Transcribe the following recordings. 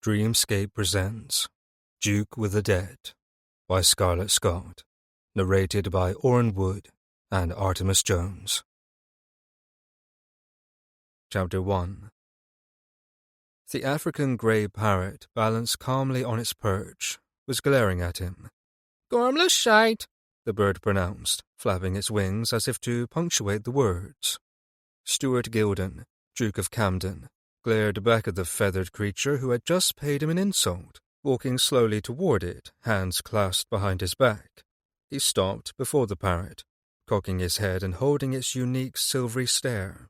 Dreamscape presents Duke with the Dead by Scarlett Scott, narrated by Orrin Wood and Artemis Jones. Chapter 1. The African grey parrot, balanced calmly on its perch, was glaring at him. "Gormless shite," the bird pronounced, flapping its wings as if to punctuate the words. Stuart Gilden, Duke of Camden, glared back at the feathered creature who had just paid him an insult, walking slowly toward it, hands clasped behind his back. He stopped before the parrot, cocking his head and holding its unique silvery stare.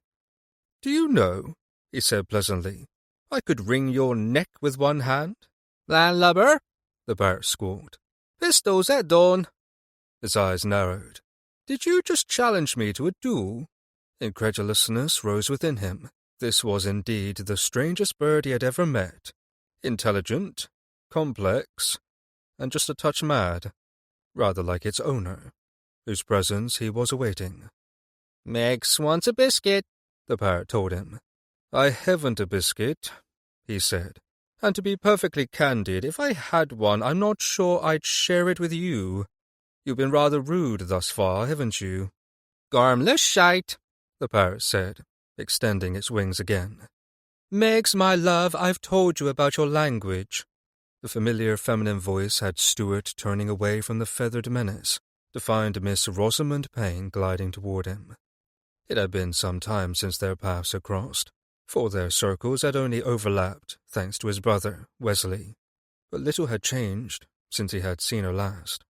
"Do you know," he said pleasantly, "I could wring your neck with one hand?" "Landlubber," the parrot squawked. "Pistols at dawn." His eyes narrowed. "Did you just challenge me to a duel?" Incredulousness rose within him. This was indeed the strangest bird he had ever met. Intelligent, complex, and just a touch mad, rather like its owner, whose presence he was awaiting. "Megs wants a biscuit," the parrot told him. "I haven't a biscuit," he said, "and to be perfectly candid, if I had one, I'm not sure I'd share it with you. You've been rather rude thus far, haven't you?" "Gormless shite," the parrot said, extending its wings again. "Megs, my love, I've told you about your language." The familiar feminine voice had Stuart turning away from the feathered menace to find Miss Rosamond Payne gliding toward him. It had been some time since their paths had crossed, for their circles had only overlapped thanks to his brother, Wesley. But little had changed since he had seen her last.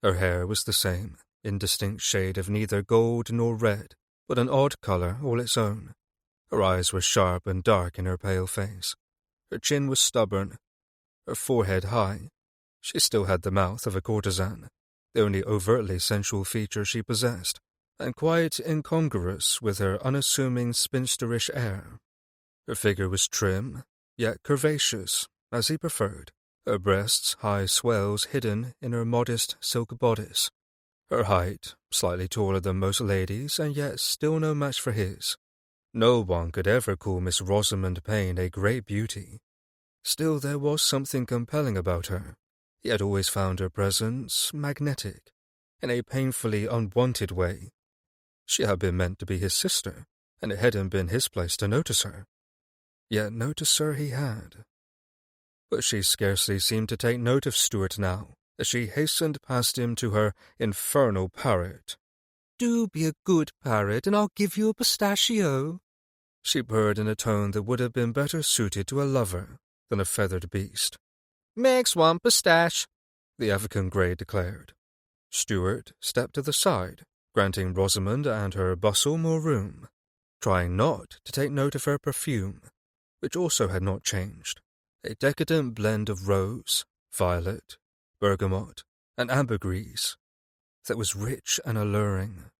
Her hair was the same, indistinct shade of neither gold nor red, but an odd color all its own. Her eyes were sharp and dark in her pale face. Her chin was stubborn, her forehead high. She still had the mouth of a courtesan, the only overtly sensual feature she possessed, and quite incongruous with her unassuming spinsterish air. Her figure was trim, yet curvaceous, as he preferred, her breasts' high swells hidden in her modest silk bodice. Her height, slightly taller than most ladies, and yet still no match for his. No one could ever call Miss Rosamond Payne a great beauty. Still, there was something compelling about her. He had always found her presence magnetic, in a painfully unwanted way. She had been meant to be his sister, and it hadn't been his place to notice her. Yet notice her he had. But she scarcely seemed to take note of Stuart now, as she hastened past him to her infernal parrot. "Do be a good parrot, and I'll give you a pistachio," she purred in a tone that would have been better suited to a lover than a feathered beast. "Makes one pistache," the African grey declared. Stuart stepped to the side, granting Rosamond and her bustle more room, trying not to take note of her perfume, which also had not changed, a decadent blend of rose, violet, bergamot, and ambergris that was rich and alluring.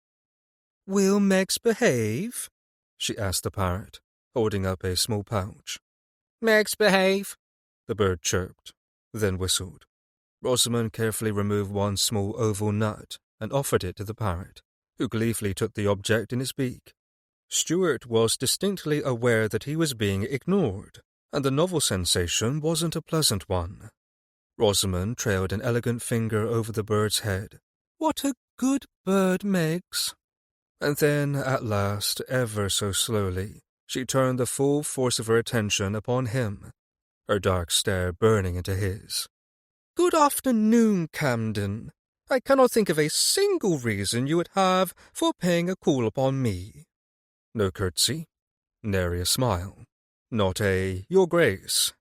"Will Megs behave?" she asked the parrot, holding up a small pouch. "Megs behave," the bird chirped, then whistled. Rosamond carefully removed one small oval nut and offered it to the parrot, who gleefully took the object in its beak. Stuart was distinctly aware that he was being ignored, and the novel sensation wasn't a pleasant one. Rosamond trailed an elegant finger over the bird's head. "What a good bird, Megs." And then, at last, ever so slowly, she turned the full force of her attention upon him, her dark stare burning into his. "Good afternoon, Camden. I cannot think of a single reason you would have for paying a call upon me." No curtsy, nary a smile, not a "Your Grace,"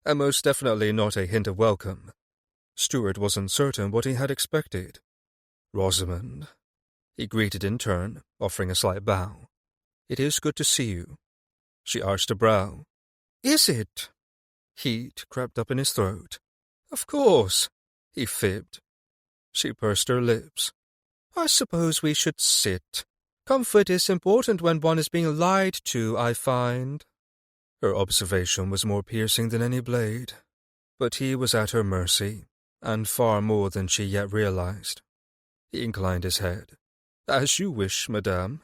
and most definitely not a hint of welcome. Stuart wasn't certain what he had expected. "Rosamond," he greeted in turn, offering a slight bow. "It is good to see you." She arched a brow. "Is it?" Heat crept up in his throat. "Of course," he fibbed. She pursed her lips. "I suppose we should sit. Comfort is important when one is being lied to, I find." Her observation was more piercing than any blade, but he was at her mercy, and far more than she yet realized. He inclined his head. "As you wish, madame.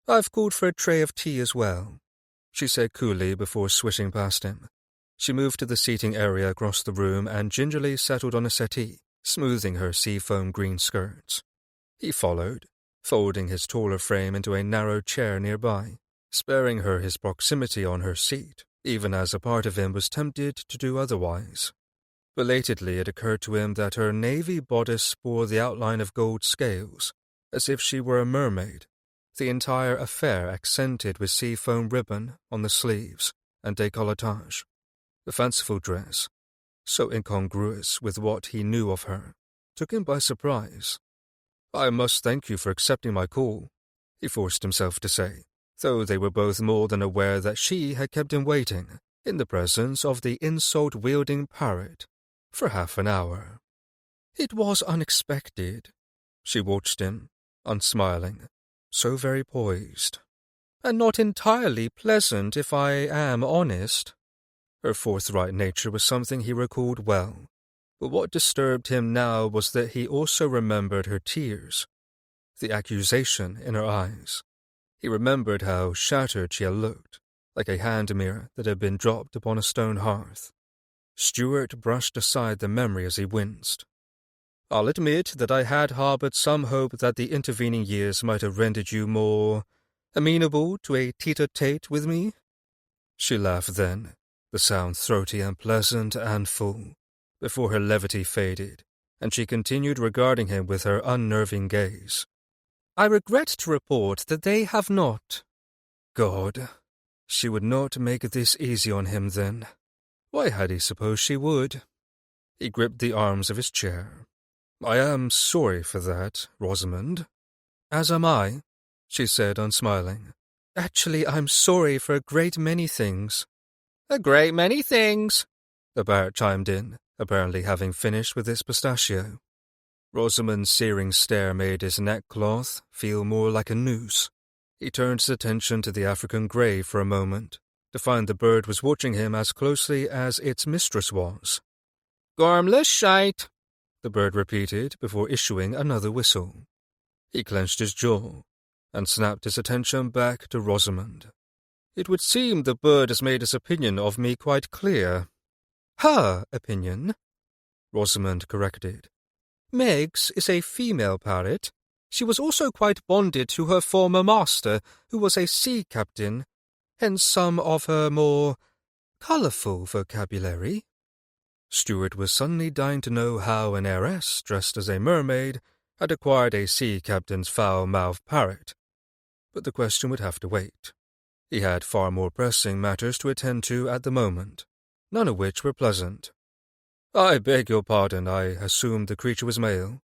I've called for a tray of tea as well," she said coolly before swishing past him. She moved to the seating area across the room and gingerly settled on a settee, smoothing her seafoam green skirts. He followed, folding his taller frame into a narrow chair nearby, sparing her his proximity on her seat, even as a part of him was tempted to do otherwise. Belatedly, it occurred to him that her navy bodice bore the outline of gold scales, as if she were a mermaid, the entire affair accented with seafoam ribbon on the sleeves and décolletage. The fanciful dress, so incongruous with what he knew of her, took him by surprise. "I must thank you for accepting my call," he forced himself to say, though they were both more than aware that she had kept him waiting, in the presence of the insult-wielding parrot, for half an hour. "It was unexpected." She watched him, unsmiling, so very poised. "And not entirely pleasant, if I am honest." Her forthright nature was something he recalled well, but what disturbed him now was that he also remembered her tears, the accusation in her eyes. He remembered how shattered she had looked, like a hand mirror that had been dropped upon a stone hearth. Stuart brushed aside the memory as he winced. "I'll admit that I had harbored some hope that the intervening years might have rendered you more amenable to a tete-a-tete with me." She laughed then, the sound throaty and pleasant and full, before her levity faded, and she continued regarding him with her unnerving gaze. "I regret to report that they have not." God, she would not make this easy on him then. Why had he supposed she would? He gripped the arms of his chair. "I am sorry for that, Rosamond." "As am I," she said, unsmiling. "Actually, I'm sorry for a great many things." "A great many things," the parrot chimed in, apparently having finished with his pistachio. Rosamond's searing stare made his neckcloth feel more like a noose. He turned his attention to the African grey for a moment, to find the bird was watching him as closely as its mistress was. "Gormless shite," the bird repeated before issuing another whistle. He clenched his jaw and snapped his attention back to Rosamond. "It would seem the bird has made his opinion of me quite clear." "Her opinion," Rosamond corrected. "Meg's is a female parrot. She was also quite bonded to her former master, who was a sea captain, hence some of her more colourful vocabulary." Stuart was suddenly dying to know how an heiress, dressed as a mermaid, had acquired a sea captain's foul-mouthed parrot. But the question would have to wait. He had far more pressing matters to attend to at the moment, none of which were pleasant. "I beg your pardon, I assumed the creature was male."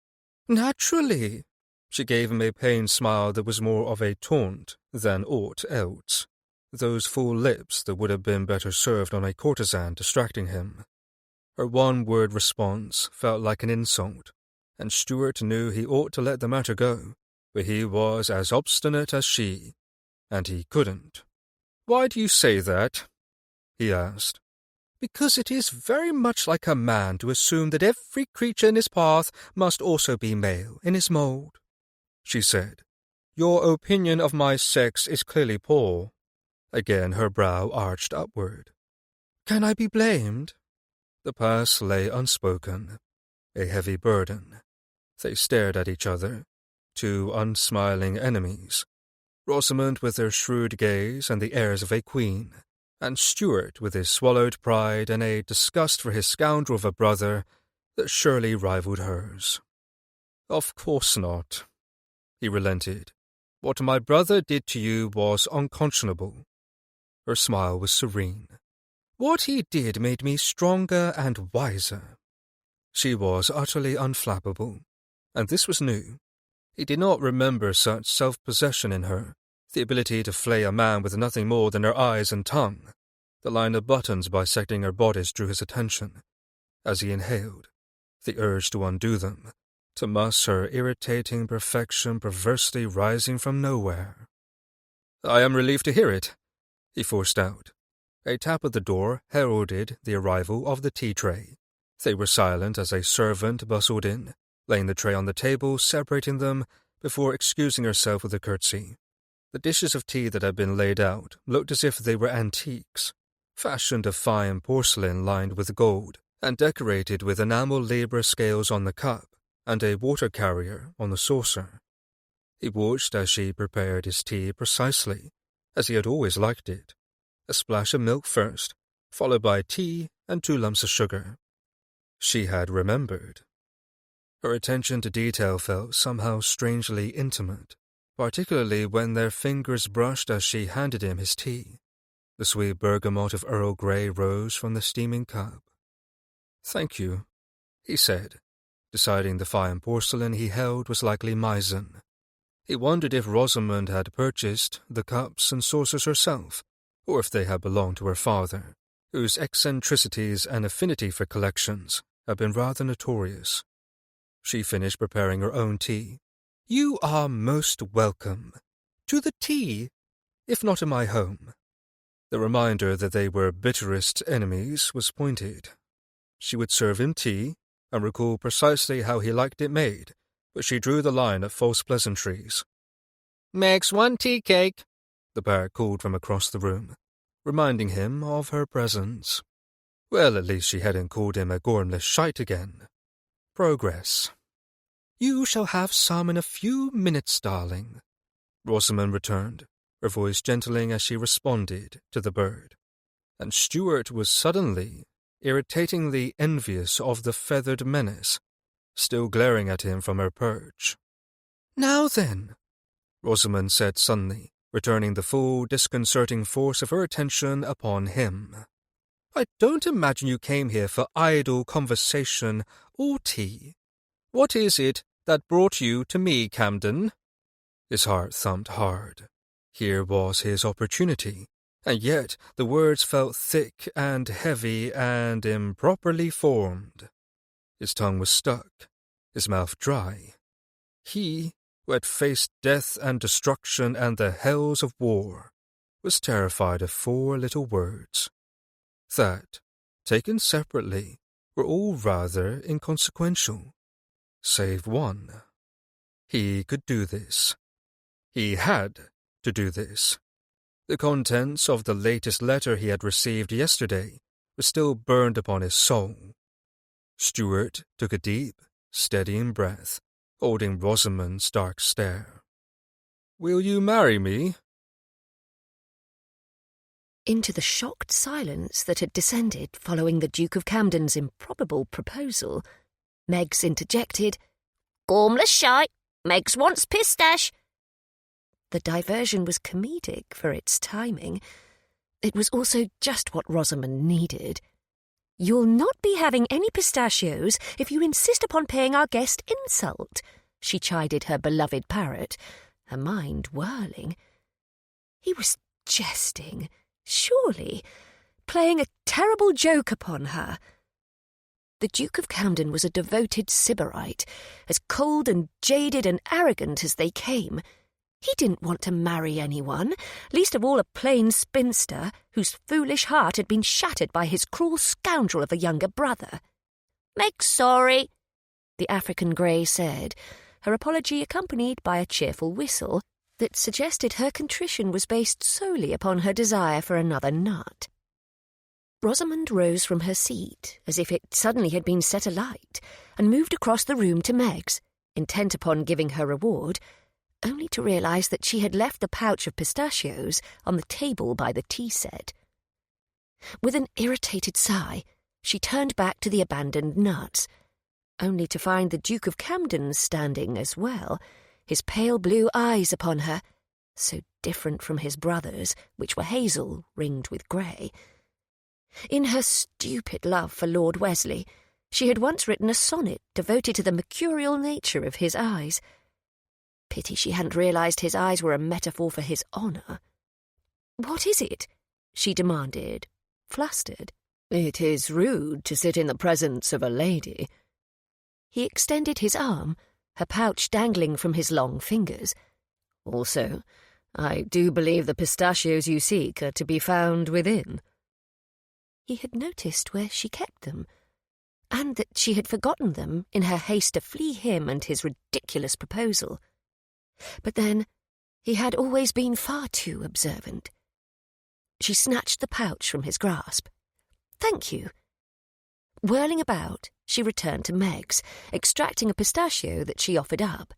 "Naturally." She gave him a pained smile that was more of a taunt than aught else, those full lips that would have been better served on a courtesan distracting him. Her one-word response felt like an insult, and Stuart knew he ought to let the matter go, but he was as obstinate as she, and he couldn't. "Why do you say that?" he asked. "Because it is very much like a man to assume that every creature in his path must also be male in his mould," she said. "Your opinion of my sex is clearly poor." Again her brow arched upward. "Can I be blamed?" The past lay unspoken, a heavy burden. They stared at each other, two unsmiling enemies. Rosamond with her shrewd gaze and the airs of a queen, and Stuart with his swallowed pride and a disgust for his scoundrel of a brother that surely rivaled hers. "Of course not," he relented. "What my brother did to you was unconscionable." Her smile was serene. "What he did made me stronger and wiser." She was utterly unflappable, and this was new. He did not remember such self-possession in her, the ability to flay a man with nothing more than her eyes and tongue. The line of buttons bisecting her bodice drew his attention. As he inhaled, the urge to undo them, to muss her irritating perfection perversely rising from nowhere. "I am relieved to hear it," he forced out. A tap at the door heralded the arrival of the tea-tray. They were silent as a servant bustled in, laying the tray on the table, separating them, before excusing herself with a curtsy. The dishes of tea that had been laid out looked as if they were antiques, fashioned of fine porcelain lined with gold and decorated with enamel Libra scales on the cup and a water carrier on the saucer. He watched as she prepared his tea precisely as he had always liked it, a splash of milk first, followed by tea and 2 lumps of sugar. She had remembered. Her attention to detail felt somehow strangely intimate, particularly when their fingers brushed as she handed him his tea. The sweet bergamot of Earl Grey rose from the steaming cup. "Thank you," he said, deciding the fine porcelain he held was likely Meissen. He wondered if Rosamond had purchased the cups and saucers herself, or if they had belonged to her father, whose eccentricities and affinity for collections had been rather notorious. She finished preparing her own tea. "You are most welcome. To the tea, if not in my home." The reminder that they were bitterest enemies was pointed. She would serve him tea and recall precisely how he liked it made, but she drew the line at false pleasantries. "Makes 1 tea cake," the parrot called from across the room, reminding him of her presence. Well, at least she hadn't called him a gormless shite again. Progress. "You shall have some in a few minutes, darling," Rosamond returned, her voice gentling as she responded to the bird. And Stuart was suddenly, irritatingly envious of the feathered menace, still glaring at him from her perch. "Now then," Rosamond said suddenly, returning the full, disconcerting force of her attention upon him. "I don't imagine you came here for idle conversation or tea. What is it that brought you to me, Camden?" His heart thumped hard. Here was his opportunity, and yet the words felt thick and heavy and improperly formed. His tongue was stuck, his mouth dry. He, who had faced death and destruction and the hells of war, was terrified of 4 little words that, taken separately, were all rather inconsequential, save one. He could do this. He had to do this. The contents of the latest letter he had received yesterday were still burned upon his soul. Stuart took a deep, steadying breath, holding Rosamond's dark stare. "Will you marry me?" Into the shocked silence that had descended following the Duke of Camden's improbable proposal, Meggs interjected, "Gormless shite. Meggs wants pistache." The diversion was comedic for its timing. It was also just what Rosamond needed. "You'll not be having any pistachios if you insist upon paying our guest insult," she chided her beloved parrot, her mind whirling. He was jesting, surely, playing a terrible joke upon her. The Duke of Camden was a devoted Sybarite, as cold and jaded and arrogant as they came. He didn't want to marry anyone, least of all a plain spinster whose foolish heart had been shattered by his cruel scoundrel of a younger brother. "Meg's sorry," the African Grey said, her apology accompanied by a cheerful whistle that suggested her contrition was based solely upon her desire for another nut. Rosamond rose from her seat, as if it suddenly had been set alight, and moved across the room to Meg's, intent upon giving her reward, only to realise that she had left the pouch of pistachios on the table by the tea set. With an irritated sigh, she turned back to the abandoned nuts, only to find the Duke of Camden standing as well, his pale blue eyes upon her, so different from his brother's, which were hazel ringed with grey. In her stupid love for Lord Wesley, she had once written a sonnet devoted to the mercurial nature of his eyes. Pity she hadn't realised his eyes were a metaphor for his honour. "What is it?" she demanded, flustered. "It is rude to sit in the presence of a lady." He extended his arm, her pouch dangling from his long fingers. "Also, I do believe the pistachios you seek are to be found within." He had noticed where she kept them, and that she had forgotten them in her haste to flee him and his ridiculous proposal. But then, he had always been far too observant. She snatched the pouch from his grasp. "Thank you." Whirling about, she returned to Meg's, extracting a pistachio that she offered up.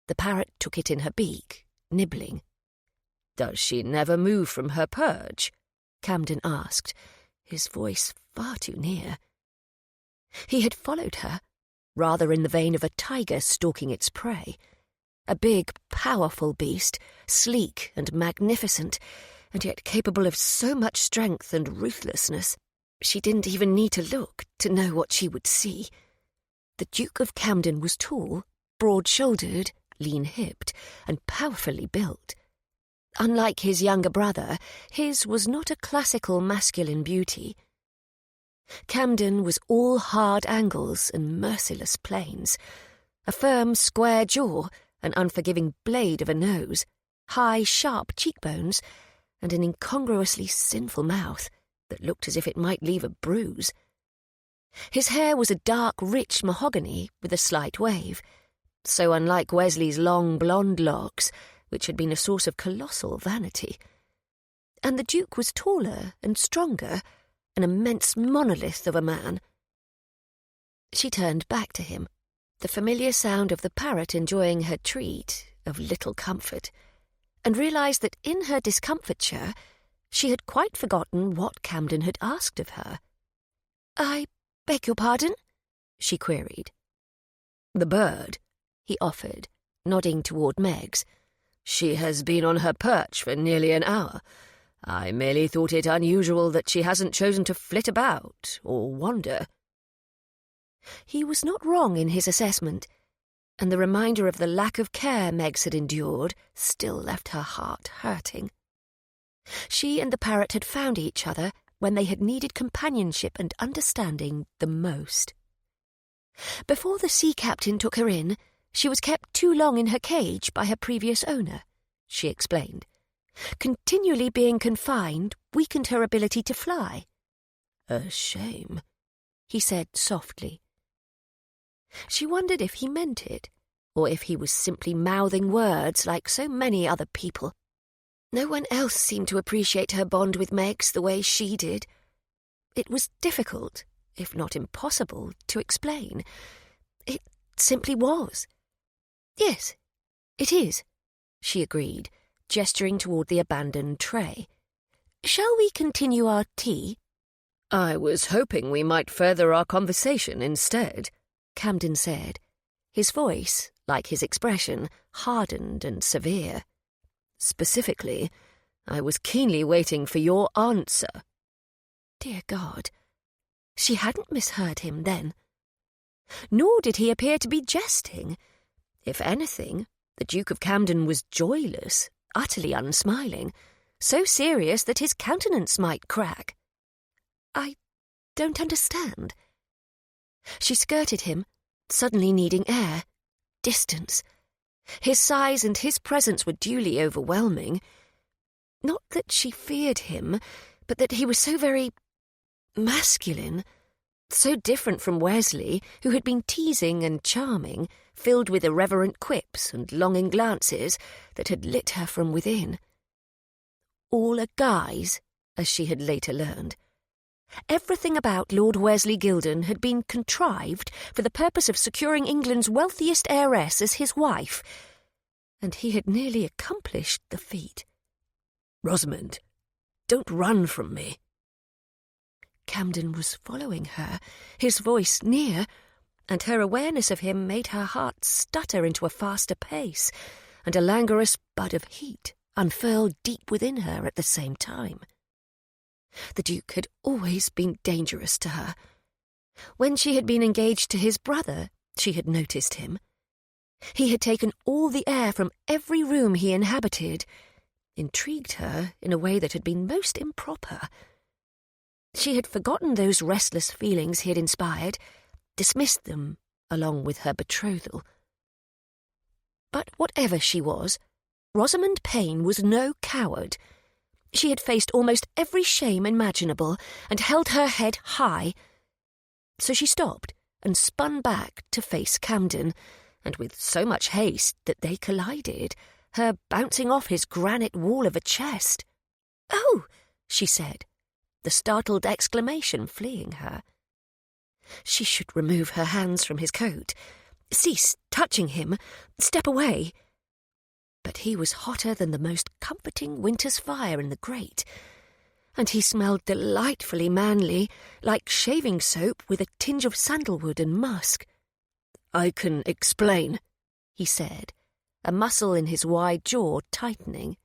The parrot took it in her beak, nibbling. "Does she never move from her perch?" Camden asked, his voice far too near. He had followed her, rather in the vein of a tiger stalking its prey. A big, powerful beast, sleek and magnificent, and yet capable of so much strength and ruthlessness. She didn't even need to look to know what she would see. The Duke of Camden was tall, broad-shouldered, lean-hipped, and powerfully built. Unlike his younger brother, his was not a classical masculine beauty. Camden was all hard angles and merciless planes, a firm, square jaw, an unforgiving blade of a nose, high, sharp cheekbones, and an incongruously sinful mouth that looked as if it might leave a bruise. His hair was a dark, rich mahogany with a slight wave, so unlike Wesley's long blonde locks, which had been a source of colossal vanity. And the Duke was taller and stronger, an immense monolith of a man. She turned back to him, the familiar sound of the parrot enjoying her treat of little comfort, and realised that in her discomfiture she had quite forgotten what Camden had asked of her. "I beg your pardon?" she queried. "The bird," he offered, nodding toward Meg's. "She has been on her perch for nearly an hour. I merely thought it unusual that she hasn't chosen to flit about or wander." He was not wrong in his assessment, and the reminder of the lack of care Meg's had endured still left her heart hurting. She and the parrot had found each other when they had needed companionship and understanding the most. Before the sea captain took her in, she was kept too long in her cage by her previous owner, she explained. Continually being confined weakened her ability to fly. "A shame," he said softly. She wondered if he meant it, or if he was simply mouthing words like so many other people. No one else seemed to appreciate her bond with Meg's the way she did. It was difficult, if not impossible, to explain. It simply was. "Yes, it is," she agreed, gesturing toward the abandoned tray. "Shall we continue our tea?" "I was hoping we might further our conversation instead," Camden said. His voice, like his expression, hardened and severe. "Specifically, I was keenly waiting for your answer." Dear God, she hadn't misheard him then. Nor did he appear to be jesting. If anything, the Duke of Camden was joyless, utterly unsmiling, so serious that his countenance might crack. "I don't understand." She skirted him, suddenly needing air, distance. His size and his presence were duly overwhelming. Not that she feared him, but that he was so very masculine, so different from Wesley, who had been teasing and charming, filled with irreverent quips and longing glances that had lit her from within. All a guise, as she had later learned. Everything about Lord Wesley Gilden had been contrived for the purpose of securing England's wealthiest heiress as his wife, and he had nearly accomplished the feat. "Rosamond, don't run from me." Camden was following her, his voice near, and her awareness of him made her heart stutter into a faster pace, and a languorous bud of heat unfurled deep within her at the same time. The Duke had always been dangerous to her. When she had been engaged to his brother, she had noticed him. He had taken all the air from every room he inhabited, intrigued her in a way that had been most improper. She had forgotten those restless feelings he had inspired, dismissed them along with her betrothal. But whatever she was, Rosamond Payne was no coward. She had faced almost every shame imaginable and held her head high. So she stopped and spun back to face Camden, and with so much haste that they collided, her bouncing off his granite wall of a chest. "Oh!" she said, the startled exclamation fleeing her. She should remove her hands from his coat, cease touching him, step away. But he was hotter than the most comforting winter's fire in the grate, and he smelled delightfully manly, like shaving soap with a tinge of sandalwood and musk. "I can explain," he said, a muscle in his wide jaw tightening.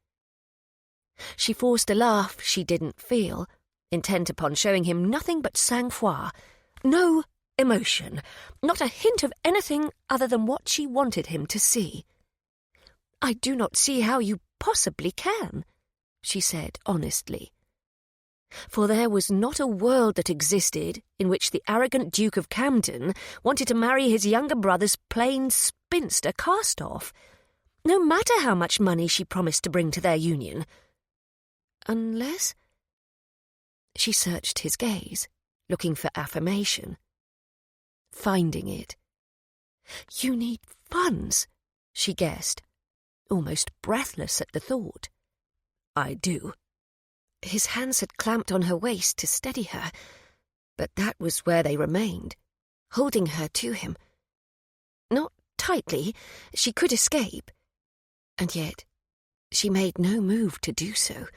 She forced a laugh she didn't feel, intent upon showing him nothing but sang-froid, no emotion, not a hint of anything other than what she wanted him to see. "I do not see how you possibly can," she said honestly. For there was not a world that existed in which the arrogant Duke of Camden wanted to marry his younger brother's plain spinster cast-off, no matter how much money she promised to bring to their union. Unless... She searched his gaze, looking for affirmation. Finding it. "You need funds," she guessed, almost breathless at the thought. "I do." His hands had clamped on her waist to steady her, but that was where they remained, holding her to him. Not tightly, she could escape. And yet she made no move to do so.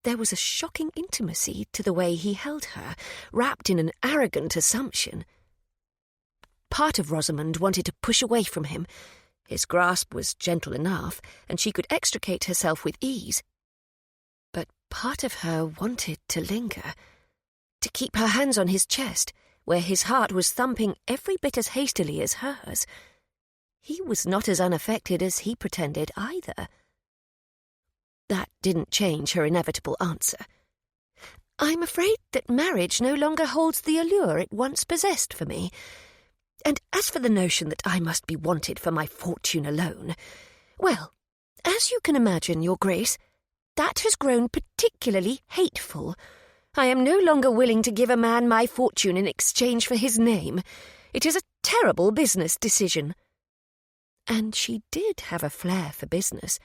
There was a shocking intimacy to the way he held her, wrapped in an arrogant assumption. Part of Rosamond wanted to push away from him. His grasp was gentle enough, and she could extricate herself with ease. But part of her wanted to linger, to keep her hands on his chest, where his heart was thumping every bit as hastily as hers. He was not as unaffected as he pretended either. That didn't change her inevitable answer. "I'm afraid that marriage no longer holds the allure it once possessed for me. And as for the notion that I must be wanted for my fortune alone, well, as you can imagine, Your Grace, that has grown particularly hateful. I am no longer willing to give a man my fortune in exchange for his name. It is a terrible business decision." And she did have a flair for business.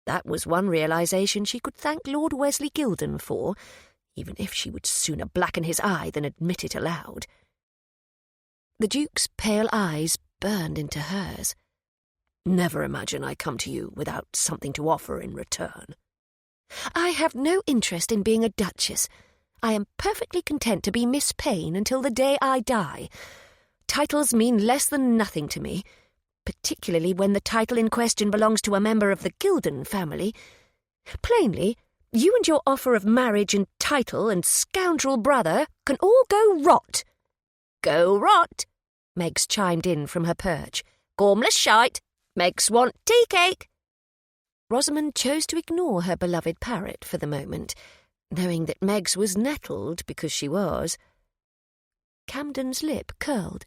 That was one realization she could thank Lord Wesley Gilden for, even if she would sooner blacken his eye than admit it aloud. The Duke's pale eyes burned into hers. "Never imagine I come to you without something to offer in return." "I have no interest in being a duchess. I am perfectly content to be Miss Payne until the day I die. Titles mean less than nothing to me, particularly when the title in question belongs to a member of the Gilden family. Plainly, you and your offer of marriage and title and scoundrel brother can all go rot." "Go rot," Meggs chimed in from her perch. "Gormless shite. Meggs want tea cake." Rosamond chose to ignore her beloved parrot for the moment, knowing that Meggs was nettled because she was. Camden's lip curled,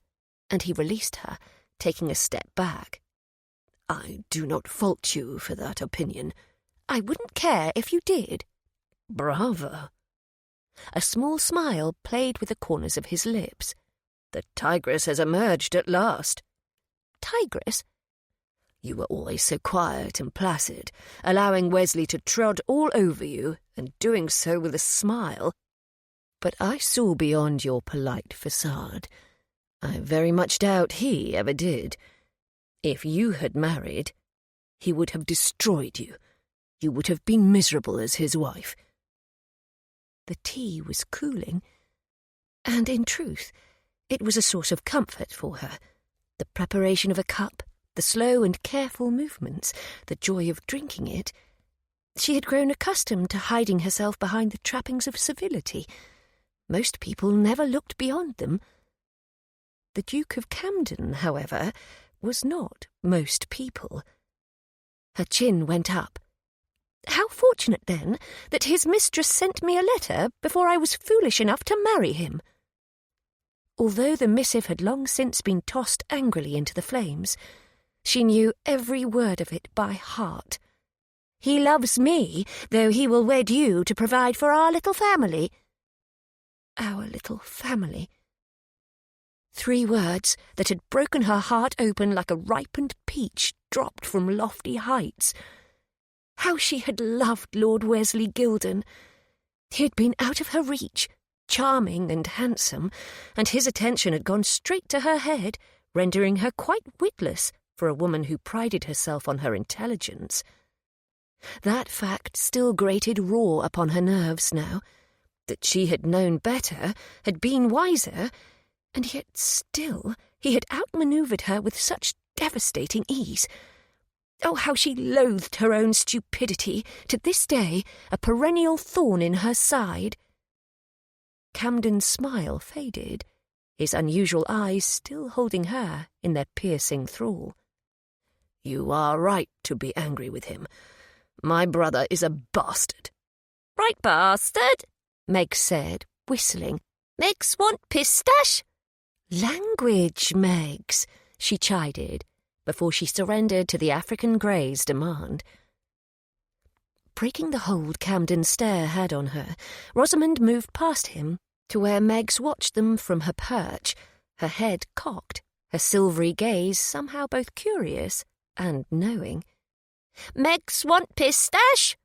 and he released her, taking a step back. "I do not fault you for that opinion." "I wouldn't care if you did." "Bravo." A small smile played with the corners of his lips. "The tigress has emerged at last." "Tigress?" "You were always so quiet and placid, allowing Wesley to trod all over you, and doing so with a smile. But I saw beyond your polite facade. I very much doubt he ever did. If you had married, he would have destroyed you. You would have been miserable as his wife." The tea was cooling, and in truth, it was a source of comfort for her. The preparation of a cup, the slow and careful movements, the joy of drinking it. She had grown accustomed to hiding herself behind the trappings of civility. Most people never looked beyond them. The Duke of Camden, however, was not most people. Her chin went up. "How fortunate, then, that his mistress sent me a letter before I was foolish enough to marry him." Although the missive had long since been tossed angrily into the flames, she knew every word of it by heart. "He loves me, though he will wed you to provide for our little family." Our little family. 3 words that had broken her heart open like a ripened peach dropped from lofty heights. How she had loved Lord Wesley Gilden! He had been out of her reach, charming and handsome, and his attention had gone straight to her head, rendering her quite witless for a woman who prided herself on her intelligence. That fact still grated raw upon her nerves now, that she had known better, had been wiser, and yet still he had outmanoeuvred her with such devastating ease. Oh, how she loathed her own stupidity, to this day a perennial thorn in her side. Camden's smile faded, his unusual eyes still holding her in their piercing thrall. "You are right to be angry with him. My brother is a bastard." "Right bastard," Meg said, whistling. "Megs want pistache?" "Language, Megs," she chided, before she surrendered to the African Grey's demand. Breaking the hold Camden's stare had on her, Rosamond moved past him to where Megs watched them from her perch, her head cocked, her silvery gaze somehow both curious and knowing. "Megs want pistache?"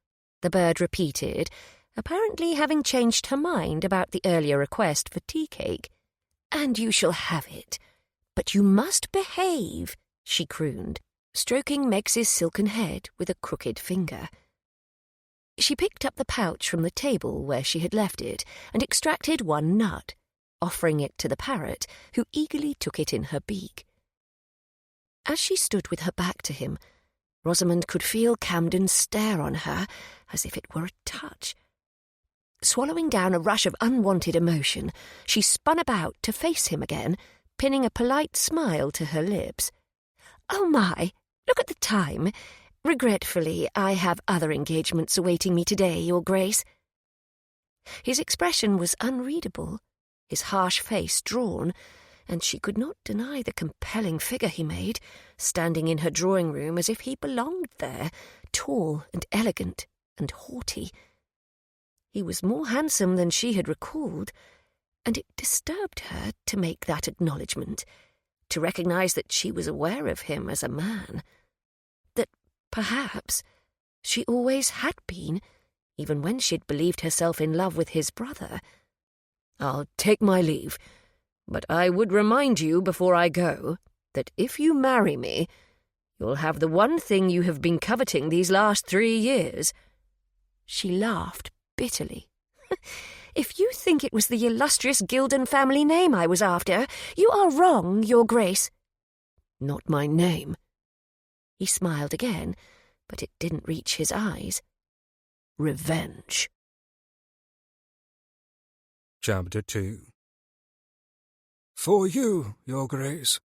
the bird repeated, apparently having changed her mind about the earlier request for tea cake. "And you shall have it. But you must behave," she crooned, stroking Megs's silken head with a crooked finger. She picked up the pouch from the table where she had left it and extracted one nut, offering it to the parrot, who eagerly took it in her beak. As she stood with her back to him, Rosamond could feel Camden stare on her as if it were a touch. Swallowing down a rush of unwanted emotion, she spun about to face him again, pinning a polite smile to her lips. "Oh my, look at the time. Regretfully, I have other engagements awaiting me today, Your Grace." His expression was unreadable, his harsh face drawn, and she could not deny the compelling figure he made, standing in her drawing-room as if he belonged there, tall and elegant and haughty. He was more handsome than she had recalled, and it disturbed her to make that acknowledgement, to recognise that she was aware of him as a man, that perhaps she always had been, even when she'd believed herself in love with his brother. "I'll take my leave, but I would remind you before I go that if you marry me, you'll have the one thing you have been coveting these last 3 years." She laughed bitterly. "If you think it was the illustrious Gilden family name I was after, you are wrong, Your Grace." "Not my name." He smiled again, but it didn't reach his eyes. "Revenge." Chapter 2. "For you, Your Grace."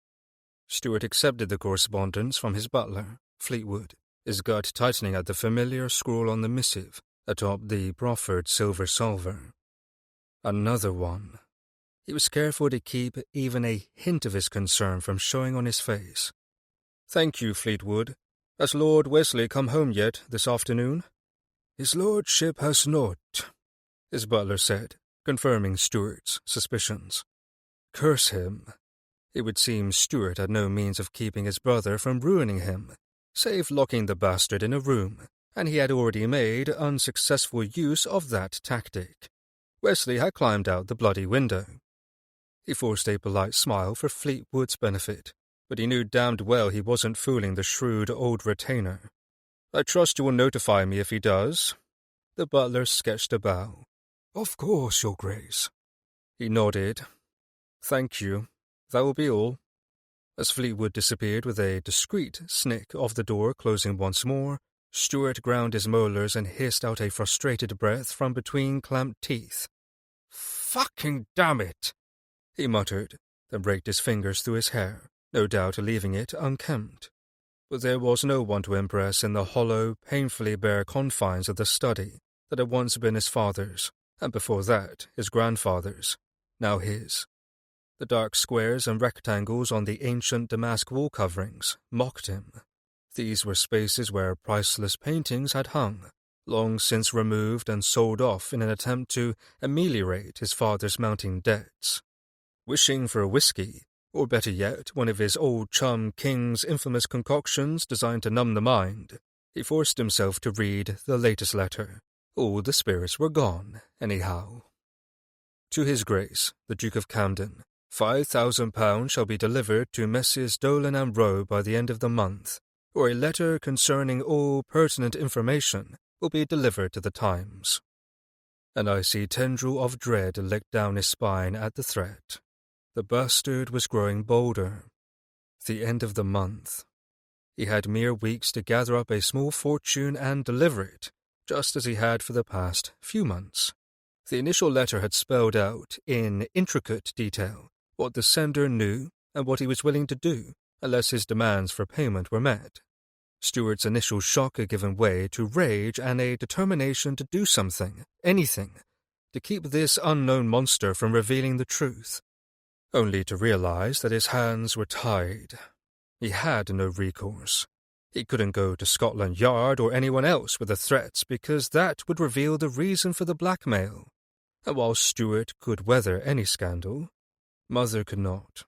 Stuart accepted the correspondence from his butler, Fleetwood, his gut tightening at the familiar scrawl on the missive atop the proffered silver salver. Another one. He was careful to keep even a hint of his concern from showing on his face. "Thank you, Fleetwood. Has Lord Wesley come home yet this afternoon?" "His lordship has not," his butler said, confirming Stuart's suspicions. Curse him. It would seem Stuart had no means of keeping his brother from ruining him, save locking the bastard in a room, and he had already made unsuccessful use of that tactic. Wesley had climbed out the bloody window. He forced a polite smile for Fleetwood's benefit, but he knew damned well he wasn't fooling the shrewd old retainer. "I trust you will notify me if he does." The butler sketched a bow. "Of course, Your Grace." He nodded. "Thank you. That will be all." As Fleetwood disappeared with a discreet snick of the door closing once more, Stuart ground his molars and hissed out a frustrated breath from between clamped teeth. "Fucking damn it!" he muttered, then raked his fingers through his hair, no doubt leaving it unkempt. But there was no one to impress in the hollow, painfully bare confines of the study that had once been his father's, and before that his grandfather's, now his. The dark squares and rectangles on the ancient damask wall coverings mocked him. These were spaces where priceless paintings had hung, long since removed and sold off in an attempt to ameliorate his father's mounting debts. Wishing for a whiskey, or better yet, one of his old chum King's infamous concoctions designed to numb the mind, he forced himself to read the latest letter, All the spirits were gone, anyhow. To His Grace, the Duke of Camden, £5,000 shall be delivered to Messrs. Dolan and Rowe by the end of the month, or a letter concerning all pertinent information will be delivered to the Times. An icy tendril of dread licked down his spine at the threat. The bastard was growing bolder. The end of the month. He had mere weeks to gather up a small fortune and deliver it, just as he had for the past few months. The initial letter had spelled out, in intricate detail, what the sender knew and what he was willing to do, unless his demands for payment were met. Stuart's initial shock had given way to rage and a determination to do something, anything, to keep this unknown monster from revealing the truth, only to realize that his hands were tied. He had no recourse. He couldn't go to Scotland Yard or anyone else with the threats because that would reveal the reason for the blackmail. And while Stuart could weather any scandal, Mother could not.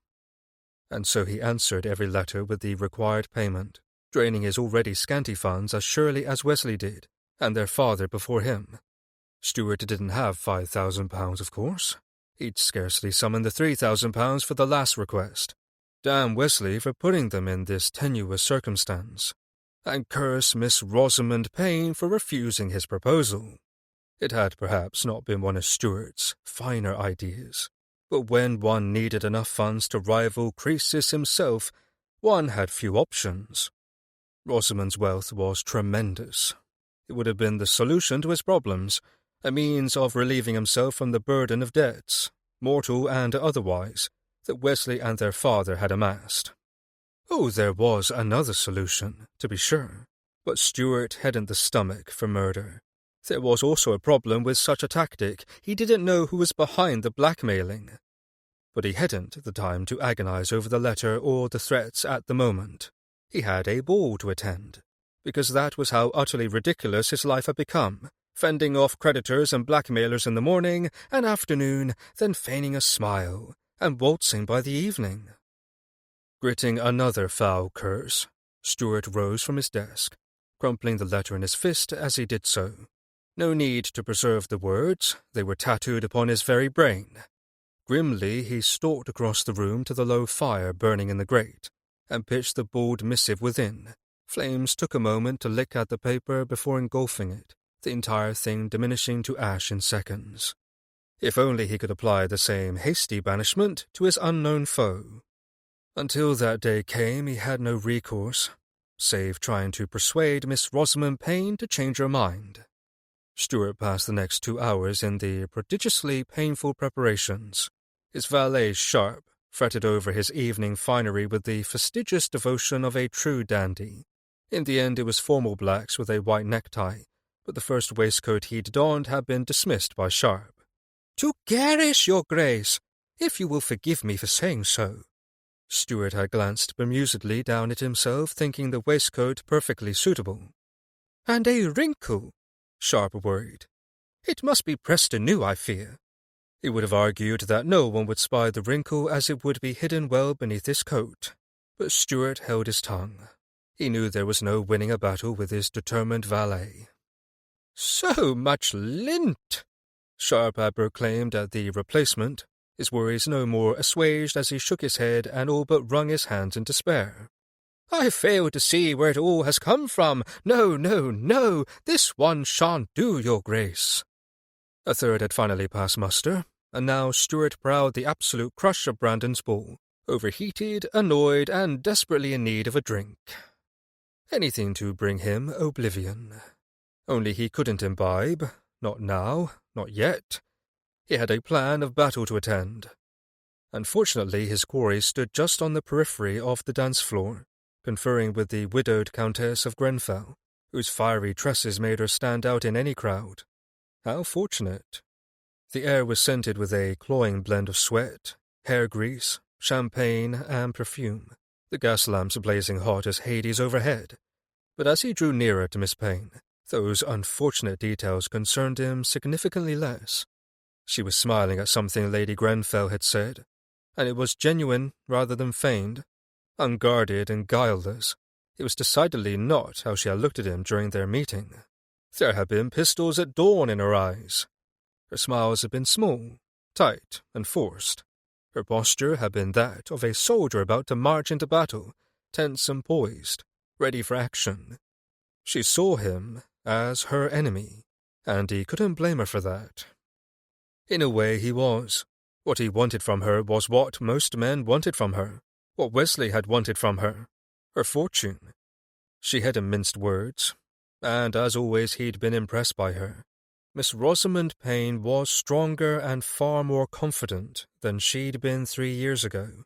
And so he answered every letter with the required payment, draining his already scanty funds as surely as Wesley did, and their father before him. Stuart didn't have £5,000, of course. He'd scarcely summoned the £3,000 for the last request. Damn Wesley for putting them in this tenuous circumstance, and curse Miss Rosamond Payne for refusing his proposal. It had perhaps not been one of Stuart's finer ideas, but when one needed enough funds to rival Croesus himself, one had few options. Rosamond's wealth was tremendous. It would have been the solution to his problems, a means of relieving himself from the burden of debts, mortal and otherwise, that Wesley and their father had amassed. Oh, there was another solution, to be sure, but Stuart hadn't the stomach for murder. There was also a problem with such a tactic. He didn't know who was behind the blackmailing. But he hadn't the time to agonize over the letter or the threats at the moment. He had a ball to attend, because that was how utterly ridiculous his life had become, fending off creditors and blackmailers in the morning and afternoon, then feigning a smile, and waltzing by the evening. Gritting another foul curse, Stuart rose from his desk, crumpling the letter in his fist as he did so. No need to preserve the words, they were tattooed upon his very brain. Grimly he stalked across the room to the low fire burning in the grate, and pitched the bold missive within. Flames took a moment to lick at the paper before engulfing it, the entire thing diminishing to ash in seconds. If only he could apply the same hasty banishment to his unknown foe. Until that day came, he had no recourse, save trying to persuade Miss Rosamond Payne to change her mind. Stuart passed the next 2 hours in the prodigiously painful preparations. His valet, Sharp, fretted over his evening finery with the fastidious devotion of a true dandy. In the end it was formal blacks with a white necktie, but the first waistcoat he'd donned had been dismissed by Sharp. "Too garish, your grace, if you will forgive me for saying so." Stuart had glanced bemusedly down at himself, thinking the waistcoat perfectly suitable. "And a wrinkle," Sharp worried. "It must be pressed anew, I fear." He would have argued that no one would spy the wrinkle as it would be hidden well beneath his coat, but Stuart held his tongue. He knew there was no winning a battle with his determined valet. "So much lint," Sharp had proclaimed at the replacement, his worries no more assuaged as he shook his head and all but wrung his hands in despair. "I fail to see where it all has come from. No, no, no, this one shan't do, your grace." A third had finally passed muster, and now Stuart prowled the absolute crush of Brandon's Ball, overheated, annoyed, and desperately in need of a drink. Anything to bring him oblivion. Only he couldn't imbibe, not now, not yet. He had a plan of battle to attend. Unfortunately, his quarry stood just on the periphery of the dance floor, conferring with the widowed Countess of Grenfell, whose fiery tresses made her stand out in any crowd. How fortunate. The air was scented with a cloying blend of sweat, hair grease, champagne, and perfume, the gas lamps blazing hot as Hades overhead. But as he drew nearer to Miss Payne, those unfortunate details concerned him significantly less. She was smiling at something Lady Grenfell had said, and it was genuine rather than feigned, unguarded and guileless. It was decidedly not how she had looked at him during their meeting. There had been pistols at dawn in her eyes. Her smiles had been small, tight, and forced. Her posture had been that of a soldier about to march into battle, tense and poised, ready for action. She saw him as her enemy, and he couldn't blame her for that. In a way, he was. What he wanted from her was what most men wanted from her, what Wesley had wanted from her, her fortune. She hadn't minced words, and as always he'd been impressed by her. Miss Rosamond Payne was stronger and far more confident than she'd been 3 years ago.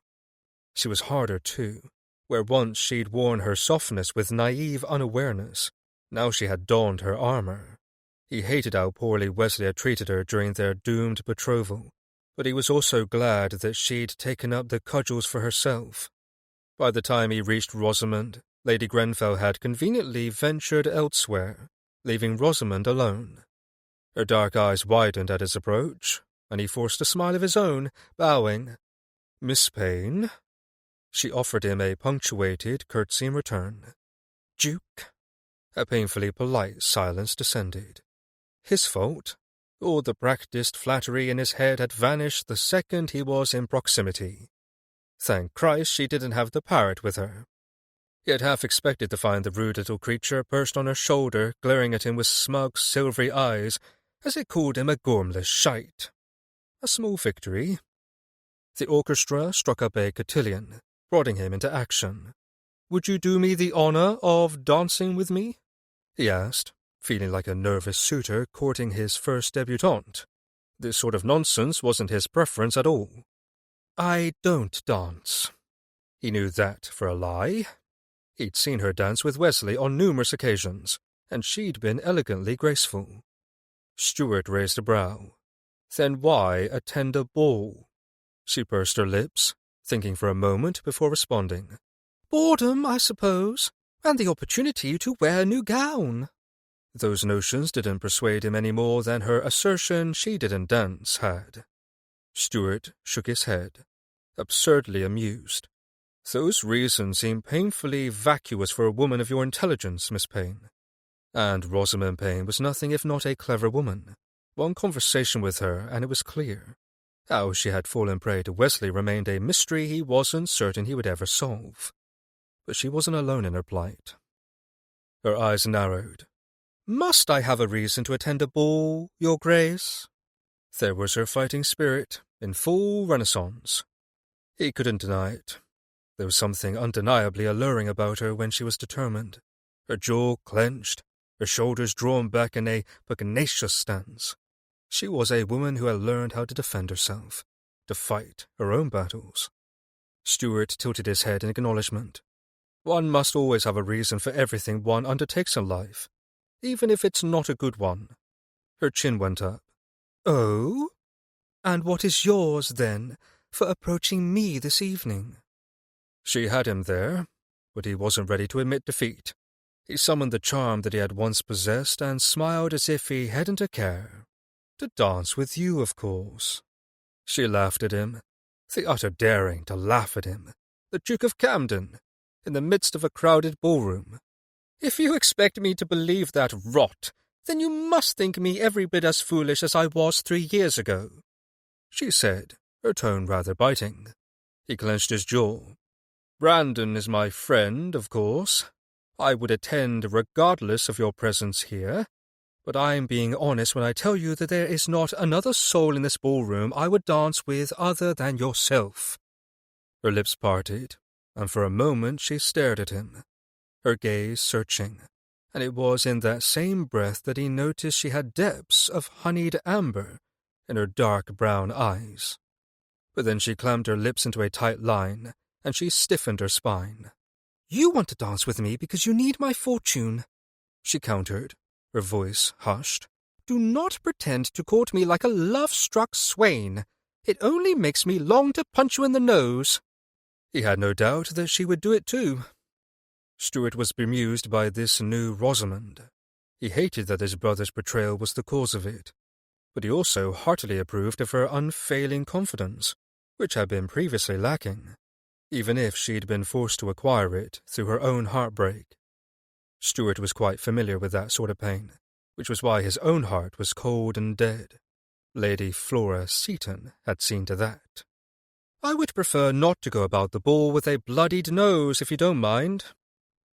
She was harder, too. Where once she'd worn her softness with naive unawareness, now she had donned her armor. He hated how poorly Wesley had treated her during their doomed betrothal, but he was also glad that she'd taken up the cudgels for herself. By the time he reached Rosamond, Lady Grenfell had conveniently ventured elsewhere, leaving Rosamond alone. Her dark eyes widened at his approach, and he forced a smile of his own, bowing. "Miss Payne?" She offered him a punctuated curtsy in return. "Duke?" A painfully polite silence descended. His fault? All the practiced flattery in his head had vanished the second he was in proximity. Thank Christ she didn't have the parrot with her. He had half expected to find the rude little creature perched on her shoulder, glaring at him with smug, silvery eyes, as it called him a gormless shite. A small victory. The orchestra struck up a cotillion, prodding him into action. "Would you do me the honor of dancing with me?" he asked, feeling like a nervous suitor courting his first debutante. This sort of nonsense wasn't his preference at all. "I don't dance." He knew that for a lie. He'd seen her dance with Wesley on numerous occasions, and she'd been elegantly graceful. Stuart raised a brow. Then why attend a ball? She pursed her lips, thinking for a moment before responding. "Boredom, I suppose, and the opportunity to wear a new gown." Those notions didn't persuade him any more than her assertion she didn't dance had. Stuart shook his head, absurdly amused. "Those reasons seem painfully vacuous for a woman of your intelligence, Miss Payne." And Rosamond Payne was nothing if not a clever woman. One conversation with her, and it was clear. How she had fallen prey to Wesley remained a mystery he wasn't certain he would ever solve. But she wasn't alone in her plight. Her eyes narrowed. "Must I have a reason to attend a ball, Your Grace?" There was her fighting spirit, in full renaissance. He couldn't deny it. There was something undeniably alluring about her when she was determined, her jaw clenched, her shoulders drawn back in a pugnacious stance. She was a woman who had learned how to defend herself, to fight her own battles. Stuart tilted his head in acknowledgement. One must always have a reason for everything one undertakes in life, even if it's not a good one. Her chin went up. "Oh? And what is yours, then, for approaching me this evening?" She had him there, but he wasn't ready to admit defeat. He summoned the charm that he had once possessed and smiled as if he hadn't a care. "To dance with you, of course." She laughed at him. The utter daring to laugh at him, the Duke of Camden, in the midst of a crowded ballroom. "If you expect me to believe that rot, then you must think me every bit as foolish as I was 3 years ago," she said, her tone rather biting. He clenched his jaw. "Brandon is my friend, of course. I would attend regardless of your presence here, but I'm being honest when I tell you that there is not another soul in this ballroom I would dance with other than yourself." Her lips parted, and for a moment she stared at him, her gaze searching, and it was in that same breath that he noticed she had depths of honeyed amber in her dark brown eyes. But then she clamped her lips into a tight line, and she stiffened her spine. "You want to dance with me because you need my fortune," she countered, her voice hushed. "Do not pretend to court me like a love-struck swain. It only makes me long to punch you in the nose." He had no doubt that she would do it too. Stuart was bemused by this new Rosamond. He hated that his brother's betrayal was the cause of it, but he also heartily approved of her unfailing confidence, which had been previously lacking, even if she'd been forced to acquire it through her own heartbreak. Stuart was quite familiar with that sort of pain, which was why his own heart was cold and dead. Lady Flora Seaton had seen to that. "I would prefer not to go about the ball with a bloodied nose, if you don't mind,"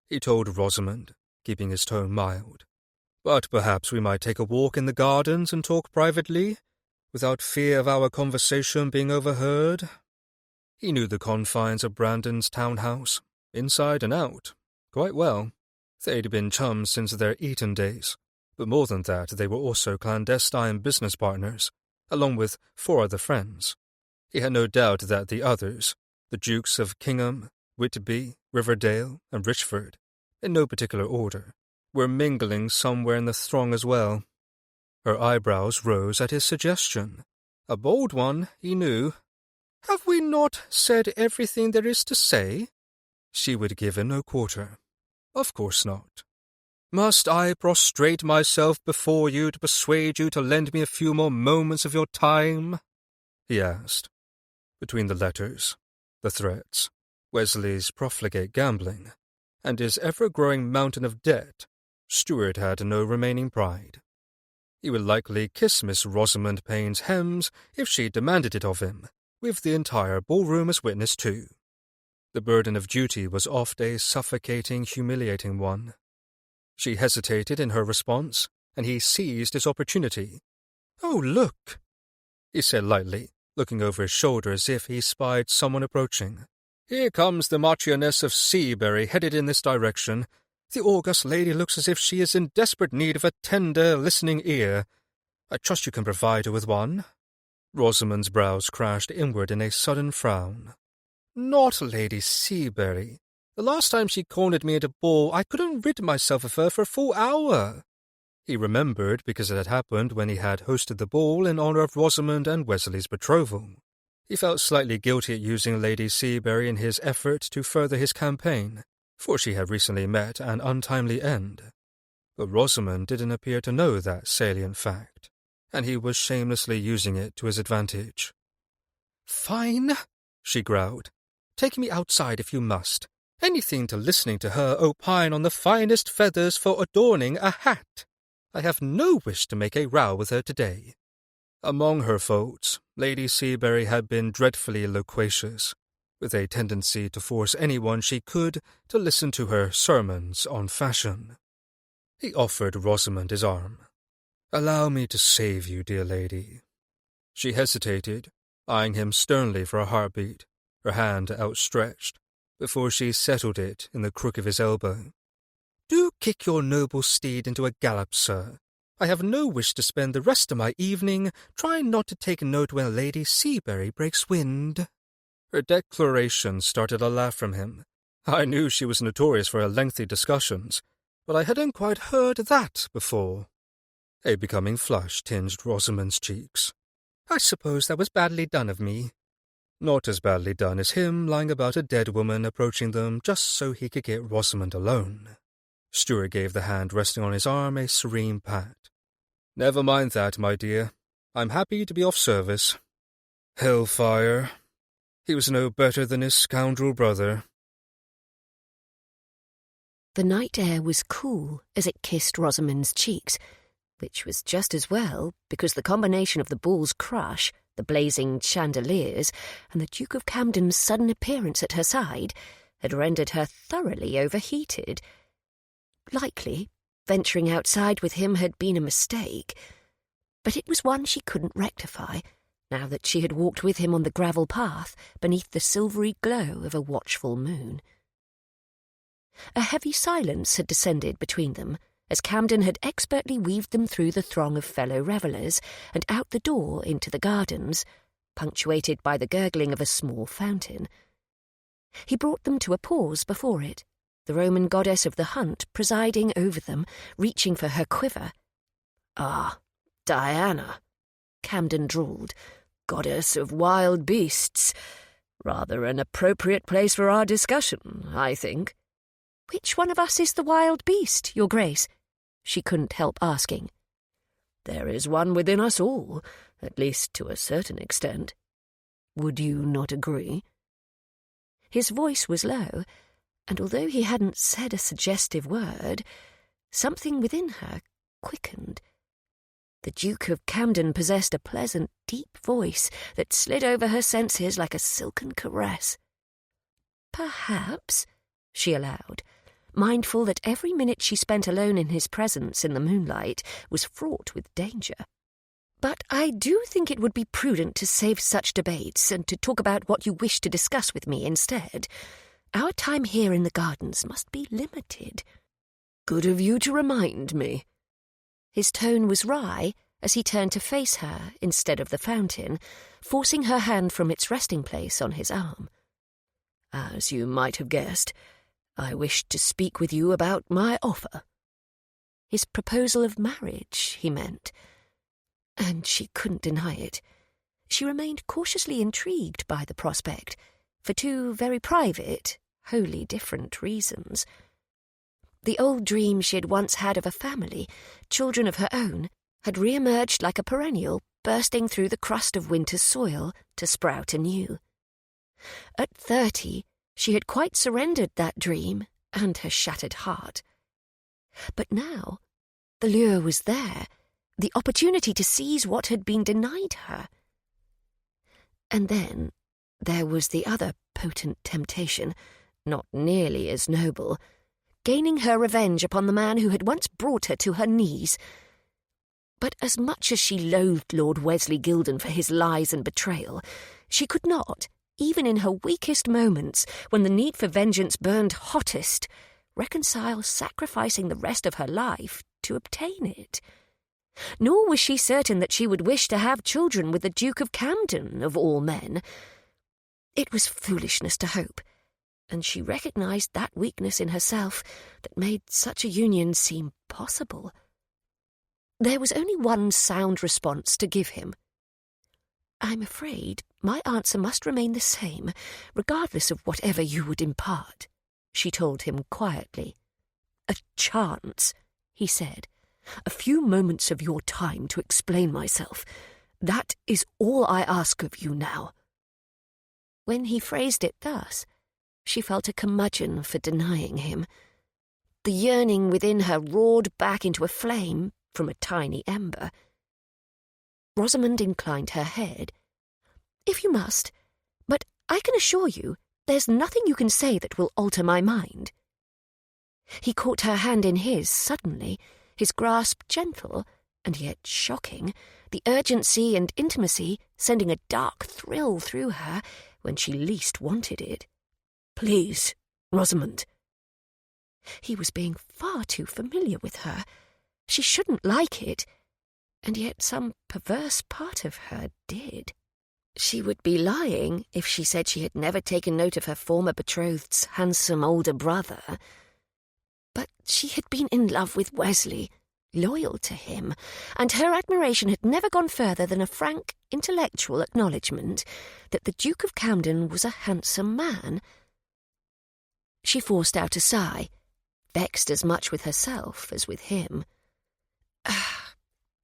he told Rosamond, keeping his tone mild. "But perhaps we might take a walk in the gardens and talk privately, without fear of our conversation being overheard." He knew the confines of Brandon's townhouse, inside and out, quite well. They'd been chums since their Eton days, but more than that, they were also clandestine business partners, along with 4 other friends. He had no doubt that the others, the Dukes of Kingham, Whitby, Riverdale, and Richford, in no particular order, were mingling somewhere in the throng as well. Her eyebrows rose at his suggestion. A bold one, he knew. "Have we not said everything there is to say?" She would give him no quarter. Of course not. "Must I prostrate myself before you to persuade you to lend me a few more moments of your time?" he asked. Between the letters, the threats, Wesley's profligate gambling, and his ever-growing mountain of debt, Stuart had no remaining pride. He would likely kiss Miss Rosamond Payne's hems if she demanded it of him, with the entire ballroom as witness too. The burden of duty was oft a suffocating, humiliating one. She hesitated in her response, and he seized his opportunity. "Oh, look," he said lightly, looking over his shoulder as if he spied someone approaching. "Here comes the Marchioness of Seabury headed in this direction. The august lady looks as if she is in desperate need of a tender, listening ear. I trust you can provide her with one." Rosamond's brows crashed inward in a sudden frown. "Not Lady Seabury. The last time she cornered me at a ball, I couldn't rid myself of her for a full hour." He remembered because it had happened when he had hosted the ball in honour of Rosamond and Wesley's betrothal. He felt slightly guilty at using Lady Seabury in his effort to further his campaign, for she had recently met an untimely end. But Rosamond didn't appear to know that salient fact, and he was shamelessly using it to his advantage. "Fine," she growled. "Take me outside if you must. Anything to listening to her opine on the finest feathers for adorning a hat. I have no wish to make a row with her today." Among her faults, Lady Seabury had been dreadfully loquacious, with a tendency to force anyone she could to listen to her sermons on fashion. He offered Rosamond his arm. "Allow me to save you, dear lady." She hesitated, eyeing him sternly for a heartbeat, her hand outstretched, before she settled it in the crook of his elbow. "Do kick your noble steed into a gallop, sir. I have no wish to spend the rest of my evening trying not to take note when Lady Seabury breaks wind." Her declaration started a laugh from him. I knew she was notorious for her lengthy discussions, but I hadn't quite heard that before. A becoming flush tinged Rosamond's cheeks. "I suppose that was badly done of me." Not as badly done as him lying about a dead woman approaching them just so he could get Rosamond alone. Stuart gave the hand resting on his arm a serene pat. "Never mind that, my dear. I'm happy to be of service." Hellfire. He was no better than his scoundrel brother. The night air was cool as it kissed Rosamond's cheeks, which was just as well because the combination of the ball's crush, the blazing chandeliers, and the Duke of Camden's sudden appearance at her side had rendered her thoroughly overheated. Likely, venturing outside with him had been a mistake, but it was one she couldn't rectify, now that she had walked with him on the gravel path beneath the silvery glow of a watchful moon. A heavy silence had descended between them, as Camden had expertly weaved them through the throng of fellow revellers and out the door into the gardens, punctuated by the gurgling of a small fountain. He brought them to a pause before it, the Roman goddess of the hunt presiding over them, reaching for her quiver. "Ah, Diana," Camden drawled, "goddess of wild beasts. Rather an appropriate place for our discussion, I think." "Which one of us is the wild beast, Your Grace?" she couldn't help asking. "There is one within us all, at least to a certain extent. Would you not agree?" His voice was low, and although he hadn't said a suggestive word, something within her quickened. The Duke of Camden possessed a pleasant, deep voice that slid over her senses like a silken caress. "Perhaps," she allowed, mindful that every minute she spent alone in his presence in the moonlight was fraught with danger. "But I do think it would be prudent to save such debates and to talk about what you wish to discuss with me instead. Our time here in the gardens must be limited." "Good of you to remind me." His tone was wry as he turned to face her instead of the fountain, forcing her hand from its resting place on his arm. "As you might have guessed, I wished to speak with you about my offer." His proposal of marriage, he meant. And she couldn't deny it. She remained cautiously intrigued by the prospect, for two very private, wholly different reasons. The old dream she had once had of a family, children of her own, had re-emerged like a perennial bursting through the crust of winter's soil to sprout anew. At 30, she had quite surrendered that dream and her shattered heart. But now, the lure was there, the opportunity to seize what had been denied her. And then there was the other potent temptation, not nearly as noble, gaining her revenge upon the man who had once brought her to her knees. But as much as she loathed Lord Wesley Gilden for his lies and betrayal, she could not, even in her weakest moments, when the need for vengeance burned hottest, reconcile sacrificing the rest of her life to obtain it. Nor was she certain that she would wish to have children with the Duke of Camden, of all men. It was foolishness to hope, and she recognised that weakness in herself that made such a union seem possible. There was only one sound response to give him. "I'm afraid my answer must remain the same, regardless of whatever you would impart," she told him quietly. "A chance," he said. "A few moments of your time to explain myself. That is all I ask of you now." When he phrased it thus, she felt a curmudgeon for denying him. The yearning within her roared back into a flame from a tiny ember. Rosamond inclined her head. "If you must, but I can assure you there's nothing you can say that will alter my mind." He caught her hand in his suddenly, his grasp gentle and yet shocking, the urgency and intimacy sending a dark thrill through her when she least wanted it. "Please, Rosamond." He was being far too familiar with her. She shouldn't like it, and yet some perverse part of her did. She would be lying if she said she had never taken note of her former betrothed's handsome older brother. But she had been in love with Wesley, loyal to him, and her admiration had never gone further than a frank, intellectual acknowledgement that the Duke of Camden was a handsome man. She forced out a sigh, vexed as much with herself as with him.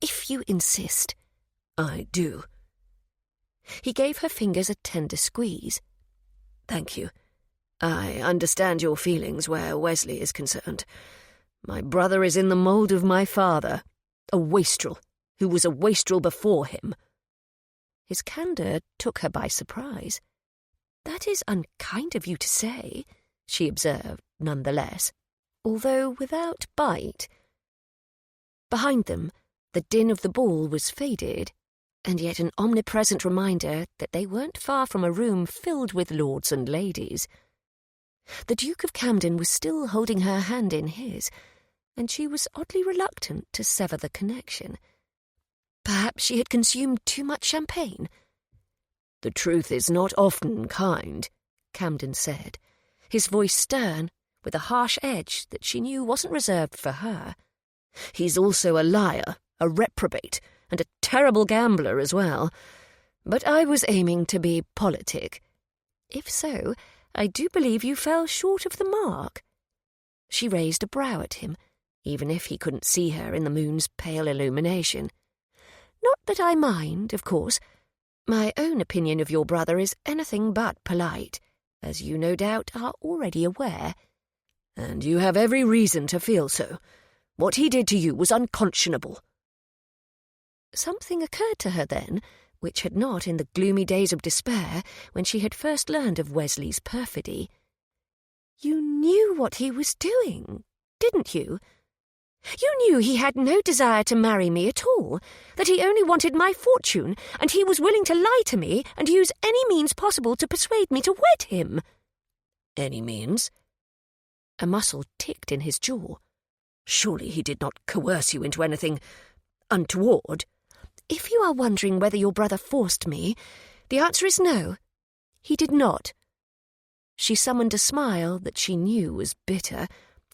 "If you insist." "I do." He gave her fingers a tender squeeze. "Thank you. I understand your feelings where Wesley is concerned. My brother is in the mould of my father, a wastrel, who was a wastrel before him." His candour took her by surprise. "That is unkind of you to say," she observed, nonetheless, although without bite. Behind them, the din of the ball was faded, and yet an omnipresent reminder that they weren't far from a room filled with lords and ladies. The Duke of Camden was still holding her hand in his, and she was oddly reluctant to sever the connection. Perhaps she had consumed too much champagne. "The truth is not often kind," Camden said, his voice stern, with a harsh edge that she knew wasn't reserved for her. "He's also a liar, a reprobate, and a terrible gambler as well. But I was aiming to be politic." "If so, I do believe you fell short of the mark." She raised a brow at him, even if he couldn't see her in the moon's pale illumination. "Not that I mind, of course. My own opinion of your brother is anything but polite, as you no doubt are already aware." "And you have every reason to feel so. What he did to you was unconscionable." Something occurred to her then, which had not in the gloomy days of despair when she had first learned of Wesley's perfidy. "You knew what he was doing, didn't you? You knew he had no desire to marry me at all, that he only wanted my fortune, and he was willing to lie to me and use any means possible to persuade me to wed him." "Any means?" A muscle ticked in his jaw. "Surely he did not coerce you into anything untoward?" "If you are wondering whether your brother forced me, the answer is no. He did not." She summoned a smile that she knew was bitter,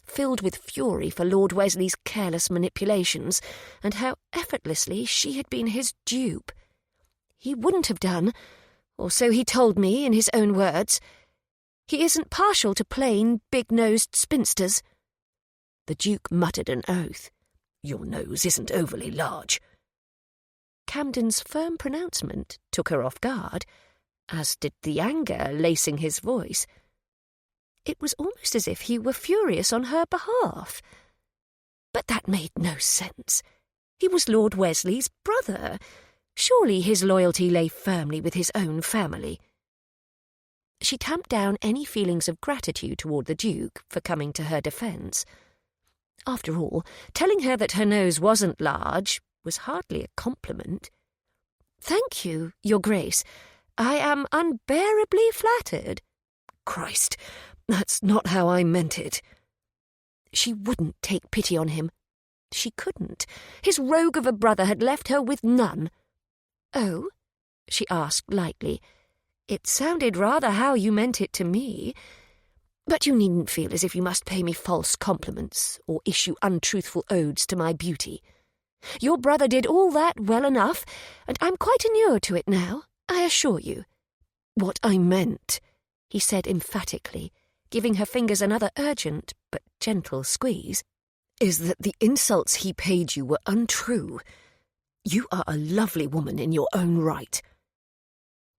filled with fury for Lord Wesley's careless manipulations, and how effortlessly she had been his dupe. He wouldn't have done, or so he told me in his own words. He isn't partial to plain, big-nosed spinsters. The Duke muttered an oath. "Your nose isn't overly large." Camden's firm pronouncement took her off guard, as did the anger lacing his voice. It was almost as if he were furious on her behalf. But that made no sense. He was Lord Wesley's brother. Surely his loyalty lay firmly with his own family. She tamped down any feelings of gratitude toward the Duke for coming to her defence. After all, telling her that her nose wasn't large was hardly a compliment. "Thank you, Your Grace. I am unbearably flattered." "Christ, that's not how I meant it." She wouldn't take pity on him. She couldn't. His rogue of a brother had left her with none. "Oh?" she asked lightly. "It sounded rather how you meant it to me. But you needn't feel as if you must pay me false compliments or issue untruthful odes to my beauty. Your brother did all that well enough, and I'm quite inured to it now, I assure you." "What I meant," he said emphatically, giving her fingers another urgent but gentle squeeze, "is that the insults he paid you were untrue. You are a lovely woman in your own right."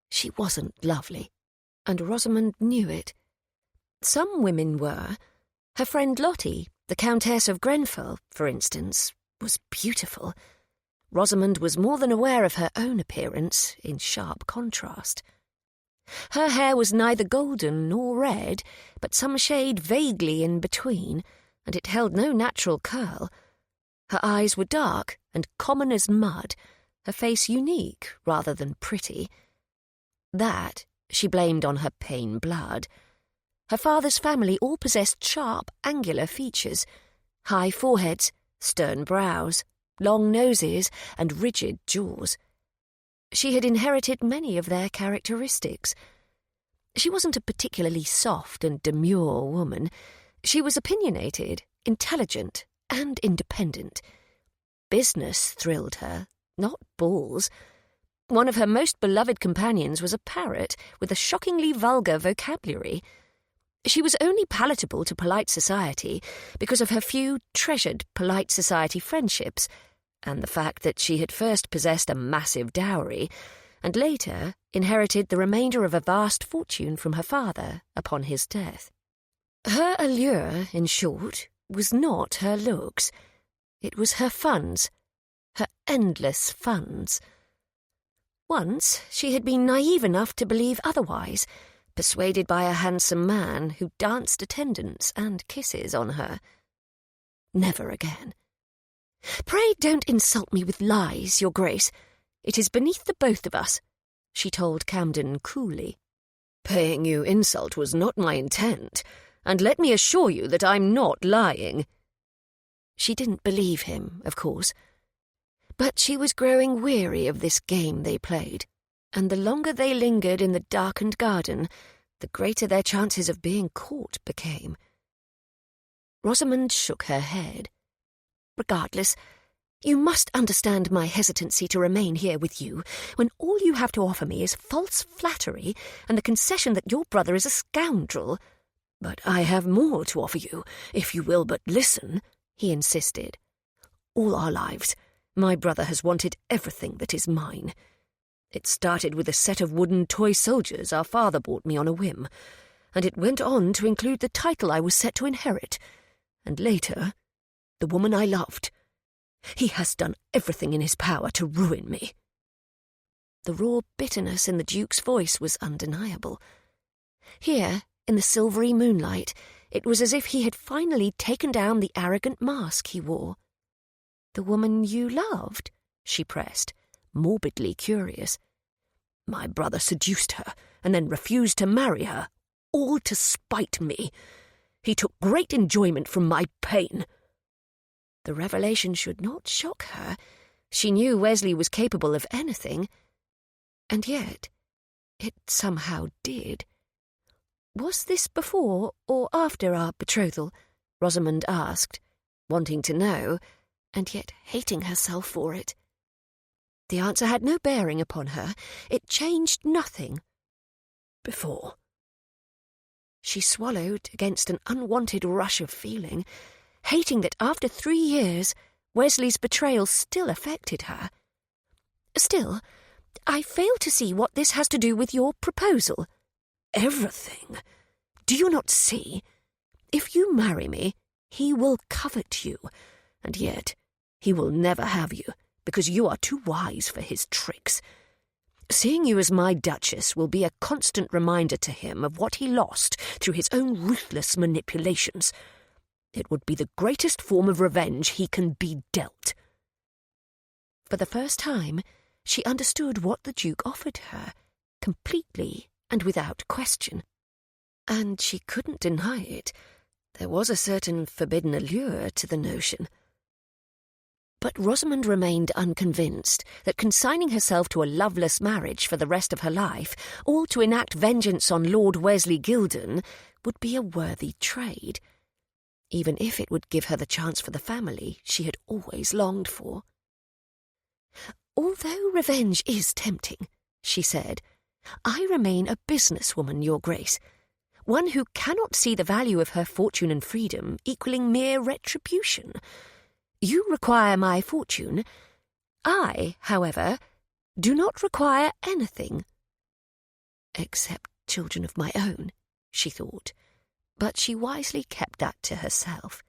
She wasn't lovely, and Rosamond knew it. Some women were. Her friend Lottie, the Countess of Grenfell, for instance, was beautiful. Rosamond was more than aware of her own appearance, in sharp contrast. Her hair was neither golden nor red, but some shade vaguely in between, and it held no natural curl. Her eyes were dark and common as mud, her face unique rather than pretty. That she blamed on her Payne blood. Her father's family all possessed sharp, angular features, high foreheads, stern brows, long noses, and rigid jaws. She had inherited many of their characteristics. She wasn't a particularly soft and demure woman. She was opinionated, intelligent, and independent. Business thrilled her, not balls. One of her most beloved companions was a parrot with a shockingly vulgar vocabulary. She was only palatable to polite society because of her few treasured polite society friendships, and the fact that she had first possessed a massive dowry, and later inherited the remainder of a vast fortune from her father upon his death. Her allure, in short, was not her looks. It was her funds, her endless funds. Once she had been naive enough to believe otherwise, persuaded by a handsome man who danced attendance and kisses on her. Never again. "Pray don't insult me with lies, Your Grace. It is beneath the both of us," she told Camden coolly. "Paying you insult was not my intent, and let me assure you that I'm not lying." She didn't believe him, of course, but she was growing weary of this game they played, and the longer they lingered in the darkened garden, the greater their chances of being caught became. Rosamond shook her head. "Regardless, you must understand my hesitancy to remain here with you, when all you have to offer me is false flattery and the concession that your brother is a scoundrel." "But I have more to offer you, if you will but listen," he insisted. "All our lives, my brother has wanted everything that is mine. It started with a set of wooden toy soldiers our father bought me on a whim, and it went on to include the title I was set to inherit, and later, the woman I loved. He has done everything in his power to ruin me." The raw bitterness in the Duke's voice was undeniable. Here, in the silvery moonlight, it was as if he had finally taken down the arrogant mask he wore. "The woman you loved?" she pressed, morbidly curious. "My brother seduced her and then refused to marry her, all to spite me. He took great enjoyment from my pain." The revelation should not shock her. She knew Wesley was capable of anything. And yet, it somehow did. "Was this before or after our betrothal?" Rosamond asked, wanting to know, and yet hating herself for it. The answer had no bearing upon her. It changed nothing. "Before." She swallowed against an unwanted rush of feeling, hating that after 3 years, Wesley's betrayal still affected her. "Still, I fail to see what this has to do with your proposal." "Everything. Do you not see? If you marry me, he will covet you, and yet he will never have you, because you are too wise for his tricks. Seeing you as my Duchess will be a constant reminder to him of what he lost through his own ruthless manipulations. It would be the greatest form of revenge he can be dealt." For the first time, she understood what the Duke offered her, completely and without question. And she couldn't deny it. There was a certain forbidden allure to the notion. But Rosamond remained unconvinced that consigning herself to a loveless marriage for the rest of her life, all to enact vengeance on Lord Wesley Gilden, would be a worthy trade, even if it would give her the chance for the family she had always longed for. "Although revenge is tempting," she said, "I remain a businesswoman, Your Grace, one who cannot see the value of her fortune and freedom equalling mere retribution. You require my fortune. I, however, do not require anything." "Except children of my own," she thought, but she wisely kept that to herself.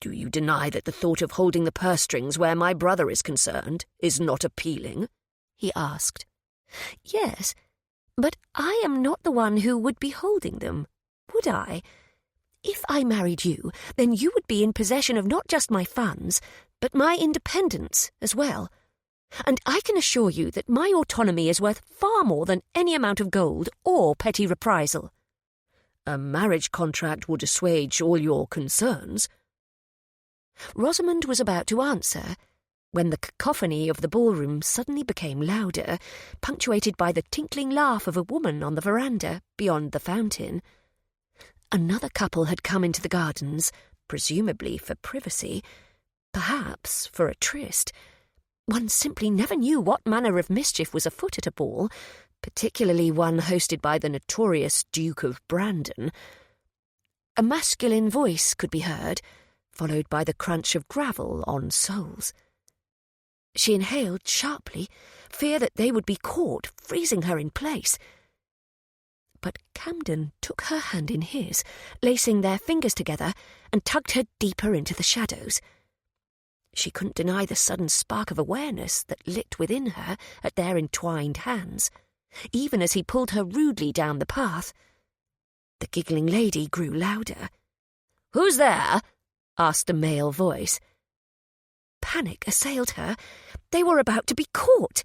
"Do you deny that the thought of holding the purse strings where my brother is concerned is not appealing?" he asked. "Yes, but I am not the one who would be holding them, would I? If I married you, then you would be in possession of not just my funds, but my independence as well. And I can assure you that my autonomy is worth far more than any amount of gold or petty reprisal." "A marriage contract would assuage all your concerns." Rosamond was about to answer when the cacophony of the ballroom suddenly became louder, punctuated by the tinkling laugh of a woman on the veranda beyond the fountain. Another couple had come into the gardens, presumably for privacy, perhaps for a tryst. One simply never knew what manner of mischief was afoot at a ball, particularly one hosted by the notorious Duke of Brandon. A masculine voice could be heard, followed by the crunch of gravel on soles. She inhaled sharply, fear that they would be caught, freezing her in place. But Camden took her hand in his, lacing their fingers together, and tugged her deeper into the shadows. She couldn't deny the sudden spark of awareness that lit within her at their entwined hands, even as he pulled her rudely down the path. The giggling lady grew louder. "Who's there?" asked a male voice. Panic assailed her. They were about to be caught.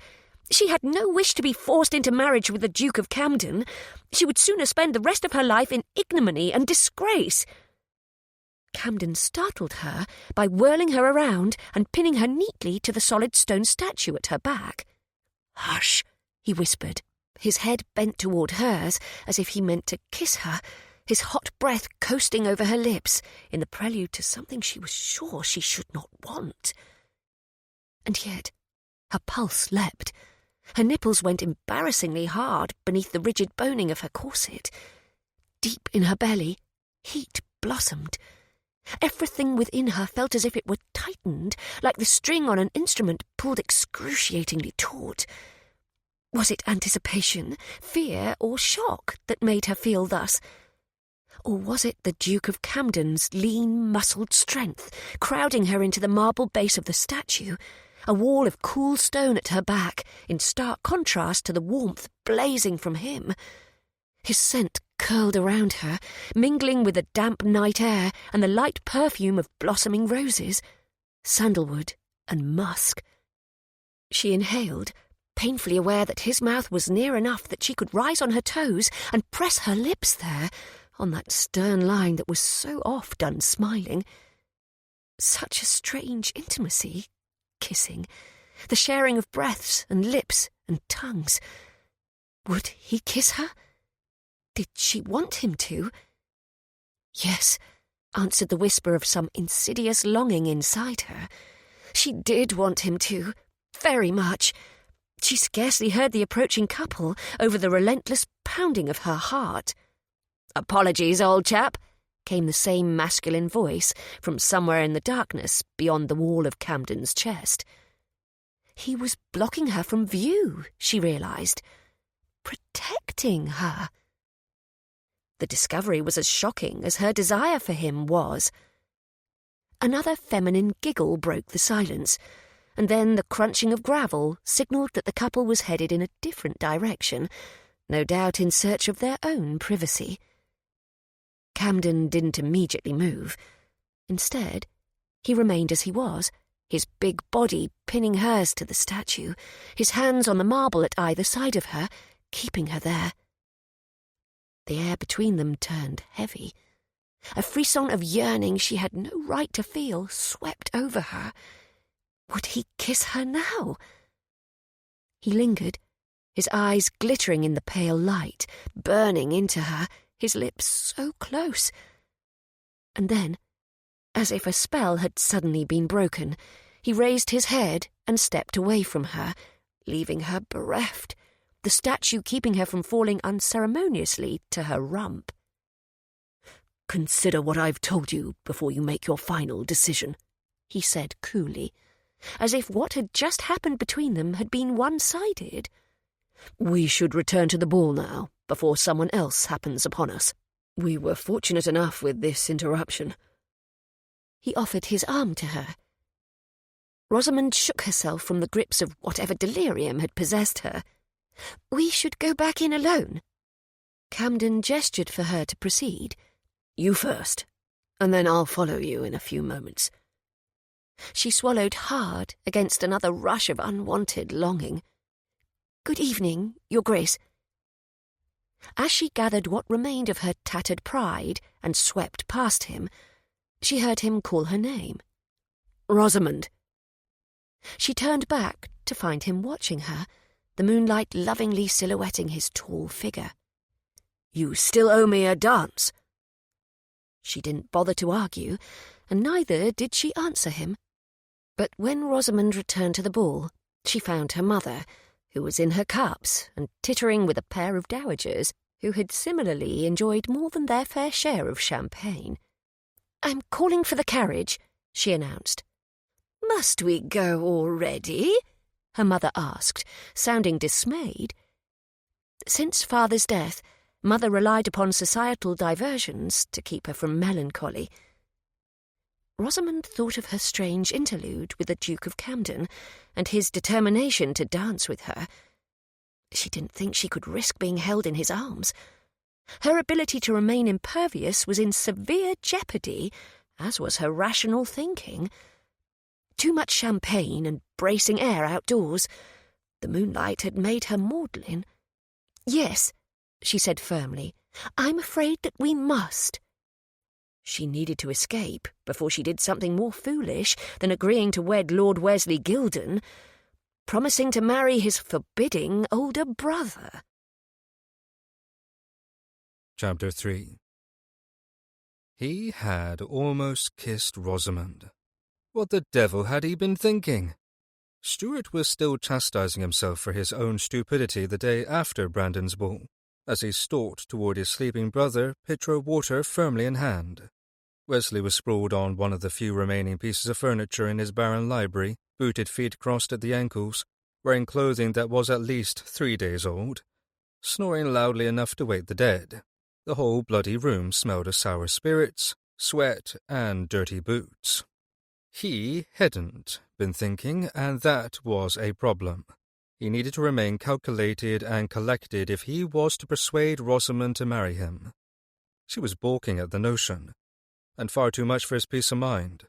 She had no wish to be forced into marriage with the Duke of Camden. She would sooner spend the rest of her life in ignominy and disgrace. Camden startled her by whirling her around and pinning her neatly to the solid stone statue at her back. "Hush," he whispered, his head bent toward hers as if he meant to kiss her, his hot breath coasting over her lips in the prelude to something she was sure she should not want. And yet her pulse leapt. Her nipples went embarrassingly hard beneath the rigid boning of her corset. Deep in her belly, heat blossomed. Everything within her felt as if it were tightened, like the string on an instrument pulled excruciatingly taut. Was it anticipation, fear, or shock that made her feel thus? Or was it the Duke of Camden's lean, muscled strength, crowding her into the marble base of the statue, a wall of cool stone at her back, in stark contrast to the warmth blazing from him? His scent curled around her, mingling with the damp night air and the light perfume of blossoming roses, sandalwood and musk. She inhaled, painfully aware that his mouth was near enough that she could rise on her toes and press her lips there, on that stern line that was so oft done smiling. Such a strange intimacy, kissing, the sharing of breaths and lips and tongues. Would he kiss her? Did she want him to? Yes, answered the whisper of some insidious longing inside her. She did want him to, very much. She scarcely heard the approaching couple over the relentless pounding of her heart. "Apologies, old chap," came the same masculine voice from somewhere in the darkness beyond the wall of Camden's chest. He was blocking her from view, she realised. Protecting her. The discovery was as shocking as her desire for him was. Another feminine giggle broke the silence, and then the crunching of gravel signalled that the couple was headed in a different direction, no doubt in search of their own privacy. Camden didn't immediately move. Instead, he remained as he was, his big body pinning hers to the statue, his hands on the marble at either side of her, keeping her there. The air between them turned heavy. A frisson of yearning she had no right to feel swept over her. Would he kiss her now? He lingered, his eyes glittering in the pale light, burning into her, his lips so close. And then, as if a spell had suddenly been broken, he raised his head and stepped away from her, leaving her bereft, the statue keeping her from falling unceremoniously to her rump. "Consider what I've told you before you make your final decision," he said coolly, as if what had just happened between them had been one-sided. "We should return to the ball now, before someone else happens upon us. We were fortunate enough with this interruption." He offered his arm to her. Rosamond shook herself from the grips of whatever delirium had possessed her. "We should go back in alone." Camden gestured for her to proceed. "You first, and then I'll follow you in a few moments." She swallowed hard against another rush of unwanted longing. "Good evening, Your Grace." As she gathered what remained of her tattered pride and swept past him, she heard him call her name. "Rosamond." She turned back to find him watching her, the moonlight lovingly silhouetting his tall figure. "You still owe me a dance." She didn't bother to argue, and neither did she answer him. But when Rosamond returned to the ball, she found her mother, who was in her cups and tittering with a pair of dowagers who had similarly enjoyed more than their fair share of champagne. "I'm calling for the carriage," she announced. "Must we go already?" her mother asked, sounding dismayed. Since father's death, mother relied upon societal diversions to keep her from melancholy. Rosamond thought of her strange interlude with the Duke of Camden and his determination to dance with her. She didn't think she could risk being held in his arms. Her ability to remain impervious was in severe jeopardy, as was her rational thinking. Too much champagne and bracing air outdoors. The moonlight had made her maudlin. "Yes," she said firmly, "I'm afraid that we must." She needed to escape before she did something more foolish than agreeing to wed Lord Wesley Gilden, promising to marry his forbidding older brother. Chapter 3. He had almost kissed Rosamond. What the devil had he been thinking? Stuart was still chastising himself for his own stupidity the day after Brandon's ball, as he stalked toward his sleeping brother, pitcher of water firmly in hand. Wesley was sprawled on one of the few remaining pieces of furniture in his barren library, booted feet crossed at the ankles, wearing clothing that was at least 3 days old, snoring loudly enough to wake the dead. The whole bloody room smelled of sour spirits, sweat, and dirty boots. He hadn't been thinking, and that was a problem. He needed to remain calculated and collected if he was to persuade Rosamond to marry him. She was balking at the notion, and far too much for his peace of mind.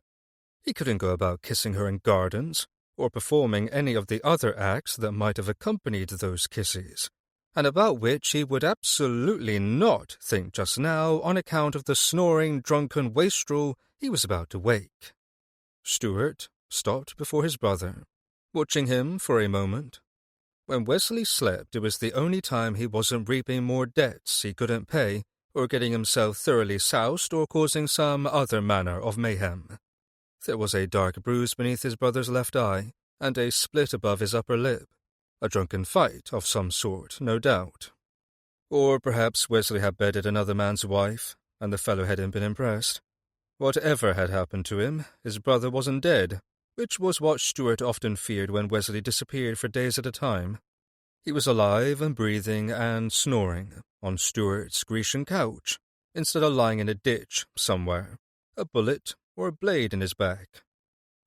He couldn't go about kissing her in gardens, or performing any of the other acts that might have accompanied those kisses, and about which he would absolutely not think just now on account of the snoring, drunken wastrel he was about to wake. Stuart stopped before his brother, watching him for a moment. When Wesley slept, it was the only time he wasn't reaping more debts he couldn't pay, or getting himself thoroughly soused, or causing some other manner of mayhem. There was a dark bruise beneath his brother's left eye, and a split above his upper lip. A drunken fight of some sort, no doubt. Or perhaps Wesley had bedded another man's wife, and the fellow hadn't been impressed. Whatever had happened to him, his brother wasn't dead, which was what Stuart often feared when Wesley disappeared for days at a time. He was alive and breathing and snoring on Stuart's Grecian couch, instead of lying in a ditch somewhere, a bullet or a blade in his back.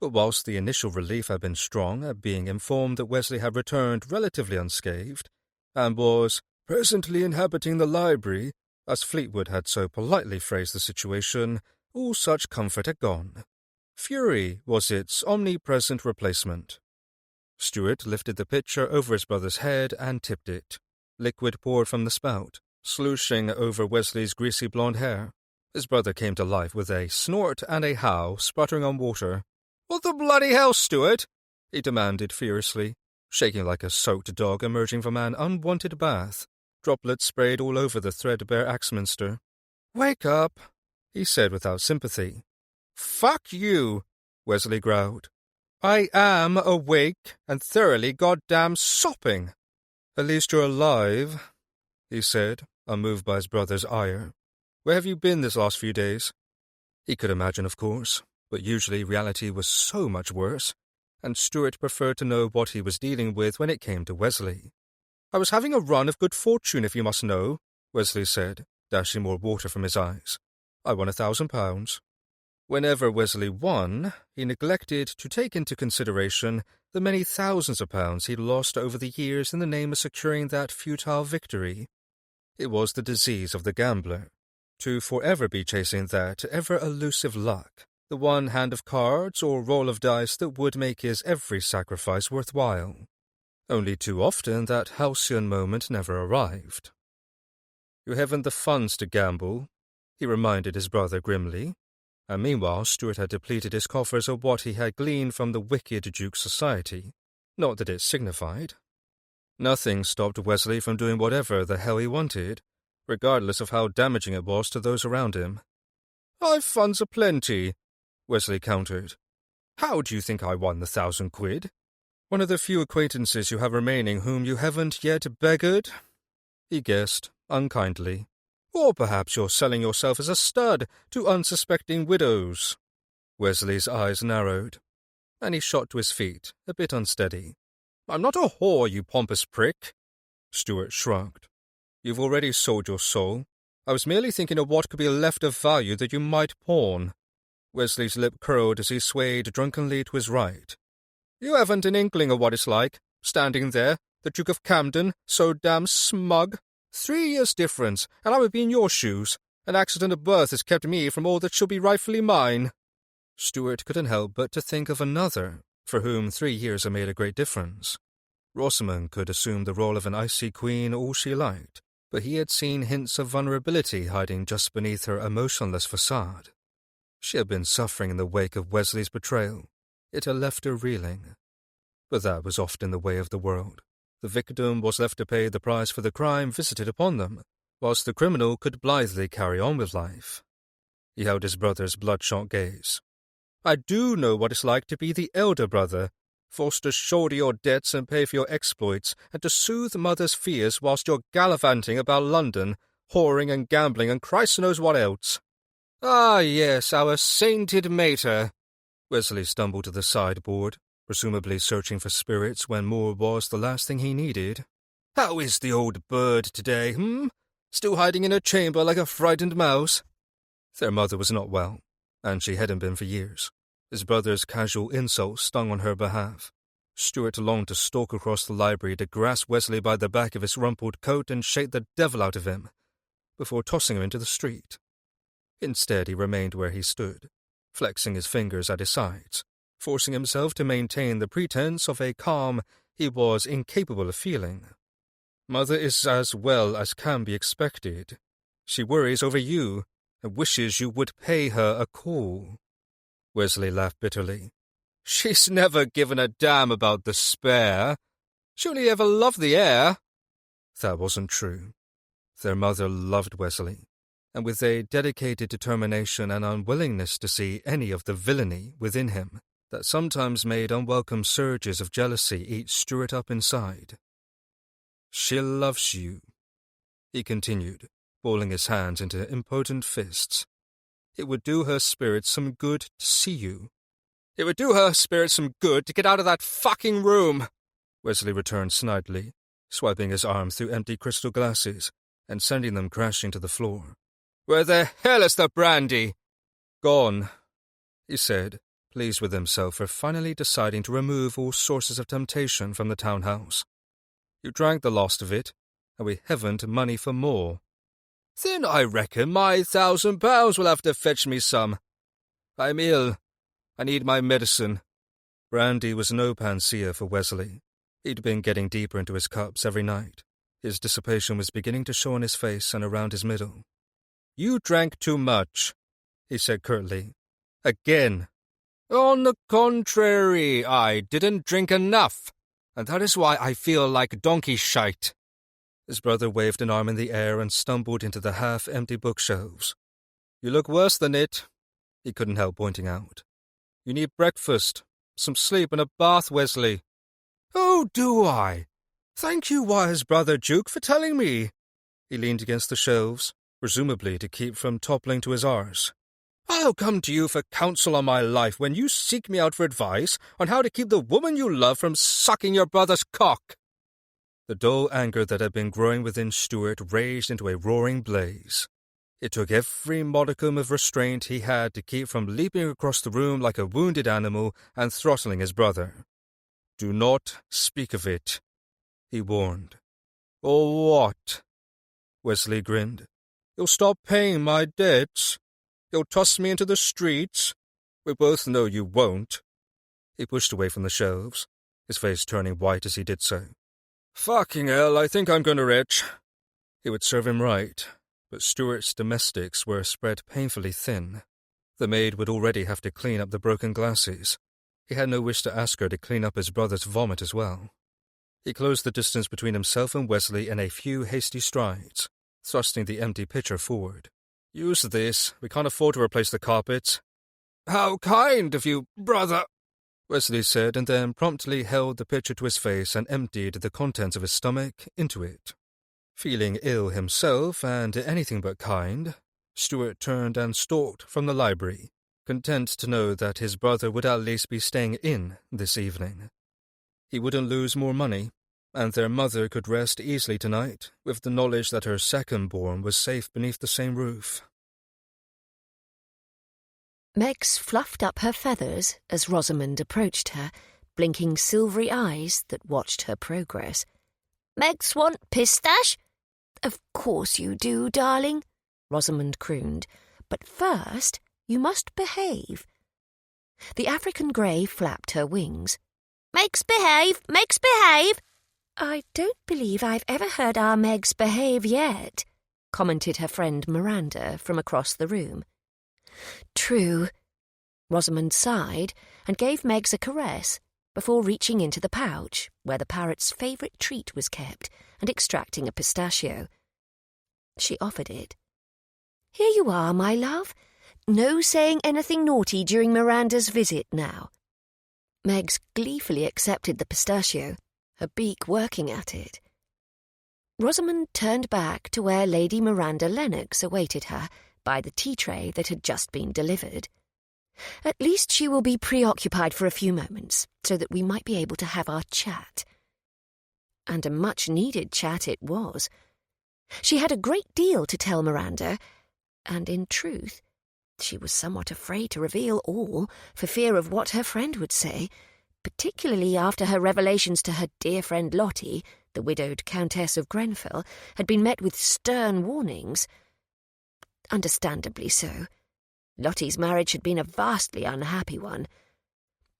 But whilst the initial relief had been strong at being informed that Wesley had returned relatively unscathed, and was presently inhabiting the library, as Fleetwood had so politely phrased the situation, all such comfort had gone. Fury was its omnipresent replacement. Stuart lifted the pitcher over his brother's head and tipped it. Liquid poured from the spout, slushing over Wesley's greasy blonde hair. His brother came to life with a snort and a howl, sputtering on water. "What the bloody hell, Stuart?" he demanded furiously, shaking like a soaked dog emerging from an unwanted bath. Droplets sprayed all over the threadbare Axminster. "Wake up," he said without sympathy. "Fuck you," Wesley growled. "I am awake and thoroughly goddamn sopping." "At least you're alive," he said, unmoved by his brother's ire. "Where have you been this last few days?" He could imagine, of course, but usually reality was so much worse, and Stuart preferred to know what he was dealing with when it came to Wesley. "I was having a run of good fortune, if you must know," Wesley said, dashing more water from his eyes. "I won £1,000. Whenever Wesley won, he neglected to take into consideration the many thousands of pounds he'd lost over the years in the name of securing that futile victory. It was the disease of the gambler, to forever be chasing that ever-elusive luck, the one hand of cards or roll of dice that would make his every sacrifice worthwhile. Only too often that halcyon moment never arrived. "You haven't the funds to gamble," he reminded his brother grimly, and meanwhile Stuart had depleted his coffers of what he had gleaned from the wicked Duke's society. Not that it signified. Nothing stopped Wesley from doing whatever the hell he wanted, regardless of how damaging it was to those around him. "I've funds aplenty," Wesley countered. "How do you think I won the £1,000? One of the few acquaintances you have remaining whom you haven't yet beggared?" he guessed, unkindly. "Or perhaps you're selling yourself as a stud to unsuspecting widows." Wesley's eyes narrowed, and he shot to his feet, a bit unsteady. "I'm not a whore, you pompous prick." Stuart shrugged. "You've already sold your soul. I was merely thinking of what could be left of value that you might pawn." Wesley's lip curled as he swayed drunkenly to his right. "You haven't an inkling of what it's like, standing there, the Duke of Camden, so damn smug. 3 years difference, and I would be in your shoes. An accident of birth has kept me from all that should be rightfully mine." Stuart couldn't help but to think of another, for whom 3 years had made a great difference. Rosamond could assume the role of an icy queen all she liked, but he had seen hints of vulnerability hiding just beneath her emotionless facade. She had been suffering in the wake of Wesley's betrayal. It had left her reeling. But that was often the way of the world. The victim was left to pay the price for the crime visited upon them, whilst the criminal could blithely carry on with life. He held his brother's bloodshot gaze. "I do know what it's like to be the elder brother, forced to shoulder your debts and pay for your exploits, and to soothe mother's fears whilst you're gallivanting about London, whoring and gambling and Christ knows what else." "Ah, yes, our sainted mater." Wesley stumbled to the sideboard, presumably searching for spirits when more was the last thing he needed. "How is the old bird today, Still hiding in her chamber like a frightened mouse? Their mother was not well, and she hadn't been for years. His brother's casual insult stung on her behalf. Stuart longed to stalk across the library to grasp Wesley by the back of his rumpled coat and shake the devil out of him, before tossing him into the street. Instead, he remained where he stood, flexing his fingers at his sides, forcing himself to maintain the pretense of a calm he was incapable of feeling. Mother is as well as can be expected. She worries over you and wishes you would pay her a call. Wesley laughed bitterly. She's never given a damn about the spare. She only ever loved the heir. That wasn't true. Their mother loved Wesley, and with a dedicated determination and unwillingness to see any of the villainy within him that sometimes made unwelcome surges of jealousy eat Stuart up inside. She loves you, he continued, balling his hands into impotent fists. It would do her spirit some good to see you. It would do her spirit some good to get out of that fucking room, Wesley returned snidely, swiping his arm through empty crystal glasses and sending them crashing to the floor. Where the hell is the brandy? Gone, he said, pleased with himself for finally deciding to remove all sources of temptation from the townhouse. You drank the last of it, and we haven't money for more. Then I reckon my £1,000 will have to fetch me some. I'm ill. I need my medicine. Brandy was no panacea for Wesley. He'd been getting deeper into his cups every night. His dissipation was beginning to show on his face and around his middle. You drank too much, he said curtly. Again. On the contrary, I didn't drink enough, and that is why I feel like donkey shite. His brother waved an arm in the air and stumbled into the half-empty bookshelves. You look worse than it, he couldn't help pointing out. You need breakfast, some sleep and a bath, Wesley. Oh, do I? Thank you, wise brother Duke, for telling me. He leaned against the shelves, presumably to keep from toppling to his arse. I'll come to you for counsel on my life when you seek me out for advice on how to keep the woman you love from sucking your brother's cock. The dull anger that had been growing within Stuart raged into a roaring blaze. It took every modicum of restraint he had to keep from leaping across the room like a wounded animal and throttling his brother. Do not speak of it, he warned. Or what? Wesley grinned. You'll stop paying my debts. You'll toss me into the streets. We both know you won't. He pushed away from the shelves, his face turning white as he did so. Fucking hell, I think I'm going to retch. It would serve him right, but Stuart's domestics were spread painfully thin. The maid would already have to clean up the broken glasses. He had no wish to ask her to clean up his brother's vomit as well. He closed the distance between himself and Wesley in a few hasty strides, thrusting the empty pitcher forward. Use this. We can't afford to replace the carpets. How kind of you, brother, Wesley said, and then promptly held the pitcher to his face and emptied the contents of his stomach into it. Feeling ill himself and anything but kind, Stuart turned and stalked from the library, content to know that his brother would at least be staying in this evening. He wouldn't lose more money, and their mother could rest easily tonight with the knowledge that her second-born was safe beneath the same roof. Megs fluffed up her feathers as Rosamond approached her, blinking silvery eyes that watched her progress. Megs want pistache? Of course you do, darling, Rosamond crooned. But first, you must behave. The African grey flapped her wings. Megs behave! Megs behave! I don't believe I've ever heard our Megs behave yet, commented her friend Miranda from across the room. True. Rosamond sighed and gave Megs a caress before reaching into the pouch where the parrot's favourite treat was kept and extracting a pistachio. She offered it. Here you are, my love. No saying anything naughty during Miranda's visit now. Megs gleefully accepted the pistachio, her beak working at it. Rosamond turned back to where Lady Miranda Lennox awaited her by the tea tray that had just been delivered. At least she will be preoccupied for a few moments, so that we might be able to have our chat. And a much-needed chat it was. She had a great deal to tell Miranda, and in truth, she was somewhat afraid to reveal all for fear of what her friend would say, particularly after her revelations to her dear friend Lottie, the widowed Countess of Grenfell, had been met with stern warnings. Understandably so. Lottie's marriage had been a vastly unhappy one.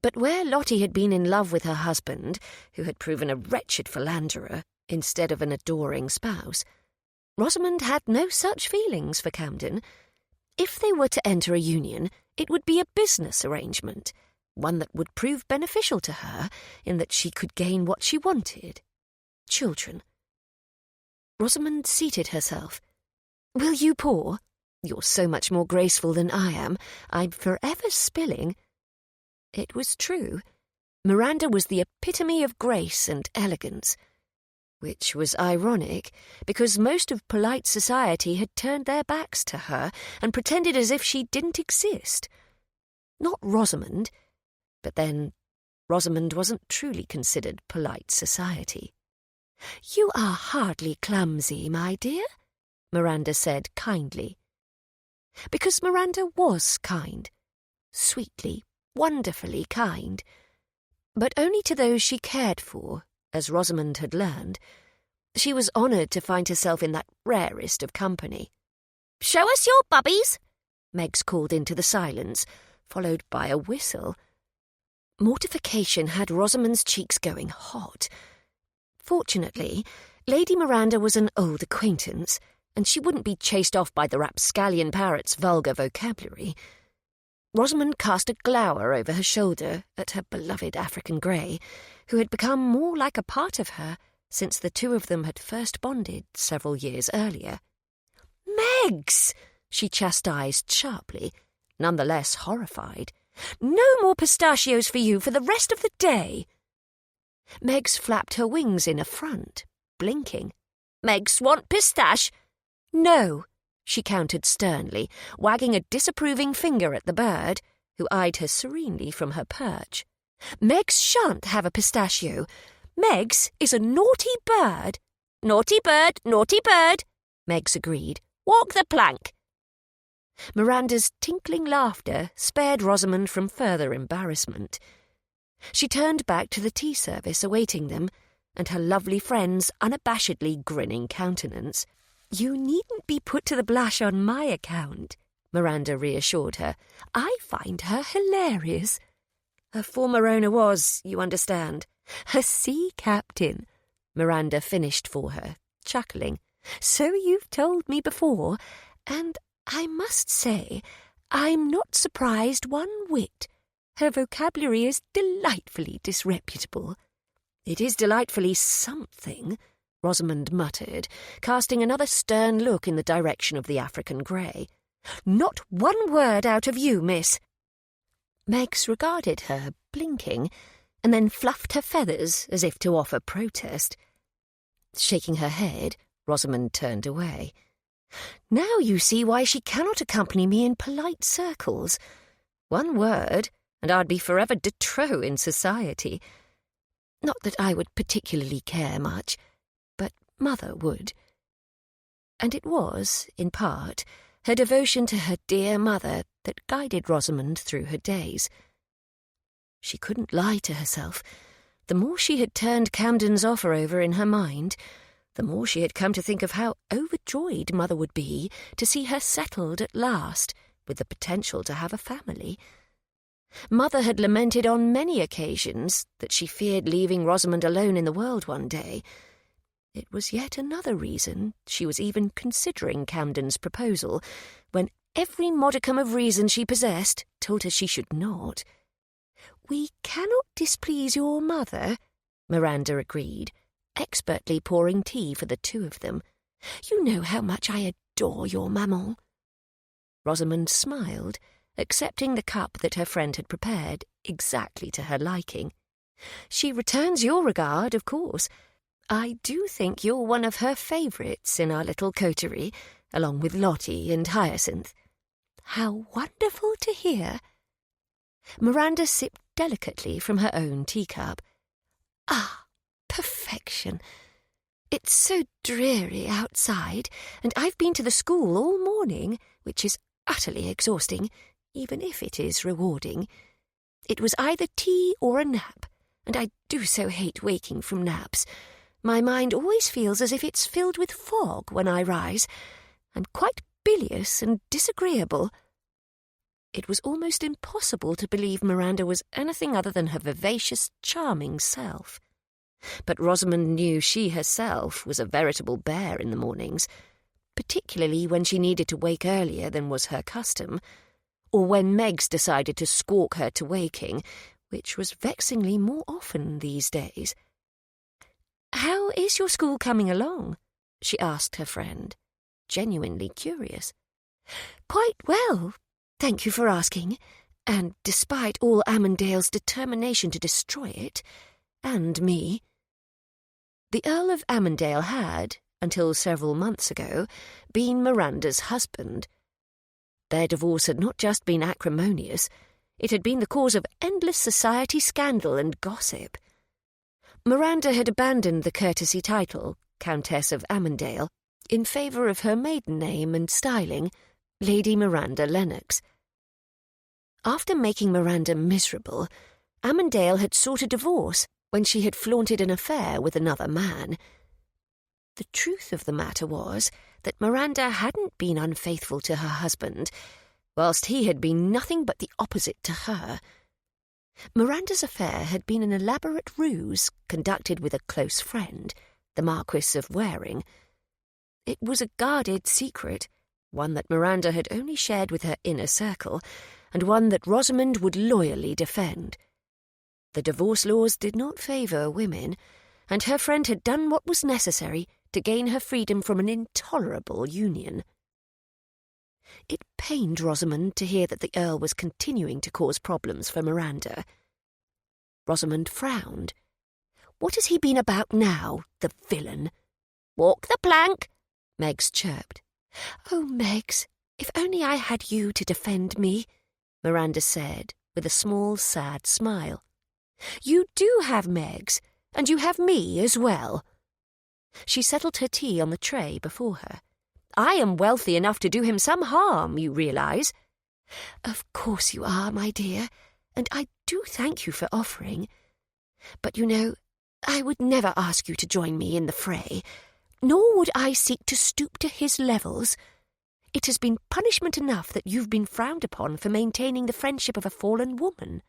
But where Lottie had been in love with her husband, who had proven a wretched philanderer instead of an adoring spouse, Rosamond had no such feelings for Camden. If they were to enter a union, it would be a business arrangement, one that would prove beneficial to her in that she could gain what she wanted: children. Rosamond seated herself. "Will you pour? You're so much more graceful than I am. I'm forever spilling." It was true. Miranda was the epitome of grace and elegance, which was ironic, because most of polite society had turned their backs to her and pretended as if she didn't exist. Not Rosamond, but then Rosamond wasn't truly considered polite society. "You are hardly clumsy, my dear," Miranda said kindly. Because Miranda was kind, sweetly, wonderfully kind, but only to those she cared for, as Rosamond had learned. She was honoured to find herself in that rarest of company. "Show us your bubbies," Meggs called into the silence, followed by a whistle. Mortification had Rosamond's cheeks going hot. Fortunately, Lady Miranda was an old acquaintance, and she wouldn't be chased off by the rapscallion parrot's vulgar vocabulary. Rosamond cast a glower over her shoulder at her beloved African grey, who had become more like a part of her since the two of them had first bonded several years earlier. "Meggs!" she chastised sharply, none the less horrified. "No more pistachios for you for the rest of the day." Meggs flapped her wings in affront, blinking. "Meggs want pistache?" "No," she countered sternly, wagging a disapproving finger at the bird, who eyed her serenely from her perch. "Meggs shan't have a pistachio. Meggs is a naughty bird." Naughty bird, Meggs agreed. "Walk the plank." Miranda's tinkling laughter spared Rosamond from further embarrassment. She turned back to the tea service awaiting them, and her lovely friend's unabashedly grinning countenance. "You needn't be put to the blush on my account," Miranda reassured her. "I find her hilarious. Her former owner was, you understand, her sea captain," Miranda finished for her, chuckling. "So you've told me before, and I must say I'm not surprised one whit. Her vocabulary is delightfully disreputable." "It is delightfully something," Rosamond muttered, casting another stern look in the direction of the African grey. "Not one word out of you, miss." Meggs regarded her, blinking, and then fluffed her feathers as if to offer protest. Shaking her head, Rosamond turned away. "Now you see why she cannot accompany me in polite circles. One word, and I'd be forever de trop in society. Not that I would particularly care much, but Mother would." And it was, in part, her devotion to her dear mother that guided Rosamond through her days. She couldn't lie to herself. The more she had turned Camden's offer over in her mind, the more she had come to think of how overjoyed Mother would be to see her settled at last, with the potential to have a family. Mother had lamented on many occasions that she feared leaving Rosamond alone in the world one day. It was yet another reason she was even considering Camden's proposal, when every modicum of reason she possessed told her she should not. "We cannot displease your mother," Miranda agreed, expertly pouring tea for the two of them. "You know how much I adore your maman." Rosamond smiled, accepting the cup that her friend had prepared, exactly to her liking. "She returns your regard, of course. I do think you're one of her favourites in our little coterie, along with Lottie and Hyacinth." "How wonderful to hear." Miranda sipped delicately from her own teacup. "Ah, perfection. It's so dreary outside, and I've been to the school all morning, which is utterly exhausting, even if it is rewarding. It was either tea or a nap, and I do so hate waking from naps. My mind always feels as if it's filled with fog when I rise. I'm quite bilious and disagreeable. It was almost impossible to believe Miranda was anything other than her vivacious, charming self. But Rosamond knew she herself was a veritable bear in the mornings, particularly when she needed to wake earlier than was her custom, or when Meggs decided to squawk her to waking, which was vexingly more often these days. "How is your school coming along?" she asked her friend, genuinely curious. "Quite well, thank you for asking, and despite all Armadale's determination to destroy it, and me." The Earl of Armadale had, until several months ago, been Miranda's husband. Their divorce had not just been acrimonious, it had been the cause of endless society scandal and gossip. Miranda had abandoned the courtesy title, Countess of Armadale, in favour of her maiden name and styling, Lady Miranda Lennox. After making Miranda miserable, Armadale had sought a divorce when she had flaunted an affair with another man. The truth of the matter was that Miranda hadn't been unfaithful to her husband, whilst he had been nothing but the opposite to her. Miranda's affair had been an elaborate ruse conducted with a close friend, the Marquis of Waring. It was a guarded secret, one that Miranda had only shared with her inner circle, and one that Rosamond would loyally defend. The divorce laws did not favour women, and her friend had done what was necessary to gain her freedom from an intolerable union. It pained Rosamond to hear that the Earl was continuing to cause problems for Miranda. Rosamond frowned. "What has he been about now, the villain?" "Walk the plank," Meggs chirped. "Oh, Meggs, if only I had you to defend me," Miranda said, with a small, sad smile. "You do have Meggs, and you have me as well." She settled her tea on the tray before her. "I am wealthy enough to do him some harm, you realise." "Of course you are, my dear, and I do thank you for offering. But you know, I would never ask you to join me in the fray, nor would I seek to stoop to his levels. It has been punishment enough that you've been frowned upon for maintaining the friendship of a fallen woman."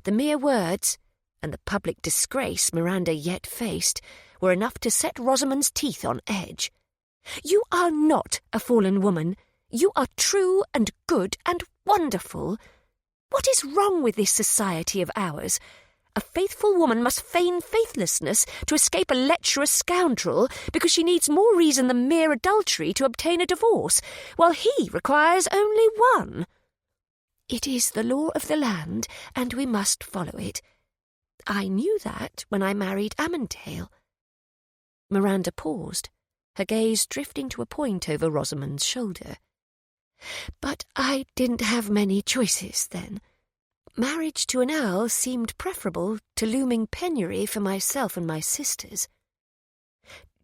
The mere words, and the public disgrace Miranda yet faced, were enough to set Rosamond's teeth on edge. "You are not a fallen woman. You are true and good and wonderful. What is wrong with this society of ours? A faithful woman must feign faithlessness to escape a lecherous scoundrel because she needs more reason than mere adultery to obtain a divorce, while he requires only one. It is the law of the land, and we must follow it. I knew that when I married Armadale." Miranda paused, her gaze drifting to a point over Rosamond's shoulder. "But I didn't have many choices then. Marriage to an earl seemed preferable to looming penury for myself and my sisters."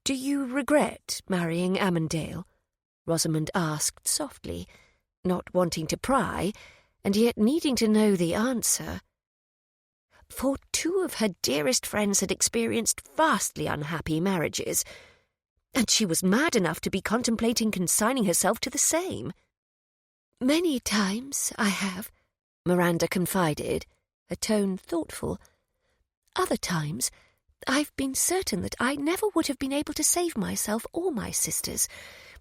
"Do you regret marrying Armadale?" Rosamond asked softly, not wanting to pry, and yet needing to know the answer. For two of her dearest friends had experienced vastly unhappy marriages, and she was mad enough to be contemplating consigning herself to the same. "Many times I have," Miranda confided, her tone thoughtful. "Other times I've been certain that I never would have been able to save myself or my sisters,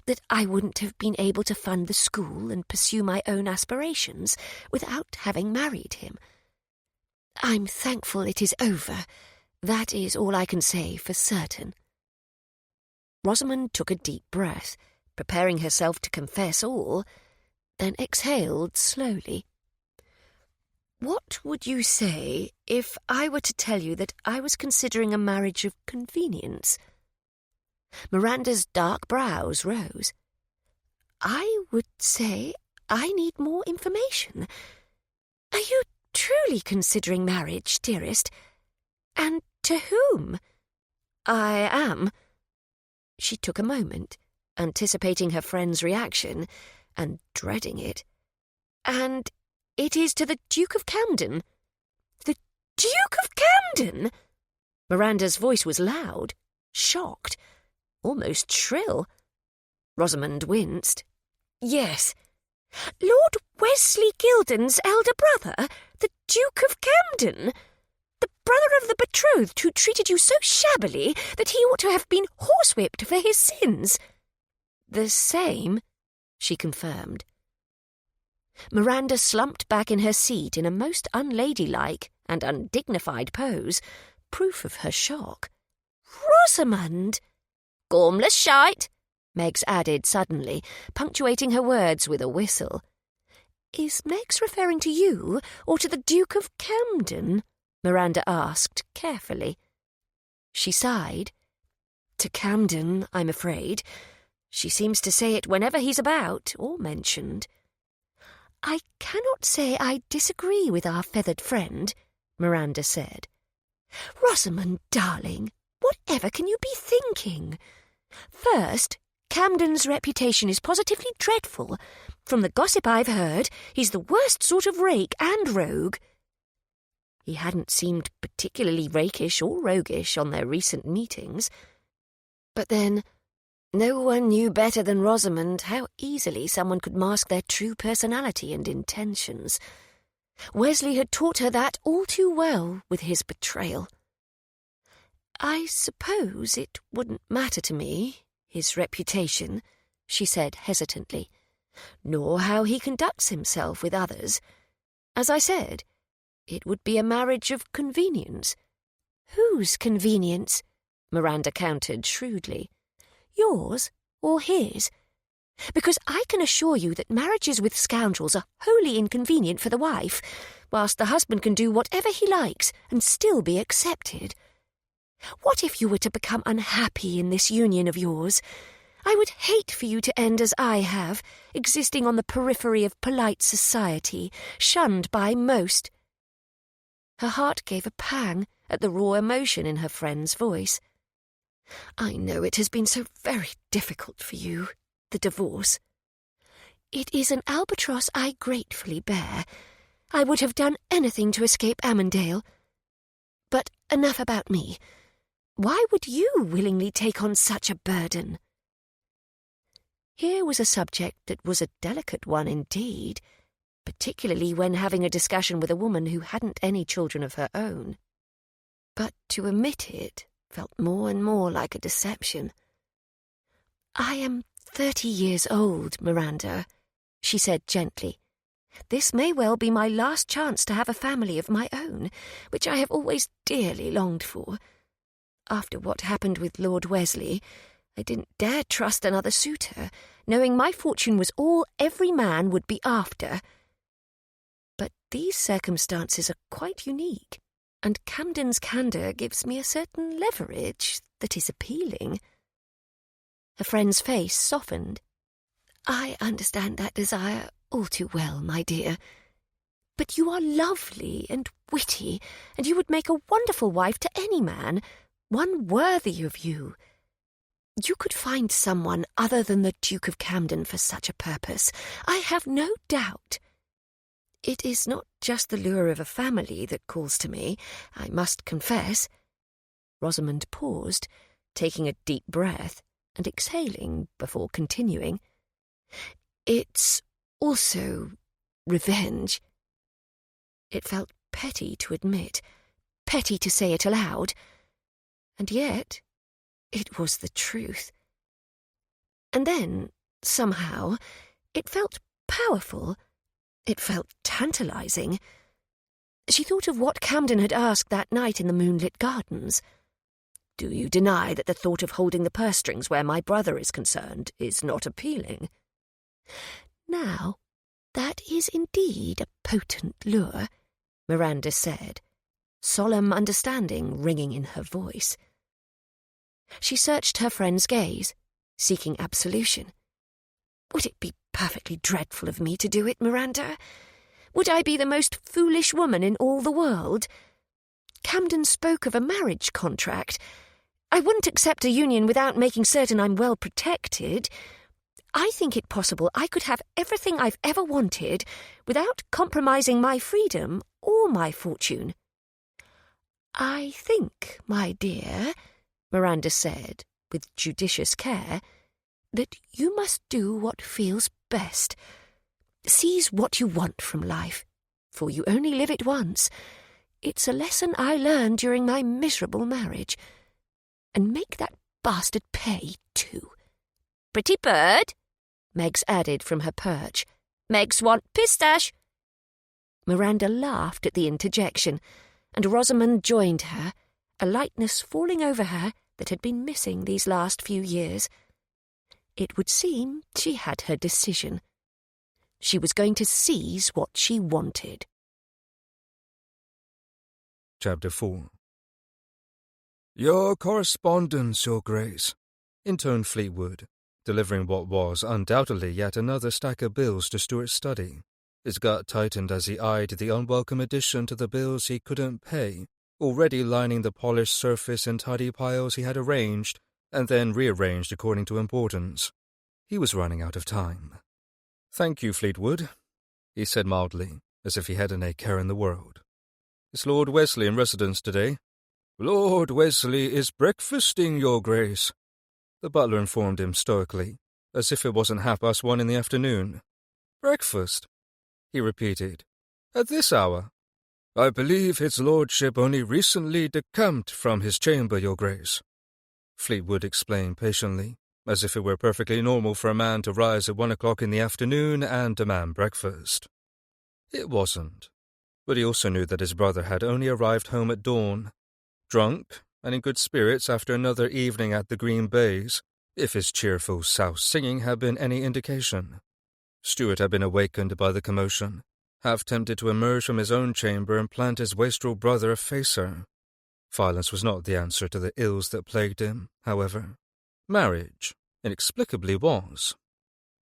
that I wouldn't have been able to fund the school and pursue my own aspirations without having married him. I'm thankful it is over. That is all I can say for certain." Rosamond took a deep breath, preparing herself to confess all, then exhaled slowly. "What would you say if I were to tell you that I was considering a marriage of convenience?" Miranda's dark brows rose. "I would say I need more information. Are you truly considering marriage, dearest? And to whom?" I am. She took a moment, anticipating her friend's reaction and dreading it. And it is to the Duke of Camden. The Duke of Camden? Miranda's voice was loud, shocked, almost shrill. Rosamond winced. Yes. Lord Wesley Gilden's elder brother, the Duke of Camden? The brother of the betrothed who treated you so shabbily that he ought to have been horsewhipped for his sins? The same, she confirmed. Miranda slumped back in her seat in a most unladylike and undignified pose, proof of her shock. Rosamond! Gormless shite, Meggs added suddenly, punctuating her words with a whistle. Is Meggs referring to you or to the Duke of Camden? Miranda asked carefully. She sighed. To Camden, I'm afraid. She seems to say it whenever he's about or mentioned. I cannot say I disagree with our feathered friend, Miranda said. Rosamond, darling, whatever can you be thinking? First, Camden's reputation is positively dreadful. From the gossip I've heard, he's the worst sort of rake and rogue. He hadn't seemed particularly rakish or roguish on their recent meetings. But then, no one knew better than Rosamond how easily someone could mask their true personality and intentions. Wesley had taught her that all too well with his betrayal. I suppose it wouldn't matter to me, his reputation, she said hesitantly, nor how he conducts himself with others. As I said, it would be a marriage of convenience. Whose convenience? Miranda countered shrewdly. Yours or his? Because I can assure you that marriages with scoundrels are wholly inconvenient for the wife, whilst the husband can do whatever he likes and still be accepted. What if you were to become unhappy in this union of yours? I would hate for you to end as I have, existing on the periphery of polite society, shunned by most. Her heart gave a pang at the raw emotion in her friend's voice. I know it has been so very difficult for you, the divorce. It is an albatross I gratefully bear. I would have done anything to escape Amandale. But enough about me. Why would you willingly take on such a burden? Here was a subject that was a delicate one indeed, particularly when having a discussion with a woman who hadn't any children of her own. But to omit it felt more and more like a deception. I am 30 years old, Miranda, she said gently. This may well be my last chance to have a family of my own, which I have always dearly longed for. After what happened with Lord Wesley, I didn't dare trust another suitor, knowing my fortune was all every man would be after. But these circumstances are quite unique, and Camden's candour gives me a certain leverage that is appealing. Her friend's face softened. I understand that desire all too well, my dear. But you are lovely and witty, and you would make a wonderful wife to any man, one worthy of you. You could find someone other than the Duke of Camden for such a purpose, I have no doubt. It is not just the lure of a family that calls to me, I must confess. Rosamond paused, taking a deep breath and exhaling before continuing. It's also revenge. It felt petty to admit, petty to say it aloud, and yet it was the truth. And then, somehow, it felt powerful. It felt tantalizing. She thought of what Camden had asked that night in the moonlit gardens. Do you deny that the thought of holding the purse strings where my brother is concerned is not appealing? Now, that is indeed a potent lure, Miranda said, solemn understanding ringing in her voice. She searched her friend's gaze, seeking absolution. Would it be perfectly dreadful of me to do it, Miranda? Would I be the most foolish woman in all the world? Camden spoke of a marriage contract. I wouldn't accept a union without making certain I'm well protected. I think it possible I could have everything I've ever wanted without compromising my freedom or my fortune. I think, my dear, Miranda said, with judicious care, that you must do what feels best. Seize what you want from life, for you only live it once. It's a lesson I learned during my miserable marriage. And make that bastard pay, too. Pretty bird, Meggs added from her perch. Megs want pistache. Miranda laughed at the interjection, and Rosamond joined her, a lightness falling over her that had been missing these last few years. It would seem she had her decision. She was going to seize what she wanted. Chapter 4. "Your correspondence, Your Grace," intoned Fleetwood, delivering what was undoubtedly yet another stack of bills to Stuart's study. His gut tightened as he eyed the unwelcome addition to the bills he couldn't pay, already lining the polished surface in tidy piles he had arranged and then rearranged according to importance. He was running out of time. "Thank you, Fleetwood," he said mildly, as if he hadn't a care in the world. "Is Lord Wesley in residence today?" "Lord Wesley is breakfasting, Your Grace," the butler informed him stoically, as if it wasn't 1:30 in the afternoon. "Breakfast?" he repeated. "At this hour?" "I believe his lordship only recently decamped from his chamber, Your Grace," Fleetwood explained patiently, as if it were perfectly normal for a man to rise at 1 o'clock in the afternoon and demand breakfast. It wasn't, but he also knew that his brother had only arrived home at dawn, drunk and in good spirits after another evening at the Green Bays, if his cheerful souse singing had been any indication. Stuart had been awakened by the commotion, half tempted to emerge from his own chamber and plant his wastrel brother a facer. Violence was not the answer to the ills that plagued him, however. Marriage, inexplicably, was.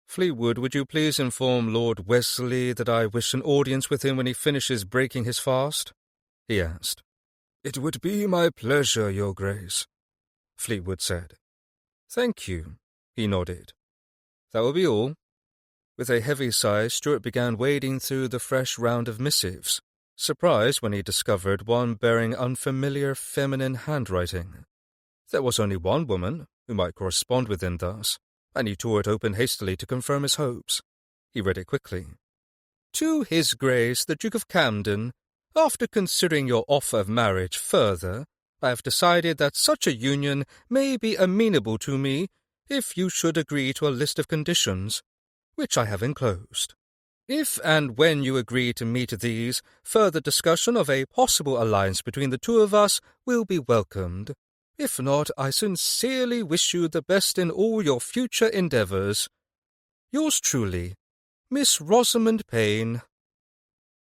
"Fleetwood, would you please inform Lord Wesley that I wish an audience with him when he finishes breaking his fast?" he asked. "It would be my pleasure, Your Grace," Fleetwood said. "Thank you," he nodded. "That will be all." With a heavy sigh, Stuart began wading through the fresh round of missives, surprised when he discovered one bearing unfamiliar feminine handwriting. There was only one woman who might correspond with him thus, and he tore it open hastily to confirm his hopes. He read it quickly. "To His Grace, the Duke of Camden, after considering your offer of marriage further, I have decided that such a union may be amenable to me if you should agree to a list of conditions, which I have enclosed. If and when you agree to meet these, further discussion of a possible alliance between the two of us will be welcomed. If not, I sincerely wish you the best in all your future endeavours. Yours truly, Miss Rosamond Payne."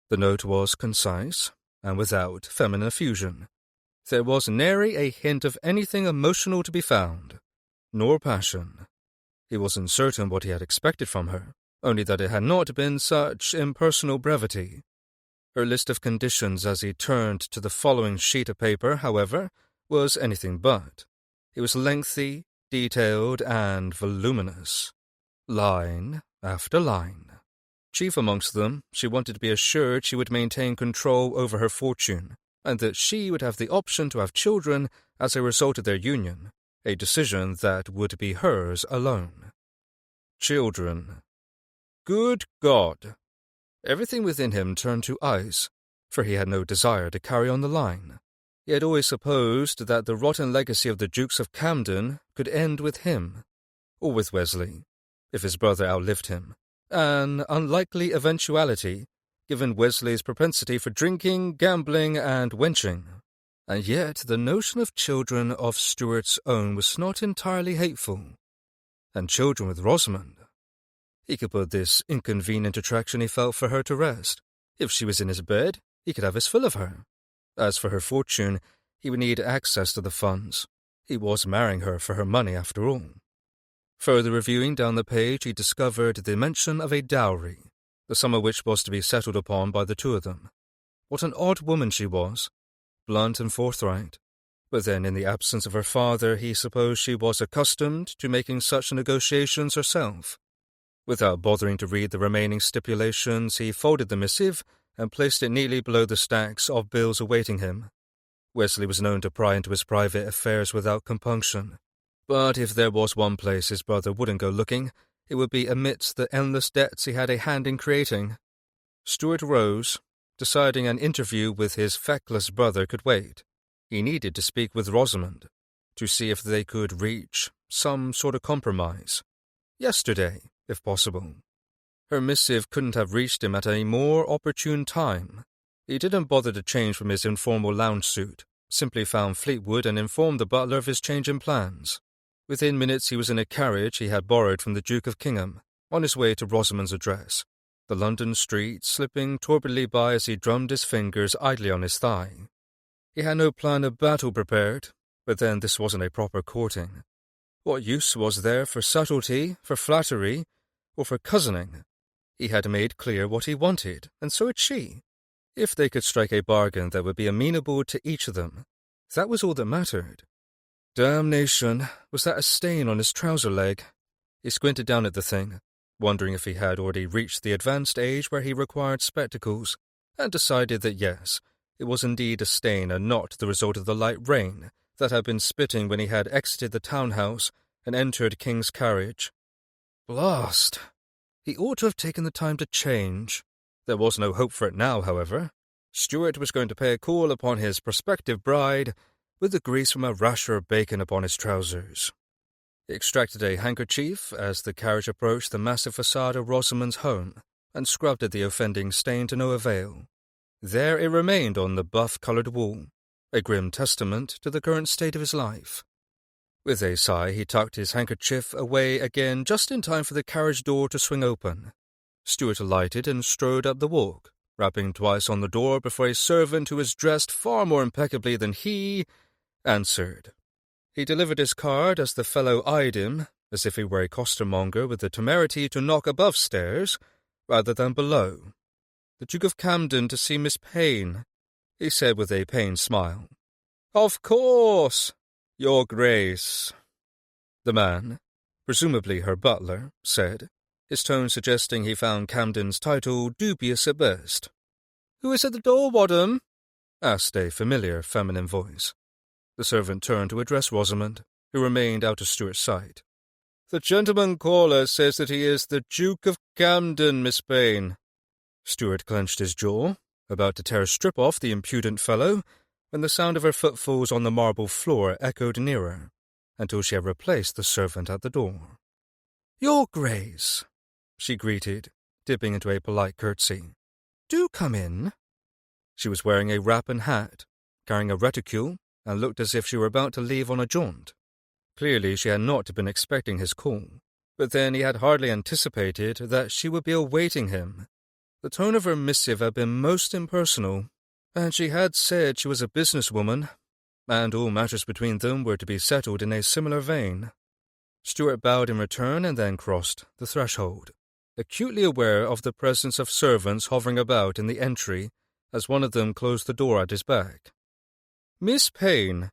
The note was concise, and without feminine effusion. There was nary a hint of anything emotional to be found, nor passion. He wasn't certain what he had expected from her, only that it had not been such impersonal brevity. Her list of conditions as he turned to the following sheet of paper, however, was anything but. It was lengthy, detailed, and voluminous. Line after line. Chief amongst them, she wanted to be assured she would maintain control over her fortune, and that she would have the option to have children as a result of their union, a decision that would be hers alone. Children. Good God! Everything within him turned to ice, for he had no desire to carry on the line. He had always supposed that the rotten legacy of the Dukes of Camden could end with him, or with Wesley, if his brother outlived him, an unlikely eventuality, given Wesley's propensity for drinking, gambling, and wenching. And yet the notion of children of Stuart's own was not entirely hateful. And children with Rosamond. He could put this inconvenient attraction he felt for her to rest. If she was in his bed, he could have his fill of her. As for her fortune, he would need access to the funds. He was marrying her for her money, after all. Further reviewing down the page, he discovered the mention of a dowry, the sum of which was to be settled upon by the two of them. What an odd woman she was, blunt and forthright, But then, in the absence of her father, he supposed she was accustomed to making such negotiations herself. Without bothering to read the remaining stipulations, he folded the missive and placed it neatly below the stacks of bills awaiting him. Wesley was known to pry into his private affairs without compunction. But if there was one place his brother wouldn't go looking, it would be amidst the endless debts he had a hand in creating. Stuart rose, deciding an interview with his feckless brother could wait. He needed to speak with Rosamond, to see if they could reach some sort of compromise. Yesterday, if possible. Her missive couldn't have reached him at a more opportune time. He didn't bother to change from his informal lounge suit, simply found Fleetwood and informed the butler of his change in plans. Within minutes he was in a carriage he had borrowed from the Duke of Kingham, on his way to Rosamond's address, the London street slipping torpidly by as he drummed his fingers idly on his thigh. He had no plan of battle prepared, but then this wasn't a proper courting. What use was there for subtlety, for flattery, or for cousining? He had made clear what he wanted, and so had she. If they could strike a bargain that would be amenable to each of them, that was all that mattered. Damnation, was that a stain on his trouser leg? He squinted down at the thing, wondering if he had already reached the advanced age where he required spectacles, and decided that yes, it was indeed a stain and not the result of the light rain that had been spitting when he had exited the townhouse and entered King's carriage. Blast! He ought to have taken the time to change. There was no hope for it now, however. Stuart was going to pay a call upon his prospective bride with the grease from a rasher of bacon upon his trousers. He extracted a handkerchief as the carriage approached the massive facade of Rosamond's home and scrubbed at the offending stain to no avail. There it remained on the buff-coloured wall, a grim testament to the current state of his life. With a sigh, he tucked his handkerchief away again just in time for the carriage door to swing open. Stuart alighted and strode up the walk, rapping twice on the door before a servant who was dressed far more impeccably than he answered. He delivered his card as the fellow eyed him, as if he were a costermonger with the temerity to knock above stairs rather than below. "The Duke of Camden to see Miss Payne," he said with a pained smile. "Of course, Your Grace," the man, presumably her butler, said, his tone suggesting he found Camden's title dubious at best. "Who is at the door, Wadham?" asked a familiar feminine voice. The servant turned to address Rosamond, who remained out of Stuart's sight. "The gentleman caller says that he is the Duke of Camden, Miss Payne." Stuart clenched his jaw, about to tear a strip off the impudent fellow, when the sound of her footfalls on the marble floor echoed nearer, until she had replaced the servant at the door. "Your Grace," she greeted, dipping into a polite curtsy. "Do come in." She was wearing a wrap and hat, carrying a reticule, and looked as if she were about to leave on a jaunt. Clearly she had not been expecting his call, but then he had hardly anticipated that she would be awaiting him. The tone of her missive had been most impersonal, and she had said she was a businesswoman, and all matters between them were to be settled in a similar vein. Stuart bowed in return and then crossed the threshold, acutely aware of the presence of servants hovering about in the entry as one of them closed the door at his back. "Miss Payne,"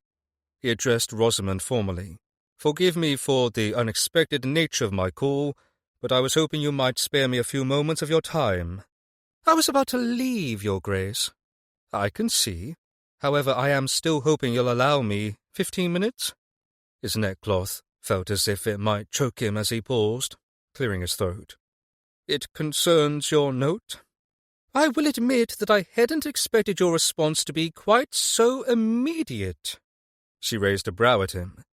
he addressed Rosamond formally, "forgive me for the unexpected nature of my call, but I was hoping you might spare me a few moments of your time." "I was about to leave, Your Grace." "I can see. However, I am still hoping you'll allow me 15 minutes? His neckcloth felt as if it might choke him as he paused, clearing his throat. "It concerns your note?" "I will admit that I hadn't expected your response to be quite so immediate." She raised a brow at him,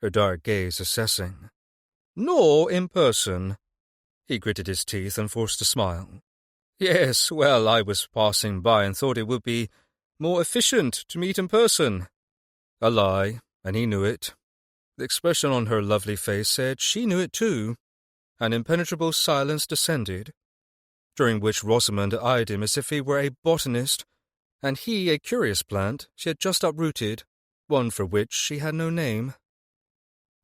her dark gaze assessing. "Nor in person." He gritted his teeth and forced a smile. "Yes, well, I was passing by and thought it would be more efficient to meet in person." A lie, and he knew it. The expression on her lovely face said she knew it too. An impenetrable silence descended, during which Rosamond eyed him as if he were a botanist, and he a curious plant she had just uprooted, one for which she had no name.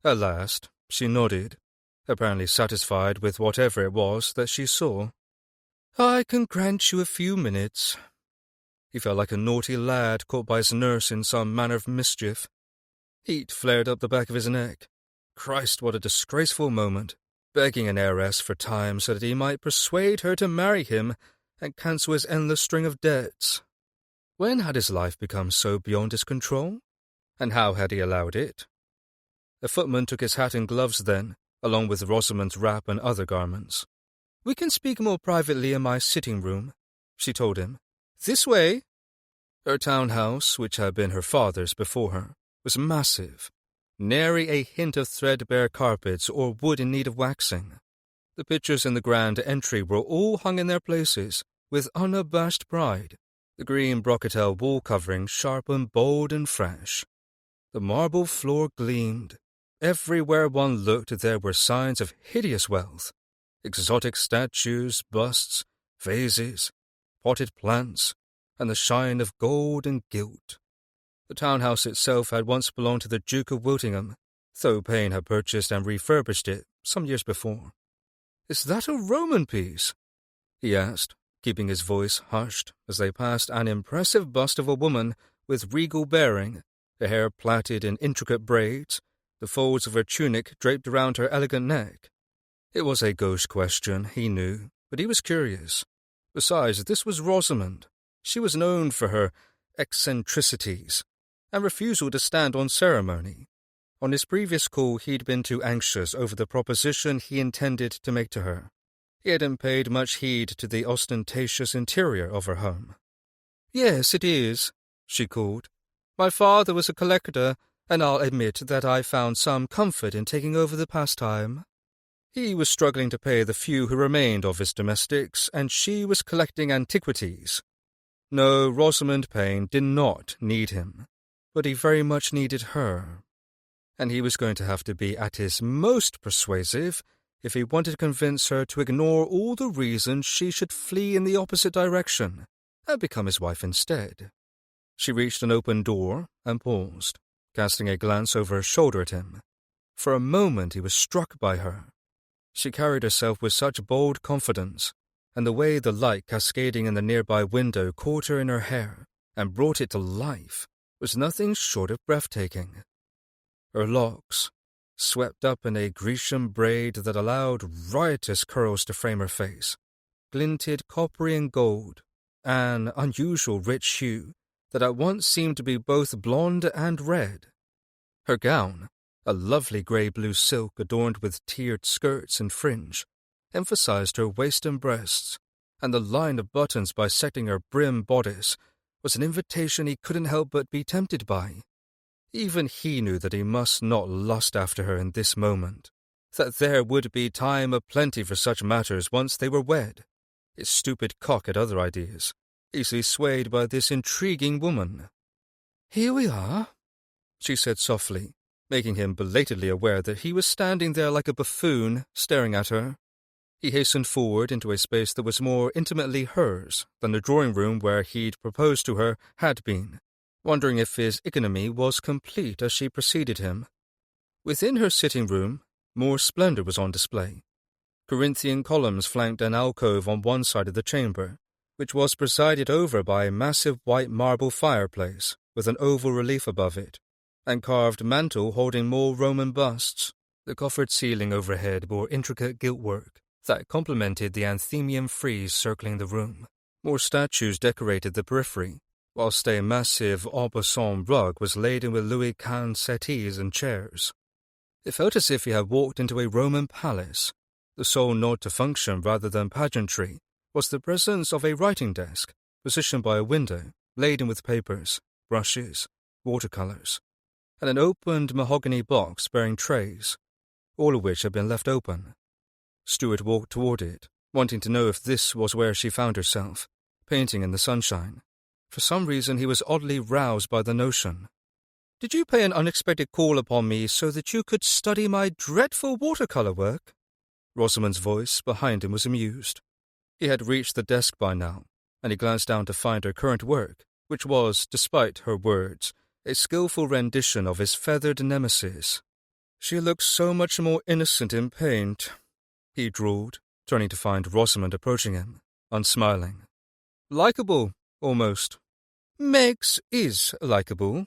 At last she nodded, apparently satisfied with whatever it was that she saw. "I can grant you a few minutes." He felt like a naughty lad caught by his nurse in some manner of mischief. Heat flared up the back of his neck. Christ, what a disgraceful moment, begging an heiress for time so that he might persuade her to marry him and cancel his endless string of debts. When had his life become so beyond his control? And how had he allowed it? The footman took his hat and gloves then, along with Rosamond's wrap and other garments. "We can speak more privately in my sitting-room," she told him. "This way." Her townhouse, which had been her father's before her, was massive, nary a hint of threadbare carpets or wood in need of waxing. The pictures in the grand entry were all hung in their places, with unabashed pride, the green brocatelle wall covering sharp and bold and fresh. The marble floor gleamed. Everywhere one looked there were signs of hideous wealth. Exotic statues, busts, vases, potted plants, and the shine of gold and gilt. The townhouse itself had once belonged to the Duke of Wiltingham, though Payne had purchased and refurbished it some years before. "Is that a Roman piece?" he asked, keeping his voice hushed as they passed an impressive bust of a woman with regal bearing, her hair plaited in intricate braids, the folds of her tunic draped around her elegant neck. It was a gauche question, he knew, but he was curious. Besides, this was Rosamond. She was known for her eccentricities and refusal to stand on ceremony. On his previous call, he'd been too anxious over the proposition he intended to make to her. He hadn't paid much heed to the ostentatious interior of her home. "Yes, it is," she called. "My father was a collector, and I'll admit that I found some comfort in taking over the pastime." He was struggling to pay the few who remained of his domestics, and she was collecting antiquities. No, Rosamond Payne did not need him, but he very much needed her. And he was going to have to be at his most persuasive if he wanted to convince her to ignore all the reasons she should flee in the opposite direction and become his wife instead. She reached an open door and paused, casting a glance over her shoulder at him. For a moment he was struck by her. She carried herself with such bold confidence, and the way the light cascading in the nearby window caught her in her hair and brought it to life was nothing short of breathtaking. Her locks, swept up in a Grecian braid that allowed riotous curls to frame her face, glinted coppery and gold, an unusual rich hue that at once seemed to be both blonde and red. Her gown, a lovely grey-blue silk adorned with tiered skirts and fringe, emphasized her waist and breasts, and the line of buttons bisecting her brim bodice was an invitation he couldn't help but be tempted by. Even he knew that he must not lust after her in this moment, that there would be time aplenty for such matters once they were wed. His stupid cock had other ideas, easily swayed by this intriguing woman. "Here we are," she said softly, making him belatedly aware that he was standing there like a buffoon, staring at her. He hastened forward into a space that was more intimately hers than the drawing-room where he'd proposed to her had been, wondering if his economy was complete as she preceded him. Within her sitting-room, more splendor was on display. Corinthian columns flanked an alcove on one side of the chamber, which was presided over by a massive white marble fireplace with an oval relief above it, and carved mantel holding more Roman busts. The coffered ceiling overhead bore intricate gilt-work that complemented the anthemium frieze circling the room. More statues decorated the periphery, whilst a massive Aubusson rug was laden with Louis XV settees and chairs. It felt as if he had walked into a Roman palace. The sole nod to function rather than pageantry was the presence of a writing desk, positioned by a window, laden with papers, brushes, watercolours, and an opened mahogany box bearing trays, all of which had been left open. Stuart walked toward it, wanting to know if this was where she found herself, painting in the sunshine. For some reason he was oddly roused by the notion. "Did you pay an unexpected call upon me so that you could study my dreadful watercolour work?" Rosamond's voice behind him was amused. He had reached the desk by now, and he glanced down to find her current work, which was, despite her words, a skillful rendition of his feathered nemesis. "She looks so much more innocent in paint," he drawled, turning to find Rosamond approaching him, unsmiling. "Likeable, almost." "Meg's is likeable,"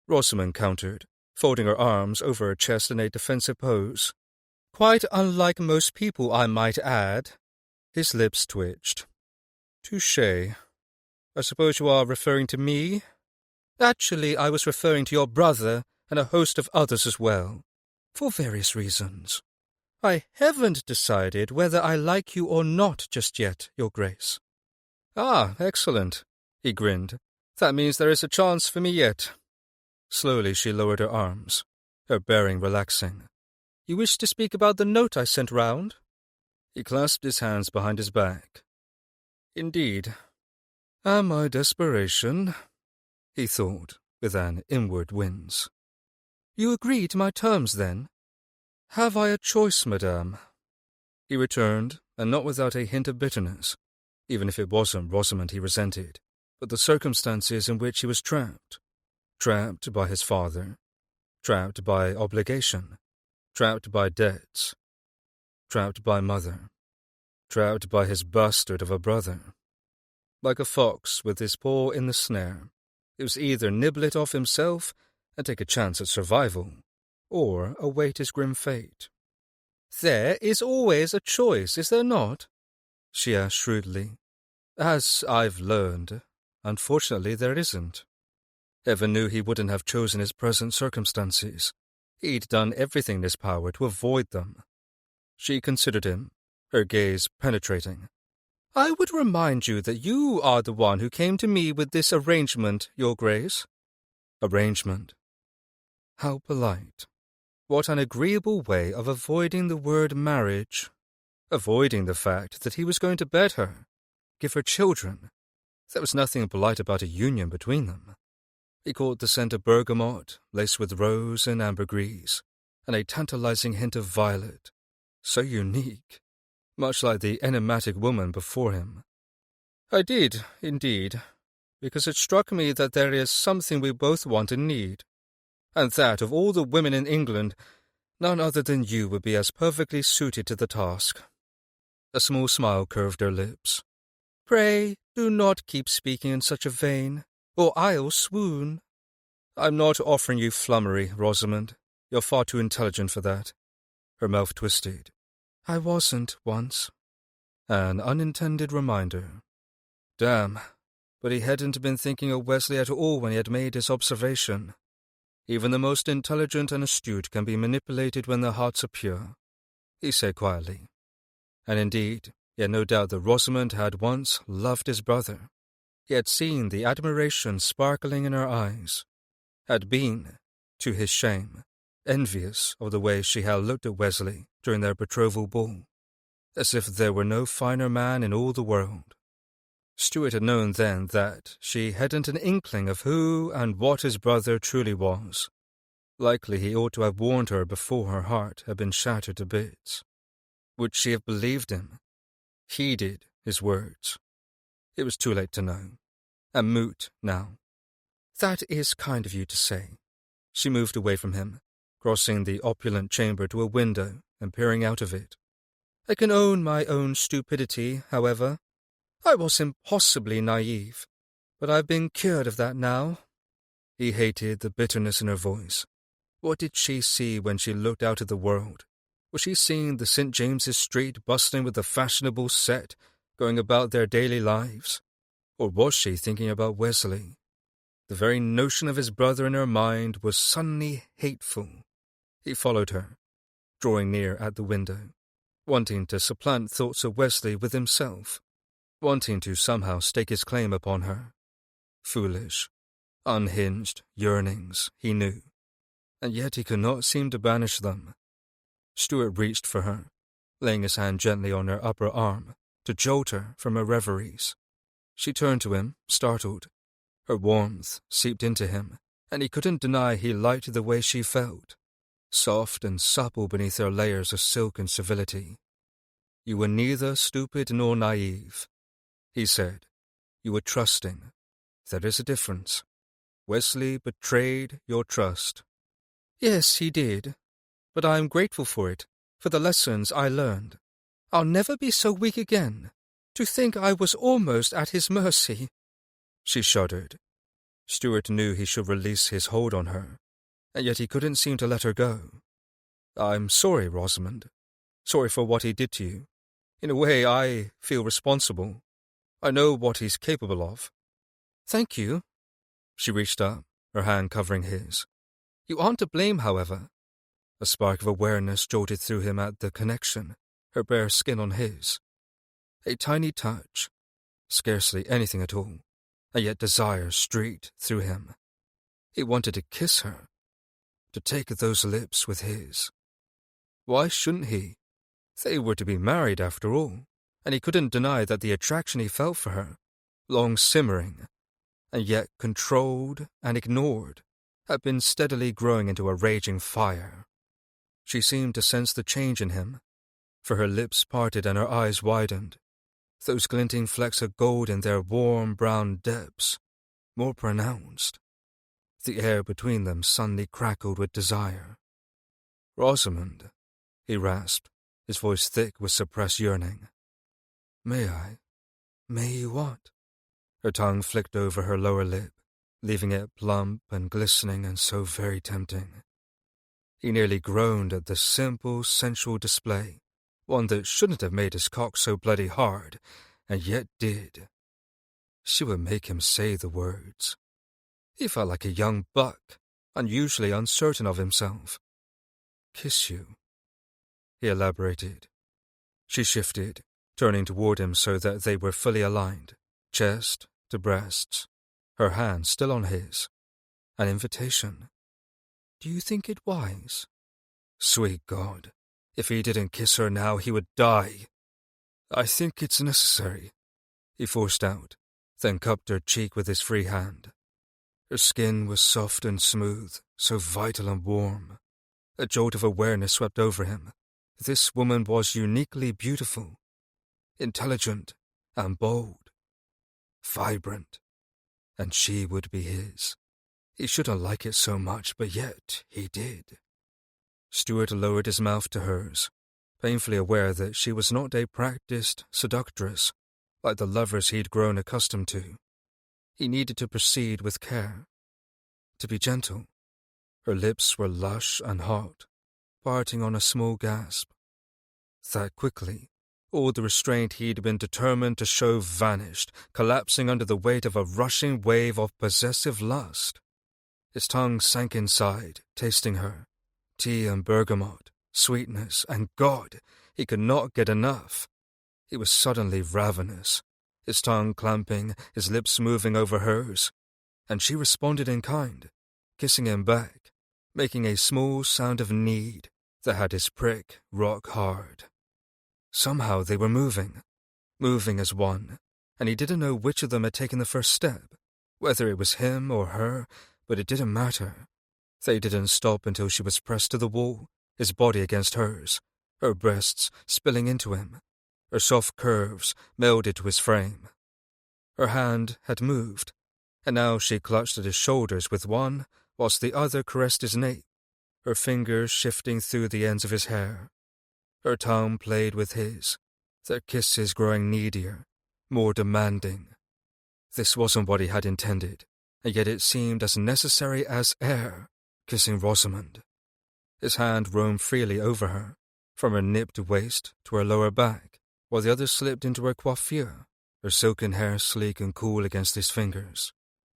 Rosamond countered, folding her arms over her chest in a defensive pose. "Quite unlike most people, I might add." His lips twitched. "Touché. I suppose you are referring to me?" "Actually, I was referring to your brother and a host of others as well, for various reasons. I haven't decided whether I like you or not just yet, Your Grace." "Ah, excellent," he grinned. "That means there is a chance for me yet." Slowly she lowered her arms, her bearing relaxing. "You wish to speak about the note I sent round?" He clasped his hands behind his back. "Indeed. Am I desperation?" he thought, with an inward wince. "You agree to my terms, then?" "Have I a choice, madame?" he returned, and not without a hint of bitterness, even if it wasn't Rosamond he resented, but the circumstances in which he was trapped. Trapped by his father, trapped by obligation, trapped by debts, trapped by mother, trapped by his bastard of a brother. Like a fox with his paw in the snare, he was either nibble it off himself and take a chance at survival, or await his grim fate. "There is always a choice, is there not?" she asked shrewdly. "As I've learned, unfortunately there isn't." Heaven knew he wouldn't have chosen his present circumstances. He'd done everything in his power to avoid them. She considered him, her gaze penetrating. "I would remind you that you are the one who came to me with this arrangement, Your Grace." Arrangement. How polite. What an agreeable way of avoiding the word marriage. Avoiding the fact that he was going to bed her, give her children. There was nothing polite about a union between them. He caught the scent of bergamot, laced with rose and ambergris, and a tantalizing hint of violet. So unique, much like the enigmatic woman before him. "I did, indeed, because it struck me that there is something we both want and need, and that of all the women in England, none other than you would be as perfectly suited to the task." A small smile curved her lips. "Pray, do not keep speaking in such a vein, or I'll swoon." "I'm not offering you flummery, Rosamond. You're far too intelligent for that." Her mouth twisted. "I wasn't once." An unintended reminder. Damn, but he hadn't been thinking of Wesley at all when he had made his observation. Even the most intelligent and astute can be manipulated when their hearts are pure, he said quietly. And indeed, he had no doubt that Rosamond had once loved his brother. He had seen the admiration sparkling in her eyes, had been, to his shame, envious of the way she had looked at Wesley during their betrothal ball, as if there were no finer man in all the world. Stuart had known then that she hadn't an inkling of who and what his brother truly was. Likely he ought to have warned her before her heart had been shattered to bits. Would she have believed him, heeded his words? It was too late to know, and moot now. "That is kind of you to say." She moved away from him, crossing the opulent chamber to a window and peering out of it. "I can own my own stupidity, however. I was impossibly naive, but I've been cured of that now." He hated the bitterness in her voice. What did she see when she looked out at the world? Was she seeing the St. James's Street bustling with the fashionable set, going about their daily lives? Or was she thinking about Wesley? The very notion of his brother in her mind was suddenly hateful. He followed her, drawing near at the window, wanting to supplant thoughts of Wesley with himself, wanting to somehow stake his claim upon her. Foolish, unhinged yearnings, he knew, and yet he could not seem to banish them. Stuart reached for her, laying his hand gently on her upper arm to jolt her from her reveries. She turned to him, startled. Her warmth seeped into him, and he couldn't deny he liked the way she felt, soft and supple beneath her layers of silk and civility. "You were neither stupid nor naive," he said. "You were trusting. There is a difference. Wesley betrayed your trust." "Yes, he did. But I am grateful for it, for the lessons I learned. I'll never be so weak again. To think I was almost at his mercy." She shuddered. Stuart knew he should release his hold on her, and yet he couldn't seem to let her go. "I'm sorry, Rosamond. Sorry for what he did to you. In a way, I feel responsible. I know what he's capable of." "Thank you." She reached up, her hand covering his. "You aren't to blame, however." A spark of awareness jolted through him at the connection, her bare skin on his. A tiny touch, scarcely anything at all, and yet desire streaked through him. He wanted to kiss her, to take those lips with his. Why shouldn't he? They were to be married after all, and he couldn't deny that the attraction he felt for her, long simmering, and yet controlled and ignored, had been steadily growing into a raging fire. She seemed to sense the change in him, for her lips parted and her eyes widened, those glinting flecks of gold in their warm brown depths, more pronounced. The air between them suddenly crackled with desire. "Rosamond," he rasped, his voice thick with suppressed yearning. "May I? May you what?" Her tongue flicked over her lower lip, leaving it plump and glistening and so very tempting. He nearly groaned at the simple, sensual display, one that shouldn't have made his cock so bloody hard, and yet did. She would make him say the words. He felt like a young buck, unusually uncertain of himself. "Kiss you," he elaborated. She shifted, turning toward him so that they were fully aligned, chest to breasts, her hand still on his. An invitation. "Do you think it wise?" Sweet God, if he didn't kiss her now, he would die. "I think it's necessary," he forced out, then cupped her cheek with his free hand. Her skin was soft and smooth, so vital and warm. A jolt of awareness swept over him. This woman was uniquely beautiful, intelligent and bold, vibrant, and she would be his. He shouldn't like it so much, but yet he did. Stuart lowered his mouth to hers, painfully aware that she was not a practiced seductress like the lovers he'd grown accustomed to. He needed to proceed with care, to be gentle. Her lips were lush and hot, parting on a small gasp. That quickly, all the restraint he'd been determined to show vanished, collapsing under the weight of a rushing wave of possessive lust. His tongue sank inside, tasting her. Tea and bergamot, sweetness, and God, he could not get enough. He was suddenly ravenous, his tongue clamping, his lips moving over hers, and she responded in kind, kissing him back, making a small sound of need that had his prick rock hard. Somehow they were moving as one, and he didn't know which of them had taken the first step, whether it was him or her, but it didn't matter. They didn't stop until she was pressed to the wall, his body against hers, her breasts spilling into him, her soft curves melded to his frame. Her hand had moved, and now she clutched at his shoulders with one, whilst the other caressed his nape, her fingers shifting through the ends of his hair. Her tongue played with his, their kisses growing needier, more demanding. This wasn't what he had intended, and yet it seemed as necessary as air, kissing Rosamond. His hand roamed freely over her, from her nipped waist to her lower back, while the other slipped into her coiffure, her silken hair sleek and cool against his fingers.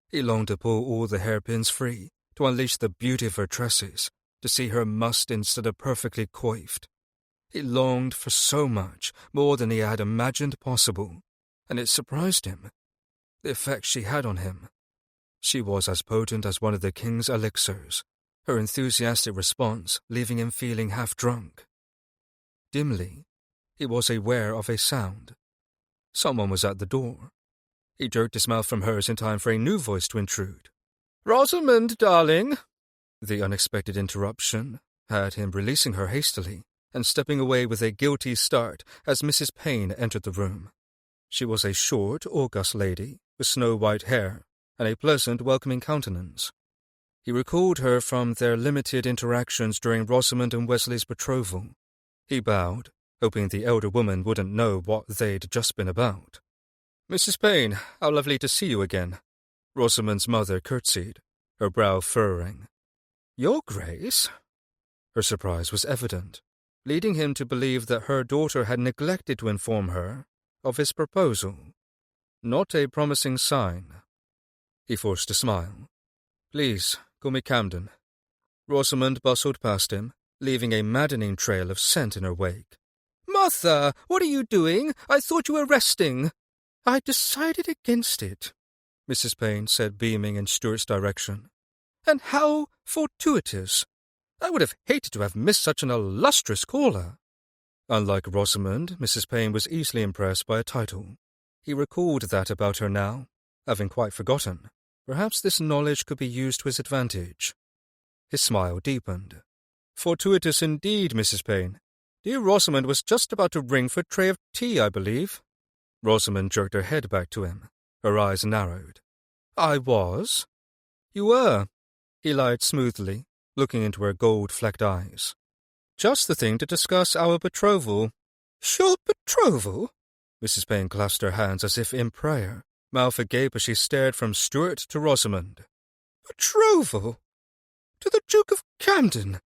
He longed to pull all the hairpins free, to unleash the beauty of her tresses, to see her mussed instead of perfectly coiffed. He longed for so much, more than he had imagined possible, and it surprised him, the effect she had on him. She was as potent as one of the king's elixirs, her enthusiastic response leaving him feeling half drunk. Dimly, he was aware of a sound. Someone was at the door. He jerked his mouth from hers in time for a new voice to intrude. "Rosamond, darling!" The unexpected interruption had him releasing her hastily and stepping away with a guilty start as Mrs. Payne entered the room. She was a short, august lady with snow-white hair and a pleasant, welcoming countenance. He recalled her from their limited interactions during Rosamond and Wesley's betrothal. He bowed, hoping the elder woman wouldn't know what they'd just been about. "Mrs. Payne, how lovely to see you again." Rosamond's mother curtsied, her brow furrowing. Your Grace? Her surprise was evident, leading him to believe that her daughter had neglected to inform her of his proposal. Not a promising sign. He forced a smile. Please, call me Camden. Rosamond bustled past him, leaving a maddening trail of scent in her wake. Martha, what are you doing? I thought you were resting. I decided against it, Mrs. Payne said, beaming in Stuart's direction. And how fortuitous. I would have hated to have missed such an illustrious caller. Unlike Rosamond, Mrs. Payne was easily impressed by a title. He recalled that about her now, having quite forgotten. Perhaps this knowledge could be used to his advantage. His smile deepened. Fortuitous indeed, Mrs. Payne. Dear Rosamond was just about to ring for a tray of tea, I believe. Rosamond jerked her head back to him. Her eyes narrowed. I was? You were, he lied smoothly, looking into her gold-flecked eyes. Just the thing to discuss our betrothal. Your betrothal? Mrs. Payne clasped her hands as if in prayer, mouth agape as she stared from Stuart to Rosamond. Betrothal? To the Duke of Camden?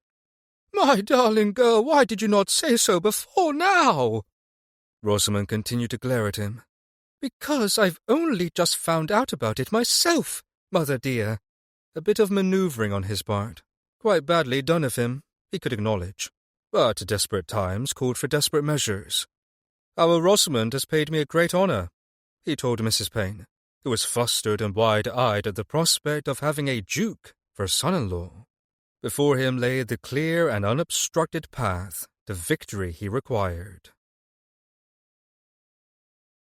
My darling girl, why did you not say so before now? Rosamond continued to glare at him. Because I've only just found out about it myself, mother dear. A bit of manoeuvring on his part. Quite badly done of him, he could acknowledge. But desperate times called for desperate measures. Our Rosamond has paid me a great honour, he told Mrs. Payne, who was flustered and wide-eyed at the prospect of having a duke for son-in-law. Before him lay the clear and unobstructed path to victory he required.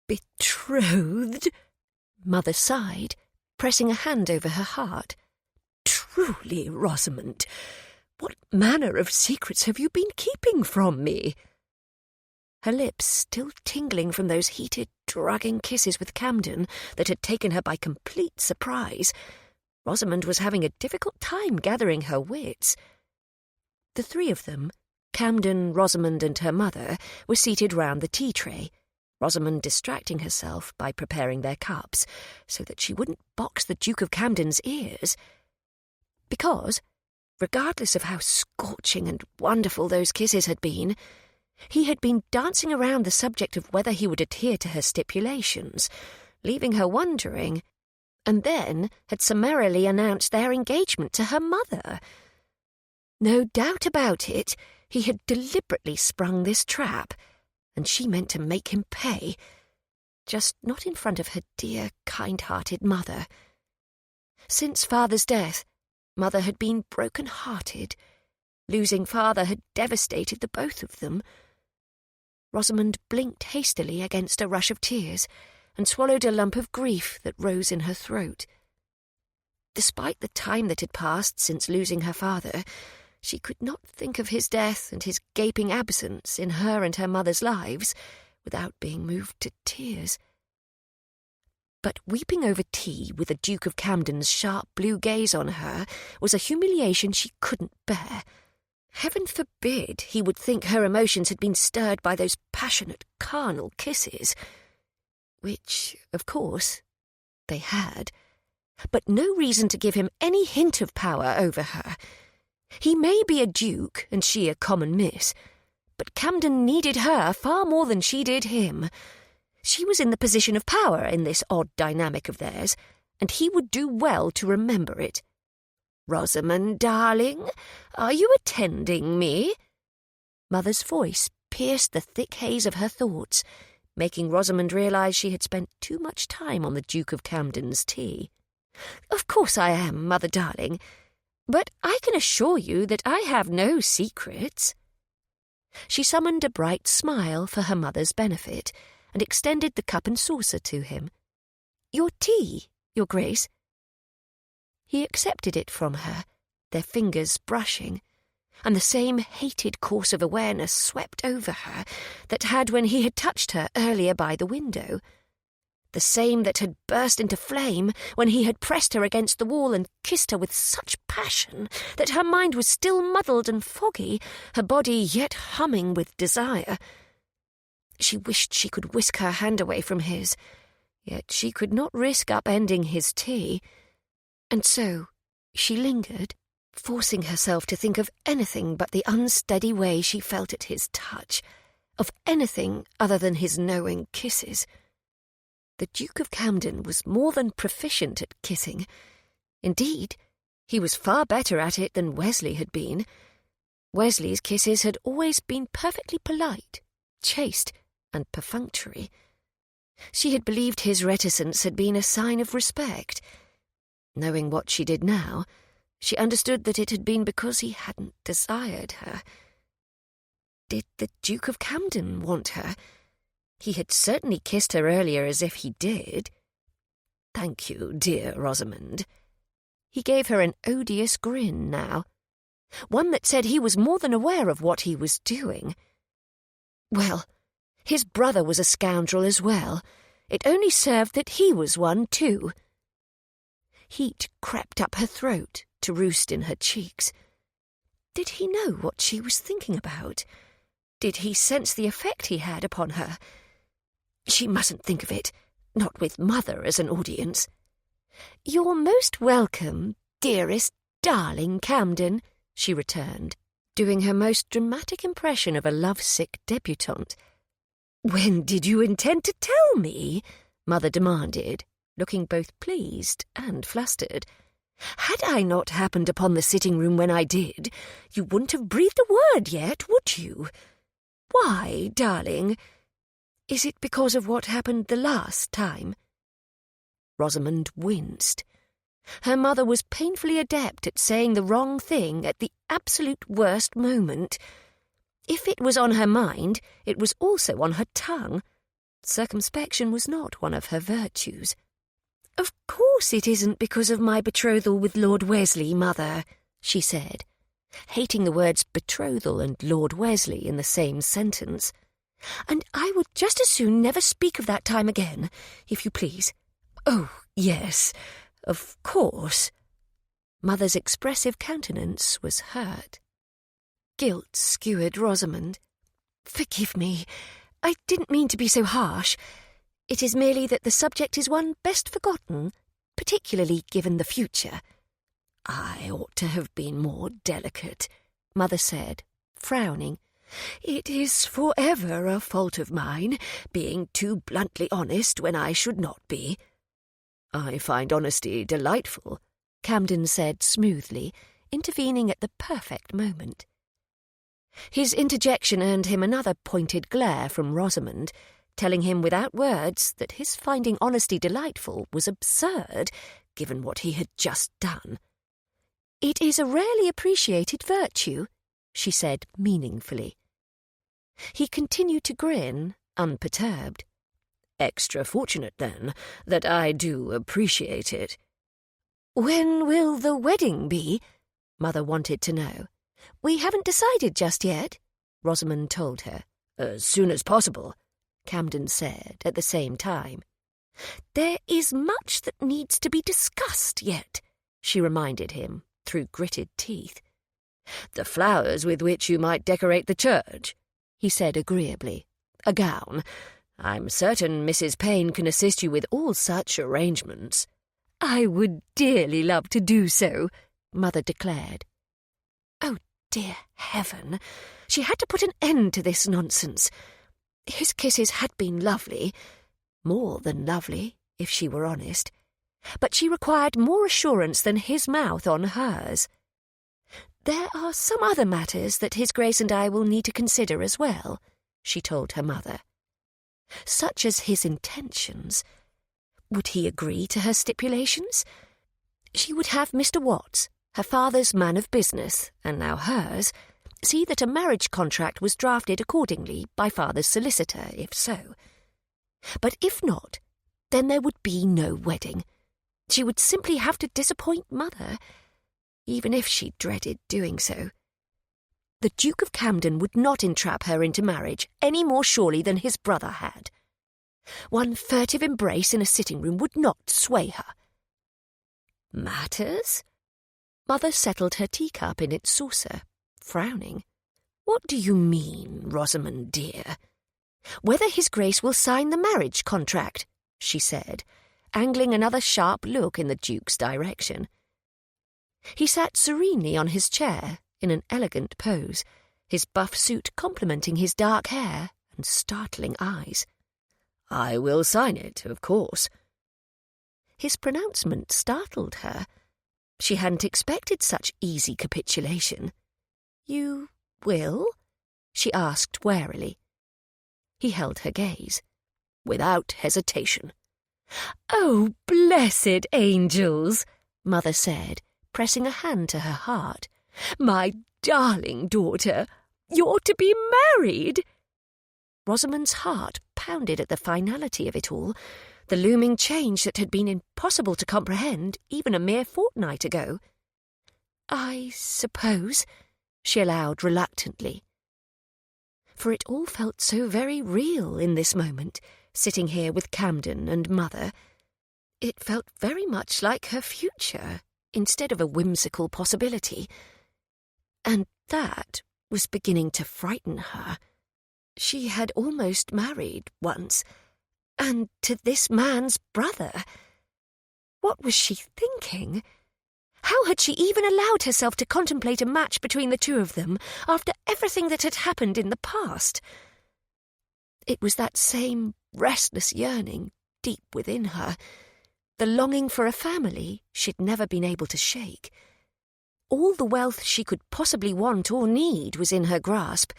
Betrothed? Mother sighed, pressing a hand over her heart. Truly, Rosamond, what manner of secrets have you been keeping from me? Her lips still tingling from those heated, drugging kisses with Camden that had taken her by complete surprise, Rosamond was having a difficult time gathering her wits. The three of them, Camden, Rosamond and her mother, were seated round the tea tray, Rosamond distracting herself by preparing their cups so that she wouldn't box the Duke of Camden's ears. Because, regardless of how scorching and wonderful those kisses had been, he had been dancing around the subject of whether he would adhere to her stipulations, leaving her wondering, and then had summarily announced their engagement to her mother. No doubt about it, he had deliberately sprung this trap, and she meant to make him pay, just not in front of her dear, kind-hearted mother. Since father's death, mother had been broken-hearted. Losing father had devastated the both of them. Rosamond blinked hastily against a rush of tears and swallowed a lump of grief that rose in her throat. Despite the time that had passed since losing her father, she could not think of his death and his gaping absence in her and her mother's lives without being moved to tears. But weeping over tea with the Duke of Camden's sharp blue gaze on her was a humiliation she couldn't bear. Heaven forbid he would think her emotions had been stirred by those passionate, carnal kisses, which, of course, they had, but no reason to give him any hint of power over her. He may be a duke and she a common miss, but Camden needed her far more than she did him. She was in the position of power in this odd dynamic of theirs, and he would do well to remember it. Rosamond, darling, are you attending me? Mother's voice pierced the thick haze of her thoughts, making Rosamond realise she had spent too much time on the Duke of Camden's tea. Of course I am, mother darling, but I can assure you that I have no secrets. She summoned a bright smile for her mother's benefit and extended the cup and saucer to him. Your tea, Your Grace. He accepted it from her, their fingers brushing, and the same hated course of awareness swept over her that had when he had touched her earlier by the window, the same that had burst into flame when he had pressed her against the wall and kissed her with such passion that her mind was still muddled and foggy, her body yet humming with desire. She wished she could whisk her hand away from his, yet she could not risk upending his tea, and so she lingered, forcing herself to think of anything but the unsteady way she felt at his touch, of anything other than his knowing kisses. The Duke of Camden was more than proficient at kissing. Indeed, he was far better at it than Wesley had been. Wesley's kisses had always been perfectly polite, chaste, and perfunctory. She had believed his reticence had been a sign of respect. Knowing what she did now, she understood that it had been because he hadn't desired her. Did the Duke of Camden want her? He had certainly kissed her earlier as if he did. "Thank you, dear Rosamond." He gave her an odious grin now, one that said he was more than aware of what he was doing. Well, his brother was a scoundrel as well. It only served that he was one too. Heat crept up her throat to roost in her cheeks. Did he know what she was thinking about? Did he sense the effect he had upon her? She mustn't think of it, not with Mother as an audience. "You're most welcome, dearest, darling Camden," she returned, doing her most dramatic impression of a lovesick debutante. "When did you intend to tell me?" Mother demanded, looking both pleased and flustered. "Had I not happened upon the sitting-room when I did, you wouldn't have breathed a word yet, would you? Why, darling? Is it because of what happened the last time?" Rosamond winced. Her mother was painfully adept at saying the wrong thing at the absolute worst moment. If it was on her mind, it was also on her tongue. Circumspection was not one of her virtues. "Of course it isn't because of my betrothal with Lord Wesley, Mother," she said, hating the words betrothal and Lord Wesley in the same sentence. "And I would just as soon never speak of that time again, if you please. Oh, yes, of course." Mother's expressive countenance was hurt. Guilt skewered Rosamond. "Forgive me. I didn't mean to be so harsh. It is merely that the subject is one best forgotten, particularly given the future." "I ought to have been more delicate," Mother said, frowning. "It is forever a fault of mine, being too bluntly honest when I should not be." "I find honesty delightful," Camden said smoothly, intervening at the perfect moment. His interjection earned him another pointed glare from Rosamond, telling him without words that his finding honesty delightful was absurd, given what he had just done. "It is a rarely appreciated virtue," she said meaningfully. He continued to grin, unperturbed. "Extra fortunate, then, that I do appreciate it." "When will the wedding be?" Mother wanted to know. "We haven't decided just yet," Rosamond told her. "As soon as possible," Camden said at the same time. "There is much that needs to be discussed yet," she reminded him through gritted teeth. "The flowers with which you might decorate the church," he said agreeably. "A gown. I'm certain Mrs. Payne can assist you with all such arrangements." "I would dearly love to do so," Mother declared. Oh, dear heaven! She had to put an end to this nonsense. His kisses had been lovely, more than lovely, if she were honest, but she required more assurance than his mouth on hers. "There are some other matters that His Grace and I will need to consider as well," she told her mother. Such as his intentions. Would he agree to her stipulations? She would have Mr. Watts, her father's man of business, and now hers, see that a marriage contract was drafted accordingly by father's solicitor, if so. But if not, then there would be no wedding. She would simply have to disappoint Mother, even if she dreaded doing so. The Duke of Camden would not entrap her into marriage any more surely than his brother had. One furtive embrace in a sitting-room would not sway her. "Matters?" Mother settled her teacup in its saucer, frowning. "What do you mean, Rosamond dear?" "Whether His Grace will sign the marriage contract," she said, angling another sharp look in the Duke's direction. He sat serenely on his chair in an elegant pose, his buff suit complementing his dark hair and startling eyes. "I will sign it, of course." His pronouncement startled her. She hadn't expected such easy capitulation. "You will?" she asked warily. He held her gaze. "Without hesitation." "Oh, blessed angels," Mother said, pressing a hand to her heart. "My darling daughter, you're to be married!" Rosamond's heart pounded at the finality of it all, the looming change that had been impossible to comprehend even a mere fortnight ago. "I suppose," she allowed reluctantly. For it all felt so very real in this moment, sitting here with Camden and Mother. It felt very much like her future, instead of a whimsical possibility. And that was beginning to frighten her. She had almost married once, and to this man's brother. What was she thinking? How had she even allowed herself to contemplate a match between the two of them after everything that had happened in the past? It was that same restless yearning deep within her, the longing for a family she'd never been able to shake. All the wealth she could possibly want or need was in her grasp,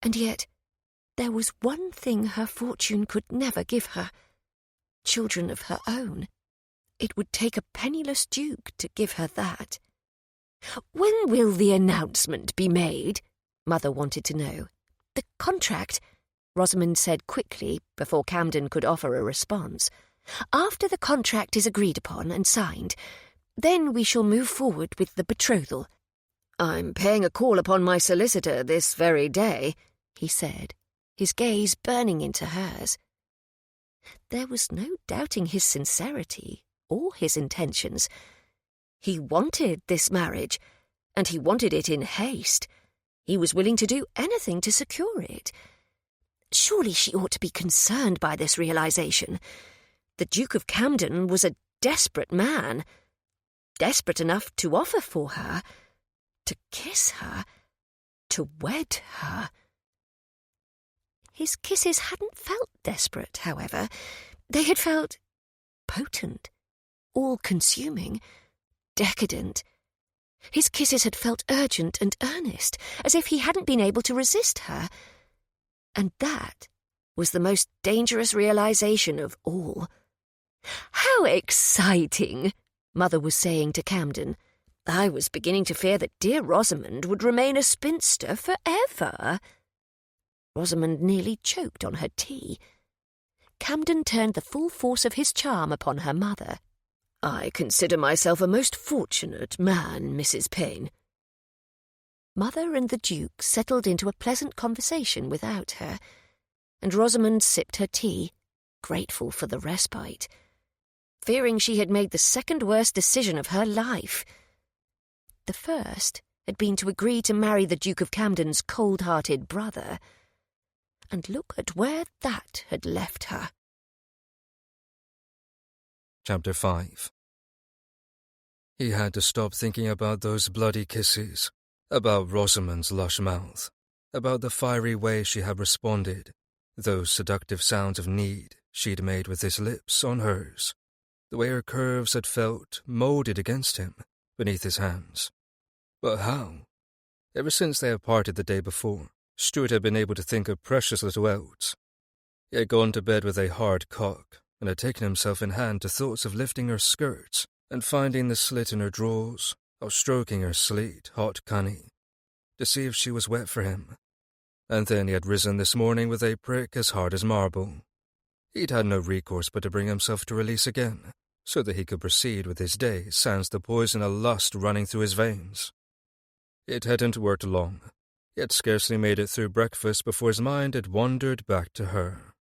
and yet there was one thing her fortune could never give her: children of her own. It would take a penniless duke to give her that. "When will the announcement be made?" Mother wanted to know. "The contract," Rosamond said quickly before Camden could offer a response. "After the contract is agreed upon and signed, then we shall move forward with the betrothal." "I'm paying a call upon my solicitor this very day," he said, his gaze burning into hers. There was no doubting his sincerity or his intentions. He wanted this marriage, and he wanted it in haste. He was willing to do anything to secure it. Surely she ought to be concerned by this realization. The Duke of Camden was a desperate man, desperate enough to offer for her, to kiss her, to wed her. His kisses hadn't felt desperate, however. They had felt potent, all-consuming, decadent. His kisses had felt urgent and earnest, as if he hadn't been able to resist her. And that was the most dangerous realization of all. "How exciting!" Mother was saying to Camden. "I was beginning to fear that dear Rosamond would remain a spinster forever." Rosamond nearly choked on her tea. Camden turned the full force of his charm upon her mother. "I consider myself a most fortunate man, Mrs. Payne." Mother and the Duke settled into a pleasant conversation without her, and Rosamond sipped her tea, grateful for the respite, fearing she had made the second worst decision of her life. The first had been to agree to marry the Duke of Camden's cold-hearted brother, and look at where that had left her. Chapter 5. He had to stop thinking about those bloody kisses, about Rosamond's lush mouth, about the fiery way she had responded, those seductive sounds of need she'd made with his lips on hers, the way her curves had felt moulded against him, beneath his hands. But how? Ever since they had parted the day before, Stuart had been able to think of precious little else. He had gone to bed with a hard cock, and had taken himself in hand to thoughts of lifting her skirts and finding the slit in her drawers, of stroking her sleek, hot cunny, to see if she was wet for him. And then he had risen this morning with a prick as hard as marble. He'd had no recourse but to bring himself to release again, so that he could proceed with his day sans the poison of lust running through his veins. It hadn't worked long. He had scarcely made it through breakfast before his mind had wandered back to her.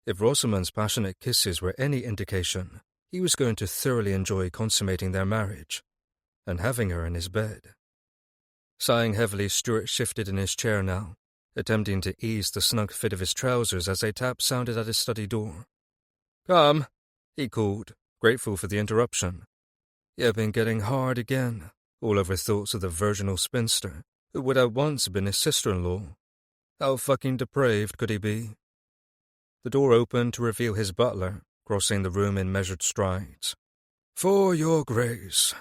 If Rosamond's passionate kisses were any indication, he was going to thoroughly enjoy consummating their marriage, and having her in his bed. Sighing heavily, Stuart shifted in his chair now, attempting to ease the snug fit of his trousers as a tap sounded at his study door. "Come," he called, grateful for the interruption. He had been getting hard again, all over thoughts of the virginal spinster who would have once been his sister-in-law. How fucking depraved could he be? The door opened to reveal his butler, crossing the room in measured strides. "For your grace,"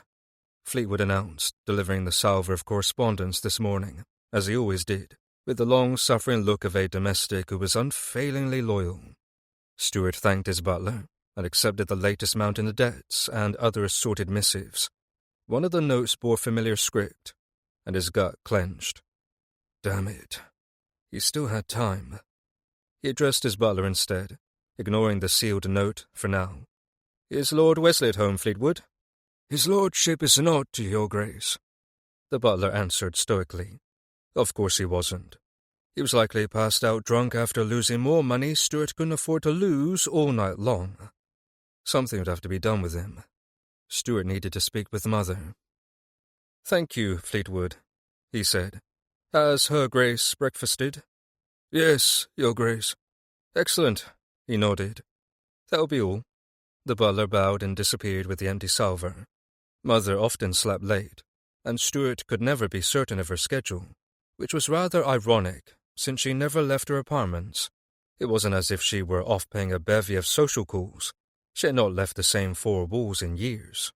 Fleetwood announced, delivering the salver of correspondence this morning, as he always did, with the long-suffering look of a domestic who was unfailingly loyal. Stuart thanked his butler and accepted the latest amount in the debts and other assorted missives. One of the notes bore familiar script, and his gut clenched. Damn it. He still had time. He addressed his butler instead, ignoring the sealed note for now. "Is Lord Wesley at home, Fleetwood?" "His lordship is not, to your grace," the butler answered stoically. Of course he wasn't. He was likely passed out drunk after losing more money Stuart couldn't afford to lose all night long. Something would have to be done with him. Stuart needed to speak with Mother. "Thank you, Fleetwood," he said. "Has Her Grace breakfasted?" "Yes, your grace." "Excellent," he nodded. "That'll be all." The butler bowed and disappeared with the empty salver. Mother often slept late, and Stuart could never be certain of her schedule, which was rather ironic, since she never left her apartments. It wasn't as if she were off paying a bevy of social calls. She had not left the same four walls in years.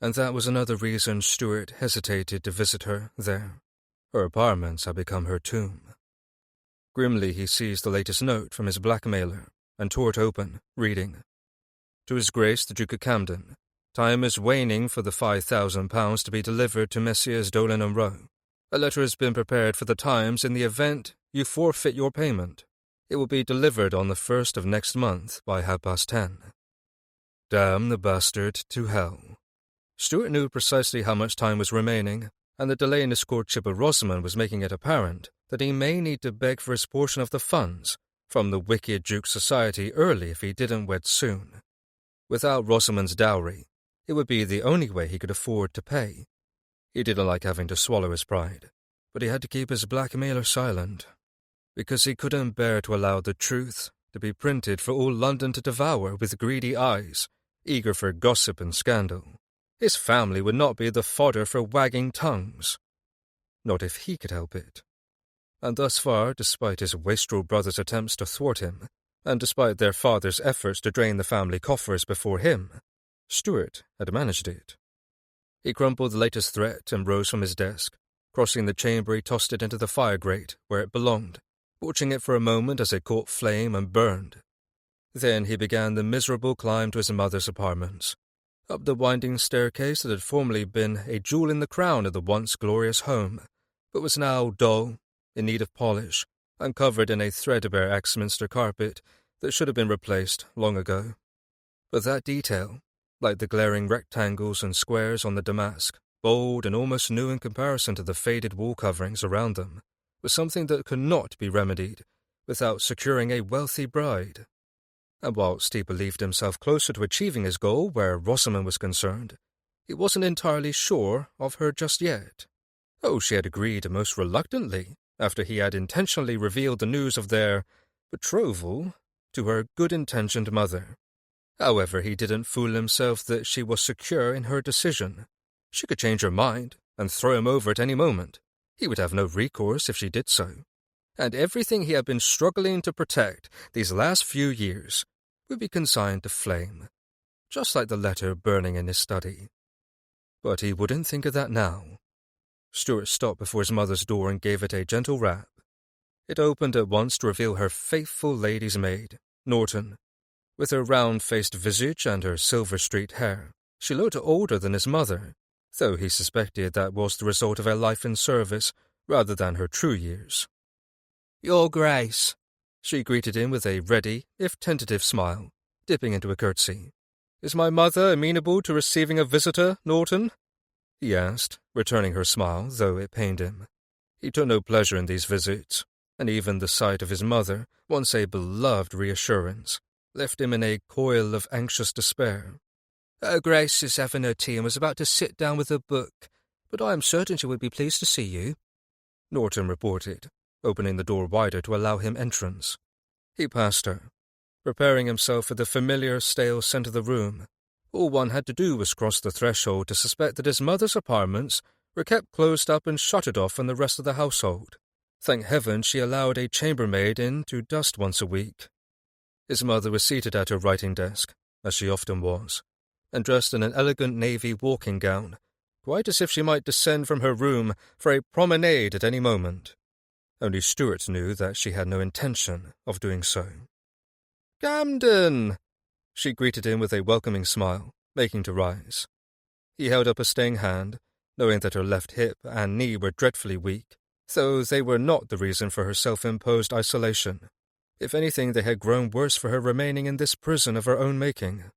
And that was another reason Stuart hesitated to visit her there. Her apartments had become her tomb. Grimly he seized the latest note from his blackmailer and tore it open, reading, "To His Grace the Duke of Camden, time is waning for the £5,000 to be delivered to Messieurs Dolan and Rowe. A letter has been prepared for the Times in the event you forfeit your payment. It will be delivered on the 1st of next month by 10:30. Damn the bastard to hell. Stuart knew precisely how much time was remaining, and the delay in his courtship of Rosamond was making it apparent that he may need to beg for his portion of the funds from the wicked Duke's society early if he didn't wed soon. Without Rosamond's dowry, it would be the only way he could afford to pay. He didn't like having to swallow his pride, but he had to keep his blackmailer silent, because he couldn't bear to allow the truth to be printed for all London to devour with greedy eyes, eager for gossip and scandal. His family would not be the fodder for wagging tongues. Not if he could help it. And thus far, despite his wastrel brother's attempts to thwart him, and despite their father's efforts to drain the family coffers before him, Stuart had managed it. He crumpled the latest threat and rose from his desk. Crossing the chamber, he tossed it into the fire grate, where it belonged, watching it for a moment as it caught flame and burned. Then he began the miserable climb to his mother's apartments, up the winding staircase that had formerly been a jewel in the crown of the once glorious home, but was now dull, in need of polish, and covered in a threadbare Axminster carpet that should have been replaced long ago. But that detail, like the glaring rectangles and squares on the damask, bold and almost new in comparison to the faded wall coverings around them, was something that could not be remedied without securing a wealthy bride. And whilst he believed himself closer to achieving his goal where Rosamond was concerned, he wasn't entirely sure of her just yet. Oh, she had agreed most reluctantly after he had intentionally revealed the news of their betrothal to her good-intentioned mother. However, he didn't fool himself that she was secure in her decision. She could change her mind and throw him over at any moment. He would have no recourse if she did so. And everything he had been struggling to protect these last few years would be consigned to flame, just like the letter burning in his study. But he wouldn't think of that now. Stuart stopped before his mother's door and gave it a gentle rap. It opened at once to reveal her faithful lady's maid, Norton. With her round-faced visage and her silver-streaked hair, she looked older than his mother, though he suspected that was the result of a life in service rather than her true years. "Your Grace," she greeted him with a ready, if tentative smile, dipping into a curtsy. "Is my mother amenable to receiving a visitor, Norton?" he asked, returning her smile, though it pained him. He took no pleasure in these visits, and even the sight of his mother, once a beloved reassurance, left him in a coil of anxious despair. "Her Grace is having her tea and was about to sit down with a book, but I am certain she would be pleased to see you," Norton reported, opening the door wider to allow him entrance. He passed her, preparing himself for the familiar stale scent of the room, All one had to do was cross the threshold to suspect that his mother's apartments were kept closed up and shuttered off from the rest of the household. Thank heaven she allowed a chambermaid in to dust once a week. His mother was seated at her writing desk, as she often was, and dressed in an elegant navy walking gown, quite as if she might descend from her room for a promenade at any moment. Only Stuart knew that she had no intention of doing so. "Camden!" She greeted him with a welcoming smile, making to rise. He held up a staying hand, knowing that her left hip and knee were dreadfully weak, though they were not the reason for her self-imposed isolation. If anything, they had grown worse for her remaining in this prison of her own making.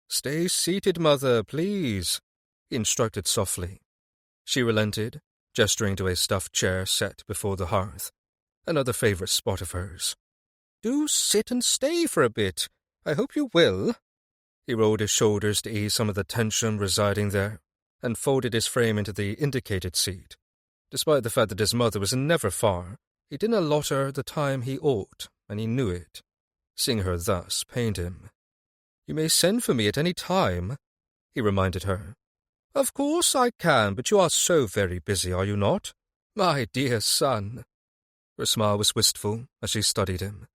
"Stay seated, mother, please," he instructed softly. She relented, gesturing to a stuffed chair set before the hearth, another favourite spot of hers. "Do sit and stay for a bit. I hope you will." He rolled his shoulders to ease some of the tension residing there, and folded his frame into the indicated seat. Despite the fact that his mother was never far, he didn't allot her the time he ought, and he knew it. Seeing her thus pained him. "You may send for me at any time," he reminded her. "Of course I can, but you are so very busy, are you not? My dear son." Her smile was wistful as she studied him.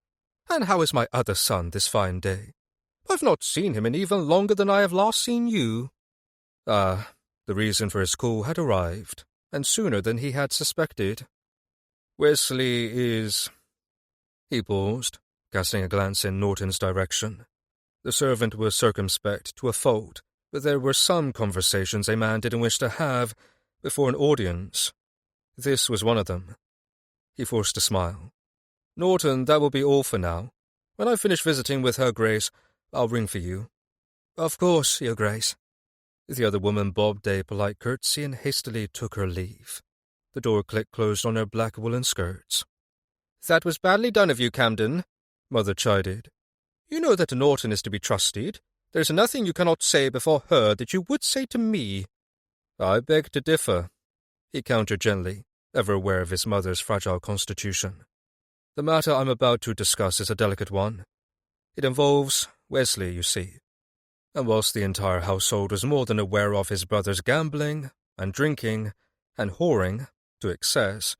"And how is my other son this fine day? I've not seen him in even longer than I have last seen you." Ah, the reason for his call had arrived, and sooner than he had suspected. "Wesley is—" He paused, casting a glance in Norton's direction. The servant was circumspect to a fault, but there were some conversations a man didn't wish to have before an audience. This was one of them. He forced a smile. "Norton, that will be all for now. When I finish visiting with Her Grace, I'll ring for you." "Of course, Your Grace." The other woman bobbed a polite curtsy and hastily took her leave. The door clicked closed on her black woolen skirts. "That was badly done of you, Camden," Mother chided. "You know that Norton is to be trusted. There's nothing you cannot say before her that you would say to me." "I beg to differ," he countered gently, ever aware of his mother's fragile constitution. "The matter I'm about to discuss is a delicate one. It involves Wesley, you see. And whilst the entire household was more than aware of his brother's gambling and drinking and whoring to excess,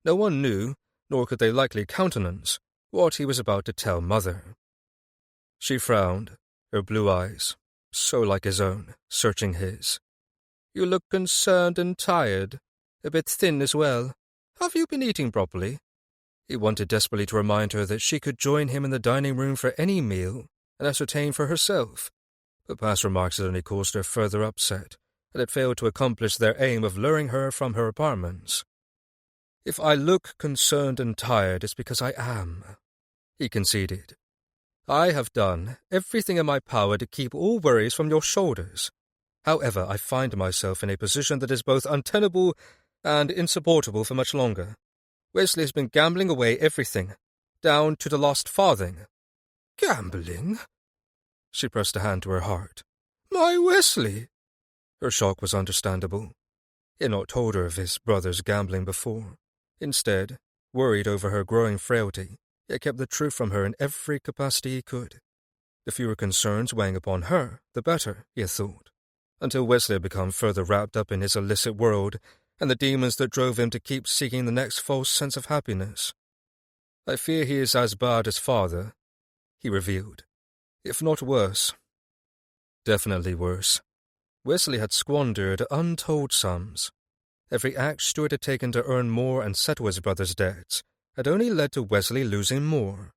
no one knew, nor could they likely countenance, what he was about to tell Mother." She frowned, her blue eyes, so like his own, searching his. "You look concerned and tired, a bit thin as well. Have you been eating properly?" He wanted desperately to remind her that she could join him in the dining room for any meal and ascertain for herself, but past remarks had only caused her further upset, and had failed to accomplish their aim of luring her from her apartments. "If I look concerned and tired, it's because I am," he conceded. "I have done everything in my power to keep all worries from your shoulders. However, I find myself in a position that is both untenable and insupportable for much longer. Wesley has been gambling away everything, down to the last farthing." "Gambling?" She pressed a hand to her heart. "My Wesley!" Her shock was understandable. He had not told her of his brother's gambling before. Instead, worried over her growing frailty, he had kept the truth from her in every capacity he could. The fewer concerns weighing upon her, the better, he had thought, until Wesley had become further wrapped up in his illicit world and the demons that drove him to keep seeking the next false sense of happiness. "I fear he is as bad as father," he revealed, "if not worse." Definitely worse. Wesley had squandered untold sums. Every act Stuart had taken to earn more and settle his brother's debts had only led to Wesley losing more.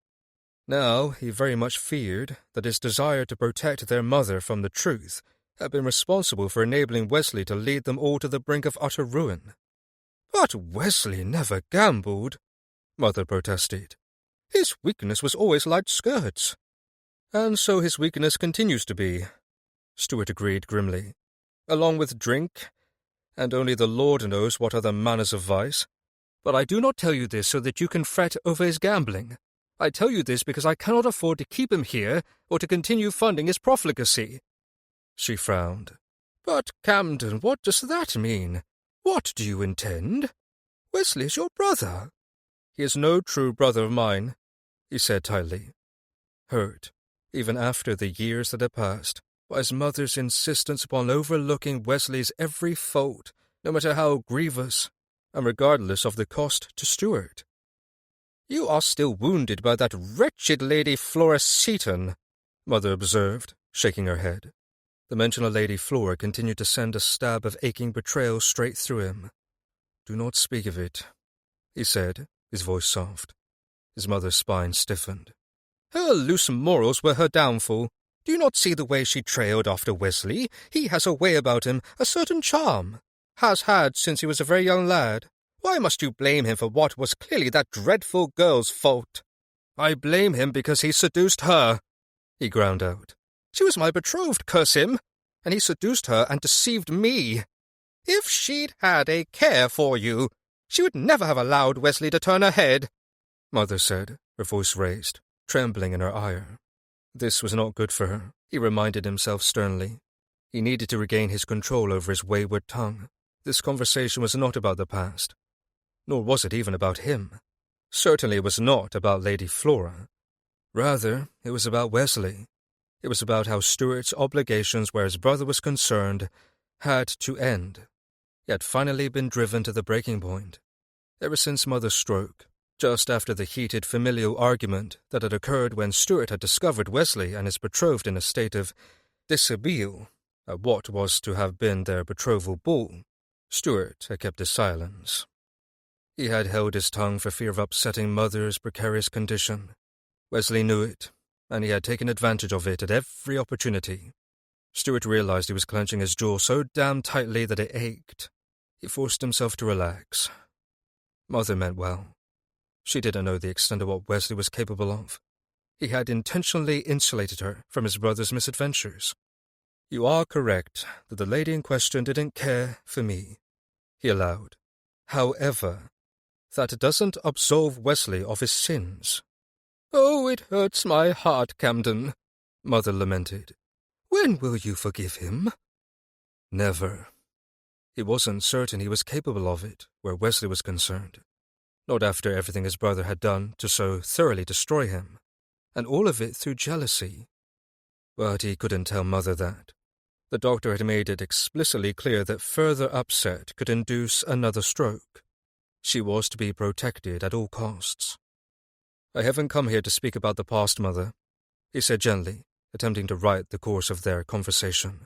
Now he very much feared that his desire to protect their mother from the truth had been responsible for enabling Wesley to lead them all to the brink of utter ruin. "But Wesley never gambled," Mother protested. "His weakness was always light skirts." "And so his weakness continues to be," Stuart agreed grimly, "along with drink, and only the Lord knows what other manners of vice. But I do not tell you this so that you can fret over his gambling. I tell you this because I cannot afford to keep him here or to continue funding his profligacy." She frowned. "But, Camden, what does that mean? What do you intend? Wesley is your brother." "He is no true brother of mine," he said tightly. Hurt, even after the years that had passed, by his mother's insistence upon overlooking Wesley's every fault, no matter how grievous, and regardless of the cost to Stuart. "You are still wounded by that wretched Lady Flora Seaton," Mother observed, shaking her head. The mention of Lady Flora continued to send a stab of aching betrayal straight through him. "Do not speak of it," he said, his voice soft. His mother's spine stiffened. "Her loose morals were her downfall. Do you not see the way she trailed after Wesley? He has a way about him, a certain charm. Has had since he was a very young lad. Why must you blame him for what was clearly that dreadful girl's fault?" "I blame him because he seduced her," he ground out. "She was my betrothed, curse him, and he seduced her and deceived me. If she'd had a care for you, she would never have allowed Wesley to turn her head," Mother said, her voice raised, trembling in her ire. This was not good for her, he reminded himself sternly. He needed to regain his control over his wayward tongue. This conversation was not about the past, nor was it even about him. Certainly it was not about Lady Flora. Rather, it was about Wesley. It was about how Stuart's obligations where his brother was concerned had to end. He had finally been driven to the breaking point. Ever since Mother's stroke, just after the heated familial argument that had occurred when Stuart had discovered Wesley and his betrothed in a state of dishabille at what was to have been their betrothal ball, Stuart had kept his silence. He had held his tongue for fear of upsetting Mother's precarious condition. Wesley knew it, and he had taken advantage of it at every opportunity. Stuart realized he was clenching his jaw so damn tightly that it ached. He forced himself to relax. Mother meant well. She didn't know the extent of what Wesley was capable of. He had intentionally insulated her from his brother's misadventures. "You are correct that the lady in question didn't care for me," he allowed. "However, that doesn't absolve Wesley of his sins." "Oh, it hurts my heart, Camden," Mother lamented. "When will you forgive him?" Never. He wasn't certain he was capable of it, where Wesley was concerned. Not after everything his brother had done to so thoroughly destroy him, and all of it through jealousy. But he couldn't tell Mother that. The doctor had made it explicitly clear that further upset could induce another stroke. She was to be protected at all costs. "I haven't come here to speak about the past, Mother," he said gently, attempting to right the course of their conversation.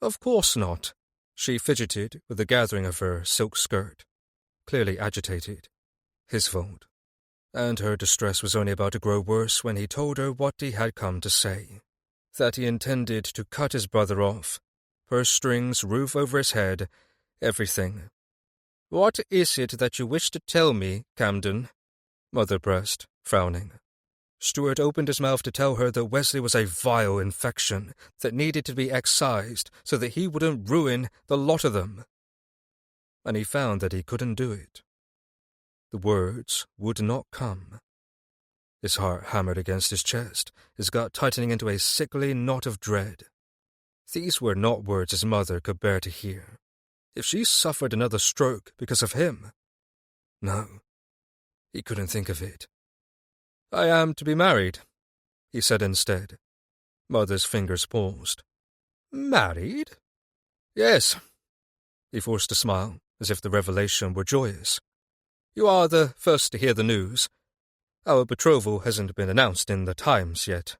"Of course not." She fidgeted with the gathering of her silk skirt, clearly agitated. His fault. And her distress was only about to grow worse when he told her what he had come to say. That he intended to cut his brother off. Purse strings, roof over his head, everything. "What is it that you wish to tell me, Camden?" Mother pressed, frowning. Stuart opened his mouth to tell her that Wesley was a vile infection that needed to be excised so that he wouldn't ruin the lot of them. And he found that he couldn't do it. The words would not come. His heart hammered against his chest, his gut tightening into a sickly knot of dread. These were not words his mother could bear to hear. If she suffered another stroke because of him? No, he couldn't think of it. "I am to be married," he said instead. Mother's fingers paused. "Married?" "Yes." He forced a smile, as if the revelation were joyous. "You are the first to hear the news. Our betrothal hasn't been announced in the Times yet."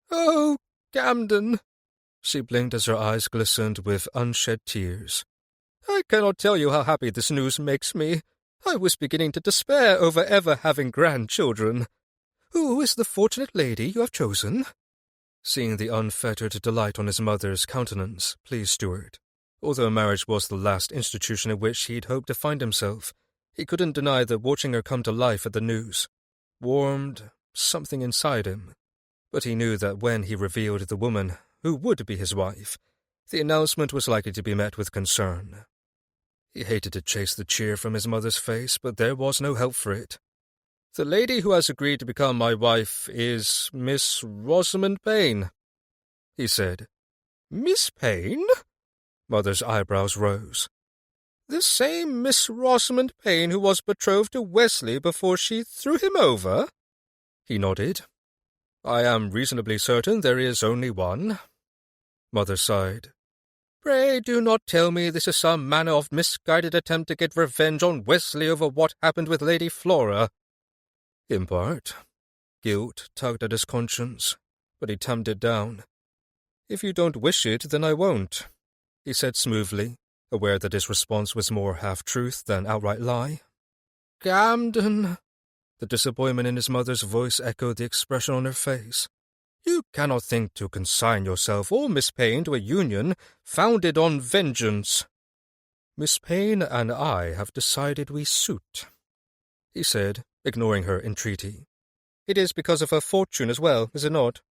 "Oh, Camden!" She blinked as her eyes glistened with unshed tears. "I cannot tell you how happy this news makes me. I was beginning to despair over ever having grandchildren. Who is the fortunate lady you have chosen?" Seeing the unfettered delight on his mother's countenance pleased Stuart. Although marriage was the last institution in which he'd hoped to find himself, he couldn't deny that watching her come to life at the news warmed something inside him. But he knew that when he revealed the woman who would be his wife, the announcement was likely to be met with concern. He hated to chase the cheer from his mother's face, but there was no help for it. "The lady who has agreed to become my wife is Miss Rosamond Payne," he said. "Miss Payne?" Mother's eyebrows rose. "The same Miss Rosamond Payne who was betrothed to Wesley before she threw him over?" He nodded. "I am reasonably certain there is only one." Mother sighed. Pray do not tell me this is some manner of misguided attempt to get revenge on Wesley over what happened with Lady Flora. In part. Guilt tugged at his conscience, but he tamped it down. If you don't wish it, then I won't, he said smoothly, aware that his response was more half-truth than outright lie. Camden! The disappointment in his mother's voice echoed the expression on her face. You cannot think to consign yourself or Miss Payne to a union founded on vengeance. Miss Payne and I have decided we suit, he said, ignoring her entreaty. It is because of her fortune as well, is it not?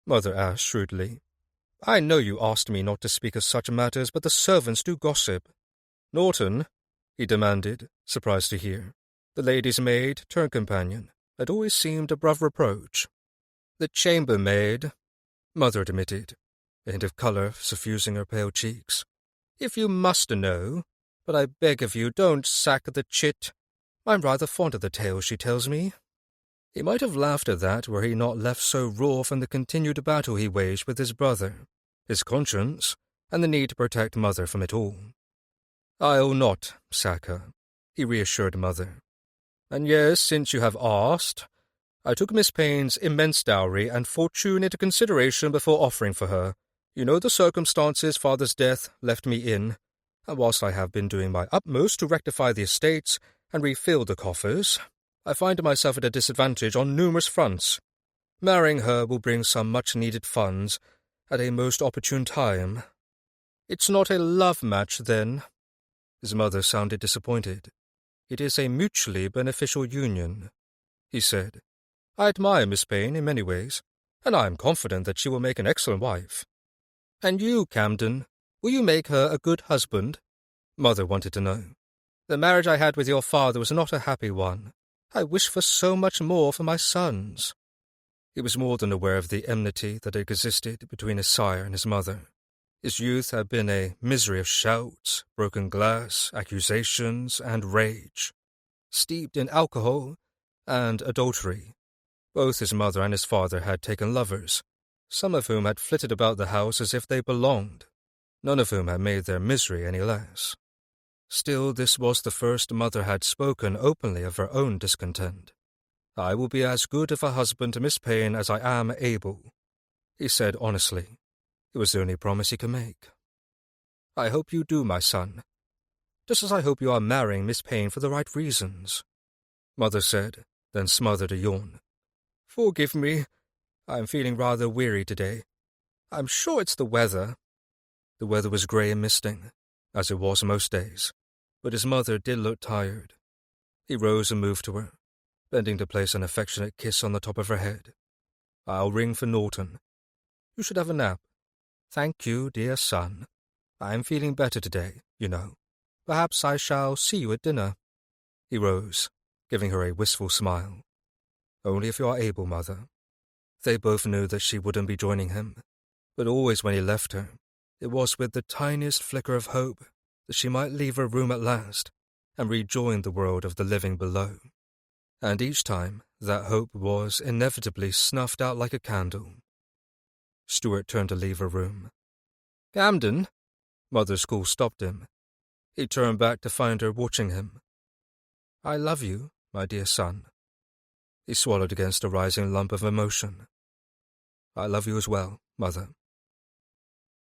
Mother asked shrewdly. I know you asked me not to speak of such matters, but the servants do gossip. Norton, he demanded, surprised to hear. The lady's maid, turned companion, had always seemed above reproach. The chambermaid, Mother admitted, a hint of colour suffusing her pale cheeks. If you must know, but I beg of you, don't sack the chit. I'm rather fond of the tales she tells me. He might have laughed at that were he not left so raw from the continued battle he waged with his brother, his conscience, and the need to protect Mother from it all. I'll not sack her, he reassured Mother. And yes, since you have asked, I took Miss Payne's immense dowry and fortune into consideration before offering for her. You know the circumstances Father's death left me in, and whilst I have been doing my utmost to rectify the estates and refill the coffers, I find myself at a disadvantage on numerous fronts. Marrying her will bring some much-needed funds at a most opportune time. It's not a love match, then? His mother sounded disappointed. It is a mutually beneficial union, he said. I admire Miss Payne in many ways, and I am confident that she will make an excellent wife. And you, Camden, will you make her a good husband? Mother wanted to know. The marriage I had with your father was not a happy one. I wish for so much more for my sons. He was more than aware of the enmity that existed between his sire and his mother. His youth had been a misery of shouts, broken glass, accusations, and rage, steeped in alcohol and adultery. Both his mother and his father had taken lovers, some of whom had flitted about the house as if they belonged, none of whom had made their misery any less. Still, this was the first Mother had spoken openly of her own discontent. I will be as good of a husband to Miss Payne as I am able, he said honestly. It was the only promise he could make. I hope you do, my son, just as I hope you are marrying Miss Payne for the right reasons, Mother said, then smothered a yawn. Forgive me, I am feeling rather weary today. I'm sure it's the weather. The weather was grey and misting, as it was most days, but his mother did look tired. He rose and moved to her, bending to place an affectionate kiss on the top of her head. I'll ring for Norton. You should have a nap. Thank you, dear son. I am feeling better today, you know. Perhaps I shall see you at dinner. He rose, giving her a wistful smile. Only if you are able, Mother. They both knew that she wouldn't be joining him, but always when he left her, it was with the tiniest flicker of hope that she might leave her room at last and rejoin the world of the living below. And each time, that hope was inevitably snuffed out like a candle. Stuart turned to leave her room. Camden? Mother's call stopped him. He turned back to find her watching him. I love you, my dear son. He swallowed against a rising lump of emotion. I love you as well, Mother.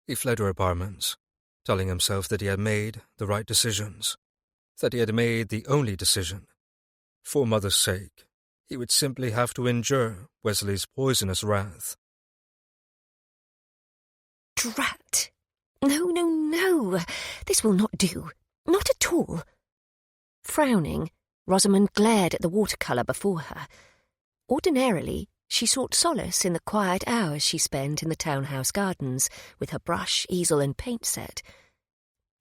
He fled her apartments, telling himself that he had made the right decisions, that he had made the only decision. For Mother's sake, he would simply have to endure Wesley's poisonous wrath. Drat! No. This will not do. Not at all. Frowning, Rosamond glared at the watercolour before her. Ordinarily, she sought solace in the quiet hours she spent in the townhouse gardens with her brush, easel and paint set.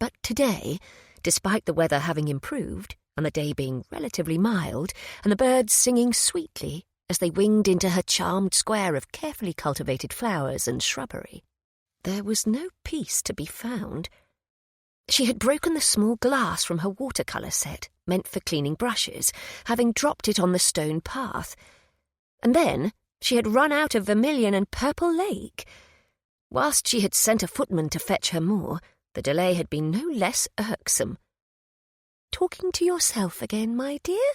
But today, despite the weather having improved, and the day being relatively mild, and the birds singing sweetly as they winged into her charmed square of carefully cultivated flowers and shrubbery, there was no peace to be found. She had broken the small glass from her watercolour set, meant for cleaning brushes, having dropped it on the stone path. And then she had run out of vermilion and purple lake. Whilst she had sent a footman to fetch her more, the delay had been no less irksome. "Talking to yourself again, my dear?"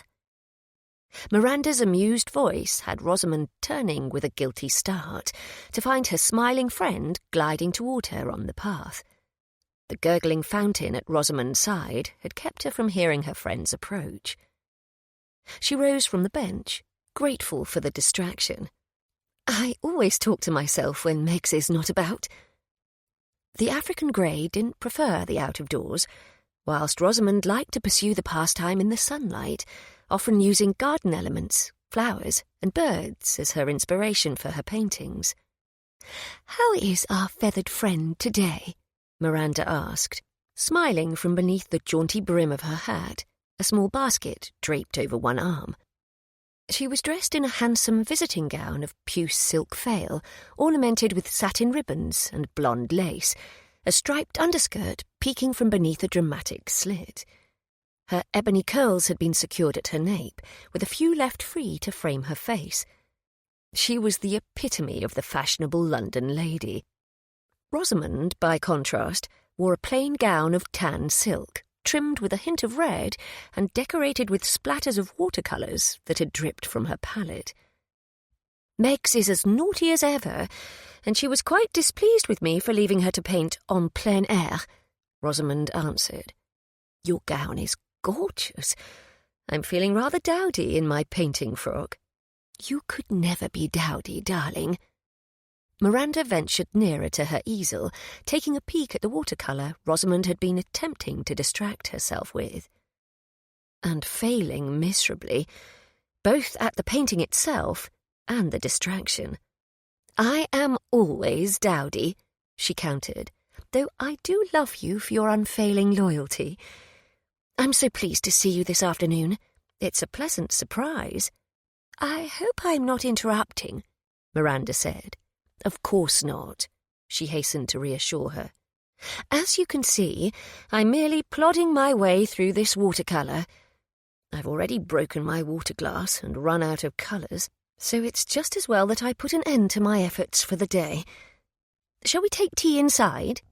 Miranda's amused voice had Rosamond turning with a guilty start to find her smiling friend gliding toward her on the path. The gurgling fountain at Rosamond's side had kept her from hearing her friend's approach. She rose from the bench, grateful for the distraction. "I always talk to myself when Meggs is not about." The African grey didn't prefer the out-of-doors, whilst Rosamond liked to pursue the pastime in the sunlight, often using garden elements, flowers, and birds as her inspiration for her paintings. "How is our feathered friend today?" Miranda asked, smiling from beneath the jaunty brim of her hat, a small basket draped over one arm. She was dressed in a handsome visiting gown of puce silk veil, ornamented with satin ribbons and blonde lace, a striped underskirt peeking from beneath a dramatic slit. Her ebony curls had been secured at her nape, with a few left free to frame her face. She was the epitome of the fashionable London lady. Rosamond, by contrast, wore a plain gown of tan silk, trimmed with a hint of red and decorated with splatters of watercolours that had dripped from her palette. "Meggs is as naughty as ever, and she was quite displeased with me for leaving her to paint en plein air," Rosamond answered. "Your gown is gorgeous. I'm feeling rather dowdy in my painting frock." "You could never be dowdy, darling." Miranda ventured nearer to her easel, taking a peek at the watercolour Rosamond had been attempting to distract herself with. And failing miserably, both at the painting itself and the distraction. "I am always dowdy," she countered, "though I do love you for your unfailing loyalty. I'm so pleased to see you this afternoon. It's a pleasant surprise." "I hope I'm not interrupting," Miranda said. "Of course not," she hastened to reassure her. "As you can see, I'm merely plodding my way through this watercolour. I've already broken my water glass and run out of colours, so it's just as well that I put an end to my efforts for the day. Shall we take tea inside?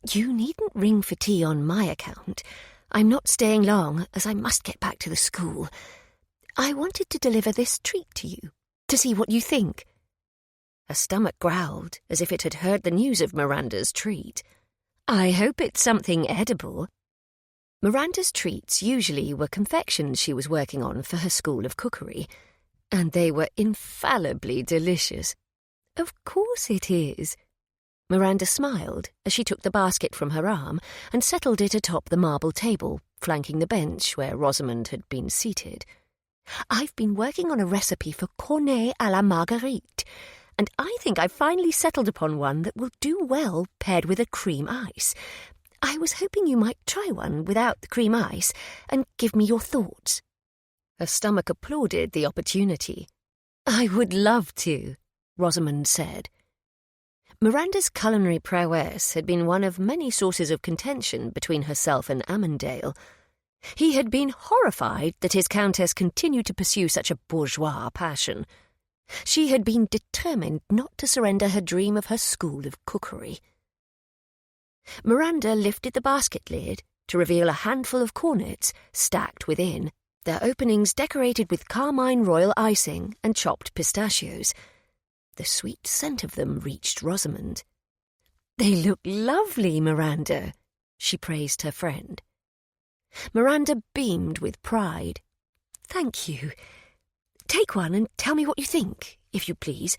You needn't ring for tea on my account. I'm not staying long, as I must get back to the school. I wanted to deliver this treat to you, to see what you think." Her stomach growled, as if it had heard the news of Miranda's treat. "I hope it's something edible." Miranda's treats usually were confections she was working on for her school of cookery, and they were infallibly delicious. "Of course it is." Miranda smiled as she took the basket from her arm and settled it atop the marble table, flanking the bench where Rosamond had been seated. "I've been working on a recipe for cornet à la marguerite, and I think I've finally settled upon one that will do well paired with a cream ice. I was hoping you might try one without the cream ice and give me your thoughts." Her stomach applauded the opportunity. "I would love to," Rosamond said. Miranda's culinary prowess had been one of many sources of contention between herself and Amandale. He had been horrified that his countess continued to pursue such a bourgeois passion. She had been determined not to surrender her dream of her school of cookery. Miranda lifted the basket lid to reveal a handful of cornets stacked within, their openings decorated with carmine royal icing and chopped pistachios. The sweet scent of them reached Rosamond. "They look lovely, Miranda," she praised her friend. Miranda beamed with pride. "Thank you. Take one and tell me what you think, if you please."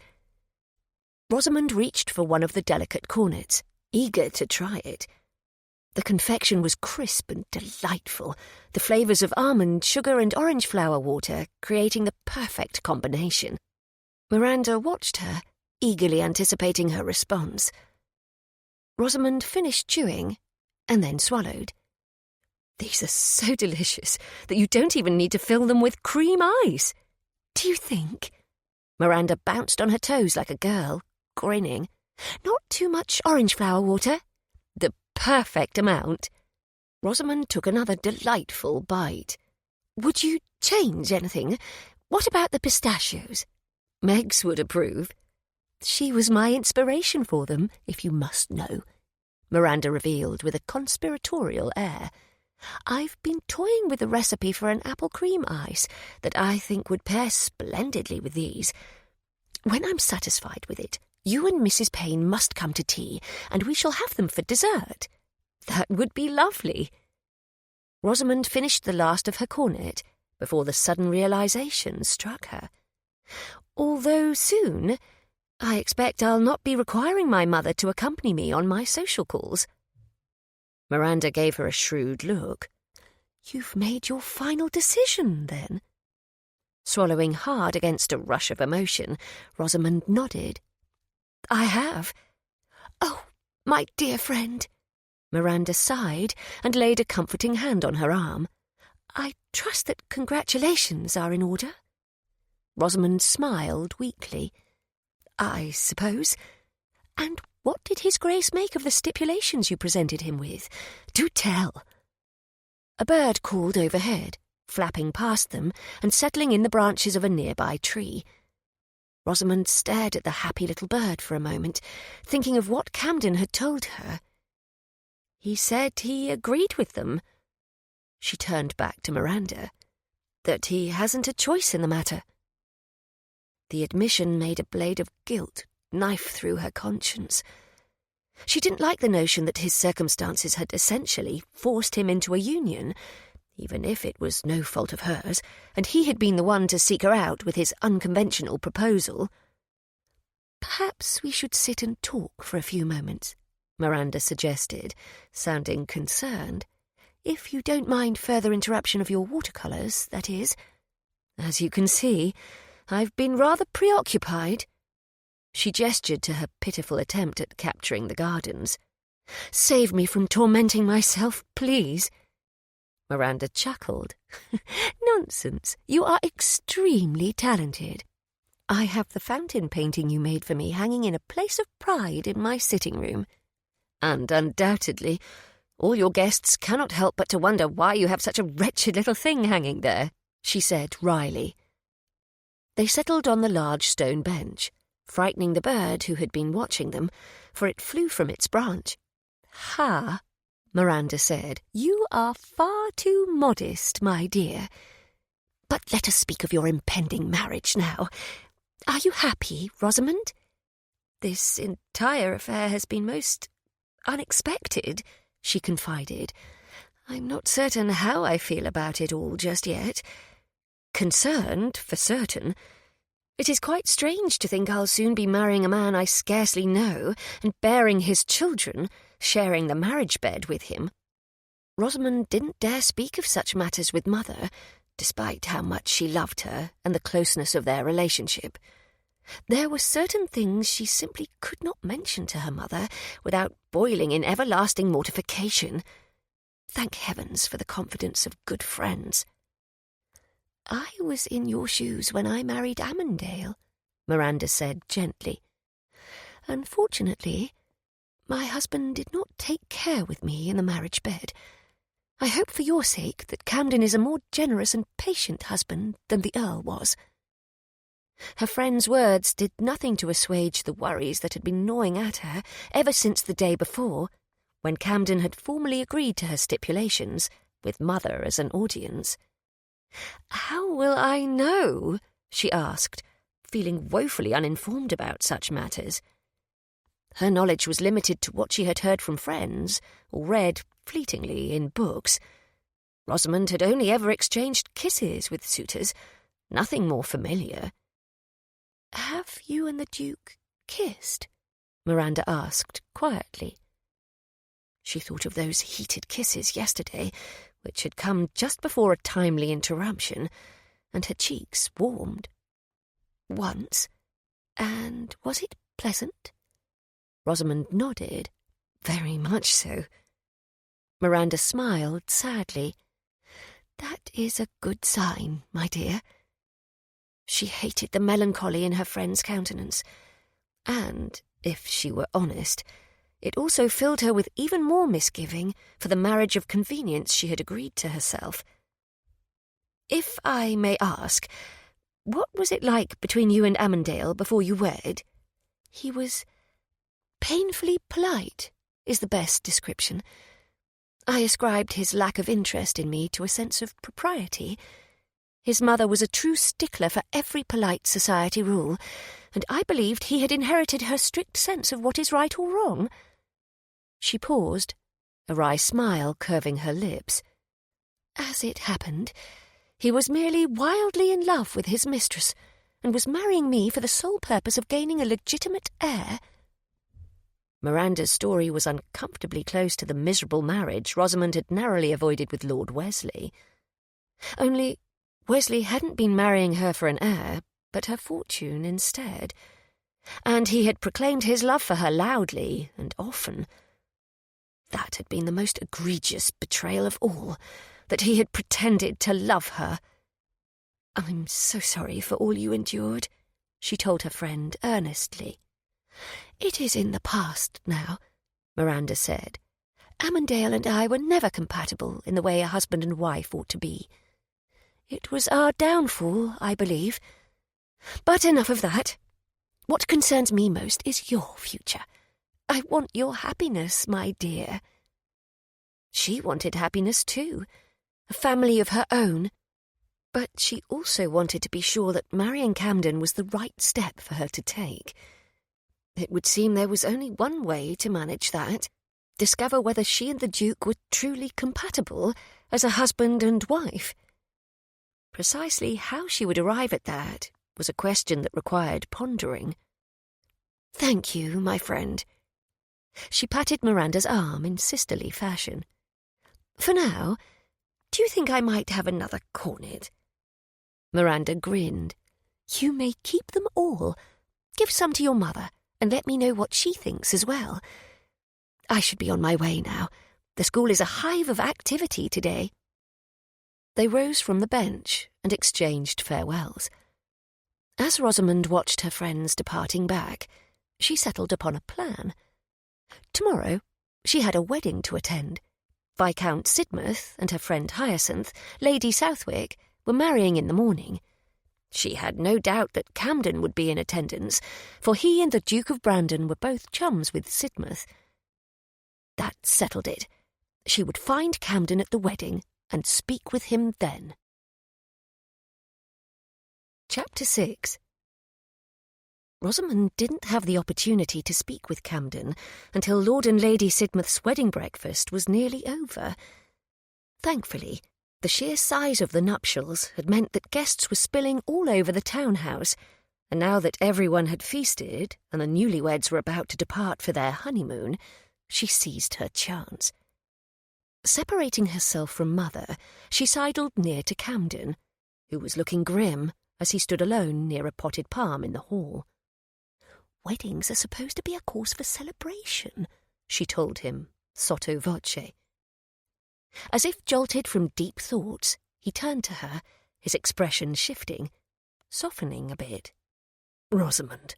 Rosamond reached for one of the delicate cornets, eager to try it. The confection was crisp and delightful, the flavours of almond, sugar and orange flower water creating the perfect combination. Miranda watched her, eagerly anticipating her response. Rosamond finished chewing and then swallowed. "These are so delicious that you don't even need to fill them with cream ice. Do you think?" Miranda bounced on her toes like a girl, grinning. "Not too much orange flower water? The perfect amount." Rosamond took another delightful bite. "Would you change anything? What about the pistachios? Meggs would approve." She was my inspiration for them, if you must know," Miranda revealed with a conspiratorial air. "I've been toying with the recipe for an apple cream ice that I think would pair splendidly with these. When I'm satisfied with it, you and Mrs. Payne must come to tea, and we shall have them for dessert. That would be lovely." Rosamond finished the last of her cornet before the sudden realization struck her. "Although soon, I expect I'll not be requiring my mother to accompany me on my social calls." Miranda gave her a shrewd look. "You've made your final decision, then?" Swallowing hard against a rush of emotion, Rosamond nodded. "I have." "Oh, my dear friend." Miranda sighed and laid a comforting hand on her arm. "I trust that congratulations are in order." Rosamond smiled weakly. "I suppose. And what did His Grace make of the stipulations you presented him with? Do tell." A bird called overhead, flapping past them and settling in the branches of a nearby tree. Rosamond stared at the happy little bird for a moment, thinking of what Camden had told her. "He said he agreed with them." She turned back to Miranda. "That he hasn't a choice in the matter." The admission made a blade of guilt knife through her conscience. She didn't like the notion that his circumstances had essentially forced him into a union, even if it was no fault of hers, and he had been the one to seek her out with his unconventional proposal. "Perhaps we should sit and talk for a few moments," Miranda suggested, sounding concerned. "If you don't mind further interruption of your watercolours, that is. As you can see, I've been rather preoccupied." She gestured to her pitiful attempt at capturing the gardens. "Save me from tormenting myself, please." Miranda chuckled. "Nonsense. You are extremely talented. I have the fountain painting you made for me hanging in a place of pride in my sitting room. And undoubtedly, all your guests cannot help but to wonder why you have such a wretched little thing hanging there," she said wryly. They settled on the large stone bench, frightening the bird who had been watching them, for it flew from its branch. "Ha!" Miranda said. "You are far too modest, my dear. But let us speak of your impending marriage now. Are you happy, Rosamond? This entire affair has been most unexpected," she confided. "I'm not certain how I feel about it all just yet. Concerned, for certain. It is quite strange to think I'll soon be marrying a man I scarcely know and bearing his children, sharing the marriage bed with him." Rosamond didn't dare speak of such matters with Mother, despite how much she loved her and the closeness of their relationship. There were certain things she simply could not mention to her mother without boiling in everlasting mortification. Thank heavens for the confidence of good friends. "I was in your shoes when I married Amandale," Miranda said gently. "Unfortunately, my husband did not take care with me in the marriage bed. I hope for your sake that Camden is a more generous and patient husband than the Earl was." Her friend's words did nothing to assuage the worries that had been gnawing at her ever since the day before, when Camden had formally agreed to her stipulations, with Mother as an audience. "How will I know?" she asked, feeling woefully uninformed about such matters. Her knowledge was limited to what she had heard from friends, or read, fleetingly, in books. Rosamond had only ever exchanged kisses with suitors, nothing more familiar. "Have you and the Duke kissed?" Miranda asked quietly. She thought of those heated kisses yesterday, which had come just before a timely interruption, and her cheeks warmed. "Once? And was it pleasant?" Rosamond nodded. "Very much so." Miranda smiled sadly. "That is a good sign, my dear." She hated the melancholy in her friend's countenance, and, if she were honest, it also filled her with even more misgiving for the marriage of convenience she had agreed to herself. "If I may ask, what was it like between you and Amandale before you wed?" He was painfully polite, is the best description. I ascribed his lack of interest in me to a sense of propriety. His mother was a true stickler for every polite society rule, and I believed he had inherited her strict sense of what is right or wrong. She paused, a wry smile curving her lips. As it happened, he was merely wildly in love with his mistress, and was marrying me for the sole purpose of gaining a legitimate heir. Miranda's story was uncomfortably close to the miserable marriage Rosamond had narrowly avoided with Lord Wesley. Only Wesley hadn't been marrying her for an heir, but her fortune instead, and he had proclaimed his love for her loudly and often. That had been the most egregious betrayal of all, that he had pretended to love her. "I'm so sorry for all you endured," she told her friend earnestly. "It is in the past now," Miranda said. "Amandale and I were never compatible in the way a husband and wife ought to be. It was our downfall, I believe. But enough of that. What concerns me most is your future. I want your happiness, my dear." She wanted happiness too, a family of her own. But she also wanted to be sure that marrying Camden was the right step for her to take. It would seem there was only one way to manage that: discover whether she and the Duke were truly compatible as a husband and wife. Precisely how she would arrive at that was a question that required pondering. "Thank you, my friend." She patted Miranda's arm in sisterly fashion. "For now, do you think I might have another cornet?" Miranda grinned. "You may keep them all. Give some to your mother, and let me know what she thinks as well. I should be on my way now. The school is a hive of activity today." They rose from the bench and exchanged farewells. As Rosamond watched her friends departing back, she settled upon a plan. Tomorrow she had a wedding to attend. Viscount Sidmouth and her friend Hyacinth, Lady Southwick, were marrying in the morning. She had no doubt that Camden would be in attendance, for he and the Duke of Brandon were both chums with Sidmouth. That settled it. She would find Camden at the wedding and speak with him then. Chapter 6. Rosamond didn't have the opportunity to speak with Camden until Lord and Lady Sidmouth's wedding breakfast was nearly over. Thankfully, the sheer size of the nuptials had meant that guests were spilling all over the townhouse, and now that everyone had feasted and the newlyweds were about to depart for their honeymoon, she seized her chance. Separating herself from Mother, she sidled near to Camden, who was looking grim as he stood alone near a potted palm in the hall. "Weddings are supposed to be a cause for celebration," she told him, sotto voce. As if jolted from deep thoughts, he turned to her, his expression shifting, softening a bit. "Rosamond."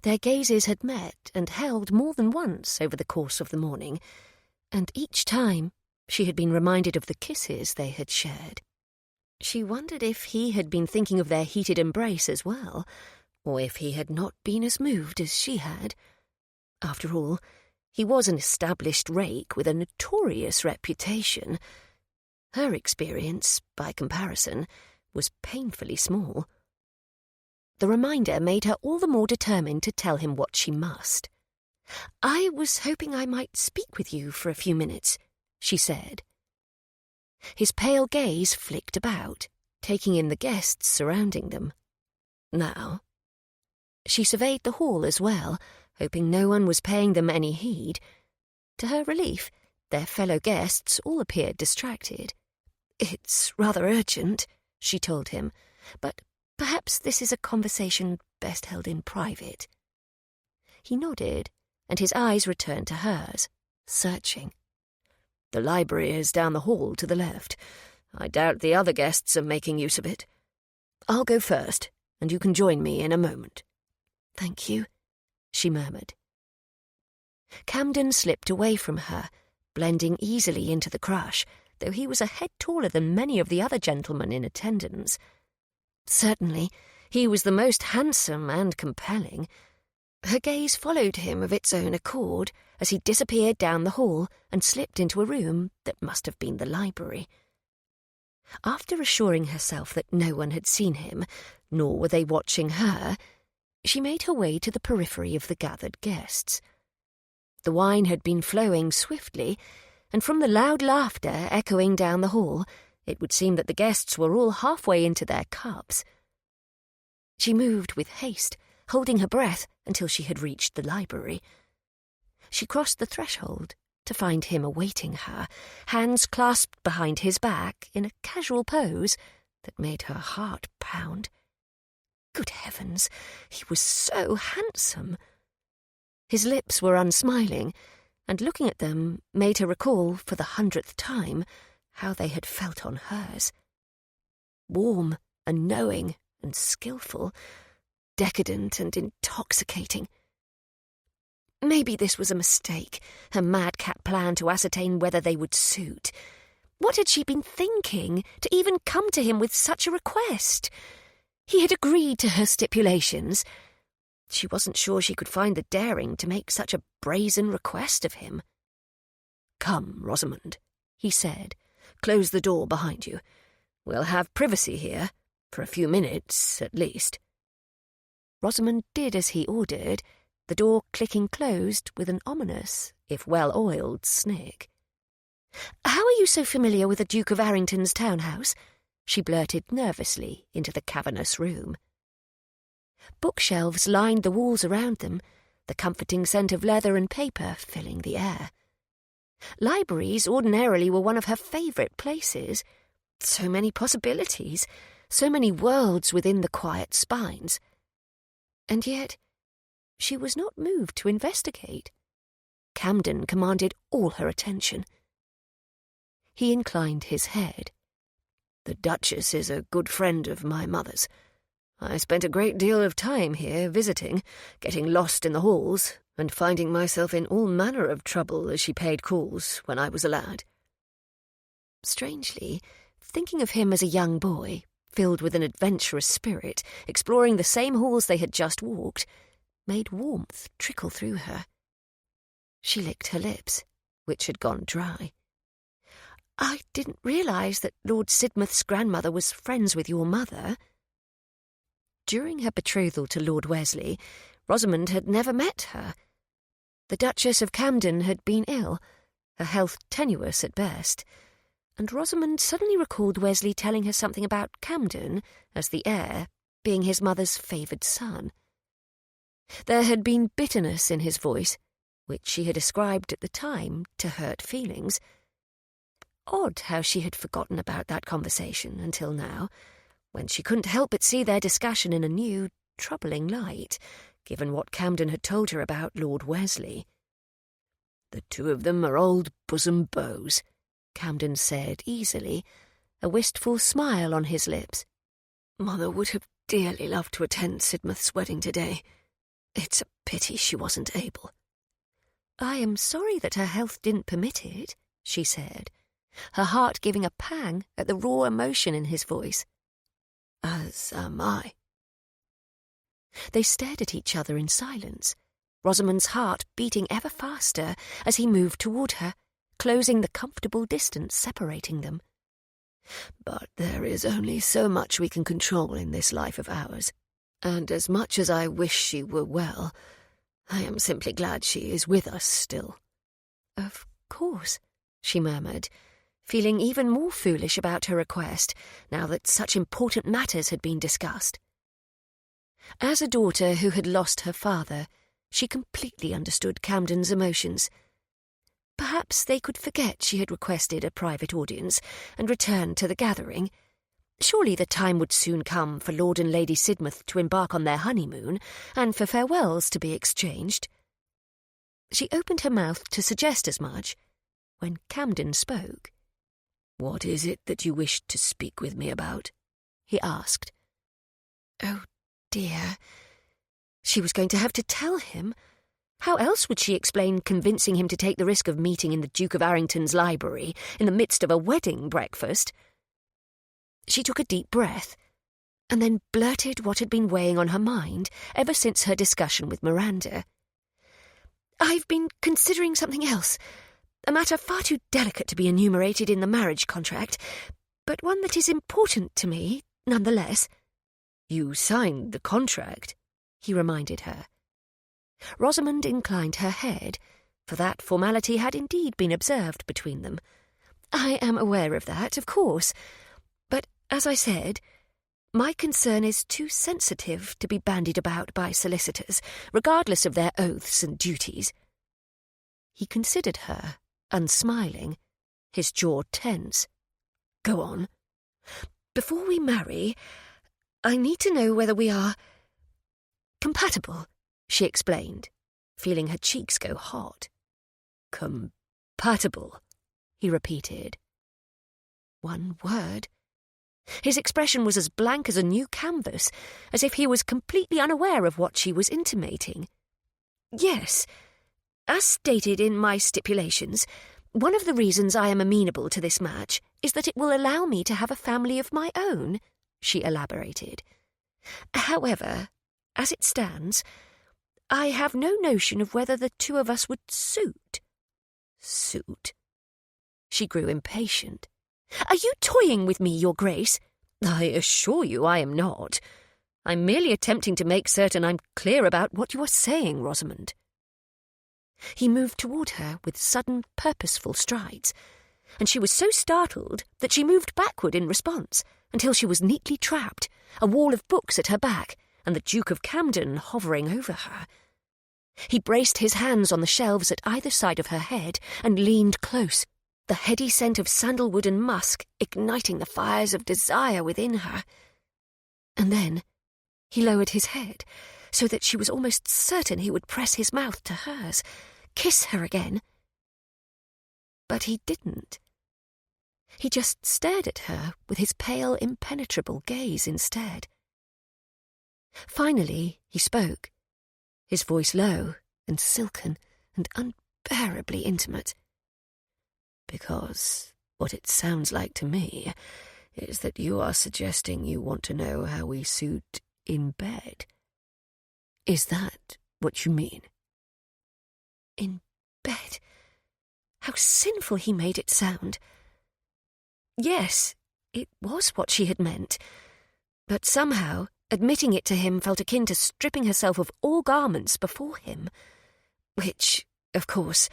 Their gazes had met and held more than once over the course of the morning, and each time she had been reminded of the kisses they had shared. She wondered if he had been thinking of their heated embrace as well, or if he had not been as moved as she had. After all, he was an established rake with a notorious reputation. Her experience, by comparison, was painfully small. The reminder made her all the more determined to tell him what she must. "I was hoping I might speak with you for a few minutes," she said. His pale gaze flicked about, taking in the guests surrounding them. Now, she surveyed the hall as well, hoping no one was paying them any heed. To her relief, their fellow guests all appeared distracted. "It's rather urgent," she told him, "but perhaps this is a conversation best held in private." He nodded, and his eyes returned to hers, searching. "The library is down the hall to the left. I doubt the other guests are making use of it. I'll go first, and you can join me in a moment." "Thank you," she murmured. Camden slipped away from her, blending easily into the crush, though he was a head taller than many of the other gentlemen in attendance. Certainly, he was the most handsome and compelling, Her gaze followed him of its own accord as he disappeared down the hall and slipped into a room that must have been the library. After assuring herself that no one had seen him, nor were they watching her, she made her way to the periphery of the gathered guests. The wine had been flowing swiftly, and from the loud laughter echoing down the hall, it would seem that the guests were all halfway into their cups. She moved with haste, holding her breath until she had reached the library. She crossed the threshold to find him awaiting her, hands clasped behind his back in a casual pose that made her heart pound. Good heavens, he was so handsome. His lips were unsmiling, and looking at them made her recall for the 100th time how they had felt on hers. Warm and knowing and skillful, decadent and intoxicating. Maybe this was a mistake, her madcap plan to ascertain whether they would suit. What had she been thinking to even come to him with such a request? He had agreed to her stipulations. She wasn't sure she could find the daring to make such a brazen request of him. "Come, Rosamond," he said. "Close the door behind you. We'll have privacy here, for a few minutes at least." Rosamond did as he ordered, the door clicking closed with an ominous, if well-oiled, snick. "How are you so familiar with the Duke of Arrington's townhouse?" she blurted nervously into the cavernous room. Bookshelves lined the walls around them, the comforting scent of leather and paper filling the air. Libraries ordinarily were one of her favourite places. So many possibilities, so many worlds within the quiet spines. And yet, she was not moved to investigate. Camden commanded all her attention. He inclined his head. "The Duchess is a good friend of my mother's. I spent a great deal of time here visiting, getting lost in the halls, and finding myself in all manner of trouble as she paid calls when I was a lad." Strangely, thinking of him as a young boy, filled with an adventurous spirit, exploring the same halls they had just walked, made warmth trickle through her. She licked her lips, which had gone dry. "I didn't realise that Lord Sidmouth's grandmother was friends with your mother." During her betrothal to Lord Wesley, Rosamond had never met her. The Duchess of Camden had been ill, her health tenuous at best, and Rosamond suddenly recalled Wesley telling her something about Camden, as the heir, being his mother's favoured son. There had been bitterness in his voice, which she had ascribed at the time to hurt feelings. Odd how she had forgotten about that conversation until now, when she couldn't help but see their discussion in a new, troubling light, given what Camden had told her about Lord Wesley. "The two of them are old bosom beaux," Camden said easily, a wistful smile on his lips. "Mother would have dearly loved to attend Sidmouth's wedding today. It's a pity she wasn't able." "I am sorry that her health didn't permit it," she said, her heart giving a pang at the raw emotion in his voice. "As am I." They stared at each other in silence, Rosamond's heart beating ever faster as he moved toward her, closing the comfortable distance separating them. "But there is only so much we can control in this life of ours, and as much as I wish she were well, I am simply glad she is with us still." "Of course," she murmured, feeling even more foolish about her request now that such important matters had been discussed. As a daughter who had lost her father, she completely understood Camden's emotions. Perhaps they could forget she had requested a private audience and return to the gathering. Surely the time would soon come for Lord and Lady Sidmouth to embark on their honeymoon, and for farewells to be exchanged. She opened her mouth to suggest as much, when Camden spoke. "What is it that you wished to speak with me about?" he asked. Oh, dear. She was going to have to tell him. How else would she explain convincing him to take the risk of meeting in the Duke of Arrington's library in the midst of a wedding breakfast? She took a deep breath. and then blurted what had been weighing on her mind ever since her discussion with Miranda. "I've been considering something else, a matter far too delicate to be enumerated in the marriage contract, but one that is important to me, nonetheless." "You signed the contract," he reminded her. Rosamond inclined her head, for that formality had indeed been observed between them. "I am aware of that, of course, but, as I said, my concern is too sensitive to be bandied about by solicitors, regardless of their oaths and duties." He considered her, unsmiling, his jaw tense. "Go on." "Before we marry, I need to know whether we are compatible," she explained, feeling her cheeks go hot. "Compatible," he repeated. One word. His expression was as blank as a new canvas, as if he was completely unaware of what she was intimating. "Yes. As stated in my stipulations, one of the reasons I am amenable to this match is that it will allow me to have a family of my own," she elaborated. "However, as it stands, I have no notion of whether the two of us would suit." "Suit?" She grew impatient. "Are you toying with me, Your Grace?" "I assure you I am not. I'm merely attempting to make certain I'm clear about what you are saying, Rosamond." He moved toward her with sudden, purposeful strides, and she was so startled that she moved backward in response until she was neatly trapped, a wall of books at her back, and the Duke of Camden hovering over her. He braced his hands on the shelves at either side of her head and leaned close, the heady scent of sandalwood and musk igniting the fires of desire within her. And then he lowered his head, so that she was almost certain he would press his mouth to hers, kiss her again. But he didn't. He just stared at her with his pale, impenetrable gaze instead. Finally he spoke, his voice low and silken and unbearably intimate. "Because what it sounds like to me is that you are suggesting you want to know how we suit in bed. Is that what you mean?" In bed? How sinful he made it sound. Yes, it was what she had meant, but somehow admitting it to him felt akin to stripping herself of all garments before him, which, of course,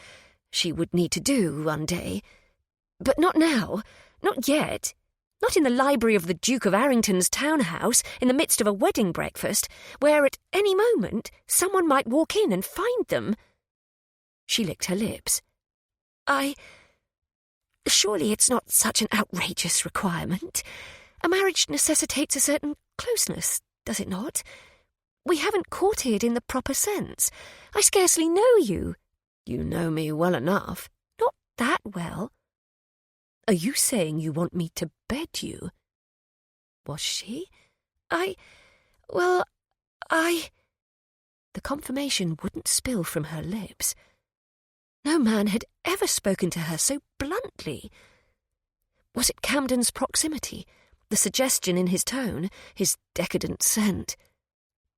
she would need to do one day. But not now, not yet, not in the library of the Duke of Arrington's townhouse in the midst of a wedding breakfast, where at any moment someone might walk in and find them. She licked her lips. Surely it's not such an outrageous requirement. A marriage necessitates a certain closeness, does it not? We haven't courted in the proper sense. I scarcely know you." "You know me well enough." "Not that well." "Are you saying you want me to bed you?" Was she? The confirmation wouldn't spill from her lips. No man had ever spoken to her so bluntly. Was it Camden's proximity, the suggestion in his tone, his decadent scent?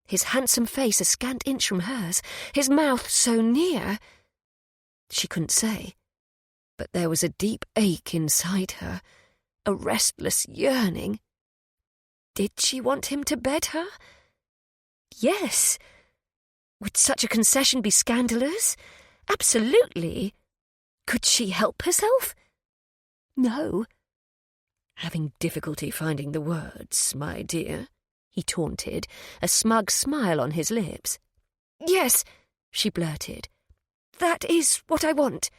His handsome face a scant inch from hers, his mouth so near? She couldn't say, but there was a deep ache inside her, a restless yearning. Did she want him to bed her? Yes. Would such a concession be scandalous? Absolutely. Could she help herself? No. "Having difficulty finding the words, my dear?" he taunted, a smug smile on his lips. "Yes," she blurted. "That is what I want."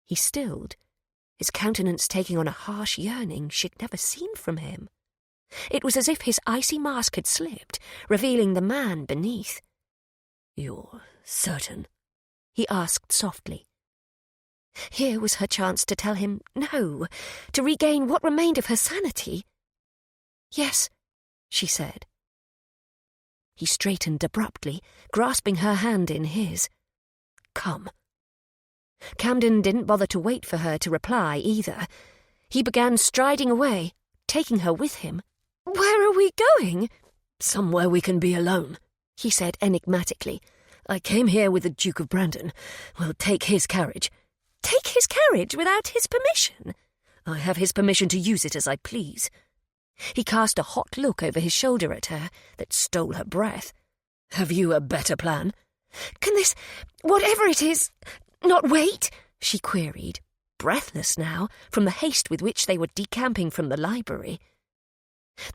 He stilled, his countenance taking on a harsh yearning she'd never seen from him. It was as if his icy mask had slipped, revealing the man beneath. "You're certain?" he asked softly. Here was her chance to tell him no, to regain what remained of her sanity. "Yes," she said. He straightened abruptly, grasping her hand in his. "Come." Camden didn't bother to wait for her to reply either. He began striding away, taking her with him. Where are we going? Somewhere we can be alone, he said enigmatically. I came here with the Duke of Brandon. We'll take his carriage. Take his carriage without his permission? I have his permission to use it as I please. He cast a hot look over his shoulder at her that stole her breath. Have you a better plan? Can this, whatever it is, not wait? She queried, breathless now from the haste with which they were decamping from the library.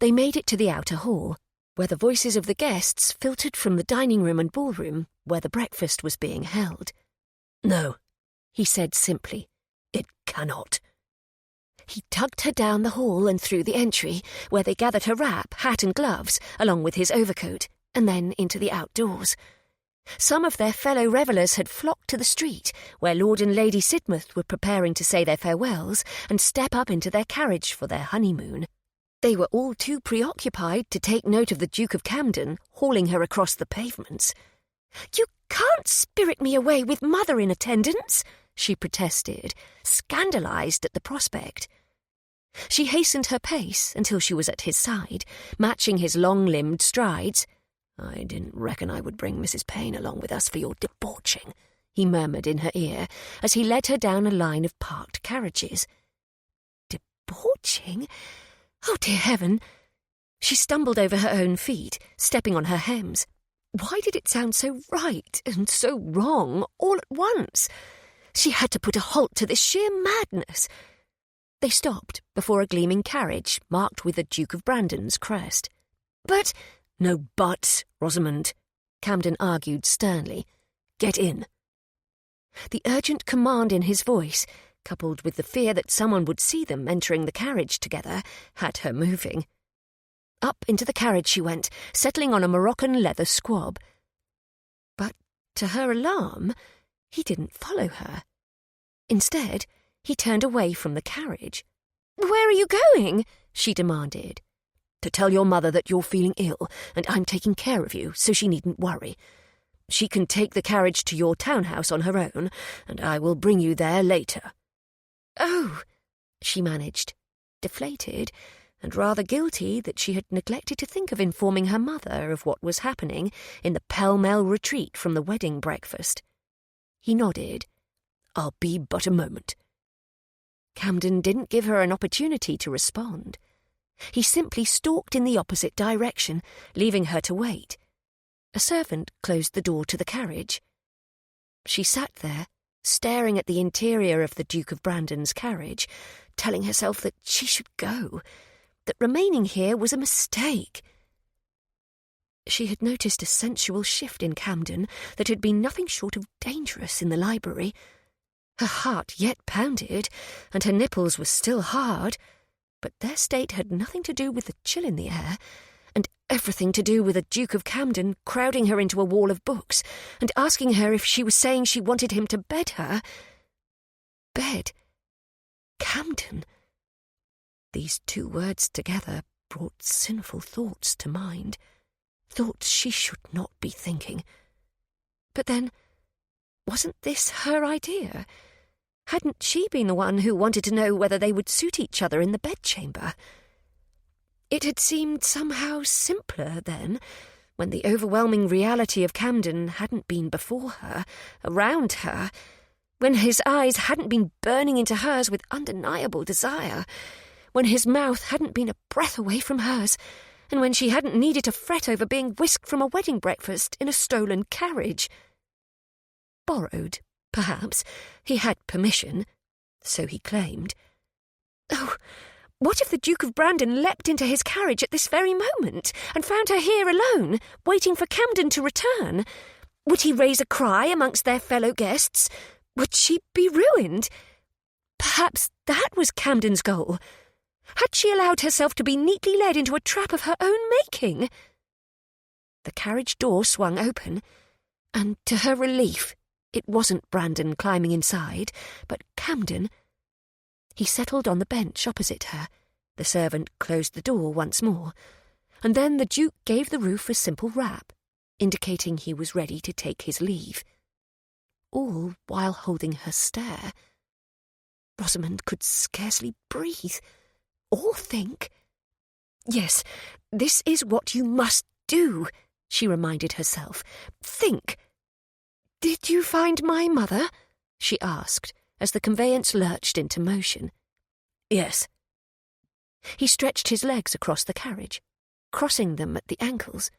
They made it to the outer hall, where the voices of the guests filtered from the dining room and ballroom where the breakfast was being held. No, he said simply. It cannot. He tugged her down the hall and through the entry, where they gathered her wrap, hat and gloves, along with his overcoat, and then into the outdoors. Some of their fellow revellers had flocked to the street, where Lord and Lady Sidmouth were preparing to say their farewells and step up into their carriage for their honeymoon. They were all too preoccupied to take note of the Duke of Camden hauling her across the pavements. "You can't spirit me away with Mother in attendance," she protested, scandalised at the prospect. She hastened her pace until she was at his side, matching his long-limbed strides. "I didn't reckon I would bring Mrs. Payne along with us for your debauching," he murmured in her ear as he led her down a line of parked carriages. Debauching? Oh, dear heaven! She stumbled over her own feet, stepping on her hems. Why did it sound so right and so wrong all at once? She had to put a halt to this sheer madness. They stopped before a gleaming carriage marked with the Duke of Brandon's crest. "But—" "No buts, Rosamond," Camden argued sternly. "Get in." The urgent command in his voice, coupled with the fear that someone would see them entering the carriage together, had her moving. Up into the carriage she went, settling on a Moroccan leather squab. But, to her alarm, he didn't follow her. Instead, he turned away from the carriage. "Where are you going?" she demanded. "To tell your mother that you're feeling ill, and I'm taking care of you, so she needn't worry. She can take the carriage to your townhouse on her own, and I will bring you there later." "Oh," she managed, deflated, and rather guilty that she had neglected to think of informing her mother of what was happening in the pell-mell retreat from the wedding breakfast. He nodded. "I'll be but a moment." Camden didn't give her an opportunity to respond. He simply stalked in the opposite direction, leaving her to wait. A servant closed the door to the carriage. She sat there, staring at the interior of the Duke of Brandon's carriage, telling herself that she should go, that remaining here was a mistake. She had noticed a sensual shift in Camden that had been nothing short of dangerous in the library. Her heart yet pounded, and her nipples were still hard, but their state had nothing to do with the chill in the air, and everything to do with the Duke of Camden crowding her into a wall of books and asking her if she was saying she wanted him to bed her. Bed? Camden? These two words together brought sinful thoughts to mind, thoughts she should not be thinking. But then, wasn't this her idea? Hadn't she been the one who wanted to know whether they would suit each other in the bedchamber? It had seemed somehow simpler then, when the overwhelming reality of Camden hadn't been before her, around her, when his eyes hadn't been burning into hers with undeniable desire, when his mouth hadn't been a breath away from hers, and when she hadn't needed to fret over being whisked from a wedding breakfast in a stolen carriage. Borrowed, perhaps. He had permission, so he claimed. Oh, what if the Duke of Brandon leapt into his carriage at this very moment and found her here alone, waiting for Camden to return? Would he raise a cry amongst their fellow guests? Would she be ruined? Perhaps that was Camden's goal. Had she allowed herself to be neatly led into a trap of her own making? The carriage door swung open, and to her relief, it wasn't Brandon climbing inside, but Camden. He settled on the bench opposite her. The servant closed the door once more, and then the Duke gave the roof a simple rap, indicating he was ready to take his leave. All while holding her stare. Rosamond could scarcely breathe or think. Yes, this is what you must do, she reminded herself. Think. Did you find my mother? She asked, as the conveyance lurched into motion. Yes. He stretched his legs across the carriage, crossing them at the ankles.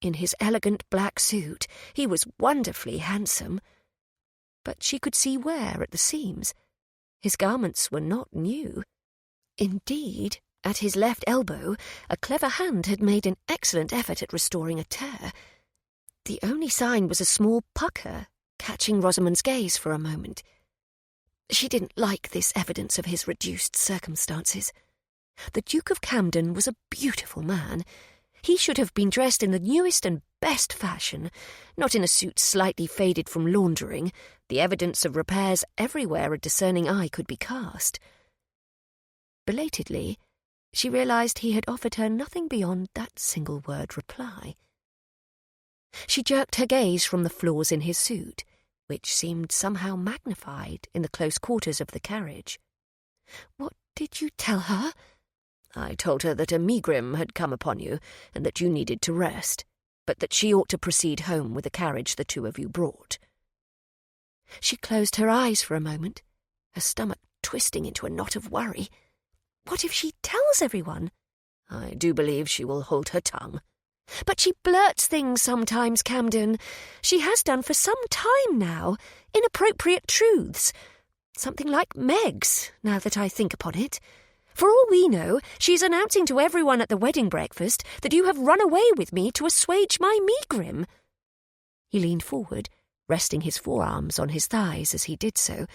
In his elegant black suit, he was wonderfully handsome. But she could see wear at the seams. His garments were not new. Indeed, at his left elbow, a clever hand had made an excellent effort at restoring a tear. The only sign was a small pucker, catching Rosamond's gaze for a moment. She didn't like this evidence of his reduced circumstances. The Duke of Camden was a beautiful man. He should have been dressed in the newest and best fashion, not in a suit slightly faded from laundering, the evidence of repairs everywhere a discerning eye could be cast. Belatedly, she realized he had offered her nothing beyond that single-word reply. She jerked her gaze from the flaws in his suit, which seemed somehow magnified in the close quarters of the carriage. "What did you tell her?" "I told her that a megrim had come upon you, and that you needed to rest, but that she ought to proceed home with the carriage the two of you brought." She closed her eyes for a moment, her stomach twisting into a knot of worry. What if she tells everyone? "I do believe she will hold her tongue." "But she blurts things sometimes, Camden. She has done for some time now. Inappropriate truths. Something like Meg's, now that I think upon it. For all we know, she's announcing to everyone at the wedding breakfast that you have run away with me to assuage my megrim." He leaned forward, resting his forearms on his thighs as he did so,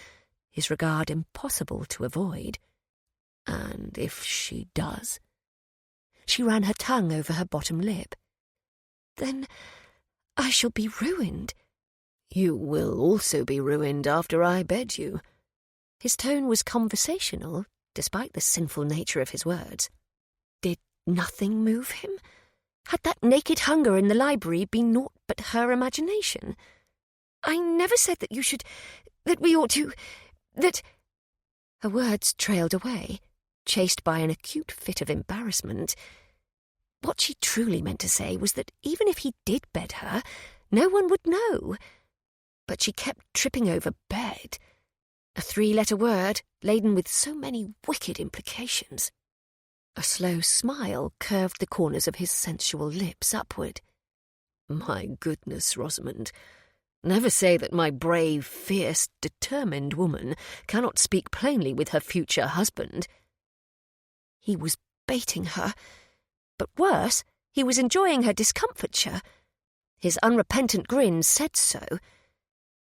his regard impossible to avoid. "And if she does?" She ran her tongue over her bottom lip. "Then I shall be ruined." "You will also be ruined after I bed you." His tone was conversational, despite the sinful nature of his words. Did nothing move him? Had that naked hunger in the library been naught but her imagination? "I never said that you should... that we ought to... that..." Her words trailed away, chased by an acute fit of embarrassment. What she truly meant to say was that even if he did bed her, no one would know. But she kept tripping over bed, a three-letter word laden with so many wicked implications. A slow smile curved the corners of his sensual lips upward. "My goodness, Rosamond, never say that my brave, fierce, determined woman cannot speak plainly with her future husband." He was baiting her. But worse, he was enjoying her discomfiture. His unrepentant grin said so.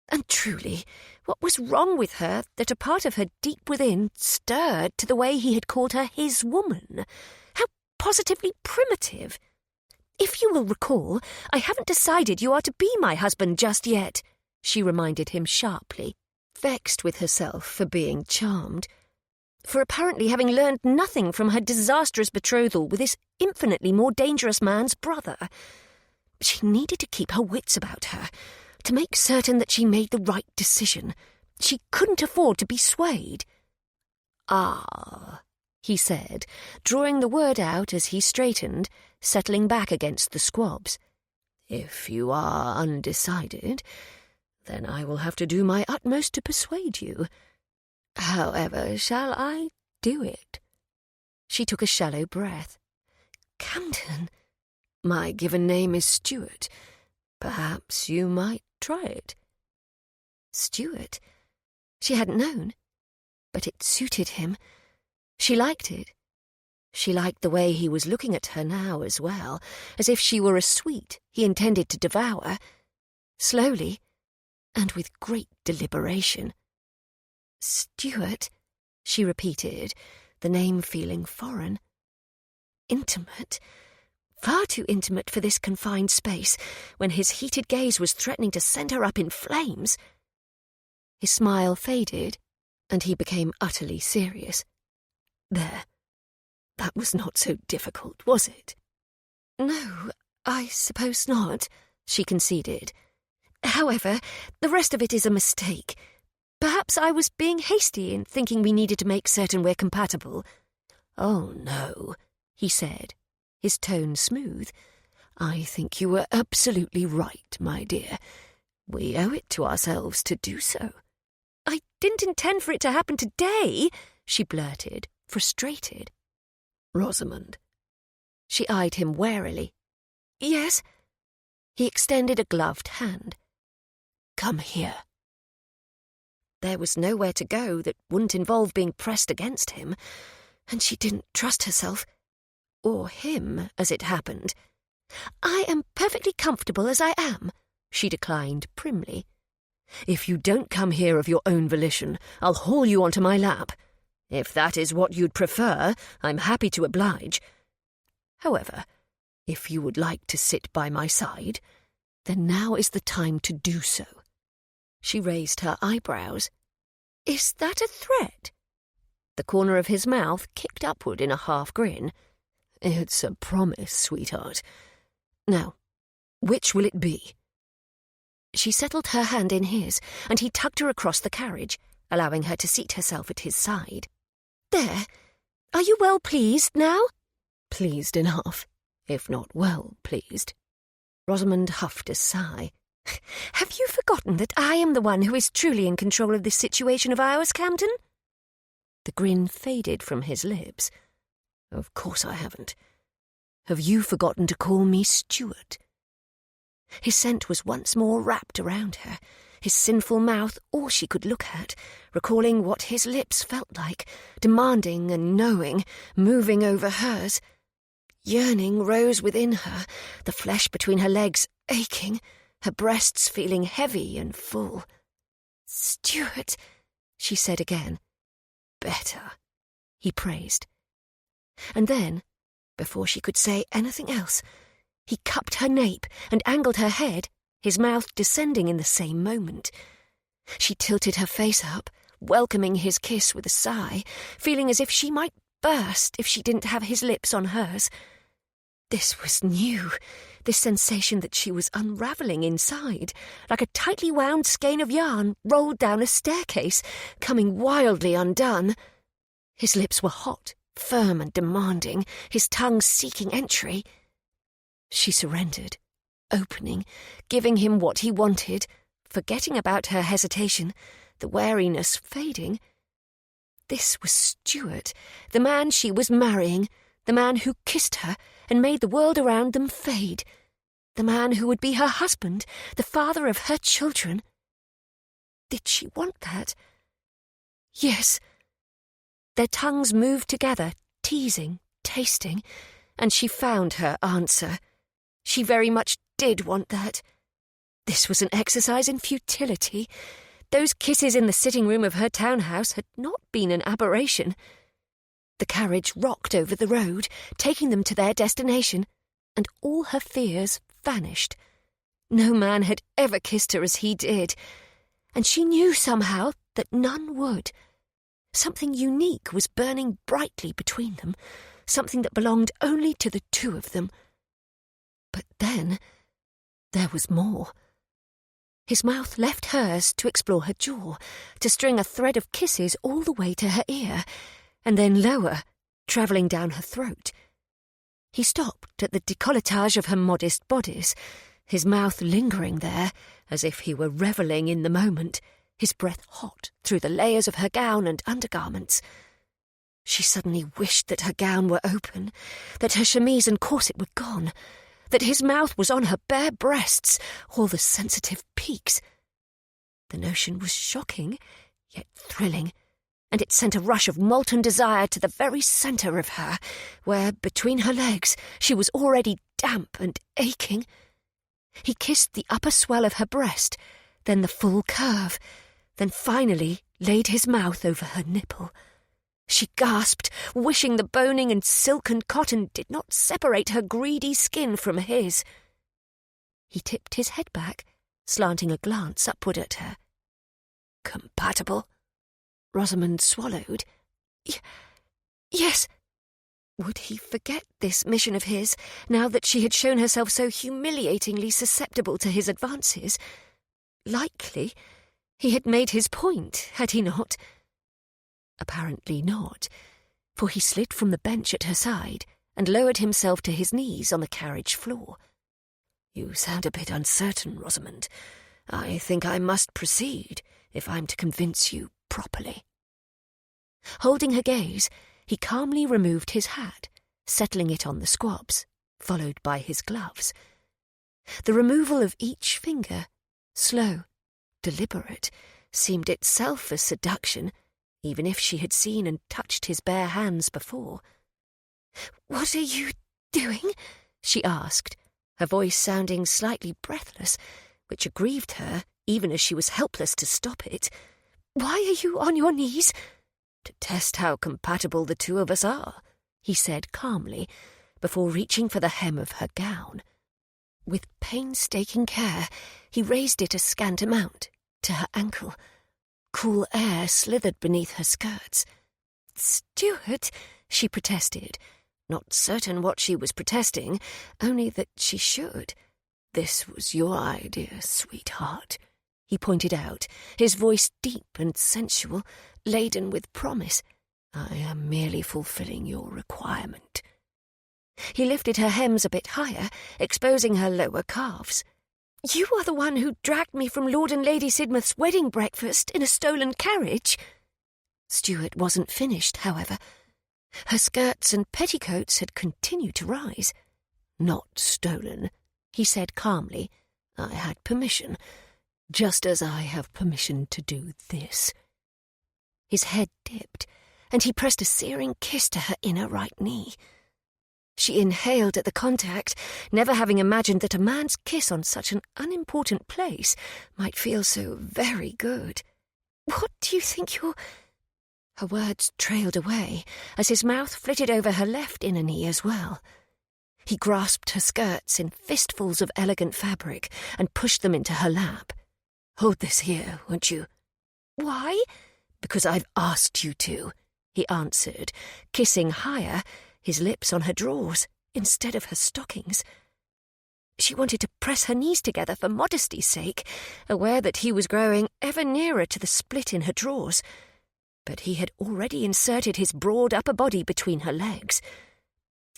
And truly, what was wrong with her that a part of her deep within stirred to the way he had called her his woman? How positively primitive! "If you will recall, I haven't decided you are to be my husband just yet," she reminded him sharply, vexed with herself for being charmed, for apparently having learned nothing from her disastrous betrothal with this infinitely more dangerous man's brother. She needed to keep her wits about her, to make certain that she made the right decision. She couldn't afford to be swayed. "Ah," he said, drawing the word out as he straightened, settling back against the squabs. "If you are undecided, then I will have to do my utmost to persuade you. However, shall I do it?" She took a shallow breath. "Camden, my given name is Stuart. Perhaps you might try it." Stuart? She hadn't known. But it suited him. She liked it. She liked the way he was looking at her now as well, as if she were a sweet he intended to devour, slowly and with great deliberation. "Stuart," she repeated, the name feeling foreign. Intimate, far too intimate for this confined space, when his heated gaze was threatening to send her up in flames. His smile faded, and he became utterly serious. "There. That was not so difficult, was it?" "No, I suppose not," she conceded. "However, the rest of it is a mistake. Perhaps I was being hasty in thinking we needed to make certain we're compatible." "Oh, no," he said, his tone smooth. "I think you were absolutely right, my dear. We owe it to ourselves to do so." "I didn't intend for it to happen today," she blurted, frustrated. "Rosamond." She eyed him warily. "Yes?" He extended a gloved hand. "Come here." There was nowhere to go that wouldn't involve being pressed against him, and she didn't trust herself. Or him, as it happened. "I am perfectly comfortable as I am," she declined primly. "If you don't come here of your own volition, I'll haul you onto my lap. If that is what you'd prefer, I'm happy to oblige. However, if you would like to sit by my side, then now is the time to do so." She raised her eyebrows. "Is that a threat?" The corner of his mouth kicked upward in a half grin. "It's a promise, sweetheart. Now, which will it be?" She settled her hand in his, and he tugged her across the carriage, allowing her to seat herself at his side. "There. Are you well pleased now?" "Pleased enough, if not well pleased." Rosamond huffed a sigh. "Have you forgotten that I am the one who is truly in control of this situation of ours, Camden?" The grin faded from his lips. "Of course I haven't. Have you forgotten to call me Stuart?" His scent was once more wrapped around her, his sinful mouth all she could look at, recalling what his lips felt like, demanding and knowing, moving over hers. Yearning rose within her, the flesh between her legs aching, her breasts feeling heavy and full. "Stuart," she said again. "Better," he praised. And then, before she could say anything else, he cupped her nape and angled her head, his mouth descending in the same moment. She tilted her face up, welcoming his kiss with a sigh, feeling as if she might burst if she didn't have his lips on hers. This was new, this sensation that she was unravelling inside, like a tightly wound skein of yarn rolled down a staircase, coming wildly undone. His lips were hot, firm and demanding, his tongue seeking entry. She surrendered, opening, giving him what he wanted, forgetting about her hesitation, the wariness fading. This was Stuart, the man she was marrying, the man who kissed her and made the world around them fade, the man who would be her husband, the father of her children. Did she want that? Yes. Their tongues moved together, teasing, tasting, and she found her answer. She very much did want that. This was an exercise in futility. Those kisses in the sitting room of her townhouse had not been an aberration. The carriage rocked over the road, taking them to their destination, and all her fears vanished. No man had ever kissed her as he did, and she knew somehow that none would. Something unique was burning brightly between them, something that belonged only to the two of them. But then there was more. His mouth left hers to explore her jaw, to string a thread of kisses all the way to her ear, and then lower, travelling down her throat. He stopped at the décolletage of her modest bodice, his mouth lingering there, as if he were revelling in the moment, his breath hot through the layers of her gown and undergarments. She suddenly wished that her gown were open, that her chemise and corset were gone, that his mouth was on her bare breasts, all the sensitive peaks. The notion was shocking, yet thrilling, and it sent a rush of molten desire to the very centre of her, where, between her legs, she was already damp and aching. He kissed the upper swell of her breast, then the full curve, then finally laid his mouth over her nipple. She gasped, wishing the boning and silk and cotton did not separate her greedy skin from his. He tipped his head back, slanting a glance upward at her. "Compatible?" Rosamond swallowed. Yes. Would he forget this mission of his, now that she had shown herself so humiliatingly susceptible to his advances? Likely. He had made his point, had he not? Apparently not, for he slid from the bench at her side, and lowered himself to his knees on the carriage floor. "You sound a bit uncertain, Rosamond. I think I must proceed if I'm to convince you properly." Holding her gaze, he calmly removed his hat, settling it on the squabs, followed by his gloves. The removal of each finger, slow, deliberate, seemed itself a seduction, even if she had seen and touched his bare hands before. "What are you doing?" she asked, her voice sounding slightly breathless, which aggrieved her even as she was helpless to stop it. "Why are you on your knees?" "To test how compatible the two of us are," he said calmly, before reaching for the hem of her gown. With painstaking care, he raised it a scant amount, to her ankle. Cool air slithered beneath her skirts. "Stuart," she protested, not certain what she was protesting, only that she should. "This was your idea, sweetheart," he pointed out, his voice deep and sensual, laden with promise. "I am merely fulfilling your requirement." He lifted her hems a bit higher, exposing her lower calves. "You are the one who dragged me from Lord and Lady Sidmouth's wedding breakfast in a stolen carriage." Stuart wasn't finished, however. Her skirts and petticoats had continued to rise. "Not stolen," he said calmly. "I had permission, just as I have permission to do this." His head dipped, and he pressed a searing kiss to her inner right knee. She inhaled at the contact, never having imagined that a man's kiss on such an unimportant place might feel so very good. "What do you think you're—" Her words trailed away as his mouth flitted over her left inner knee as well. He grasped her skirts in fistfuls of elegant fabric and pushed them into her lap. "Hold this here, won't you?" "Why?" "Because I've asked you to," he answered, kissing higher, his lips on her drawers instead of her stockings. She wanted to press her knees together for modesty's sake, aware that he was growing ever nearer to the split in her drawers. But he had already inserted his broad upper body between her legs.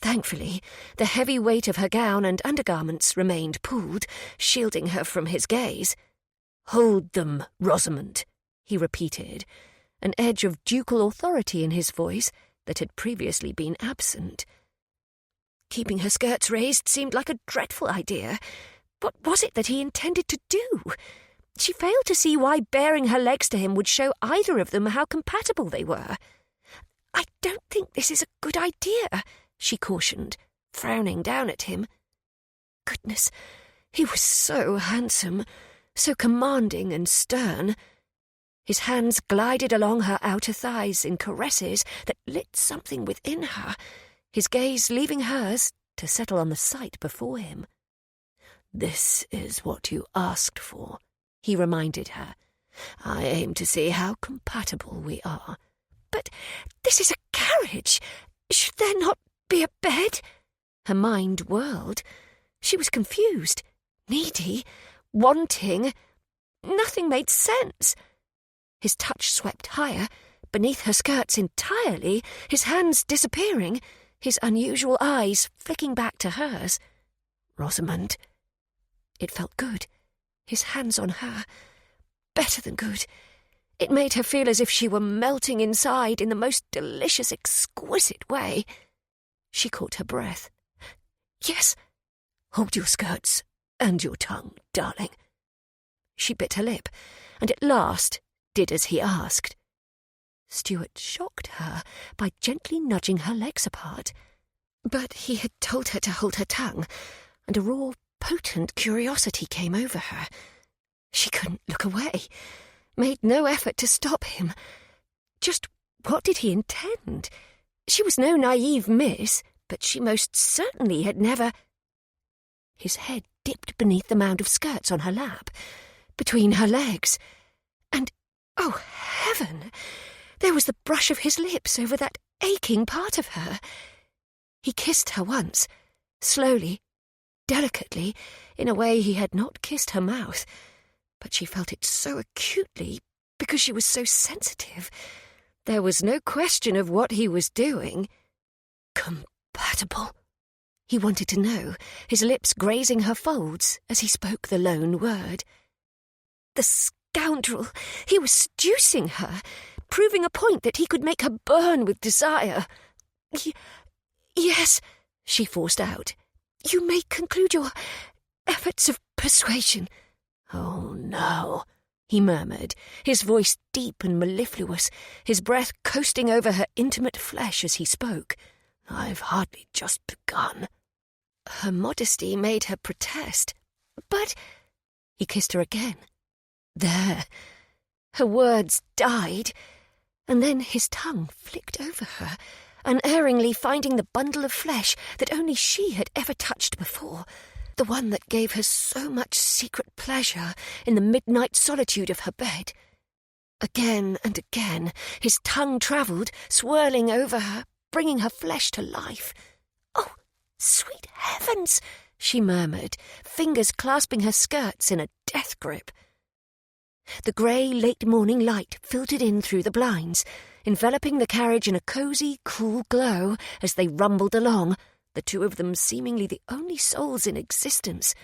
Thankfully, the heavy weight of her gown and undergarments remained pulled, shielding her from his gaze. "Hold them, Rosamond," he repeated, an edge of ducal authority in his voice that had previously been absent. Keeping her skirts raised seemed like a dreadful idea. What was it that he intended to do? She failed to see why baring her legs to him would show either of them how compatible they were. "I don't think this is a good idea," she cautioned, frowning down at him. Goodness, he was so handsome, so commanding and stern. His hands glided along her outer thighs in caresses that lit something within her, his gaze leaving hers to settle on the sight before him. "This is what you asked for," he reminded her. "I aim to see how compatible we are." "But this is a carriage. Should there not be a bed?" Her mind whirled. She was confused, needy, wanting. Nothing made sense. His touch swept higher, beneath her skirts entirely, his hands disappearing, his unusual eyes flicking back to hers. "Rosamond." It felt good, his hands on her. Better than good. It made her feel as if she were melting inside in the most delicious, exquisite way. She caught her breath. "Yes." "Hold your skirts and your tongue, darling." She bit her lip, and at last did as he asked. Stuart shocked her by gently nudging her legs apart. But he had told her to hold her tongue, and a raw, potent curiosity came over her. She couldn't look away, made no effort to stop him. Just what did he intend? She was no naive miss, but she most certainly had never— His head dipped beneath the mound of skirts on her lap, between her legs, and, oh heaven, there was the brush of his lips over that aching part of her. He kissed her once, slowly, delicately, in a way he had not kissed her mouth, but she felt it so acutely because she was so sensitive. There was no question of what he was doing. Compatible. compatible? He wanted to know, his lips grazing her folds as he spoke the lone word. The scoundrel! He was seducing her, proving a point that he could make her burn with desire. Yes, she forced out. You may conclude your efforts of persuasion. Oh, no, he murmured, his voice deep and mellifluous, his breath coasting over her intimate flesh as he spoke. I've hardly just begun. Her modesty made her protest. But he kissed her again. There. Her words died, and then his tongue flicked over her, unerringly finding the bundle of flesh that only she had ever touched before, the one that gave her so much secret pleasure in the midnight solitude of her bed. Again and again his tongue travelled, swirling over her, bringing her flesh to life. Oh, sweet heavens, she murmured, fingers clasping her skirts in a death grip. The grey late morning light filtered in through the blinds, enveloping the carriage in a cosy, cool glow as they rumbled along, the two of them seemingly the only souls in existence.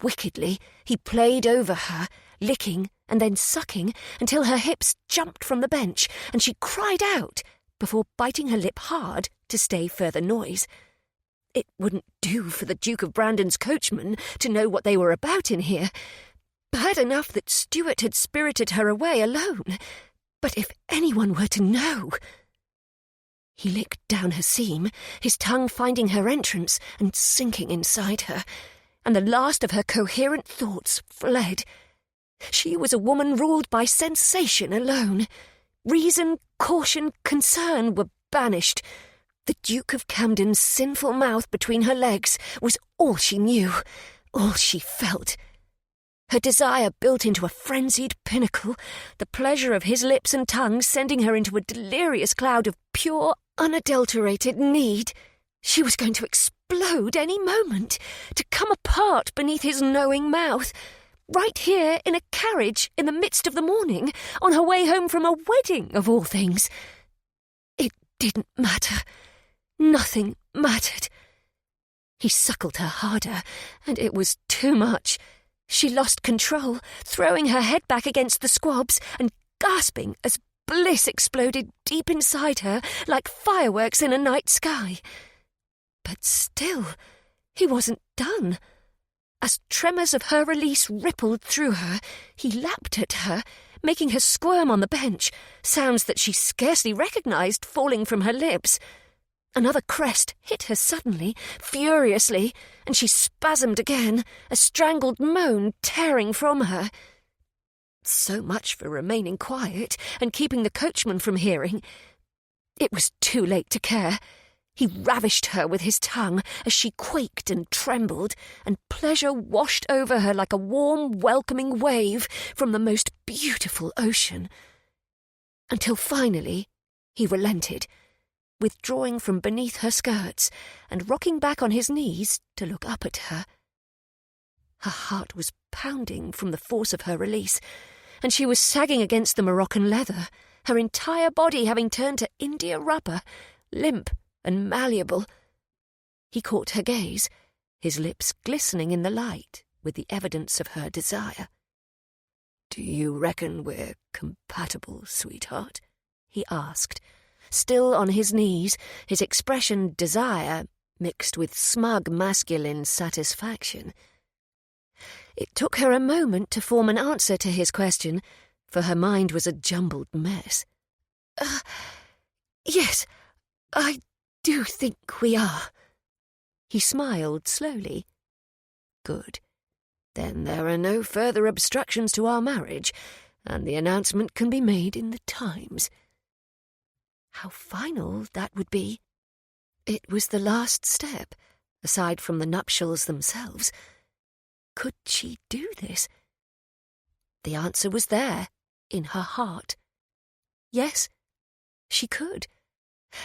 Wickedly, he played over her, licking and then sucking until her hips jumped from the bench and she cried out before biting her lip hard to stay further noise. It wouldn't do for the Duke of Brandon's coachman to know what they were about in here. Bad enough that Stuart had spirited her away alone, but if anyone were to know... He licked down her seam, his tongue finding her entrance and sinking inside her, and the last of her coherent thoughts fled. She was a woman ruled by sensation alone. Reason, caution, concern were banished. The Duke of Camden's sinful mouth between her legs was all she knew, all she felt. Her desire built into a frenzied pinnacle, the pleasure of his lips and tongue sending her into a delirious cloud of pure, unadulterated need. She was going to explode any moment, to come apart beneath his knowing mouth, right here in a carriage in the midst of the morning, on her way home from a wedding, of all things. It didn't matter. Nothing mattered. He suckled her harder, and it was too much. She lost control, throwing her head back against the squabs and gasping as bliss exploded deep inside her like fireworks in a night sky. But still, he wasn't done. As tremors of her release rippled through her, he lapped at her, making her squirm on the bench, sounds that she scarcely recognized falling from her lips. Another crest hit her suddenly, furiously, and she spasmed again, a strangled moan tearing from her. So much for remaining quiet and keeping the coachman from hearing. It was too late to care. He ravished her with his tongue as she quaked and trembled, and pleasure washed over her like a warm, welcoming wave from the most beautiful ocean. Until finally he relented, withdrawing from beneath her skirts and rocking back on his knees to look up at her. Her heart was pounding from the force of her release, and she was sagging against the Moroccan leather, her entire body having turned to India rubber, limp and malleable. He caught her gaze, his lips glistening in the light with the evidence of her desire. "Do you reckon we're compatible, sweetheart?" he asked, still on his knees, his expression desire mixed with smug masculine satisfaction. It took her a moment to form an answer to his question, for her mind was a jumbled mess. Yes, I do think we are." He smiled slowly. "Good. Then there are no further obstructions to our marriage, and the announcement can be made in the Times." How final that would be. It was the last step, aside from the nuptials themselves. Could she do this? The answer was there, in her heart. Yes, she could.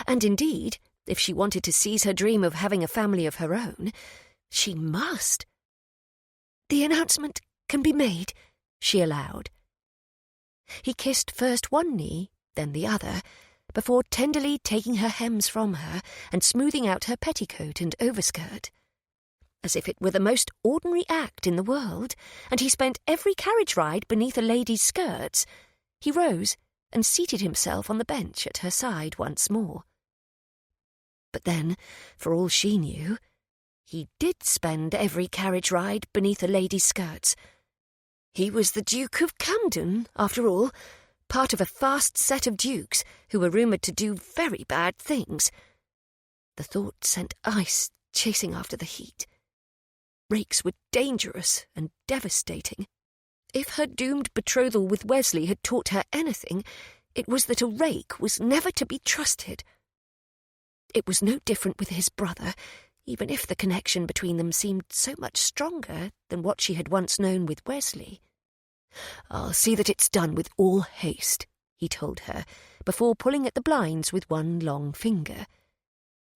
And indeed, if she wanted to seize her dream of having a family of her own, she must. "The announcement can be made," she allowed. He kissed first one knee, then the other, before tenderly taking her hems from her and smoothing out her petticoat and overskirt. As if it were the most ordinary act in the world, and he spent every carriage ride beneath a lady's skirts, he rose and seated himself on the bench at her side once more. But then, for all she knew, he did spend every carriage ride beneath a lady's skirts. He was the Duke of Camden, after all, part of a fast set of dukes who were rumoured to do very bad things. The thought sent ice chasing after the heat. Rakes were dangerous and devastating. If her doomed betrothal with Wesley had taught her anything, it was that a rake was never to be trusted. It was no different with his brother, even if the connection between them seemed so much stronger than what she had once known with Wesley. "I'll see that it's done with all haste," he told her, before pulling at the blinds with one long finger.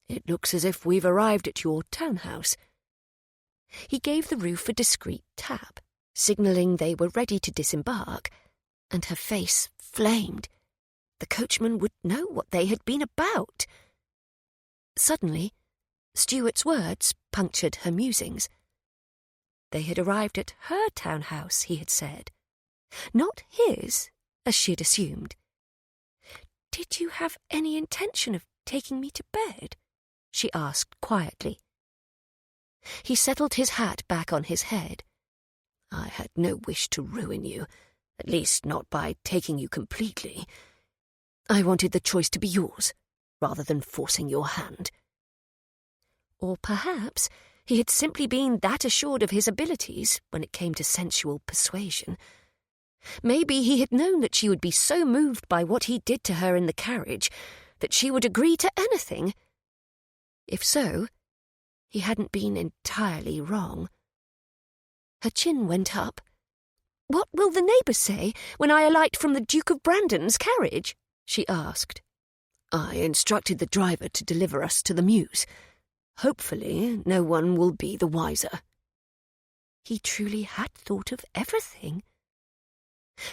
"It looks as if we've arrived at your townhouse." He gave the roof a discreet tap, signalling they were ready to disembark, and her face flamed. The coachman would know what they had been about. Suddenly, Stuart's words punctured her musings. They had arrived at her townhouse, he had said. Not his, as she had assumed. "Did you have any intention of taking me to bed?" she asked quietly. He settled his hat back on his head. "I had no wish to ruin you, at least not by taking you completely. I wanted the choice to be yours, rather than forcing your hand." Or perhaps he had simply been that assured of his abilities when it came to sensual persuasion. Maybe he had known that she would be so moved by what he did to her in the carriage that she would agree to anything. If so, he hadn't been entirely wrong. Her chin went up. "What will the neighbours say when I alight from the Duke of Brandon's carriage?" she asked. "I instructed the driver to deliver us to the mews. Hopefully no one will be the wiser." He truly had thought of everything.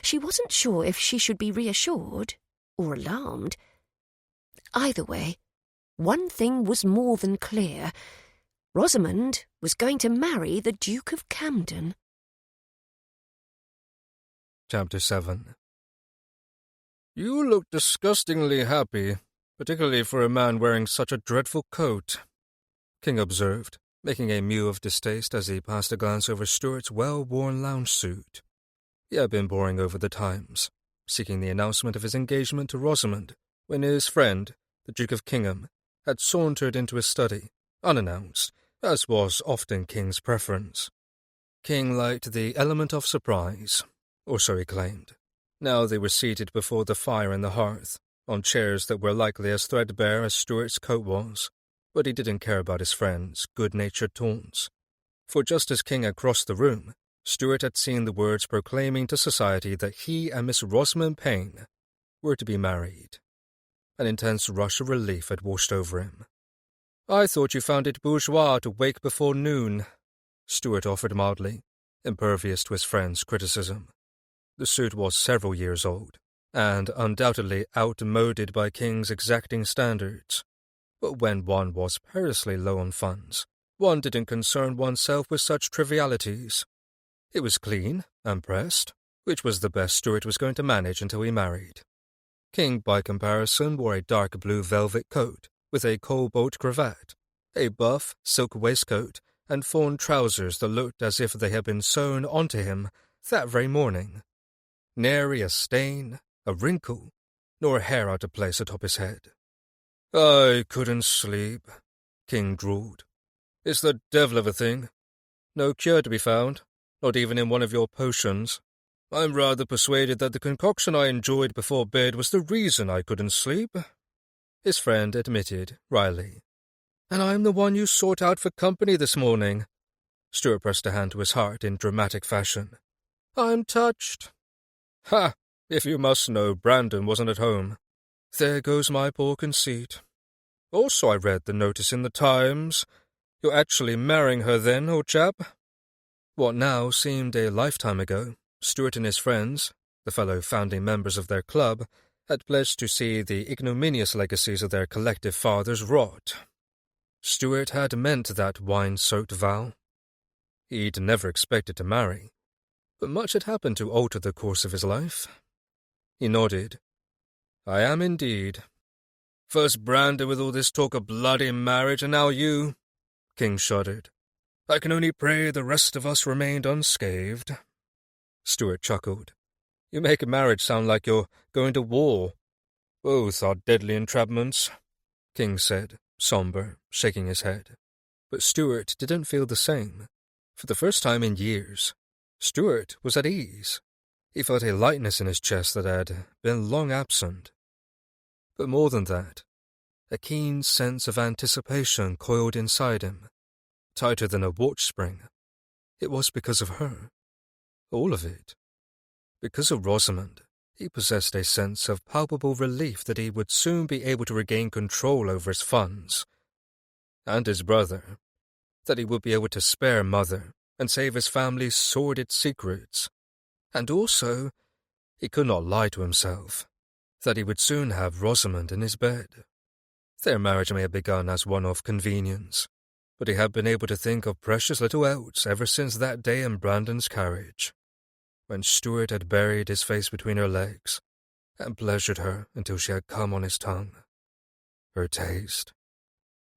She wasn't sure if she should be reassured or alarmed. Either way, one thing was more than clear. Rosamond was going to marry the Duke of Camden. Chapter 7. "You look disgustingly happy, particularly for a man wearing such a dreadful coat," King observed, making a mew of distaste as he passed a glance over Stuart's well-worn lounge suit. He had been poring over the Times, seeking the announcement of his engagement to Rosamond, when his friend, the Duke of Kingham, had sauntered into his study, unannounced, as was often King's preference. King liked the element of surprise, or so he claimed. Now they were seated before the fire in the hearth, on chairs that were likely as threadbare as Stuart's coat was, but he didn't care about his friend's good-natured taunts. For just as King had crossed the room, Stuart had seen the words proclaiming to society that he and Miss Rosamond Payne were to be married. An intense rush of relief had washed over him. "I thought you found it bourgeois to wake before noon," Stuart offered mildly, impervious to his friend's criticism. The suit was several years old, and undoubtedly outmoded by King's exacting standards. But when one was perilously low on funds, one didn't concern oneself with such trivialities. It was clean and pressed, which was the best Stuart was going to manage until he married. King, by comparison, wore a dark blue velvet coat with a cobalt cravat, a buff silk waistcoat, and fawn trousers that looked as if they had been sewn onto him that very morning. Nary a stain, a wrinkle, nor a hair out of place atop his head. "I couldn't sleep," King drawled. "It's the devil of a thing. No cure to be found, not even in one of your potions. I'm rather persuaded that the concoction I enjoyed before bed was the reason I couldn't sleep," his friend admitted wryly. "And I'm the one you sought out for company this morning." Stuart pressed a hand to his heart in dramatic fashion. "I'm touched." "Ha! If you must know, Brandon wasn't at home. There goes my poor conceit. Also, I read the notice in the Times. You're actually marrying her then, old chap?" What now seemed a lifetime ago, Stuart and his friends, the fellow founding members of their club, had pledged to see the ignominious legacies of their collective fathers rot. Stuart had meant that wine-soaked vow. He'd never expected to marry, but much had happened to alter the course of his life. He nodded. "I am indeed. First branded with all this talk of bloody marriage, and now you." King shuddered. "I can only pray the rest of us remained unscathed." Stuart chuckled. "You make marriage sound like you're going to war." "Both are deadly entrapments," King said, somber, shaking his head. But Stuart didn't feel the same. For the first time in years, Stuart was at ease. He felt a lightness in his chest that had been long absent. But more than that, a keen sense of anticipation coiled inside him, tighter than a watch spring. It was because of her. All of it. Because of Rosamond, he possessed a sense of palpable relief that he would soon be able to regain control over his funds. And his brother, that he would be able to spare Mother and save his family's sordid secrets. And also, he could not lie to himself, that he would soon have Rosamond in his bed. Their marriage may have begun as one-off convenience, but he had been able to think of precious little else ever since that day in Brandon's carriage, when Stuart had buried his face between her legs and pleasured her until she had come on his tongue. Her taste,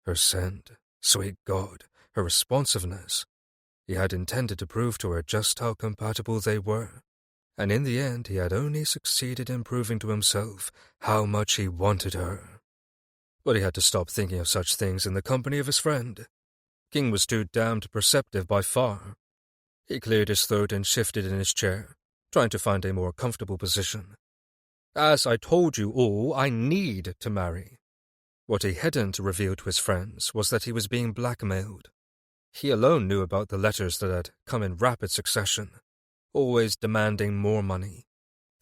her scent, sweet God, her responsiveness. He had intended to prove to her just how compatible they were, and in the end he had only succeeded in proving to himself how much he wanted her. But he had to stop thinking of such things in the company of his friend. King was too damned perceptive by far. He cleared his throat and shifted in his chair, trying to find a more comfortable position. "As I told you all, I need to marry." What he hadn't revealed to his friends was that he was being blackmailed. He alone knew about the letters that had come in rapid succession, always demanding more money.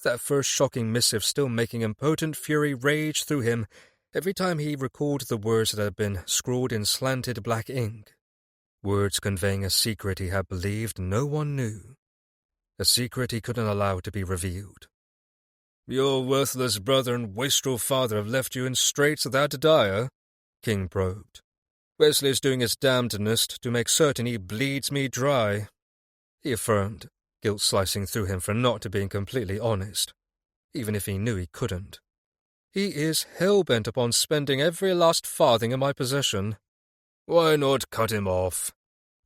That first shocking missive still making impotent fury rage through him every time he recalled the words that had been scrawled in slanted black ink. Words conveying a secret he had believed no one knew. A secret he couldn't allow to be revealed. "Your worthless brother and wastrel father have left you in straits that dire?" King probed. "Wesley is doing his damnedest to make certain he bleeds me dry," he affirmed, guilt slicing through him for not being completely honest, even if he knew he couldn't. "He is hell-bent upon spending every last farthing in my possession." "Why not cut him off?"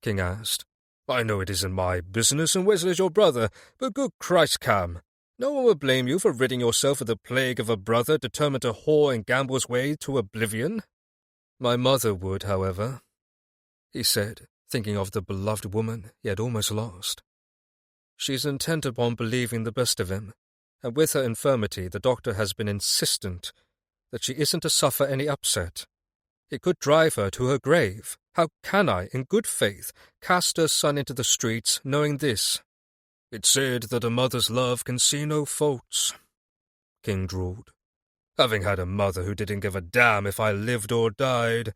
King asked. "I know it isn't my business and Wesley's your brother, but good Christ, Cam, no one will blame you for ridding yourself of the plague of a brother determined to whore and gamble his way to oblivion." "My mother would, however," he said, thinking of the beloved woman he had almost lost. "She's intent upon believing the best of him, and with her infirmity the doctor has been insistent that she isn't to suffer any upset. It could drive her to her grave. How can I, in good faith, cast her son into the streets, knowing this?" "It's said that a mother's love can see no faults," King drawled. "Having had a mother who didn't give a damn if I lived or died,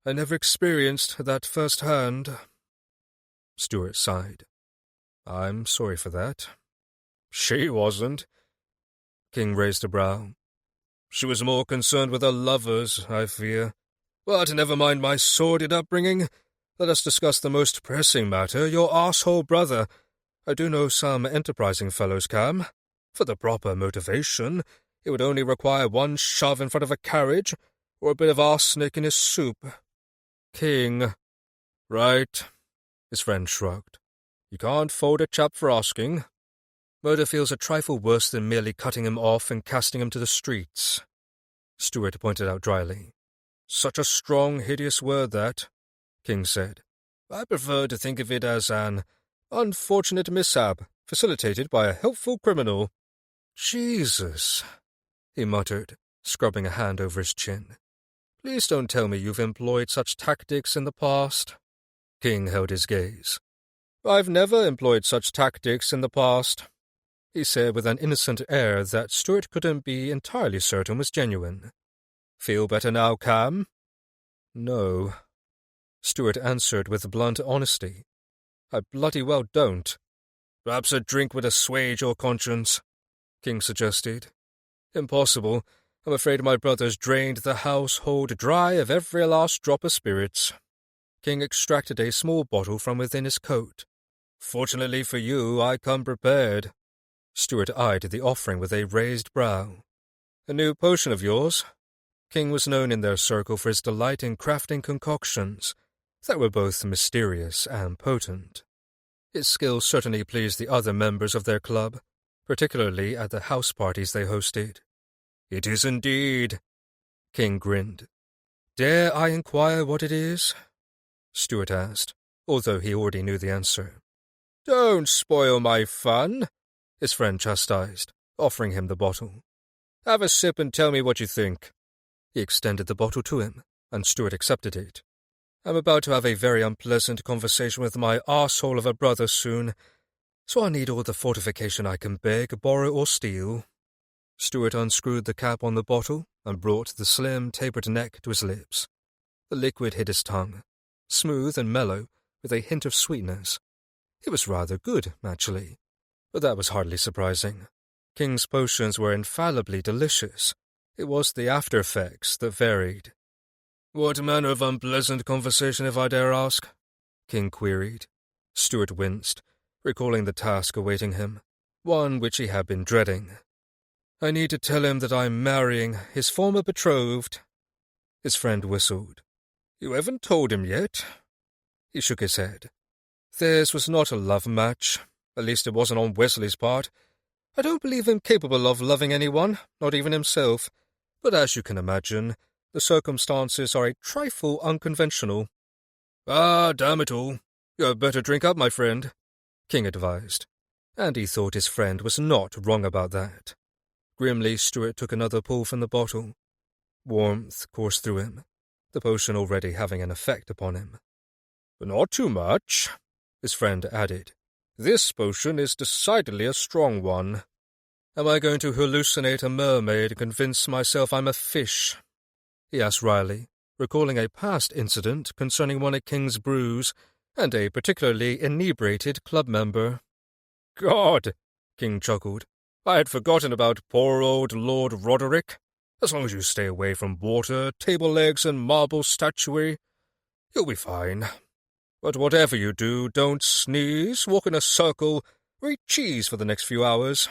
I never experienced that firsthand." Stuart sighed. "I'm sorry for that." "She wasn't." King raised a brow. "She was more concerned with her lovers, I fear. But never mind my sordid upbringing. Let us discuss the most pressing matter, your arsehole brother. I do know some enterprising fellows, Cam. For the proper motivation, it would only require one shove in front of a carriage, or a bit of arsenic in his soup." "King." "Right," his friend shrugged. "You can't fault a chap for asking. Murder feels a trifle worse than merely cutting him off and casting him to the streets," Stuart pointed out dryly. "Such a strong, hideous word, that," King said. "I prefer to think of it as an unfortunate mishap, facilitated by a helpful criminal." "Jesus," he muttered, scrubbing a hand over his chin. "Please don't tell me you've employed such tactics in the past." King held his gaze. "I've never employed such tactics in the past," he said with an innocent air that Stuart couldn't be entirely certain was genuine. "Feel better now, Cam?" "No," Stuart answered with blunt honesty. "I bloody well don't." "Perhaps a drink would assuage your conscience," King suggested. Impossible. I'm afraid my brother's drained the household dry of every last drop of spirits. King extracted a small bottle from within his coat. Fortunately for you, I come prepared. Stuart eyed the offering with a raised brow. A new potion of yours? King was known in their circle for his delight in crafting concoctions that were both mysterious and potent. His skill certainly pleased the other members of their club, particularly at the house parties they hosted. It is indeed. King grinned. Dare I inquire what it is? Stuart asked, although he already knew the answer. Don't spoil my fun, his friend chastised, offering him the bottle. Have a sip and tell me what you think. He extended the bottle to him, and Stuart accepted it. I'm about to have a very unpleasant conversation with my arsehole of a brother soon, so I need all the fortification I can beg, borrow, or steal. Stuart unscrewed the cap on the bottle and brought the slim, tapered neck to his lips. The liquid hit his tongue, smooth and mellow, with a hint of sweetness. It was rather good, actually, but that was hardly surprising. King's potions were infallibly delicious. It was the after-effects that varied. What manner of unpleasant conversation, if I dare ask? King queried. Stuart winced, recalling the task awaiting him, one which he had been dreading. I need to tell him that I'm marrying his former betrothed. His friend whistled. You haven't told him yet? He shook his head. Theirs was not a love match. At least it wasn't on Wesley's part. I don't believe him capable of loving anyone, not even himself. But as you can imagine, the circumstances are a trifle unconventional. Ah, damn it all. You had better drink up, my friend, King advised. And he thought his friend was not wrong about that. Grimly, Stuart took another pull from the bottle. Warmth coursed through him, the potion already having an effect upon him. But not too much, his friend added. This potion is decidedly a strong one. Am I going to hallucinate a mermaid and convince myself I'm a fish? He asked wryly, recalling a past incident concerning one of King's brews and a particularly inebriated club member. God, King chuckled. I had forgotten about poor old Lord Roderick. As long as you stay away from water, table legs, and marble statuary, you'll be fine. But whatever you do, don't sneeze, walk in a circle, or eat cheese for the next few hours.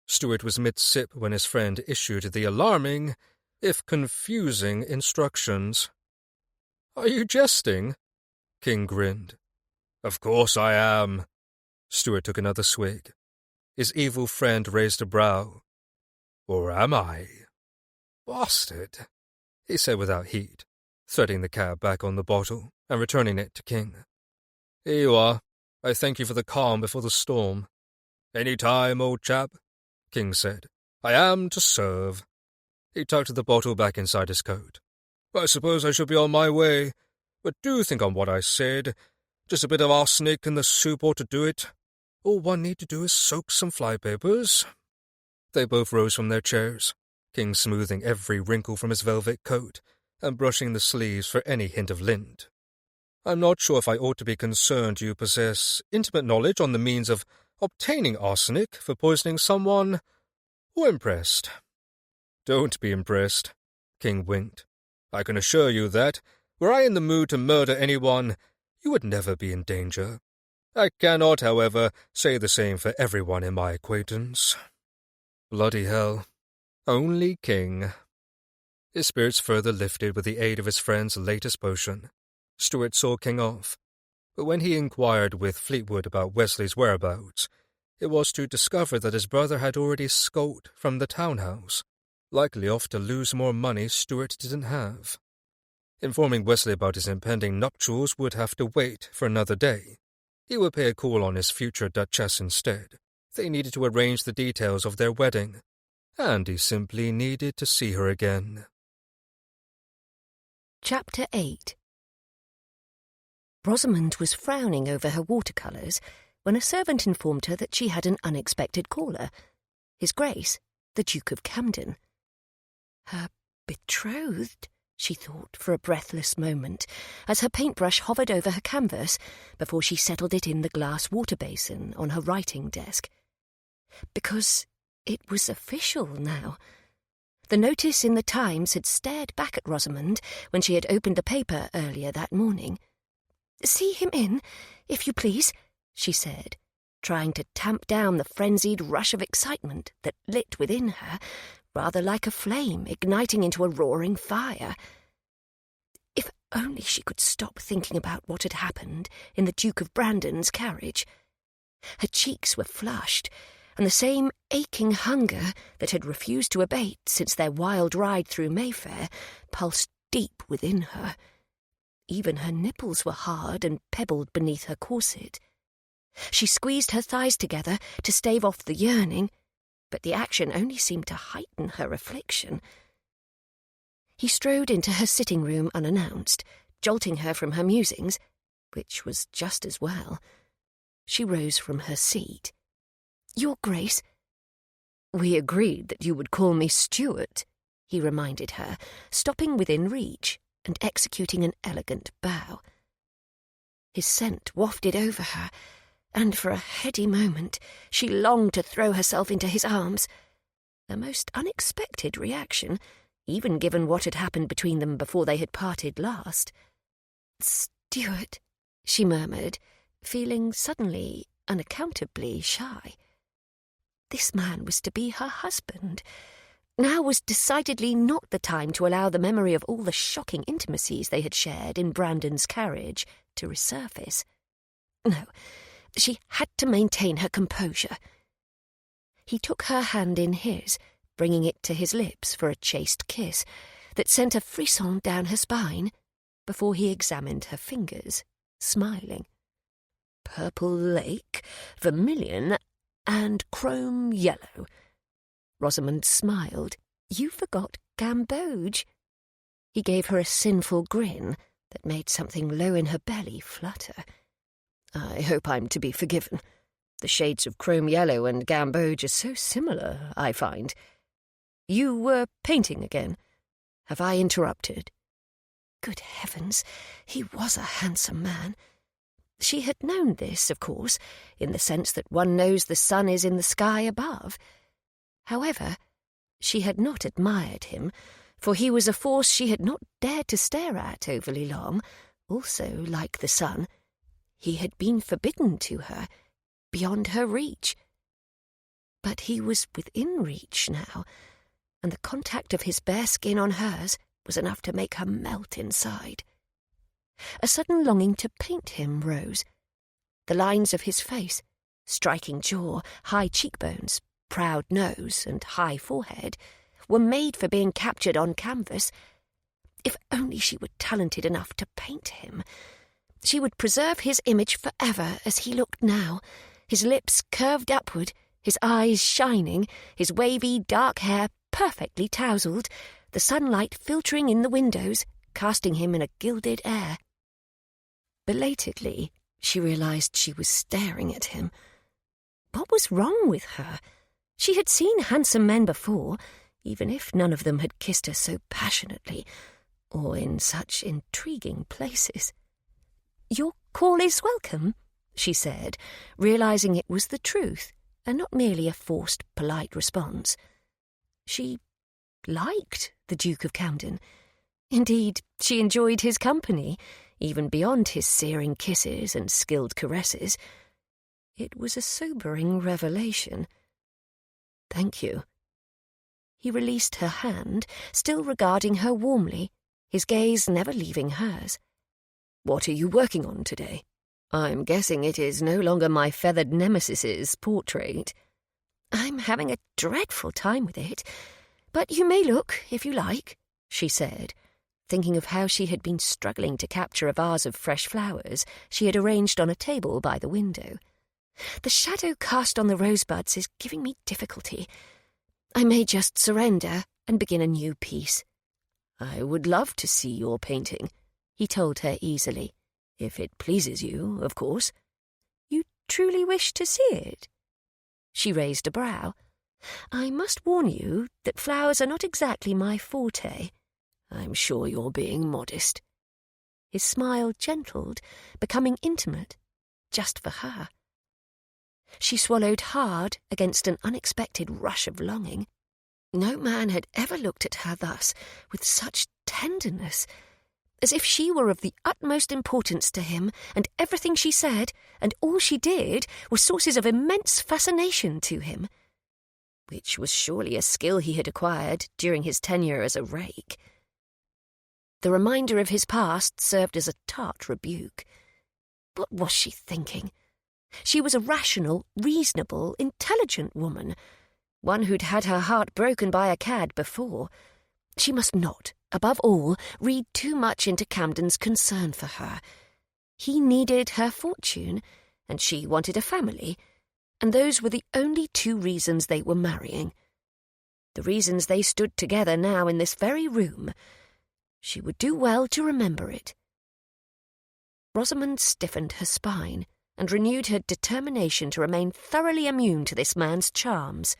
Stuart was mid-sip when his friend issued the alarming, if confusing, instructions. Are you jesting? King grinned. Of course I am. Stuart took another swig. His evil friend raised a brow. Or am I? Bastard, he said without heat, threading the cap back on the bottle and returning it to King. Here you are. I thank you for the calm before the storm. Any time, old chap, King said. I am to serve. He tucked the bottle back inside his coat. I suppose I should be on my way, but do think on what I said. Just a bit of arsenic in the soup ought to do it. All one need to do is soak some flypapers. They both rose from their chairs, King smoothing every wrinkle from his velvet coat and brushing the sleeves for any hint of lint. I'm not sure if I ought to be concerned you possess intimate knowledge on the means of obtaining arsenic for poisoning someone, or impressed. Don't be impressed, King winked. I can assure you that, were I in the mood to murder anyone, you would never be in danger. I cannot, however, say the same for everyone in my acquaintance. Bloody hell. Only King. His spirits further lifted with the aid of his friend's latest potion. Stuart saw King off, but when he inquired with Fleetwood about Wesley's whereabouts, it was to discover that his brother had already skulked from the townhouse, likely off to lose more money Stuart didn't have. Informing Wesley about his impending nuptials would have to wait for another day. He would pay a call on his future Duchess instead. They needed to arrange the details of their wedding, and he simply needed to see her again. Chapter 8. Rosamond was frowning over her watercolours when a servant informed her that she had an unexpected caller, His Grace, the Duke of Camden. Her betrothed, she thought for a breathless moment, as her paintbrush hovered over her canvas before she settled it in the glass water basin on her writing desk. Because It was official now. The notice in the Times had stared back at Rosamond when she had opened the paper earlier that morning. "See him in, if you please," she said, trying to tamp down the frenzied rush of excitement that lit within her, rather like a flame igniting into a roaring fire. If only she could stop thinking about what had happened in the Duke of Brandon's carriage. Her cheeks were flushed, and the same aching hunger that had refused to abate since their wild ride through Mayfair pulsed deep within her. Even her nipples were hard and pebbled beneath her corset. She squeezed her thighs together to stave off the yearning, but the action only seemed to heighten her affliction. He strode into her sitting room unannounced, jolting her from her musings, which was just as well. She rose from her seat. "Your Grace." "We agreed that you would call me Stuart," he reminded her, stopping within reach and executing an elegant bow. His scent wafted over her, and for a heady moment she longed to throw herself into his arms. A most unexpected reaction, even given what had happened between them before they had parted last. "Stuart," she murmured, feeling suddenly, unaccountably shy. This man was to be her husband. Now was decidedly not the time to allow the memory of all the shocking intimacies they had shared in Brandon's carriage to resurface. No, she had to maintain her composure. He took her hand in his, bringing it to his lips for a chaste kiss that sent a frisson down her spine, before he examined her fingers, smiling. "Purple lake, vermilion, and chrome yellow." Rosamond smiled. "You forgot gamboge." He gave her a sinful grin that made something low in her belly flutter. "I hope I'm to be forgiven. The shades of chrome yellow and gamboge are so similar, I find. You were painting again. Have I interrupted?" Good heavens, he was a handsome man. She had known this, of course, in the sense that one knows the sun is in the sky above. However, she had not admired him, for he was a force she had not dared to stare at overly long. Also, like the sun, he had been forbidden to her, beyond her reach. But he was within reach now, and the contact of his bare skin on hers was enough to make her melt inside. A sudden longing to paint him rose. The lines of his face, striking jaw, high cheekbones, proud nose, and high forehead, were made for being captured on canvas. If only she were talented enough to paint him. She would preserve his image forever as he looked now, his lips curved upward, his eyes shining, his wavy dark hair perfectly tousled, the sunlight filtering in the windows, casting him in a gilded air. Belatedly, she realized she was staring at him. What was wrong with her? She had seen handsome men before, even if none of them had kissed her so passionately, or in such intriguing places. "Your call is welcome," she said, realizing it was the truth, and not merely a forced, polite response. She liked the Duke of Camden. Indeed, she enjoyed his company, even beyond his searing kisses and skilled caresses. It was a sobering revelation. "Thank you." He released her hand, still regarding her warmly, his gaze never leaving hers. "What are you working on today? I'm guessing it is no longer my feathered nemesis's portrait." "I'm having a dreadful time with it, but you may look, if you like," she said, thinking of how she had been struggling to capture a vase of fresh flowers she had arranged on a table by the window. "The shadow cast on the rosebuds is giving me difficulty. I may just surrender and begin a new piece." "I would love to see your painting," he told her easily. "If it pleases you, of course." "You truly wish to see it?" She raised a brow. "I must warn you that flowers are not exactly my forte." "I'm sure you're being modest." His smile gentled, becoming intimate, just for her. She swallowed hard against an unexpected rush of longing. No man had ever looked at her thus, with such tenderness, as if she were of the utmost importance to him, and everything she said, and all she did, were sources of immense fascination to him, which was surely a skill he had acquired during his tenure as a rake. The reminder of his past served as a tart rebuke. What was she thinking? She was a rational, reasonable, intelligent woman, one who'd had her heart broken by a cad before. She must not, above all, read too much into Camden's concern for her. He needed her fortune, and she wanted a family, and those were the only two reasons they were marrying. The reasons they stood together now in this very room. She would do well to remember it. Rosamond stiffened her spine, and renewed her determination to remain thoroughly immune to this man's charms.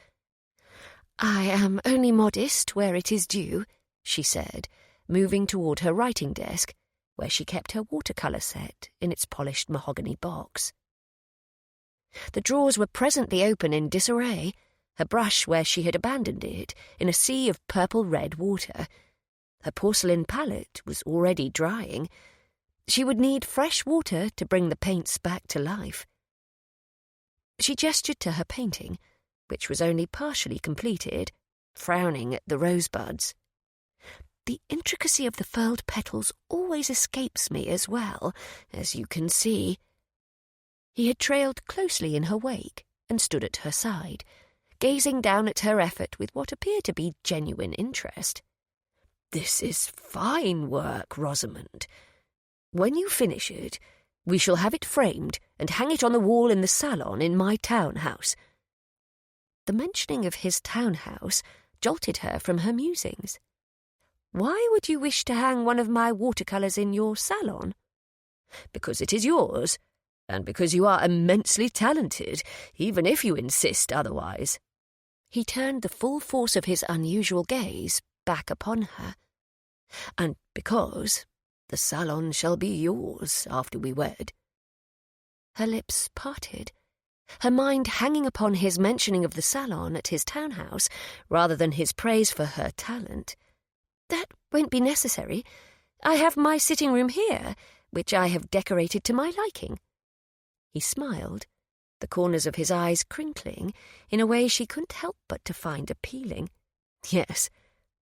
"I am only modest where it is due," she said, moving toward her writing desk, where she kept her watercolour set in its polished mahogany box. The drawers were presently open in disarray, her brush where she had abandoned it, in a sea of purple-red water. Her porcelain palette was already drying. She would need fresh water to bring the paints back to life. She gestured to her painting, which was only partially completed, frowning at the rosebuds. The intricacy of the furled petals always escapes me as well, as you can see. He had trailed closely in her wake and stood at her side, gazing down at her effort with what appeared to be genuine interest. "This is fine work, Rosamond. When you finish it, we shall have it framed and hang it on the wall in the salon in my townhouse." The mentioning of his townhouse jolted her from her musings. "Why would you wish to hang one of my watercolours in your salon?" "Because it is yours, and because you are immensely talented, even if you insist otherwise." He turned the full force of his unusual gaze back upon her. "And because the salon shall be yours after we wed." Her lips parted, her mind hanging upon his mentioning of the salon at his townhouse rather than his praise for her talent. "That won't be necessary. I have my sitting-room here, which I have decorated to my liking." He smiled, the corners of his eyes crinkling in a way she couldn't help but to find appealing. "Yes,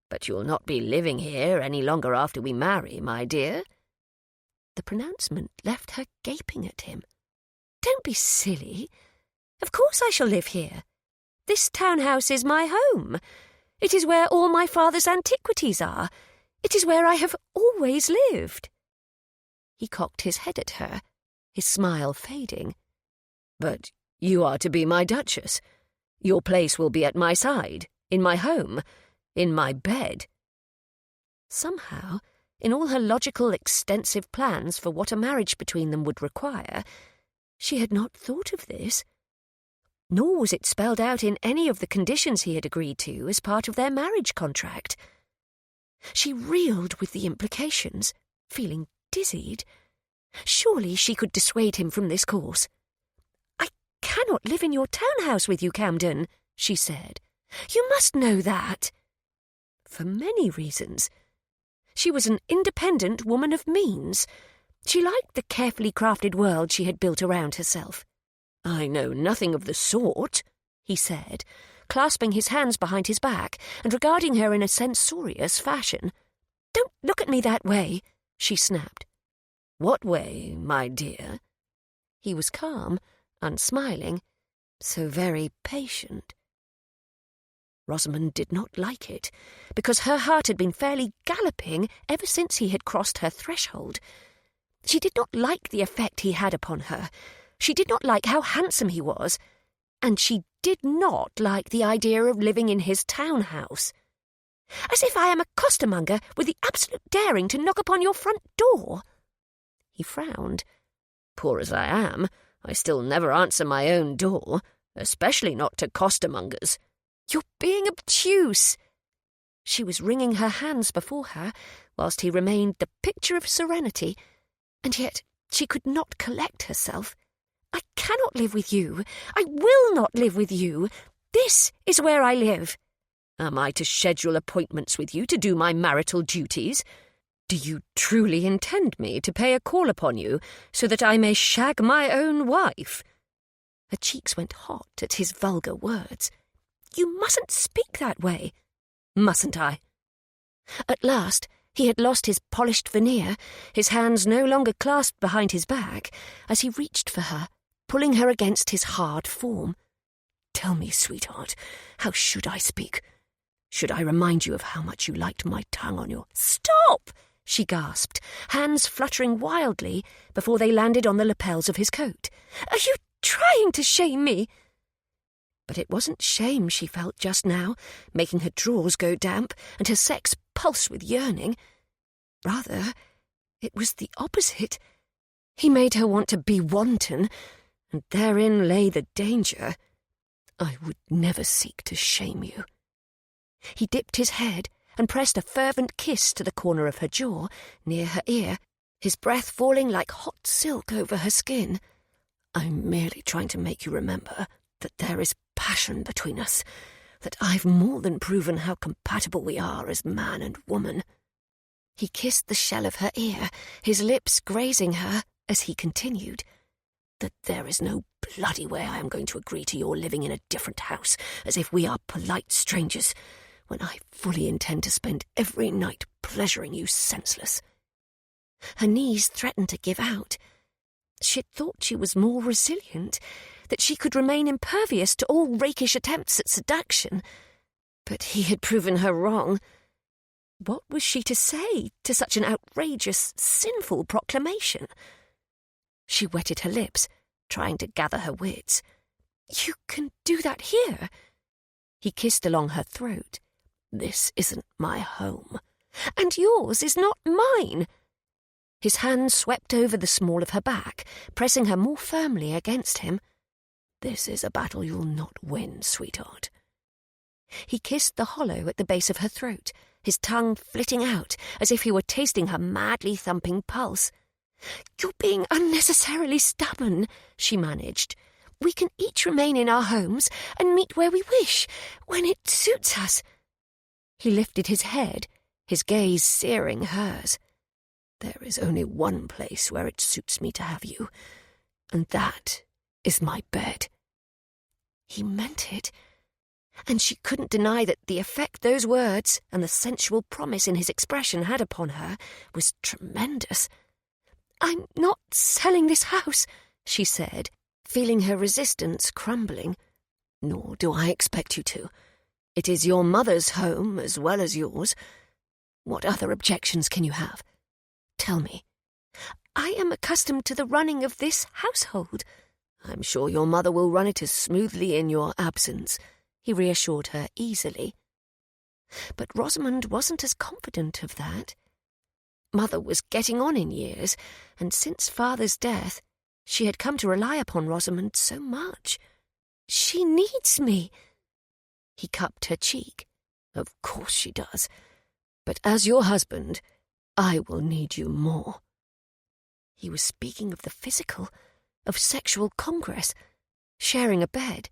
but you'll not be living here any longer after we marry, my dear." The pronouncement left her gaping at him. "Don't be silly. Of course I shall live here. This townhouse is my home. It is where all my father's antiquities are. It is where I have always lived." He cocked his head at her, his smile fading. "But you are to be my Duchess. Your place will be at my side, in my home, in my bed." Somehow, in all her logical, extensive plans for what a marriage between them would require, she had not thought of this. Nor was it spelled out in any of the conditions he had agreed to as part of their marriage contract. She reeled with the implications, feeling dizzied. Surely she could dissuade him from this course. "I cannot live in your townhouse with you, Camden," she said. "You must know that." For many reasons. She was an independent woman of means. She liked the carefully crafted world she had built around herself. "I know nothing of the sort," he said, clasping his hands behind his back and regarding her in a censorious fashion. "Don't look at me that way," she snapped. "What way, my dear?" He was calm, unsmiling, so very patient. Rosamond did not like it, because her heart had been fairly galloping ever since he had crossed her threshold. She did not like the effect he had upon her. She did not like how handsome he was, and she did not like the idea of living in his townhouse. "As if I am a costermonger with the absolute daring to knock upon your front door." He frowned. "Poor as I am, I still never answer my own door, especially not to costermongers." "You're being obtuse." She was wringing her hands before her, whilst he remained the picture of serenity, and yet she could not collect herself. I cannot live with you. I will not live with you. This is where I live. Am I to schedule appointments with you to do my marital duties? Do you truly intend me to pay a call upon you so that I may shag my own wife? Her cheeks went hot at his vulgar words. You mustn't speak that way. Mustn't I? At last, he had lost his polished veneer, his hands no longer clasped behind his back, as he reached for her, pulling her against his hard form. Tell me, sweetheart, how should I speak? Should I remind you of how much you liked my tongue on your— Stop! She gasped, hands fluttering wildly before they landed on the lapels of his coat. Are you trying to shame me? But it wasn't shame she felt just now, making her drawers go damp and her sex pulse with yearning. Rather, it was the opposite. He made her want to be wanton, and therein lay the danger. I would never seek to shame you. He dipped his head and pressed a fervent kiss to the corner of her jaw, near her ear, his breath falling like hot silk over her skin. I'm merely trying to make you remember that there is passion between us, that I've more than proven how compatible we are as man and woman. He kissed the shell of her ear, his lips grazing her as he continued, that there is no bloody way I am going to agree to your living in a different house, as if we are polite strangers, when I fully intend to spend every night pleasuring you senseless. Her knees threatened to give out. She'd thought she was more resilient, that she could remain impervious to all rakish attempts at seduction. But he had proven her wrong. What was she to say to such an outrageous, sinful proclamation? She wetted her lips, trying to gather her wits. You can do that here. He kissed along her throat. This isn't my home. And yours is not mine. His hand swept over the small of her back, pressing her more firmly against him. This is a battle you'll not win, sweetheart. He kissed the hollow at the base of her throat, his tongue flitting out as if he were tasting her madly thumping pulse. You're being unnecessarily stubborn, she managed. We can each remain in our homes and meet where we wish, when it suits us. He lifted his head, his gaze searing hers. There is only one place where it suits me to have you, and that is my bed. He meant it, and she couldn't deny that the effect those words and the sensual promise in his expression had upon her was tremendous. I'm not selling this house, she said, feeling her resistance crumbling. Nor do I expect you to. It is your mother's home as well as yours. What other objections can you have? Tell me. I am accustomed to the running of this household. I'm sure your mother will run it as smoothly in your absence, he reassured her easily. But Rosamond wasn't as confident of that. Mother was getting on in years, and since father's death, she had come to rely upon Rosamond so much. She needs me. He cupped her cheek. Of course she does. But as your husband, I will need you more. He was speaking of the physical, of sexual congress, sharing a bed,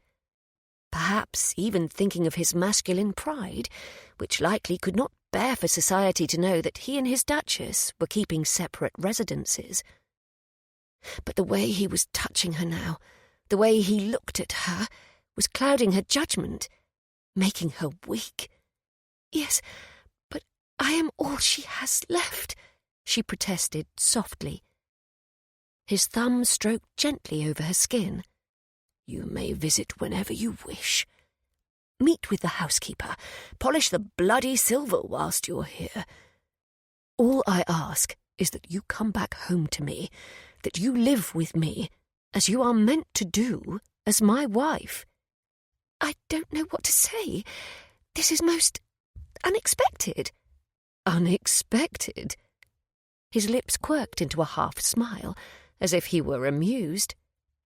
perhaps even thinking of his masculine pride, which likely could not bear for society to know that he and his Duchess were keeping separate residences. But the way he was touching her now, the way he looked at her, was clouding her judgment, making her weak. Yes, but I am all she has left, she protested softly. His thumb stroked gently over her skin. You may visit whenever you wish. Meet with the housekeeper. Polish the bloody silver whilst you're here. All I ask is that you come back home to me, that you live with me, as you are meant to do as my wife. I don't know what to say. This is most unexpected. Unexpected? His lips quirked into a half-smile, as if he were amused.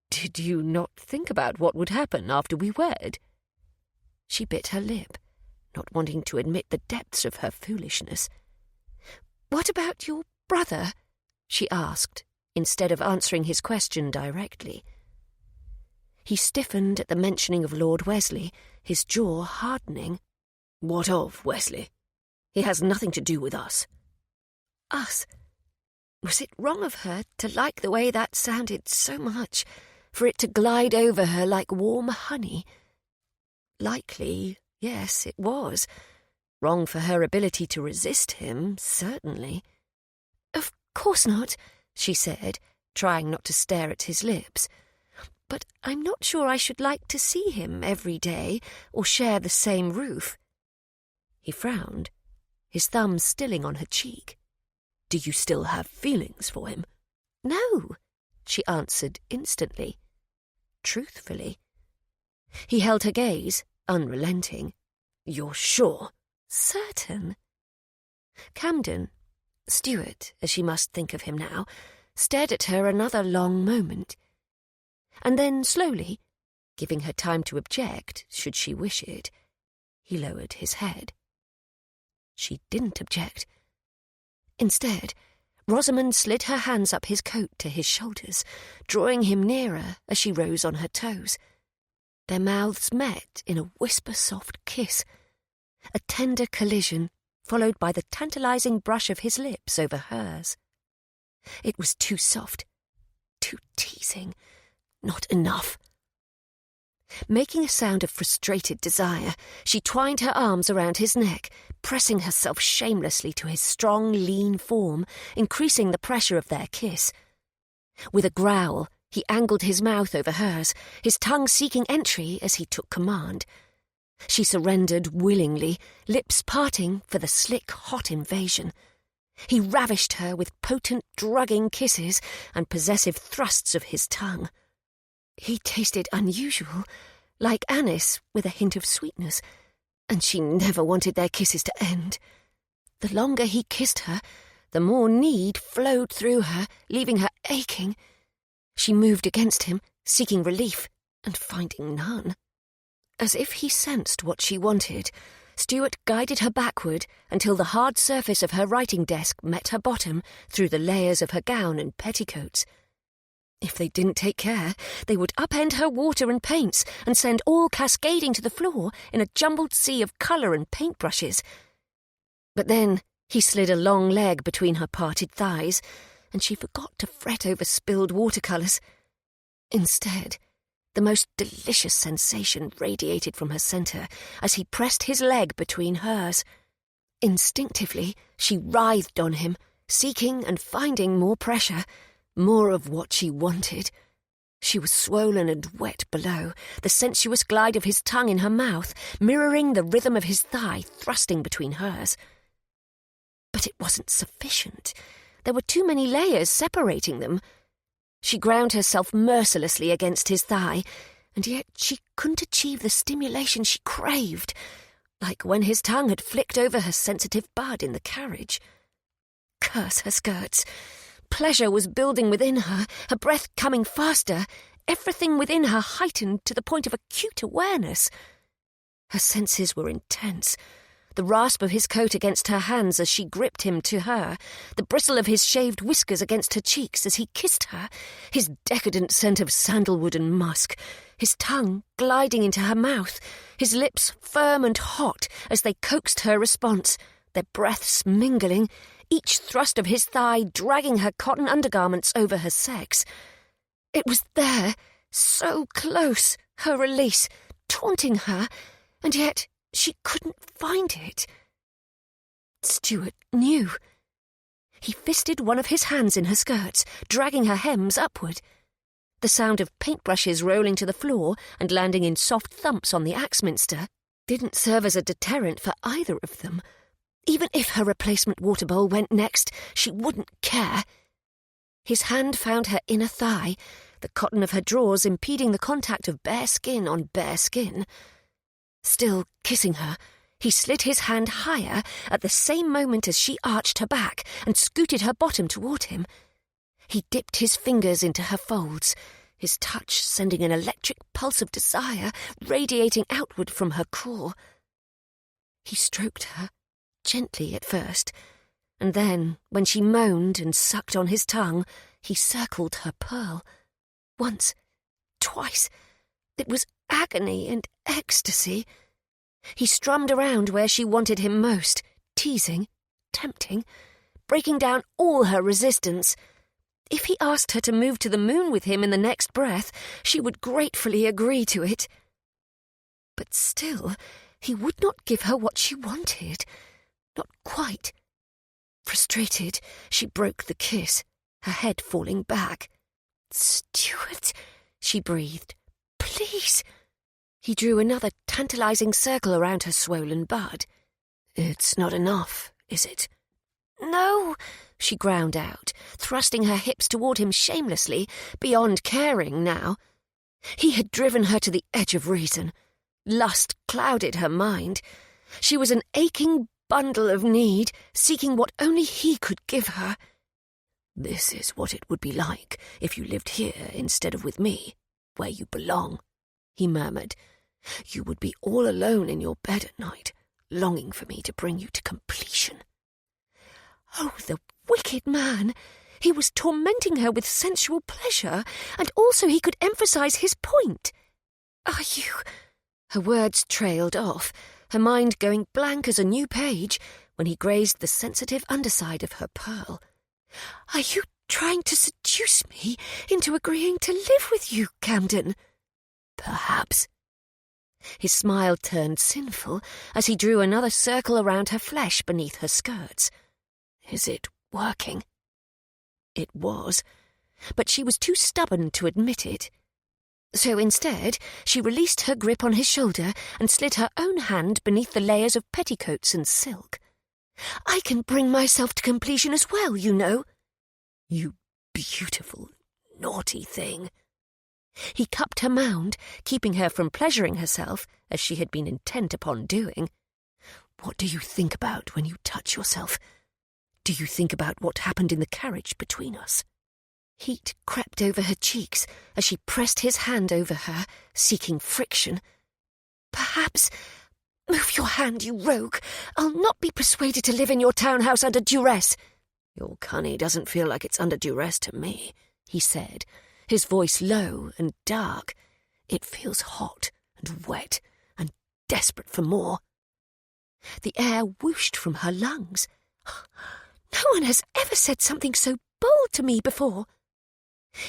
Did you not think about what would happen after we wed? She bit her lip, not wanting to admit the depths of her foolishness. What about your brother? She asked, instead of answering his question directly. He stiffened at the mentioning of Lord Wesley, his jaw hardening. "What of Wesley? He has nothing to do with us." Us? Was it wrong of her to like the way that sounded so much, for it to glide over her like warm honey? Likely, yes, it was. Wrong for her ability to resist him, certainly. "Of course not," she said, trying not to stare at his lips. "But I'm not sure I should like to see him every day or share the same roof." He frowned, his thumb stilling on her cheek. "Do you still have feelings for him?" "No," she answered instantly, truthfully. He held her gaze, unrelenting. "You're sure?" "Certain." Camden, Stuart, as she must think of him now, stared at her another long moment. And then slowly, giving her time to object, should she wish it, he lowered his head. She didn't object. Instead, Rosamond slid her hands up his coat to his shoulders, drawing him nearer as she rose on her toes. Their mouths met in a whisper-soft kiss, a tender collision followed by the tantalizing brush of his lips over hers. It was too soft, too teasing, not enough. Making a sound of frustrated desire, she twined her arms around his neck, pressing herself shamelessly to his strong, lean form, increasing the pressure of their kiss. With a growl, he angled his mouth over hers, his tongue seeking entry as he took command. She surrendered willingly, lips parting for the slick, hot invasion. He ravished her with potent, drugging kisses and possessive thrusts of his tongue. He tasted unusual, like anise with a hint of sweetness, and she never wanted their kisses to end. The longer he kissed her, the more need flowed through her, leaving her aching. She moved against him, seeking relief, and finding none. As if he sensed what she wanted, Stuart guided her backward until the hard surface of her writing desk met her bottom through the layers of her gown and petticoats. If they didn't take care, they would upend her water and paints and send all cascading to the floor in a jumbled sea of colour and paintbrushes. But then he slid a long leg between her parted thighs, and she forgot to fret over spilled watercolours. Instead, the most delicious sensation radiated from her centre as he pressed his leg between hers. Instinctively, she writhed on him, seeking and finding more pressure, more of what she wanted. She was swollen and wet below, the sensuous glide of his tongue in her mouth, mirroring the rhythm of his thigh thrusting between hers. But it wasn't sufficient. There were too many layers separating them. She ground herself mercilessly against his thigh, and yet she couldn't achieve the stimulation she craved, like when his tongue had flicked over her sensitive bud in the carriage. Curse her skirts. Pleasure was building within her, her breath coming faster, everything within her heightened to the point of acute awareness. Her senses were intense. The rasp of his coat against her hands as she gripped him to her, the bristle of his shaved whiskers against her cheeks as he kissed her, his decadent scent of sandalwood and musk, his tongue gliding into her mouth, his lips firm and hot as they coaxed her response, their breaths mingling, each thrust of his thigh dragging her cotton undergarments over her sex. It was there, so close, her release, taunting her, and yet she couldn't find it. Stuart knew. He fisted one of his hands in her skirts, dragging her hems upward. The sound of paintbrushes rolling to the floor and landing in soft thumps on the Axminster didn't serve as a deterrent for either of them. Even if her replacement water bowl went next, she wouldn't care. His hand found her inner thigh, the cotton of her drawers impeding the contact of bare skin on bare skin. Still kissing her, he slid his hand higher at the same moment as she arched her back and scooted her bottom toward him. He dipped his fingers into her folds, his touch sending an electric pulse of desire radiating outward from her core. He stroked her, gently at first, and then, when she moaned and sucked on his tongue, he circled her pearl. Once, twice, It was agony and ecstasy. He strummed around where she wanted him most, teasing, tempting, breaking down all her resistance. If he asked her to move to the moon with him in the next breath, she would gratefully agree to it. But still, he would not give her what she wanted. Not quite. Frustrated, she broke the kiss, her head falling back. "Stuart," she breathed. "Please." He drew another tantalizing circle around her swollen bud. "It's not enough, is it?" "No," she ground out, thrusting her hips toward him shamelessly, beyond caring now. He had driven her to the edge of reason. Lust clouded her mind. She was an aching bundle of need, seeking what only he could give her. "This is what it would be like if you lived here instead of with me, where you belong," he murmured. "You would be all alone in your bed at night, longing for me to bring you to completion." Oh, the wicked man! He was tormenting her with sensual pleasure, and also he could emphasize his point. "Are you—" Her words trailed off, her mind going blank as a new page when he grazed the sensitive underside of her pearl. "Are you trying to seduce me into agreeing to live with you, Camden?" "Perhaps." His smile turned sinful as he drew another circle around her flesh beneath her skirts. "Is it working?" It was, but she was too stubborn to admit it. So instead, she released her grip on his shoulder and slid her own hand beneath the layers of petticoats and silk. "I can bring myself to completion as well, you know." "You beautiful, naughty thing." He cupped her mound, keeping her from pleasuring herself, as she had been intent upon doing. "What do you think about when you touch yourself? Do you think about what happened in the carriage between us?" Heat crept over her cheeks as she pressed his hand over her, seeking friction. "Perhaps—" "Move your hand, you rogue! I'll not be persuaded to live in your townhouse under duress." "Your cunny doesn't feel like it's under duress to me," he said, his voice low and dark. "It feels hot and wet and desperate for more." The air whooshed from her lungs. "No one has ever said something so bold to me before."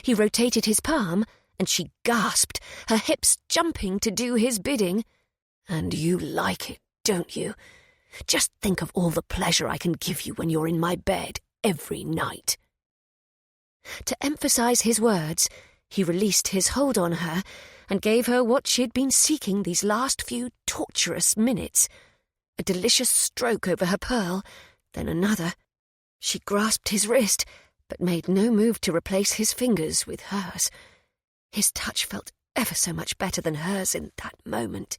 He rotated his palm, and she gasped, her hips jumping to do his bidding. "And you like it, don't you? Just think of all the pleasure I can give you when you're in my bed every night." To emphasize his words, he released his hold on her and gave her what she'd been seeking these last few torturous minutes. A delicious stroke over her pearl, then another. She grasped his wrist, but made no move to replace his fingers with hers. His touch felt ever so much better than hers in that moment.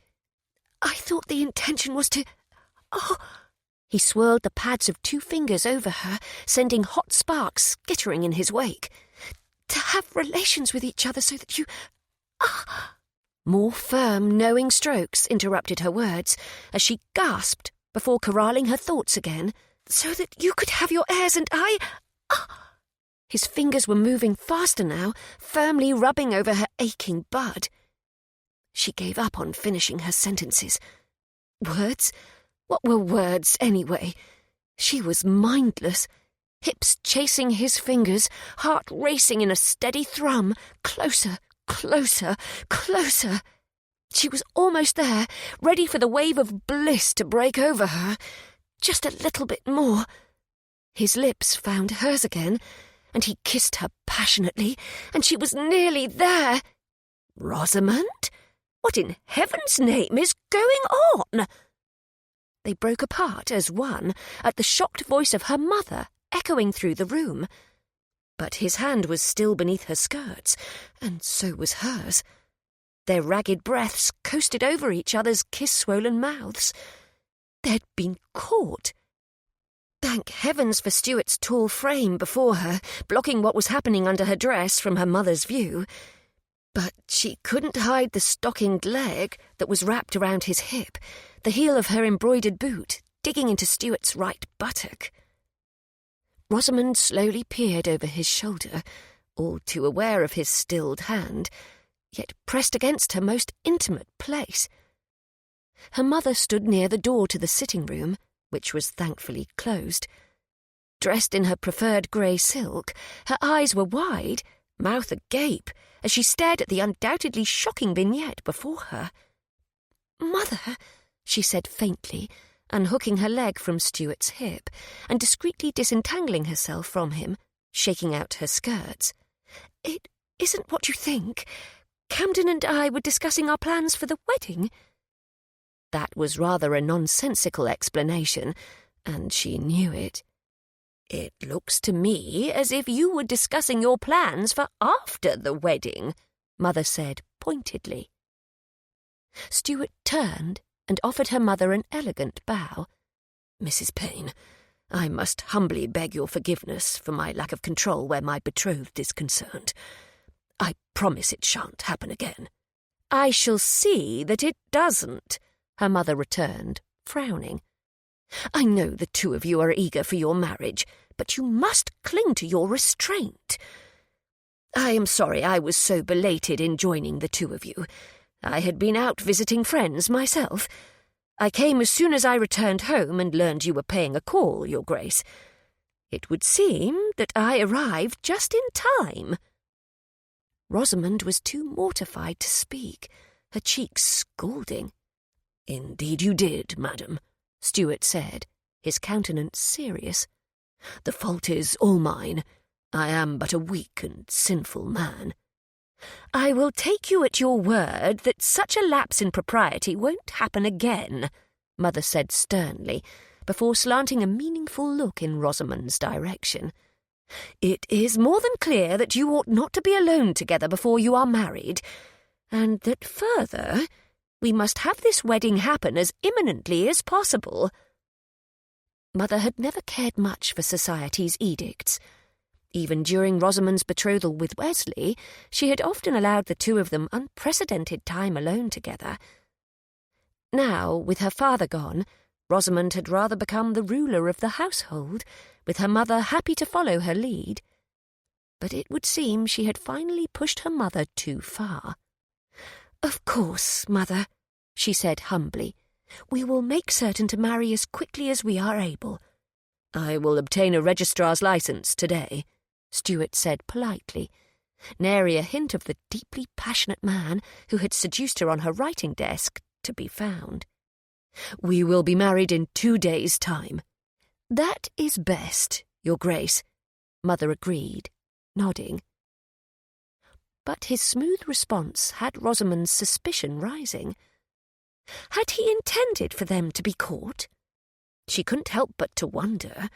"I thought the intention was to— Oh!" He swirled the pads of 2 fingers over her, sending hot sparks skittering in his wake. "To have relations with each other so that you— Ah!" More firm, knowing strokes interrupted her words as she gasped before corralling her thoughts again. "So that you could have your heirs and I— Ah!" His fingers were moving faster now, firmly rubbing over her aching bud. She gave up on finishing her sentences. Words? What were words, anyway? She was mindless, hips chasing his fingers, heart racing in a steady thrum, closer, closer, closer. She was almost there, ready for the wave of bliss to break over her. Just a little bit more. His lips found hers again, and he kissed her passionately, and she was nearly there. "Rosamond? What in heaven's name is going on?" They broke apart as one at the shocked voice of her mother echoing through the room. But his hand was still beneath her skirts, and so was hers. Their ragged breaths coasted over each other's kiss-swollen mouths. They'd been caught. Thank heavens for Stuart's tall frame before her, blocking what was happening under her dress from her mother's view. But she couldn't hide the stockinged leg that was wrapped around his hip, the heel of her embroidered boot digging into Stuart's right buttock. Rosamond slowly peered over his shoulder, all too aware of his stilled hand. yet pressed against her most intimate place. Her mother stood near the door to the sitting room, which was thankfully closed. Dressed in her preferred grey silk, her eyes were wide, mouth agape, as she stared at the undoubtedly shocking vignette before her. "Mother," she said faintly, unhooking her leg from Stuart's hip and discreetly disentangling herself from him, shaking out her skirts. "It isn't what you think. Camden and I were discussing our plans for the wedding." That was rather a nonsensical explanation, and she knew it. "It looks to me as if you were discussing your plans for after the wedding," Mother said pointedly. Stuart turned and offered her mother an elegant bow. "Mrs. Payne, I must humbly beg your forgiveness for my lack of control where my betrothed is concerned. I promise it shan't happen again." "I shall see that it doesn't," her mother returned, frowning. "I know the two of you are eager for your marriage, but you must cling to your restraint. I am sorry I was so belated in joining the two of you. I had been out visiting friends myself. I came as soon as I returned home and learned you were paying a call, Your Grace. It would seem that I arrived just in time." Rosamond was too mortified to speak, her cheeks scalding. "Indeed you did, madam," Stuart said, his countenance serious. "The fault is all mine. I am but a weak and sinful man." "I will take you at your word that such a lapse in propriety won't happen again," Mother said sternly, before slanting a meaningful look in Rosamond's direction. "It is more than clear that you ought not to be alone together before you are married, and that further, we must have this wedding happen as imminently as possible." Mother had never cared much for society's edicts. Even during Rosamond's betrothal with Wesley, she had often allowed the two of them unprecedented time alone together. Now, with her father gone, Rosamond had rather become the ruler of the household, with her mother happy to follow her lead. But it would seem she had finally pushed her mother too far. "Of course, Mother," she said humbly, "we will make certain to marry as quickly as we are able." "I will obtain a registrar's licence today," Stuart said politely, nary a hint of the deeply passionate man who had seduced her on her writing desk to be found. "We will be married in 2 days' time." "That is best, Your Grace," Mother agreed, nodding. But his smooth response had Rosamond's suspicion rising. Had he intended for them to be caught? She couldn't help but to wonder.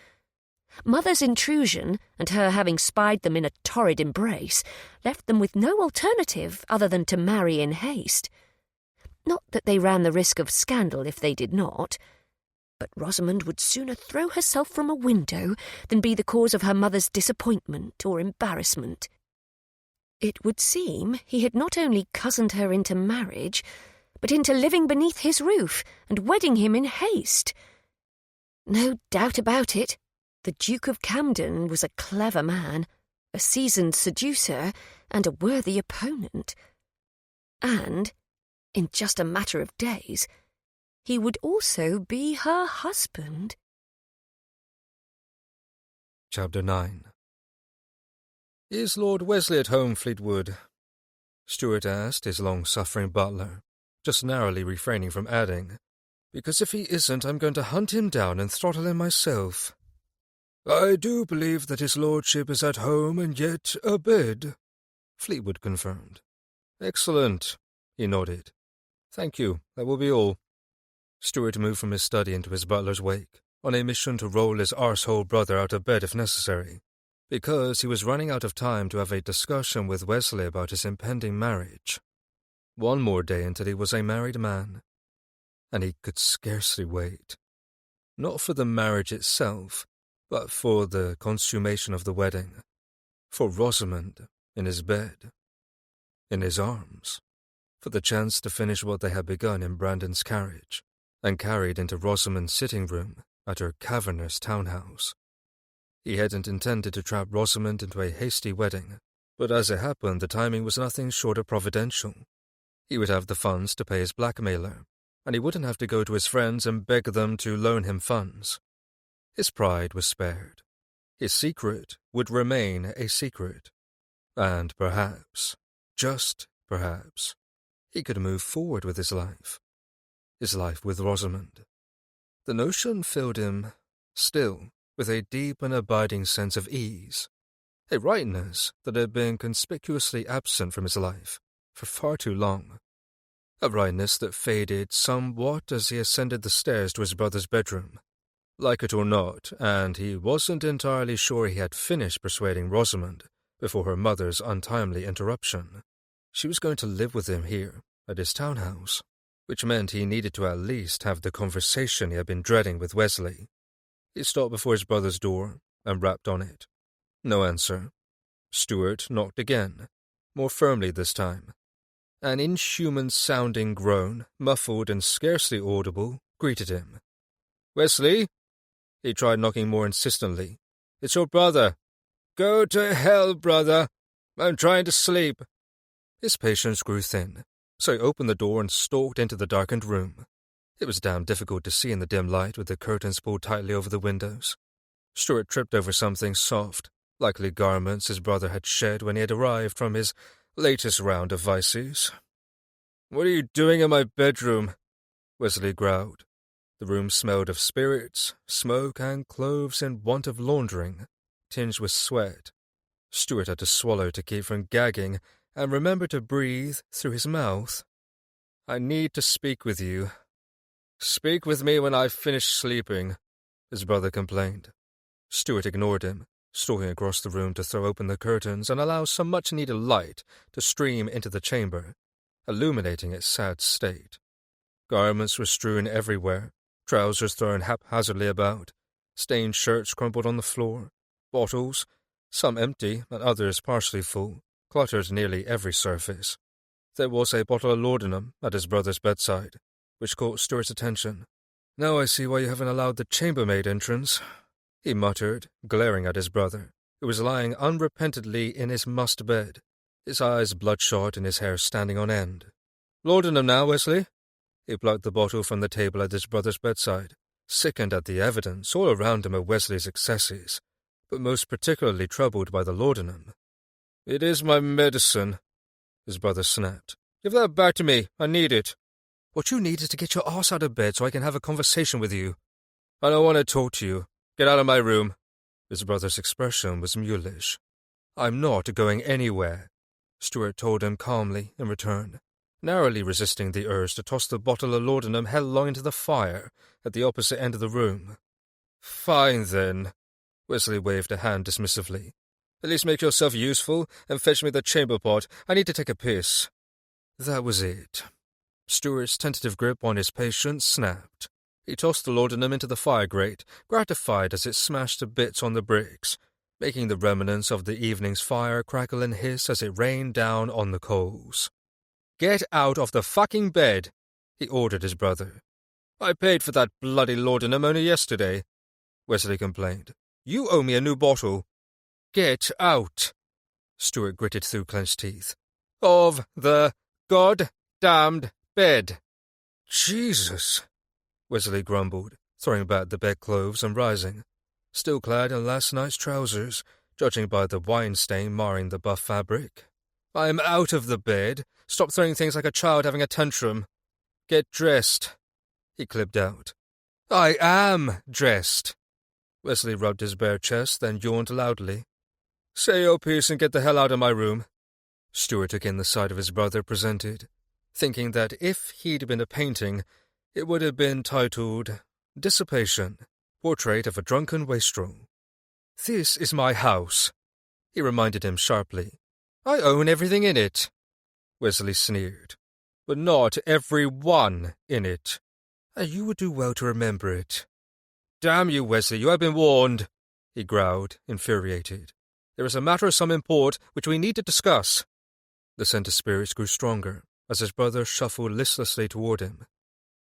Mother's intrusion, and her having spied them in a torrid embrace, left them with no alternative other than to marry in haste. Not that they ran the risk of scandal if they did not, but Rosamond would sooner throw herself from a window than be the cause of her mother's disappointment or embarrassment. It would seem he had not only cozened her into marriage, but into living beneath his roof and wedding him in haste. No doubt about it, the Duke of Camden was a clever man, a seasoned seducer, and a worthy opponent. And, in just a matter of days, he would also be her husband. Chapter 9. "Is Lord Wesley at home, Fleetwood?" Stuart asked his long-suffering butler, just narrowly refraining from adding, "Because if he isn't, I'm going to hunt him down and throttle him myself." "I do believe that his lordship is at home and yet abed," Fleetwood confirmed. "Excellent," he nodded. "Thank you, that will be all." Stuart moved from his study into his butler's wake, on a mission to roll his arsehole brother out of bed if necessary, because he was running out of time to have a discussion with Wesley about his impending marriage. One more day until he was a married man, and he could scarcely wait. Not for the marriage itself, but for the consummation of the wedding, for Rosamond in his bed, in his arms, for the chance to finish what they had begun in Brandon's carriage, and carried into Rosamond's sitting room at her cavernous townhouse. He hadn't intended to trap Rosamond into a hasty wedding, But as it happened, the timing was nothing short of providential. He would have the funds to pay his blackmailer, and he wouldn't have to go to his friends and beg them to loan him funds. His pride was spared. His secret would remain a secret. And perhaps, just perhaps, he could move forward with his life with Rosamond. The notion filled him, still, with a deep and abiding sense of ease, a rightness that had been conspicuously absent from his life for far too long, a rightness that faded somewhat as he ascended the stairs to his brother's bedroom. Like it or not, and he wasn't entirely sure he had finished persuading Rosamond before her mother's untimely interruption. She was going to live with him here, at his townhouse, which meant he needed to at least have the conversation he had been dreading with Wesley. He stopped before his brother's door and rapped on it. No answer. Stuart knocked again, more firmly this time. An inhuman-sounding groan, muffled and scarcely audible, greeted him. "Wesley?" He tried knocking more insistently. "It's your brother." "Go to hell, brother. I'm trying to sleep." His patience grew thin, so he opened the door and stalked into the darkened room. It was damn difficult to see in the dim light with the curtains pulled tightly over the windows. Stuart tripped over something soft, likely garments his brother had shed when he had arrived from his latest round of vices. "What are you doing in my bedroom?" Wesley growled. The room smelled of spirits, smoke, and clothes in want of laundering, tinged with sweat. Stuart had to swallow to keep from gagging and remember to breathe through his mouth. "I need to speak with you." "Speak with me when I've finished sleeping," his brother complained. Stuart ignored him, stalking across the room to throw open the curtains and allow some much-needed light to stream into the chamber, illuminating its sad state. Garments were strewn everywhere, trousers thrown haphazardly about, stained shirts crumpled on the floor, bottles, some empty and others partially full, cluttered nearly every surface. There was a bottle of laudanum at his brother's bedside, which caught Stuart's attention. "Now I see why you haven't allowed the chambermaid entrance," he muttered, glaring at his brother, who was lying unrepentantly in his mussed bed, his eyes bloodshot and his hair standing on end. "Laudanum now, Wesley?" He plucked the bottle from the table at his brother's bedside, sickened at the evidence all around him of Wesley's excesses, but most particularly troubled by the laudanum. "It is my medicine," his brother snapped. "Give that back to me. I need it." "What you need is to get your ass out of bed so I can have a conversation with you." "I don't want to talk to you. Get out of my room." His brother's expression was mulish. "I'm not going anywhere," Stuart told him calmly in return, narrowly resisting the urge to toss the bottle of laudanum headlong into the fire at the opposite end of the room. "Fine, then." Wesley waved a hand dismissively. "At least make yourself useful and fetch me the chamber pot. I need to take a piss." That was it. Stuart's tentative grip on his patience snapped. He tossed the laudanum into the fire grate, gratified as it smashed to bits on the bricks, making the remnants of the evening's fire crackle and hiss as it rained down on the coals. "Get out of the fucking bed," he ordered his brother. "I paid for that bloody laudanum only yesterday," Wesley complained. "You owe me a new bottle." "Get out," Stuart gritted through clenched teeth, "of the goddamned bed." "Jesus," Wesley grumbled, throwing back the bedclothes and rising, still clad in last night's trousers, judging by the wine stain marring the buff fabric. "I'm out of the bed. Stop throwing things like a child having a tantrum. Get dressed," he clipped out. "I am dressed." Wesley rubbed his bare chest, then yawned loudly. "Say your piece and get the hell out of my room." Stuart took in the sight of his brother presented, thinking that if he'd been a painting, it would have been titled Dissipation, Portrait of a Drunken Wastrel. "This is my house," he reminded him sharply. "I own everything in it." Wesley sneered. "But not everyone in it. And you would do well to remember it." "Damn you, Wesley, you have been warned," he growled, infuriated. "There is a matter of some import which we need to discuss." The scent of spirits grew stronger as his brother shuffled listlessly toward him.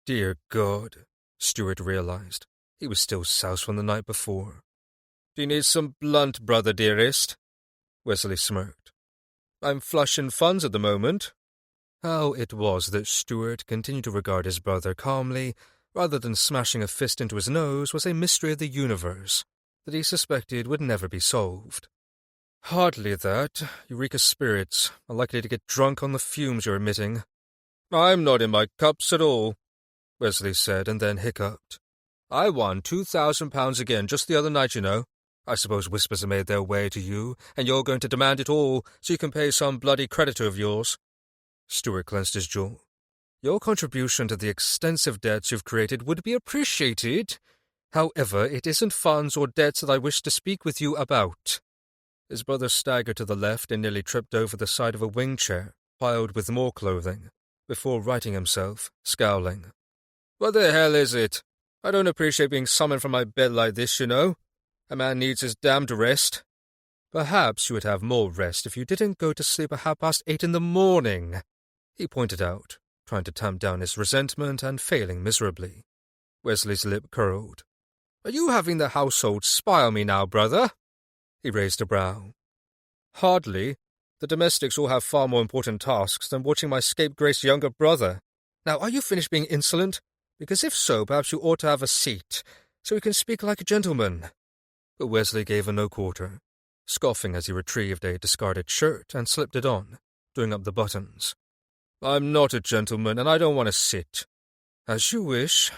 Dear God, Stuart realized. He was still soused from the night before. "Do you need some blunt, brother dearest?" Wesley smirked. I'm flush in funds at the moment. How it was that Stuart continued to regard his brother calmly, rather than smashing a fist into his nose, was a mystery of the universe that he suspected would never be solved. Hardly that. Eureka's spirits are likely to get drunk on the fumes you're emitting. I'm not in my cups at all, Wesley said, and then hiccuped. I won £2,000 again just the other night, you know. I suppose whispers have made their way to you, and you're going to demand it all so you can pay some bloody creditor of yours. Stuart clenched his jaw. Your contribution to the extensive debts you've created would be appreciated. However, it isn't funds or debts that I wish to speak with you about. His brother staggered to the left and nearly tripped over the side of a wing chair, piled with more clothing, before righting himself, scowling. What the hell is it? I don't appreciate being summoned from my bed like this, you know. A man needs his damned rest. Perhaps you would have more rest if you didn't go to sleep at 8:30 in the morning, he pointed out, trying to tamp down his resentment and failing miserably. Wesley's lip curled. Are you having the household spy on me now, brother? He raised a brow. Hardly. The domestics all have far more important tasks than watching my scapegrace younger brother. Now, are you finished being insolent? Because if so, perhaps you ought to have a seat, so we can speak like a gentleman. But Wesley gave her no quarter, scoffing as he retrieved a discarded shirt and slipped it on, doing up the buttons. I'm not a gentleman, and I don't want to sit. As you wish.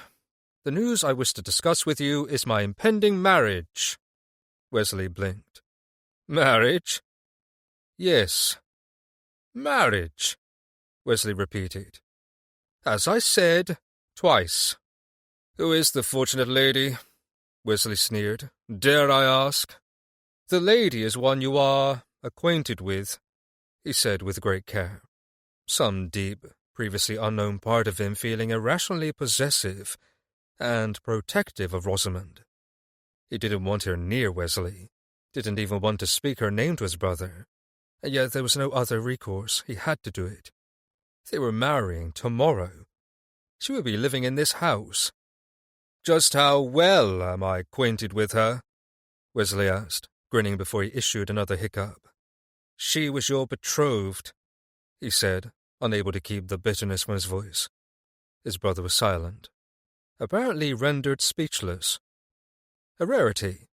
The news I wish to discuss with you is my impending marriage. Wesley blinked. Marriage? Yes. Marriage, Wesley repeated. As I said, twice. Who is the fortunate lady? Wesley sneered. Dare I ask? The lady is one you are acquainted with, he said with great care. Some deep, previously unknown part of him feeling irrationally possessive and protective of Rosamond. He didn't want her near Wesley, didn't even want to speak her name to his brother, and yet there was no other recourse. He had to do it. They were marrying tomorrow. She would be living in this house. Just how well am I acquainted with her? Wesley asked, grinning before he issued another hiccup. She was your betrothed, he said, unable to keep the bitterness from his voice. His brother was silent, apparently rendered speechless. A rarity.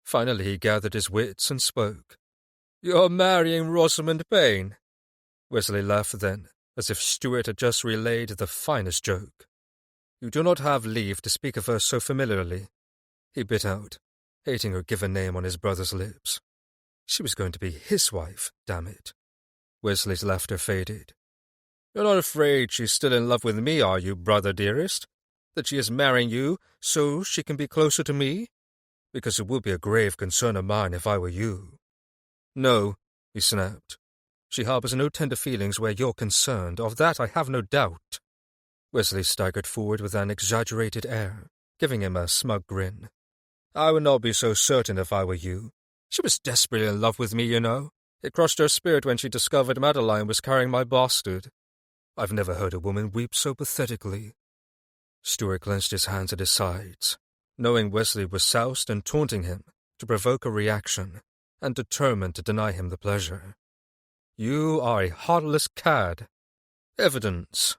Finally he gathered his wits and spoke. You're marrying Rosamond Payne? Wesley laughed then, as if Stuart had just relayed the finest joke. You do not have leave to speak of her so familiarly, he bit out, hating her given name on his brother's lips. She was going to be his wife, damn it. Wesley's laughter faded. You're not afraid she's still in love with me, are you, brother dearest? That she is marrying you so she can be closer to me? Because it would be a grave concern of mine if I were you. No, he snapped. She harbours no tender feelings where you're concerned, of that I have no doubt. Wesley staggered forward with an exaggerated air, giving him a smug grin. I would not be so certain if I were you. She was desperately in love with me, you know. It crushed her spirit when she discovered Madeline was carrying my bastard. I've never heard a woman weep so pathetically. Stuart clenched his hands at his sides, knowing Wesley was soused and taunting him to provoke a reaction, and determined to deny him the pleasure. You are a heartless cad. Evidence.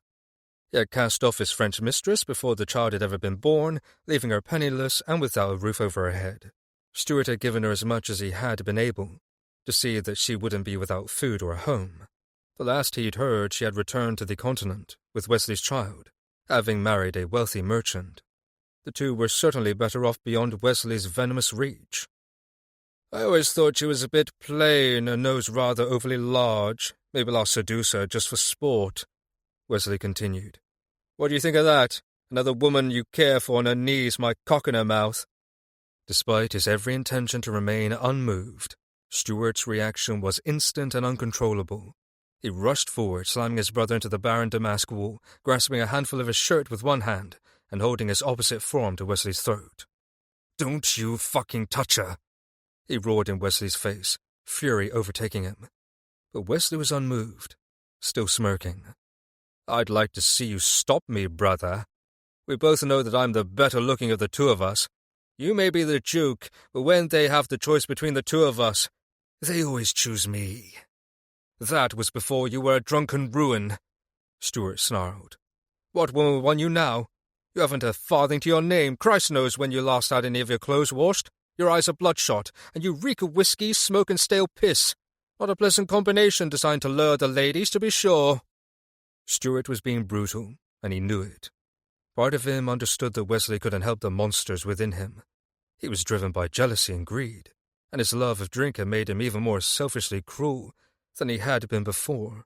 He had cast off his French mistress before the child had ever been born, leaving her penniless and without a roof over her head. Stuart had given her as much as he had been able, to see that she wouldn't be without food or a home. The last he'd heard, she had returned to the continent with Wesley's child, having married a wealthy merchant. The two were certainly better off beyond Wesley's venomous reach. I always thought she was a bit plain, a nose rather overly large. Maybe I'll seduce her just for sport, Wesley continued. What do you think of that? Another woman you care for on her knees, my cock in her mouth. Despite his every intention to remain unmoved, Stuart's reaction was instant and uncontrollable. He rushed forward, slamming his brother into the barren damask wall, grasping a handful of his shirt with one hand and holding his opposite forearm to Wesley's throat. Don't you fucking touch her! He roared in Wesley's face, fury overtaking him. But Wesley was unmoved, still smirking. I'd like to see you stop me, brother. We both know that I'm the better-looking of the two of us. You may be the Duke, but when they have the choice between the two of us, they always choose me. That was before you were a drunken ruin, Stuart snarled. What woman won you now? You haven't a farthing to your name. Christ knows when you last had any of your clothes washed. Your eyes are bloodshot, and you reek of whiskey, smoke, and stale piss. Not a pleasant combination designed to lure the ladies, to be sure. Stuart was being brutal, and he knew it. Part of him understood that Wesley couldn't help the monsters within him. He was driven by jealousy and greed, and his love of drink had made him even more selfishly cruel than he had been before.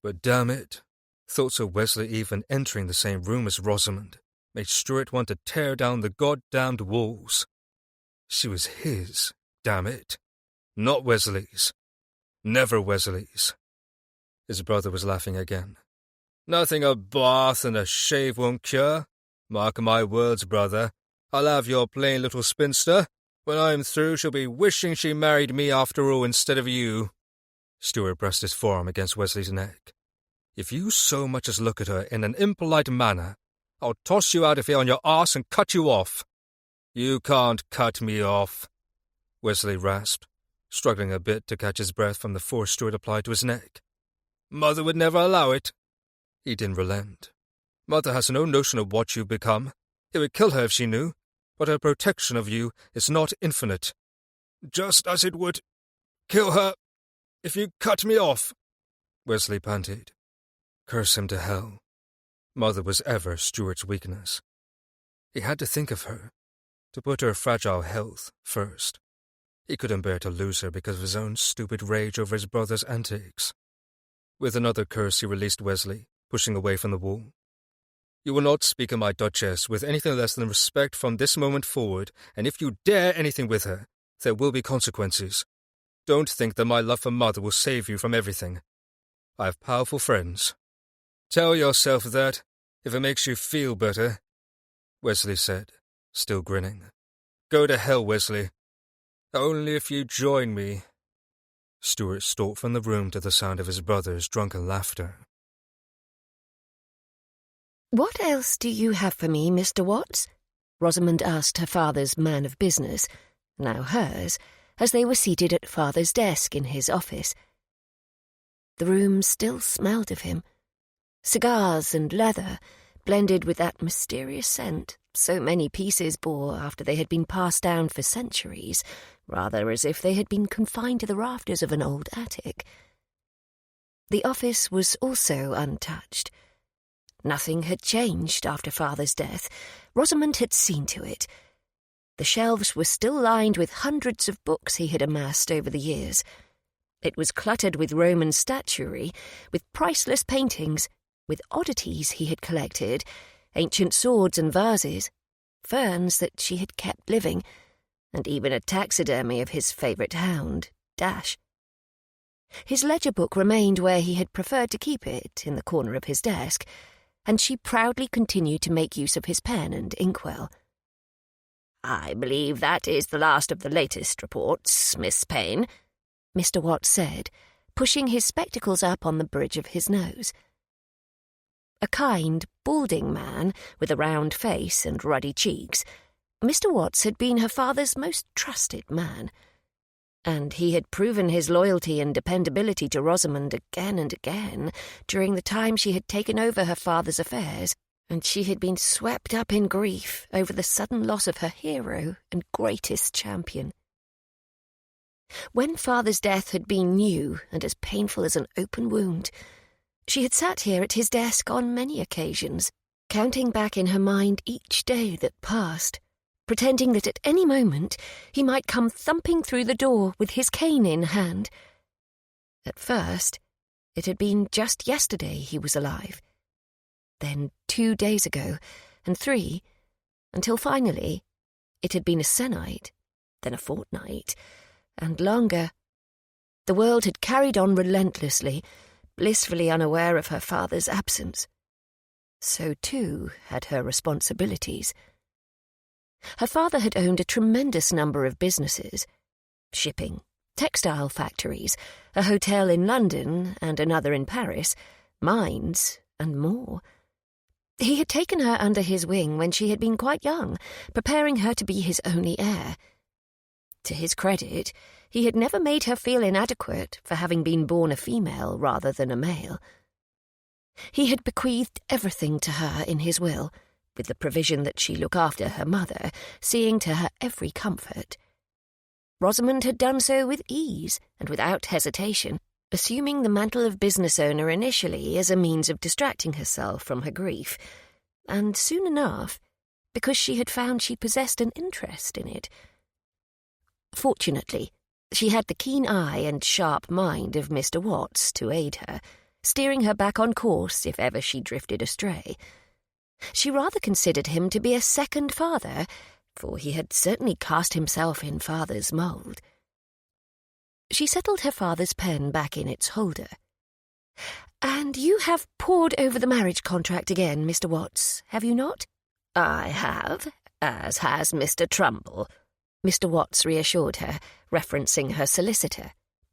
But damn it, thoughts of Wesley even entering the same room as Rosamond made Stuart want to tear down the goddamned walls. She was his, damn it. Not Wesley's. Never Wesley's. His brother was laughing again. Nothing a bath and a shave won't cure. Mark my words, brother. I'll have your plain little spinster. When I'm through, she'll be wishing she married me after all instead of you. Stuart pressed his forearm against Wesley's neck. If you so much as look at her in an impolite manner, I'll toss you out of here on your arse and cut you off. You can't cut me off, Wesley rasped, struggling a bit to catch his breath from the force Stuart applied to his neck. Mother would never allow it. He didn't relent. Mother has no notion of what you've become. It would kill her if she knew, but her protection of you is not infinite. Just as it would kill her if you cut me off, Wesley panted. Curse him to hell. Mother was ever Stuart's weakness. He had to think of her, to put her fragile health first. He couldn't bear to lose her because of his own stupid rage over his brother's antics. With another curse he released Wesley, pushing away from the wall. You will not speak of my Duchess with anything less than respect from this moment forward, and if you dare anything with her, there will be consequences. Don't think that my love for Mother will save you from everything. I have powerful friends. Tell yourself that, if it makes you feel better, Wesley said, still grinning. Go to hell, Wesley. Only if you join me. Stuart stalked from the room to the sound of his brother's drunken laughter. "What else do you have for me, Mr. Watts?" Rosamond asked her father's man of business, now hers, as they were seated at father's desk in his office. The room still smelled of him. Cigars and leather, blended with that mysterious scent so many pieces bore after they had been passed down for centuries, rather as if they had been confined to the rafters of an old attic. The office was also untouched. Nothing had changed after father's death. Rosamond had seen to it. The shelves were still lined with hundreds of books he had amassed over the years. It was cluttered with Roman statuary, with priceless paintings, with oddities he had collected, ancient swords and vases, ferns that she had kept living, and even a taxidermy of his favourite hound, Dash. His ledger book remained where he had preferred to keep it, in the corner of his desk, and she proudly continued to make use of his pen and inkwell. "I believe that is the last of the latest reports, Miss Payne," Mr. Watts said, pushing his spectacles up on the bridge of his nose. A kind, balding man with a round face and ruddy cheeks, Mr. Watts had been her father's most trusted man, and he had proven his loyalty and dependability to Rosamond again and again during the time she had taken over her father's affairs, and she had been swept up in grief over the sudden loss of her hero and greatest champion. When father's death had been new and as painful as an open wound, she had sat here at his desk on many occasions, counting back in her mind each day that passed, pretending that at any moment he might come thumping through the door with his cane in hand. At first, it had been just yesterday he was alive, then 2 days ago, and 3, until finally it had been a se'night, then a fortnight, and longer. The world had carried on relentlessly, blissfully unaware of her father's absence. So, too, had her responsibilities. Her father had owned a tremendous number of businesses: shipping, textile factories, a hotel in London and another in Paris, mines, and more. He had taken her under his wing when she had been quite young, preparing her to be his only heir. To his credit, he had never made her feel inadequate for having been born a female rather than a male. He had bequeathed everything to her in his will, with the provision that she look after her mother, seeing to her every comfort. Rosamond had done so with ease and without hesitation, assuming the mantle of business owner initially as a means of distracting herself from her grief, and soon enough, because she had found she possessed an interest in it. Fortunately, she had the keen eye and sharp mind of Mr. Watts to aid her, steering her back on course if ever she drifted astray. She rather considered him to be a second father, for he had certainly cast himself in father's mould. She settled her father's pen back in its holder. "And you have pored over the marriage contract again, Mr. Watts, have you not?" "I have, as has Mr. Trumbull," Mr. Watts reassured her, referencing her solicitor.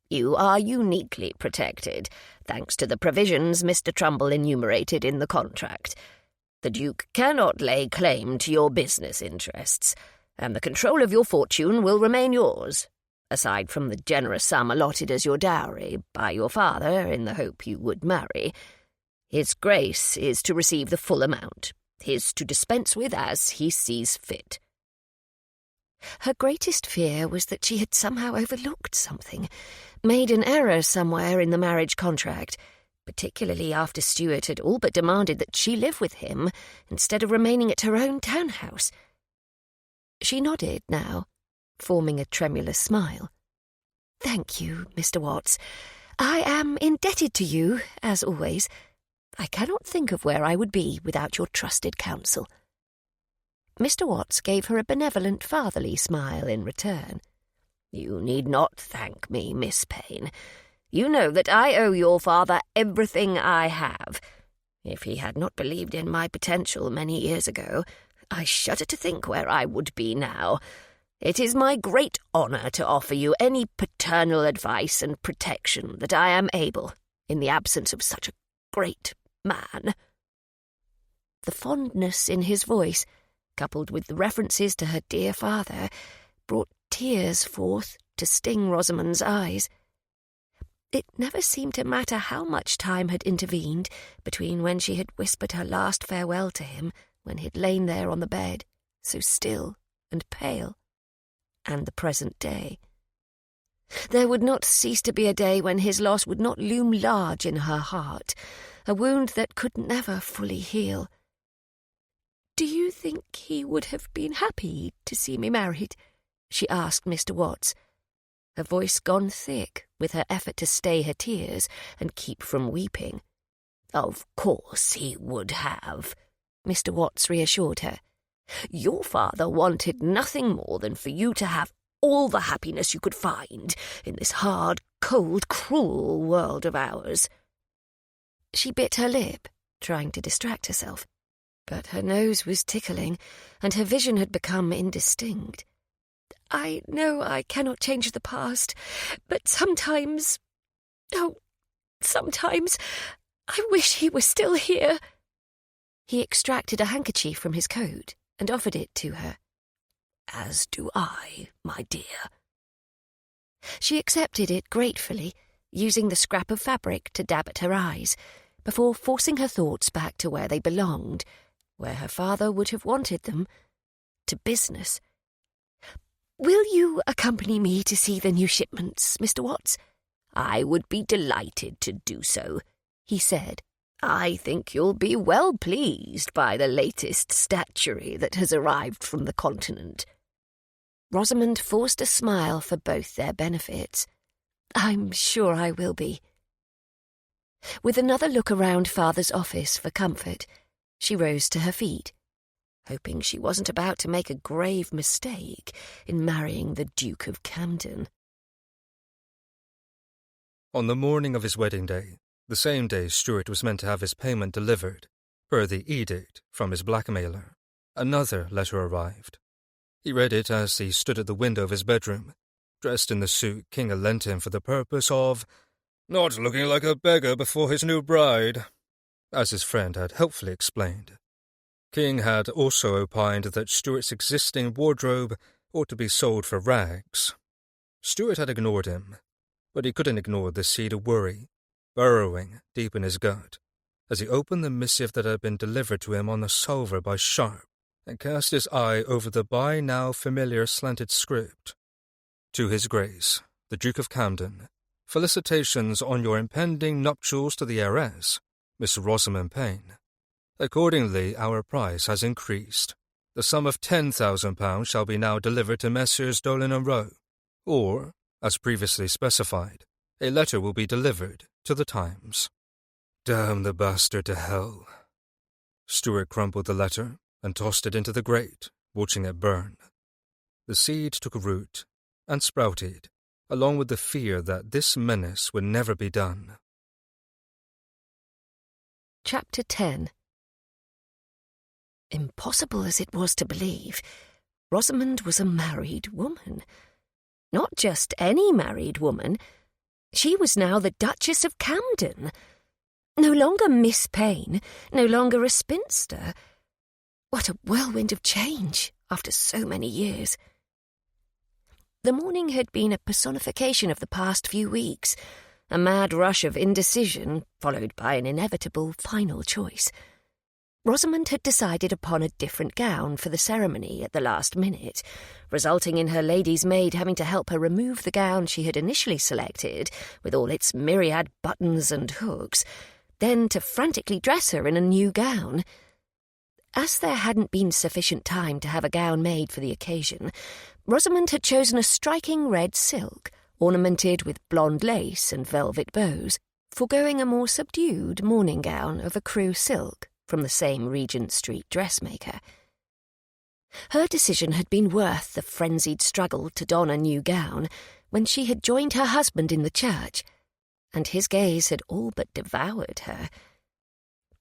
"You are uniquely protected, thanks to the provisions Mr. Trumbull enumerated in the contract. The Duke cannot lay claim to your business interests, and the control of your fortune will remain yours, aside from the generous sum allotted as your dowry by your father in the hope you would marry. His Grace is to receive the full amount, his to dispense with as he sees fit." Her greatest fear was that she had somehow overlooked something, made an error somewhere in the marriage contract, particularly after Stuart had all but demanded that she live with him instead of remaining at her own townhouse. She nodded now, forming a tremulous smile. "Thank you, Mr. Watts. I am indebted to you, as always. I cannot think of where I would be without your trusted counsel." Mr. Watts gave her a benevolent fatherly smile in return. "You need not thank me, Miss Payne. You know that I owe your father everything I have. If he had not believed in my potential many years ago, I shudder to think where I would be now. It is my great honour to offer you any paternal advice and protection that I am able, in the absence of such a great man." The fondness in his voice, coupled with the references to her dear father, brought tears forth to sting Rosamond's eyes. It never seemed to matter how much time had intervened between when she had whispered her last farewell to him, when he'd lain there on the bed, so still and pale, and the present day. There would not cease to be a day when his loss would not loom large in her heart, a wound that could never fully heal. "Do you think he would have been happy to see me married?" she asked Mr. Watts, her voice gone thick with her effort to stay her tears and keep from weeping. "Of course he would have," Mr. Watts reassured her. "Your father wanted nothing more than for you to have all the happiness you could find in this hard, cold, cruel world of ours." She bit her lip, trying to distract herself, but her nose was tickling and her vision had become indistinct. "I know I cannot change the past, but sometimes, sometimes, I wish he were still here." He extracted a handkerchief from his coat and offered it to her. "As do I, my dear." She accepted it gratefully, using the scrap of fabric to dab at her eyes, before forcing her thoughts back to where they belonged, where her father would have wanted them, to business. "Will you accompany me to see the new shipments, Mr. Watts?" "I would be delighted to do so," he said. "I think you'll be well pleased by the latest statuary that has arrived from the continent." Rosamond forced a smile for both their benefits. "I'm sure I will be." With another look around Father's office for comfort, she rose to her feet, hoping she wasn't about to make a grave mistake in marrying the Duke of Camden. On the morning of his wedding day, the same day Stuart was meant to have his payment delivered, per the edict from his blackmailer, another letter arrived. He read it as he stood at the window of his bedroom, dressed in the suit King had lent him for the purpose of not looking like a beggar before his new bride, as his friend had helpfully explained. King had also opined that Stuart's existing wardrobe or to be sold for rags. Stuart had ignored him, but he couldn't ignore the seed of worry, burrowing deep in his gut, as he opened the missive that had been delivered to him on the salver by Sharp and cast his eye over the by now familiar slanted script. To His Grace, the Duke of Camden, felicitations on your impending nuptials to the heiress, Miss Rosamond Payne. Accordingly, our price has increased. The sum of £10,000 shall be now delivered to Messrs. Dolan and Rowe, or, as previously specified, a letter will be delivered to the Times. Damn the bastard to hell. Stuart crumpled the letter and tossed it into the grate, watching it burn. The seed took root and sprouted, along with the fear that this menace would never be done. Chapter 10. Impossible as it was to believe, Rosamond was a married woman. Not just any married woman. She was now the Duchess of Camden. No longer Miss Payne, no longer a spinster. What a whirlwind of change after so many years. The morning had been a personification of the past few weeks, a mad rush of indecision followed by an inevitable final choice. Rosamond had decided upon a different gown for the ceremony at the last minute, resulting in her lady's maid having to help her remove the gown she had initially selected, with all its myriad buttons and hooks, then to frantically dress her in a new gown. As there hadn't been sufficient time to have a gown made for the occasion, Rosamond had chosen a striking red silk, ornamented with blonde lace and velvet bows, foregoing a more subdued morning gown of ecru silk from the same Regent Street dressmaker. Her decision had been worth the frenzied struggle to don a new gown when she had joined her husband in the church, and his gaze had all but devoured her.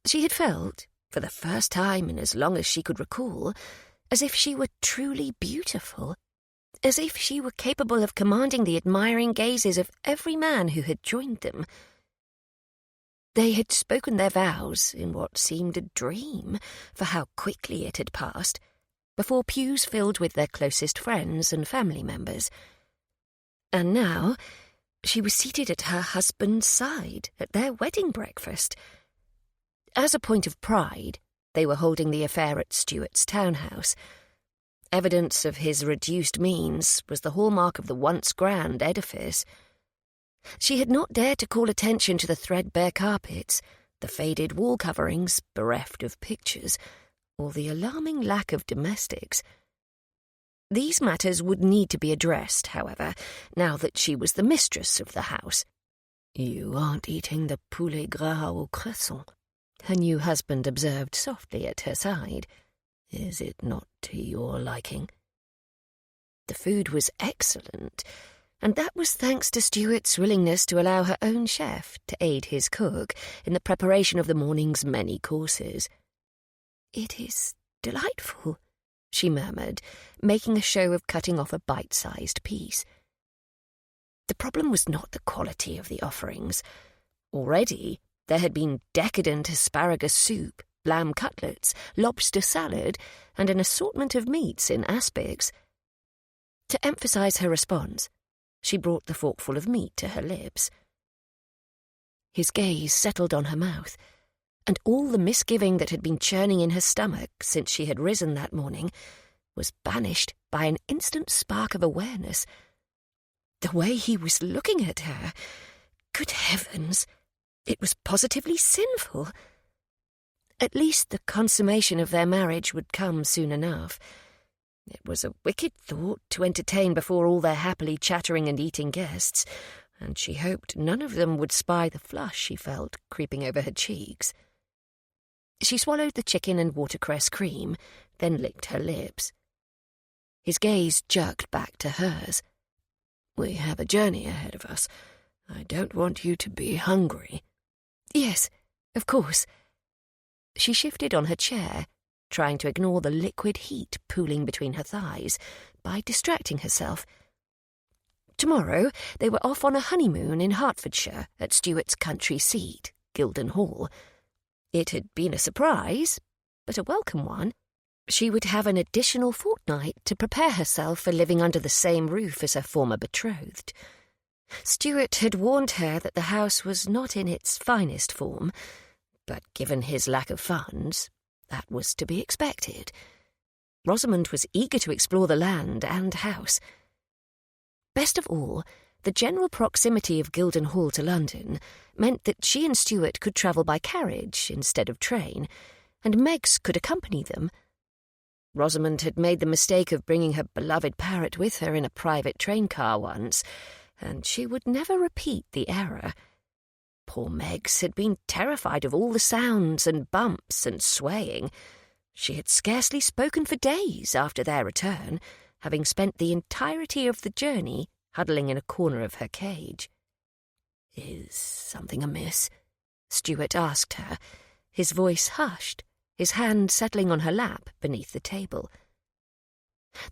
She had felt, for the first time in as long as she could recall, as if she were truly beautiful, as if she were capable of commanding the admiring gazes of every man who had joined them. They had spoken their vows in what seemed a dream, for how quickly it had passed, before pews filled with their closest friends and family members. And now she was seated at her husband's side at their wedding breakfast. As a point of pride, they were holding the affair at Stuart's townhouse. Evidence of his reduced means was the hallmark of the once grand edifice. She had not dared to call attention to the threadbare carpets, the faded wall coverings bereft of pictures, or the alarming lack of domestics. These matters would need to be addressed, however, now that she was the mistress of the house. "You aren't eating the poulet gras au cresson," her new husband observed softly at her side. "Is it not to your liking?" The food was excellent, and that was thanks to Stuart's willingness to allow her own chef to aid his cook in the preparation of the morning's many courses. "It is delightful," she murmured, making a show of cutting off a bite-sized piece. The problem was not the quality of the offerings. Already there had been decadent asparagus soup, lamb cutlets, lobster salad, and an assortment of meats in aspics. To emphasize her response, she brought the forkful of meat to her lips. His gaze settled on her mouth, and all the misgiving that had been churning in her stomach since she had risen that morning was banished by an instant spark of awareness. The way he was looking at her, good heavens, it was positively sinful. At least the consummation of their marriage would come soon enough. It was a wicked thought to entertain before all their happily chattering and eating guests, and she hoped none of them would spy the flush she felt creeping over her cheeks. She swallowed the chicken and watercress cream, then licked her lips. His gaze jerked back to hers. "We have a journey ahead of us. I don't want you to be hungry." "Yes, of course." She shifted on her chair, trying to ignore the liquid heat pooling between her thighs by distracting herself. Tomorrow they were off on a honeymoon in Hertfordshire at Stuart's country seat, Gilden Hall. It had been a surprise, but a welcome one. She would have an additional fortnight to prepare herself for living under the same roof as her former betrothed. Stuart had warned her that the house was not in its finest form, but given his lack of funds, that was to be expected. Rosamond was eager to explore the land and house. Best of all, the general proximity of Guildhall to London meant that she and Stuart could travel by carriage instead of train, and Meggs could accompany them. Rosamond had made the mistake of bringing her beloved parrot with her in a private train car once, and she would never repeat the error. Poor Meggs had been terrified of all the sounds and bumps and swaying. She had scarcely spoken for days after their return, having spent the entirety of the journey huddling in a corner of her cage. "Is something amiss?" Stuart asked her, his voice hushed, his hand settling on her lap beneath the table.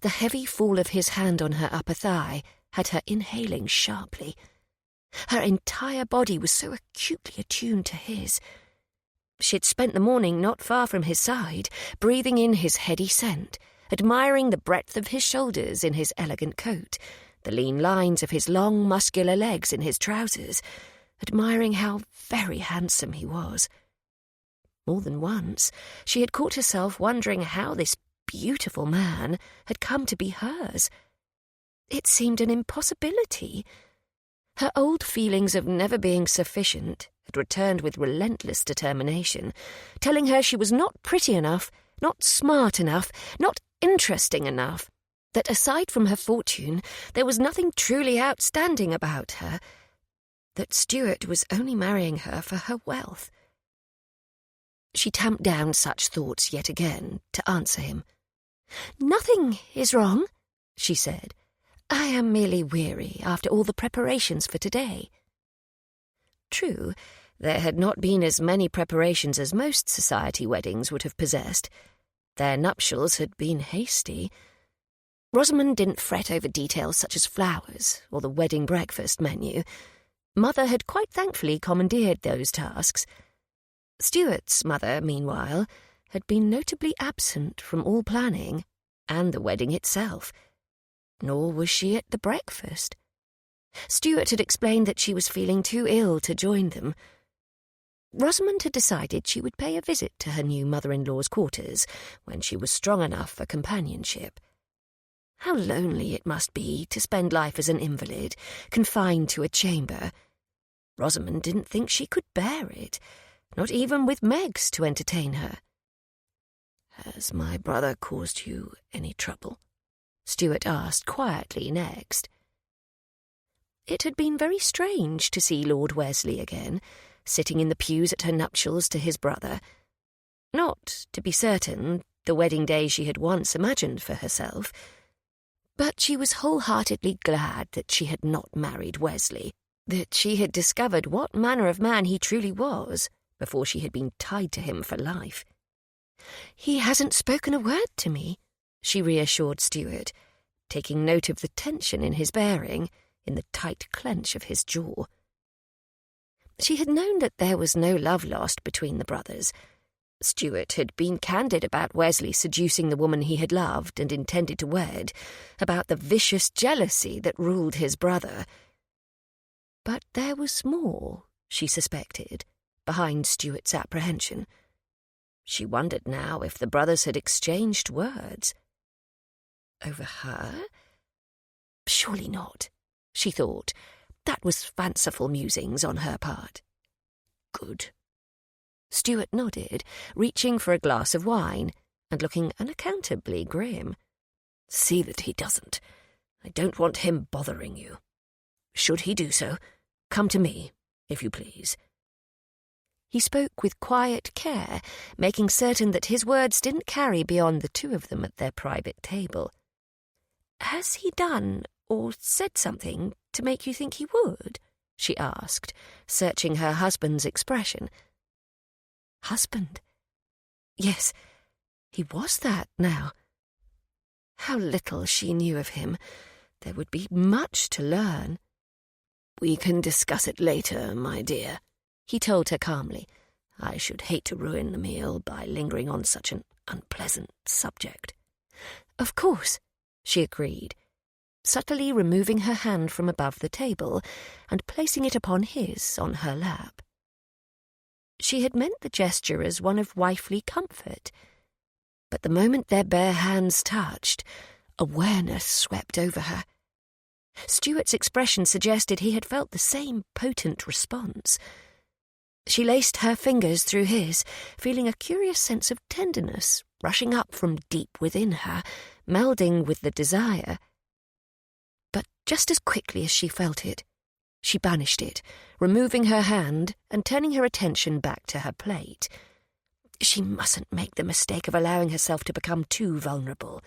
The heavy fall of his hand on her upper thigh had her inhaling sharply. Her entire body was so acutely attuned to his. She had spent the morning not far from his side, breathing in his heady scent, admiring the breadth of his shoulders in his elegant coat, the lean lines of his long, muscular legs in his trousers, admiring how very handsome he was. More than once, she had caught herself wondering how this beautiful man had come to be hers. It seemed an impossibility. Her old feelings of never being sufficient had returned with relentless determination, telling her she was not pretty enough, not smart enough, not interesting enough, that aside from her fortune, there was nothing truly outstanding about her, that Stuart was only marrying her for her wealth. She tamped down such thoughts yet again to answer him. "Nothing is wrong," she said. "I am merely weary after all the preparations for today." True, there had not been as many preparations as most society weddings would have possessed. Their nuptials had been hasty. Rosamond didn't fret over details such as flowers or the wedding breakfast menu. Mother had quite thankfully commandeered those tasks. Stuart's mother, meanwhile, had been notably absent from all planning and the wedding itself. Nor was she at the breakfast. Stuart had explained that she was feeling too ill to join them. Rosamond had decided she would pay a visit to her new mother-in-law's quarters when she was strong enough for companionship. How lonely it must be to spend life as an invalid, confined to a chamber. Rosamond didn't think she could bear it, not even with Meggs to entertain her. "Has my brother caused you any trouble?" Stuart asked quietly next. It had been very strange to see Lord Wesley again, sitting in the pews at her nuptials to his brother. Not, to be certain, the wedding day she had once imagined for herself, but she was wholeheartedly glad that she had not married Wesley, that she had discovered what manner of man he truly was before she had been tied to him for life. "He hasn't spoken a word to me," she reassured Stuart, taking note of the tension in his bearing, in the tight clench of his jaw. She had known that there was no love lost between the brothers. Stuart had been candid about Wesley seducing the woman he had loved and intended to wed, about the vicious jealousy that ruled his brother. But there was more, she suspected, behind Stuart's apprehension. She wondered now if the brothers had exchanged words. Over her? Surely not, she thought. That was fanciful musings on her part. Good. Stuart nodded, reaching for a glass of wine and looking unaccountably grim. See that he doesn't. I don't want him bothering you. Should he do so, come to me, if you please. He spoke with quiet care, making certain that his words didn't carry beyond the two of them at their private table. Has he done or said something to make you think he would? She asked, searching her husband's expression. Husband? Yes, he was that now. How little she knew of him. There would be much to learn. We can discuss it later, my dear, he told her calmly. I should hate to ruin the meal by lingering on such an unpleasant subject. "Of course," she agreed, subtly removing her hand from above the table and placing it upon his on her lap. She had meant the gesture as one of wifely comfort, but the moment their bare hands touched, awareness swept over her. Stuart's expression suggested he had felt the same potent response. She laced her fingers through his, feeling a curious sense of tenderness rushing up from deep within her, melding with the desire. But just as quickly as she felt it, she banished it, removing her hand and turning her attention back to her plate. She mustn't make the mistake of allowing herself to become too vulnerable.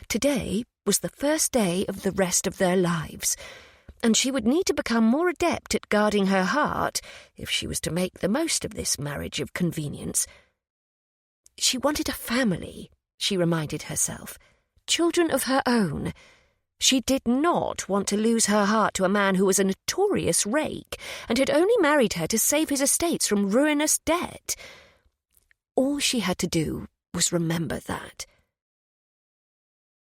Today was the first day of the rest of their lives, and she would need to become more adept at guarding her heart if she was to make the most of this marriage of convenience. She wanted a family, she reminded herself, children of her own. She did not want to lose her heart to a man who was a notorious rake and had only married her to save his estates from ruinous debt. All she had to do was remember that.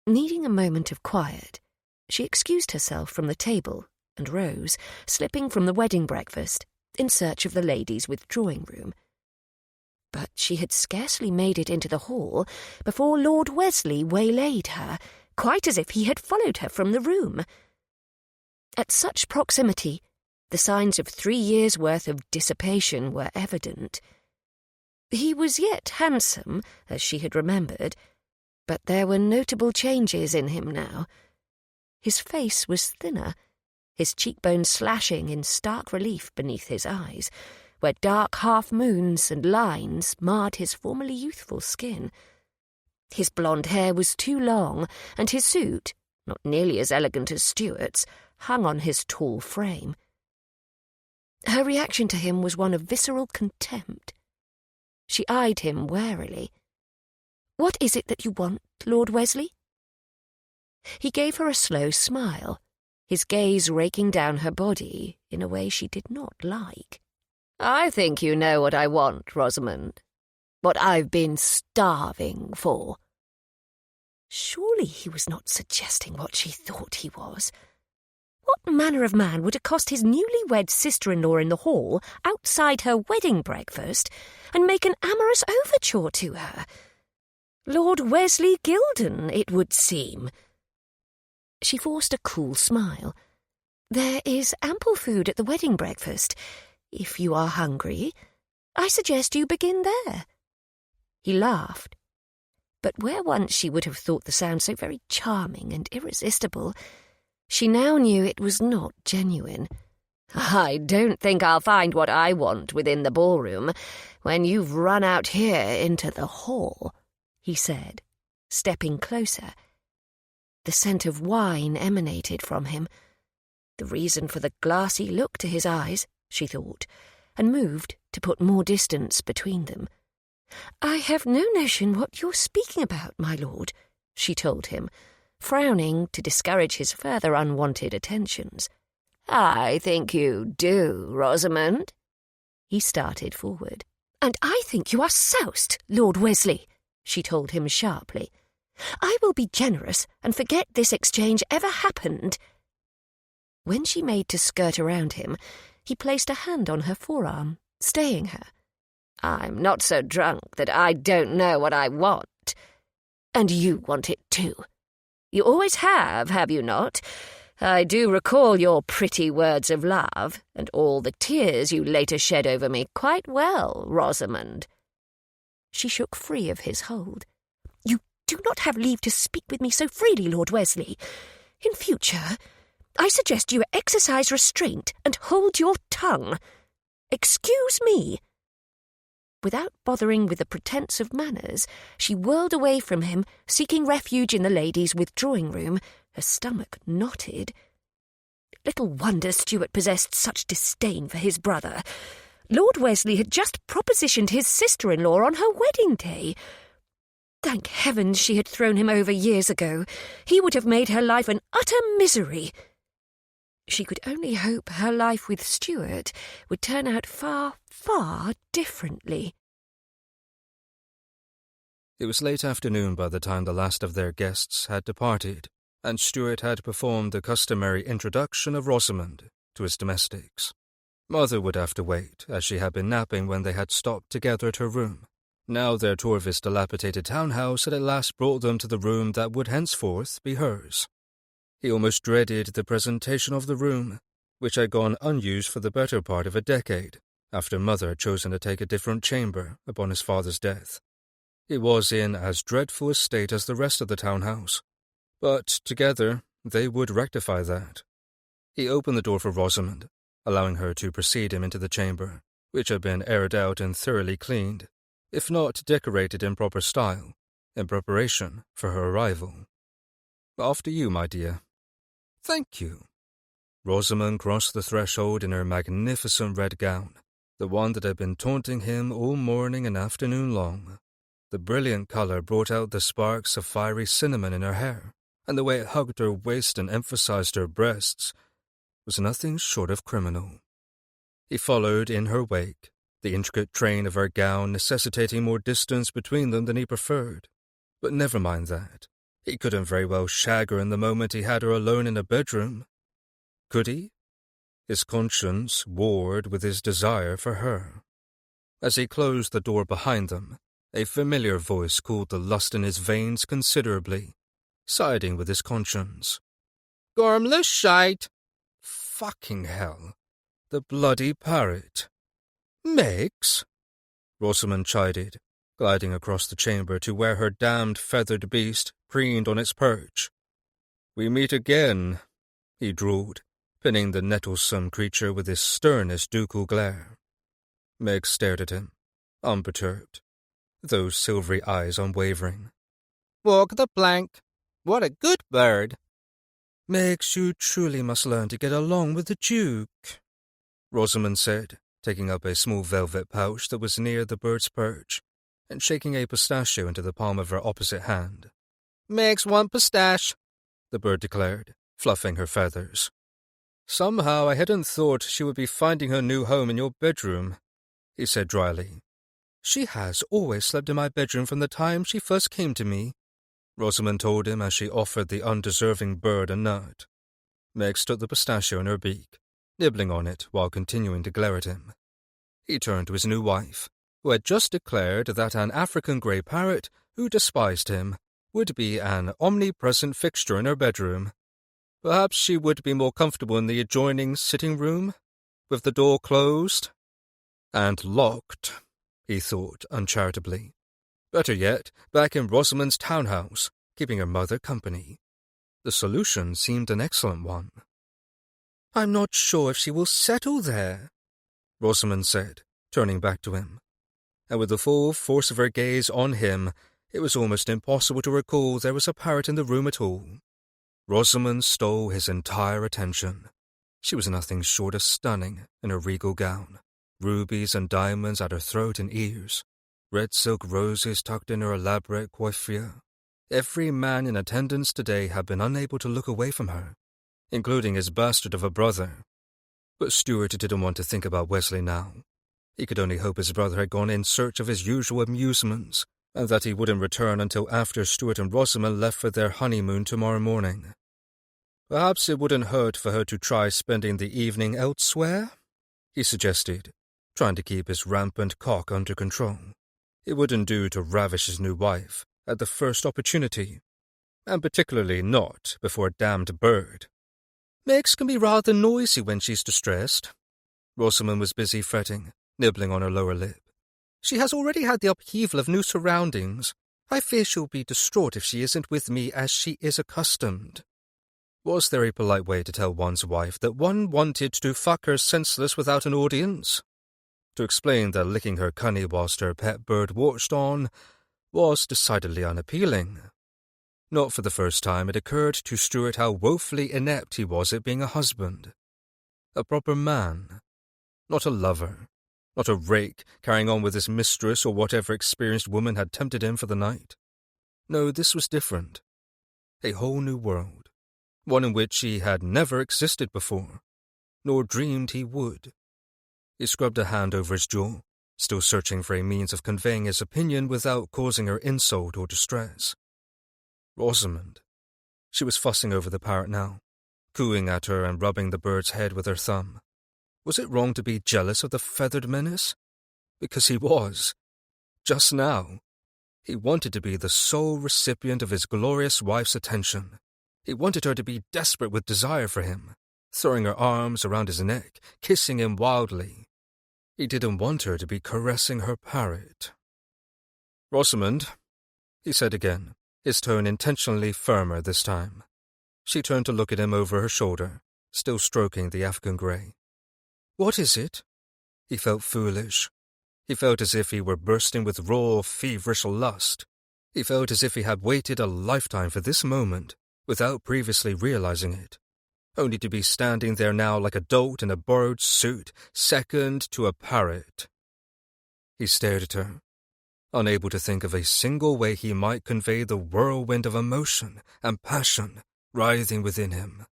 Needing a moment of quiet, she excused herself from the table and rose, slipping from the wedding breakfast in search of the ladies' withdrawing room. But she had scarcely made it into the hall before Lord Wesley waylaid her, quite as if he had followed her from the room. At such proximity, the signs of 3 years' worth of dissipation were evident. He was yet handsome, as she had remembered, but there were notable changes in him now. His face was thinner, his cheekbones slashing in stark relief beneath his eyes, where dark half-moons and lines marred his formerly youthful skin. His blonde hair was too long, and his suit, not nearly as elegant as Stuart's, hung on his tall frame. Her reaction to him was one of visceral contempt. She eyed him warily. "What is it that you want, Lord Wesley?" He gave her a slow smile, his gaze raking down her body in a way she did not like. "I think you know what I want, Rosamond. What I've been starving for." Surely he was not suggesting what she thought he was. What manner of man would accost his newly-wed sister-in-law in the hall outside her wedding breakfast and make an amorous overture to her? Lord Wesley Gilden, it would seem. She forced a cool smile. "There is ample food at the wedding breakfast. If you are hungry, I suggest you begin there." He laughed. But where once she would have thought the sound so very charming and irresistible, she now knew it was not genuine. "I don't think I'll find what I want within the ballroom when you've run out here into the hall," he said, stepping closer. The scent of wine emanated from him. The reason for the glassy look to his eyes, she thought, and moved to put more distance between them. "I have no notion what you're speaking about, my lord," she told him, frowning to discourage his further unwanted attentions. "I think you do, Rosamond." He started forward. "And I think you are soused, Lord Wesley," she told him sharply. "I will be generous and forget this exchange ever happened." When she made to skirt around him, he placed a hand on her forearm, staying her. "I'm not so drunk that I don't know what I want. And you want it too. You always have you not? I do recall your pretty words of love, and all the tears you later shed over me quite well, Rosamond." She shook free of his hold. "You do not have leave to speak with me so freely, Lord Wesley. In future, I suggest you exercise restraint and hold your tongue. Excuse me." Without bothering with the pretence of manners, she whirled away from him, seeking refuge in the ladies' withdrawing room, her stomach knotted. Little wonder Stuart possessed such disdain for his brother. Lord Wesley had just propositioned his sister-in-law on her wedding day. Thank heavens she had thrown him over years ago. He would have made her life an utter misery. She could only hope her life with Stuart would turn out far, far differently. It was late afternoon by the time the last of their guests had departed, and Stuart had performed the customary introduction of Rosamond to his domestics. Mother would have to wait, as she had been napping when they had stopped together at her room. Now their tour of his dilapidated townhouse had at last brought them to the room that would henceforth be hers. He almost dreaded the presentation of the room, which had gone unused for the better part of a decade, after Mother had chosen to take a different chamber upon his father's death. It was in as dreadful a state as the rest of the townhouse, but together they would rectify that. He opened the door for Rosamond, allowing her to precede him into the chamber, which had been aired out and thoroughly cleaned, if not decorated in proper style, in preparation for her arrival. "After you, my dear." "Thank you." Rosamond crossed the threshold in her magnificent red gown, the one that had been taunting him all morning and afternoon long. The brilliant color brought out the sparks of fiery cinnamon in her hair, and the way it hugged her waist and emphasized her breasts was nothing short of criminal. He followed in her wake, the intricate train of her gown necessitating more distance between them than he preferred. But never mind that. He couldn't very well shag her in the moment he had her alone in a bedroom. Could he? His conscience warred with his desire for her. As he closed the door behind them, a familiar voice cooled the lust in his veins considerably, siding with his conscience. "Gormless shite!" Fucking hell. The bloody parrot. "Megs?" Rosamond chided, gliding across the chamber to where her damned feathered beast preened on its perch. "We meet again," he drawled, pinning the nettlesome creature with his sternest ducal glare. Meg stared at him, unperturbed, those silvery eyes unwavering. "Walk the plank. What a good bird." "Megs, you truly must learn to get along with the Duke," Rosamond said, taking up a small velvet pouch that was near the bird's perch, and shaking a pistachio into the palm of her opposite hand. "Megs want pistache," the bird declared, fluffing her feathers. "Somehow I hadn't thought she would be finding her new home in your bedroom," he said dryly. "She has always slept in my bedroom from the time she first came to me," Rosamond told him as she offered the undeserving bird a nut. Meg took the pistachio in her beak, nibbling on it while continuing to glare at him. He turned to his new wife, who had just declared that an African grey parrot who despised him would be an omnipresent fixture in her bedroom. Perhaps she would be more comfortable in the adjoining sitting room, with the door closed and locked, he thought uncharitably. Better yet, back in Rosamond's townhouse, keeping her mother company. The solution seemed an excellent one. "I'm not sure if she will settle there," Rosamond said, turning back to him. And with the full force of her gaze on him, it was almost impossible to recall there was a parrot in the room at all. Rosamond stole his entire attention. She was nothing short of stunning in her regal gown, rubies and diamonds at her throat and ears, red silk roses tucked in her elaborate coiffure. Every man in attendance today had been unable to look away from her, including his bastard of a brother. But Stuart didn't want to think about Wesley now. He could only hope his brother had gone in search of his usual amusements, and that he wouldn't return until after Stuart and Rosamond left for their honeymoon tomorrow morning. Perhaps it wouldn't hurt for her to try spending the evening elsewhere, he suggested, trying to keep his rampant cock under control. It wouldn't do to ravish his new wife at the first opportunity, and particularly not before a damned bird. "Megs can be rather noisy when she's distressed." Rosamond was busy fretting, nibbling on her lower lip. "She has already had the upheaval of new surroundings. I fear she'll be distraught if she isn't with me as she is accustomed." Was there a polite way to tell one's wife that one wanted to fuck her senseless without an audience? To explain that licking her cunny whilst her pet bird watched on was decidedly unappealing. Not for the first time it occurred to Stuart how woefully inept he was at being a husband. A proper man. Not a lover. Not a rake carrying on with his mistress or whatever experienced woman had tempted him for the night. No, this was different. A whole new world. One in which he had never existed before, nor dreamed he would. He scrubbed a hand over his jaw, still searching for a means of conveying his opinion without causing her insult or distress. Rosamond. She was fussing over the parrot now, cooing at her and rubbing the bird's head with her thumb. Was it wrong to be jealous of the feathered menace? Because he was. Just now. He wanted to be the sole recipient of his glorious wife's attention. He wanted her to be desperate with desire for him, throwing her arms around his neck, kissing him wildly. He didn't want her to be caressing her parrot. "Rosamond," he said again, his tone intentionally firmer this time. She turned to look at him over her shoulder, still stroking the African grey. "What is it?" He felt foolish. He felt as if he were bursting with raw, feverish lust. He felt as if he had waited a lifetime for this moment, without previously realizing it, only to be standing there now like a dolt in a borrowed suit, second to a parrot. He stared at her, unable to think of a single way he might convey the whirlwind of emotion and passion writhing within him.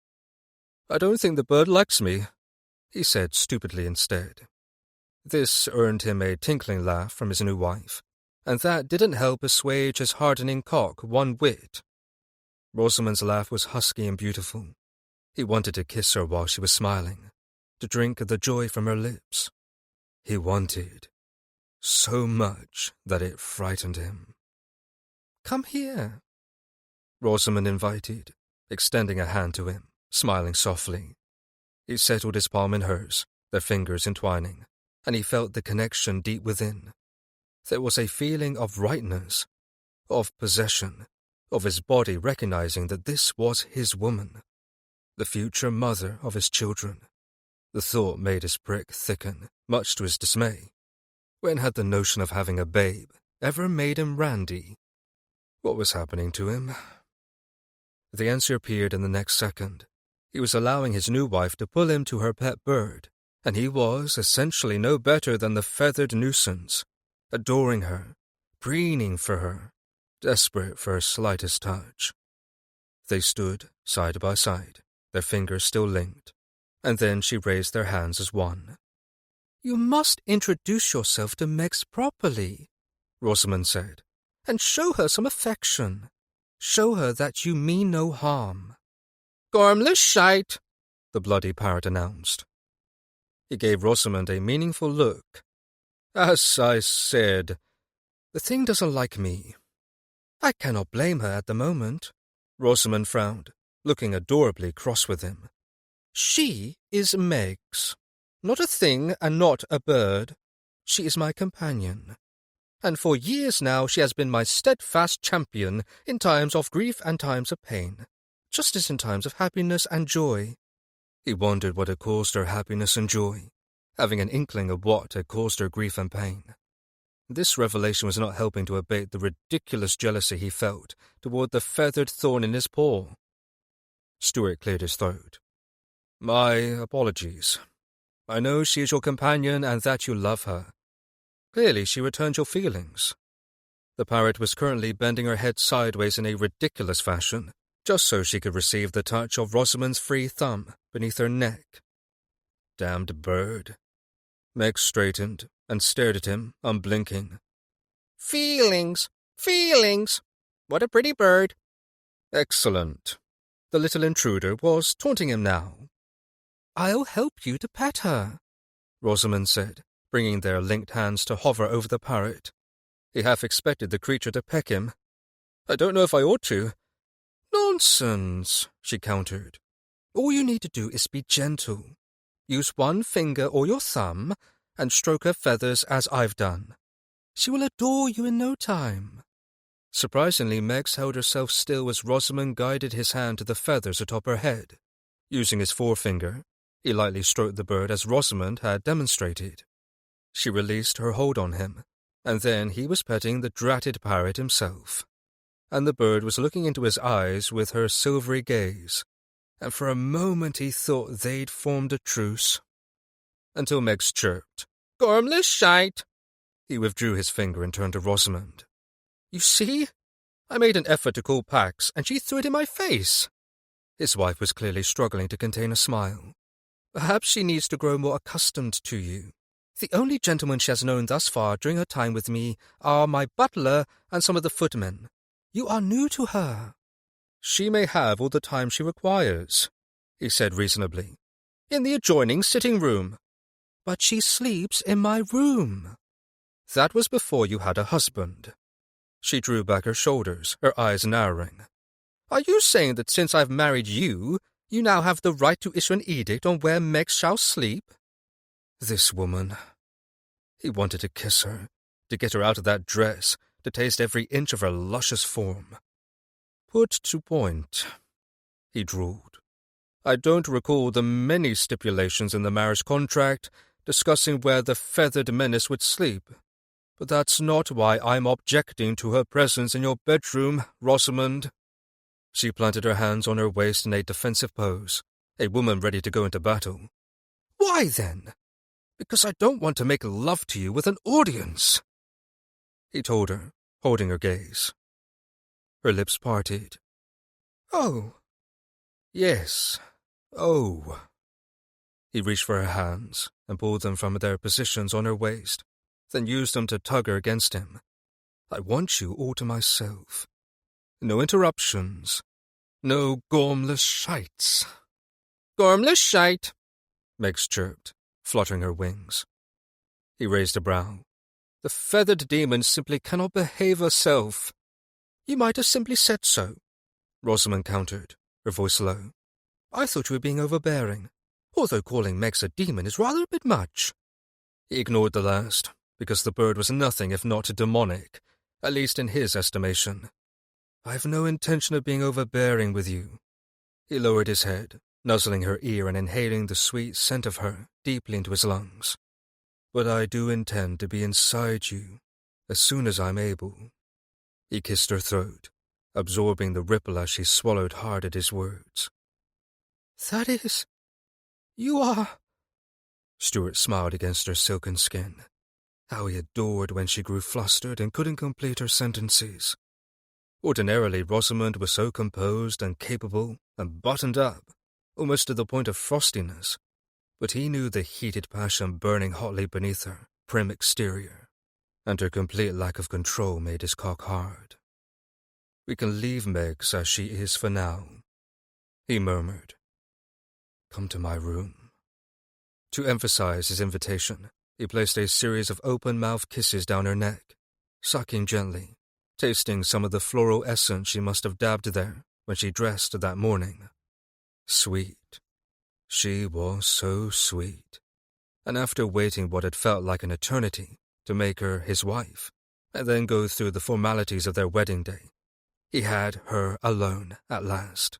"I don't think the bird likes me," he said stupidly instead. This earned him a tinkling laugh from his new wife, and that didn't help assuage his hardening cock one whit. Rosamond's laugh was husky and beautiful. He wanted to kiss her while she was smiling, to drink the joy from her lips. He wanted so much that it frightened him. "Come here," Rosamond invited, extending a hand to him, smiling softly. He settled his palm in hers, their fingers entwining, and he felt the connection deep within. There was a feeling of rightness, of possession, of his body recognizing that this was his woman, the future mother of his children. The thought made his prick thicken, much to his dismay. When had the notion of having a babe ever made him randy? What was happening to him? The answer appeared in the next second. He was allowing his new wife to pull him to her pet bird, and he was essentially no better than the feathered nuisance, adoring her, preening for her, desperate for her slightest touch. They stood side by side, their fingers still linked, and then she raised their hands as one. "You must introduce yourself to Megs properly," Rosamond said, "and show her some affection. Show her that you mean no harm." "Gormless shite," the bloody parrot announced. He gave Rosamond a meaningful look. "As I said, the thing doesn't like me." "I cannot blame her at the moment." Rosamond frowned, looking adorably cross with him. "She is Meg's. Not a thing and not a bird. She is my companion. And for years now she has been my steadfast champion in times of grief and times of pain, just as in times of happiness and joy." He wondered what had caused her happiness and joy, having an inkling of what had caused her grief and pain. This revelation was not helping to abate the ridiculous jealousy he felt toward the feathered thorn in his paw. Stuart cleared his throat. "My apologies. I know she is your companion and that you love her. Clearly she returned your feelings." The parrot was currently bending her head sideways in a ridiculous fashion, just so she could receive the touch of Rosamond's free thumb beneath her neck. Damned bird. Meg straightened and stared at him, unblinking. "Feelings! Feelings! What a pretty bird!" "Excellent." The little intruder was taunting him now. "I'll help you to pet her," Rosamond said, bringing their linked hands to hover over the parrot. He half expected the creature to peck him. "I don't know if I ought to." "Nonsense," she countered. "All you need to do is be gentle. Use one finger or your thumb and stroke her feathers as I've done. She will adore you in no time." Surprisingly, Megs held herself still as Rosamond guided his hand to the feathers atop her head. Using his forefinger, he lightly stroked the bird as Rosamond had demonstrated. She released her hold on him, and then he was petting the dratted parrot himself. And the bird was looking into his eyes with her silvery gaze, and for a moment he thought they'd formed a truce. Until Megs chirped, "Gormless shite!" He withdrew his finger and turned to Rosamond. "You see? I made an effort to call Pax, and she threw it in my face." His wife was clearly struggling to contain a smile. "Perhaps she needs to grow more accustomed to you. The only gentlemen she has known thus far during her time with me are my butler and some of the footmen. You are new to her." "She may have all the time she requires," he said reasonably. "In the adjoining sitting-room." "But she sleeps in my room." "That was before you had a husband." She drew back her shoulders, her eyes narrowing. "Are you saying that since I've married you, you now have the right to issue an edict on where Meg shall sleep?" This woman. He wanted to kiss her, to get her out of that dress, to taste every inch of her luscious form. "Put to point," he drawled. "I don't recall the many stipulations in the marriage contract discussing where the feathered menace would sleep. But that's not why I'm objecting to her presence in your bedroom, Rosamond." She planted her hands on her waist in a defensive pose, a woman ready to go into battle. "Why, then?" "Because I don't want to make love to you with an audience," he told her, holding her gaze. Her lips parted. "Oh." "Yes. Oh." He reached for her hands and pulled them from their positions on her waist, then used them to tug her against him. "I want you all to myself. No interruptions. No gormless shites." "Gormless shite," Megs chirped, fluttering her wings. He raised a brow. "The feathered demon simply cannot behave herself." "You might have simply said so," Rosamond countered, her voice low. "I thought you were being overbearing, although calling Megs a demon is rather a bit much." He ignored the last, because the bird was nothing if not demonic, at least in his estimation. "I've no intention of being overbearing with you." He lowered his head, nuzzling her ear and inhaling the sweet scent of her deeply into his lungs. "But I do intend to be inside you as soon as I'm able." He kissed her throat, absorbing the ripple as she swallowed hard at his words. "That is... you are..." Stuart smiled against her silken skin. How he adored when she grew flustered and couldn't complete her sentences. Ordinarily, Rosamond was so composed and capable and buttoned up, almost to the point of frostiness, but he knew the heated passion burning hotly beneath her prim exterior, and her complete lack of control made his cock hard. "We can leave Megs as she is for now," he murmured. "Come to my room." To emphasize his invitation, he placed a series of open-mouthed kisses down her neck, sucking gently, tasting some of the floral essence she must have dabbed there when she dressed that morning. Sweet. She was so sweet. And after waiting what had felt like an eternity to make her his wife, and then go through the formalities of their wedding day, he had her alone at last.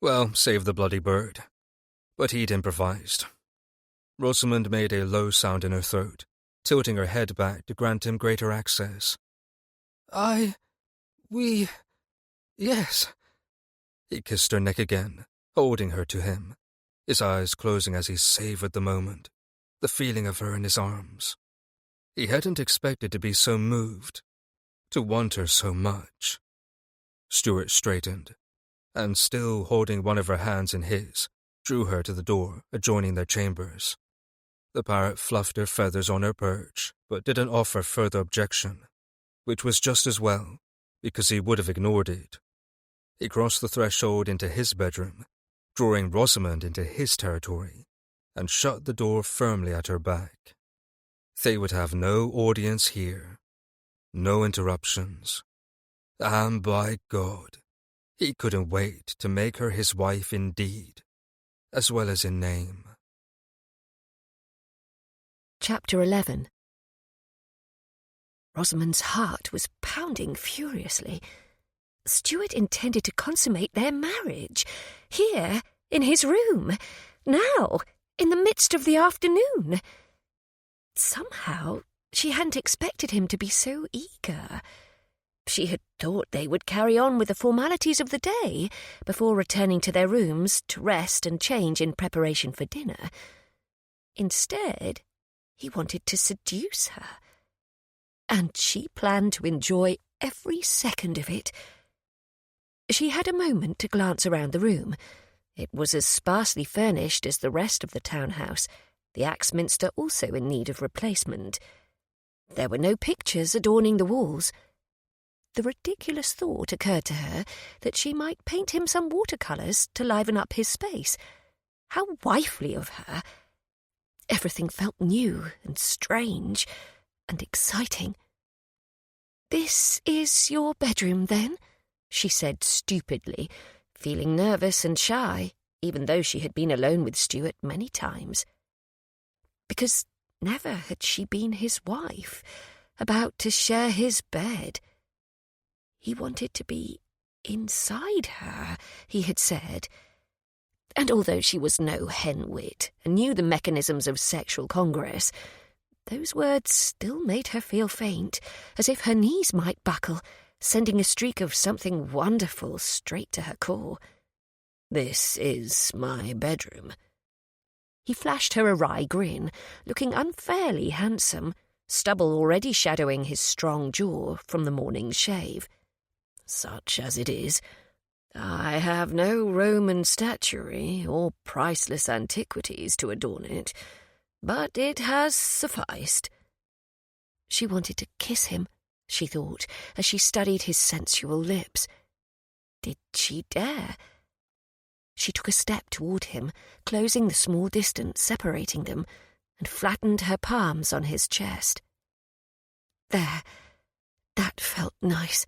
Well, save the bloody bird. But he'd improvised. Rosamond made a low sound in her throat, tilting her head back to grant him greater access. Yes. He kissed her neck again, holding her to him, his eyes closing as he savored the moment, the feeling of her in his arms. He hadn't expected to be so moved, to want her so much. Stuart straightened, and still holding one of her hands in his, drew her to the door adjoining their chambers. The parrot fluffed her feathers on her perch, but didn't offer further objection, which was just as well, because he would have ignored it. He crossed the threshold into his bedroom, drawing Rosamond into his territory, and shut the door firmly at her back. They would have no audience here, no interruptions. And by God, he couldn't wait to make her his wife in deed, as well as in name. Chapter 11. Rosamond's heart was pounding furiously. Stuart intended to consummate their marriage, here, in his room, now, in the midst of the afternoon. Somehow, she hadn't expected him to be so eager. She had thought they would carry on with the formalities of the day before returning to their rooms to rest and change in preparation for dinner. Instead, he wanted to seduce her, and she planned to enjoy every second of it. She had a moment to glance around the room. It was as sparsely furnished as the rest of the townhouse, the Axminster also in need of replacement. There were no pictures adorning the walls. The ridiculous thought occurred to her that she might paint him some watercolours to liven up his space. How wifely of her! Everything felt new and strange and exciting. "This is your bedroom, then?" she said stupidly, feeling nervous and shy, even though she had been alone with Stuart many times. Because never had she been his wife, about to share his bed. He wanted to be inside her, he had said. And although she was no hen-wit and knew the mechanisms of sexual congress, those words still made her feel faint, as if her knees might buckle, sending a streak of something wonderful straight to her core. "This is my bedroom." He flashed her a wry grin, looking unfairly handsome, stubble already shadowing his strong jaw from the morning's shave. "Such as it is. I have no Roman statuary or priceless antiquities to adorn it, but it has sufficed." She wanted to kiss him, she thought, as she studied his sensual lips. Did she dare? She took a step toward him, closing the small distance separating them, and flattened her palms on his chest. There, that felt nice.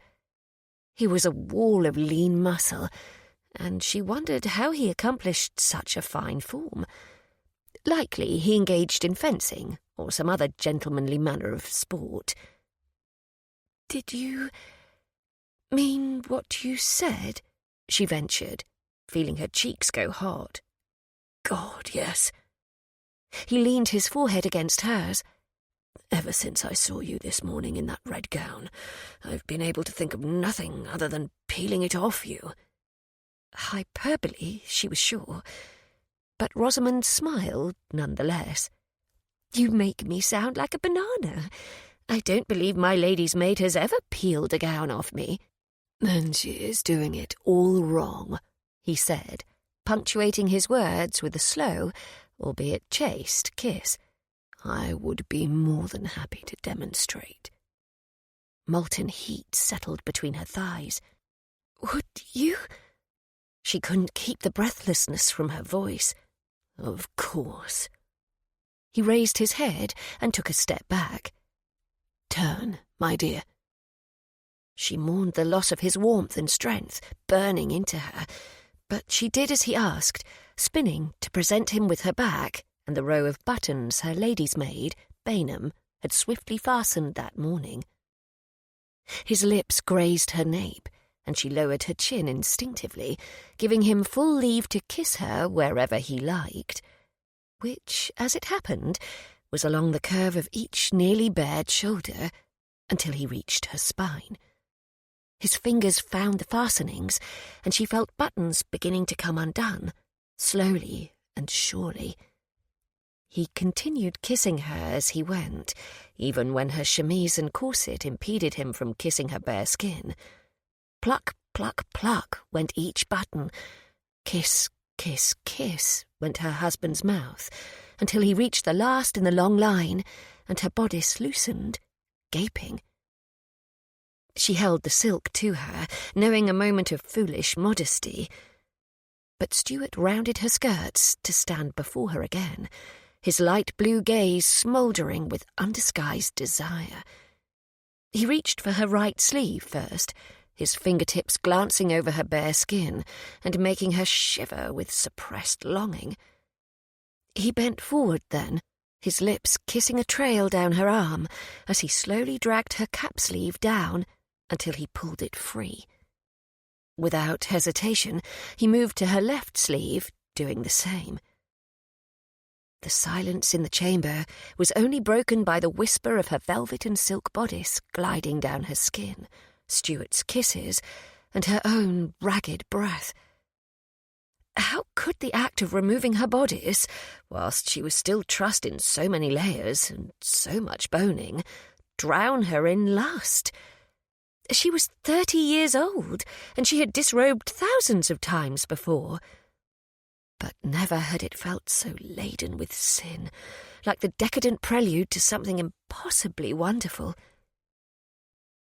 He was a wall of lean muscle, and she wondered how he accomplished such a fine form. Likely he engaged in fencing or some other gentlemanly manner of sport. "Did you mean what you said?" she ventured, feeling her cheeks go hot. "God, yes." He leaned his forehead against hers. "Ever since I saw you this morning in that red gown, I've been able to think of nothing other than peeling it off you." Hyperbole, she was sure, but Rosamond smiled nonetheless. "You make me sound like a banana. I don't believe my lady's maid has ever peeled a gown off me." "Then she is doing it all wrong," he said, punctuating his words with a slow, albeit chaste, kiss. "I would be more than happy to demonstrate." Molten heat settled between her thighs. "Would you?" She couldn't keep the breathlessness from her voice. "Of course." He raised his head and took a step back. "Turn, my dear." She mourned the loss of his warmth and strength, burning into her, but she did as he asked, spinning to present him with her back and the row of buttons her lady's maid, Bainham, had swiftly fastened that morning. His lips grazed her nape, and she lowered her chin instinctively, giving him full leave to kiss her wherever he liked, which, as it happened, was along the curve of each nearly bared shoulder until he reached her spine. His fingers found the fastenings, and she felt buttons beginning to come undone, slowly and surely. He continued kissing her as he went, even when her chemise and corset impeded him from kissing her bare skin. Pluck, pluck, pluck went each button. Kiss, kiss, kiss went her husband's mouth, until he reached the last in the long line, and her bodice loosened, gaping. She held the silk to her, knowing a moment of foolish modesty. But Stuart rounded her skirts to stand before her again, his light blue gaze smouldering with undisguised desire. He reached for her right sleeve first, his fingertips glancing over her bare skin and making her shiver with suppressed longing. He bent forward then, his lips kissing a trail down her arm as he slowly dragged her cap sleeve down until he pulled it free. Without hesitation, he moved to her left sleeve, doing the same. The silence in the chamber was only broken by the whisper of her velvet and silk bodice gliding down her skin, Stuart's kisses, and her own ragged breath. How could the act of removing her bodice, whilst she was still trussed in so many layers and so much boning, drown her in lust? She was 30 years old, and she had disrobed thousands of times before. but never had it felt so laden with sin, like the decadent prelude to something impossibly wonderful.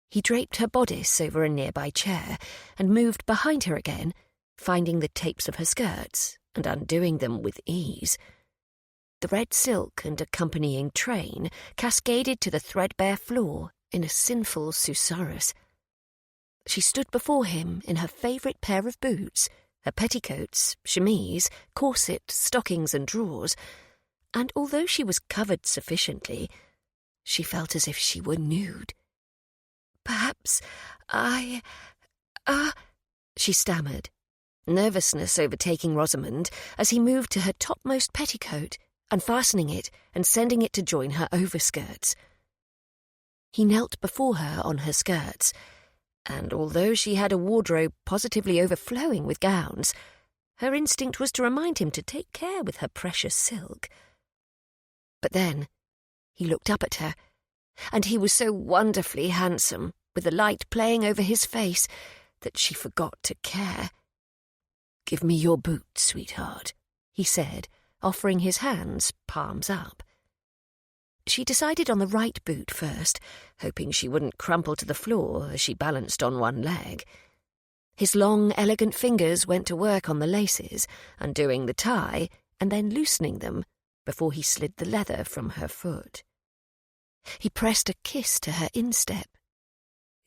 He draped her bodice over a nearby chair and moved behind her again, finding the tapes of her skirts and undoing them with ease. The red silk and accompanying train cascaded to the threadbare floor in a sinful susurrus. She stood before him in her favourite pair of boots, her petticoats, chemise, corset, stockings and drawers, and although she was covered sufficiently, she felt as if she were nude. "Perhaps she stammered, nervousness overtaking Rosamond as he moved to her topmost petticoat, unfastening it and sending it to join her overskirts. He knelt before her on her skirts, and although she had a wardrobe positively overflowing with gowns, her instinct was to remind him to take care with her precious silk. But then he looked up at her, and he was so wonderfully handsome, with the light playing over his face, that she forgot to care. "Give me your boot, sweetheart," he said, offering his hands, palms up. She decided on the right boot first, hoping she wouldn't crumple to the floor as she balanced on one leg. His long, elegant fingers went to work on the laces, undoing the tie and then loosening them before he slid the leather from her foot. He pressed a kiss to her instep.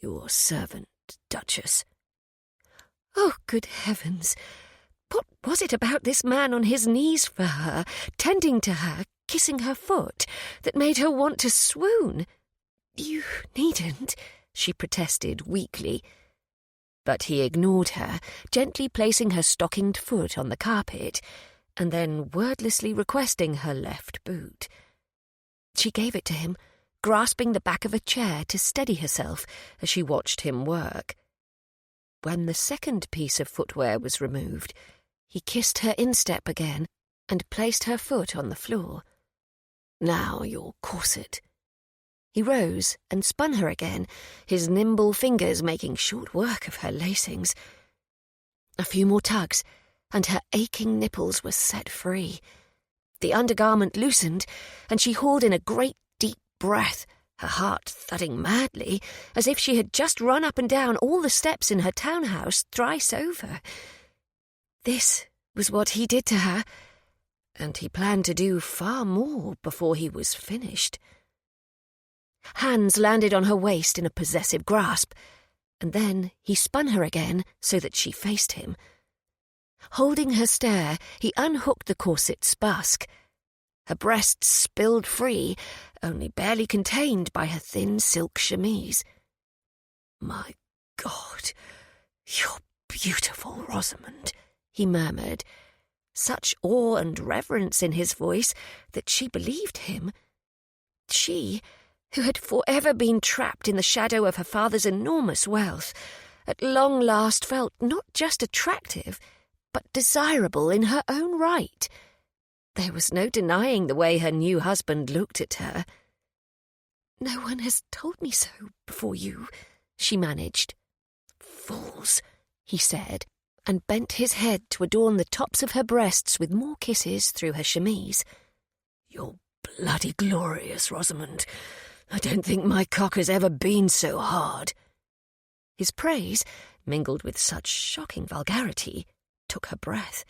"Your servant, Duchess." Oh, good heavens! What was it about this man on his knees for her, tending to her, kissing her foot, that made her want to swoon? "You needn't," she protested weakly. But he ignored her, gently placing her stockinged foot on the carpet, and then wordlessly requesting her left boot. She gave it to him, grasping the back of a chair to steady herself as she watched him work. When the second piece of footwear was removed, he kissed her instep again and placed her foot on the floor. "Now your corset." He rose and spun her again, his nimble fingers making short work of her lacings. A few more tugs, and her aching nipples were set free. The undergarment loosened, and she hauled in a great deep breath, her heart thudding madly, as if she had just run up and down all the steps in her townhouse thrice over. This was what he did to her, and he planned to do far more before he was finished. Hands landed on her waist in a possessive grasp, and then he spun her again so that she faced him. Holding her stare, he unhooked the corset's busk. Her breasts spilled free, only barely contained by her thin silk chemise. "My God, you're beautiful, Rosamond," he murmured, such awe and reverence in his voice that she believed him. She, who had forever been trapped in the shadow of her father's enormous wealth, at long last felt not just attractive, but desirable in her own right. There was no denying the way her new husband looked at her. "No one has told me so before you," she managed. "Fools," he said, and bent his head to adorn the tops of her breasts with more kisses through her chemise. "You're bloody glorious, Rosamond. I don't think my cock has ever been so hard." His praise, mingled with such shocking vulgarity, took her breath.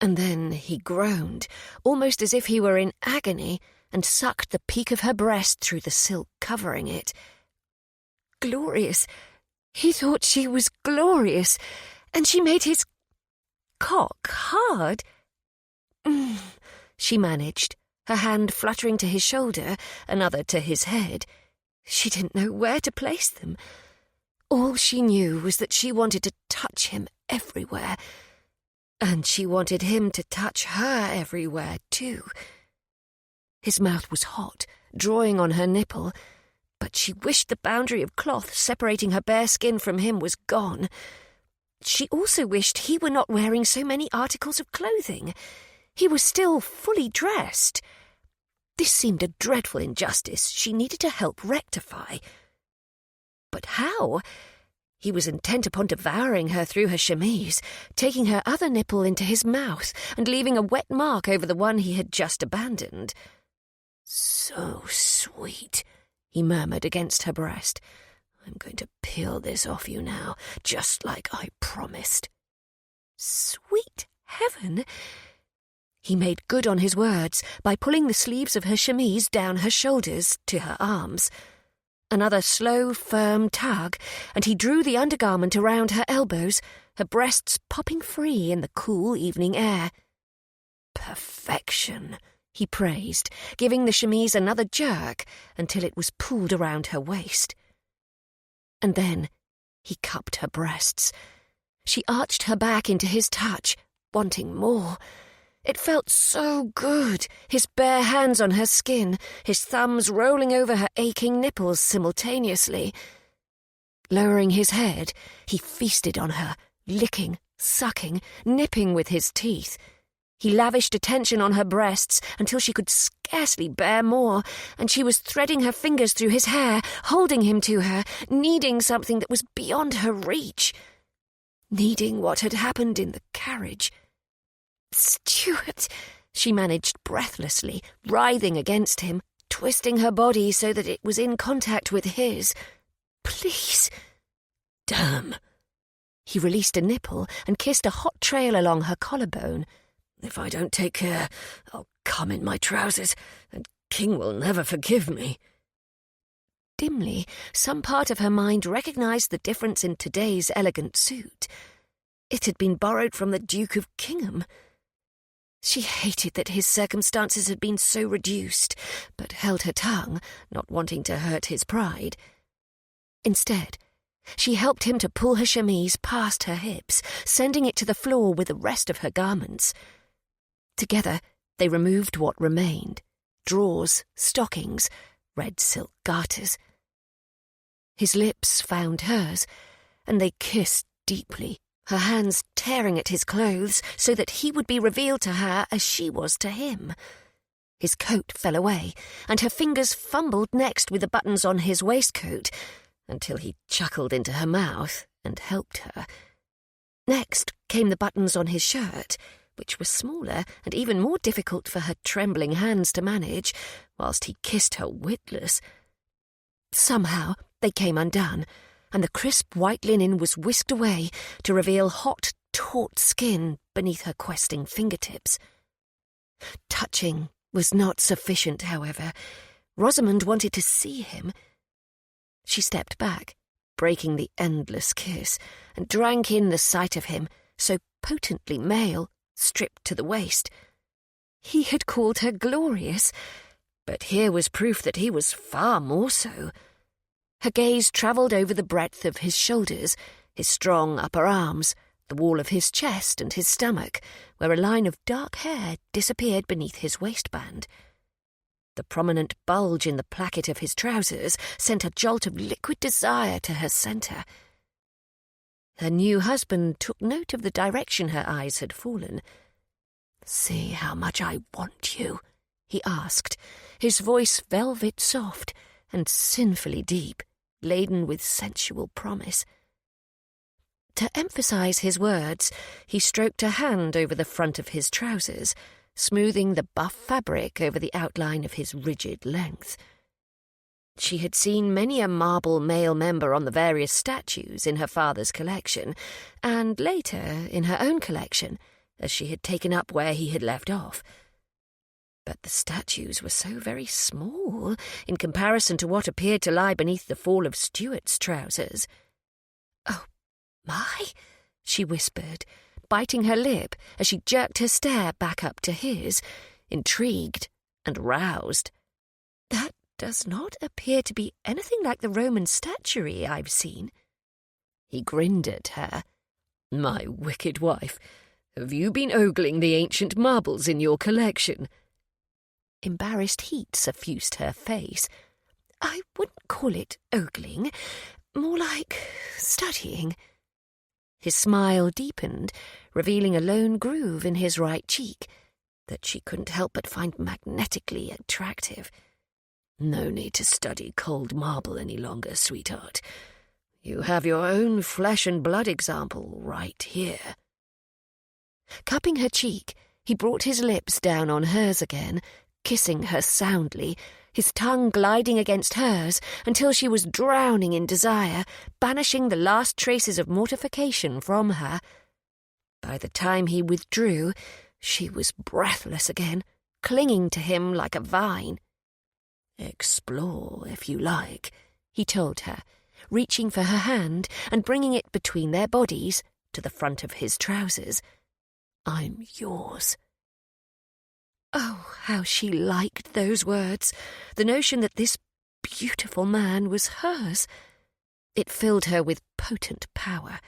And then he groaned, almost as if he were in agony, and sucked the peak of her breast through the silk covering it. Glorious! He thought she was glorious, and she made his cock hard. She managed, her hand fluttering to his shoulder, another to his head. She didn't know where to place them. All she knew was that she wanted to touch him everywhere, and she wanted him to touch her everywhere, too. His mouth was hot, drawing on her nipple, but she wished the boundary of cloth separating her bare skin from him was gone. She also wished he were not wearing so many articles of clothing. He was still fully dressed. This seemed a dreadful injustice she needed to help rectify. But how? He was intent upon devouring her through her chemise, taking her other nipple into his mouth and leaving a wet mark over the one he had just abandoned. "So sweet," he murmured against her breast. "I'm going to peel this off you now, just like I promised." Sweet heaven! He made good on his words by pulling the sleeves of her chemise down her shoulders to her arms. Another slow, firm tug, and he drew the undergarment around her elbows, her breasts popping free in the cool evening air. "Perfection," he praised, giving the chemise another jerk until it was pulled around her waist. And then he cupped her breasts. She arched her back into his touch, wanting more. It felt so good, his bare hands on her skin, his thumbs rolling over her aching nipples simultaneously. Lowering his head, he feasted on her, licking, sucking, nipping with his teeth. He lavished attention on her breasts until she could scarcely bear more, and she was threading her fingers through his hair, holding him to her, needing something that was beyond her reach. Needing what had happened in the carriage. "Stuart," she managed breathlessly, writhing against him, twisting her body so that it was in contact with his. "Please." "Damn." He released a nipple and kissed a hot trail along her collarbone. "If I don't take care, I'll come in my trousers, and King will never forgive me." Dimly, some part of her mind recognised the difference in today's elegant suit. It had been borrowed from the Duke of Kingham. She hated that his circumstances had been so reduced, but held her tongue, not wanting to hurt his pride. Instead, she helped him to pull her chemise past her hips, sending it to the floor with the rest of her garments. Together, they removed what remained: drawers, stockings, red silk garters. His lips found hers, and they kissed deeply, her hands tearing at his clothes so that he would be revealed to her as she was to him. His coat fell away, and her fingers fumbled next with the buttons on his waistcoat, until he chuckled into her mouth and helped her. Next came the buttons on his shirt, which were smaller and even more difficult for her trembling hands to manage, whilst he kissed her witless. Somehow they came undone, and the crisp white linen was whisked away to reveal hot, taut skin beneath her questing fingertips. Touching was not sufficient, however. Rosamond wanted to see him. She stepped back, breaking the endless kiss, and drank in the sight of him, so potently male, stripped to the waist. He had called her glorious, but here was proof that he was far more so. Her gaze travelled over the breadth of his shoulders, his strong upper arms, the wall of his chest and his stomach, where a line of dark hair disappeared beneath his waistband. The prominent bulge in the placket of his trousers sent a jolt of liquid desire to her centre. Her new husband took note of the direction her eyes had fallen. "See how much I want you?" he asked, his voice velvet soft and sinfully deep, laden with sensual promise. To emphasize his words, he stroked a hand over the front of his trousers, smoothing the buff fabric over the outline of his rigid length. She had seen many a marble male member on the various statues in her father's collection, and later in her own collection, as she had taken up where he had left off. But the statues were so very small in comparison to what appeared to lie beneath the fall of Stuart's trousers. "Oh, my," she whispered, biting her lip as she jerked her stare back up to his, intrigued and roused. "That does not appear to be anything like the Roman statuary I've seen." He grinned at her. "My wicked wife, have you been ogling the ancient marbles in your collection?" Embarrassed heat suffused her face. "I wouldn't call it ogling, more like studying." His smile deepened, revealing a lone groove in his right cheek that she couldn't help but find magnetically attractive. "No need to study cold marble any longer, sweetheart. You have your own flesh and blood example right here." Cupping her cheek, he brought his lips down on hers again, kissing her soundly, his tongue gliding against hers until she was drowning in desire, banishing the last traces of mortification from her. By the time he withdrew, she was breathless again, clinging to him like a vine. "Explore, if you like," he told her, reaching for her hand and bringing it between their bodies to the front of his trousers. "I'm yours." Oh, how she liked those words, the notion that this beautiful man was hers. It filled her with potent power.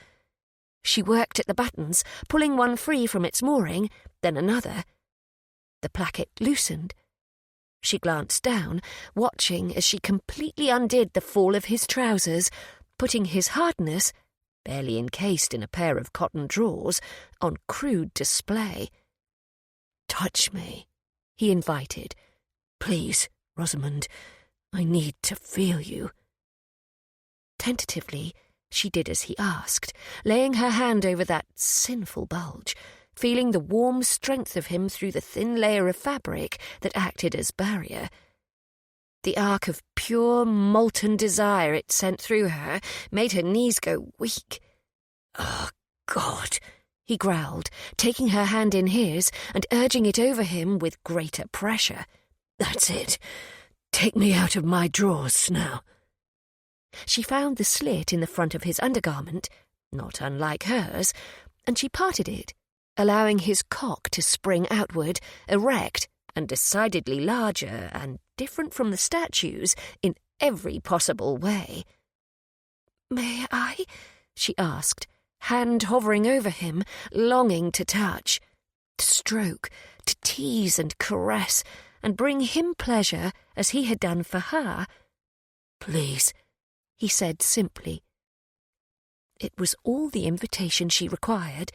She worked at the buttons, pulling one free from its mooring, then another. The placket loosened. She glanced down, watching as she completely undid the fall of his trousers, putting his hardness, barely encased in a pair of cotton drawers, on crude display. "Touch me," he invited. "Please, Rosamond, I need to feel you." Tentatively, she did as he asked, laying her hand over that sinful bulge, feeling the warm strength of him through the thin layer of fabric that acted as barrier. The arc of pure, molten desire it sent through her made her knees go weak. "Oh, God," he growled, taking her hand in his and urging it over him with greater pressure. "That's it. Take me out of my drawers now." She found the slit in the front of his undergarment, not unlike hers, and she parted it, allowing his cock to spring outward, erect and decidedly larger and different from the statue's in every possible way. "May I?" she asked, hand hovering over him, longing to touch, to stroke, to tease and caress, and bring him pleasure as he had done for her. "Please," he said simply. It was all the invitation she required.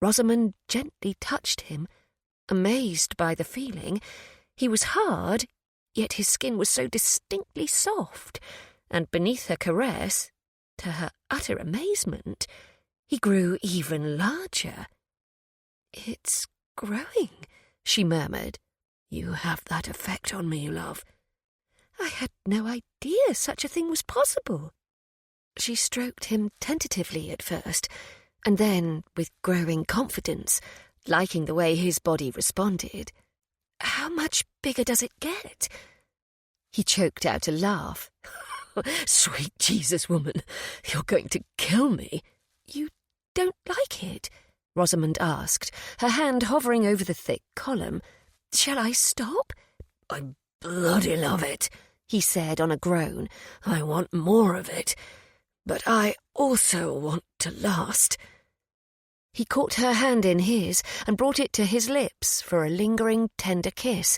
Rosamond gently touched him, amazed by the feeling. He was hard, yet his skin was so distinctly soft, and beneath her caress, to her utter amazement, he grew even larger. "It's growing," she murmured. "You have that effect on me, love." "I had no idea such a thing was possible." She stroked him tentatively at first, and then with growing confidence, liking the way his body responded. "How much bigger does it get?" He choked out a laugh. "Sweet Jesus, woman, you're going to kill me." "You don't like it?" Rosamond asked, her hand hovering over the thick column. "Shall I stop?" "I bloody love it," he said on a groan. "I want more of it, but I also want to last." He caught her hand in his and brought it to his lips for a lingering, tender kiss,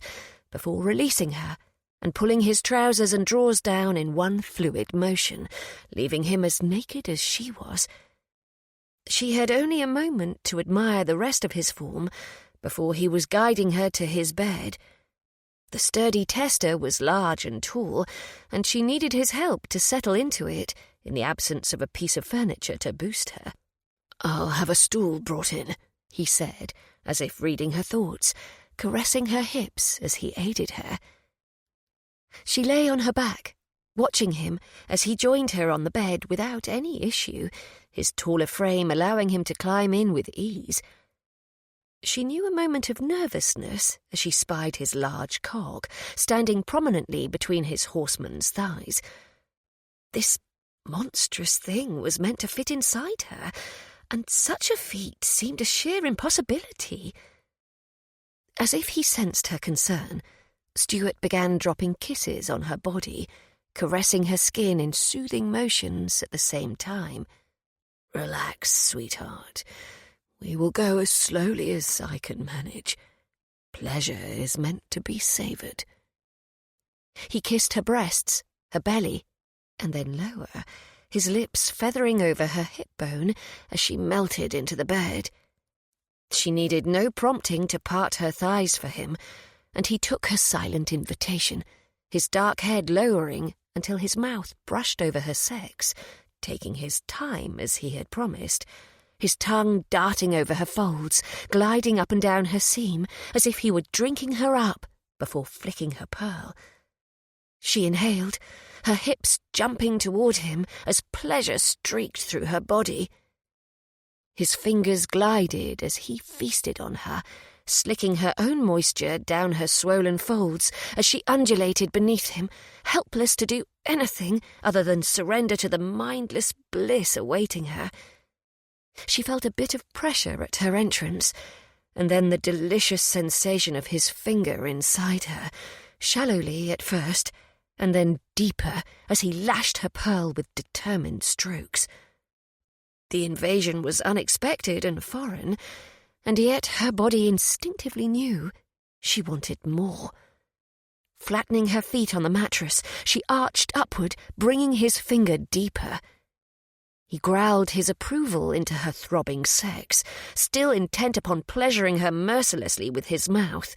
before releasing her and pulling his trousers and drawers down in one fluid motion, leaving him as naked as she was. She had only a moment to admire the rest of his form before he was guiding her to his bed. The sturdy tester was large and tall, and she needed his help to settle into it in the absence of a piece of furniture to boost her. "I'll have a stool brought in," he said, as if reading her thoughts, caressing her hips as he aided her. She lay on her back, watching him as he joined her on the bed without any issue, his taller frame allowing him to climb in with ease. She knew a moment of nervousness as she spied his large cock standing prominently between his horseman's thighs. This monstrous thing was meant to fit inside her, and such a feat seemed a sheer impossibility. As if he sensed her concern, Stuart began dropping kisses on her body, caressing her skin in soothing motions at the same time. "Relax, sweetheart. We will go as slowly as I can manage. Pleasure is meant to be savoured." He kissed her breasts, her belly, and then lower, his lips feathering over her hip bone as she melted into the bed. She needed no prompting to part her thighs for him, and he took her silent invitation, his dark head lowering until his mouth brushed over her sex, taking his time as he had promised, his tongue darting over her folds, gliding up and down her seam as if he were drinking her up before flicking her pearl. She inhaled, her hips jumping toward him as pleasure streaked through her body. His fingers glided as he feasted on her, slicking her own moisture down her swollen folds as she undulated beneath him, helpless to do anything other than surrender to the mindless bliss awaiting her. She felt a bit of pressure at her entrance, and then the delicious sensation of his finger inside her, shallowly at first, and then deeper as he lashed her pearl with determined strokes. The invasion was unexpected and foreign, and yet her body instinctively knew she wanted more. Flattening her feet on the mattress, she arched upward, bringing his finger deeper. He growled his approval into her throbbing sex, still intent upon pleasuring her mercilessly with his mouth.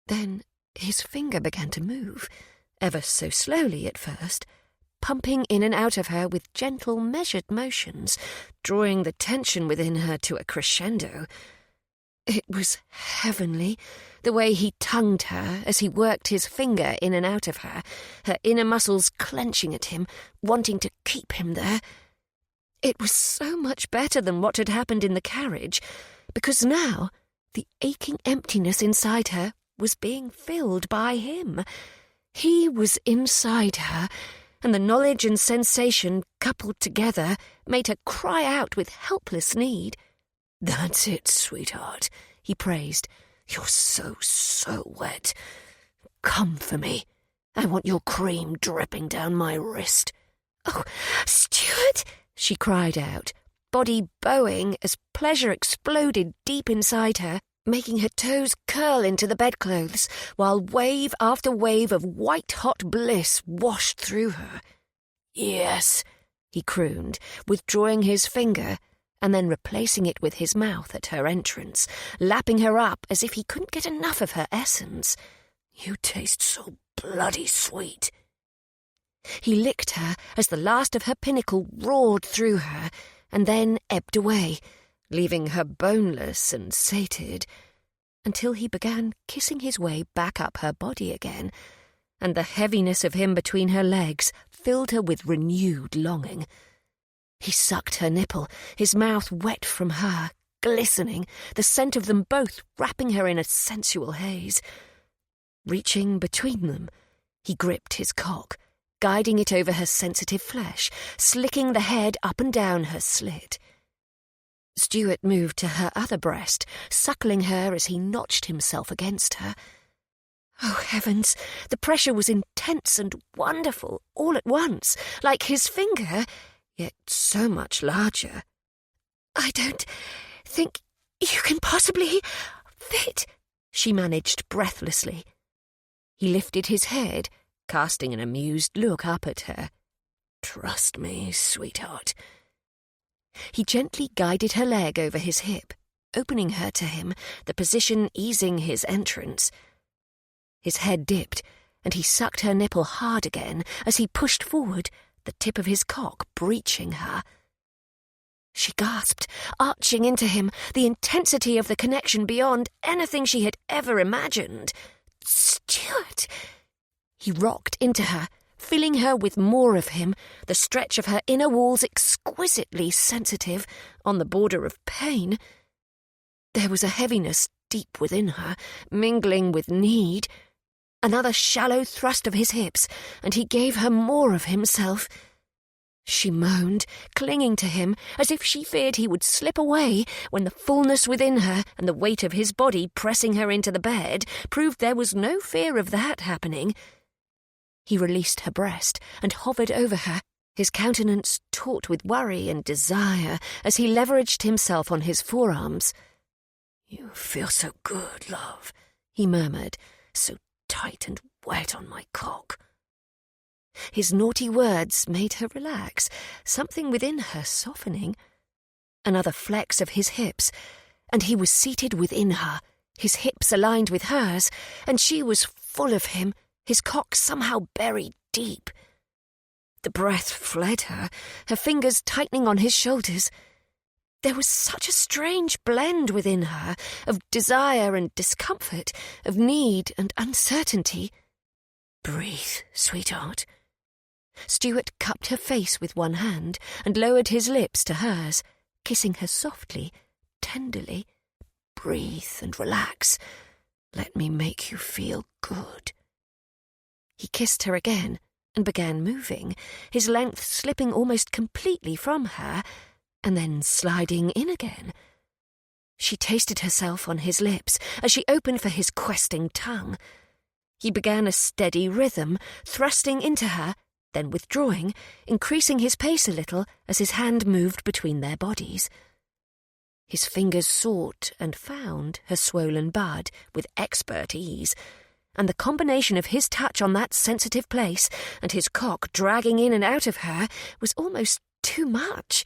Then his finger began to move, ever so slowly at first, pumping in and out of her with gentle, measured motions, drawing the tension within her to a crescendo. It was heavenly, the way he tongued her as he worked his finger in and out of her, her inner muscles clenching at him, wanting to keep him there. It was so much better than what had happened in the carriage, because now the aching emptiness inside her was being filled by him. He was inside her, and the knowledge and sensation, coupled together, made her cry out with helpless need. "That's it, sweetheart," he praised. "You're so wet. Come for me. I want your cream dripping down my wrist." "Oh, Stuart!" she cried out, body bowing as pleasure exploded deep inside her, making her toes curl into the bedclothes, while wave after wave of white-hot bliss washed through her. "Yes," he crooned, withdrawing his finger and then replacing it with his mouth at her entrance, lapping her up as if he couldn't get enough of her essence. "You taste so bloody sweet." He licked her as the last of her pinnacle roared through her and then ebbed away, leaving her boneless and sated, until he began kissing his way back up her body again, and the heaviness of him between her legs filled her with renewed longing. He sucked her nipple, his mouth wet from her, glistening, the scent of them both wrapping her in a sensual haze. Reaching between them, he gripped his cock, guiding it over her sensitive flesh, slicking the head up and down her slit. Stuart moved to her other breast, suckling her as he notched himself against her. Oh, heavens! The pressure was intense and wonderful all at once, like his finger, yet so much larger. "I don't think you can possibly fit," she managed breathlessly. He lifted his head, casting an amused look up at her. "Trust me, sweetheart." He gently guided her leg over his hip, opening her to him, the position easing his entrance. His head dipped, and he sucked her nipple hard again as he pushed forward, the tip of his cock breaching her. She gasped, arching into him, the intensity of the connection beyond anything she had ever imagined. "Stuart!" He rocked into her, filling her with more of him, the stretch of her inner walls exquisitely sensitive, on the border of pain. There was a heaviness deep within her, mingling with need. Another shallow thrust of his hips, and he gave her more of himself. She moaned, clinging to him, as if she feared he would slip away when the fullness within her and the weight of his body pressing her into the bed proved there was no fear of that happening. He released her breast and hovered over her, his countenance taut with worry and desire as he leveraged himself on his forearms. "You feel so good, love," he murmured, "so tight and wet on my cock." His naughty words made her relax, something within her softening. Another flex of his hips, and he was seated within her, his hips aligned with hers, and she was full of him, his cock somehow buried deep. The breath fled her, her fingers tightening on his shoulders. There was such a strange blend within her of desire and discomfort, of need and uncertainty. "Breathe, sweetheart." Stuart cupped her face with one hand and lowered his lips to hers, kissing her softly, tenderly. "Breathe and relax. Let me make you feel good." He kissed her again and began moving, his length slipping almost completely from her, and then sliding in again. She tasted herself on his lips as she opened for his questing tongue. He began a steady rhythm, thrusting into her, then withdrawing, increasing his pace a little as his hand moved between their bodies. His fingers sought and found her swollen bud with expert ease, and the combination of his touch on that sensitive place and his cock dragging in and out of her was almost too much.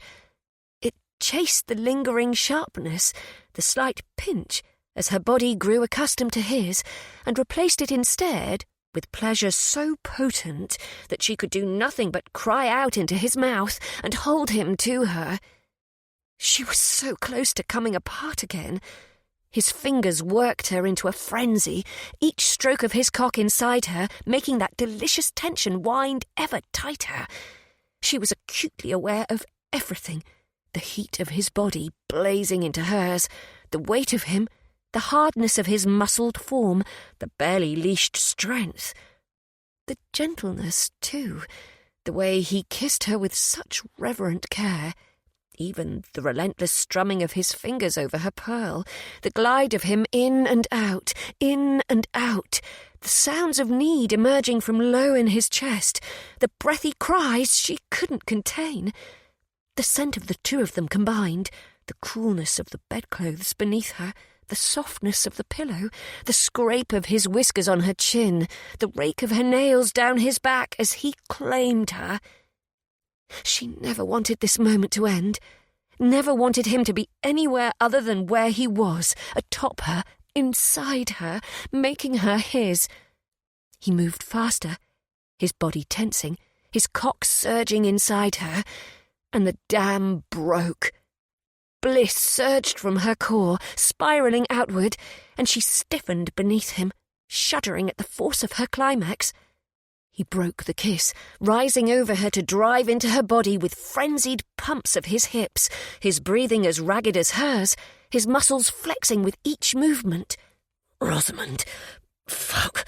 It chased the lingering sharpness, the slight pinch, as her body grew accustomed to his, and replaced it instead with pleasure so potent that she could do nothing but cry out into his mouth and hold him to her. She was so close to coming apart again. His fingers worked her into a frenzy, each stroke of his cock inside her making that delicious tension wind ever tighter. She was acutely aware of everything, the heat of his body blazing into hers, the weight of him, the hardness of his muscled form, the barely leashed strength. The gentleness, too, the way he kissed her with such reverent care. Even the relentless strumming of his fingers over her pearl, the glide of him in and out, the sounds of need emerging from low in his chest, the breathy cries she couldn't contain. The scent of the two of them combined, the coolness of the bedclothes beneath her, the softness of the pillow, the scrape of his whiskers on her chin, the rake of her nails down his back as he claimed her. She never wanted this moment to end, never wanted him to be anywhere other than where he was, atop her, inside her, making her his. He moved faster, his body tensing, his cock surging inside her, and the dam broke. Bliss surged from her core, spiralling outward, and she stiffened beneath him, shuddering at the force of her climax. He broke the kiss, rising over her to drive into her body with frenzied pumps of his hips, his breathing as ragged as hers, his muscles flexing with each movement. "Rosamond, fuck,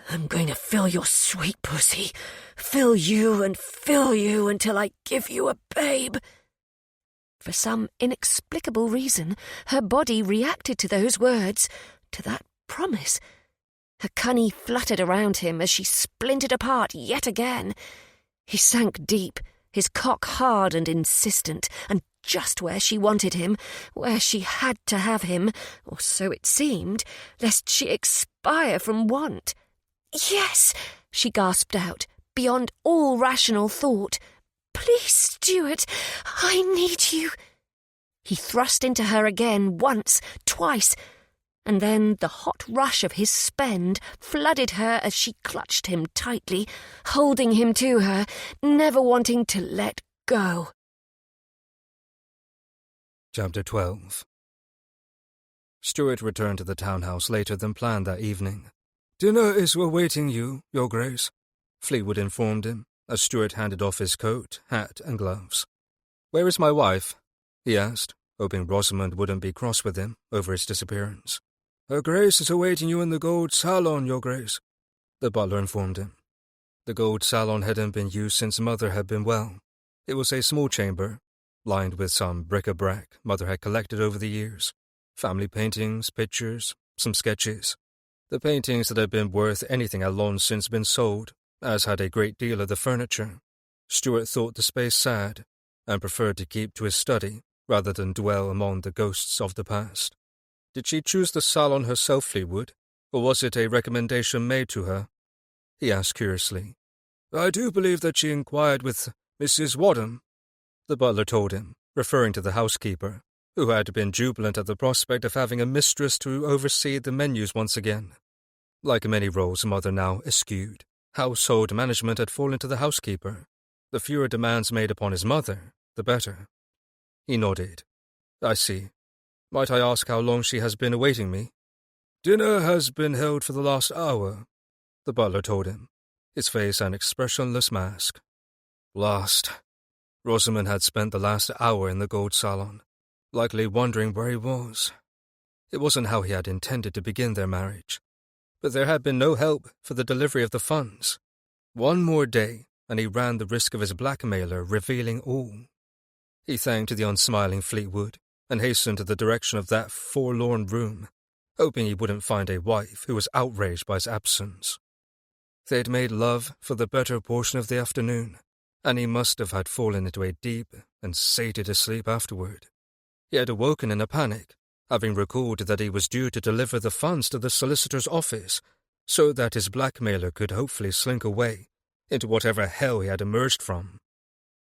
I'm going to fill your sweet pussy. Fill you until I give you a babe." For some inexplicable reason, her body reacted to those words, to that promise. Her cunny fluttered around him as she splintered apart yet again. He sank deep, his cock hard and insistent, and just where she wanted him, where she had to have him, or so it seemed, lest she expire from want. "Yes," she gasped out, beyond all rational thought. "Please, Stuart, I need you." He thrust into her again once, twice, and then the hot rush of his spend flooded her as she clutched him tightly, holding him to her, never wanting to let go. Chapter 12. Stuart returned to the townhouse later than planned that evening. "Dinner is awaiting you, Your Grace," Fleetwood informed him, as Stuart handed off his coat, hat, and gloves. "Where is my wife?" he asked, hoping Rosamond wouldn't be cross with him over his disappearance. "Her Grace is awaiting you in the gold salon, Your Grace," the butler informed him. The gold salon hadn't been used since Mother had been well. It was a small chamber, lined with some bric-a-brac Mother had collected over the years. Family paintings, pictures, some sketches. The paintings that had been worth anything had long since been sold, as had a great deal of the furniture. Stuart thought the space sad, and preferred to keep to his study rather than dwell among the ghosts of the past. Did she choose the salon herself, Fleetwood, or was it a recommendation made to her? He asked curiously. "I do believe that she inquired with Mrs. Wadham," the butler told him, referring to the housekeeper, who had been jubilant at the prospect of having a mistress to oversee the menus once again. Like many roles Mother now eschewed, household management had fallen to the housekeeper, The fewer demands made upon his mother, the better. He nodded. I see. Might I ask how long she has been awaiting me? Dinner has been held for the last hour, the butler told him, his face an expressionless mask. Last. Rosamond had spent the last hour in the gold salon, likely wondering where he was. It wasn't how he had intended to begin their marriage, but there had been no help for the delivery of the funds. One more day, and he ran the risk of his blackmailer revealing all. He thanked the unsmiling Fleetwood and hastened to the direction of that forlorn room, hoping he wouldn't find a wife who was outraged by his absence. They had made love for the better portion of the afternoon, and he must have had fallen into a deep and sated sleep afterward. He had awoken in a panic, having recalled that he was due to deliver the funds to the solicitor's office, so that his blackmailer could hopefully slink away into whatever hell he had emerged from.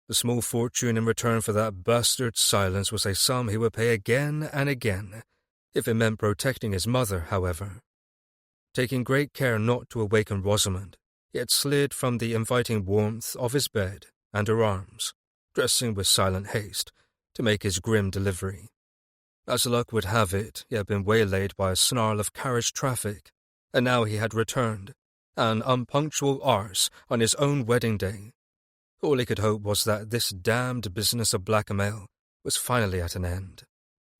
The small fortune in return for that bastard's silence was a sum he would pay again and again, if it meant protecting his mother, however. Taking great care not to awaken Rosamond, he had slid from the inviting warmth of his bed and her arms, dressing with silent haste to make his grim delivery. As luck would have it, he had been waylaid by a snarl of carriage traffic, and now he had returned, an unpunctual arse on his own wedding day. All he could hope was that this damned business of blackmail was finally at an end,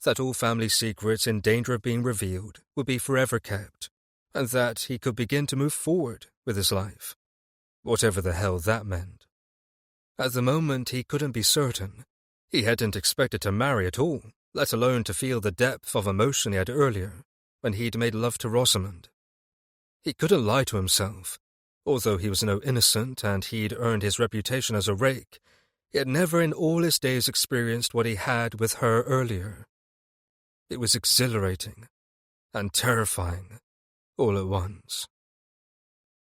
that all family secrets in danger of being revealed would be forever kept, and that he could begin to move forward with his life, whatever the hell that meant. At the moment, he couldn't be certain. He hadn't expected to marry at all, let alone to feel the depth of emotion he had earlier, when he'd made love to Rosamond. He couldn't lie to himself. Although he was no innocent and he'd earned his reputation as a rake, he had never in all his days experienced what he had with her earlier. It was exhilarating and terrifying all at once.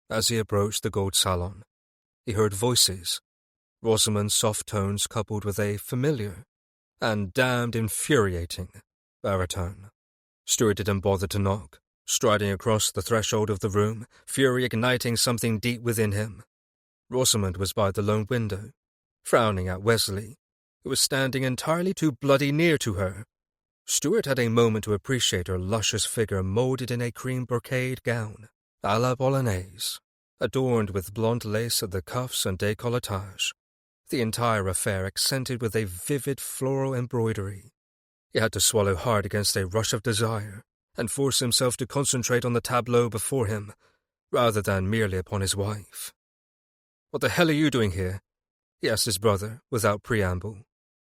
As he approached the gold salon, he heard voices, Rosamond's soft tones coupled with a familiar and damned infuriating baritone. Stuart didn't bother to knock, striding across the threshold of the room, fury igniting something deep within him. Rosamond was by the lone window, frowning at Wesley, who was standing entirely too bloody near to her. Stuart had a moment to appreciate her luscious figure molded in a cream brocade gown, à la Bolognese, adorned with blonde lace at the cuffs and décolletage, the entire affair accented with a vivid floral embroidery. He had to swallow hard against a rush of desire, and force himself to concentrate on the tableau before him, rather than merely upon his wife. "What the hell are you doing here?" he asked his brother, without preamble.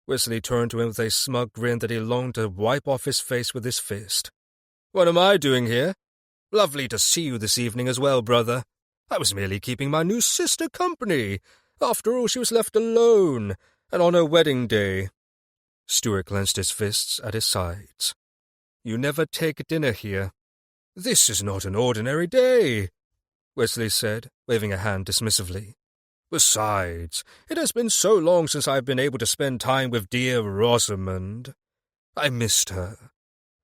Wesley turned to him with a smug grin that he longed to wipe off his face with his fist. "What am I doing here? Lovely to see you this evening as well, brother. I was merely keeping my new sister company. After all, she was left alone, and on her wedding day." Stuart clenched his fists at his sides. "You never take dinner here." "This is not an ordinary day," Wesley said, waving a hand dismissively. "Besides, it has been so long since I have been able to spend time with dear Rosamond. I missed her,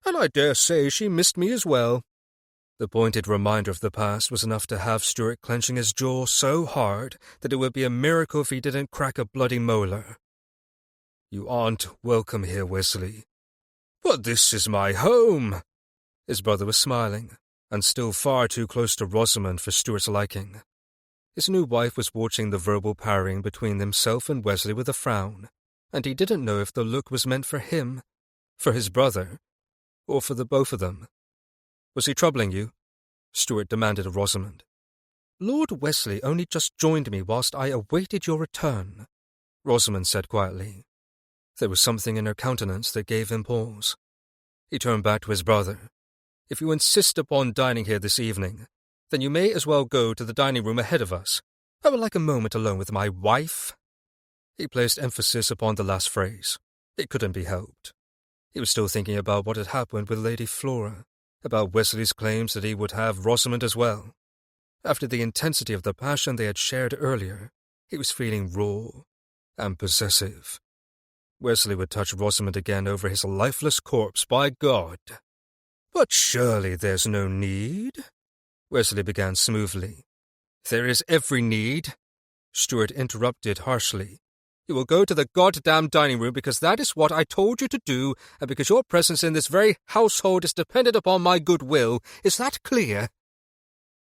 and I dare say she missed me as well." The pointed reminder of the past was enough to have Stuart clenching his jaw so hard that it would be a miracle if he didn't crack a bloody molar. "You aren't welcome here, Wesley." "But this is my home." His brother was smiling, and still far too close to Rosamond for Stuart's liking. His new wife was watching the verbal parrying between himself and Wesley with a frown, and he didn't know if the look was meant for him, for his brother, or for the both of them. "Was he troubling you?" Stuart demanded of Rosamond. "Lord Wesley only just joined me whilst I awaited your return," Rosamond said quietly. There was something in her countenance that gave him pause. He turned back to his brother. "If you insist upon dining here this evening, then you may as well go to the dining room ahead of us. I would like a moment alone with my wife." He placed emphasis upon the last phrase. It couldn't be helped. He was still thinking about what had happened with Lady Flora, about Wesley's claims that he would have Rosamond as well. After the intensity of the passion they had shared earlier, he was feeling raw and possessive. Wesley would touch Rosamond again over his lifeless corpse, by God. "But surely there's no need," Wesley began smoothly. "There is every need," Stuart interrupted harshly. "You will go to the goddamn dining room because that is what I told you to do, and because your presence in this very household is dependent upon my goodwill. Is that clear?"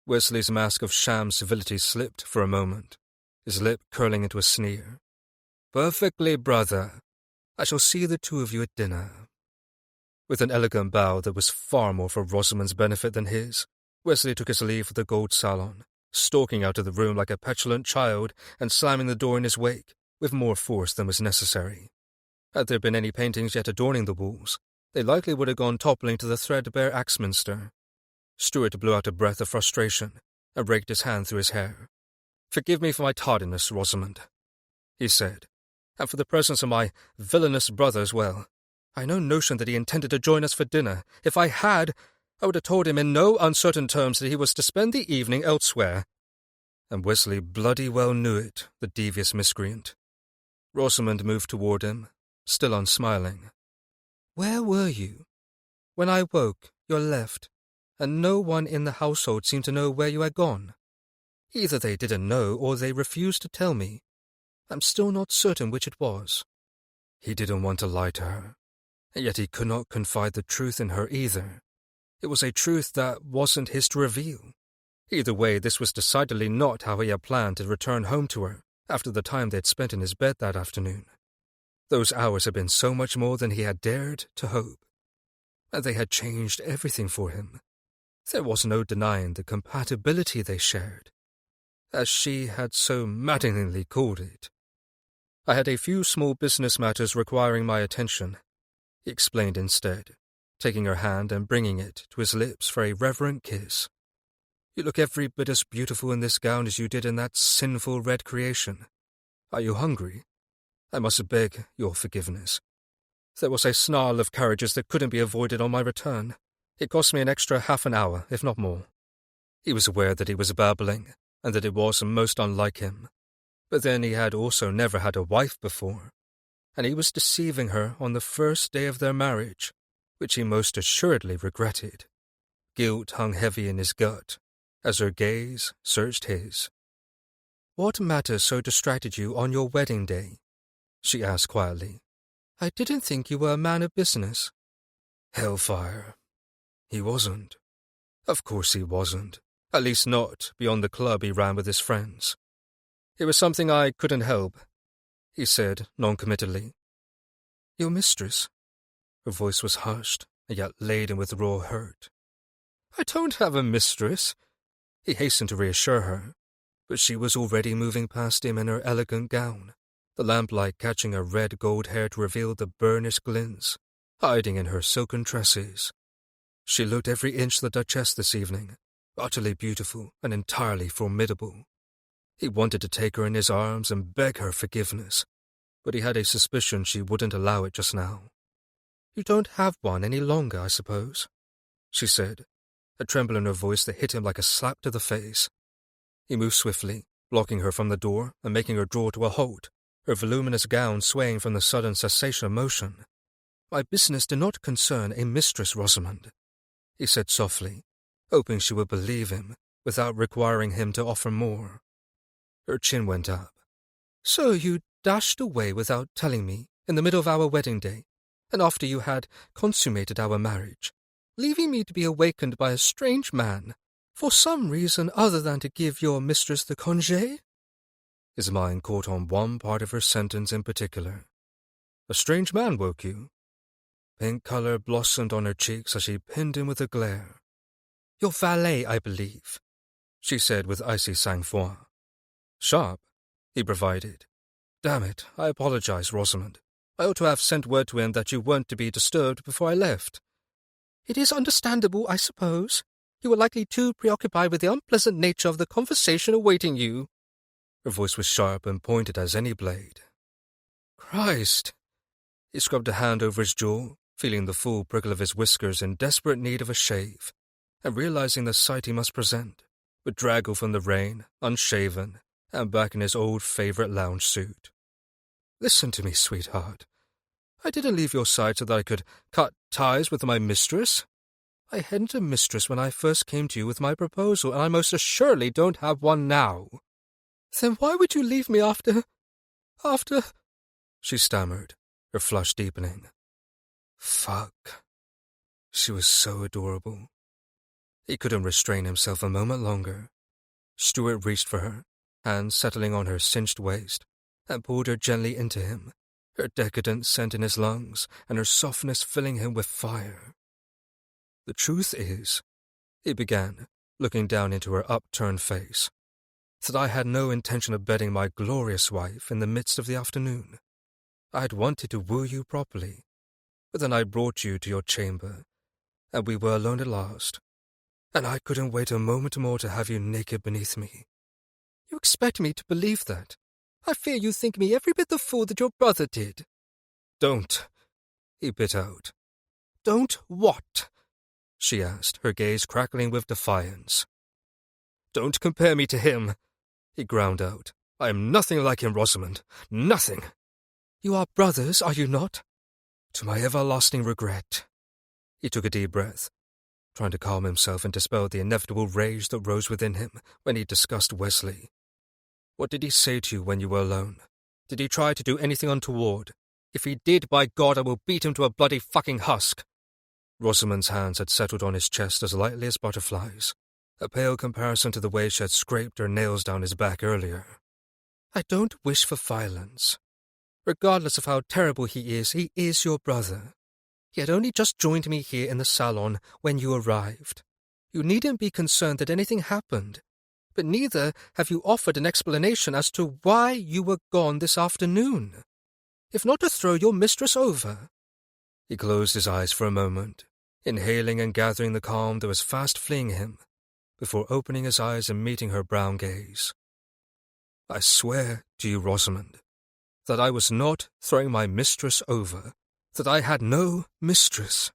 Wesley's mask of sham civility slipped for a moment, his lip curling into a sneer. "Perfectly, brother. I shall see the two of you at dinner." With an elegant bow that was far more for Rosamond's benefit than his, Wesley took his leave of the gold salon, stalking out of the room like a petulant child and slamming the door in his wake with more force than was necessary. Had there been any paintings yet adorning the walls, they likely would have gone toppling to the threadbare Axminster. Stuart blew out a breath of frustration and raked his hand through his hair. "Forgive me for my tardiness, Rosamond," he said, "and for the presence of my villainous brother as well. I had no notion that he intended to join us for dinner. If I had, I would have told him in no uncertain terms that he was to spend the evening elsewhere." And Wesley bloody well knew it, the devious miscreant. Rosamond moved toward him, still unsmiling. "Where were you? When I woke, you left, and no one in the household seemed to know where you had gone. Either they didn't know or they refused to tell me. I'm still not certain which it was." He didn't want to lie to her, and yet he could not confide the truth in her either. It was a truth that wasn't his to reveal. Either way, this was decidedly not how he had planned to return home to her after the time they had spent in his bed that afternoon. Those hours had been so much more than he had dared to hope, and they had changed everything for him. There was no denying the compatibility they shared, as she had so maddeningly called it. "I had a few small business matters requiring my attention," he explained instead, taking her hand and bringing it to his lips for a reverent kiss. "You look every bit as beautiful in this gown as you did in that sinful red creation. Are you hungry? I must beg your forgiveness. There was a snarl of carriages that couldn't be avoided on my return. It cost me an extra half an hour, if not more." He was aware that he was babbling, and that it was most unlike him. But then he had also never had a wife before, and he was deceiving her on the first day of their marriage, which he most assuredly regretted. Guilt hung heavy in his gut, as her gaze searched his. "What matters so distracted you on your wedding day?" she asked quietly. "I didn't think you were a man of business." Hellfire. He wasn't. Of course he wasn't. At least not beyond the club he ran with his friends. "It was something I couldn't help," he said noncommittally. "Your mistress?" Her voice was hushed, and yet laden with raw hurt. "I don't have a mistress," he hastened to reassure her, but she was already moving past him in her elegant gown, the lamplight catching her red gold hair to reveal the burnished glints hiding in her silken tresses. She looked every inch the Duchess this evening, utterly beautiful and entirely formidable. He wanted to take her in his arms and beg her forgiveness, but he had a suspicion she wouldn't allow it just now. "You don't have one any longer, I suppose," she said, a tremble in her voice that hit him like a slap to the face. He moved swiftly, blocking her from the door and making her draw to a halt, her voluminous gown swaying from the sudden cessation of motion. "My business did not concern a mistress, Rosamond," he said softly, hoping she would believe him without requiring him to offer more. Her chin went up. "So you dashed away without telling me, in the middle of our wedding day, and after you had consummated our marriage, leaving me to be awakened by a strange man, for some reason other than to give your mistress the congé?" His mind caught on one part of her sentence in particular. "A strange man woke you?" Pink color blossomed on her cheeks as she pinned him with a glare. "Your valet, I believe," she said with icy sang-froid. "Sharp," he provided. "Damn it, I apologize, Rosamond. I ought to have sent word to him that you weren't to be disturbed before I left." "It is understandable, I suppose. You were likely too preoccupied with the unpleasant nature of the conversation awaiting you." Her voice was sharp and pointed as any blade. "Christ!" He scrubbed a hand over his jaw, feeling the full prickle of his whiskers in desperate need of a shave, and realizing the sight he must present, bedraggled from the rain, unshaven, and back in his old favorite lounge suit. "Listen to me, sweetheart. I didn't leave your side so that I could cut ties with my mistress. I hadn't a mistress when I first came to you with my proposal, and I most assuredly don't have one now." Then why would you leave me after... She stammered, her flush deepening. Fuck. She was so adorable. He couldn't restrain himself a moment longer. Stuart reached for her, hands settling on her cinched waist, and pulled her gently into him, her decadent scent in his lungs and her softness filling him with fire. The truth is, he began, looking down into her upturned face, that I had no intention of bedding my glorious wife in the midst of the afternoon. I had wanted to woo you properly, but then I brought you to your chamber, and we were alone at last, and I couldn't wait a moment more to have you naked beneath me. You expect me to believe that? I fear you think me every bit the fool that your brother did. Don't, he bit out. Don't what? She asked, her gaze crackling with defiance. Don't compare me to him, he ground out. I am nothing like him, Rosamond. Nothing. You are brothers, are you not? To my everlasting regret. He took a deep breath, trying to calm himself and dispel the inevitable rage that rose within him when he discussed Wesley. What did he say to you when you were alone? Did he try to do anything untoward? If he did, by God, I will beat him to a bloody fucking husk. Rosamond's hands had settled on his chest as lightly as butterflies, a pale comparison to the way she had scraped her nails down his back earlier. I don't wish for violence. Regardless of how terrible he is your brother. He had only just joined me here in the salon when you arrived. You needn't be concerned that anything happened, but neither have you offered an explanation as to why you were gone this afternoon, if not to throw your mistress over. He closed his eyes for a moment, inhaling and gathering the calm that was fast fleeing him, before opening his eyes and meeting her brown gaze. I swear to you, Rosamond, that I was not throwing my mistress over, that I had no mistress.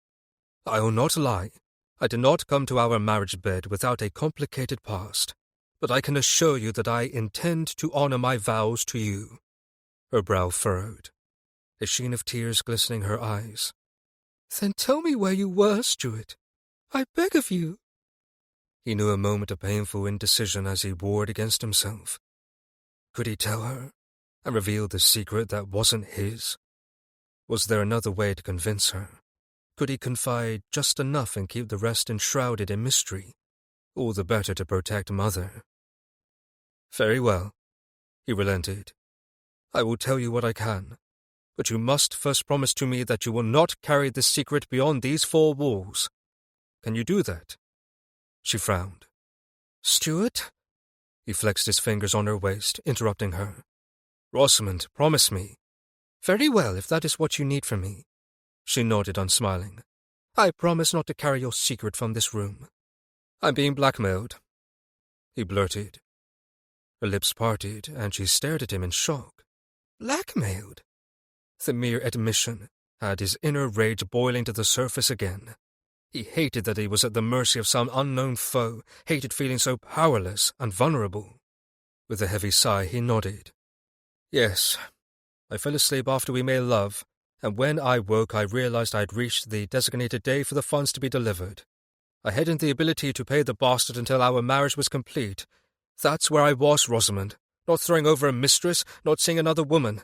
I will not lie. I did not come to our marriage bed without a complicated past, but I can assure you that I intend to honor my vows to you. Her brow furrowed, a sheen of tears glistening her eyes. Then tell me where you were, Stuart. I beg of you. He knew a moment of painful indecision as he warred against himself. Could he tell her and reveal the secret that wasn't his? Was there another way to convince her? Could he confide just enough and keep the rest enshrouded in mystery, all the better to protect Mother? Very well, he relented. I will tell you what I can, but you must first promise to me that you will not carry this secret beyond these four walls. Can you do that? She frowned. Stuart? He flexed his fingers on her waist, interrupting her. Rosamond, promise me. Very well, if that is what you need from me. She nodded, unsmiling. I promise not to carry your secret from this room. I'm being blackmailed, he blurted. Her lips parted, and she stared at him in shock. Blackmailed? The mere admission had his inner rage boiling to the surface again. He hated that he was at the mercy of some unknown foe, hated feeling so powerless and vulnerable. With a heavy sigh, he nodded. Yes, I fell asleep after we made love, and when I woke I realized I had reached the designated day for the funds to be delivered. I hadn't the ability to pay the bastard until our marriage was complete. That's where I was, Rosamond. Not throwing over a mistress, not seeing another woman.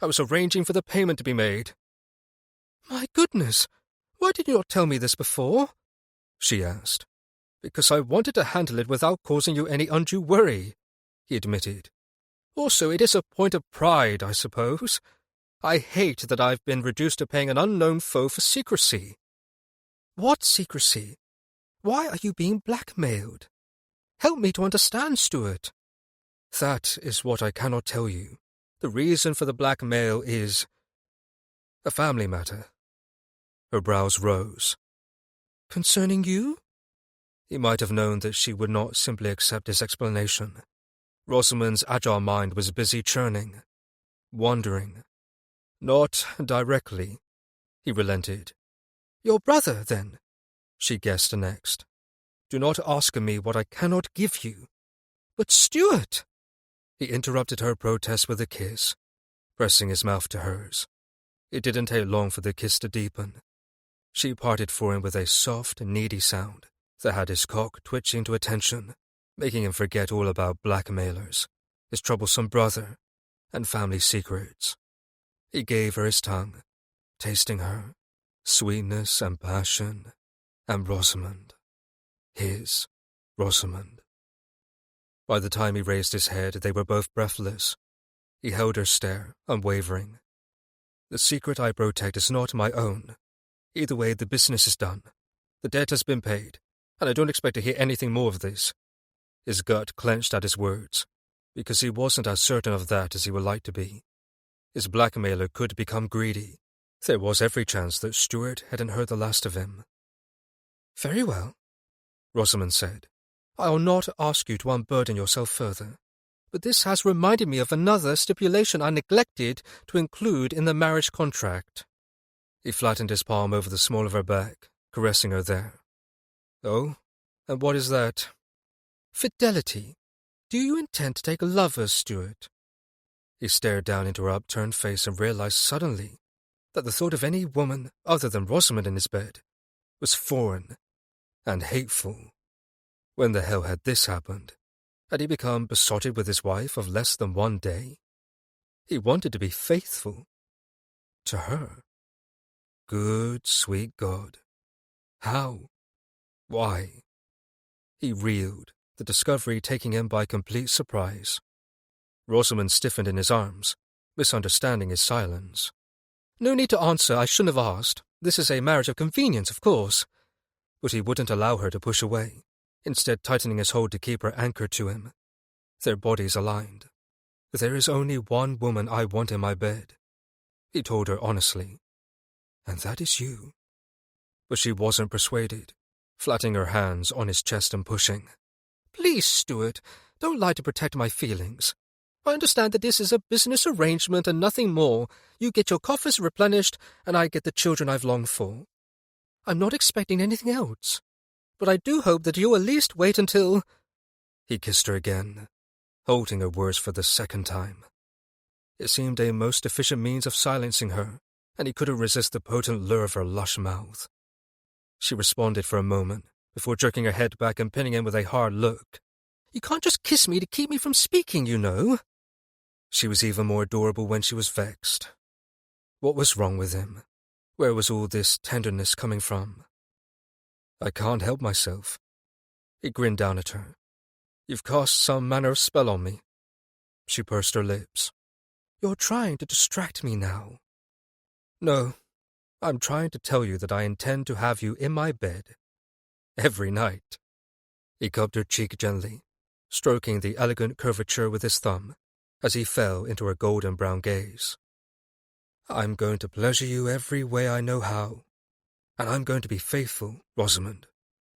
I was arranging for the payment to be made. My goodness, why did you not tell me this before? She asked. Because I wanted to handle it without causing you any undue worry, he admitted. Also, it is a point of pride, I suppose. I hate that I've been reduced to paying an unknown foe for secrecy. What secrecy? Why are you being blackmailed? Help me to understand, Stuart. That is what I cannot tell you. The reason for the blackmail is a family matter. Her brows rose. Concerning you? He might have known that she would not simply accept his explanation. Rosamond's agile mind was busy churning, wondering. Not directly, he relented. Your brother, then? She guessed next. Do not ask of me what I cannot give you. But Stuart! He interrupted her protest with a kiss, pressing his mouth to hers. It didn't take long for the kiss to deepen. She parted for him with a soft, needy sound that had his cock twitching to attention, making him forget all about blackmailers, his troublesome brother, and family secrets. He gave her his tongue, tasting her, sweetness and passion, and Rosamond, his Rosamond. By the time he raised his head, they were both breathless. He held her stare, unwavering. The secret I protect is not my own. Either way, the business is done. The debt has been paid, and I don't expect to hear anything more of this. His gut clenched at his words, because he wasn't as certain of that as he would like to be. His blackmailer could become greedy. There was every chance that Stuart hadn't heard the last of him. "Very well," Rosamond said. "I'll not ask you to unburden yourself further, but this has reminded me of another stipulation I neglected to include in the marriage contract." He flattened his palm over the small of her back, caressing her there. "Oh, and what is that?" "Fidelity. Do you intend to take lovers, Stuart?" He stared down into her upturned face and realized suddenly that the thought of any woman other than Rosamond in his bed was foreign and hateful. When the hell had this happened? Had he become besotted with his wife of less than one day? He wanted to be faithful. To her. Good, sweet God. How? Why? He reeled, the discovery taking him by complete surprise. Rosamond stiffened in his arms, misunderstanding his silence. "No need to answer, I shouldn't have asked. This is a marriage of convenience, of course." But he wouldn't allow her to push away, instead tightening his hold to keep her anchored to him. Their bodies aligned. "There is only one woman I want in my bed," he told her honestly. "And that is you." But she wasn't persuaded, flattening her hands on his chest and pushing. "Please, Stuart, don't lie to protect my feelings. I understand that this is a business arrangement and nothing more. You get your coffers replenished, and I get the children I've longed for. I'm not expecting anything else, but I do hope that you'll at least wait until—" He kissed her again, holding her words for the second time. It seemed a most efficient means of silencing her, and he couldn't resist the potent lure of her lush mouth. She responded for a moment, before jerking her head back and pinning him with a hard look. "You can't just kiss me to keep me from speaking, you know." She was even more adorable when she was vexed. What was wrong with him? Where was all this tenderness coming from? "I can't help myself." He grinned down at her. "You've cast some manner of spell on me." She pursed her lips. "You're trying to distract me now." "No, I'm trying to tell you that I intend to have you in my bed. Every night." He cupped her cheek gently, stroking the elegant curvature with his thumb, as he fell into her golden-brown gaze. "I'm going to pleasure you every way I know how, and I'm going to be faithful, Rosamond.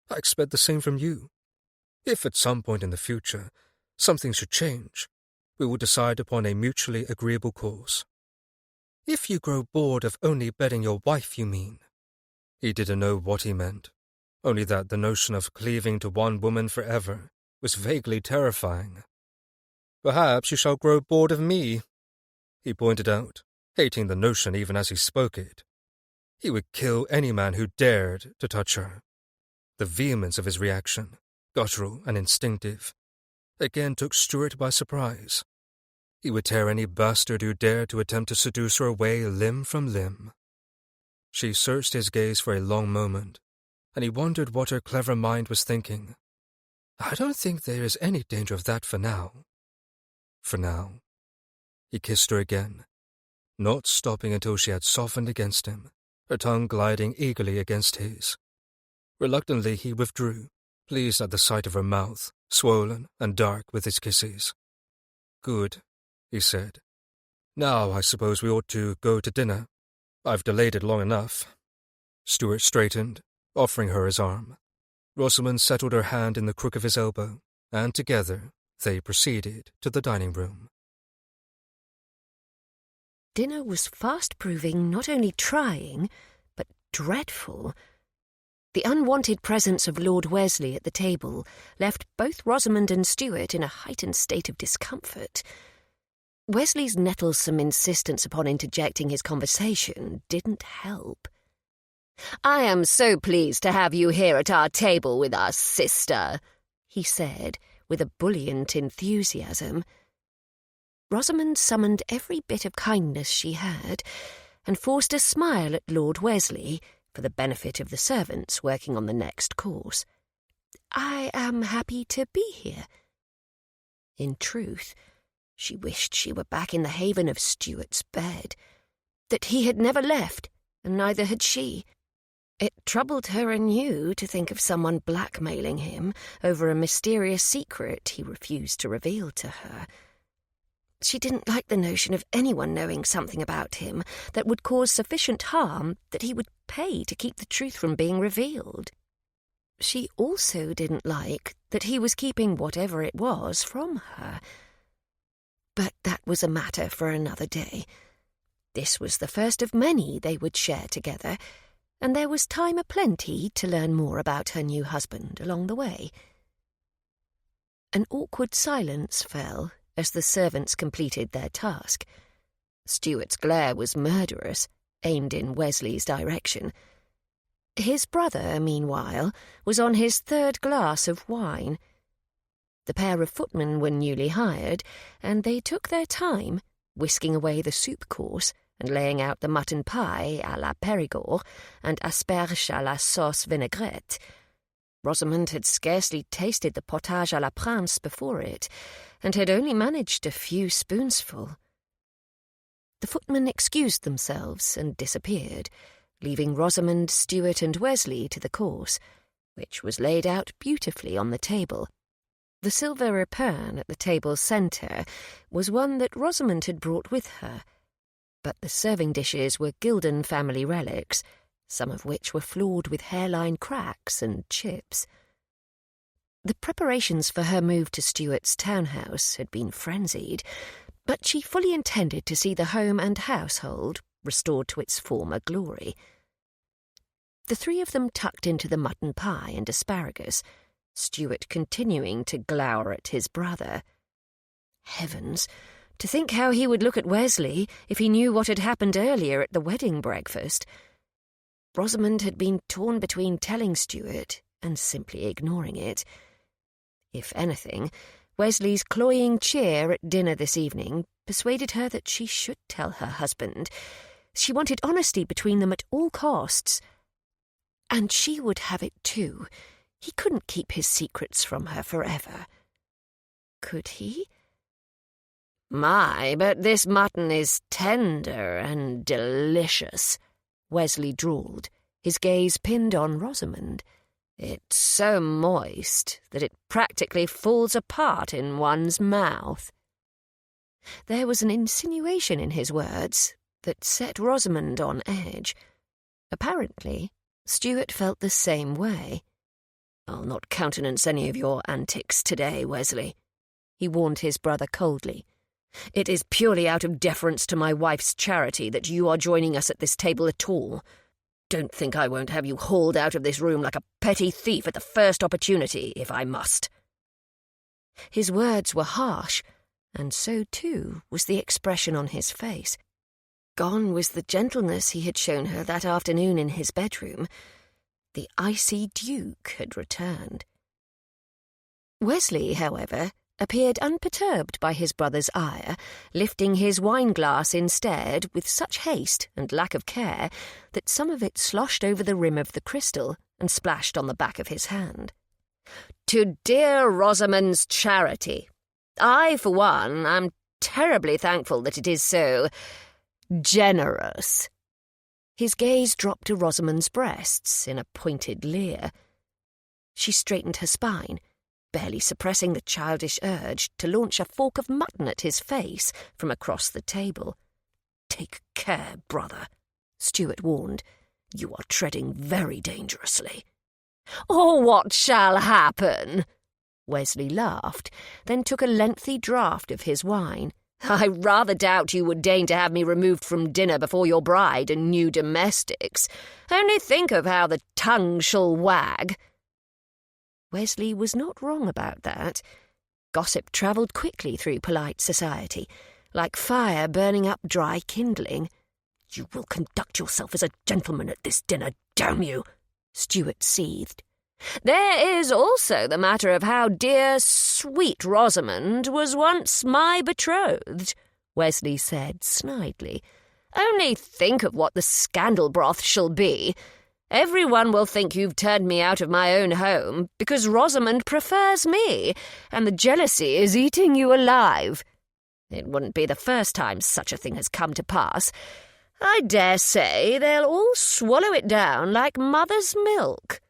I expect the same from you. If at some point in the future something should change, we will decide upon a mutually agreeable course." "If you grow bored of only bedding your wife, you mean?" He didn't know what he meant, only that the notion of cleaving to one woman forever was vaguely terrifying. "Perhaps you shall grow bored of me," he pointed out, hating the notion even as he spoke it. He would kill any man who dared to touch her. The vehemence of his reaction, guttural and instinctive, again took Stuart by surprise. He would tear any bastard who dared to attempt to seduce her away limb from limb. She searched his gaze for a long moment, and he wondered what her clever mind was thinking. "I don't think there is any danger of that for now." For now. He kissed her again, not stopping until she had softened against him, her tongue gliding eagerly against his. Reluctantly he withdrew, pleased at the sight of her mouth, swollen and dark with his kisses. "Good," he said. "Now I suppose we ought to go to dinner. I've delayed it long enough." Stuart straightened, offering her his arm. Rosamond settled her hand in the crook of his elbow, and together they proceeded to the dining room. Dinner was fast proving not only trying, but dreadful. The unwanted presence of Lord Wesley at the table left both Rosamond and Stuart in a heightened state of discomfort. Wesley's nettlesome insistence upon interjecting his conversation didn't help. "I am so pleased to have you here at our table with us, sister," he said, with ebullient enthusiasm. Rosamond summoned every bit of kindness she had and forced a smile at Lord Wesley for the benefit of the servants working on the next course. "I am happy to be here." In truth, she wished she were back in the haven of Stuart's bed, that he had never left, and neither had she. It troubled her anew to think of someone blackmailing him over a mysterious secret he refused to reveal to her. She didn't like the notion of anyone knowing something about him that would cause sufficient harm that he would pay to keep the truth from being revealed. She also didn't like that he was keeping whatever it was from her. But that was a matter for another day. This was the first of many they would share together, and there was time aplenty to learn more about her new husband along the way. An awkward silence fell as the servants completed their task. Stuart's glare was murderous, aimed in Wesley's direction. His brother, meanwhile, was on his third glass of wine. The pair of footmen were newly hired, and they took their time, whisking away the soup course and laying out the mutton pie à la Périgord and asperges à la sauce vinaigrette. Rosamond had scarcely tasted the potage à la Prince before it, and had only managed a few spoonsful. The footmen excused themselves and disappeared, leaving Rosamond, Stuart and Wesley to the course, which was laid out beautifully on the table. The silver epergne at the table's centre was one that Rosamond had brought with her, but the serving dishes were Gilden family relics, some of which were flawed with hairline cracks and chips. The preparations for her move to Stuart's townhouse had been frenzied, but she fully intended to see the home and household restored to its former glory. The three of them tucked into the mutton pie and asparagus, Stuart continuing to glower at his brother. Heavens, to think how he would look at Wesley if he knew what had happened earlier at the wedding breakfast. Rosamond had been torn between telling Stuart and simply ignoring it. If anything, Wesley's cloying cheer at dinner this evening persuaded her that she should tell her husband. She wanted honesty between them at all costs. And she would have it too. He couldn't keep his secrets from her forever. Could he? "My, but this mutton is tender and delicious," Wesley drawled, his gaze pinned on Rosamond. "It's so moist that it practically falls apart in one's mouth." There was an insinuation in his words that set Rosamond on edge. Apparently, Stuart felt the same way. "I'll not countenance any of your antics today, Wesley," he warned his brother coldly. "It is purely out of deference to my wife's charity that you are joining us at this table at all. Don't think I won't have you hauled out of this room like a petty thief at the first opportunity, if I must." His words were harsh, and so too was the expression on his face. Gone was the gentleness he had shown her that afternoon in his bedroom. The icy Duke had returned. Wesley, however, appeared unperturbed by his brother's ire, lifting his wine-glass instead with such haste and lack of care that some of it sloshed over the rim of the crystal and splashed on the back of his hand. "To dear Rosamond's charity. I, for one, am terribly thankful that it is so generous." His gaze dropped to Rosamond's breasts in a pointed leer. She straightened her spine, barely suppressing the childish urge to launch a fork of mutton at his face from across the table. "Take care, brother," Stuart warned. "You are treading very dangerously." "Or what shall happen?" Wesley laughed, then took a lengthy draught of his wine. "I rather doubt you would deign to have me removed from dinner before your bride and new domestics. Only think of how the tongue shall wag." Wesley was not wrong about that. Gossip travelled quickly through polite society, like fire burning up dry kindling. "You will conduct yourself as a gentleman at this dinner, damn you," Stuart seethed. "There is also the matter of how dear, sweet Rosamond was once my betrothed," Wesley said snidely. "Only think of what the scandal broth shall be. Everyone will think you've turned me out of my own home because Rosamond prefers me, and the jealousy is eating you alive. It wouldn't be the first time such a thing has come to pass. I dare say they'll all swallow it down like mother's milk."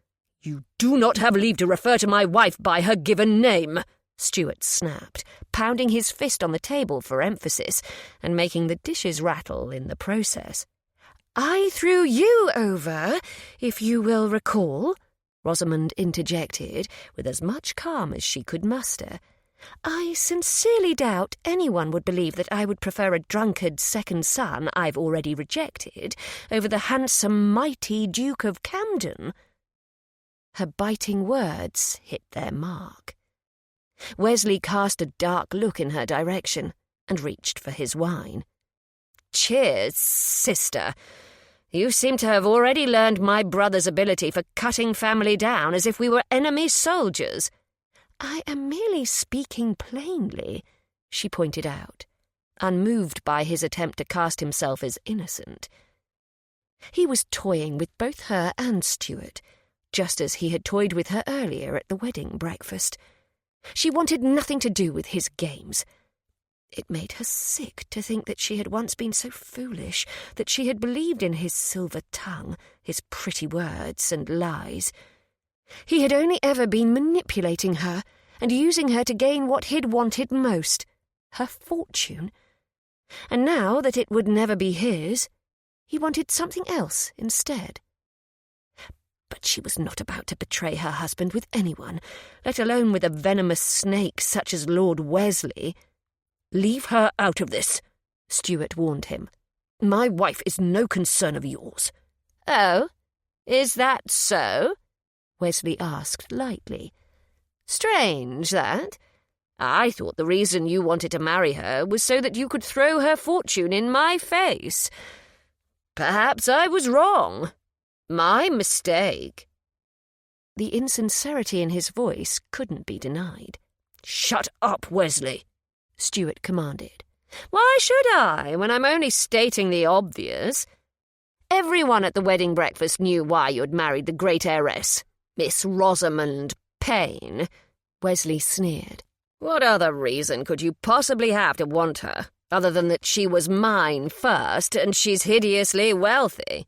"You do not have leave to refer to my wife by her given name," Stuart snapped, pounding his fist on the table for emphasis and making the dishes rattle in the process. "I threw you over, if you will recall," Rosamond interjected with as much calm as she could muster. "I sincerely doubt anyone would believe that I would prefer a drunkard second son I've already rejected over the handsome, mighty Duke of Camden." Her biting words hit their mark. Wesley cast a dark look in her direction and reached for his wine. "Cheers, sister. You seem to have already learned my brother's ability for cutting family down as if we were enemy soldiers." "I am merely speaking plainly," she pointed out, unmoved by his attempt to cast himself as innocent. He was toying with both her and Stuart, just as he had toyed with her earlier at the wedding breakfast. She wanted nothing to do with his games. It made her sick to think that she had once been so foolish, that she had believed in his silver tongue, his pretty words and lies. He had only ever been manipulating her and using her to gain what he'd wanted most, her fortune. And now that it would never be his, he wanted something else instead. But she was not about to betray her husband with anyone, let alone with a venomous snake such as Lord Wesley. "Leave her out of this," Stuart warned him. "My wife is no concern of yours." "Oh, is that so?" Wesley asked lightly. "Strange, that. I thought the reason you wanted to marry her was so that you could throw her fortune in my face. Perhaps I was wrong. My mistake." The insincerity in his voice couldn't be denied. "Shut up, Wesley," Stuart commanded. "Why should I, when I'm only stating the obvious? Everyone at the wedding breakfast knew why you'd married the great heiress, Miss Rosamond Payne," Wesley sneered. "What other reason could you possibly have to want her, other than that she was mine first and she's hideously wealthy?"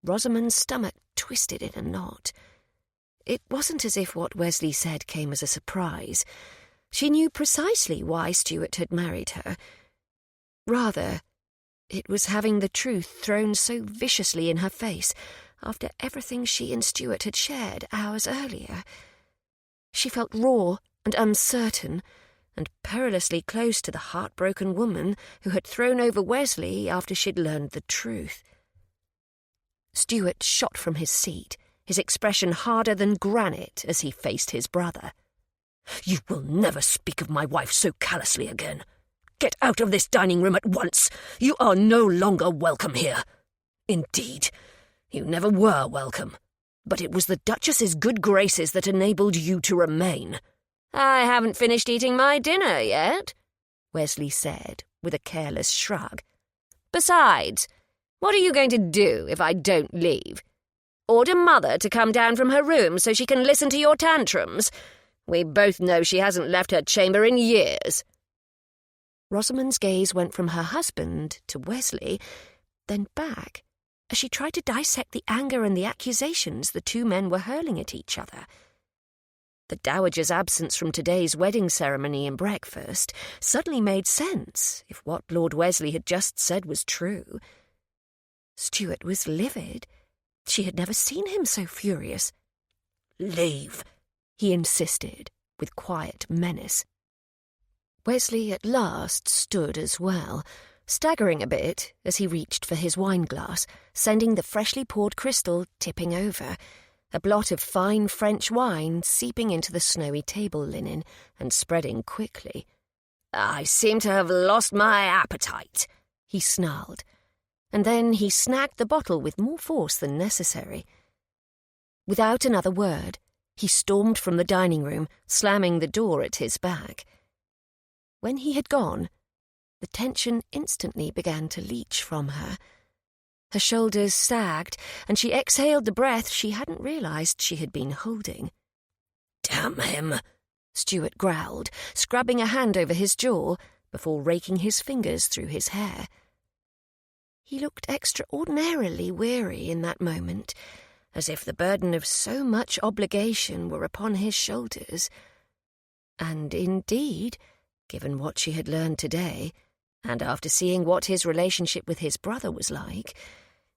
Rosamond's stomach twisted in a knot. It wasn't as if what Wesley said came as a surprise. She knew precisely why Stuart had married her. Rather, it was having the truth thrown so viciously in her face after everything she and Stuart had shared hours earlier. She felt raw and uncertain, and perilously close to the heartbroken woman who had thrown over Wesley after she'd learned the truth. Stuart shot from his seat, his expression harder than granite as he faced his brother. "You will never speak of my wife so callously again. Get out of this dining room at once. You are no longer welcome here. Indeed, you never were welcome, but it was the Duchess's good graces that enabled you to remain." "I haven't finished eating my dinner yet," Wesley said, with a careless shrug. "Besides, what are you going to do if I don't leave? Order Mother to come down from her room so she can listen to your tantrums? We both know she hasn't left her chamber in years." Rosamond's gaze went from her husband to Wesley, then back, as she tried to dissect the anger and the accusations the two men were hurling at each other. The Dowager's absence from today's wedding ceremony and breakfast suddenly made sense if what Lord Wesley had just said was true. Stuart was livid. She had never seen him so furious. "Leave," he insisted, with quiet menace. Wesley at last stood as well, staggering a bit as he reached for his wineglass, sending the freshly poured crystal tipping over, a blot of fine French wine seeping into the snowy table linen and spreading quickly. "I seem to have lost my appetite," he snarled, and then he snagged the bottle with more force than necessary. Without another word, he stormed from the dining room, slamming the door at his back. When he had gone, The tension instantly began to leach from her. Her shoulders sagged, and she exhaled the breath she hadn't realised she had been holding. "Damn him," Stuart growled, scrubbing a hand over his jaw before raking his fingers through his hair. He looked extraordinarily weary in that moment, as if the burden of so much obligation were upon his shoulders. And indeed, given what she had learned today, and after seeing what his relationship with his brother was like,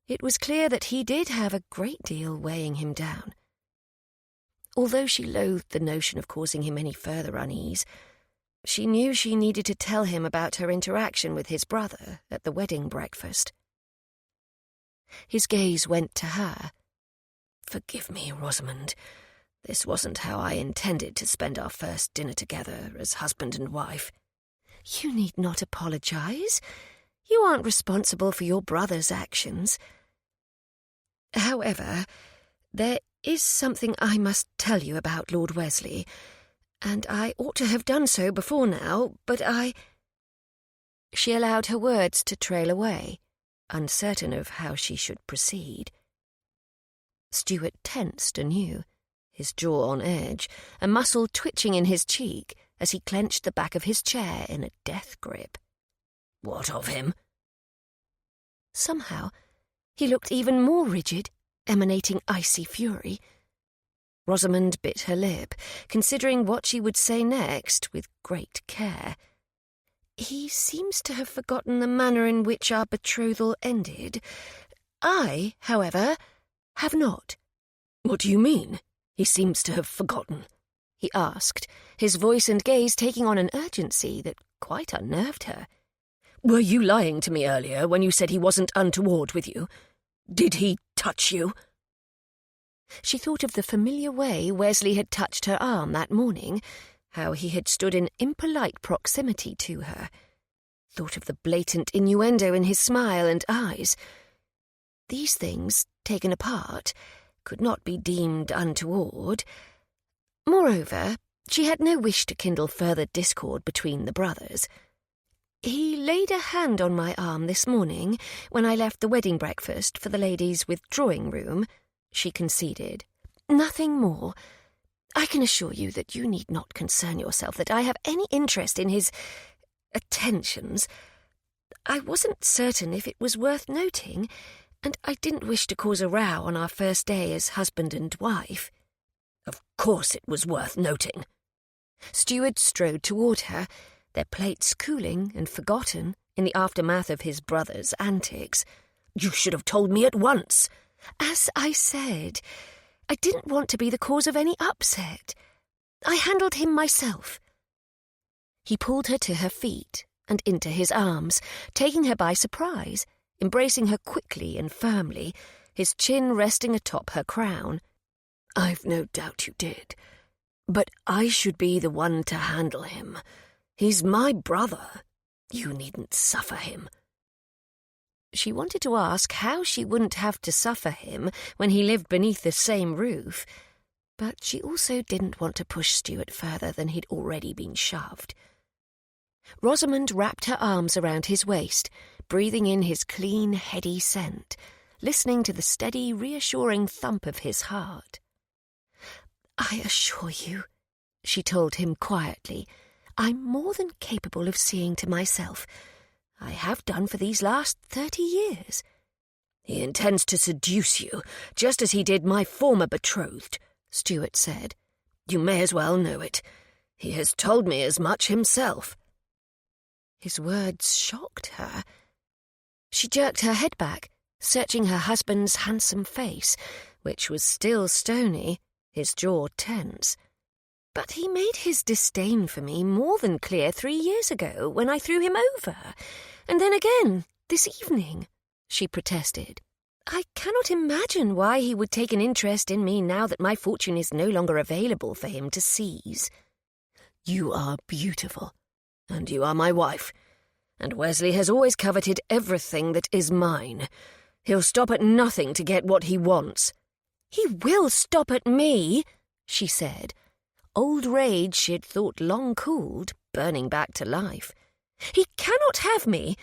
it was clear that he did have a great deal weighing him down. Although she loathed the notion of causing him any further unease, she knew she needed to tell him about her interaction with his brother at the wedding breakfast. His gaze went to her. "Forgive me, Rosamond. This wasn't how I intended to spend our first dinner together as husband and wife." "You need not apologise. You aren't responsible for your brother's actions. However, there is something I must tell you about Lord Wesley, and I ought to have done so before now, but She allowed her words to trail away, uncertain of how she should proceed. Stuart tensed anew, his jaw on edge, a muscle twitching in his cheek as he clenched the back of his chair in a death grip. "What of him?" Somehow, he looked even more rigid, emanating icy fury. Rosamond bit her lip, considering what she would say next with great care. "He seems to have forgotten the manner in which our betrothal ended. I, however, have not." "What do you mean, he seems to have forgotten?" he asked, his voice and gaze taking on an urgency that quite unnerved her. "Were you lying to me earlier when you said he wasn't untoward with you? Did he touch you?" She thought of the familiar way Wesley had touched her arm that morning, how he had stood in impolite proximity to her. Thought of the blatant innuendo in his smile and eyes. These things, taken apart, could not be deemed untoward. Moreover, she had no wish to kindle further discord between the brothers. "He laid a hand on my arm this morning when I left the wedding breakfast for the ladies' withdrawing room," she conceded. "Nothing more. I can assure you that you need not concern yourself that I have any interest in his attentions. I wasn't certain if it was worth noting, and I didn't wish to cause a row on our first day as husband and wife." "Of course it was worth noting." Stuart strode toward her, their plates cooling and forgotten in the aftermath of his brother's antics. "You should have told me at once." "As I said, I didn't want to be the cause of any upset. I handled him myself." He pulled her to her feet and into his arms, taking her by surprise, embracing her quickly and firmly, his chin resting atop her crown. "I've no doubt you did, but I should be the one to handle him. He's my brother. You needn't suffer him." She wanted to ask how she wouldn't have to suffer him when he lived beneath the same roof, but she also didn't want to push Stuart further than he'd already been shoved. Rosamond wrapped her arms around his waist, breathing in his clean, heady scent, listening to the steady, reassuring thump of his heart. "I assure you," she told him quietly, "I'm more than capable of seeing to myself. I have done for these last 30 years. "He intends to seduce you, just as he did my former betrothed," Stuart said. "You may as well know it. He has told me as much himself." His words shocked her. She jerked her head back, searching her husband's handsome face, which was still stony, his jaw tense. "But he made his disdain for me more than clear 3 years ago when I threw him over, and then again this evening," she protested. "I cannot imagine why he would take an interest in me now that my fortune is no longer available for him to seize." "You are beautiful, and you are my wife, and Wesley has always coveted everything that is mine. He'll stop at nothing to get what he wants." "He will stop at me," she said, old rage she had thought long cooled, burning back to life. He cannot have me,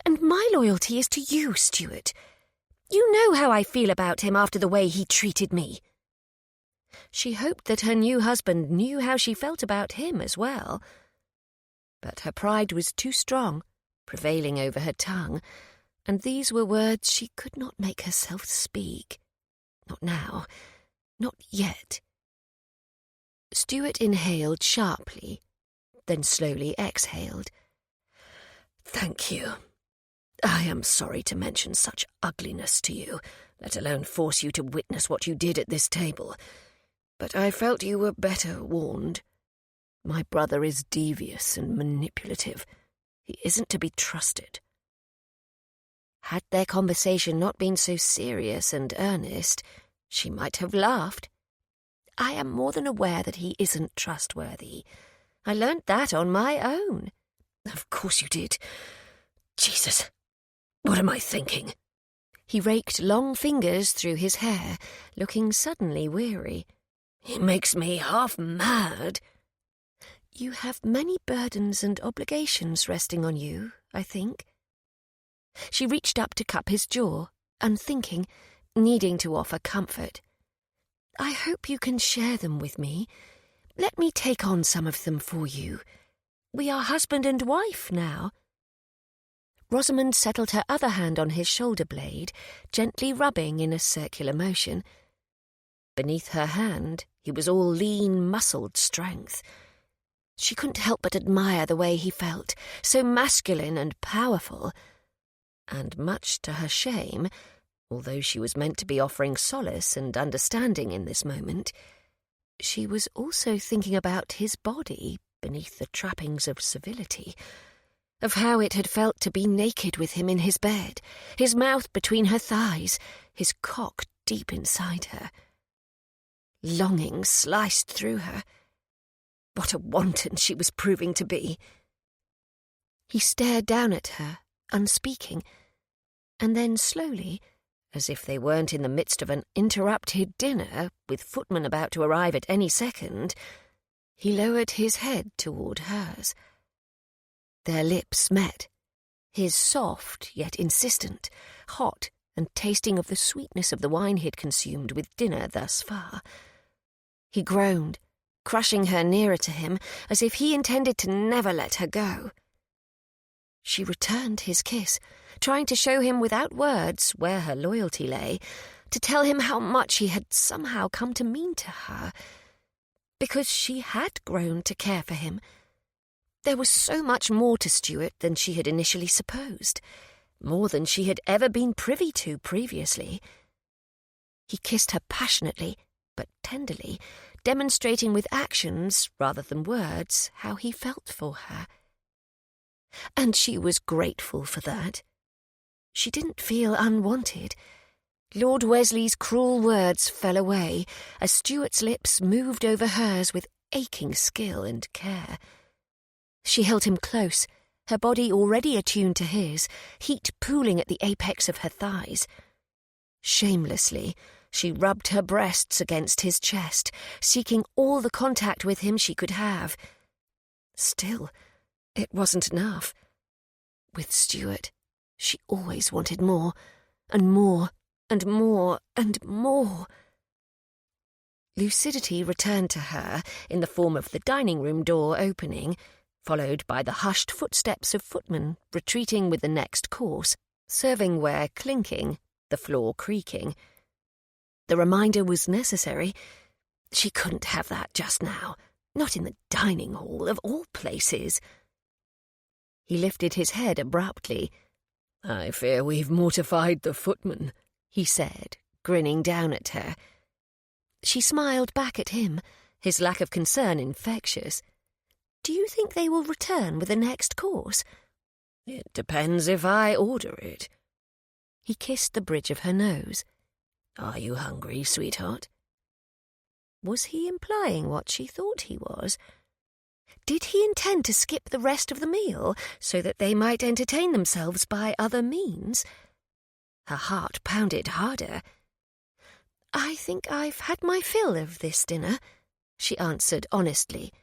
and my loyalty is to you, Stuart. You know how I feel about him after the way he treated me." She hoped that her new husband knew how she felt about him as well. But her pride was too strong, prevailing over her tongue, and these were words she could not make herself speak. Not now. Not yet. Stuart inhaled sharply, then slowly exhaled. "Thank you. I am sorry to mention such ugliness to you, let alone force you to witness what you did at this table. But I felt you were better warned. My brother is devious and manipulative. He isn't to be trusted." Had their conversation not been so serious and earnest, she might have laughed. "I am more than aware that he isn't trustworthy. I learnt that on my own." "Of course you did. Jesus, what am I thinking?" He raked long fingers through his hair, looking suddenly weary. "He makes me half mad." "You have many burdens and obligations resting on you, I think." She reached up to cup his jaw, unthinking, needing to offer comfort. "I hope you can share them with me. Let me take on some of them for you. We are husband and wife now." Rosamond settled her other hand on his shoulder blade, gently rubbing in a circular motion. Beneath her hand, he was all lean, muscled strength. She couldn't help but admire the way he felt, so masculine and powerful. And much to her shame, although she was meant to be offering solace and understanding in this moment, she was also thinking about his body beneath the trappings of civility, of how it had felt to be naked with him in his bed, his mouth between her thighs, his cock deep inside her. Longing sliced through her. What a wanton she was proving to be. He stared down at her, unspeaking, and then slowly, as if they weren't in the midst of an interrupted dinner, with footmen about to arrive at any second, he lowered his head toward hers. Their lips met, his soft yet insistent, hot and tasting of the sweetness of the wine he'd consumed with dinner thus far. He groaned, crushing her nearer to him, as if he intended to never let her go. She returned his kiss, trying to show him without words where her loyalty lay, to tell him how much he had somehow come to mean to her, because she had grown to care for him. There was so much more to Stuart than she had initially supposed, more than she had ever been privy to previously. He kissed her passionately, but tenderly, demonstrating with actions, rather than words, how he felt for her. And she was grateful for that. She didn't feel unwanted. Lord Wesley's cruel words fell away as Stuart's lips moved over hers with aching skill and care. She held him close, her body already attuned to his, heat pooling at the apex of her thighs. Shamelessly, she rubbed her breasts against his chest, seeking all the contact with him she could have. Still, it wasn't enough. With Stuart, she always wanted more, and more, and more, and more. Lucidity returned to her in the form of the dining room door opening, followed by the hushed footsteps of footmen retreating with the next course, servingware clinking, the floor creaking. The reminder was necessary. She couldn't have that just now, not in the dining hall of all places. He lifted his head abruptly. "I fear we've mortified the footman," he said, grinning down at her. She smiled back at him, his lack of concern infectious. "Do you think they will return with the next course?" "It depends if I order it." He kissed the bridge of her nose. "Are you hungry, sweetheart?" Was he implying what she thought he was? Did he intend to skip the rest of the meal so that they might entertain themselves by other means? Her heart pounded harder. "I think I've had my fill of this dinner," she answered honestly,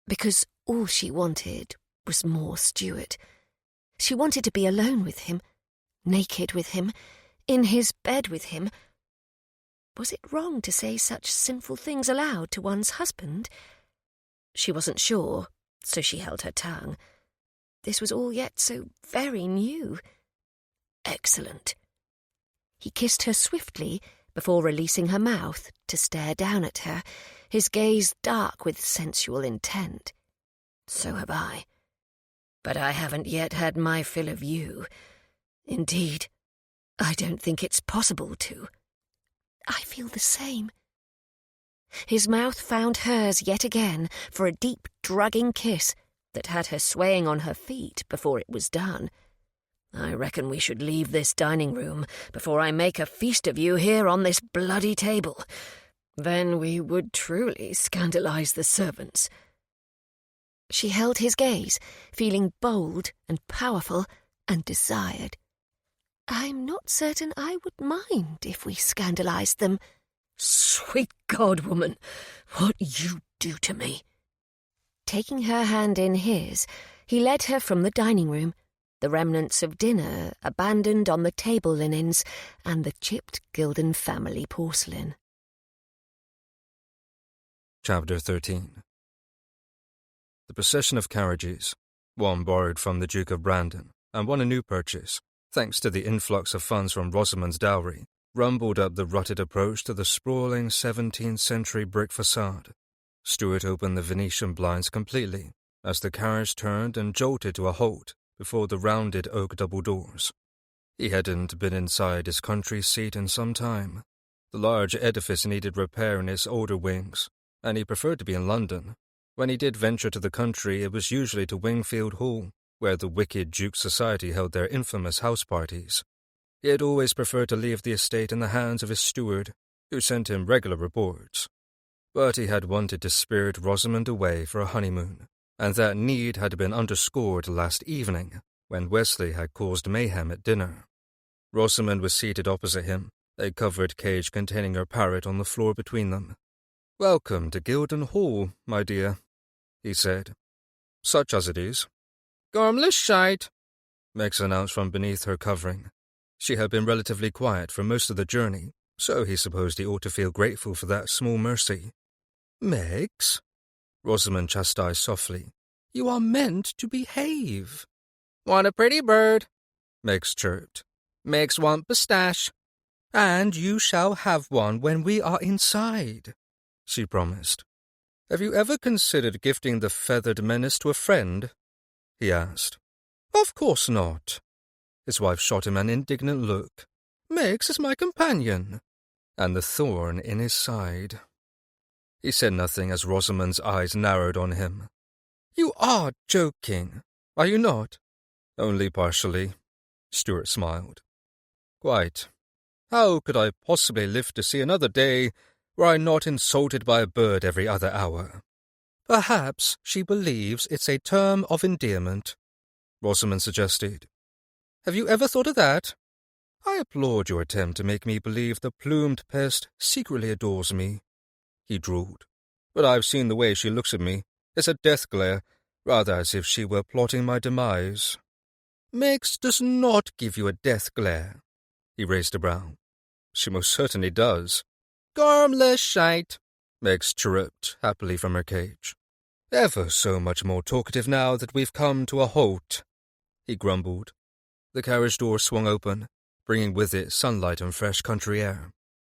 because all she wanted was more Stuart. She wanted to be alone with him, naked with him, in his bed with him. Was it wrong to say such sinful things aloud to one's husband? She wasn't sure, so she held her tongue. This was all yet so very new. Excellent. He kissed her swiftly before releasing her mouth to stare down at her, his gaze dark with sensual intent. So have I. But I haven't yet had my fill of you. Indeed, I don't think it's possible to. I feel the same. His mouth found hers yet again for a deep, drugging kiss that had her swaying on her feet before it was done. I reckon we should leave this dining room before I make a feast of you here on this bloody table. Then we would truly scandalize the servants. She held his gaze, feeling bold and powerful and desired. I'm not certain I would mind if we scandalized them. Sweet God, woman, what you do to me. Taking her hand in his, he led her from the dining room, the remnants of dinner abandoned on the table linens and the chipped Gilden family porcelain. Chapter 13. The procession of carriages, one borrowed from the Duke of Brandon and one a new purchase, thanks to the influx of funds from Rosamond's dowry, rumbled up the rutted approach to the sprawling 17th-century brick facade. Stuart opened the Venetian blinds completely as the carriage turned and jolted to a halt before the rounded oak double doors. He hadn't been inside his country seat in some time. The large edifice needed repair in its older wings, and he preferred to be in London. When he did venture to the country, it was usually to Wingfield Hall, where the wicked Duke's Society held their infamous house parties. He had always preferred to leave the estate in the hands of his steward, who sent him regular reports. But he had wanted to spirit Rosamond away for a honeymoon, and that need had been underscored last evening, when Wesley had caused mayhem at dinner. Rosamond was seated opposite him, a covered cage containing her parrot on the floor between them. "Welcome to Gilden Hall, my dear," he said. "Such as it is." "Gormless shite," Megs announced from beneath her covering. She had been relatively quiet for most of the journey, so he supposed he ought to feel grateful for that small mercy. "Megs," Rosamond chastised softly, "you are meant to behave." "What a pretty bird," Megs chirped. "Megs want pistache." "And you shall have one when we are inside," she promised. "Have you ever considered gifting the feathered menace to a friend?" he asked. "Of course not." His wife shot him an indignant look. "Megs is my companion." And the thorn in his side. He said nothing as Rosamond's eyes narrowed on him. "You are joking, are you not?" "Only partially," Stuart smiled. "Quite. How could I possibly live to see another day were I not insulted by a bird every other hour?" "Perhaps she believes it's a term of endearment," Rosamond suggested. "Have you ever thought of that?" "I applaud your attempt to make me believe the plumed pest secretly adores me," he drawled. "But I've seen the way she looks at me. It's a death glare, rather as if she were plotting my demise." "Megs does not give you a death glare." He raised a brow. "She most certainly does." "Gormless shite," Megs chirruped happily from her cage. "Ever so much more talkative now that we've come to a halt," he grumbled. The carriage door swung open, bringing with it sunlight and fresh country air.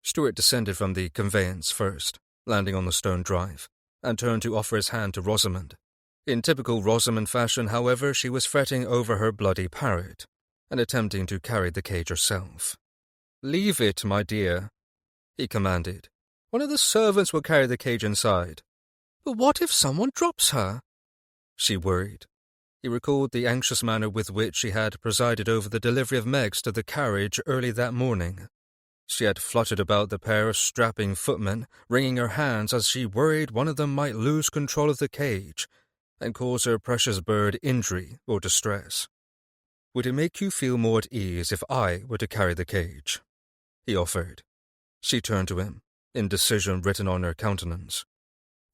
Stuart descended from the conveyance first, landing on the stone drive, and turned to offer his hand to Rosamond. In typical Rosamond fashion, however, she was fretting over her bloody parrot, and attempting to carry the cage herself. "Leave it, my dear," he commanded. "One of the servants will carry the cage inside." "But what if someone drops her?" she worried. He recalled the anxious manner with which she had presided over the delivery of Megs to the carriage early that morning. She had fluttered about the pair of strapping footmen, wringing her hands as she worried one of them might lose control of the cage and cause her precious bird injury or distress. "Would it make you feel more at ease if I were to carry the cage?" he offered. She turned to him, indecision written on her countenance.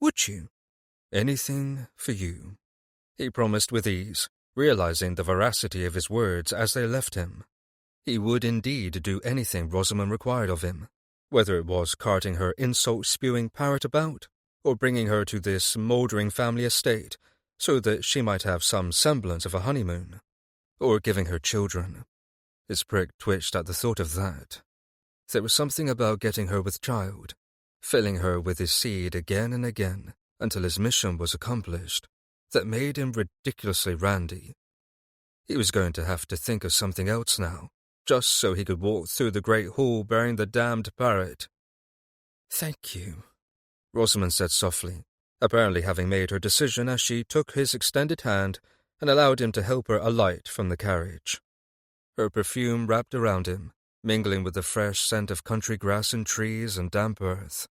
"Would you? Anything for you." He promised with ease, realizing the veracity of his words as they left him. He would indeed do anything Rosamond required of him, whether it was carting her insult-spewing parrot about, or bringing her to this mouldering family estate so that she might have some semblance of a honeymoon, or giving her children. His prick twitched at the thought of that. There was something about getting her with child, filling her with his seed again and again until his mission was accomplished, that made him ridiculously randy. He was going to have to think of something else now, just so he could walk through the great hall bearing the damned parrot. "Thank you," Rosamond said softly, apparently having made her decision as she took his extended hand and allowed him to help her alight from the carriage. Her perfume wrapped around him, mingling with the fresh scent of country grass and trees and damp earth.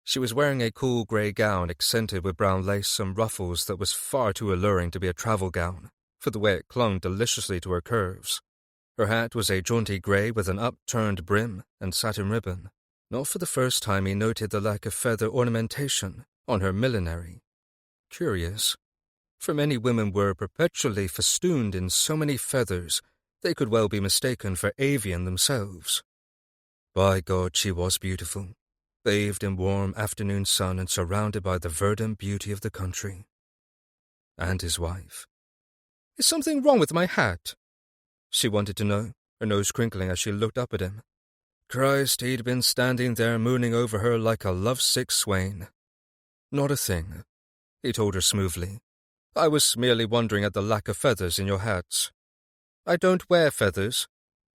She was wearing a cool grey gown accented with brown lace and ruffles that was far too alluring to be a travel gown, for the way it clung deliciously to her curves. Her hat was a jaunty grey with an upturned brim and satin ribbon. Not for the first time he noted the lack of feather ornamentation on her millinery. Curious, for many women were perpetually festooned in so many feathers they could well be mistaken for avian themselves. By God, she was beautiful, bathed in warm afternoon sun and surrounded by the verdant beauty of the country. And his wife. "Is something wrong with my hat?" she wanted to know, her nose crinkling as she looked up at him. Christ, he'd been standing there mooning over her like a lovesick swain. "Not a thing," he told her smoothly. "I was merely wondering at the lack of feathers in your hats." "I don't wear feathers,"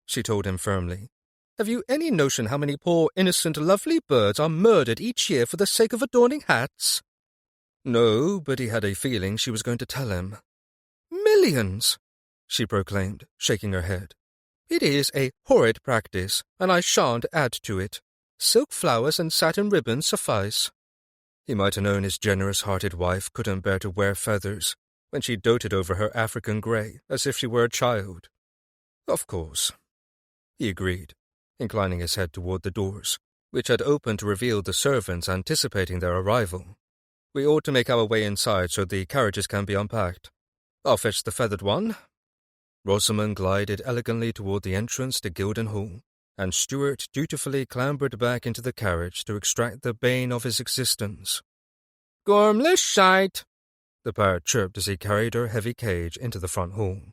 she told him firmly. "Have you any notion how many poor, innocent, lovely birds are murdered each year for the sake of adorning hats?" No, but he had a feeling she was going to tell him. "Millions!" she proclaimed, shaking her head. "It is a horrid practice, and I shan't add to it. Silk flowers and satin ribbons suffice." He might have known his generous-hearted wife couldn't bear to wear feathers when she doted over her African grey as if she were a child. "Of course," he agreed, inclining his head toward the doors, which had opened to reveal the servants anticipating their arrival. "We ought to make our way inside so the carriages can be unpacked. I'll fetch the feathered one." Rosamond glided elegantly toward the entrance to Guildhall, and Stuart dutifully clambered back into the carriage to extract the bane of his existence. "Gormless shite!" the parrot chirped as he carried her heavy cage into the front hall.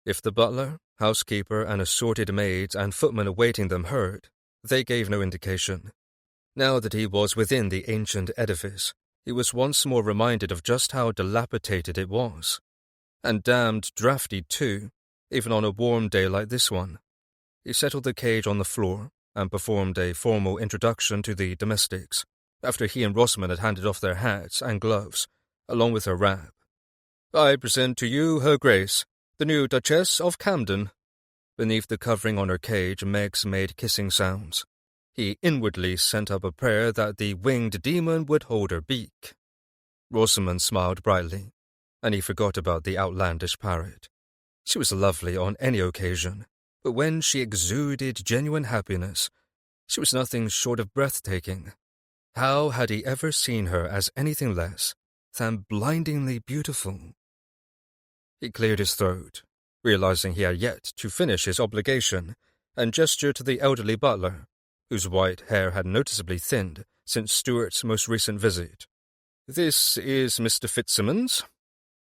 If the butler, housekeeper, and assorted maids and footmen awaiting them heard, they gave no indication. Now that he was within the ancient edifice, he was once more reminded of just how dilapidated it was. And damned draughty, too, even on a warm day like this one. He settled the cage on the floor and performed a formal introduction to the domestics, after he and Rosamond had handed off their hats and gloves, along with her wrap. "I present to you Her Grace, the new Duchess of Camden." Beneath the covering on her cage, Meggs made kissing sounds. He inwardly sent up a prayer that the winged demon would hold her beak. Rosamond smiled brightly, and he forgot about the outlandish parrot. She was lovely on any occasion, but when she exuded genuine happiness, she was nothing short of breathtaking. How had he ever seen her as anything less than blindingly beautiful? He cleared his throat, realizing he had yet to finish his obligation, and gestured to the elderly butler, whose white hair had noticeably thinned since Stuart's most recent visit. "This is Mr. Fitzsimmons."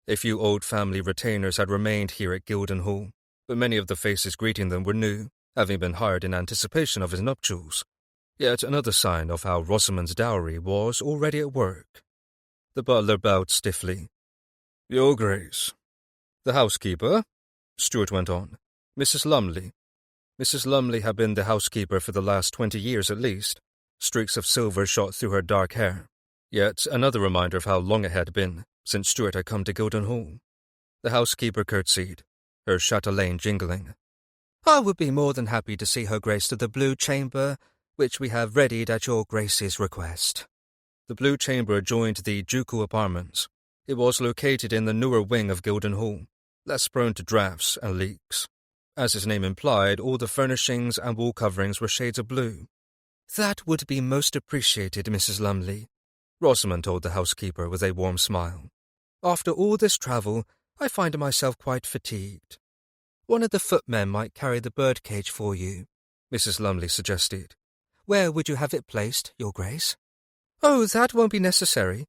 A few old family retainers had remained here at Guildhall, but many of the faces greeting them were new, having been hired in anticipation of his nuptials. Yet another sign of how Rosamond's dowry was already at work. The butler bowed stiffly. "Your Grace." "The housekeeper," Stuart went on, "Mrs. Lumley." Mrs. Lumley had been the housekeeper for the last 20 years at least. Streaks of silver shot through her dark hair. Yet another reminder of how long it had been since Stuart had come to Guildhall. The housekeeper curtsied, her chatelaine jingling. "I would be more than happy to see Her Grace to the Blue Chamber, which we have readied at your Grace's request." The Blue Chamber adjoined the ducal apartments. It was located in the newer wing of Guildhall, less prone to drafts and leaks. As its name implied, all the furnishings and wall coverings were shades of blue. "That would be most appreciated, Mrs. Lumley," Rosamond told the housekeeper with a warm smile. After all this travel, I find myself quite fatigued. One of the footmen might carry the birdcage for you, Mrs. Lumley suggested. Where would you have it placed, Your Grace? Oh, that won't be necessary,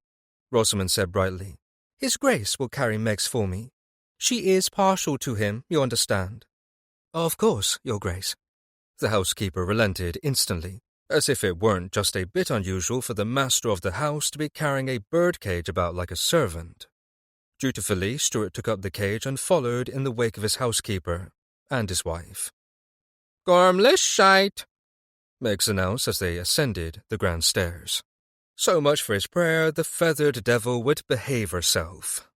Rosamond said brightly. His Grace will carry Meg's for me. She is partial to him, you understand. Of course, Your Grace. The housekeeper relented instantly, as if it weren't just a bit unusual for the master of the house to be carrying a birdcage about like a servant. Dutifully, Stuart took up the cage and followed in the wake of his housekeeper and his wife. Gormless shite, Meggs announced as they ascended the grand stairs. So much for his prayer, the feathered devil would behave herself.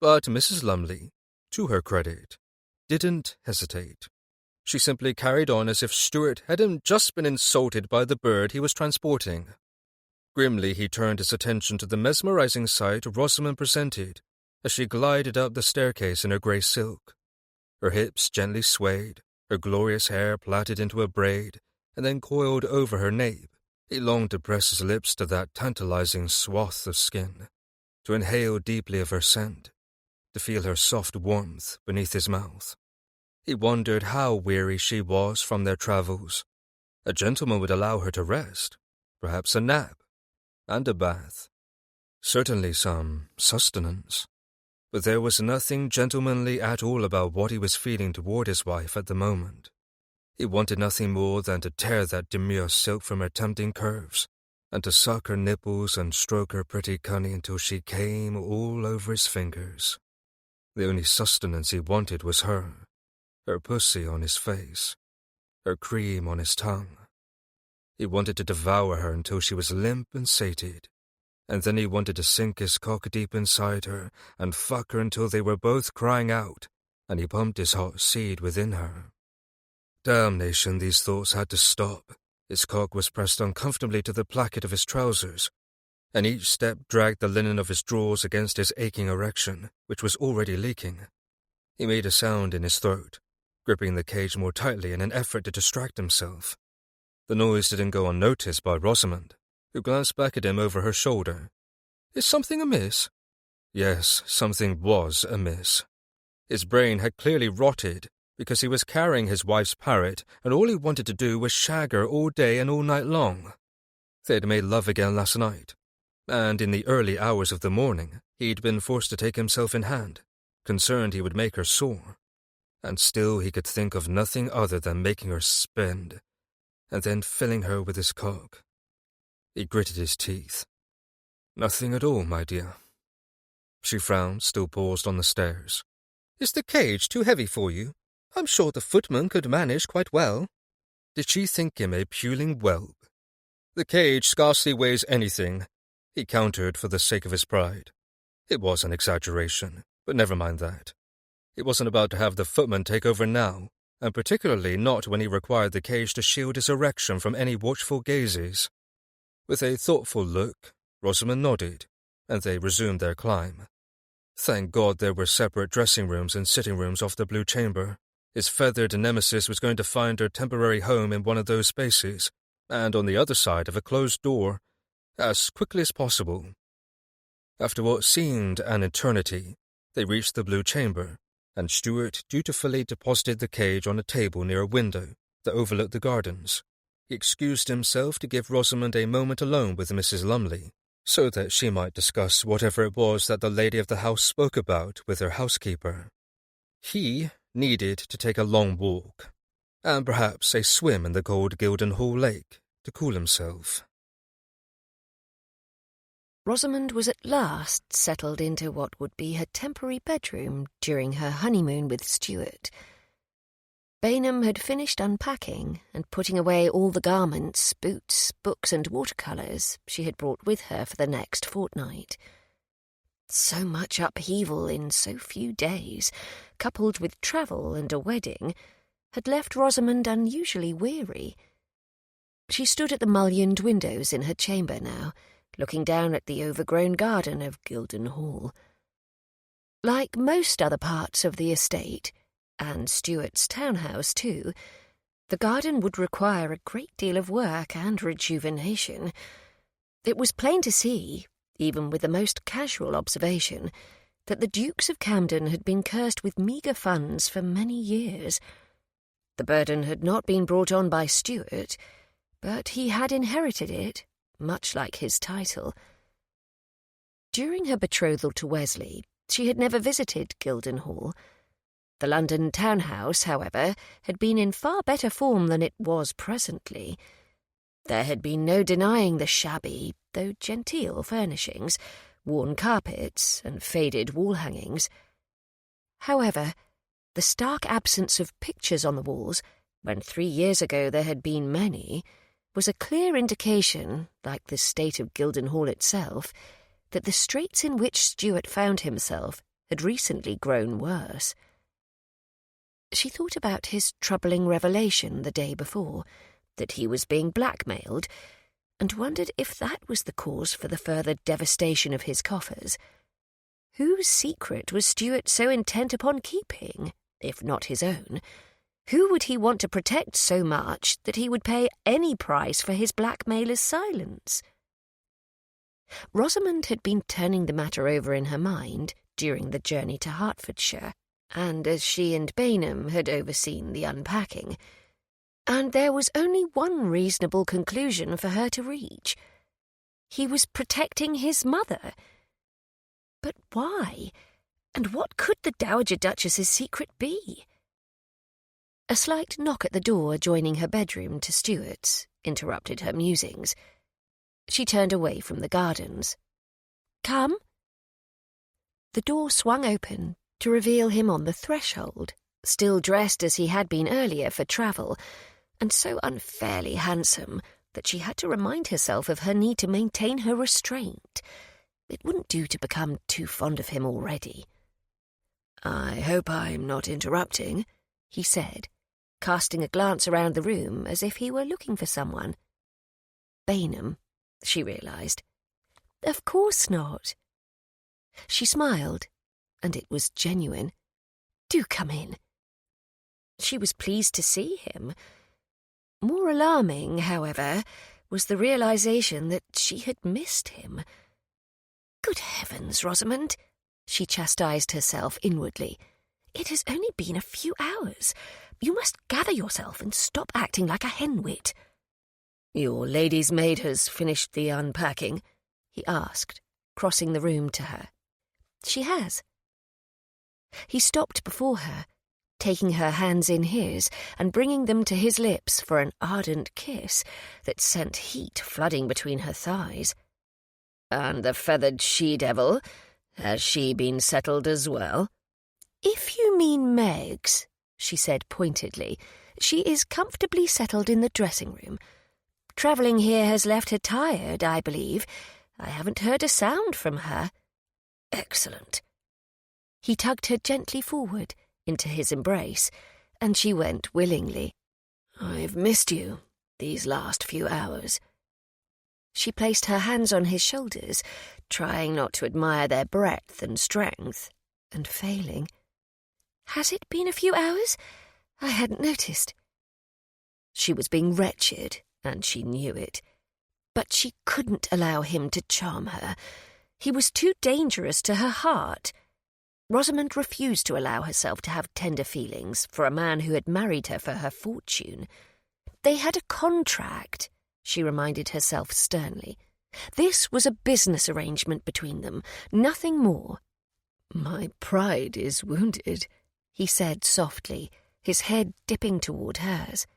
But Mrs. Lumley, to her credit, didn't hesitate. She simply carried on as if Stuart hadn't just been insulted by the bird he was transporting. Grimly he turned his attention to the mesmerizing sight Rosamond presented as she glided up the staircase in her grey silk. Her hips gently swayed, her glorious hair plaited into a braid, and then coiled over her nape. He longed to press his lips to that tantalizing swath of skin, to inhale deeply of her scent, to feel her soft warmth beneath his mouth. He wondered how weary she was from their travels. A gentleman would allow her to rest, perhaps a nap, and a bath. Certainly some sustenance. But there was nothing gentlemanly at all about what he was feeling toward his wife at the moment. He wanted nothing more than to tear that demure silk from her tempting curves, and to suck her nipples and stroke her pretty cunny until she came all over his fingers. The only sustenance he wanted was her pussy on his face, her cream on his tongue. He wanted to devour her until she was limp and sated, and then he wanted to sink his cock deep inside her and fuck her until they were both crying out, and he pumped his hot seed within her. Damnation, these thoughts had to stop. His cock was pressed uncomfortably to the placket of his trousers, and each step dragged the linen of his drawers against his aching erection, which was already leaking. He made a sound in his throat, gripping the cage more tightly in an effort to distract himself. The noise didn't go unnoticed by Rosamond, who glanced back at him over her shoulder. Is something amiss? Yes, something was amiss. His brain had clearly rotted, because he was carrying his wife's parrot, and all he wanted to do was shag her all day and all night long. They had made love again last night, and in the early hours of the morning he'd been forced to take himself in hand, concerned he would make her sore. And still he could think of nothing other than making her spend, and then filling her with his cock. He gritted his teeth. Nothing at all, my dear. She frowned, still paused on the stairs. Is the cage too heavy for you? I'm sure the footman could manage quite well. Did she think him a puling whelp? The cage scarcely weighs anything, he countered for the sake of his pride. It was an exaggeration, but never mind that. He wasn't about to have the footman take over now, and particularly not when he required the cage to shield his erection from any watchful gazes. With a thoughtful look, Rosamond nodded, and they resumed their climb. Thank God there were separate dressing rooms and sitting rooms off the blue chamber. His feathered nemesis was going to find her temporary home in one of those spaces, and on the other side of a closed door, as quickly as possible. After what seemed an eternity, they reached the blue chamber, and Stuart dutifully deposited the cage on a table near a window that overlooked the gardens. He excused himself to give Rosamond a moment alone with Mrs. Lumley, so that she might discuss whatever it was that the lady of the house spoke about with her housekeeper. He needed to take a long walk, and perhaps a swim in the cold Gildenhall Lake to cool himself. Rosamond was at last settled into what would be her temporary bedroom during her honeymoon with Stuart. Bainham had finished unpacking and putting away all the garments, boots, books and watercolours she had brought with her for the next fortnight. So much upheaval in so few days, coupled with travel and a wedding, had left Rosamond unusually weary. She stood at the mullioned windows in her chamber now, looking down at the overgrown garden of Gildenhall. Like most other parts of the estate, and Stuart's townhouse too, the garden would require a great deal of work and rejuvenation. It was plain to see, even with the most casual observation, that the Dukes of Camden had been cursed with meagre funds for many years. The burden had not been brought on by Stuart, but he had inherited it, much like his title. During her betrothal to Wesley, she had never visited Gildenhall. The London townhouse, however, had been in far better form than it was presently. There had been no denying the shabby, though genteel furnishings, worn carpets and faded wall-hangings. However, the stark absence of pictures on the walls, when 3 years ago there had been many, was a clear indication, like the state of Gildenhall itself, that the straits in which Stuart found himself had recently grown worse. She thought about his troubling revelation the day before, that he was being blackmailed, and wondered if that was the cause for the further devastation of his coffers. Whose secret was Stuart so intent upon keeping, if not his own? Who would he want to protect so much that he would pay any price for his blackmailer's silence? Rosamond had been turning the matter over in her mind during the journey to Hertfordshire, and as she and Bainham had overseen the unpacking, and there was only one reasonable conclusion for her to reach. He was protecting his mother. But why? And what could the Dowager Duchess's secret be? A slight knock at the door adjoining her bedroom to Stuart's interrupted her musings. She turned away from the gardens. "Come." The door swung open to reveal him on the threshold, still dressed as he had been earlier for travel, and so unfairly handsome that she had to remind herself of her need to maintain her restraint. It wouldn't do to become too fond of him already. "I hope I'm not interrupting," he said, casting a glance around the room as if he were looking for someone. Bainham, she realised. "Of course not." She smiled, and it was genuine. "Do come in." She was pleased to see him. More alarming, however, was the realisation that she had missed him. "Good heavens, Rosamond," she chastised herself inwardly. "It has only been a few hours. You must gather yourself and stop acting like a henwit." "Your lady's maid has finished the unpacking?" he asked, crossing the room to her. "She has." He stopped before her, taking her hands in his and bringing them to his lips for an ardent kiss that sent heat flooding between her thighs. "And the feathered she-devil, has she been settled as well?" "If you mean Meg's," she said pointedly, "she is comfortably settled in the dressing-room. Travelling here has left her tired, I believe. I haven't heard a sound from her." "Excellent." He tugged her gently forward into his embrace, and she went willingly. "I've missed you these last few hours." She placed her hands on his shoulders, trying not to admire their breadth and strength, and failing. "Has it been a few hours? I hadn't noticed." She was being wretched, and she knew it. But she couldn't allow him to charm her. He was too dangerous to her heart. Rosamond refused to allow herself to have tender feelings for a man who had married her for her fortune. They had a contract, she reminded herself sternly. This was a business arrangement between them, nothing more. "My pride is wounded," he said softly, his head dipping toward hers.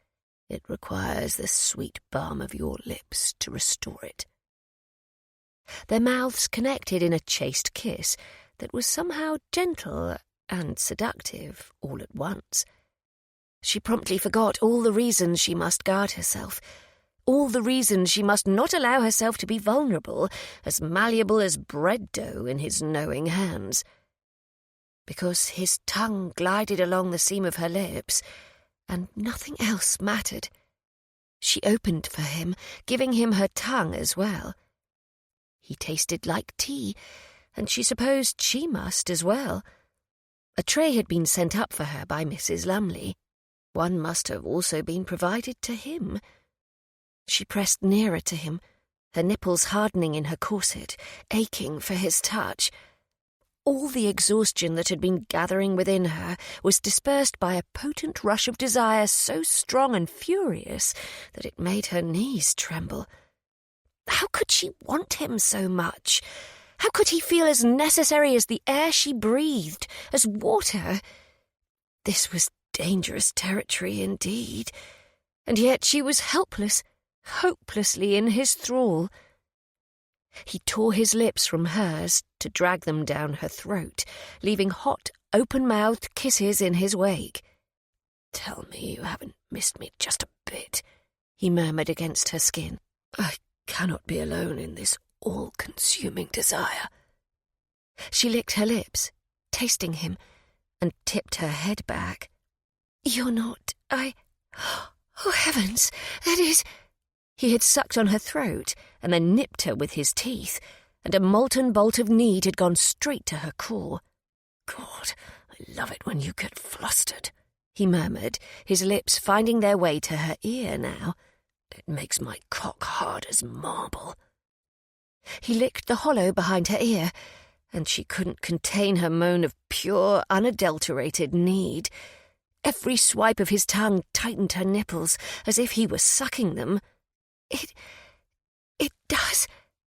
"It requires the sweet balm of your lips to restore it." Their mouths connected in a chaste kiss that was somehow gentle and seductive all at once. She promptly forgot all the reasons she must guard herself, all the reasons she must not allow herself to be vulnerable, as malleable as bread dough in his knowing hands. Because his tongue glided along the seam of her lips, and nothing else mattered. She opened for him, giving him her tongue as well. He tasted like tea, and she supposed she must as well. A tray had been sent up for her by Mrs. Lumley. One must have also been provided to him. She pressed nearer to him, her nipples hardening in her corset, aching for his touch. all the exhaustion that had been gathering within her was dispersed by a potent rush of desire so strong and furious that it made her knees tremble. How could she want him so much? How could he feel as necessary as the air she breathed, as water? This was dangerous territory indeed, and yet she was helpless, hopelessly in his thrall. He tore his lips from hers to drag them down her throat, leaving hot, open-mouthed kisses in his wake. "Tell me you haven't missed me just a bit," he murmured against her skin. "I cannot be alone in this all-consuming desire." She licked her lips, tasting him, and tipped her head back. "You're not... Oh, heavens, that is..." He had sucked on her throat and then nipped her with his teeth, and a molten bolt of need had gone straight to her core. "God, I love it when you get flustered," he murmured, his lips finding their way to her ear now. "It makes my cock hard as marble." He licked the hollow behind her ear, and she couldn't contain her moan of pure, unadulterated need. Every swipe of his tongue tightened her nipples, as if he were sucking them. It does,"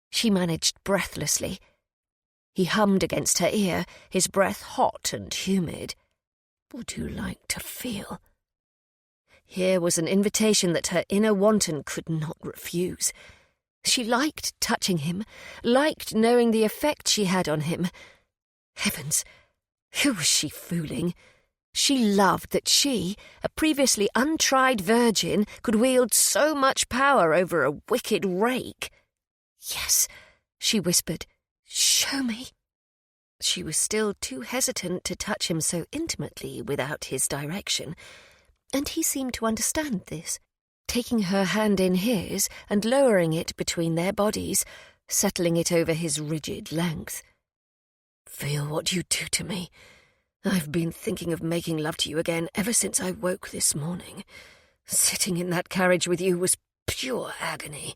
she managed breathlessly. He hummed against her ear, his breath hot and humid. "Would you like to feel?" Here was an invitation that her inner wanton could not refuse. She liked touching him, liked knowing the effect she had on him. Heavens, who was she fooling? She loved that she, a previously untried virgin, could wield so much power over a wicked rake. "Yes," she whispered, "show me." She was still too hesitant to touch him so intimately without his direction, and he seemed to understand this, taking her hand in his and lowering it between their bodies, settling it over his rigid length. "Feel what you do to me. I've been thinking of making love to you again ever since I woke this morning. Sitting in that carriage with you was pure agony.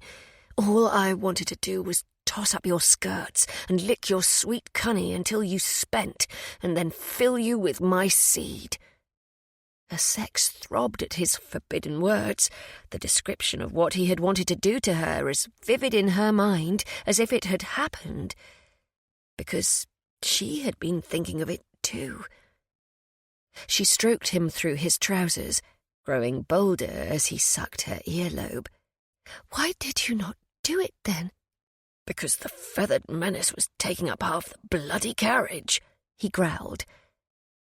All I wanted to do was toss up your skirts and lick your sweet cunny until you spent, and then fill you with my seed." Her sex throbbed at his forbidden words, the description of what he had wanted to do to her as vivid in her mind as if it had happened, because she had been thinking of it too. She stroked him through his trousers, growing bolder as he sucked her earlobe. "Why did you not do it, then?" "Because the feathered menace was taking up half the bloody carriage," he growled.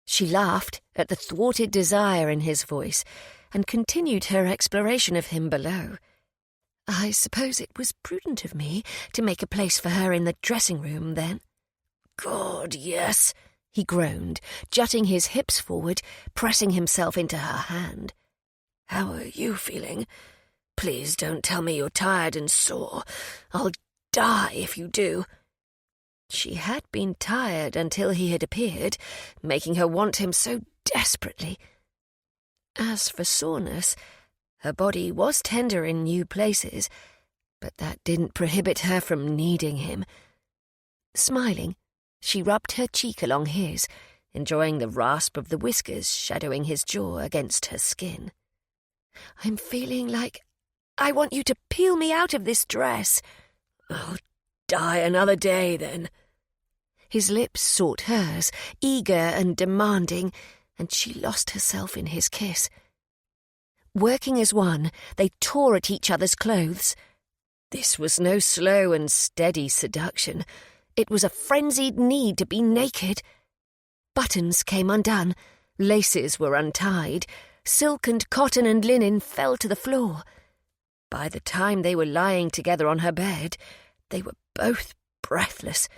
She laughed at the thwarted desire in his voice and continued her exploration of him below. "I suppose it was prudent of me to make a place for her in the dressing-room, then?" "God, yes," he groaned, jutting his hips forward, pressing himself into her hand. "How are you feeling? Please don't tell me you're tired and sore. I'll die if you do." She had been tired until he had appeared, making her want him so desperately. As for soreness, her body was tender in new places, but that didn't prohibit her from needing him. Smiling, she rubbed her cheek along his, enjoying the rasp of the whiskers shadowing his jaw against her skin. "I'm feeling like I want you to peel me out of this dress." "I'll die another day, then." His lips sought hers, eager and demanding, and she lost herself in his kiss. Working as one, they tore at each other's clothes. This was no slow and steady seduction. It was a frenzied need to be naked. Buttons came undone, laces were untied, silk and cotton and linen fell to the floor. By the time they were lying together on her bed, they were both breathless.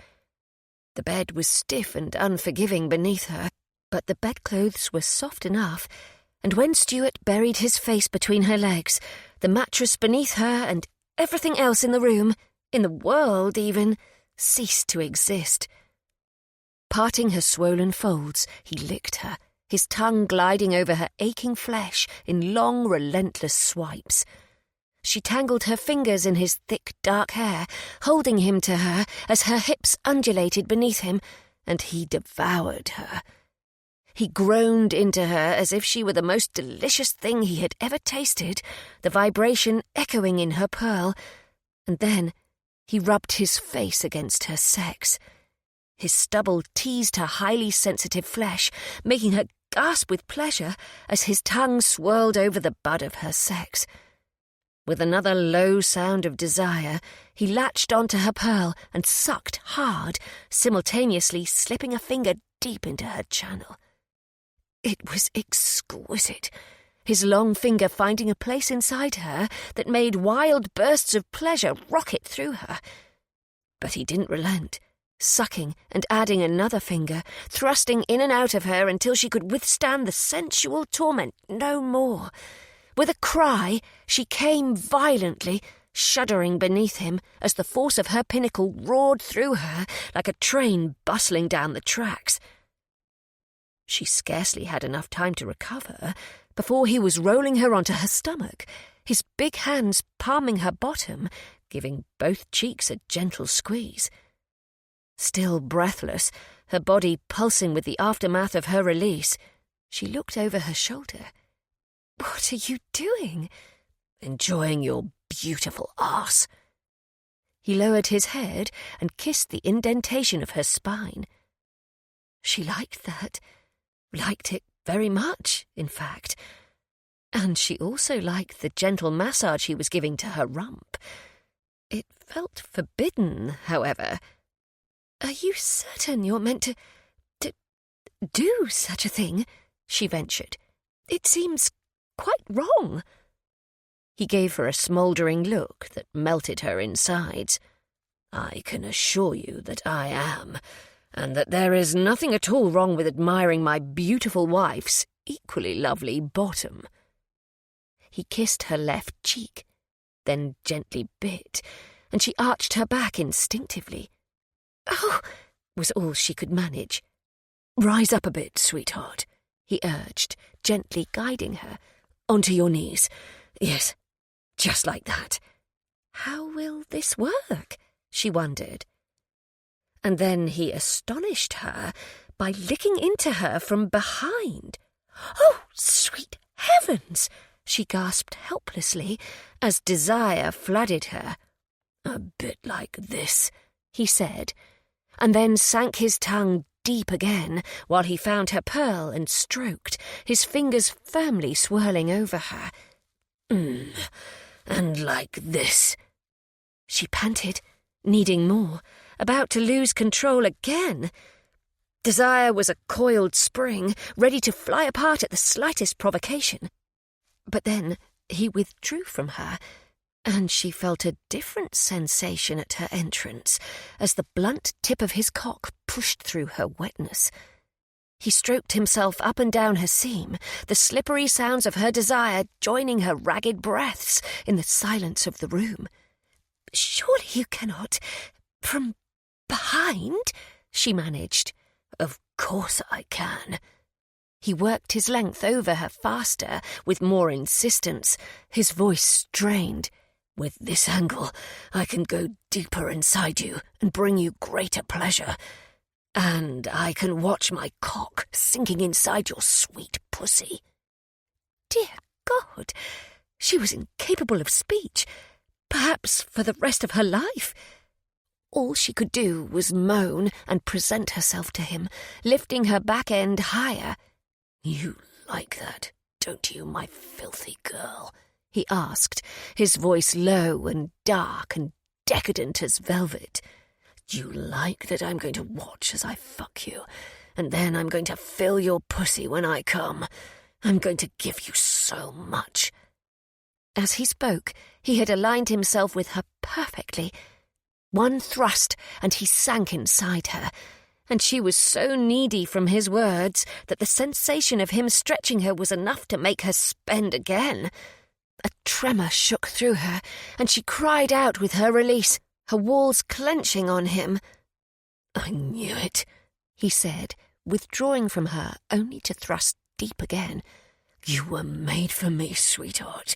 The bed was stiff and unforgiving beneath her, but the bedclothes were soft enough, and when Stuart buried his face between her legs, the mattress beneath her and everything else in the room, in the world even, ceased to exist. Parting her swollen folds, he licked her, his tongue gliding over her aching flesh in long, relentless swipes. She tangled her fingers in his thick, dark hair, holding him to her as her hips undulated beneath him, and he devoured her. He groaned into her as if she were the most delicious thing he had ever tasted, the vibration echoing in her pearl, and then he rubbed his face against her sex. His stubble teased her highly sensitive flesh, making her gasp with pleasure as his tongue swirled over the bud of her sex. With another low sound of desire, he latched onto her pearl and sucked hard, simultaneously slipping a finger deep into her channel. It was exquisite, his long finger finding a place inside her that made wild bursts of pleasure rocket through her. But he didn't relent, sucking and adding another finger, thrusting in and out of her until she could withstand the sensual torment no more. With a cry, she came violently, shuddering beneath him as the force of her pinnacle roared through her like a train bustling down the tracks. She scarcely had enough time to recover before he was rolling her onto her stomach, his big hands palming her bottom, giving both cheeks a gentle squeeze. Still breathless, her body pulsing with the aftermath of her release, she looked over her shoulder. "What are you doing?" "Enjoying your beautiful arse." He lowered his head and kissed the indentation of her spine. She liked that. Liked it very much, in fact. And she also liked the gentle massage he was giving to her rump. It felt forbidden, however. "Are you certain you're meant to do such a thing?" she ventured. "It seems quite wrong." He gave her a smouldering look that melted her insides. "I can assure you that I am, and that there is nothing at all wrong with admiring my beautiful wife's equally lovely bottom." He kissed her left cheek, then gently bit, and she arched her back instinctively. "Oh," was all she could manage. "Rise up a bit, sweetheart," he urged, gently guiding her. "Onto your knees. Yes, just like that." How will this work? She wondered. And then he astonished her by licking into her from behind. "Oh, sweet heavens!" she gasped helplessly as desire flooded her. "A bit like this," he said, and then sank his tongue deep again while he found her pearl and stroked, his fingers firmly swirling over her. And like this." She panted, needing more, about to lose control again. Desire was a coiled spring, ready to fly apart at the slightest provocation. But then he withdrew from her, and she felt a different sensation at her entrance as the blunt tip of his cock pushed through her wetness. He stroked himself up and down her seam, the slippery sounds of her desire joining her ragged breaths in the silence of the room. "Surely you cannot... from behind?" she managed. "Of course I can." He worked his length over her faster, with more insistence, his voice strained. "With this angle, I can go deeper inside you and bring you greater pleasure. And I can watch my cock sinking inside your sweet pussy." Dear God, she was incapable of speech, perhaps for the rest of her life. All she could do was moan and present herself to him, lifting her back end higher. "You like that, don't you, my filthy girl?" he asked, his voice low and dark and decadent as velvet. "You like that I'm going to watch as I fuck you, and then I'm going to fill your pussy when I come. I'm going to give you so much." As he spoke, he had aligned himself with her perfectly. One thrust, and he sank inside her, and she was so needy from his words that the sensation of him stretching her was enough to make her spend again. A tremor shook through her, and she cried out with her release, her walls clenching on him. "I knew it," he said, withdrawing from her only to thrust deep again. "You were made for me, sweetheart.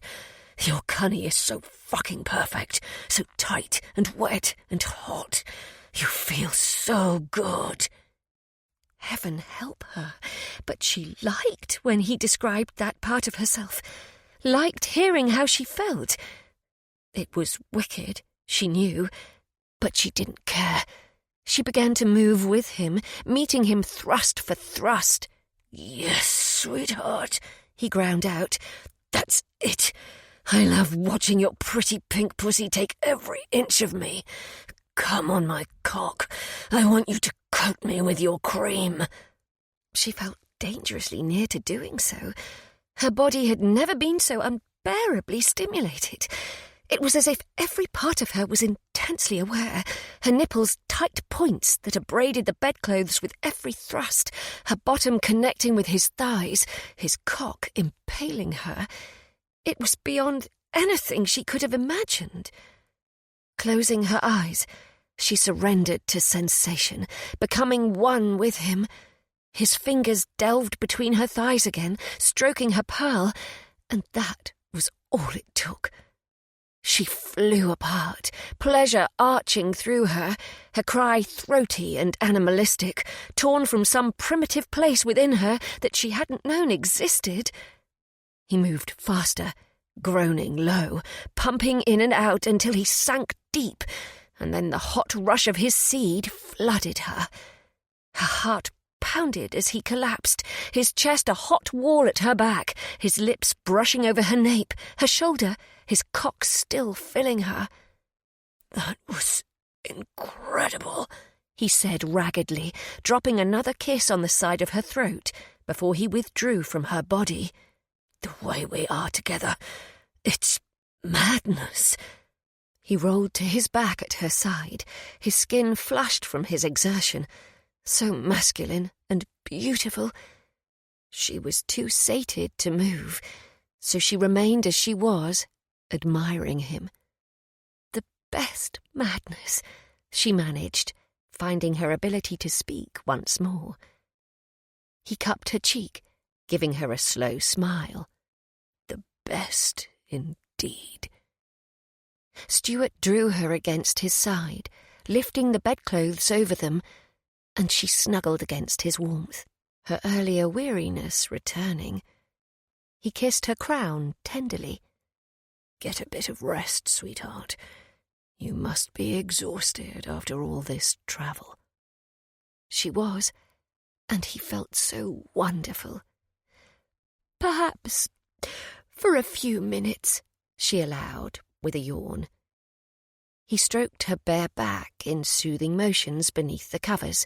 Your cunny is so fucking perfect, so tight and wet and hot. You feel so good." Heaven help her, but she liked when he described that part of herself, liked hearing how she felt. It was wicked, she knew, but she didn't care. She began to move with him, meeting him thrust for thrust. "Yes, sweetheart," he ground out. "That's it. I love watching your pretty pink pussy take every inch of me. Come on, my cock. I want you to coat me with your cream." She felt dangerously near to doing so. Her body had never been so unbearably stimulated. It was as if every part of her was intensely aware, her nipples tight points that abraded the bedclothes with every thrust, her bottom connecting with his thighs, his cock impaling her. It was beyond anything she could have imagined. Closing her eyes, she surrendered to sensation, becoming one with him. His fingers delved between her thighs again, stroking her pearl, and that was all it took. She flew apart, pleasure arching through her, her cry throaty and animalistic, torn from some primitive place within her that she hadn't known existed. He moved faster, groaning low, pumping in and out until he sank deep, and then the hot rush of his seed flooded her. Her heart pounded as he collapsed, his chest a hot wall at her back, his lips brushing over her nape, her shoulder, his cock still filling her. "That was incredible," he said raggedly, dropping another kiss on the side of her throat before he withdrew from her body. "The way we are together, it's madness." He rolled to his back at her side, his skin flushed from his exertion. So masculine and beautiful. She was too sated to move, so she remained as she was, admiring him. "The best madness," she managed, finding her ability to speak once more. He cupped her cheek, giving her a slow smile. "The best indeed." Stuart drew her against his side, lifting the bedclothes over them, and she snuggled against his warmth, her earlier weariness returning. He kissed her crown tenderly. "Get a bit of rest, sweetheart. You must be exhausted after all this travel." She was, and he felt so wonderful. "Perhaps for a few minutes," she allowed, with a yawn. He stroked her bare back in soothing motions beneath the covers,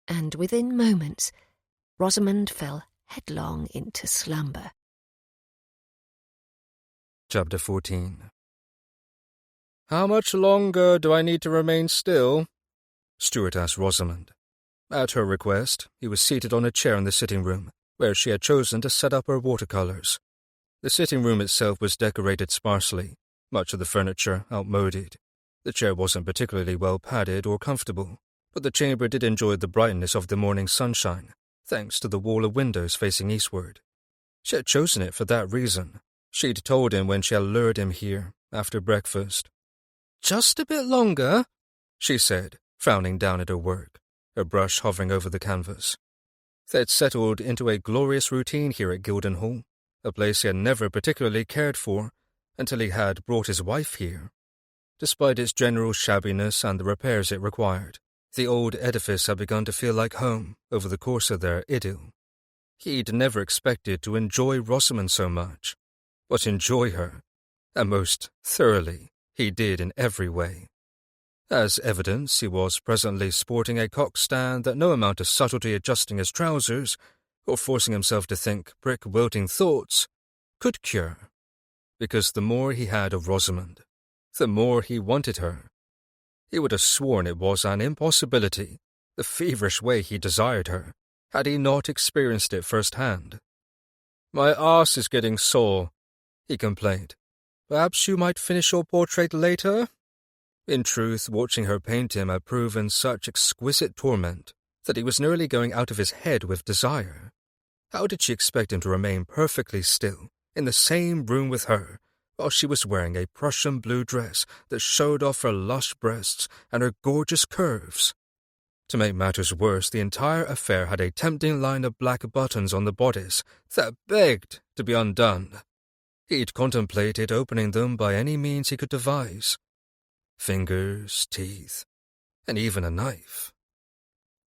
and within moments, Rosamond fell headlong into slumber. Chapter 14. "How much longer do I need to remain still?" Stuart asked Rosamond. At her request, he was seated on a chair in the sitting room, where she had chosen to set up her watercolours. The sitting room itself was decorated sparsely, much of the furniture outmoded. The chair wasn't particularly well padded or comfortable, but the chamber did enjoy the brightness of the morning sunshine, thanks to the wall of windows facing eastward. She had chosen it for that reason. She'd told him when she had lured him here, after breakfast. "Just a bit longer," she said, frowning down at her work, her brush hovering over the canvas. They'd settled into a glorious routine here at Gildenhall, a place he had never particularly cared for until he had brought his wife here. Despite its general shabbiness and the repairs it required, the old edifice had begun to feel like home over the course of their idyll. He'd never expected to enjoy Rosamond so much, but enjoy her, and most thoroughly he did in every way. As evidence, he was presently sporting a cock stand that no amount of subtlety adjusting his trousers, or forcing himself to think brick-wilting thoughts, could cure. Because the more he had of Rosamond, the more he wanted her. He would have sworn it was an impossibility, the feverish way he desired her, had he not experienced it firsthand. "My arse is getting sore," he complained. "Perhaps you might finish your portrait later?" In truth, watching her paint him had proven such exquisite torment that he was nearly going out of his head with desire. How did she expect him to remain perfectly still, in the same room with her, while she was wearing a Prussian blue dress that showed off her lush breasts and her gorgeous curves? To make matters worse, the entire affair had a tempting line of black buttons on the bodice that begged to be undone. He'd contemplated opening them by any means he could devise. Fingers, teeth, and even a knife.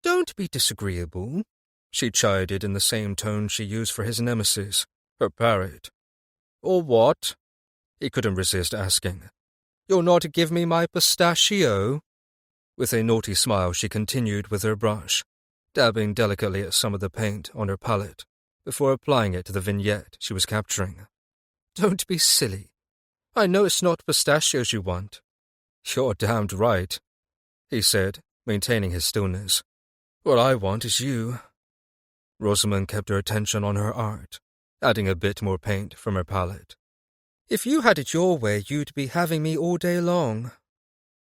"Don't be disagreeable," she chided in the same tone she used for his nemesis, her parrot. "Or what?" he couldn't resist asking. "You'll not give me my pistachio?" With a naughty smile she continued with her brush, dabbing delicately at some of the paint on her palette before applying it to the vignette she was capturing. "Don't be silly. I know it's not pistachios you want." "You're damned right," he said, maintaining his stillness. "What I want is you." Rosamond kept her attention on her art, adding a bit more paint from her palette. "If you had it your way, you'd be having me all day long."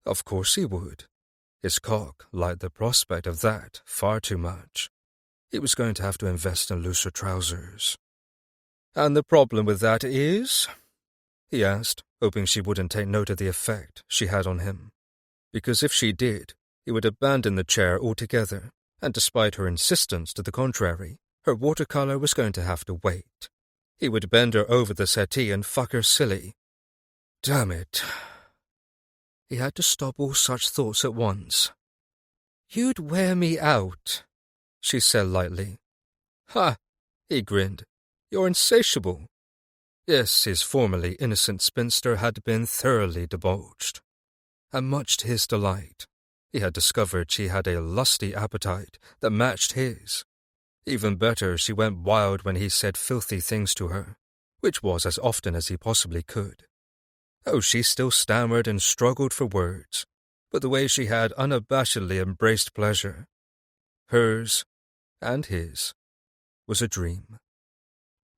Of course he would. His cock liked the prospect of that far too much. He was going to have to invest in looser trousers. "And the problem with that is?" he asked, hoping she wouldn't take note of the effect she had on him. Because if she did, he would abandon the chair altogether, and despite her insistence to the contrary, her watercolor was going to have to wait. He would bend her over the settee and fuck her silly. Damn it. He had to stop all such thoughts at once. "You'd wear me out," she said lightly. "Ha!" he grinned. "You're insatiable." Yes, his formerly innocent spinster had been thoroughly debauched. And much to his delight, he had discovered she had a lusty appetite that matched his. Even better, she went wild when he said filthy things to her, which was as often as he possibly could. Oh, she still stammered and struggled for words, but the way she had unabashedly embraced pleasure, hers and his, was a dream.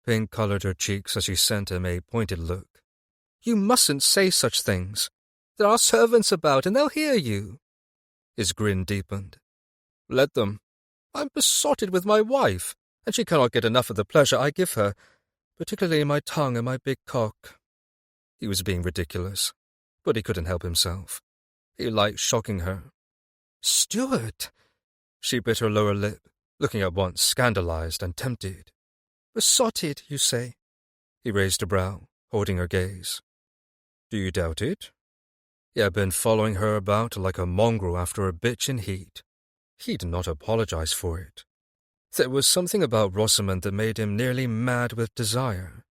Pink colored her cheeks as she sent him a pointed look. "You mustn't say such things. There are servants about and they'll hear you." His grin deepened. "Let them. I'm besotted with my wife, and she cannot get enough of the pleasure I give her, particularly my tongue and my big cock." He was being ridiculous, but he couldn't help himself. He liked shocking her. "Stuart!" She bit her lower lip, looking at once scandalized and tempted. "Besotted, you say?" He raised a brow, holding her gaze. "Do you doubt it?" He had been following her about like a mongrel after a bitch in heat. He did not apologize for it. There was something about Rosamond that made him nearly mad with desire.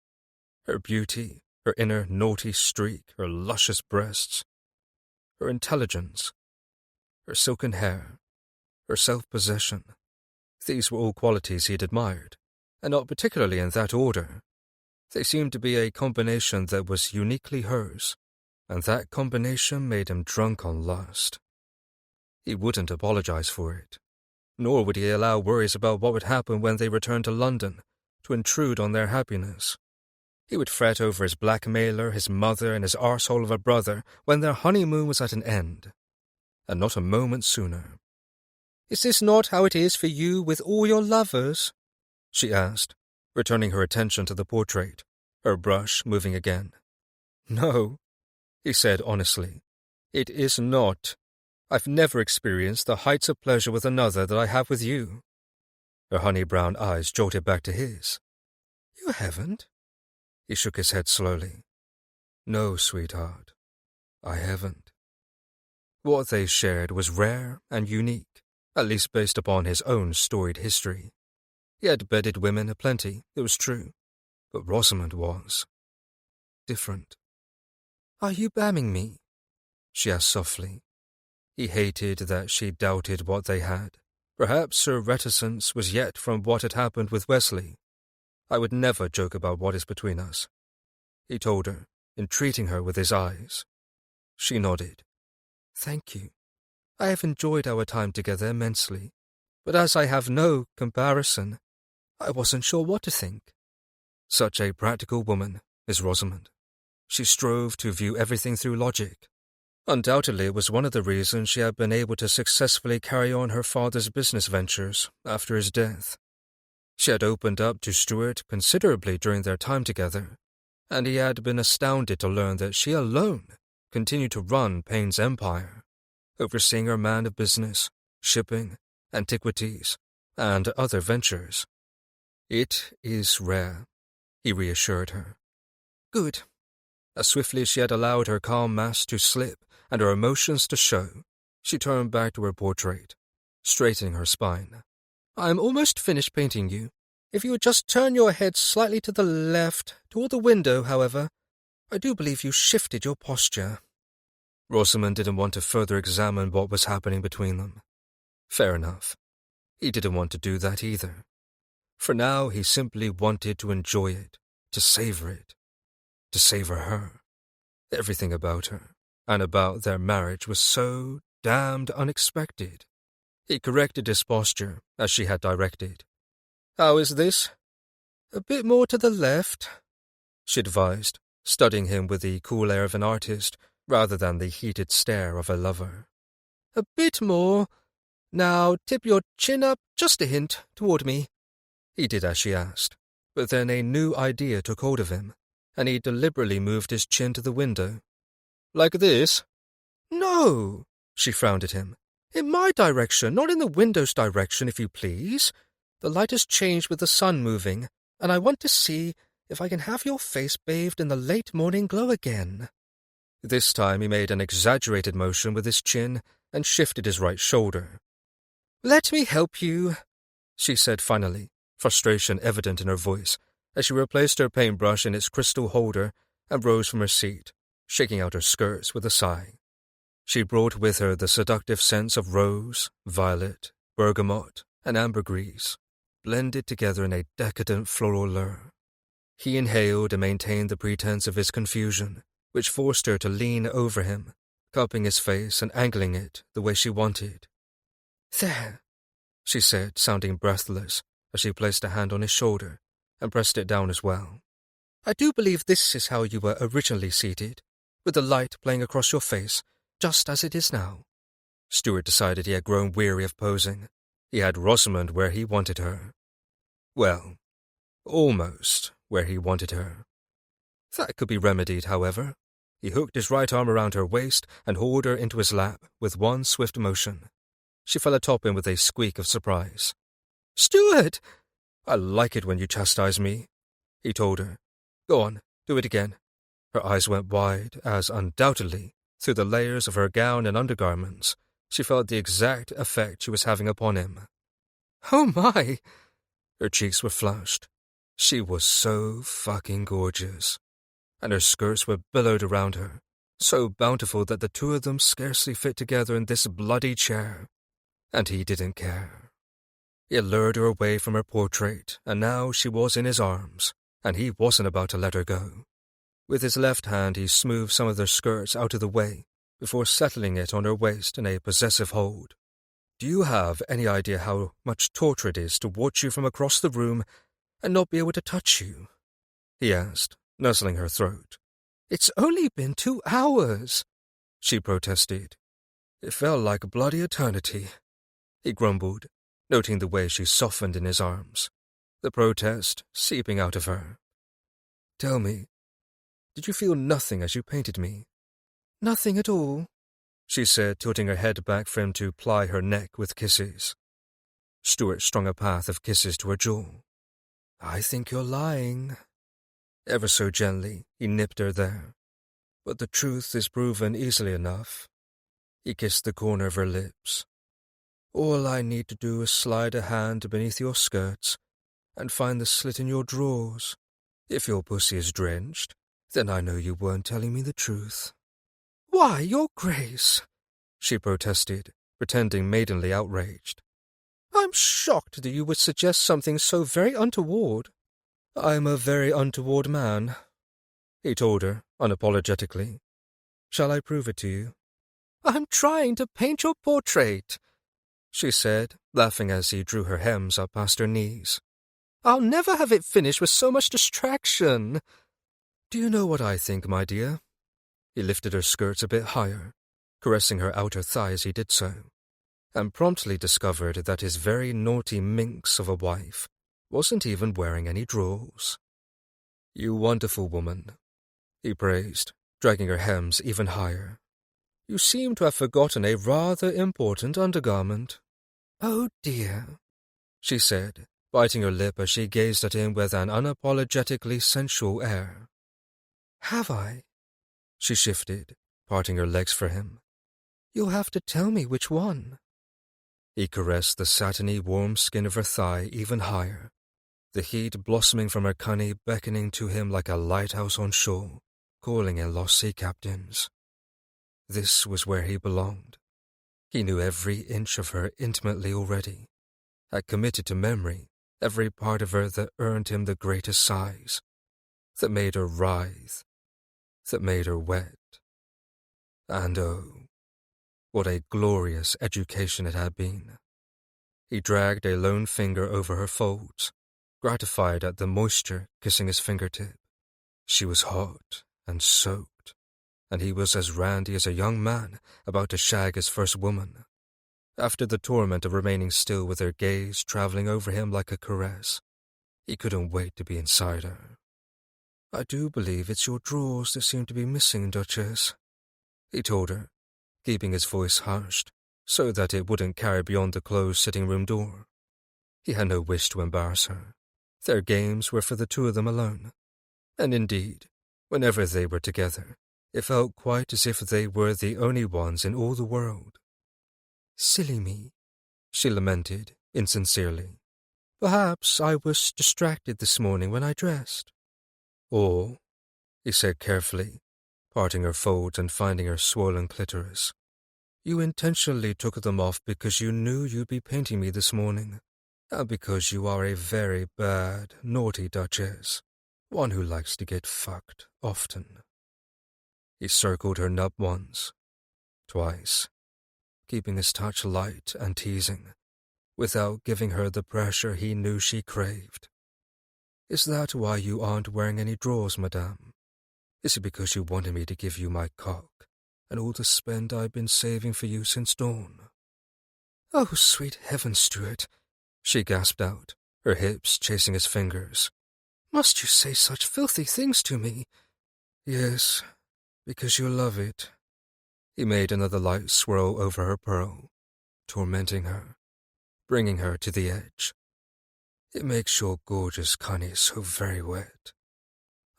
Her beauty, her inner naughty streak, her luscious breasts, her intelligence, her silken hair, her self-possession. These were all qualities he had admired, and not particularly in that order. They seemed to be a combination that was uniquely hers, and that combination made him drunk on lust. He wouldn't apologize for it, nor would he allow worries about what would happen when they returned to London to intrude on their happiness. He would fret over his blackmailer, his mother, and his arsehole of a brother when their honeymoon was at an end, and not a moment sooner. "Is this not how it is for you with all your lovers?" she asked, returning her attention to the portrait, her brush moving again. "No," he said honestly. "It is not. I've never experienced the heights of pleasure with another that I have with you." Her honey-brown eyes jolted back to his. "You haven't?" He shook his head slowly. "No, sweetheart, I haven't." What they shared was rare and unique, at least based upon his own storied history. He had bedded women aplenty, it was true, but Rosamond was different. "Are you bamming me?" she asked softly. He hated that she doubted what they had. Perhaps her reticence was yet from what had happened with Wesley. "I would never joke about what is between us," he told her, entreating her with his eyes. She nodded. "Thank you. I have enjoyed our time together immensely, but as I have no comparison, I wasn't sure what to think." Such a practical woman is Rosamond. She strove to view everything through logic. Undoubtedly, it was one of the reasons she had been able to successfully carry on her father's business ventures after his death. She had opened up to Stuart considerably during their time together, and he had been astounded to learn that she alone continued to run Payne's empire, overseeing her man of business, shipping, antiquities, and other ventures. It is rare, he reassured her. Good. As swiftly as she had allowed her calm mask to slip and her emotions to show, she turned back to her portrait, straightening her spine. I am almost finished painting you. If you would just turn your head slightly to the left, toward the window, however, I do believe you shifted your posture. Rosamond didn't want to further examine what was happening between them. Fair enough. He didn't want to do that either. For now, he simply wanted to enjoy it, to savor it, to savor her. Everything about her, and about their marriage, was so damned unexpected. He corrected his posture, as she had directed. How is this? A bit more to the left, she advised, studying him with the cool air of an artist rather than the heated stare of a lover. A bit more. Now tip your chin up just a hint toward me. He did as she asked, but then a new idea took hold of him, and he deliberately moved his chin to the window. Like this? No, she frowned at him. In my direction, not in the window's direction, if you please. The light has changed with the sun moving, and I want to see if I can have your face bathed in the late morning glow again. This time he made an exaggerated motion with his chin and shifted his right shoulder. Let me help you, she said finally, frustration evident in her voice, as she replaced her paintbrush in its crystal holder and rose from her seat, shaking out her skirts with a sigh. She brought with her the seductive scents of rose, violet, bergamot, and ambergris, blended together in a decadent floral lure. He inhaled and maintained the pretense of his confusion, which forced her to lean over him, cupping his face and angling it the way she wanted. There, she said, sounding breathless, as she placed a hand on his shoulder and pressed it down as well. I do believe this is how you were originally seated, with the light playing across your face, just as it is now. Stuart decided he had grown weary of posing. He had Rosamond where he wanted her. Well, almost where he wanted her. That could be remedied, however. He hooked his right arm around her waist and hauled her into his lap with one swift motion. She fell atop him with a squeak of surprise. Stuart! I like it when you chastise me, he told her. Go on, do it again. Her eyes went wide as, undoubtedly, through the layers of her gown and undergarments, she felt the exact effect she was having upon him. Oh my! Her cheeks were flushed. She was so fucking gorgeous, and her skirts were billowed around her, so bountiful that the two of them scarcely fit together in this bloody chair. And he didn't care. He had lured her away from her portrait, and now she was in his arms, and he wasn't about to let her go. With his left hand he smoothed some of their skirts out of the way, before settling it on her waist in a possessive hold. Do you have any idea how much torture it is to watch you from across the room and not be able to touch you? He asked, nuzzling her throat. It's only been 2 hours, she protested. It felt like a bloody eternity, he grumbled, noting the way she softened in his arms, the protest seeping out of her. Tell me, did you feel nothing as you painted me? Nothing at all, she said, tilting her head back for him to ply her neck with kisses. Stuart strung a path of kisses to her jaw. I think you're lying. Ever so gently, he nipped her there. But the truth is proven easily enough. He kissed the corner of her lips. All I need to do is slide a hand beneath your skirts and find the slit in your drawers. If your pussy is drenched, then I know you weren't telling me the truth. Why, Your Grace, she protested, pretending maidenly outraged. I'm shocked that you would suggest something so very untoward. I'm a very untoward man, he told her, unapologetically. Shall I prove it to you? I'm trying to paint your portrait, she said, laughing as he drew her hems up past her knees. I'll never have it finished with so much distraction. Do you know what I think, my dear? He lifted her skirts a bit higher, caressing her outer thigh as he did so, and promptly discovered that his very naughty minx of a wife wasn't even wearing any drawers. You wonderful woman, he praised, dragging her hems even higher. You seem to have forgotten a rather important undergarment. Oh dear, she said, biting her lip as she gazed at him with an unapologetically sensual air. Have I? She shifted, parting her legs for him. You'll have to tell me which one. He caressed the satiny warm skin of her thigh even higher, the heat blossoming from her cunny beckoning to him like a lighthouse on shore, calling in lost sea captains. This was where he belonged. He knew every inch of her intimately already, had committed to memory every part of her that earned him the greatest sighs, that made her writhe, that made her wet. And oh, what a glorious education it had been. He dragged a lone finger over her folds, gratified at the moisture kissing his fingertip. She was hot and soaked, and he was as randy as a young man about to shag his first woman. After the torment of remaining still with her gaze traveling over him like a caress, he couldn't wait to be inside her. I do believe it's your drawers that seem to be missing, Duchess, he told her, keeping his voice hushed so that it wouldn't carry beyond the closed sitting-room door. He had no wish to embarrass her. Their games were for the two of them alone. And indeed, whenever they were together, it felt quite as if they were the only ones in all the world. Silly me, she lamented insincerely. Perhaps I was distracted this morning when I dressed. Or, he said carefully, parting her folds and finding her swollen clitoris, you intentionally took them off because you knew you'd be painting me this morning, and because you are a very bad, naughty Duchess, one who likes to get fucked often. He circled her nub once, twice, keeping his touch light and teasing, without giving her the pressure he knew she craved. Is that why you aren't wearing any drawers, madame? Is it because you wanted me to give you my cock and all the spend I've been saving for you since dawn? Oh, sweet heavens, Stuart, she gasped out, her hips chasing his fingers. Must you say such filthy things to me? Yes, because you love it. He made another light swirl over her pearl, tormenting her, bringing her to the edge. It makes your gorgeous cunny so very wet.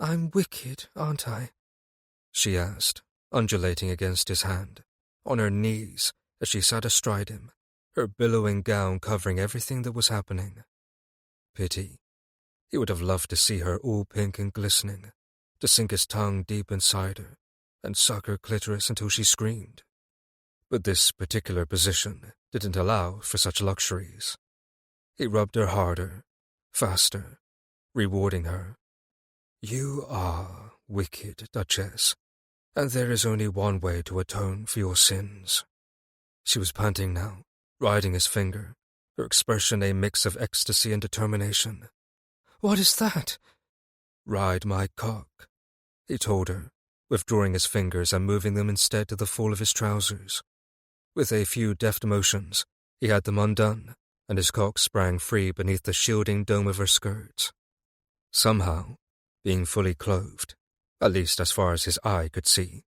I'm wicked, aren't I? She asked, undulating against his hand, on her knees as she sat astride him, her billowing gown covering everything that was happening. Pity. He would have loved to see her all pink and glistening, to sink his tongue deep inside her and suck her clitoris until she screamed. But this particular position didn't allow for such luxuries. He rubbed her harder, faster, rewarding her. You are wicked, Duchess, and there is only one way to atone for your sins. She was panting now, riding his finger, her expression a mix of ecstasy and determination. What is that? Ride my cock, he told her, withdrawing his fingers and moving them instead to the fall of his trousers. With a few deft motions, he had them undone, and his cock sprang free beneath the shielding dome of her skirts. Somehow, being fully clothed, at least as far as his eye could see,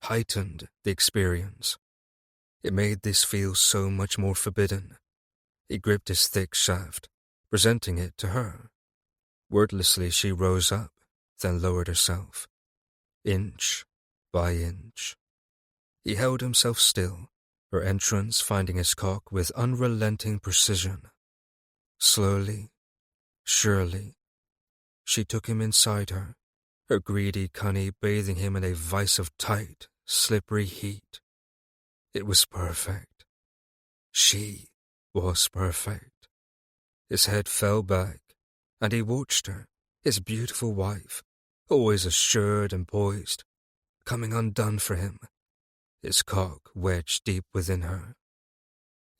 heightened the experience. It made this feel so much more forbidden. He gripped his thick shaft, presenting it to her. Wordlessly she rose up, then lowered herself, inch by inch. He held himself still, her entrance finding his cock with unrelenting precision. Slowly, surely, she took him inside her, her greedy cunny bathing him in a vice of tight, slippery heat. It was perfect. She was perfect. His head fell back, and he watched her, his beautiful wife, always assured and poised, coming undone for him, his cock wedged deep within her.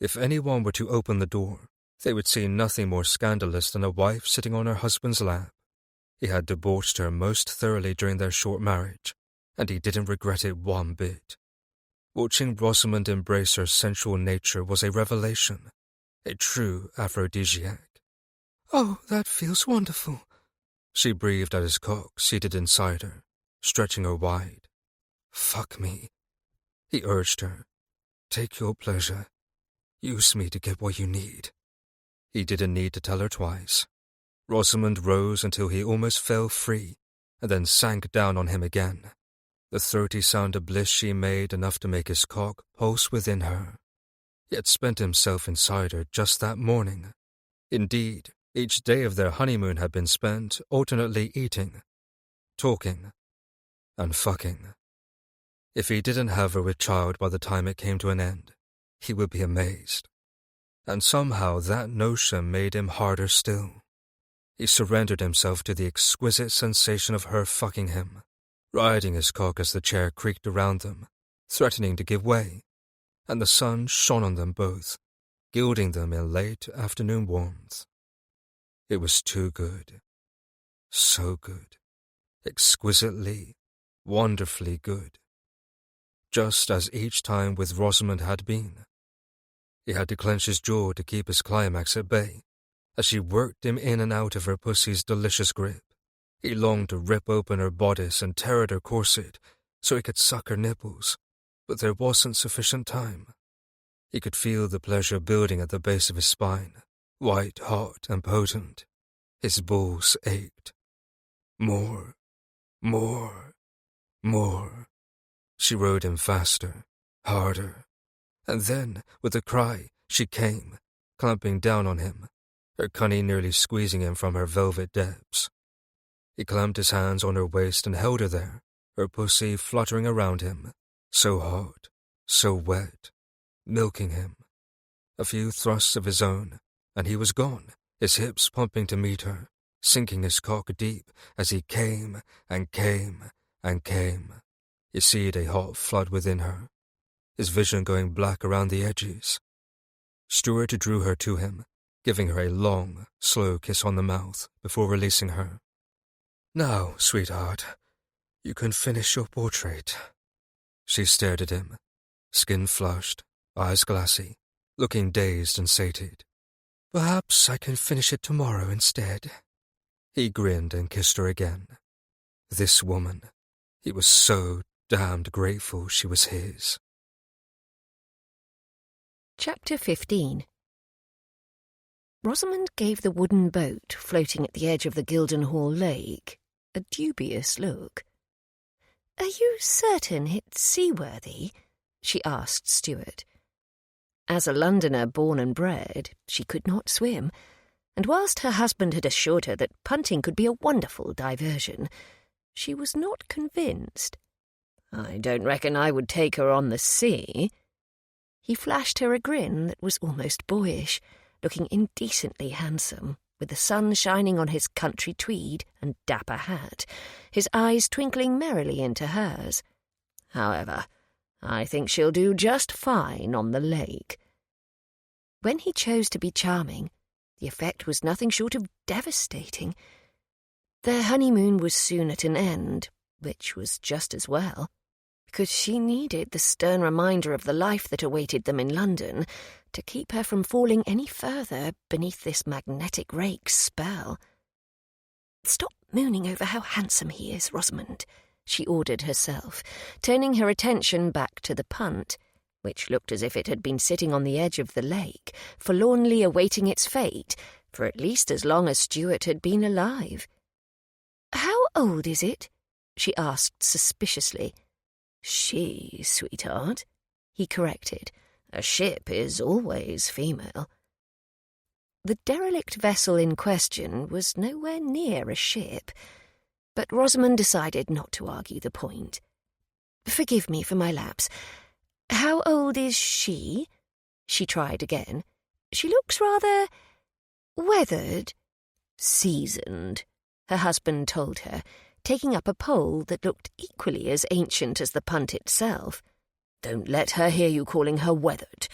If anyone were to open the door, they would see nothing more scandalous than a wife sitting on her husband's lap. He had debauched her most thoroughly during their short marriage, and he didn't regret it one bit. Watching Rosamond embrace her sensual nature was a revelation, a true aphrodisiac. Oh, that feels wonderful, she breathed at his cock seated inside her, stretching her wide. Fuck me, he urged her. Take your pleasure. Use me to get what you need." He didn't need to tell her twice. Rosamond rose until he almost fell free, and then sank down on him again. The throaty sound of bliss she made enough to make his cock pulse within her. He had spent himself inside her just that morning. Indeed, each day of their honeymoon had been spent alternately eating, talking, and fucking. If he didn't have her with child by the time it came to an end, he would be amazed. And somehow that notion made him harder still. He surrendered himself to the exquisite sensation of her fucking him, riding his cock as the chair creaked around them, threatening to give way, and the sun shone on them both, gilding them in late afternoon warmth. It was too good. So good. Exquisitely, wonderfully good. Just as each time with Rosamond had been. He had to clench his jaw to keep his climax at bay, as she worked him in and out of her pussy's delicious grip. He longed to rip open her bodice and tear at her corset so he could suck her nipples, but there wasn't sufficient time. He could feel the pleasure building at the base of his spine, white, hot, and potent. His balls ached. More, more, more. She rode him faster, harder, and then, with a cry, she came, clamping down on him, her cunny nearly squeezing him from her velvet depths. He clamped his hands on her waist and held her there, her pussy fluttering around him, so hot, so wet, milking him. A few thrusts of his own, and he was gone, his hips pumping to meet her, sinking his cock deep as he came and came and came. He seed a hot flood within her, his vision going black around the edges. Stuart drew her to him, giving her a long, slow kiss on the mouth before releasing her. "Now, sweetheart, you can finish your portrait." She stared at him, skin flushed, eyes glassy, looking dazed and sated. "Perhaps I can finish it tomorrow instead." He grinned and kissed her again. This woman, he was so damned grateful she was his. Chapter 15. Rosamond gave the wooden boat floating at the edge of the Gildenhall Lake a dubious look. "Are you certain it's seaworthy?" she asked Stuart. As a Londoner born and bred, she could not swim, and whilst her husband had assured her that punting could be a wonderful diversion, she was not convinced. "I don't reckon I would take her on the sea." He flashed her a grin that was almost boyish, looking indecently handsome, with the sun shining on his country tweed and dapper hat, his eyes twinkling merrily into hers. "However, I think she'll do just fine on the lake." When he chose to be charming, the effect was nothing short of devastating. Their honeymoon was soon at an end, which was just as well, because she needed the stern reminder of the life that awaited them in London to keep her from falling any further beneath this magnetic rake's spell. "Stop mooning over how handsome he is, Rosamond," she ordered herself, turning her attention back to the punt, which looked as if it had been sitting on the edge of the lake, forlornly awaiting its fate, for at least as long as Stuart had been alive. "How old is it?" she asked suspiciously. "She, sweetheart," he corrected. "A ship is always female." The derelict vessel in question was nowhere near a ship, but Rosamond decided not to argue the point. "Forgive me for my lapse. How old is she?" She tried again. "She looks rather weathered." "Seasoned," her husband told her, taking up a pole that looked equally as ancient as the punt itself. "Don't let her hear you calling her weathered.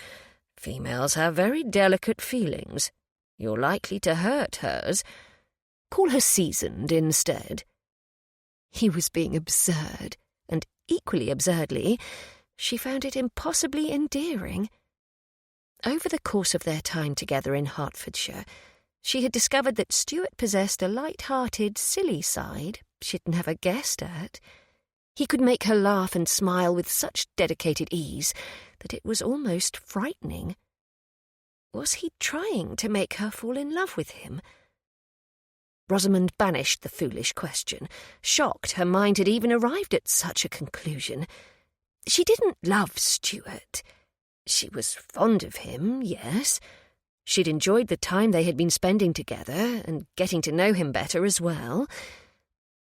Females have very delicate feelings. You're likely to hurt hers. Call her seasoned instead." He was being absurd, and equally absurdly, she found it impossibly endearing. Over the course of their time together in Hertfordshire, she had discovered that Stuart possessed a light-hearted, silly side she'd never guessed at. He could make her laugh and smile with such dedicated ease that it was almost frightening. Was he trying to make her fall in love with him? Rosamond banished the foolish question, shocked her mind had even arrived at such a conclusion. She didn't love Stuart. She was fond of him, yes. She'd enjoyed the time they had been spending together and getting to know him better as well.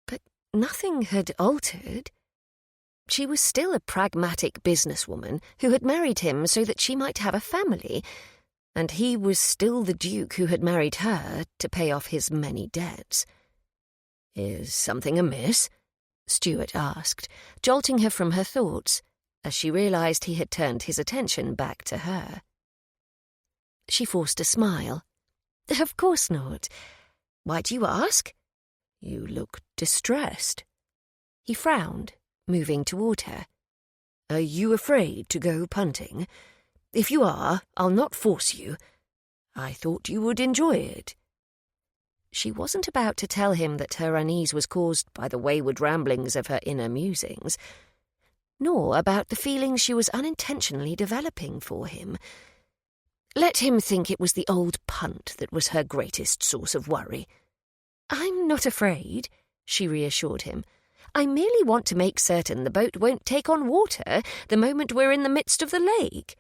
But nothing had altered. She was still a pragmatic businesswoman who had married him so that she might have a family, and he was still the Duke who had married her to pay off his many debts. "Is something amiss?" Stuart asked, jolting her from her thoughts, as she realised he had turned his attention back to her. She forced a smile. "Of course not. Why do you ask?" "You look distressed." He frowned, moving toward her. "Are you afraid to go punting? If you are, I'll not force you. I thought you would enjoy it." She wasn't about to tell him that her unease was caused by the wayward ramblings of her inner musings, nor about the feelings she was unintentionally developing for him. Let him think it was the old punt that was her greatest source of worry. "I'm not afraid," she reassured him. "I merely want to make certain the boat won't take on water the moment we're in the midst of the lake."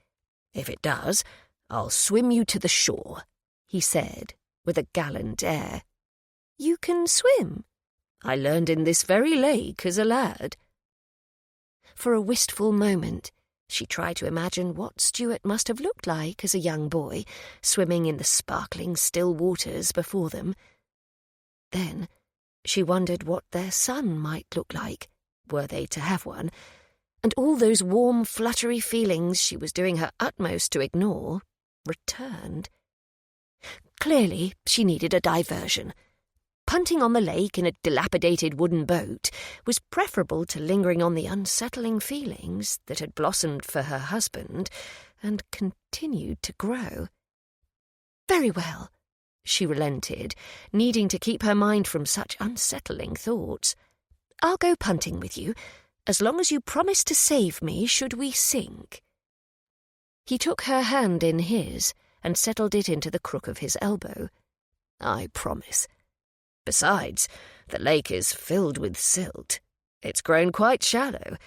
"If it does, I'll swim you to the shore," he said, with a gallant air. "You can swim?" "I learned in this very lake as a lad." For a wistful moment, she tried to imagine what Stuart must have looked like as a young boy, swimming in the sparkling still waters before them. Then she wondered what their son might look like, were they to have one, and all those warm, fluttery feelings she was doing her utmost to ignore returned. Clearly, she needed a diversion. Punting on the lake in a dilapidated wooden boat was preferable to lingering on the unsettling feelings that had blossomed for her husband and continued to grow. "Very well," she relented, needing to keep her mind from such unsettling thoughts. "I'll go punting with you, as long as you promise to save me should we sink." He took her hand in his and settled it into the crook of his elbow. "I promise. Besides, the lake is filled with silt. It's grown quite shallow.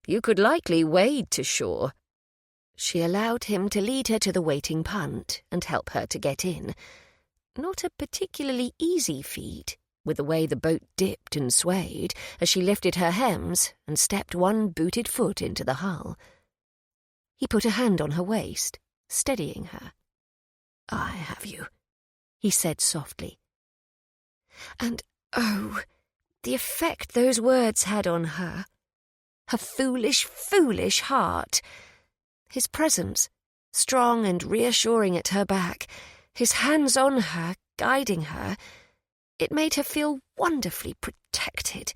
You could likely wade to shore." She allowed him to lead her to the waiting punt and help her to get in. Not a particularly easy feat, with the way the boat dipped and swayed as she lifted her hems and stepped one booted foot into the hull. He put a hand on her waist, steadying her. "I have you," he said softly. And, oh, the effect those words had on her. Her foolish, foolish heart. His presence, strong and reassuring at her back, his hands on her, guiding her, it made her feel wonderfully protected.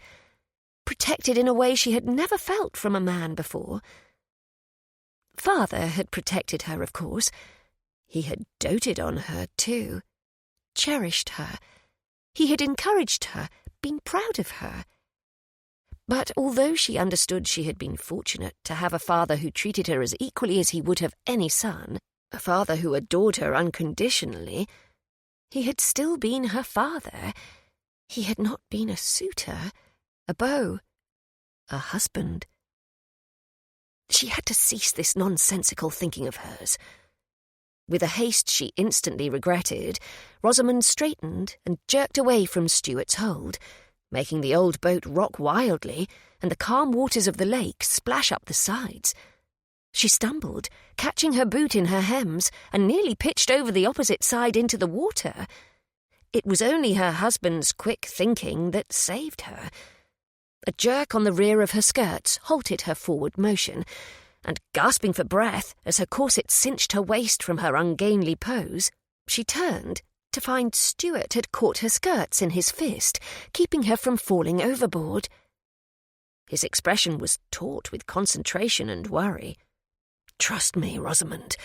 Protected in a way she had never felt from a man before. Father had protected her, of course. He had doted on her, too. Cherished her. He had encouraged her, been proud of her. But although she understood she had been fortunate to have a father who treated her as equally as he would have any son, a father who adored her unconditionally, he had still been her father. He had not been a suitor, a beau, a husband. She had to cease this nonsensical thinking of hers. With a haste she instantly regretted, Rosamond straightened and jerked away from Stuart's hold, making the old boat rock wildly and the calm waters of the lake splash up the sides. She stumbled, catching her boot in her hems, and nearly pitched over the opposite side into the water. It was only her husband's quick thinking that saved her. A jerk on the rear of her skirts halted her forward motion, and gasping for breath as her corset cinched her waist from her ungainly pose, she turned to find Stuart had caught her skirts in his fist, keeping her from falling overboard. His expression was taut with concentration and worry. "Trust me, Rosamond.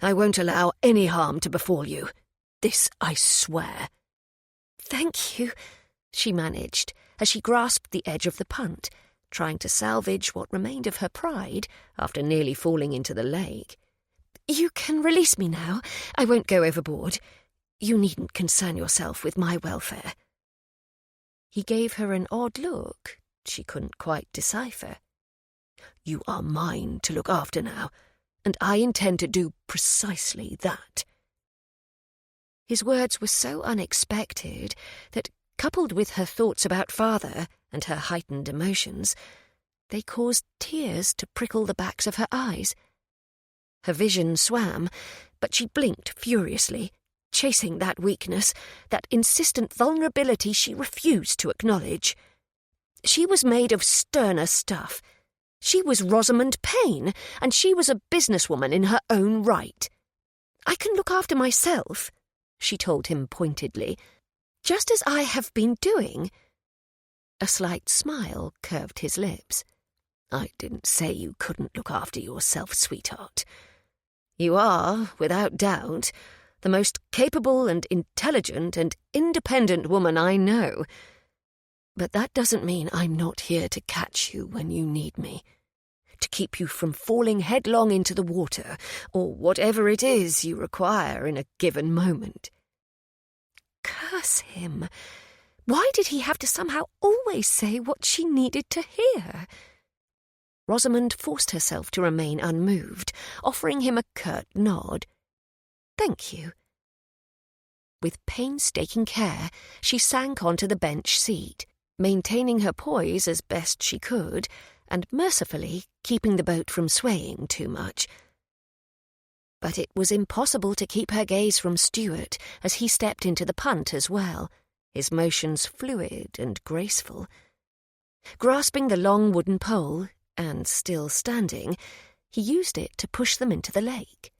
I won't allow any harm to befall you. This I swear." "Thank you," she managed, as she grasped the edge of the punt, trying to salvage what remained of her pride after nearly falling into the lake. You can release me now. I won't go overboard. You needn't concern yourself with my welfare." He gave her an odd look she couldn't quite decipher. "You are mine to look after now, and I intend to do precisely that." His words were so unexpected that, coupled with her thoughts about father and her heightened emotions, they caused tears to prickle the backs of her eyes. Her vision swam, but she blinked furiously, chasing that weakness, that insistent vulnerability she refused to acknowledge. She was made of sterner stuff. She was Rosamond Payne, and she was a businesswoman in her own right. "I can look after myself," she told him pointedly, "just as I have been doing." A slight smile curved his lips. "I didn't say you couldn't look after yourself, sweetheart. You are, without doubt, the most capable and intelligent and independent woman I know. But that doesn't mean I'm not here to catch you when you need me, to keep you from falling headlong into the water, or whatever it is you require in a given moment." Curse him! Why did he have to somehow always say what she needed to hear? Rosamond forced herself to remain unmoved, offering him a curt nod. "Thank you." With painstaking care, she sank onto the bench seat, maintaining her poise as best she could, and mercifully keeping the boat from swaying too much. But it was impossible to keep her gaze from Stuart as he stepped into the punt as well, his motions fluid and graceful. Grasping the long wooden pole, and still standing, he used it to push them into the lake.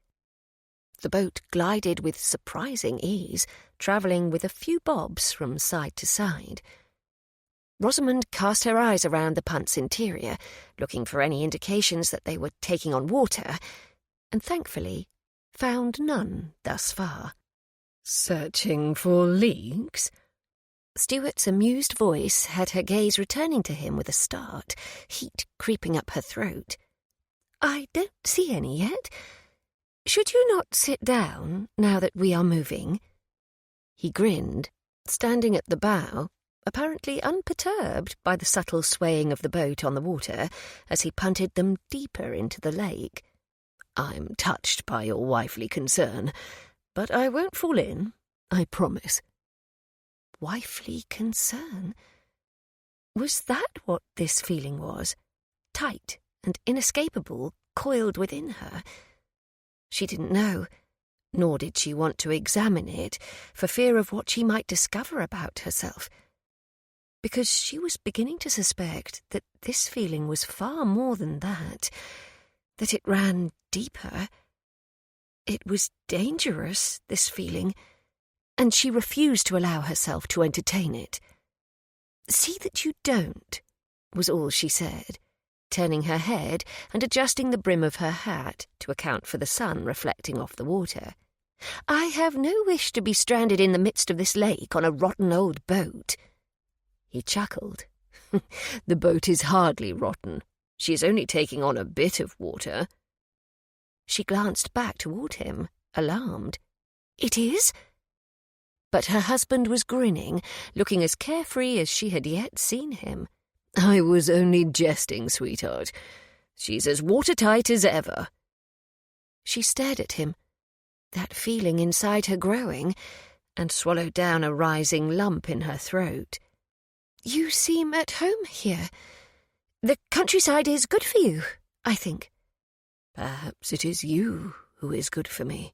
The boat glided with surprising ease, travelling with a few bobs from side to side. Rosamond cast her eyes around the punt's interior, looking for any indications that they were taking on water, and thankfully found none thus far. "Searching for leaks?" Stuart's amused voice had her gaze returning to him with a start, heat creeping up her throat. "I don't see any yet. Should you not sit down, now that we are moving?" He grinned, standing at the bow, apparently unperturbed by the subtle swaying of the boat on the water as he punted them deeper into the lake. "I'm touched by your wifely concern, but I won't fall in, I promise." Wifely concern? Was that what this feeling was? Tight and inescapable, coiled within her? She didn't know, nor did she want to examine it, for fear of what she might discover about herself. Because she was beginning to suspect that this feeling was far more than that it ran deeper. It was dangerous, this feeling, and she refused to allow herself to entertain it. "See that you don't," was all she said, turning her head and adjusting the brim of her hat to account for the sun reflecting off the water. "I have no wish to be stranded in the midst of this lake on a rotten old boat." He chuckled. "The boat is hardly rotten. She is only taking on a bit of water." She glanced back toward him, alarmed. "It is?" But her husband was grinning, looking as carefree as she had yet seen him. "I was only jesting, sweetheart. She's as watertight as ever." She stared at him, that feeling inside her growing, and swallowed down a rising lump in her throat. "You seem at home here. The countryside is good for you, I think." "Perhaps it is you who is good for me,"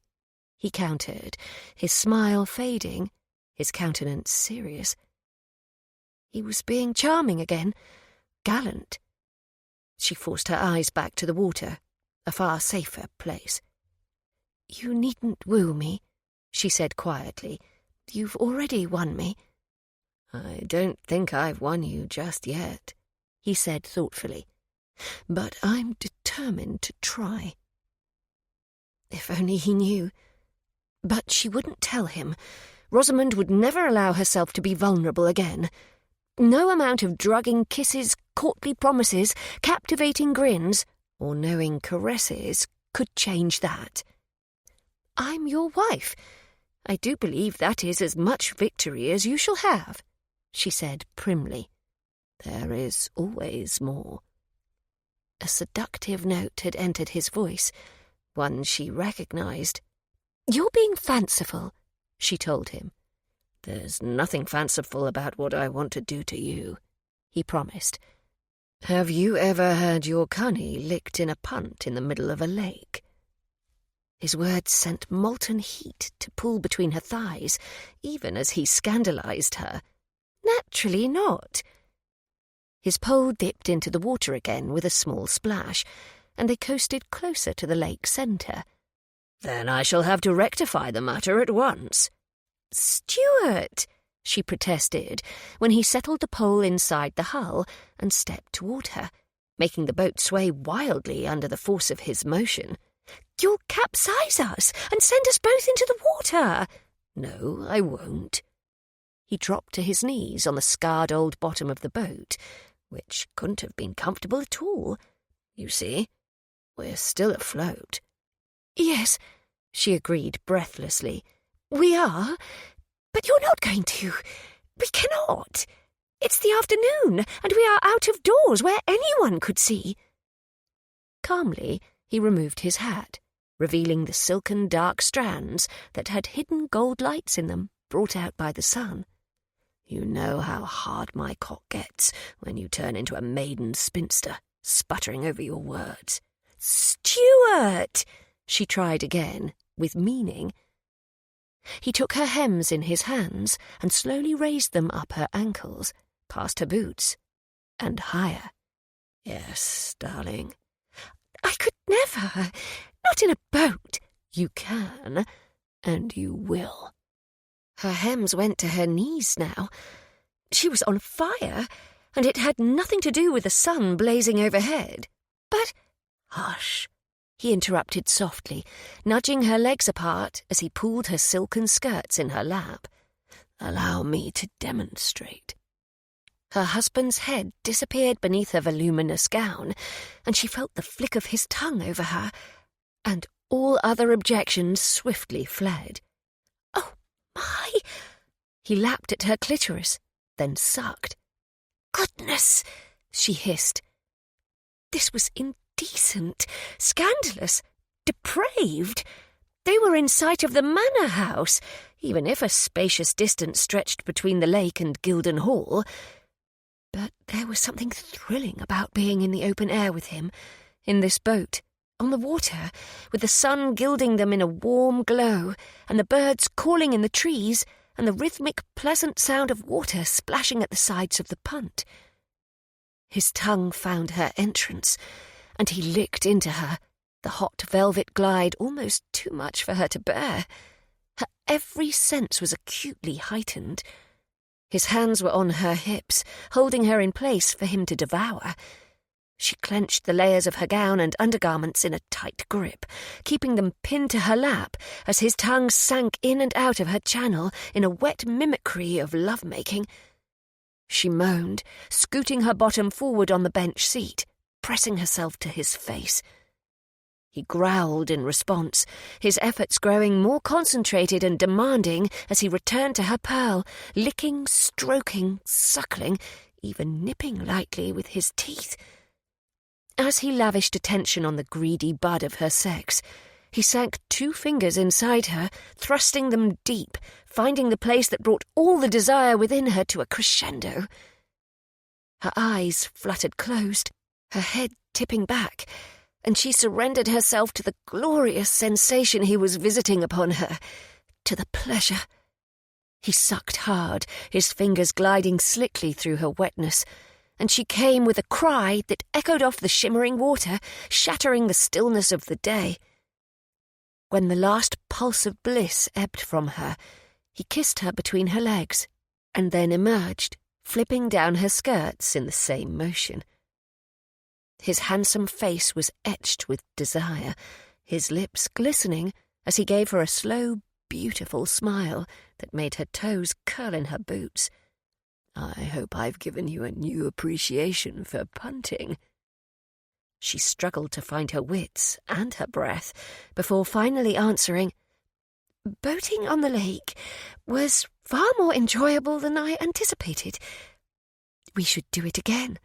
he countered, his smile fading, his countenance serious. He was being charming again, gallant. She forced her eyes back to the water, a far safer place. "You needn't woo me," she said quietly. "You've already won me." "I don't think I've won you just yet," he said thoughtfully. "But I'm determined to try." If only he knew. But she wouldn't tell him. Rosamond would never allow herself to be vulnerable again. No amount of drugging kisses, courtly promises, captivating grins, or knowing caresses could change that. I'm your wife. I do believe that is as much victory as you shall have, she said primly. There is always more. A seductive note had entered his voice, one she recognised. You're being fanciful, she told him. There's nothing fanciful about what I want to do to you, he promised. Have you ever had your cunny licked in a punt in the middle of a lake? His words sent molten heat to pool between her thighs, even as he scandalised her. Naturally not. His pole dipped into the water again with a small splash, and they coasted closer to the lake centre. Then I shall have to rectify the matter at once. Stuart, she protested, when he settled the pole inside the hull and stepped toward her, making the boat sway wildly under the force of his motion. You'll capsize us and send us both into the water. No, I won't. He dropped to his knees on the scarred old bottom of the boat, which couldn't have been comfortable at all. You see, we're still afloat. Yes, she agreed breathlessly. We are, but you're not going to. We cannot. It's the afternoon, and we are out of doors where anyone could see. Calmly, he removed his hat, revealing the silken dark strands that had hidden gold lights in them, brought out by the sun. You know how hard my cock gets when you turn into a maiden spinster, sputtering over your words. Stuart! She tried again, with meaning. He took her hems in his hands and slowly raised them up her ankles, past her boots, and higher. Yes, darling. I could never. Not in a boat. You can, and you will. Her hems went to her knees now. She was on fire, and it had nothing to do with the sun blazing overhead. But, hush, he interrupted softly, nudging her legs apart as he pulled her silken skirts in her lap. Allow me to demonstrate. Her husband's head disappeared beneath her voluminous gown, and she felt the flick of his tongue over her, and all other objections swiftly fled. Oh, my! He lapped at her clitoris, then sucked. Goodness! She hissed. This was indecent, scandalous, depraved. They were in sight of the manor house, even if a spacious distance stretched between the lake and Gilden Hall. But there was something thrilling about being in the open air with him, in this boat, on the water, with the sun gilding them in a warm glow, and the birds calling in the trees, and the rhythmic, pleasant sound of water splashing at the sides of the punt. His tongue found her entrance, and he licked into her, the hot velvet glide almost too much for her to bear. Her every sense was acutely heightened. His hands were on her hips, holding her in place for him to devour. She clenched the layers of her gown and undergarments in a tight grip, keeping them pinned to her lap as his tongue sank in and out of her channel in a wet mimicry of love-making. She moaned, scooting her bottom forward on the bench seat, pressing herself to his face. He growled in response, his efforts growing more concentrated and demanding as he returned to her pearl, licking, stroking, suckling, even nipping lightly with his teeth. As he lavished attention on the greedy bud of her sex, he sank 2 fingers inside her, thrusting them deep, finding the place that brought all the desire within her to a crescendo. Her eyes fluttered closed, her head tipping back, and she surrendered herself to the glorious sensation he was visiting upon her, to the pleasure. He sucked hard, his fingers gliding slickly through her wetness, and she came with a cry that echoed off the shimmering water, shattering the stillness of the day. When the last pulse of bliss ebbed from her, he kissed her between her legs, and then emerged, flipping down her skirts in the same motion. His handsome face was etched with desire, his lips glistening as he gave her a slow, beautiful smile that made her toes curl in her boots. I hope I've given you a new appreciation for punting. She struggled to find her wits and her breath before finally answering, Boating on the lake was far more enjoyable than I anticipated. We should do it again.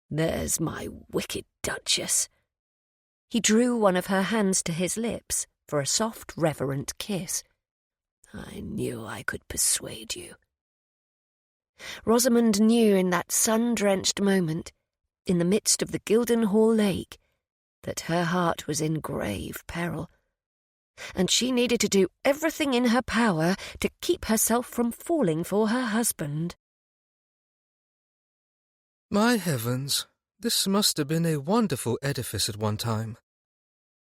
There's my wicked Duchess. He drew one of her hands to his lips for a soft, reverent kiss. I knew I could persuade you. Rosamond knew in that sun-drenched moment, in the midst of the Gildenhall lake, that her heart was in grave peril, and she needed to do everything in her power to keep herself from falling for her husband. My heavens, this must have been a wonderful edifice at one time,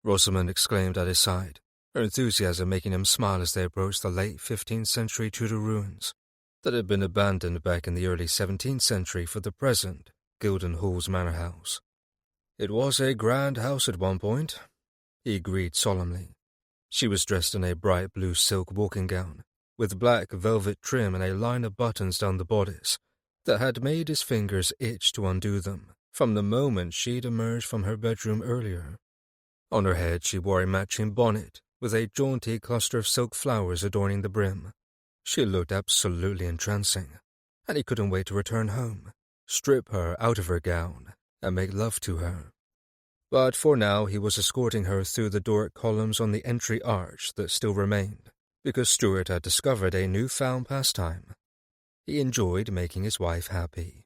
Rosamond exclaimed at his side, her enthusiasm making him smile as they approached the late 15th century Tudor ruins that had been abandoned back in the early 17th century for the present Gildenhall's manor house. It was a grand house at one point, he agreed solemnly. She was dressed in a bright blue silk walking gown, with black velvet trim and a line of buttons down the bodice that had made his fingers itch to undo them from the moment she'd emerged from her bedroom earlier. On her head she wore a matching bonnet with a jaunty cluster of silk flowers adorning the brim. She looked absolutely entrancing, and he couldn't wait to return home, strip her out of her gown, and make love to her. But for now he was escorting her through the Doric columns on the entry arch that still remained, because Stuart had discovered a newfound pastime. He enjoyed making his wife happy.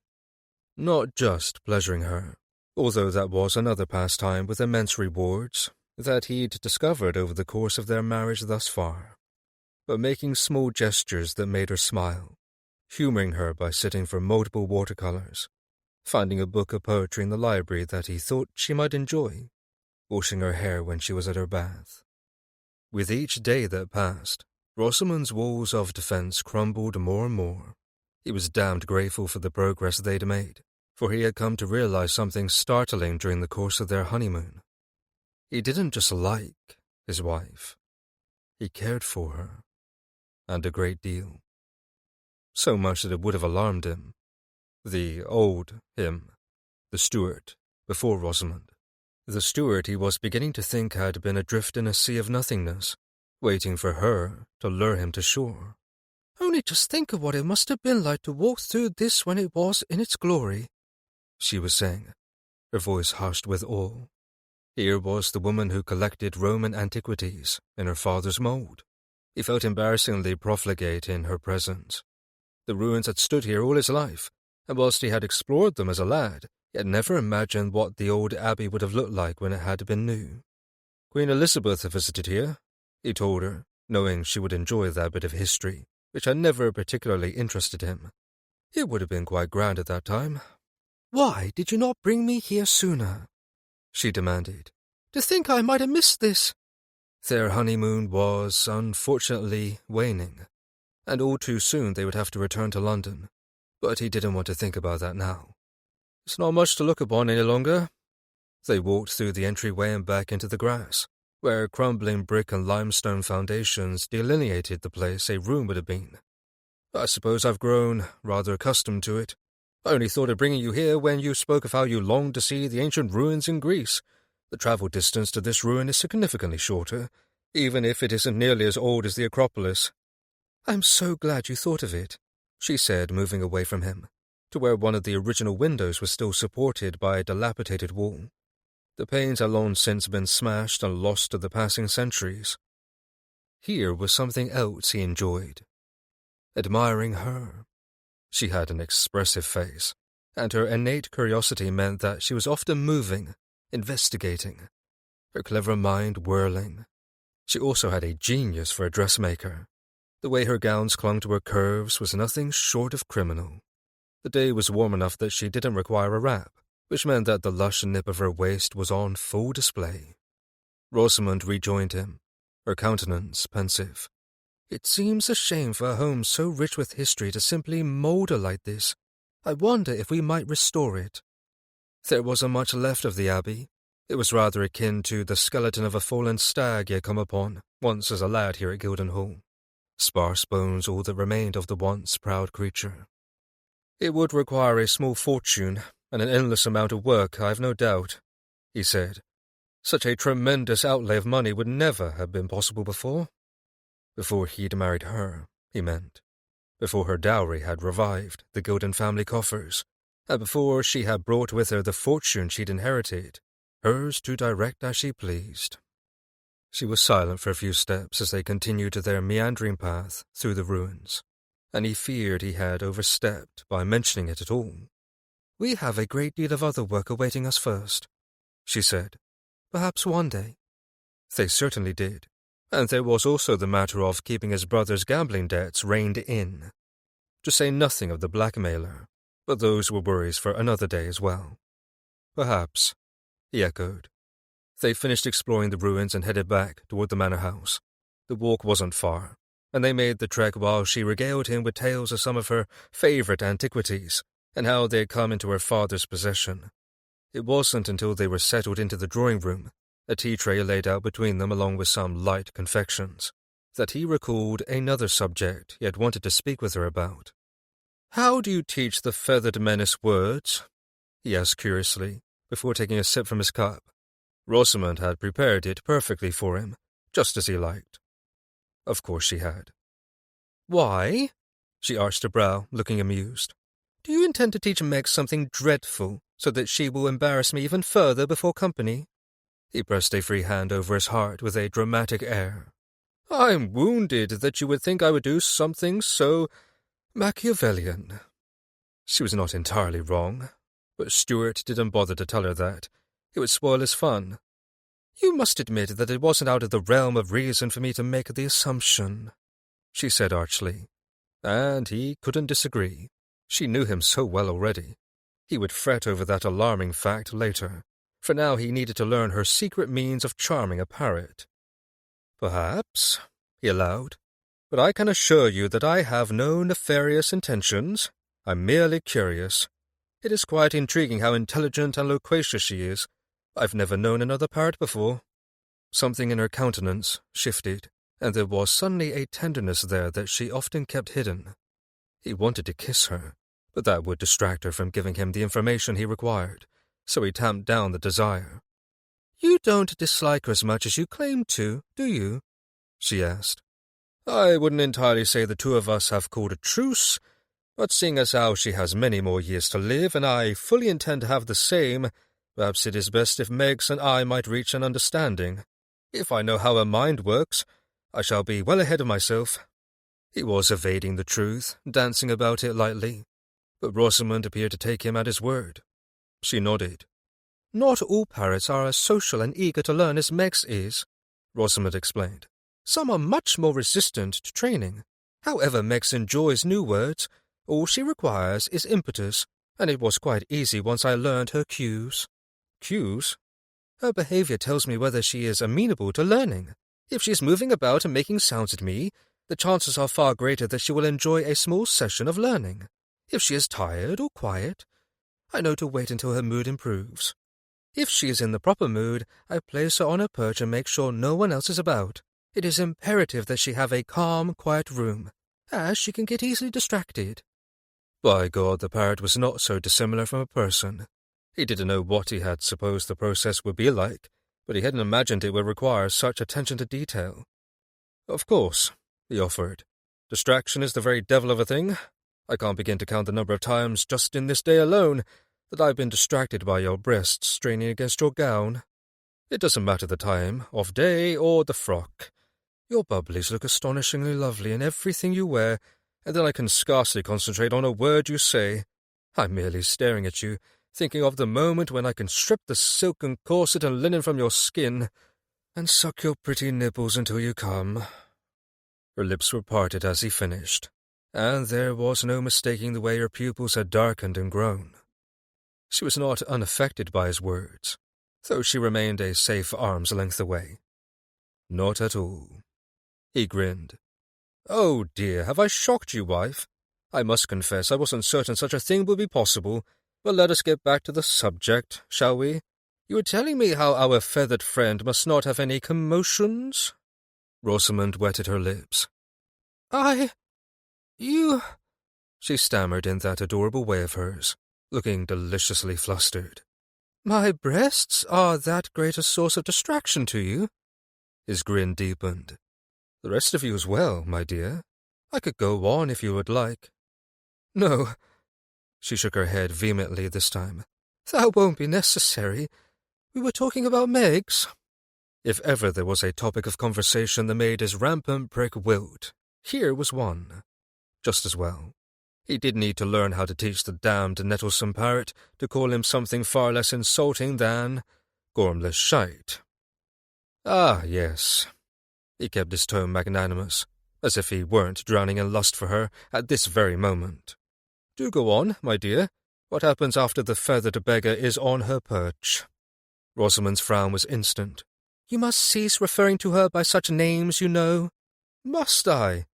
Not just pleasuring her, although that was another pastime with immense rewards that he'd discovered over the course of their marriage thus far, but making small gestures that made her smile, humoring her by sitting for multiple watercolors, finding a book of poetry in the library that he thought she might enjoy, washing her hair when she was at her bath. With each day that passed, Rosamond's walls of defense crumbled more and more. He was damned grateful for the progress they'd made, for he had come to realize something startling during the course of their honeymoon. He didn't just like his wife. He cared for her, and a great deal. So much that it would have alarmed him. The old him, the Stuart, before Rosamond. The Stuart he was beginning to think had been adrift in a sea of nothingness, waiting for her to lure him to shore. Only just think of what it must have been like to walk through this when it was in its glory, she was saying, her voice hushed with awe. Here was the woman who collected Roman antiquities in her father's mould. He felt embarrassingly profligate in her presence. The ruins had stood here all his life, and whilst he had explored them as a lad, he had never imagined what the old abbey would have looked like when it had been new. Queen Elizabeth had visited here, he told her, knowing she would enjoy that bit of history, which had never particularly interested him. It would have been quite grand at that time. Why did you not bring me here sooner? She demanded. To think I might have missed this. Their honeymoon was, unfortunately, waning, and all too soon they would have to return to London. But he didn't want to think about that now. It's not much to look upon any longer. They walked through the entryway and back into the grass, where crumbling brick and limestone foundations delineated the place a room would have been. I suppose I've grown rather accustomed to it. I only thought of bringing you here when you spoke of how you longed to see the ancient ruins in Greece. The travel distance to this ruin is significantly shorter, even if it isn't nearly as old as the Acropolis. I'm so glad you thought of it, she said, moving away from him, to where one of the original windows was still supported by a dilapidated wall. The panes had long since been smashed and lost to the passing centuries. Here was something else he enjoyed. Admiring her. She had an expressive face, and her innate curiosity meant that she was often moving, investigating, her clever mind whirling. She also had a genius for a dressmaker. The way her gowns clung to her curves was nothing short of criminal. The day was warm enough that she didn't require a wrap, which meant that the lush nip of her waist was on full display. Rosamond rejoined him, her countenance pensive. It seems a shame for a home so rich with history to simply moulder like this. I wonder if we might restore it. There wasn't much left of the abbey. It was rather akin to the skeleton of a fallen stag he had come upon once as a lad here at Gildenhall. Sparse bones all that remained of the once proud creature. It would require a small fortune and an endless amount of work, I've no doubt, he said. Such a tremendous outlay of money would never have been possible before. Before he'd married her, he meant. Before her dowry had revived the Gilden family coffers, and before she had brought with her the fortune she'd inherited, hers to direct as she pleased. She was silent for a few steps as they continued their meandering path through the ruins, and he feared he had overstepped by mentioning it at all. "We have a great deal of other work awaiting us first," she said. "Perhaps one day." They certainly did, and there was also the matter of keeping his brother's gambling debts reined in. To say nothing of the blackmailer, but those were worries for another day as well. "Perhaps," he echoed. They finished exploring the ruins and headed back toward the manor house. The walk wasn't far, and they made the trek while she regaled him with tales of some of her favorite antiquities and how they had come into her father's possession. It wasn't until they were settled into the drawing room, a tea tray laid out between them along with some light confections, that he recalled another subject he had wanted to speak with her about. "How do you teach the feathered menace words?" he asked curiously, before taking a sip from his cup. Rosamond had prepared it perfectly for him, just as he liked. Of course she had. "Why?" She arched a brow, looking amused. "Do you intend to teach Meg something dreadful, so that she will embarrass me even further before company?" He pressed a free hand over his heart with a dramatic air. "I'm wounded that you would think I would do something so Machiavellian." She was not entirely wrong, but Stuart didn't bother to tell her that. It would spoil his fun. "You must admit that it wasn't out of the realm of reason for me to make the assumption," she said archly. And he couldn't disagree. She knew him so well already. He would fret over that alarming fact later. For now he needed to learn her secret means of charming a parrot. "Perhaps," he allowed, "but I can assure you that I have no nefarious intentions. I'm merely curious. It is quite intriguing how intelligent and loquacious she is. I've never known another parrot before." Something in her countenance shifted, and there was suddenly a tenderness there that she often kept hidden. He wanted to kiss her, but that would distract her from giving him the information he required, so he tamped down the desire. "You don't dislike her as much as you claim to, do you?" she asked. "I wouldn't entirely say the two of us have called a truce, but seeing as how she has many more years to live, and I fully intend to have the same, perhaps it is best if Meggs and I might reach an understanding. If I know how her mind works, I shall be well ahead of myself." He was evading the truth, dancing about it lightly, but Rosamond appeared to take him at his word. She nodded. "Not all parrots are as social and eager to learn as Meg's is," Rosamond explained. "Some are much more resistant to training. However, Meg's enjoys new words. All she requires is impetus, and it was quite easy once I learned her cues." "Cues?" "Her behavior tells me whether she is amenable to learning. If she is moving about and making sounds at me, the chances are far greater that she will enjoy a small session of learning. If she is tired or quiet, I know to wait until her mood improves. If she is in the proper mood, I place her on her perch and make sure no one else is about. It is imperative that she have a calm, quiet room, as she can get easily distracted." By God, the parrot was not so dissimilar from a person. He didn't know what he had supposed the process would be like, but he hadn't imagined it would require such attention to detail. "Of course," he offered. "Distraction is the very devil of a thing. I can't begin to count the number of times, just in this day alone, that I've been distracted by your breasts straining against your gown. It doesn't matter the time, of day, or the frock. Your bubblies look astonishingly lovely in everything you wear, and then I can scarcely concentrate on a word you say. I'm merely staring at you, thinking of the moment when I can strip the silken corset and linen from your skin, and suck your pretty nipples until you come." Her lips were parted as he finished, and there was no mistaking the way her pupils had darkened and grown. She was not unaffected by his words, though she remained a safe arm's length away. "Not at all." He grinned. "Oh dear, have I shocked you, wife? I must confess I wasn't certain such a thing would be possible, but let us get back to the subject, shall we? You were telling me how our feathered friend must not have any commotions?" Rosamond wetted her lips. You... she stammered in that adorable way of hers, looking deliciously flustered. "My breasts are that great a source of distraction to you?" His grin deepened. The rest of you as well, my dear. I could go on if you would like. No. She shook her head vehemently this time. That won't be necessary. We were talking about Meg's. If ever there was a topic of conversation that made his rampant prick wilt, here was one. Just as well. He did need to learn how to teach the damned nettlesome parrot to call him something far less insulting than gormless shite. Ah, yes. He kept his tone magnanimous, as if he weren't drowning in lust for her at this very moment. Do go on, my dear. What happens after the feathered beggar is on her perch? Rosamond's frown was instant. You must cease referring to her by such names, you know. Must I?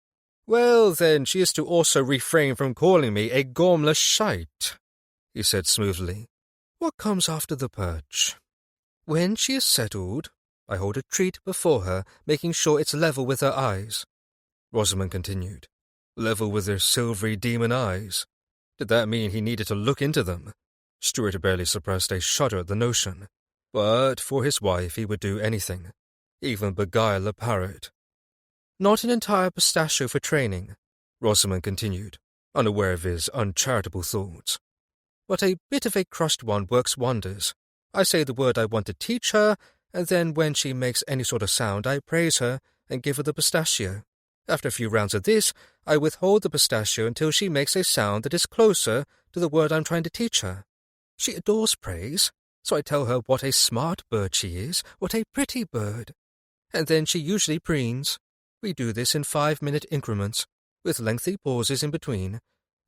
Well, then, she is to also refrain from calling me a gormless shite, he said smoothly. What comes after the perch? When she is settled, I hold a treat before her, making sure it's level with her eyes. Rosamond continued. Level with her silvery demon eyes. Did that mean he needed to look into them? Stuart barely suppressed a shudder at the notion. But for his wife he would do anything, even beguile a parrot. Not an entire pistachio for training, Rosamond continued, unaware of his uncharitable thoughts. But a bit of a crushed one works wonders. I say the word I want to teach her, and then when she makes any sort of sound I praise her and give her the pistachio. After a few rounds of this, I withhold the pistachio until she makes a sound that is closer to the word I'm trying to teach her. She adores praise. So I tell her what a smart bird she is, what a pretty bird. And then she usually preens. We do this in 5-minute increments, with lengthy pauses in between,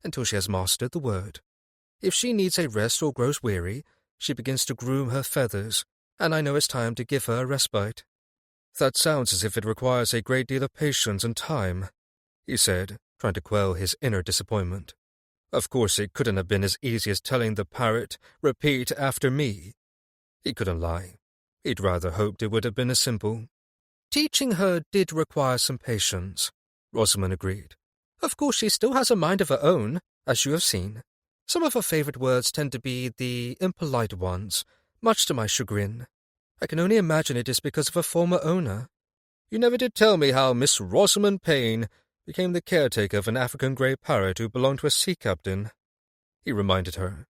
until she has mastered the word. If she needs a rest or grows weary, she begins to groom her feathers, and I know it's time to give her a respite. That sounds as if it requires a great deal of patience and time, he said, trying to quell his inner disappointment. Of course, it couldn't have been as easy as telling the parrot, repeat after me. He couldn't lie. He'd rather hoped it would have been as simple. Teaching her did require some patience, Rosamond agreed. Of course, she still has a mind of her own, as you have seen. Some of her favourite words tend to be the impolite ones, much to my chagrin. I can only imagine it is because of her former owner. You never did tell me how Miss Rosamond Payne became the caretaker of an African grey parrot who belonged to a sea captain, he reminded her.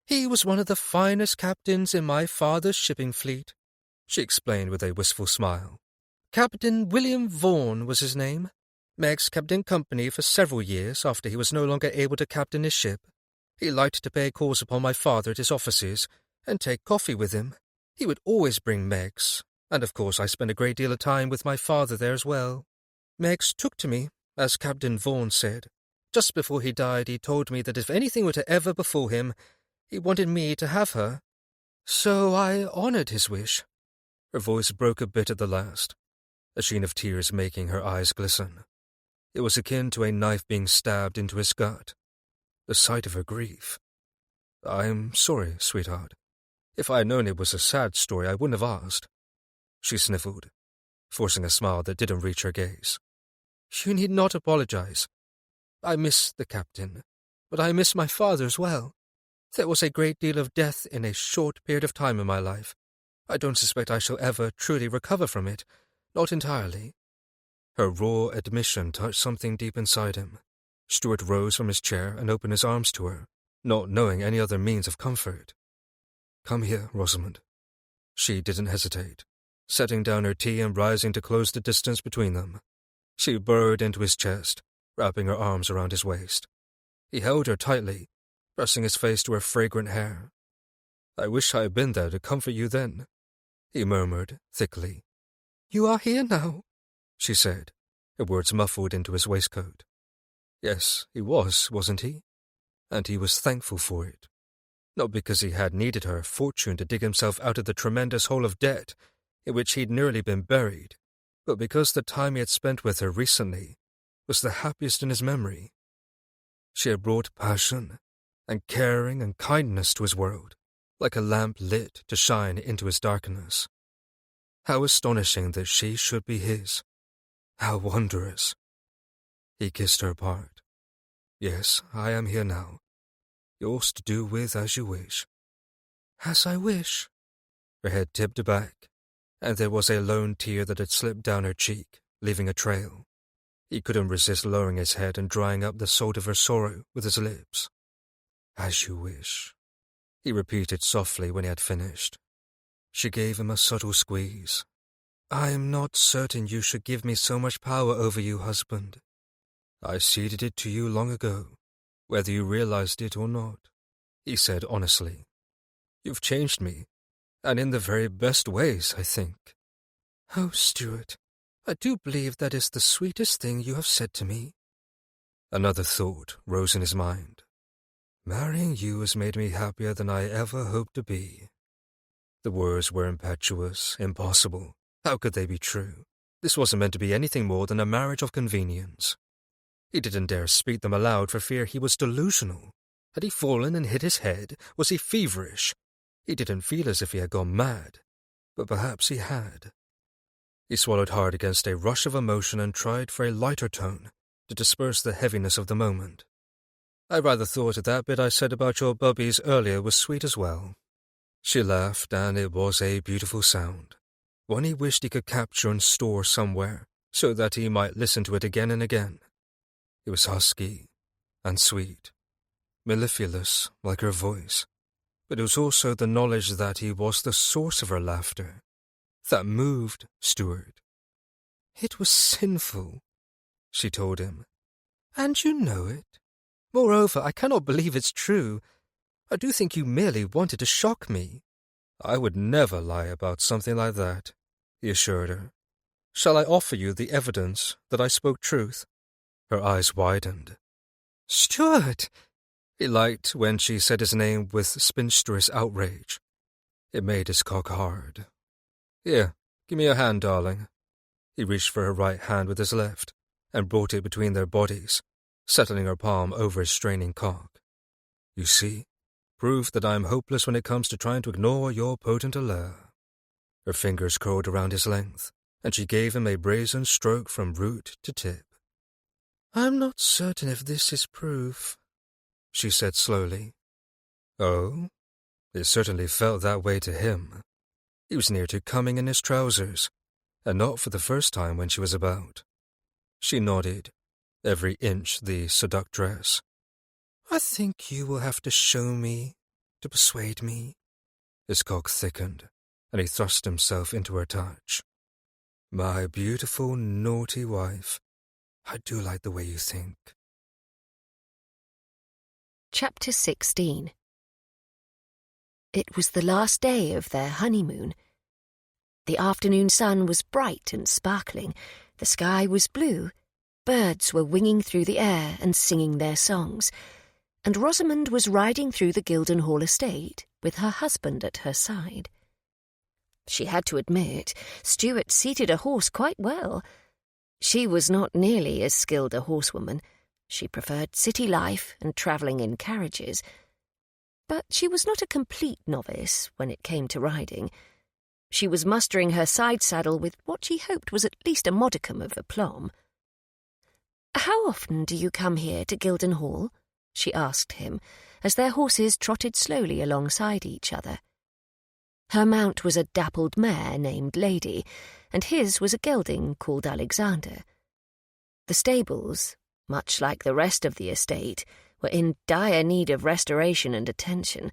He was one of the finest captains in my father's shipping fleet, she explained with a wistful smile. Captain William Vaughan was his name. Meg's kept in company for several years after he was no longer able to captain his ship. He liked to pay calls upon my father at his offices and take coffee with him. He would always bring Meg's, and of course I spent a great deal of time with my father there as well. Meg's took to me, as Captain Vaughan said. Just before he died, he told me that if anything were to ever befall him, he wanted me to have her. So I honoured his wish. Her voice broke a bit at the last, a sheen of tears making her eyes glisten. It was akin to a knife being stabbed into his gut. The sight of her grief. I'm sorry, sweetheart. If I had known it was a sad story, I wouldn't have asked. She sniffled, forcing a smile that didn't reach her gaze. You need not apologize. I miss the captain, but I miss my father as well. There was a great deal of death in a short period of time in my life. I don't suspect I shall ever truly recover from it, not entirely. Her raw admission touched something deep inside him. Stuart rose from his chair and opened his arms to her, not knowing any other means of comfort. Come here, Rosamond. She didn't hesitate, setting down her tea and rising to close the distance between them. She burrowed into his chest, wrapping her arms around his waist. He held her tightly, pressing his face to her fragrant hair. I wish I had been there to comfort you then, he murmured thickly. You are here now, she said, her words muffled into his waistcoat. Yes, he was, wasn't he? And he was thankful for it. Not because he had needed her fortune to dig himself out of the tremendous hole of debt in which he'd nearly been buried, but because the time he had spent with her recently was the happiest in his memory. She had brought passion and caring and kindness to his world, like a lamp lit to shine into his darkness. How astonishing that she should be his. How wondrous. He kissed her part. Yes, I am here now. Yours to do with as you wish. As I wish. Her head tipped back, and there was a lone tear that had slipped down her cheek leaving a trail. He couldn't resist lowering his head and drying up the salt of her sorrow with his lips. "As you wish," he repeated softly when he had finished. She gave him a subtle squeeze. "I am not certain you should give me so much power over you, husband. I ceded it to you long ago, whether you realized it or not," he said honestly. "You've changed me, and in the very best ways, I think." "Oh, Stuart, I do believe that is the sweetest thing you have said to me." Another thought rose in his mind. "Marrying you has made me happier than I ever hoped to be." The words were impetuous, impossible. How could they be true? This wasn't meant to be anything more than a marriage of convenience. He didn't dare speak them aloud for fear he was delusional. Had he fallen and hit his head? Was he feverish? He didn't feel as if he had gone mad, but perhaps he had. He swallowed hard against a rush of emotion and tried for a lighter tone to disperse the heaviness of the moment. "I rather thought that bit I said about your bubbies earlier was sweet as well." She laughed, and it was a beautiful sound, one he wished he could capture and store somewhere so that he might listen to it again and again. It was husky and sweet, mellifluous like her voice, but it was also the knowledge that he was the source of her laughter that moved Stuart. "It was sinful," she told him, "and you know it. Moreover, I cannot believe it's true. I do think you merely wanted to shock me." "I would never lie about something like that," he assured her. "Shall I offer you the evidence that I spoke truth?" Her eyes widened. "Stuart!" He liked when she said his name with spinsterous outrage. It made his cock hard. "Here, give me your hand, darling." He reached for her right hand with his left and brought it between their bodies, settling her palm over his straining cock. "You see? Proof that I am hopeless when it comes to trying to ignore your potent allure." Her fingers curled around his length, and she gave him a brazen stroke from root to tip. "I'm not certain if this is proof," she said slowly. "Oh?" It certainly felt that way to him. He was near to coming in his trousers, and not for the first time when she was about. She nodded, every inch the seductress. "I think you will have to show me, to persuade me." His cock thickened, and he thrust himself into her touch. "My beautiful, naughty wife, I do like the way you think." Chapter 16. It was the last day of their honeymoon. The afternoon sun was bright and sparkling, the sky was blue, birds were winging through the air and singing their songs, and Rosamond was riding through the Gildenhall estate with her husband at her side. She had to admit, Stuart seated a horse quite well. She was not nearly as skilled a horsewoman. She preferred city life and travelling in carriages. But she was not a complete novice when it came to riding. She was mustering her side saddle with what she hoped was at least a modicum of aplomb. "How often do you come here to Gildenhall?" she asked him, as their horses trotted slowly alongside each other. Her mount was a dappled mare named Lady, and his was a gelding called Alexander. The stables, much like the rest of the estate, were in dire need of restoration and attention.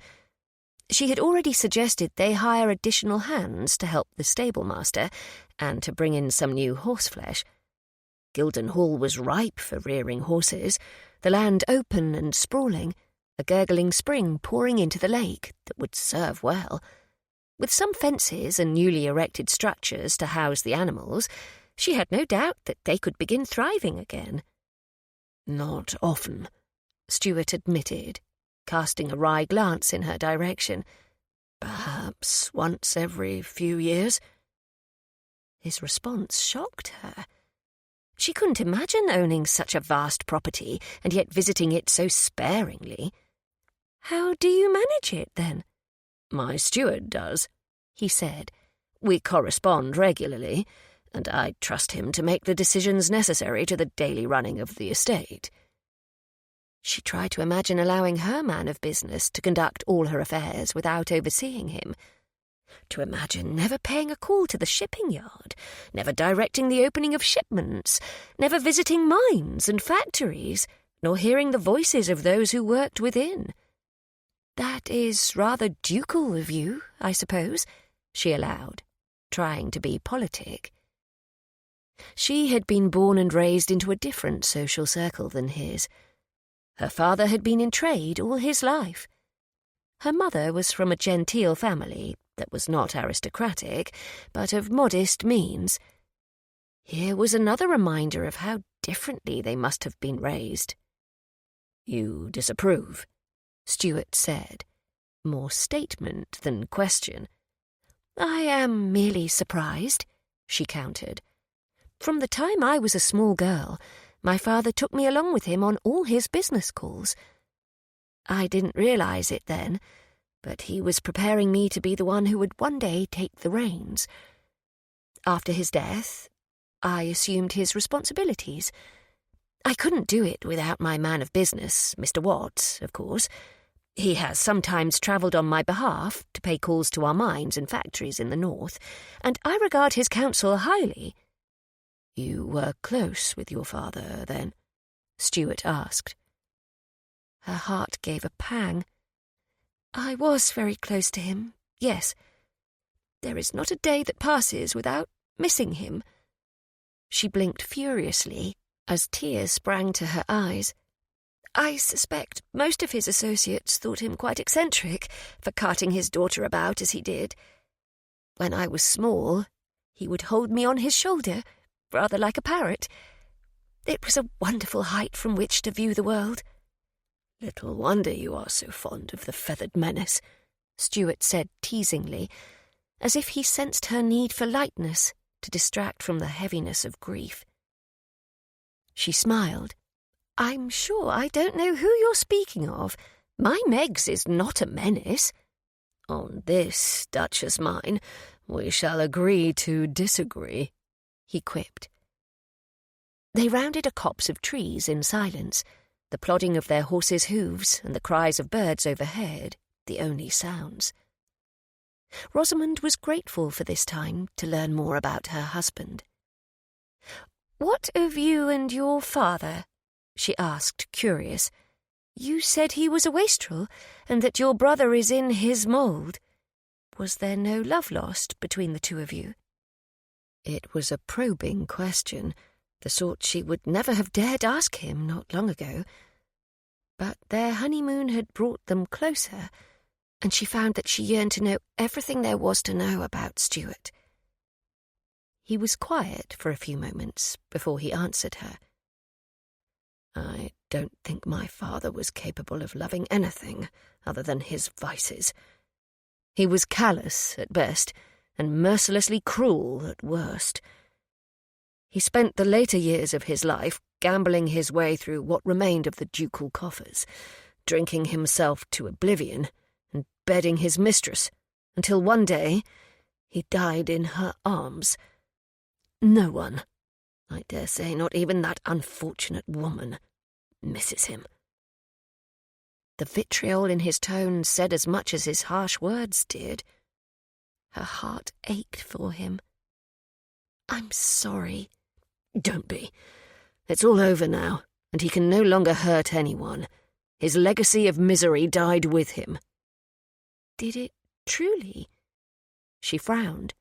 She had already suggested they hire additional hands to help the stablemaster and to bring in some new horseflesh. Gildenhall was ripe for rearing horses, the land open and sprawling, a gurgling spring pouring into the lake that would serve well. With some fences and newly erected structures to house the animals, she had no doubt that they could begin thriving again. "Not often," Stuart admitted, casting a wry glance in her direction. "Perhaps once every few years." His response shocked her. She couldn't imagine owning such a vast property and yet visiting it so sparingly. "How do you manage it, then?" "My steward does," he said. "We correspond regularly, and I trust him to make the decisions necessary to the daily running of the estate." She tried to imagine allowing her man of business to conduct all her affairs without overseeing him. To imagine never paying a call to the shipping yard, never directing the opening of shipments, never visiting mines and factories, nor hearing the voices of those who worked within. "That is rather ducal of you, I suppose," she allowed, trying to be politic. She had been born and raised into a different social circle than his. Her father had been in trade all his life. Her mother was from a genteel family that was not aristocratic, but of modest means. Here was another reminder of how differently they must have been raised. "You disapprove?" Stuart said, more statement than question. "I am merely surprised," she countered. "From the time I was a small girl, my father took me along with him on all his business calls. I didn't realize it then, but he was preparing me to be the one who would one day take the reins. After his death, I assumed his responsibilities. I couldn't do it without my man of business, Mr. Watts, of course. He has sometimes travelled on my behalf to pay calls to our mines and factories in the north, and I regard his counsel highly." "You were close with your father, then?" Stuart asked. Her heart gave a pang. "I was very close to him, yes. There is not a day that passes without missing him." She blinked furiously as tears sprang to her eyes. "I suspect most of his associates thought him quite eccentric for carting his daughter about as he did. When I was small, he would hold me on his shoulder, rather like a parrot. It was a wonderful height from which to view the world." "Little wonder you are so fond of the feathered menace," Stuart said teasingly, as if he sensed her need for lightness to distract from the heaviness of grief. She smiled. "I'm sure I don't know who you're speaking of. My Meggs is not a menace." "On this, Duchess mine, we shall agree to disagree," he quipped. They rounded a copse of trees in silence, the plodding of their horses' hooves and the cries of birds overhead the only sounds. Rosamond was grateful for this time to learn more about her husband. "What of you and your father?" she asked, curious. "You said he was a wastrel, and that your brother is in his mould. Was there no love lost between the two of you?" It was a probing question, the sort she would never have dared ask him not long ago. But their honeymoon had brought them closer, and she found that she yearned to know everything there was to know about Stuart. He was quiet for a few moments before he answered her. "I don't think my father was capable of loving anything other than his vices. He was callous at best, and mercilessly cruel at worst. He spent the later years of his life gambling his way through what remained of the ducal coffers, drinking himself to oblivion and bedding his mistress, until one day he died in her arms. No one, I dare say not even that unfortunate woman, misses him." The vitriol in his tone said as much as his harsh words did. Her heart ached for him. "I'm sorry." "Don't be. It's all over now, and he can no longer hurt anyone. His legacy of misery died with him." "Did it truly?" She frowned.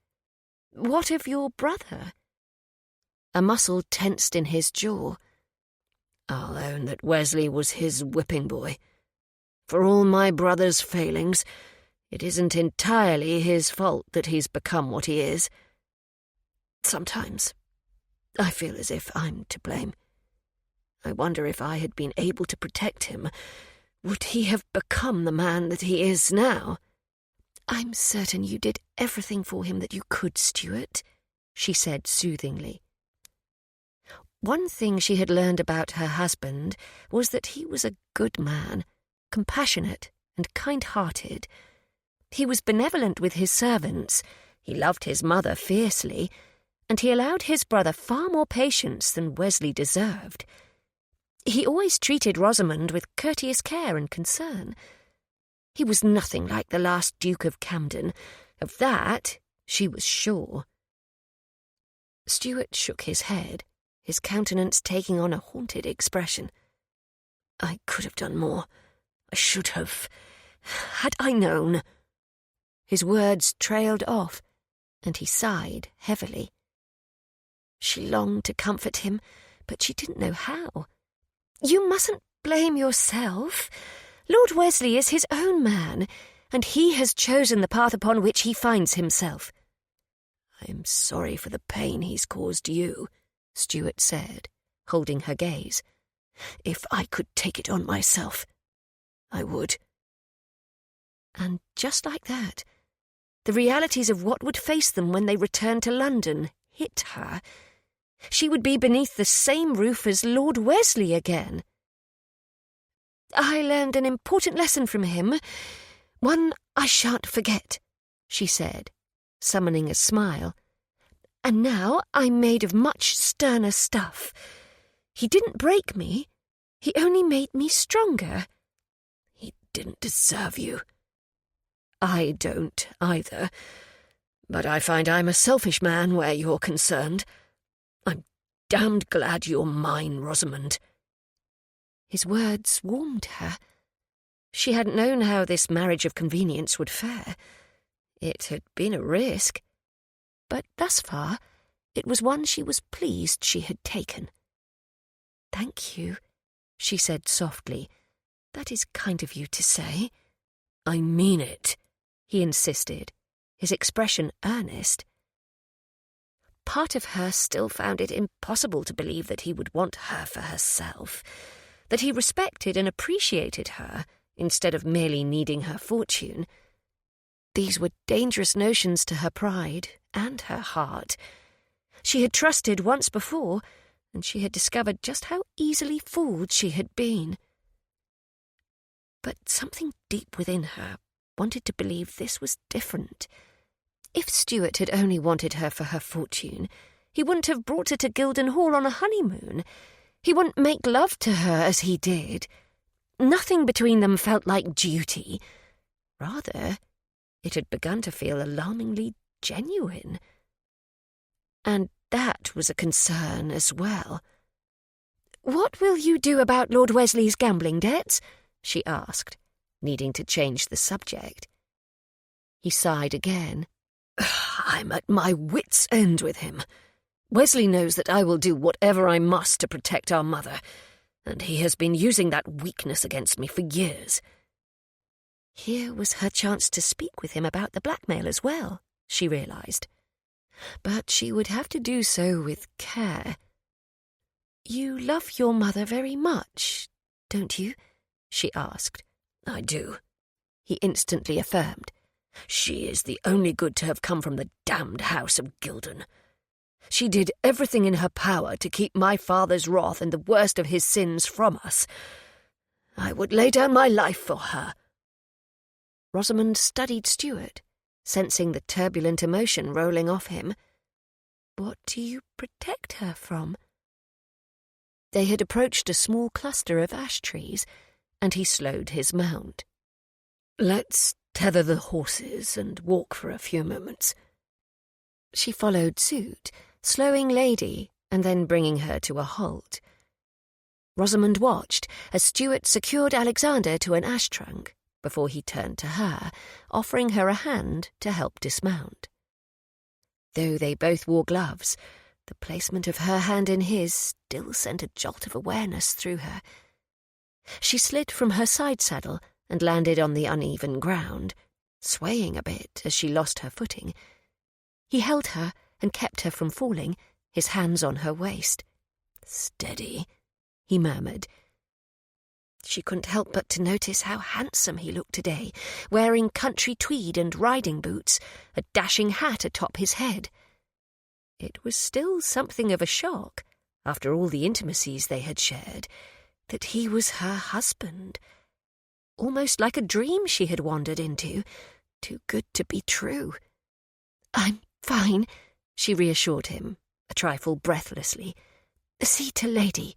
"What of your brother?" A muscle tensed in his jaw. "I'll own that Wesley was his whipping boy. For all my brother's failings, it isn't entirely his fault that he's become what he is. Sometimes I feel as if I'm to blame. I wonder if I had been able to protect him, would he have become the man that he is now?" "I'm certain you did everything for him that you could, Stuart," she said soothingly. One thing she had learned about her husband was that he was a good man, compassionate and kind-hearted. He was benevolent with his servants, he loved his mother fiercely, and he allowed his brother far more patience than Wesley deserved. He always treated Rosamond with courteous care and concern. He was nothing like the last Duke of Camden, Of that, she was sure. Stuart shook his head, his countenance taking on a haunted expression. I could have done more. I should have. Had I known. His words trailed off, and he sighed heavily. She longed to comfort him, but she didn't know how. You mustn't blame yourself. Lord Wesley is his own man, and he has chosen the path upon which he finds himself. I am sorry for the pain he's caused you, Stuart said, holding her gaze. If I could take it on myself, I would. And just like that, the realities of what would face them when they returned to London hit her. She would be beneath the same roof as Lord Wesley again. I learned an important lesson from him, one I shan't forget, she said, summoning a smile. And now I'm made of much sterner stuff. He didn't break me. He only made me stronger. He didn't deserve you. I don't either. But I find I'm a selfish man where you're concerned. I'm damned glad you're mine, Rosamond. His words warmed her. She hadn't known how this marriage of convenience would fare. It had been a risk, but thus far it was one she was pleased she had taken. Thank you, she said softly. That is kind of you to say. I mean it, he insisted, his expression earnest. Part of her still found it impossible to believe that he would want her for herself, that he respected and appreciated her instead of merely needing her fortune. These were dangerous notions to her pride and her heart. She had trusted once before, and she had discovered just how easily fooled she had been. But something deep within her wanted to believe this was different. If Stuart had only wanted her for her fortune, he wouldn't have brought her to Gilden Hall on a honeymoon. He wouldn't make love to her as he did. Nothing between them felt like duty. Rather, it had begun to feel alarmingly genuine. And that was a concern as well. What will you do about Lord Wesley's gambling debts? She asked, needing to change the subject. He sighed again. I'm at my wits' end with him. Wesley knows that I will do whatever I must to protect our mother, and he has been using that weakness against me for years. Here was her chance to speak with him about the blackmail as well, she realised. But she would have to do so with care. You love your mother very much, don't you? She asked. I do, he instantly affirmed. She is the only good to have come from the damned house of Gilden. She did everything in her power to keep my father's wrath and the worst of his sins from us. I would lay down my life for her. Rosamond studied Stuart, sensing the turbulent emotion rolling off him. What do you protect her from? They had approached a small cluster of ash trees, and he slowed his mount. Let's tether the horses and walk for a few moments. She followed suit, slowing Lady and then bringing her to a halt. Rosamond watched as Stuart secured Alexander to an ash trunk before he turned to her, offering her a hand to help dismount. Though they both wore gloves, the placement of her hand in his still sent a jolt of awareness through her. She slid from her side saddle and landed on the uneven ground, swaying a bit as she lost her footing. He held her and kept her from falling, his hands on her waist. Steady, he murmured. She couldn't help but to notice how handsome he looked today, wearing country tweed and riding boots, a dashing hat atop his head. It was still something of a shock, after all the intimacies they had shared, that he was her husband. Almost like a dream she had wandered into, too good to be true. I'm fine, she reassured him, a trifle breathlessly. See to Lady.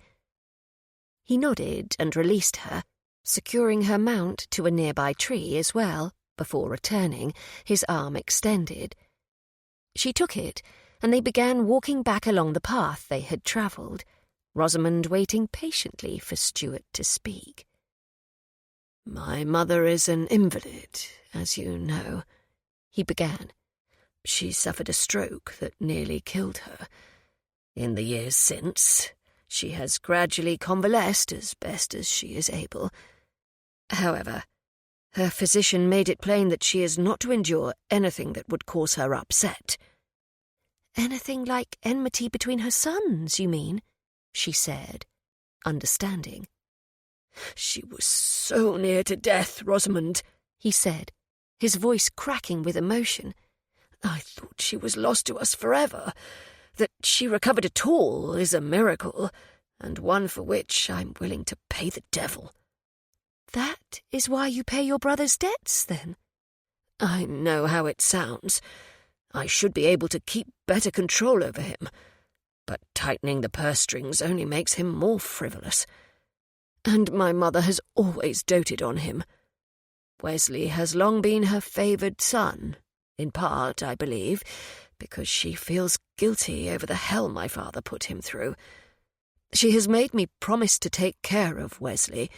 He nodded and released her, securing her mount to a nearby tree as well, before returning, his arm extended. She took it, and they began walking back along the path they had travelled, Rosamond waiting patiently for Stuart to speak. "My mother is an invalid, as you know," he began. "She suffered a stroke that nearly killed her. In the years since, she has gradually convalesced as best as she is able. However, her physician made it plain that she is not to endure anything that would cause her upset." "Anything like enmity between her sons, you mean?" she said, understanding. "She was so near to death, Rosamond," he said, his voice cracking with emotion. "I thought she was lost to us forever. That she recovered at all is a miracle, and one for which I'm willing to pay the devil." "That is why you pay your brother's debts, then?" "I know how it sounds. I should be able to keep better control over him, but tightening the purse strings only makes him more frivolous. And my mother has always doted on him. Wesley has long been her favoured son, in part, I believe, because she feels guilty over the hell my father put him through. She has made me promise to take care of Wesley,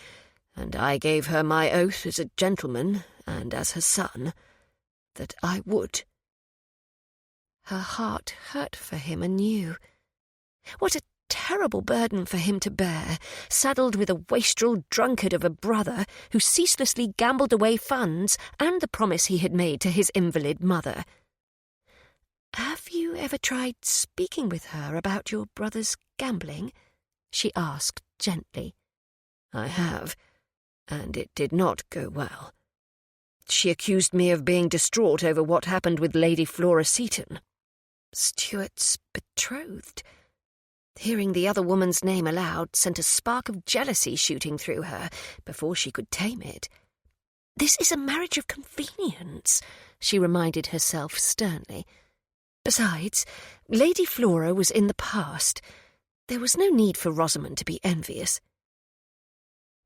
and I gave her my oath as a gentleman and as her son that I would." Her heart hurt for him anew. What a terrible burden for him to bear, saddled with a wastrel drunkard of a brother who ceaselessly gambled away funds and the promise he had made to his invalid mother. "Have you ever tried speaking with her about your brother's gambling?" she asked gently. "I have, and it did not go well. She accused me of being distraught over what happened with Lady Flora Seaton." Stuart's betrothed. Hearing the other woman's name aloud sent a spark of jealousy shooting through her before she could tame it. "This is a marriage of convenience," she reminded herself sternly. "Besides, Lady Flora was in the past. There was no need for Rosamond to be envious."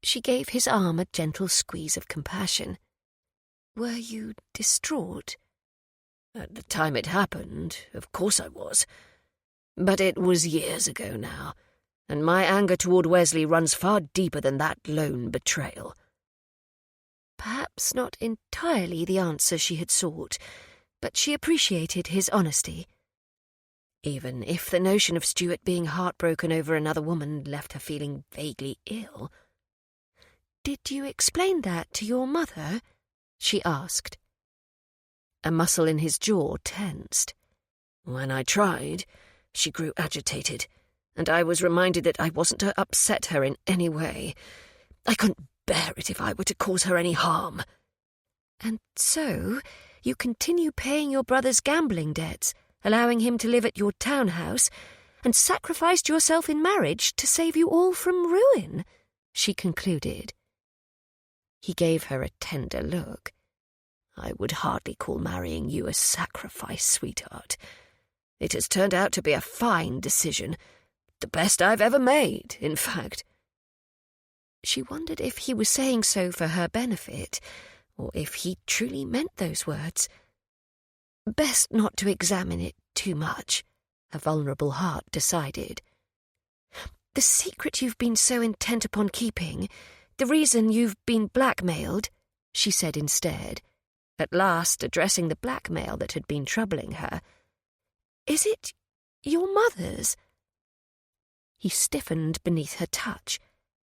She gave his arm a gentle squeeze of compassion. "Were you distraught?" "At the time it happened, of course I was. But it was years ago now, and my anger toward Wesley runs far deeper than that lone betrayal." Perhaps not entirely the answer she had sought, but she appreciated his honesty. Even if the notion of Stuart being heartbroken over another woman left her feeling vaguely ill. "Did you explain that to your mother?" she asked. A muscle in his jaw tensed. "When I tried, she grew agitated, and I was reminded that I wasn't to upset her in any way. I couldn't bear it if I were to cause her any harm." "And so you continue paying your brother's gambling debts, allowing him to live at your townhouse, and sacrificed yourself in marriage to save you all from ruin," she concluded. He gave her a tender look. "I would hardly call marrying you a sacrifice, sweetheart. It has turned out to be a fine decision. The best I've ever made, in fact." She wondered if he was saying so for her benefit, or if he truly meant those words. Best not to examine it too much, her vulnerable heart decided. "The secret you've been so intent upon keeping, the reason you've been blackmailed," she said instead, at last addressing the blackmail that had been troubling her. "Is it your mother's?" He stiffened beneath her touch,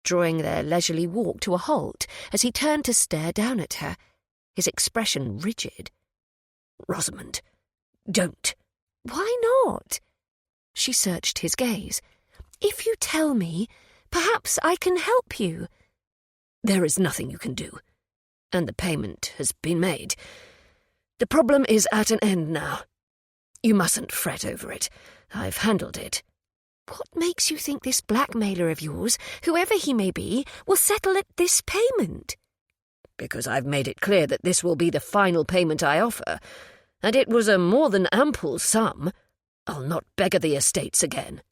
drawing their leisurely walk to a halt as he turned to stare down at her, his expression rigid. "Rosamond, don't." "Why not?" She searched his gaze. "If you tell me, perhaps I can help you." "There is nothing you can do, and the payment has been made. The problem is at an end now. You mustn't fret over it. I've handled it." "What makes you think this blackmailer of yours, whoever he may be, will settle at this payment?" "Because I've made it clear that this will be the final payment I offer, and it was a more than ample sum. I'll not beggar the estates again."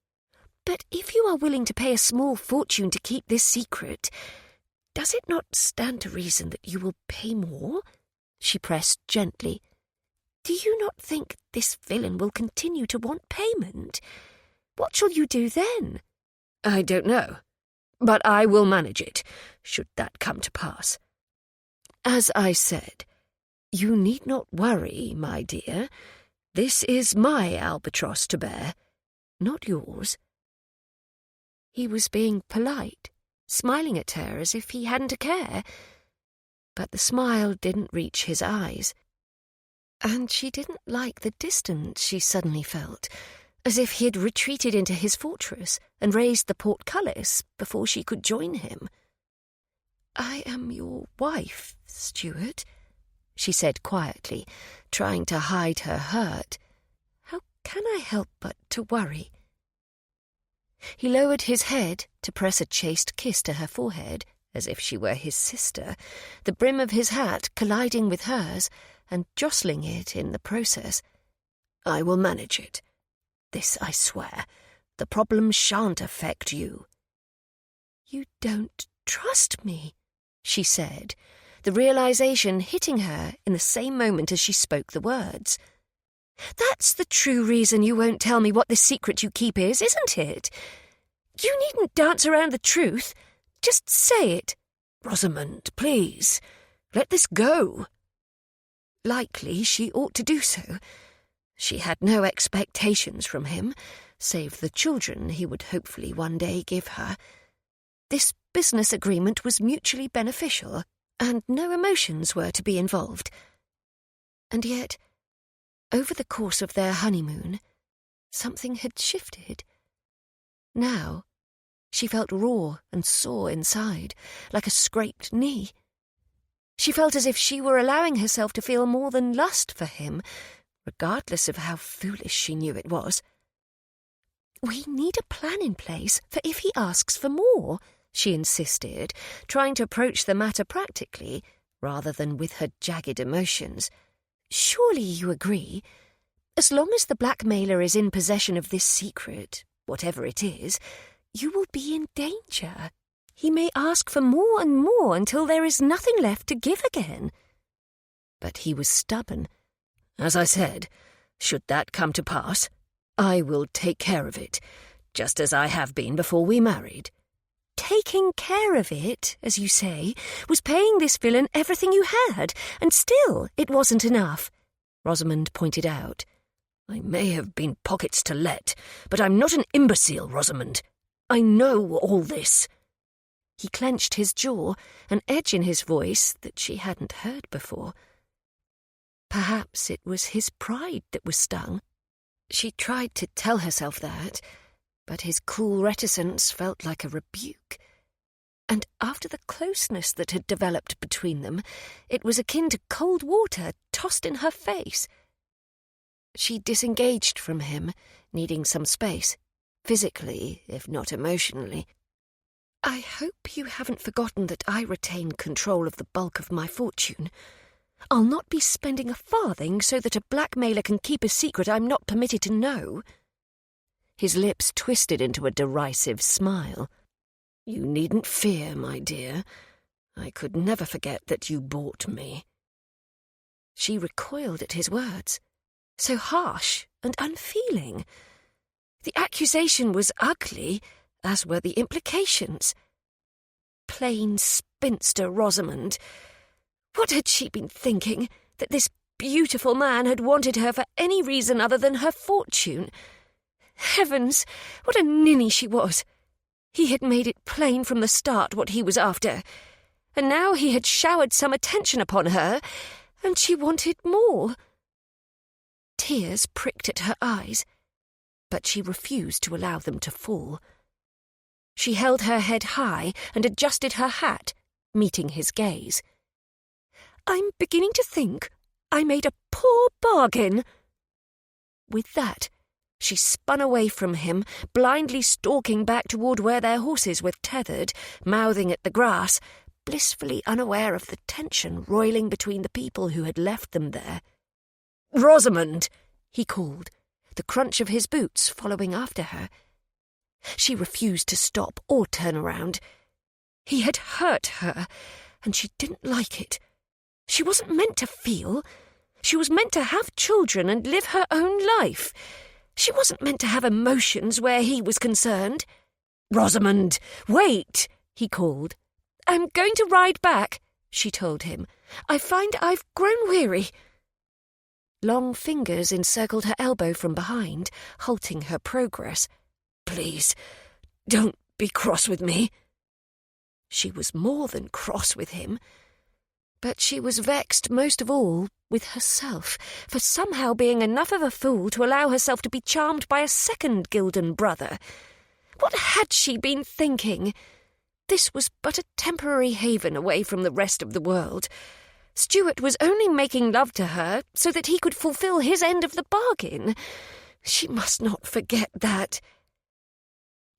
"But if you are willing to pay a small fortune to keep this secret, does it not stand to reason that you will pay more? she pressed gently. "Do you not think this villain will continue to want payment? What shall you do then?" "I don't know, but I will manage it, should that come to pass. As I said, you need not worry, my dear. This is my albatross to bear, not yours." He was being polite, smiling at her as if he hadn't a care. But the smile didn't reach his eyes. And she didn't like the distance she suddenly felt, as if he had retreated into his fortress and raised the portcullis before she could join him. "I am your wife, Stuart," she said quietly, trying to hide her hurt. "How can I help but to worry?" He lowered his head to press a chaste kiss to her forehead, as if she were his sister, the brim of his hat colliding with hers and jostling it in the process. "I will manage it. This I swear. The problem shan't affect you." "You don't trust me," she said, the realization hitting her in the same moment as she spoke the words. "That's the true reason you won't tell me what this secret you keep is, isn't it? You needn't dance around the truth. Just say it." "Rosamond, please, let this go." Likely she ought to do so. She had no expectations from him, save the children he would hopefully one day give her. This business agreement was mutually beneficial, and no emotions were to be involved. And yet, over the course of their honeymoon, something had shifted. Now, she felt raw and sore inside, like a scraped knee. She felt as if she were allowing herself to feel more than lust for him, regardless of how foolish she knew it was. "We need a plan in place for if he asks for more," she insisted, trying to approach the matter practically, rather than with her jagged emotions. "Surely you agree? As long as the blackmailer is in possession of this secret, whatever it is, you will be in danger. He may ask for more and more until there is nothing left to give again." But he was stubborn. "As I said, should that come to pass, I will take care of it, just as I have been before we married." "Taking care of it, as you say, was paying this villain everything you had, and still it wasn't enough," Rosamond pointed out. "I may have been pockets to let, but I'm not an imbecile, Rosamond. I know all this." He clenched his jaw, an edge in his voice that she hadn't heard before. Perhaps it was his pride that was stung. She tried to tell herself that, but his cool reticence felt like a rebuke. And after the closeness that had developed between them, it was akin to cold water tossed in her face. She disengaged from him, needing some space, physically, if not emotionally. "I hope you haven't forgotten that I retain control of the bulk of my fortune. I'll not be spending a farthing so that a blackmailer can keep a secret I'm not permitted to know." His lips twisted into a derisive smile. "You needn't fear, my dear. I could never forget that you bought me." She recoiled at his words, so harsh and unfeeling. The accusation was ugly, as were the implications. Plain spinster Rosamond. What had she been thinking, that this beautiful man had wanted her for any reason other than her fortune? Heavens, what a ninny she was! He had made it plain from the start what he was after, and now he had showered some attention upon her, and she wanted more. Tears pricked at her eyes, but she refused to allow them to fall. She held her head high and adjusted her hat, meeting his gaze. "I'm beginning to think I made a poor bargain." With that, she spun away from him, blindly stalking back toward where their horses were tethered, mouthing at the grass, blissfully unaware of the tension roiling between the people who had left them there. "Rosamond!" he called, the crunch of his boots following after her. She refused to stop or turn around. He had hurt her, and she didn't like it. She wasn't meant to feel. She was meant to have children and live her own life. She wasn't meant to have emotions where he was concerned. "Rosamond, wait," he called. "I'm going to ride back," she told him. "I find I've grown weary." Long fingers encircled her elbow from behind, halting her progress. "Please, don't be cross with me." She was more than cross with him, but she was vexed most of all with herself for somehow being enough of a fool to allow herself to be charmed by a second Gilden brother. What had she been thinking? This was but a temporary haven away from the rest of the world. Stuart was only making love to her so that he could fulfill his end of the bargain. She must not forget that.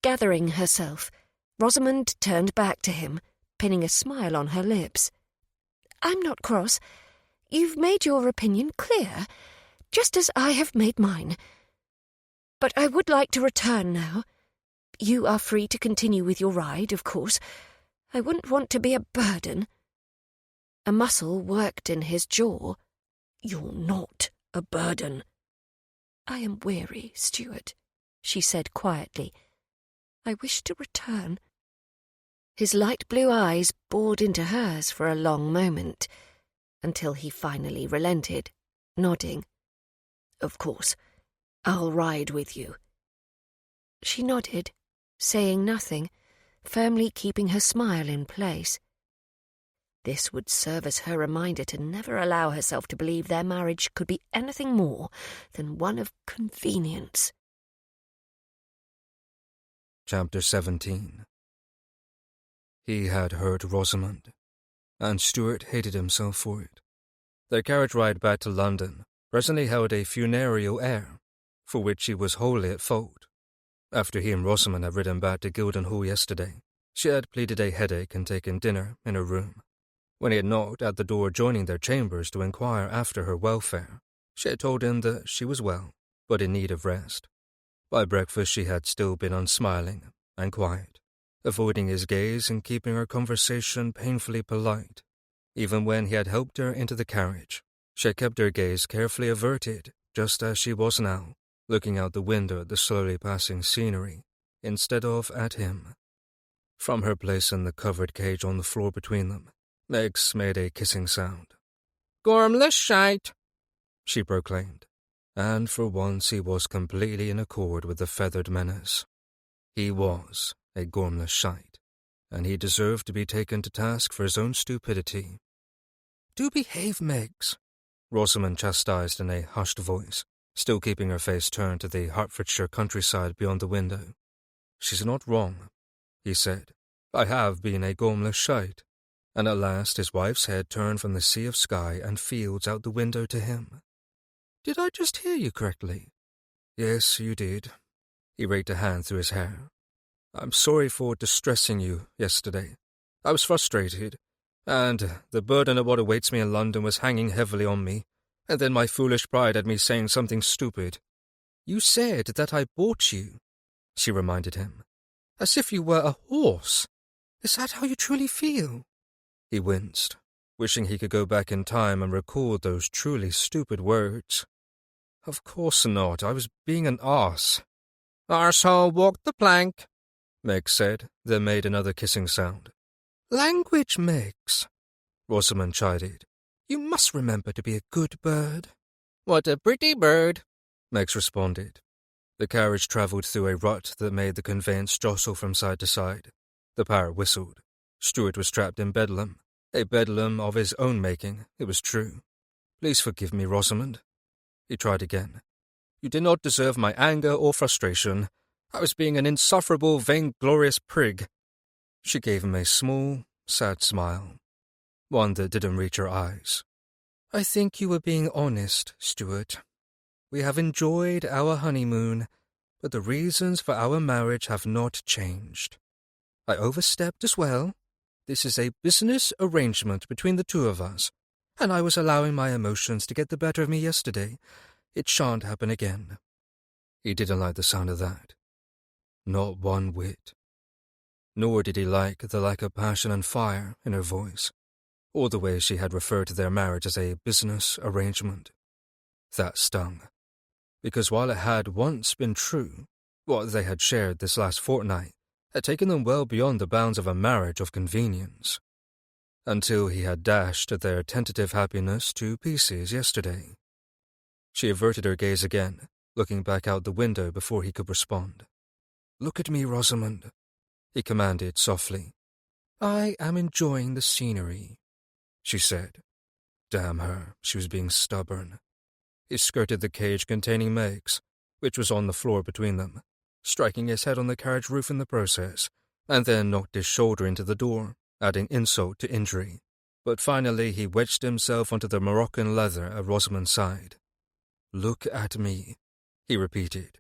Gathering herself, Rosamond turned back to him, pinning a smile on her lips. "I'm not cross. You've made your opinion clear, just as I have made mine. But I would like to return now. You are free to continue with your ride, of course. I wouldn't want to be a burden." A muscle worked in his jaw. "You're not a burden." "I am weary, Stuart," she said quietly. "I wish to return." His light blue eyes bored into hers for a long moment, until he finally relented, nodding. "Of course, I'll ride with you." She nodded, saying nothing, firmly keeping her smile in place. This would serve as her reminder to never allow herself to believe their marriage could be anything more than one of convenience. Chapter 17. He had hurt Rosamond, and Stuart hated himself for it. Their carriage ride back to London presently held a funereal air, for which he was wholly at fault. After he and Rosamond had ridden back to Guildhall yesterday, she had pleaded a headache and taken dinner in her room. When he had knocked at the door adjoining their chambers to inquire after her welfare, she had told him that she was well, but in need of rest. By breakfast she had still been unsmiling and quiet, avoiding his gaze and keeping her conversation painfully polite. Even when he had helped her into the carriage, she had kept her gaze carefully averted, just as she was now, looking out the window at the slowly passing scenery, instead of at him. From her place in the covered cage on the floor between them, Meg's made a kissing sound. "Gormless shite," she proclaimed, and for once he was completely in accord with the feathered menace. He was a gormless shite, and he deserved to be taken to task for his own stupidity. "Do behave, Megs," Rosamond chastised in a hushed voice, still keeping her face turned to the Hertfordshire countryside beyond the window. "She's not wrong," he said. "I have been a gormless shite." And at last his wife's head turned from the sea of sky and fields out the window to him. "Did I just hear you correctly?" "Yes, you did." He raked a hand through his hair. "I'm sorry for distressing you yesterday. I was frustrated, and the burden of what awaits me in London was hanging heavily on me, and then my foolish pride had me saying something stupid." "You said that I bought you," she reminded him. "As if you were a horse. Is that how you truly feel?" He winced, wishing he could go back in time and record those truly stupid words. "Of course not. I was being an arse." "Arsehole walked the plank," Meg said, then made another kissing sound. "Language, Megs," Rosamond chided. "You must remember to be a good bird." "What a pretty bird," Megs responded. The carriage travelled through a rut that made the conveyance jostle from side to side. The parrot whistled. Stuart was trapped in bedlam, a bedlam of his own making, it was true. "Please forgive me, Rosamond." He tried again. "You did not deserve my anger or frustration. I was being an insufferable, vainglorious prig." She gave him a small, sad smile, one that didn't reach her eyes. "I think you were being honest, Stuart. We have enjoyed our honeymoon, but the reasons for our marriage have not changed. I overstepped as well. This is a business arrangement between the two of us, and I was allowing my emotions to get the better of me yesterday. It shan't happen again." He didn't like the sound of that. Not one whit. Nor did he like the lack of passion and fire in her voice, or the way she had referred to their marriage as a business arrangement. That stung, because while it had once been true, what they had shared this last fortnight had taken them well beyond the bounds of a marriage of convenience, until he had dashed their tentative happiness to pieces yesterday. She averted her gaze again, looking back out the window before he could respond. "Look at me, Rosamond," he commanded softly. "I am enjoying the scenery," she said. Damn her, she was being stubborn. He skirted the cage containing Meg's, which was on the floor between them, striking his head on the carriage roof in the process, and then knocked his shoulder into the door, adding insult to injury. But finally he wedged himself onto the Moroccan leather at Rosamond's side. "Look at me," he repeated.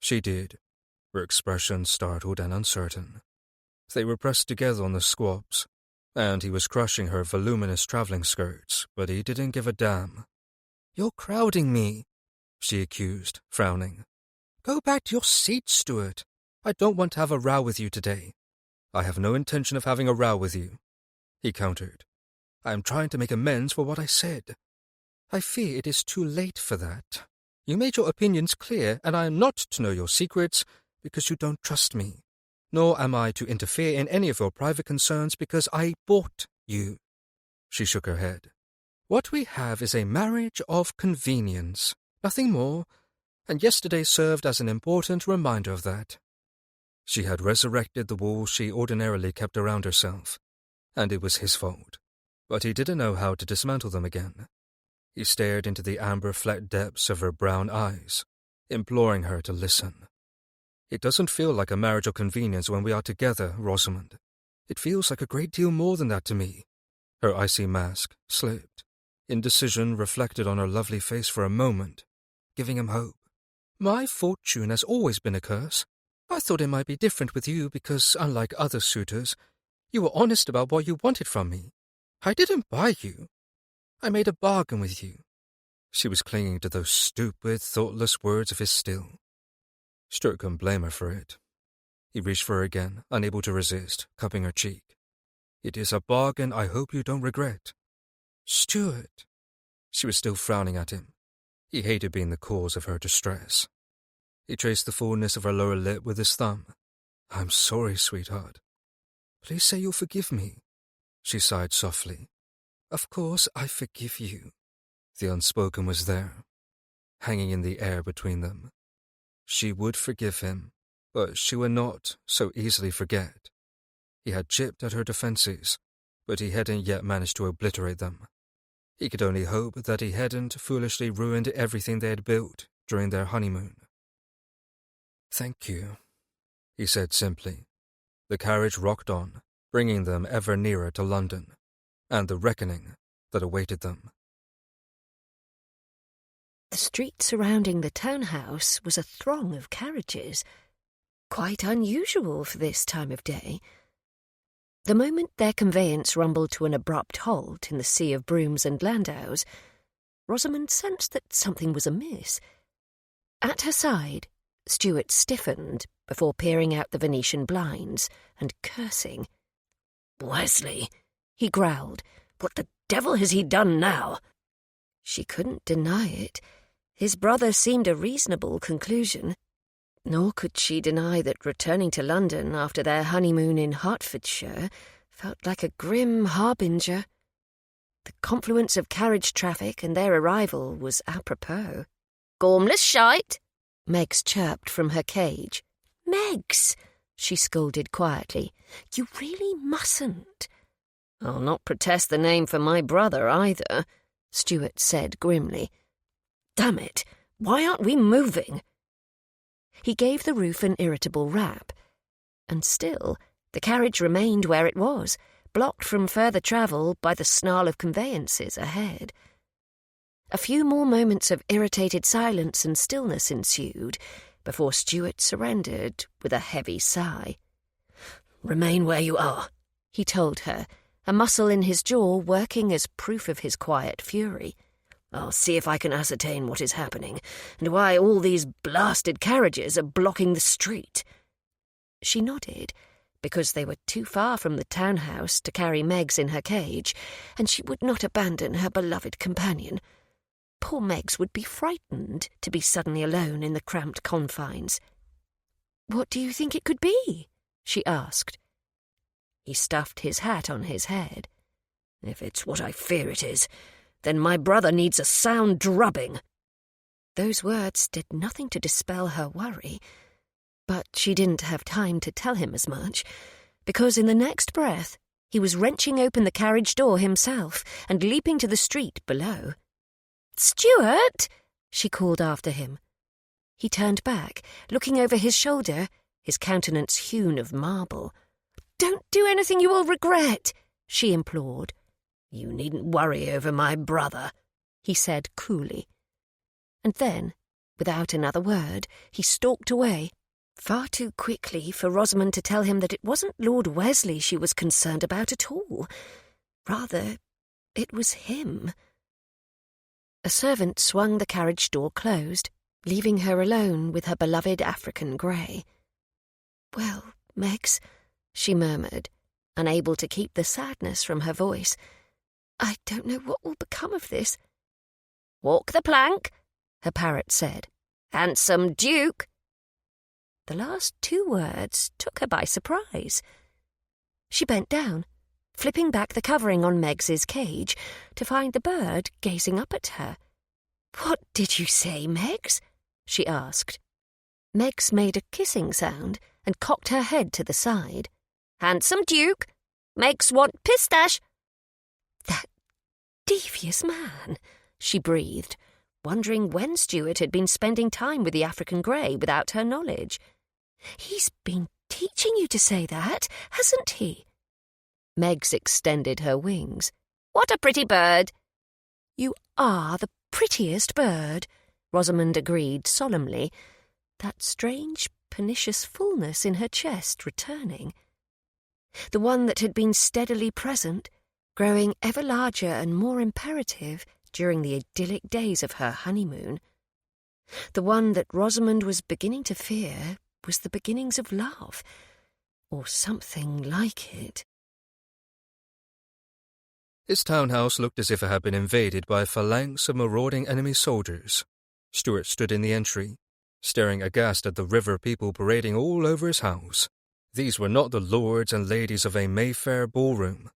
She did, her expression startled and uncertain. They were pressed together on the squabs, and he was crushing her voluminous travelling skirts, but he didn't give a damn. "You're crowding me," she accused, frowning. "Go back to your seat, Stuart. I don't want to have a row with you today." "I have no intention of having a row with you," he countered. "I am trying to make amends for what I said." "I fear it is too late for that. You made your opinions clear, and I am not to know your secrets because you don't trust me. Nor am I to interfere in any of your private concerns because I bought you." She shook her head. "What we have is a marriage of convenience, nothing more, and yesterday served as an important reminder of that." She had resurrected the walls she ordinarily kept around herself, and it was his fault. But he didn't know how to dismantle them again. He stared into the amber-flecked depths of her brown eyes, imploring her to listen. "It doesn't feel like a marriage of convenience when we are together, Rosamond. It feels like a great deal more than that to me." Her icy mask slipped. Indecision reflected on her lovely face for a moment, giving him hope. "My fortune has always been a curse. I thought it might be different with you because, unlike other suitors, you were honest about what you wanted from me. I didn't buy you. I made a bargain with you." She was clinging to those stupid, thoughtless words of his still. Stuart couldn't blame her for it. He reached for her again, unable to resist, cupping her cheek. "It is a bargain I hope you don't regret." "Stuart." She was still frowning at him. He hated being the cause of her distress. He traced the fullness of her lower lip with his thumb. "I'm sorry, sweetheart." "Please say you'll forgive me," she sighed softly. "Of course I forgive you." The unspoken was there, hanging in the air between them. She would forgive him, but she would not so easily forget. He had chipped at her defenses, but he hadn't yet managed to obliterate them. He could only hope that he hadn't foolishly ruined everything they had built during their honeymoon. "Thank you," he said simply. The carriage rocked on, bringing them ever nearer to London, and the reckoning that awaited them. The street surrounding the townhouse was a throng of carriages, quite unusual for this time of day. The moment their conveyance rumbled to an abrupt halt in the sea of brooms and landaus, Rosamond sensed that something was amiss. At her side, Stuart stiffened before peering out the Venetian blinds and cursing. "Wesley," he growled. "what the devil has he done now?" She couldn't deny it. His brother seemed a reasonable conclusion. Nor could she deny that returning to London after their honeymoon in Hertfordshire felt like a grim harbinger. The confluence of carriage traffic and their arrival was apropos. "Gormless shite," Meg's chirped from her cage. "Megs," she scolded quietly. "You really mustn't." "I'll not protest the name for my brother either," Stuart said grimly. "Damn it, why aren't we moving?" He gave the roof an irritable rap, and still the carriage remained where it was, blocked from further travel by the snarl of conveyances ahead. A few more moments of irritated silence and stillness ensued before Stuart surrendered with a heavy sigh. "Remain where you are," he told her, a muscle in his jaw working as proof of his quiet fury. "I'll see if I can ascertain what is happening, and why all these blasted carriages are blocking the street." She nodded, because they were too far from the townhouse to carry Megs in her cage, and she would not abandon her beloved companion. Poor Megs would be frightened to be suddenly alone in the cramped confines. "What do you think it could be?" she asked. He stuffed his hat on his head. "If it's what I fear it is, then my brother needs a sound drubbing." Those words did nothing to dispel her worry, but she didn't have time to tell him as much, because in the next breath he was wrenching open the carriage door himself and leaping to the street below. "Stuart!" she called after him. He turned back, looking over his shoulder, his countenance hewn of marble. "Don't do anything you will regret," she implored. "You needn't worry over my brother," he said coolly. And then, without another word, he stalked away, far too quickly for Rosamond to tell him that it wasn't Lord Wesley she was concerned about at all. Rather, it was him. A servant swung the carriage door closed, leaving her alone with her beloved African grey. "Well, Megs," she murmured, unable to keep the sadness from her voice, "I don't know what will become of this." "Walk the plank," her parrot said. "Handsome Duke." The last two words took her by surprise. She bent down, flipping back the covering on Megs's cage, to find the bird gazing up at her. "What did you say, Megs?" she asked. Megs made a kissing sound and cocked her head to the side. "Handsome Duke. Megs want pistache." "That devious man," she breathed, wondering when Stuart had been spending time with the African grey without her knowledge. "He's been teaching you to say that, hasn't he?" Megs extended her wings. "What a pretty bird." "You are the prettiest bird," Rosamond agreed solemnly, that strange, pernicious fullness in her chest returning. The one that had been steadily present, growing ever larger and more imperative during the idyllic days of her honeymoon. The one that Rosamond was beginning to fear was the beginnings of love, or something like it. His townhouse looked as if it had been invaded by a phalanx of marauding enemy soldiers. Stuart stood in the entry, staring aghast at the river people parading all over his house. These were not the lords and ladies of a Mayfair ballroom.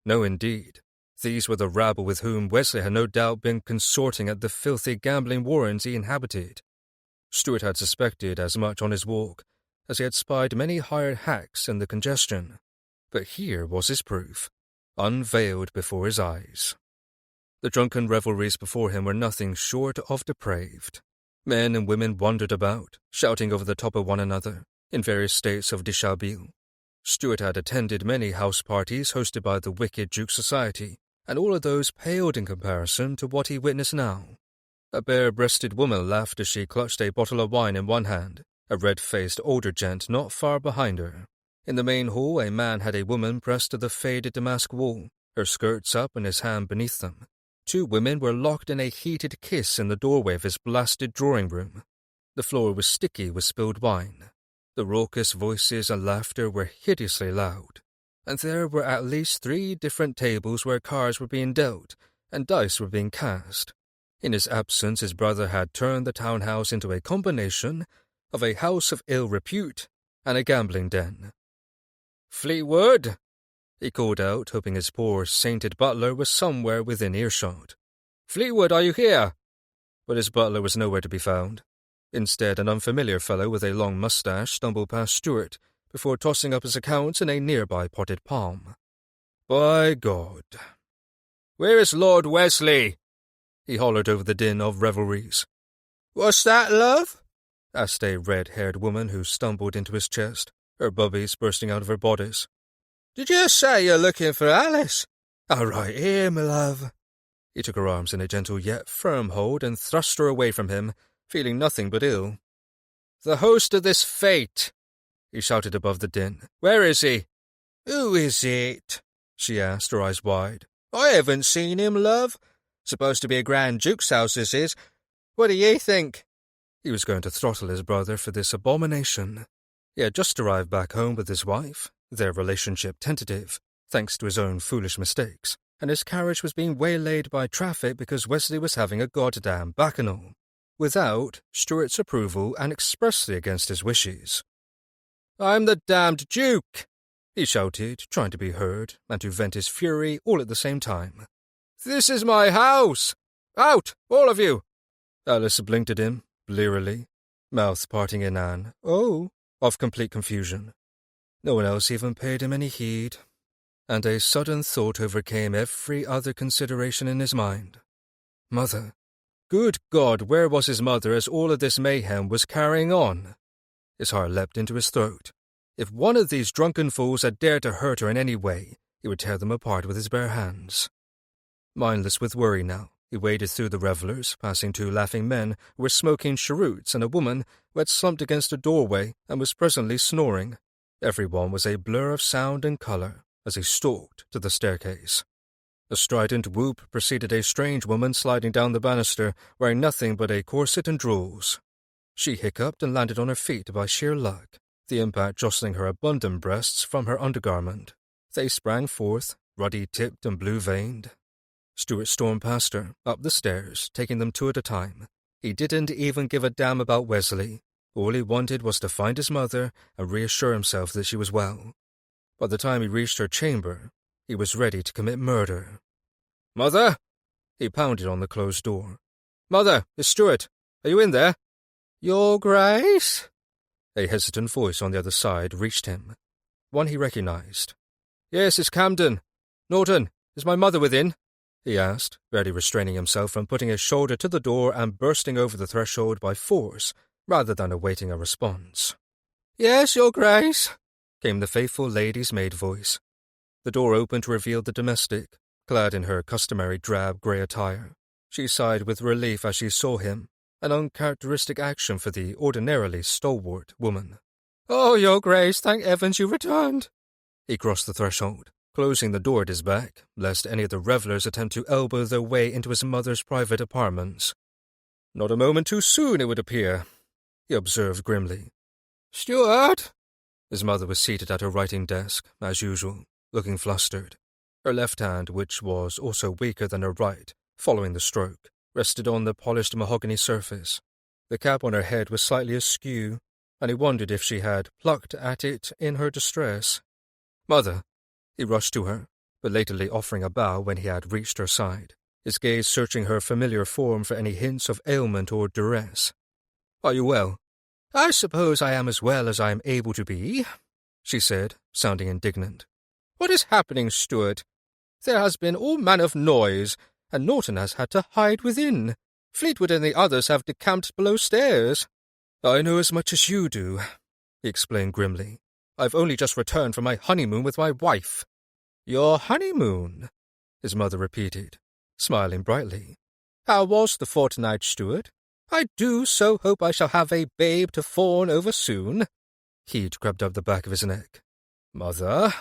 No, indeed. These were the rabble with whom Wesley had no doubt been consorting at the filthy gambling warrens he inhabited. Stuart had suspected as much on his walk, as he had spied many hired hacks in the congestion. But here was his proof, unveiled before his eyes. The drunken revelries before him were nothing short of depraved. Men and women wandered about, shouting over the top of one another, in various states of dishabille. Stuart had attended many house parties hosted by the wicked Duke Society, and all of those paled in comparison to what he witnessed now. A bare-breasted woman laughed as she clutched a bottle of wine in one hand, a red-faced older gent not far behind her. In the main hall, a man had a woman pressed to the faded damask wall, her skirts up and his hand beneath them. Two women were locked in a heated kiss in the doorway of his blasted drawing-room. The floor was sticky with spilled wine. The raucous voices and laughter were hideously loud, and there were at least 3 different tables where cards were being dealt and dice were being cast. In his absence, his brother had turned the townhouse into a combination of a house of ill repute and a gambling den. "Fleetwood!" he called out, hoping his poor, sainted butler was somewhere within earshot. "Fleetwood, are you here?" But his butler was nowhere to be found. Instead, an unfamiliar fellow with a long moustache stumbled past Stuart before tossing up his accounts in a nearby potted palm. "By God! Where is Lord Wesley?" he hollered over the din of revelries. "What's that, love?" asked a red-haired woman who stumbled into his chest, her bubbies bursting out of her bodice. "Did you say you're looking for Alice? All right here, my love." He took her arms in a gentle yet firm hold and thrust her away from him, feeling nothing but ill. "The host of this fete," he shouted above the din. "Where is he?" "Who is it?" she asked, her eyes wide. "I haven't seen him, love. Supposed to be a Grand Duke's house, this is. What do ye think?" He was going to throttle his brother for this abomination. He had just arrived back home with his wife, their relationship tentative, thanks to his own foolish mistakes, and his carriage was being waylaid by traffic because Wesley was having a goddamn bacchanal, without Stuart's approval and expressly against his wishes. "I'm the damned Duke!" he shouted, trying to be heard and to vent his fury all at the same time. "This is my house! Out, all of you!" Alice blinked at him, blearily, mouth parting in an "oh" of complete confusion. No one else even paid him any heed, and a sudden thought overcame every other consideration in his mind. Mother. Good God, where was his mother as all of this mayhem was carrying on? His heart leapt into his throat. If one of these drunken fools had dared to hurt her in any way, he would tear them apart with his bare hands. Mindless with worry now, he waded through the revellers, passing two laughing men who were smoking cheroots and a woman who had slumped against a doorway and was presently snoring. Everyone was a blur of sound and colour as he stalked to the staircase. A strident whoop preceded a strange woman sliding down the banister, wearing nothing but a corset and drawers. She hiccuped and landed on her feet by sheer luck, the impact jostling her abundant breasts from her undergarment. They sprang forth, ruddy-tipped and blue-veined. Stuart stormed past her, up the stairs, taking them two at a time. He didn't even give a damn about Wesley. All he wanted was to find his mother and reassure himself that she was well. By the time he reached her chamber, he was ready to commit murder. "Mother!" He pounded on the closed door. "Mother, it's Stuart. Are you in there?" "Your Grace?" A hesitant voice on the other side reached him, one he recognized. "Yes, it's Camden. Norton, is my mother within?" he asked, barely restraining himself from putting his shoulder to the door and bursting over the threshold by force, rather than awaiting a response. "Yes, Your Grace," came the faithful lady's maid voice. The door opened to reveal the domestic, clad in her customary drab grey attire. She sighed with relief as she saw him, an uncharacteristic action for the ordinarily stalwart woman. "Oh, Your Grace, thank heavens you returned." He crossed the threshold, closing the door at his back, lest any of the revellers attempt to elbow their way into his mother's private apartments. "Not a moment too soon, it would appear," he observed grimly. "Stuart!" His mother was seated at her writing desk, as usual, looking flustered. Her left hand, which was also weaker than her right, following the stroke, rested on the polished mahogany surface. The cap on her head was slightly askew, and he wondered if she had plucked at it in her distress. "Mother!" He rushed to her, belatedly offering a bow when he had reached her side, his gaze searching her familiar form for any hints of ailment or duress. "Are you well?" "I suppose I am as well as I am able to be," she said, sounding indignant. "What is happening, Stuart? There has been all manner of noise, and Norton has had to hide within. Fleetwood and the others have decamped below stairs." "I know as much as you do," he explained grimly. "I've only just returned from my honeymoon with my wife." "Your honeymoon?" his mother repeated, smiling brightly. "How was the fortnight, Stuart? I do so hope I shall have a babe to fawn over soon." Heat crept up the back of his neck. "Mother?"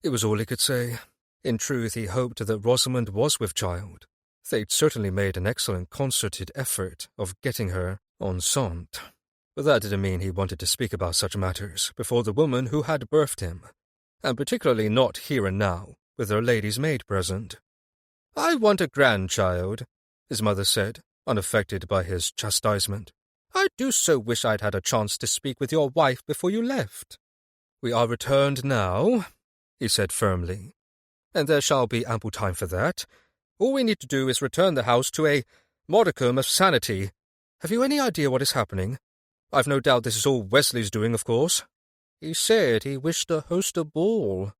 It was all he could say. In truth, he hoped that Rosamond was with child. They'd certainly made an excellent concerted effort of getting her enceinte. But that didn't mean he wanted to speak about such matters before the woman who had birthed him, and particularly not here and now, with her lady's maid present. "I want a grandchild," his mother said, unaffected by his chastisement. "I do so wish I'd had a chance to speak with your wife before you left." "We are returned now," he said firmly, "and there shall be ample time for that. All we need to do is return the house to a modicum of sanity. Have you any idea what is happening? I've no doubt this is all Wesley's doing, of course." "He said he wished to host a ball,"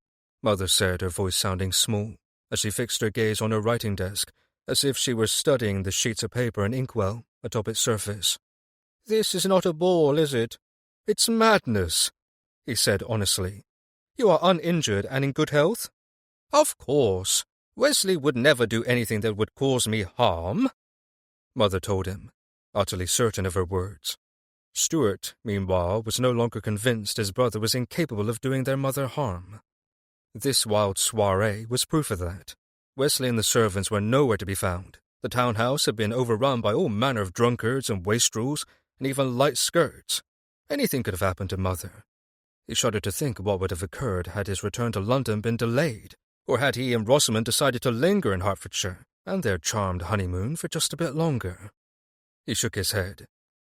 Mother said, her voice sounding small, as she fixed her gaze on her writing desk, as if she were studying the sheets of paper and inkwell atop its surface. "This is not a ball, is it?" "It's madness," he said honestly. "You are uninjured and in good health?" "Of course. Wesley would never do anything that would cause me harm," Mother told him, utterly certain of her words. Stuart, meanwhile, was no longer convinced his brother was incapable of doing their mother harm. This wild soiree was proof of that. Wesley and the servants were nowhere to be found. The townhouse had been overrun by all manner of drunkards and wastrels, and even light skirts. Anything could have happened to Mother. He shuddered to think what would have occurred had his return to London been delayed, or had he and Rosamond decided to linger in Hertfordshire and their charmed honeymoon for just a bit longer. He shook his head.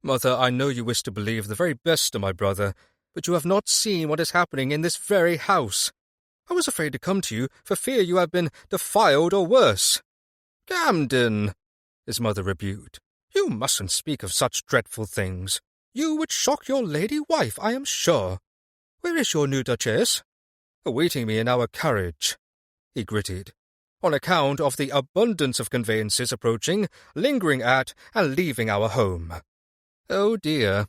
"Mother, I know you wish to believe the very best of my brother, but you have not seen what is happening in this very house. I was afraid to come to you for fear you had been defiled or worse." "Camden," his mother rebuked, "you mustn't speak of such dreadful things. You would shock your lady wife, I am sure. Where is your new Duchess?" "Awaiting me in our carriage," he gritted, "on account of the abundance of conveyances approaching, lingering at, and leaving our home." "Oh dear,"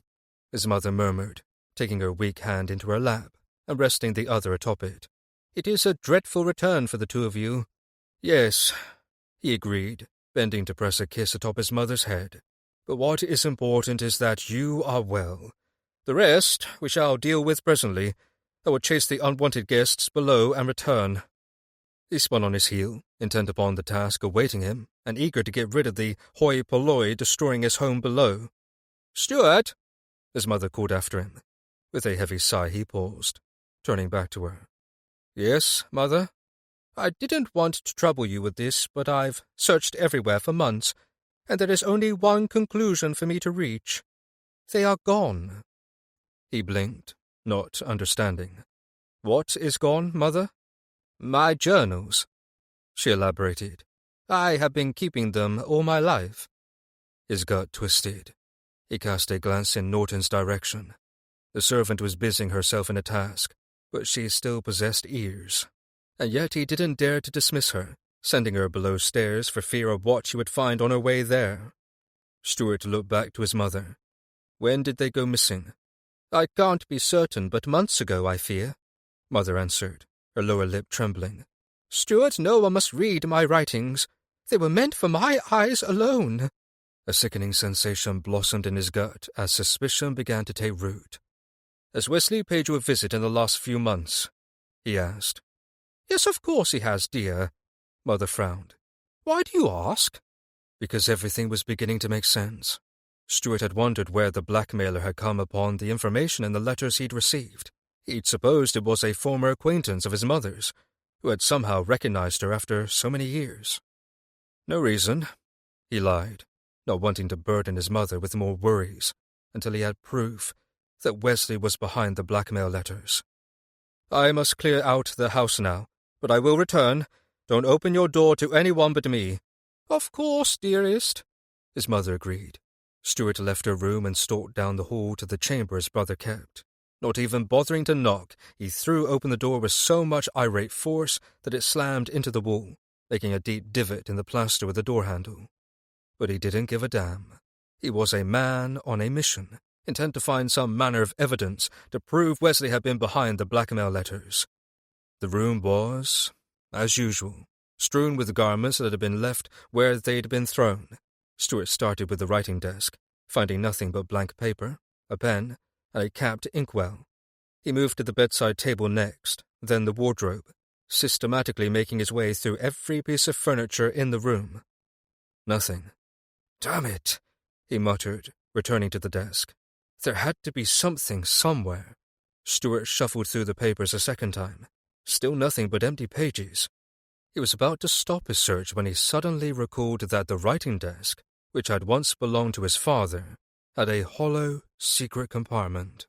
his mother murmured, taking her weak hand into her lap and resting the other atop it. "It is a dreadful return for the two of you." "Yes," he agreed, bending to press a kiss atop his mother's head. "But what is important is that you are well. The rest we shall deal with presently. I will chase the unwanted guests below and return." He spun on his heel, intent upon the task awaiting him, and eager to get rid of the hoi polloi destroying his home below. "Stuart!" his mother called after him. With a heavy sigh he paused, turning back to her. "Yes, Mother? I didn't want to trouble you with this, but I've searched everywhere for months, and there is only one conclusion for me to reach. They are gone." He blinked, not understanding. "What is gone, Mother?" "My journals," she elaborated. "I have been keeping them all my life." His gut twisted. He cast a glance in Norton's direction. The servant was busying herself in a task, but she still possessed ears. And yet he didn't dare to dismiss her, sending her below stairs for fear of what she would find on her way there. Stuart looked back to his mother. "When did they go missing?" "I can't be certain, but months ago, I fear," Mother answered, her lower lip trembling. "Stuart, no one must read my writings. They were meant for my eyes alone." A sickening sensation blossomed in his gut as suspicion began to take root. "Has Wesley paid you a visit in the last few months?" he asked. "Yes, of course he has, dear," Mother frowned. "Why do you ask?" Because everything was beginning to make sense. Stuart had wondered where the blackmailer had come upon the information in the letters he'd received. He'd supposed it was a former acquaintance of his mother's, who had somehow recognized her after so many years. "No reason," he lied, not wanting to burden his mother with more worries, until he had proof that Wesley was behind the blackmail letters. "I must clear out the house now, but I will return. Don't open your door to anyone but me." "Of course, dearest," his mother agreed. Stuart left her room and stalked down the hall to the chamber his brother kept. Not even bothering to knock, he threw open the door with so much irate force that it slammed into the wall, making a deep divot in the plaster with the door handle. But he didn't give a damn. He was a man on a mission, intent to find some manner of evidence to prove Wesley had been behind the blackmail letters. The room was, as usual, strewn with garments that had been left where they'd been thrown. Stuart started with the writing desk, finding nothing but blank paper, a pen, and a capped inkwell. He moved to the bedside table next, then the wardrobe, systematically making his way through every piece of furniture in the room. Nothing. "Damn it," he muttered, returning to the desk. There had to be something somewhere. Stuart shuffled through the papers a second time. Still nothing but empty pages. He was about to stop his search when he suddenly recalled that the writing desk, which had once belonged to his father, had a hollow, secret compartment.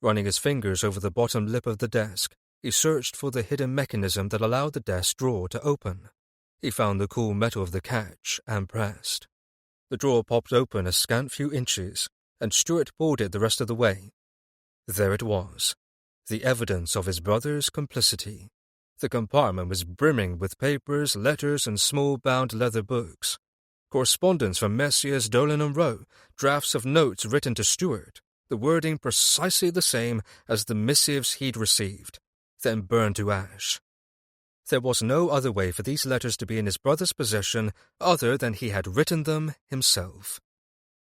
Running his fingers over the bottom lip of the desk, he searched for the hidden mechanism that allowed the desk drawer to open. He found the cool metal of the catch and pressed. The drawer popped open a scant few inches, and Stuart pulled it the rest of the way. There it was, the evidence of his brother's complicity. The compartment was brimming with papers, letters, and small bound leather books. Correspondence from Messrs. Dolan and Rowe, drafts of notes written to Stuart, the wording precisely the same as the missives he'd received, then burned to ash. There was no other way for these letters to be in his brother's possession other than he had written them himself.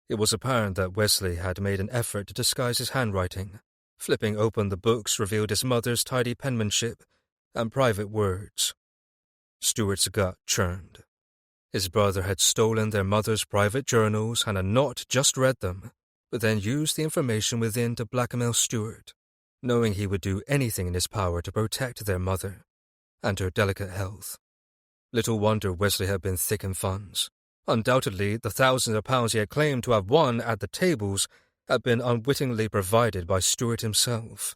It was apparent that Wesley had made an effort to disguise his handwriting. Flipping open the books revealed his mother's tidy penmanship and private words. Stuart's gut churned. His brother had stolen their mother's private journals and had not just read them, but then used the information within to blackmail Stuart. knowing he would do anything in his power to protect their mother and her delicate health. Little wonder Wesley had been thick in funds. Undoubtedly, the thousands of pounds he had claimed to have won at the tables had been unwittingly provided by Stuart himself.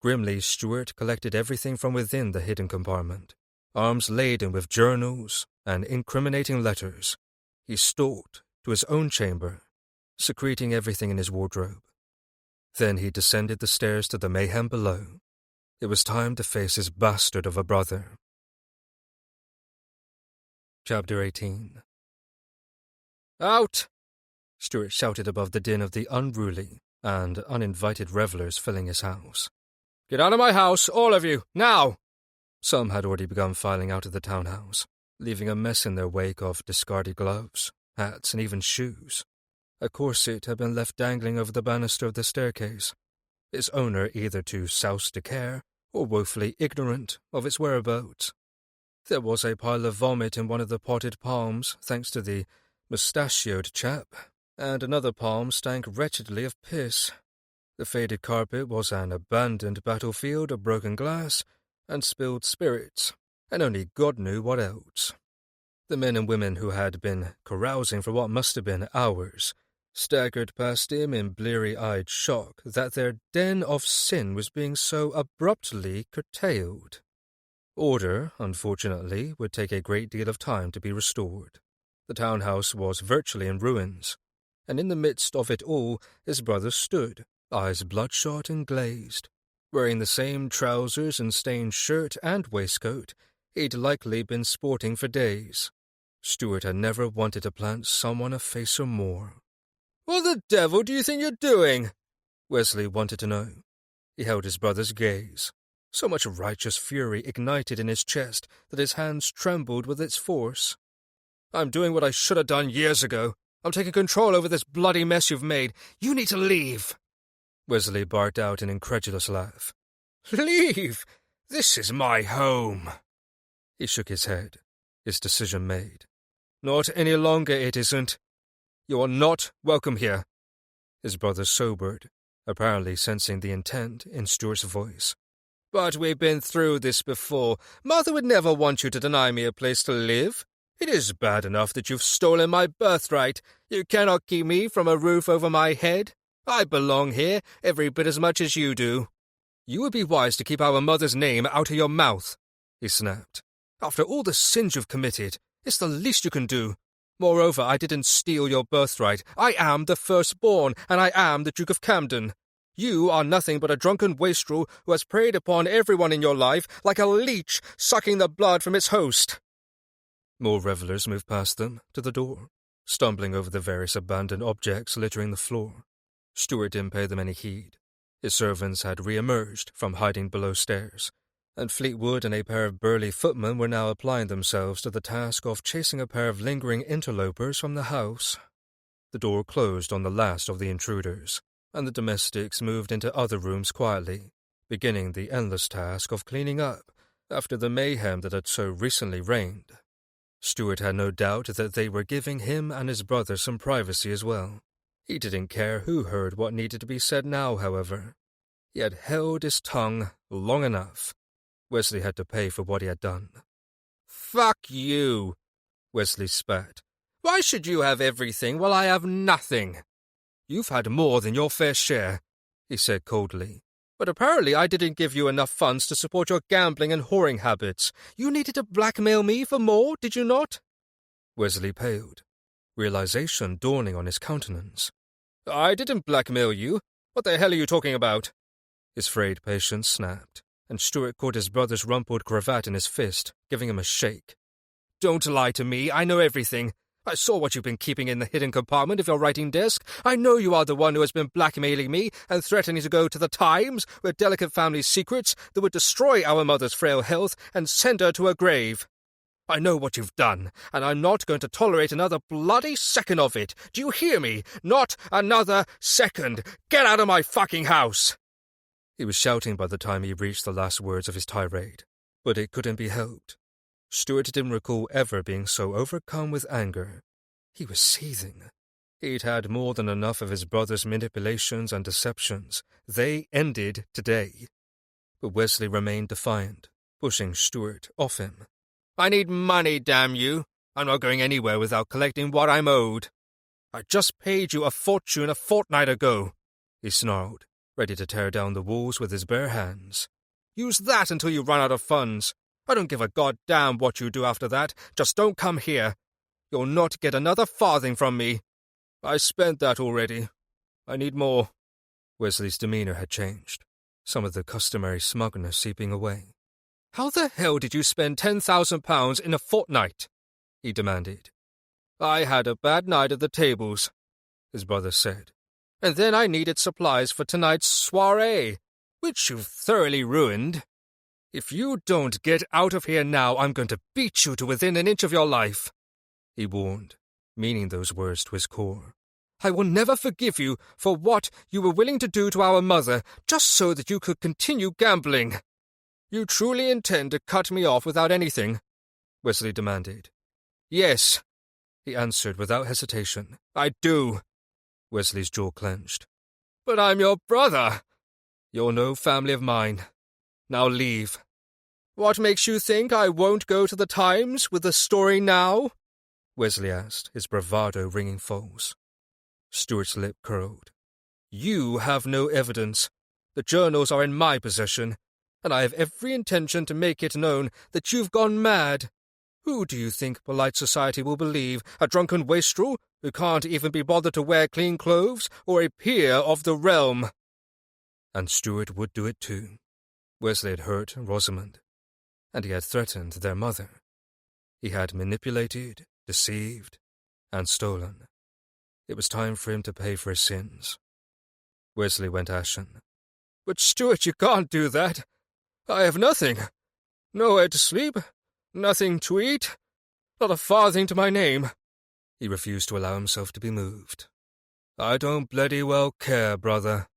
Grimly, Stuart collected everything from within the hidden compartment, arms laden with journals and incriminating letters. He stalked to his own chamber, secreting everything in his wardrobe. Then he descended the stairs to the mayhem below. It was time to face his bastard of a brother. Chapter 18. "Out!" Stuart shouted above the din of the unruly and uninvited revellers filling his house. "Get out of my house, all of you, now!" Some had already begun filing out of the townhouse, leaving a mess in their wake of discarded gloves, hats, and even shoes. A corset had been left dangling over the banister of the staircase, its owner either too soused to care or woefully ignorant of its whereabouts. There was a pile of vomit in one of the potted palms, thanks to the mustachioed chap, and another palm stank wretchedly of piss. The faded carpet was an abandoned battlefield of broken glass and spilled spirits, and only God knew what else. The men and women who had been carousing for what must have been hours staggered past him in bleary-eyed shock that their den of sin was being so abruptly curtailed. Order, unfortunately, would take a great deal of time to be restored. The townhouse was virtually in ruins, and in the midst of it all his brother stood, eyes bloodshot and glazed, wearing the same trousers and stained shirt and waistcoat he'd likely been sporting for days. Stuart had never wanted to plant someone a facer more. "What the devil do you think you're doing?" Wesley wanted to know. He held his brother's gaze. So much righteous fury ignited in his chest that his hands trembled with its force. "I'm doing what I should have done years ago. I'm taking control over this bloody mess you've made. You need to leave." Wesley barked out an incredulous laugh. "Leave? This is my home." He shook his head, his decision made. "Not any longer it isn't. You are not welcome here." His brother sobered, apparently sensing the intent in Stuart's voice. "But we've been through this before. Mother would never want you to deny me a place to live. It is bad enough that you've stolen my birthright. You cannot keep me from a roof over my head. I belong here every bit as much as you do." "You would be wise to keep our mother's name out of your mouth," he snapped. "After all the sins you've committed, it's the least you can do. Moreover, I didn't steal your birthright. I am the firstborn, and I am the Duke of Camden. You are nothing but a drunken wastrel who has preyed upon everyone in your life like a leech sucking the blood from its host." More revellers moved past them, to the door, stumbling over the various abandoned objects littering the floor. Stuart didn't pay them any heed. His servants had re-emerged from hiding below stairs, and Fleetwood and a pair of burly footmen were now applying themselves to the task of chasing a pair of lingering interlopers from the house. The door closed on the last of the intruders, and the domestics moved into other rooms quietly, beginning the endless task of cleaning up after the mayhem that had so recently reigned. Stuart had no doubt that they were giving him and his brother some privacy as well. He didn't care who heard what needed to be said now, however. He had held his tongue long enough. Wesley had to pay for what he had done. "Fuck you," Wesley spat. "Why should you have everything while I have nothing?" "You've had more than your fair share," he said coldly. "But apparently I didn't give you enough funds to support your gambling and whoring habits. You needed to blackmail me for more, did you not?" Wesley paled, realization dawning on his countenance. "I didn't blackmail you. What the hell are you talking about?" His frayed patience snapped, and Stuart caught his brother's rumpled cravat in his fist, giving him a shake. "Don't lie to me. I know everything. I saw what you've been keeping in the hidden compartment of your writing desk. I know you are the one who has been blackmailing me and threatening to go to the Times with delicate family secrets that would destroy our mother's frail health and send her to her grave. I know what you've done, and I'm not going to tolerate another bloody second of it. Do you hear me? Not another second. Get out of my fucking house!" He was shouting by the time he reached the last words of his tirade, but it couldn't be helped. Stuart didn't recall ever being so overcome with anger. He was seething. He'd had more than enough of his brother's manipulations and deceptions. They ended today. But Wesley remained defiant, pushing Stuart off him. "I need money, damn you! I'm not going anywhere without collecting what I'm owed. I just paid you a fortune a fortnight ago," he snarled, ready to tear down the walls with his bare hands. "Use that until you run out of funds. I don't give a goddamn what you do after that. Just don't come here. You'll not get another farthing from me. I spent that already. I need more." Wesley's demeanor had changed, some of the customary smugness seeping away. "How the hell did you spend £10,000 in a fortnight?" he demanded. "I had a bad night at the tables," his brother said, "and then I needed supplies for tonight's soiree, which you've thoroughly ruined. If you don't get out of here now, I'm going to beat you to within an inch of your life," he warned, meaning those words to his core. "I will never forgive you for what you were willing to do to our mother just so that you could continue gambling. You truly intend to cut me off without anything?" Wesley demanded. "Yes," he answered without hesitation. "I do." Wesley's jaw clenched. "But I'm your brother. You're no family of mine. Now leave." "What makes you think I won't go to the Times with the story now?" Wesley asked, his bravado ringing false. Stuart's lip curled. "You have no evidence. The journals are in my possession, and I have every intention to make it known that you've gone mad. Who do you think polite society will believe? A drunken wastrel who can't even be bothered to wear clean clothes, or a peer of the realm?" And Stuart would do it too. Wesley had hurt Rosamond, and he had threatened their mother. He had manipulated, deceived, and stolen. It was time for him to pay for his sins. Wesley went ashen. "But Stuart, you can't do that. I have nothing. Nowhere to sleep, nothing to eat, not a farthing to my name." He refused to allow himself to be moved. "I don't bloody well care, brother.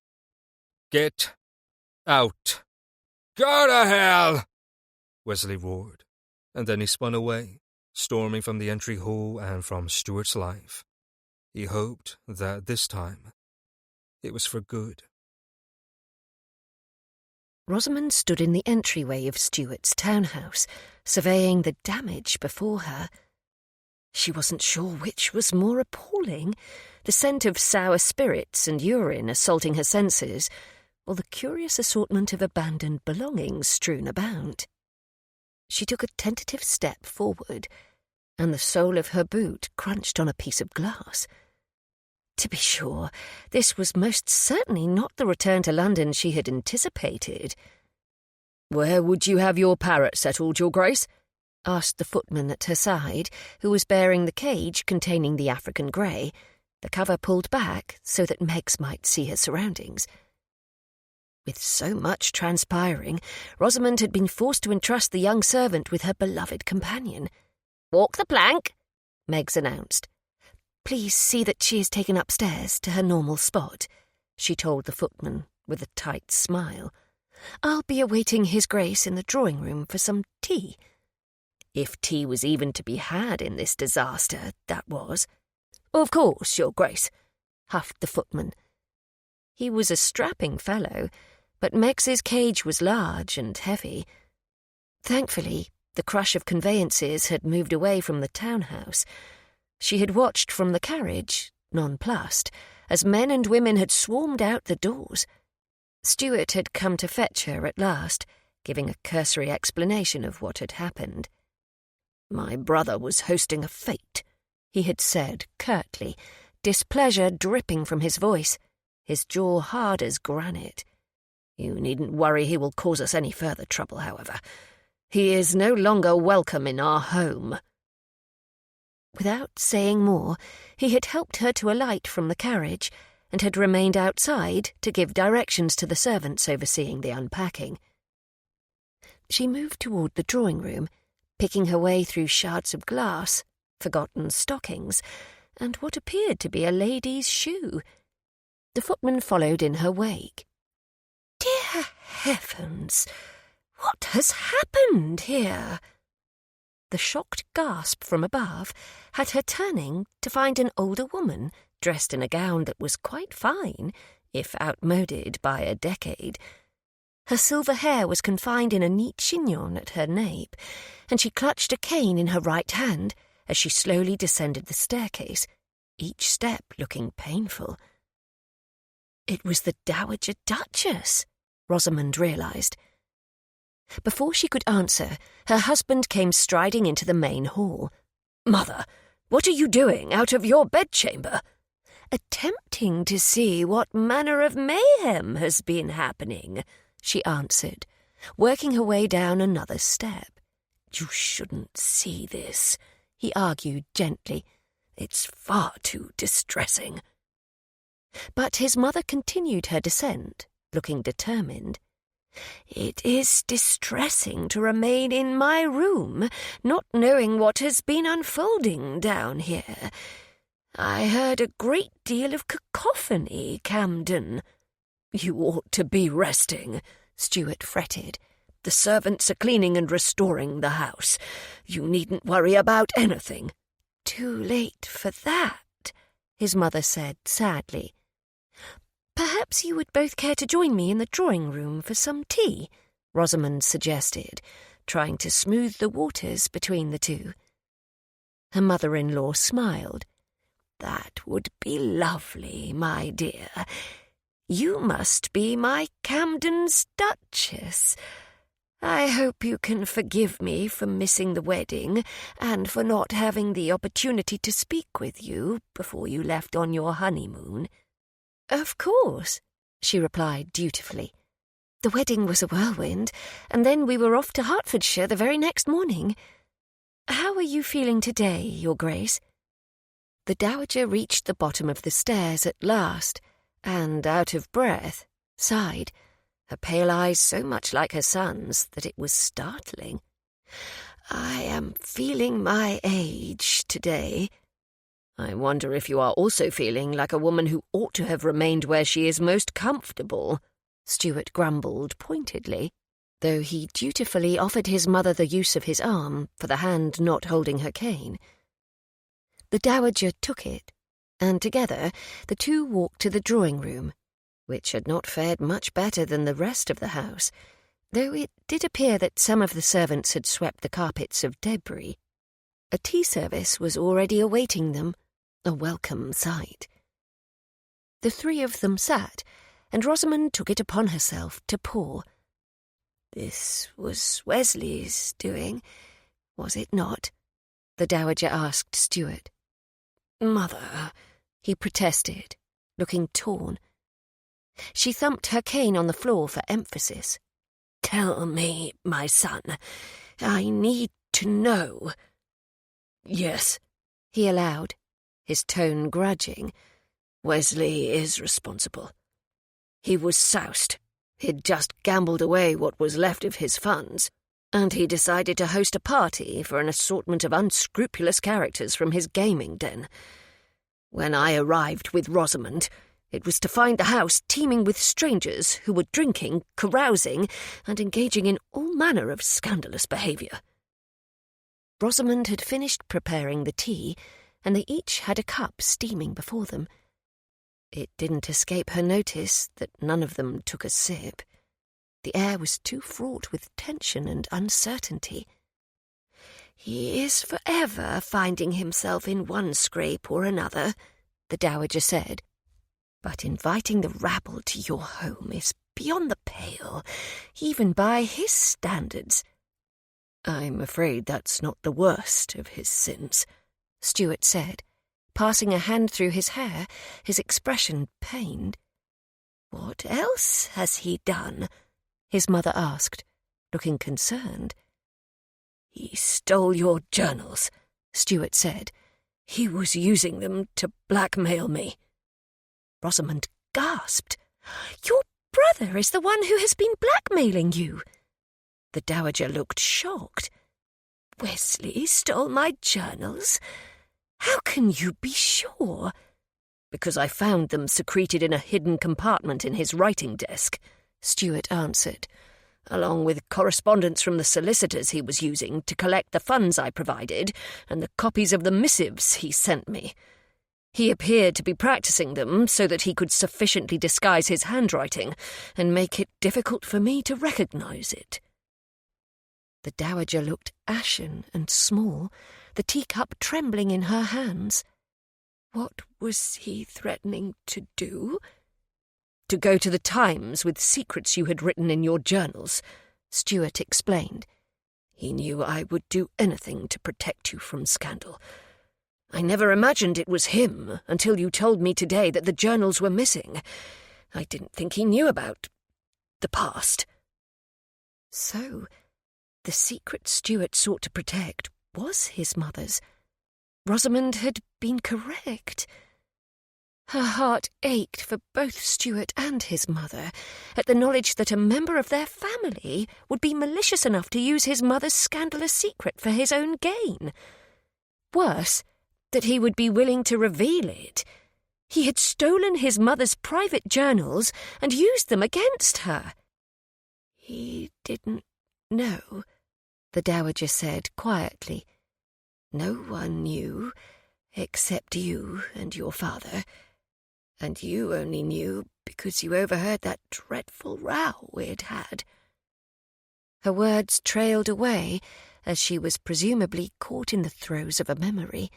Get out." "Go to hell!" Wesley roared, and then he spun away, storming from the entry hall and from Stuart's life. He hoped that this time it was for good. Rosamond stood in the entryway of Stuart's townhouse, surveying the damage before her. She wasn't sure which was more appalling, the scent of sour spirits and urine assaulting her senses, or the curious assortment of abandoned belongings strewn about. She took a tentative step forward, and the sole of her boot crunched on a piece of glass. To be sure, this was most certainly not the return to London she had anticipated. "Where would you have your parrot settled, Your Grace?" asked the footman at her side, who was bearing the cage containing the African grey, the cover pulled back so that Meggs might see her surroundings. With so much transpiring, Rosamond had been forced to entrust the young servant with her beloved companion. "Walk the plank," Meggs announced. "Please see that she is taken upstairs to her normal spot," she told the footman with a tight smile. "I'll be awaiting His Grace in the drawing-room for some tea." If tea was even to be had in this disaster, that was. "Of course, Your Grace," huffed the footman. He was a strapping fellow, but Meggs's cage was large and heavy. Thankfully, the crush of conveyances had moved away from the townhouse. She had watched from the carriage, nonplussed, as men and women had swarmed out the doors. Stuart had come to fetch her at last, giving a cursory explanation of what had happened. "My brother was hosting a fete," he had said curtly, displeasure dripping from his voice, his jaw hard as granite. "You needn't worry he will cause us any further trouble, however. He is no longer welcome in our home." Without saying more, he had helped her to alight from the carriage and had remained outside to give directions to the servants overseeing the unpacking. She moved toward the drawing-room, picking her way through shards of glass, forgotten stockings, and what appeared to be a lady's shoe. The footman followed in her wake. "Dear heavens! What has happened here?" the shocked gasp from above had her turning to find an older woman dressed in a gown that was quite fine, if outmoded by a decade. Her silver hair was confined in a neat chignon at her nape, and she clutched a cane in her right hand as she slowly descended the staircase, each step looking painful. It was the Dowager Duchess, Rosamond realised. Before she could answer, her husband came striding into the main hall. "Mother, what are you doing out of your bedchamber?" "Attempting to see what manner of mayhem has been happening," she answered, working her way down another step. "You shouldn't see this," he argued gently. "It's far too distressing." But his mother continued her descent, looking determined. "It is distressing to remain in my room, not knowing what has been unfolding down here. I heard a great deal of cacophony, Camden." "You ought to be resting," Stuart fretted. "The servants are cleaning and restoring the house. You needn't worry about anything." "Too late for that," his mother said sadly. "Perhaps you would both care to join me in the drawing-room for some tea," Rosamond suggested, trying to smooth the waters between the two. Her mother-in-law smiled. "That would be lovely, my dear. You must be my Camden's Duchess. I hope you can forgive me for missing the wedding and for not having the opportunity to speak with you before you left on your honeymoon." "Of course," she replied dutifully. "The wedding was a whirlwind, and then we were off to Hertfordshire the very next morning. How are you feeling today, Your Grace?" The Dowager reached the bottom of the stairs at last, and, out of breath, sighed, her pale eyes so much like her son's that it was startling. "I am feeling my age today." "I wonder if you are also feeling like a woman who ought to have remained where she is most comfortable," Stuart grumbled pointedly, though he dutifully offered his mother the use of his arm for the hand not holding her cane. The Dowager took it, and together the two walked to the drawing-room, which had not fared much better than the rest of the house, though it did appear that some of the servants had swept the carpets of debris. A tea service was already awaiting them, a welcome sight. The three of them sat, and Rosamond took it upon herself to pour. "This was Wesley's doing, was it not?" the Dowager asked Stuart. "Mother," he protested, looking torn. She thumped her cane on the floor for emphasis. "Tell me, my son. I need to know." "Yes," he allowed, his tone grudging. "Wesley is responsible. He was soused. He'd just gambled away what was left of his funds, and he decided to host a party for an assortment of unscrupulous characters from his gaming den. When I arrived with Rosamond, it was to find the house teeming with strangers who were drinking, carousing, and engaging in all manner of scandalous behaviour." Rosamond had finished preparing the tea, and they each had a cup steaming before them. It didn't escape her notice that none of them took a sip. The air was too fraught with tension and uncertainty. "He is forever finding himself in one scrape or another," the Dowager said. "But inviting the rabble to your home is beyond the pale, even by his standards." "I'm afraid that's not the worst of his sins," Stuart said, passing a hand through his hair, his expression pained. "What else has he done?" his mother asked, looking concerned. "He stole your journals," Stuart said. "He was using them to blackmail me." Rosamond gasped. "Your brother is the one who has been blackmailing you." The Dowager looked shocked. "Wesley stole my journals? How can you be sure?" "Because I found them secreted in a hidden compartment in his writing desk," Stuart answered. along with correspondence from the solicitors he was using to collect the funds I provided and the copies of the missives he sent me. He appeared to be practicing them so that he could sufficiently disguise his handwriting and make it difficult for me to recognize it." The dowager looked ashen and small, the teacup trembling in her hands. "What was he threatening to do?" "To go to the Times with secrets you had written in your journals," Stuart explained. "He knew I would do anything to protect you from scandal. I never imagined it was him until you told me today that the journals were missing. I didn't think he knew about the past." So, the secret Stuart sought to protect was his mother's. Rosamond had been correct. Her heart ached for both Stuart and his mother at the knowledge that a member of their family would be malicious enough to use his mother's scandalous secret for his own gain. Worse, that he would be willing to reveal it. He had stolen his mother's private journals and used them against her. "He didn't know," the dowager said quietly. "No one knew, except you and your father. And you only knew because you overheard that dreadful row we'd had." Her words trailed away as she was presumably caught in the throes of a memory.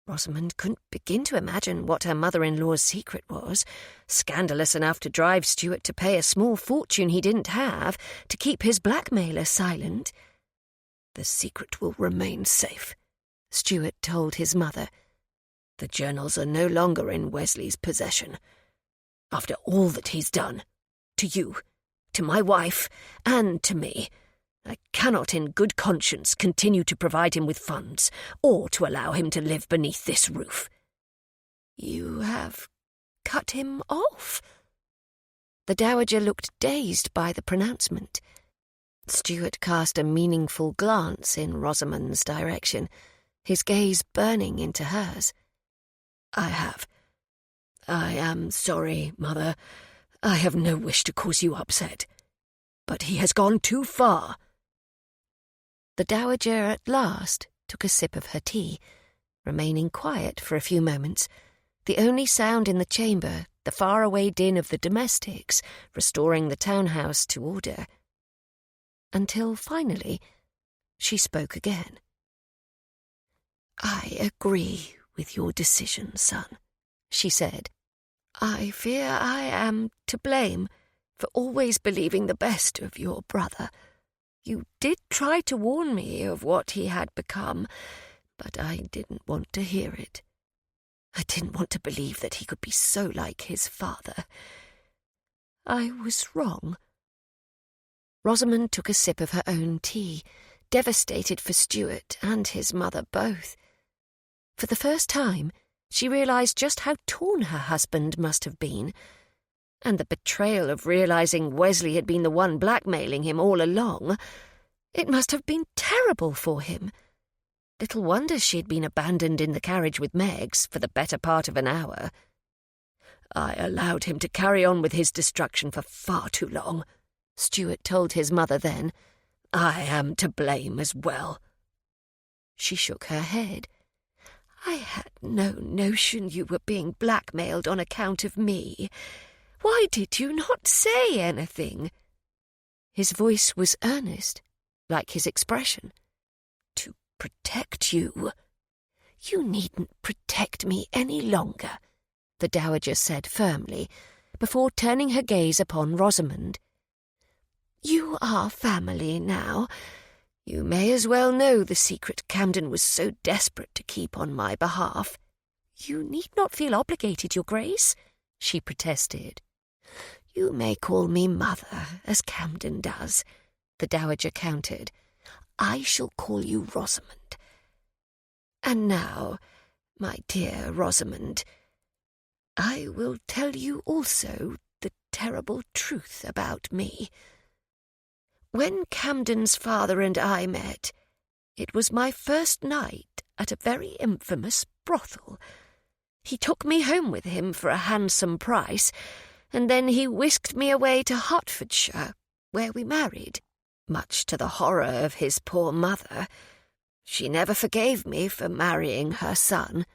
Rosamond couldn't begin to imagine what her mother-in-law's secret was, scandalous enough to drive Stuart to pay a small fortune he didn't have to keep his blackmailer silent. "The secret will remain safe," Stuart told his mother. "The journals are no longer in Wesley's possession. After all that he's done, to you, to my wife, and to me, I cannot in good conscience continue to provide him with funds, or to allow him to live beneath this roof." "You have cut him off?" The dowager looked dazed by the pronouncement. Stuart cast a meaningful glance in Rosamond's direction, his gaze burning into hers. "I have. I am sorry, Mother. I have no wish to cause you upset. But he has gone too far." The dowager at last took a sip of her tea, remaining quiet for a few moments, the only sound in the chamber, the faraway din of the domestics, restoring the townhouse to order. Until finally, she spoke again. "I agree with your decision, son," she said. "I fear I am to blame for always believing the best of your brother. You did try to warn me of what he had become, but I didn't want to hear it. I didn't want to believe that he could be so like his father. I was wrong." Rosamond took a sip of her own tea, devastated for Stuart and his mother both. For the first time, she realised just how torn her husband must have been, and the betrayal of realising Wesley had been the one blackmailing him all along. It must have been terrible for him. Little wonder she had been abandoned in the carriage with Meggs for the better part of an hour. "I allowed him to carry on with his destruction for far too long," Stuart told his mother then. "I am to blame as well." She shook her head. "I had no notion you were being blackmailed on account of me. Why did you not say anything?" His voice was earnest, like his expression. "To protect you." "You needn't protect me any longer," the dowager said firmly, before turning her gaze upon Rosamond. "You are family now. You may as well know the secret Camden was so desperate to keep on my behalf." "You need not feel obligated, Your Grace," she protested. "You may call me Mother, as Camden does," the dowager countered. "I shall call you Rosamond. And now, my dear Rosamond, I will tell you also the terrible truth about me. When Camden's father and I met, it was my first night at a very infamous brothel. He took me home with him for a handsome price, and then he whisked me away to Hertfordshire, where we married, much to the horror of his poor mother. She never forgave me for marrying her son."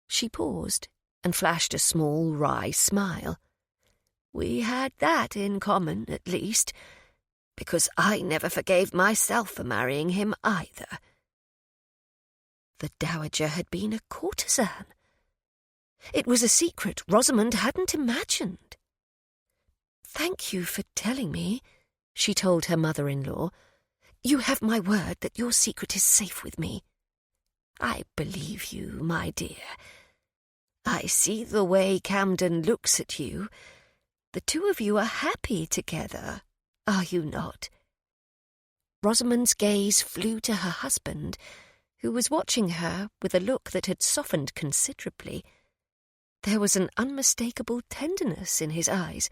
She paused and flashed a small, wry smile. "We had that in common, at least, because I never forgave myself for marrying him either." The dowager had been a courtesan. It was a secret Rosamond hadn't imagined. "Thank you for telling me," she told her mother-in-law. "You have my word that your secret is safe with me." "I believe you, my dear. I see the way Camden looks at you. The two of you are happy together, are you not?" Rosamond's gaze flew to her husband, who was watching her with a look that had softened considerably. There was an unmistakable tenderness in his eyes.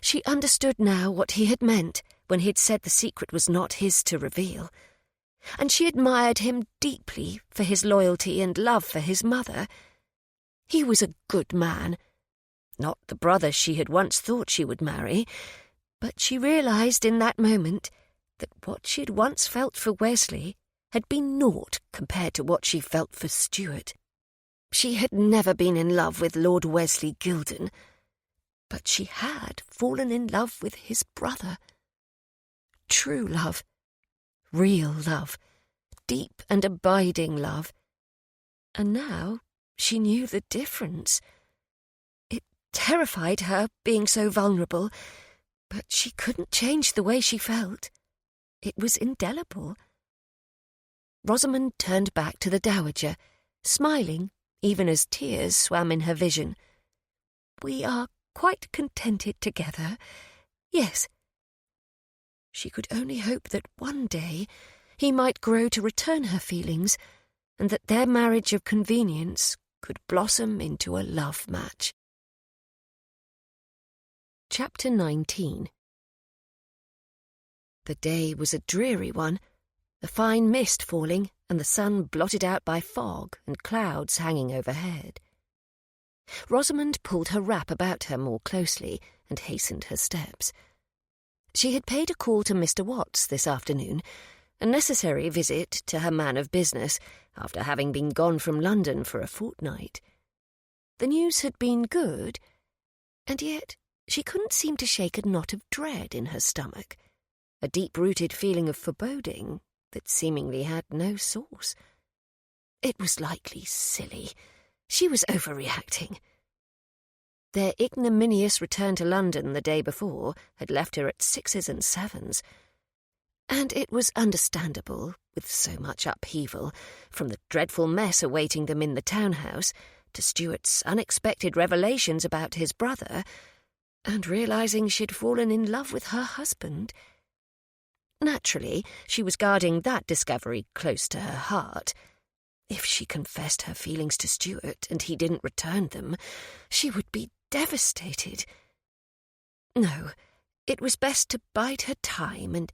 She understood now what he had meant when he'd said the secret was not his to reveal, and she admired him deeply for his loyalty and love for his mother. He was a good man, not the brother she had once thought she would marry, but she realised in that moment that what she'd once felt for Wesley had been naught compared to what she felt for Stuart. She had never been in love with Lord Wesley Gilden, but she had fallen in love with his brother. True love, real love, deep and abiding love. And now she knew the difference. It terrified her, being so vulnerable, but she couldn't change the way she felt. It was indelible. Rosamond turned back to the dowager, smiling even as tears swam in her vision. "We are quite contented together, yes." She could only hope that one day he might grow to return her feelings, and that their marriage of convenience could blossom into a love match. Chapter 19. The day was a dreary one, a fine mist falling and the sun blotted out by fog and clouds hanging overhead. Rosamond pulled her wrap about her more closely and hastened her steps. She had paid a call to Mr. Watts this afternoon, a necessary visit to her man of business after having been gone from London for a fortnight. The news had been good, and yet she couldn't seem to shake a knot of dread in her stomach, a deep-rooted feeling of foreboding that seemingly had no source. It was likely silly. She was overreacting. Their ignominious return to London the day before had left her at 6s and 7s, and it was understandable, with so much upheaval, from the dreadful mess awaiting them in the townhouse to Stuart's unexpected revelations about his brother, and realising she'd fallen in love with her husband. Naturally, she was guarding that discovery close to her heart. If she confessed her feelings to Stuart and he didn't return them, she would be devastated. No, it was best to bide her time and...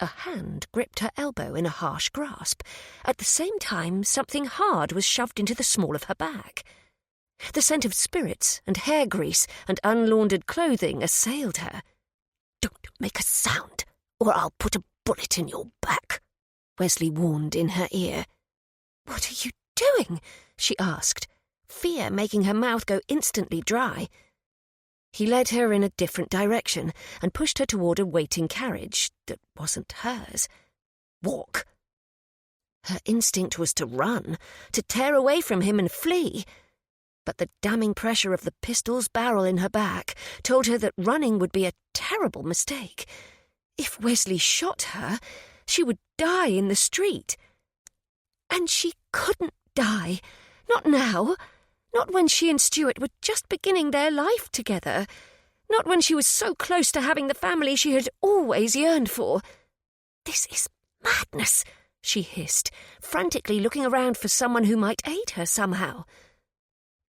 A hand gripped her elbow in a harsh grasp. At the same time, something hard was shoved into the small of her back. The scent of spirits and hair grease and unlaundered clothing assailed her. "Don't make a sound, or I'll put a bullet in your back," Wesley warned in her ear. "What are you doing?" she asked, fear making her mouth go instantly dry. He led her in a different direction and pushed her toward a waiting carriage that wasn't hers. "Walk." Her instinct was to run, to tear away from him and flee. But the damning pressure of the pistol's barrel in her back told her that running would be a terrible mistake. If Wesley shot her, she would die in the street. And she couldn't die. Not now. Not when she and Stuart were just beginning their life together. Not when she was so close to having the family she had always yearned for. "This is madness," she hissed, frantically looking around for someone who might aid her somehow.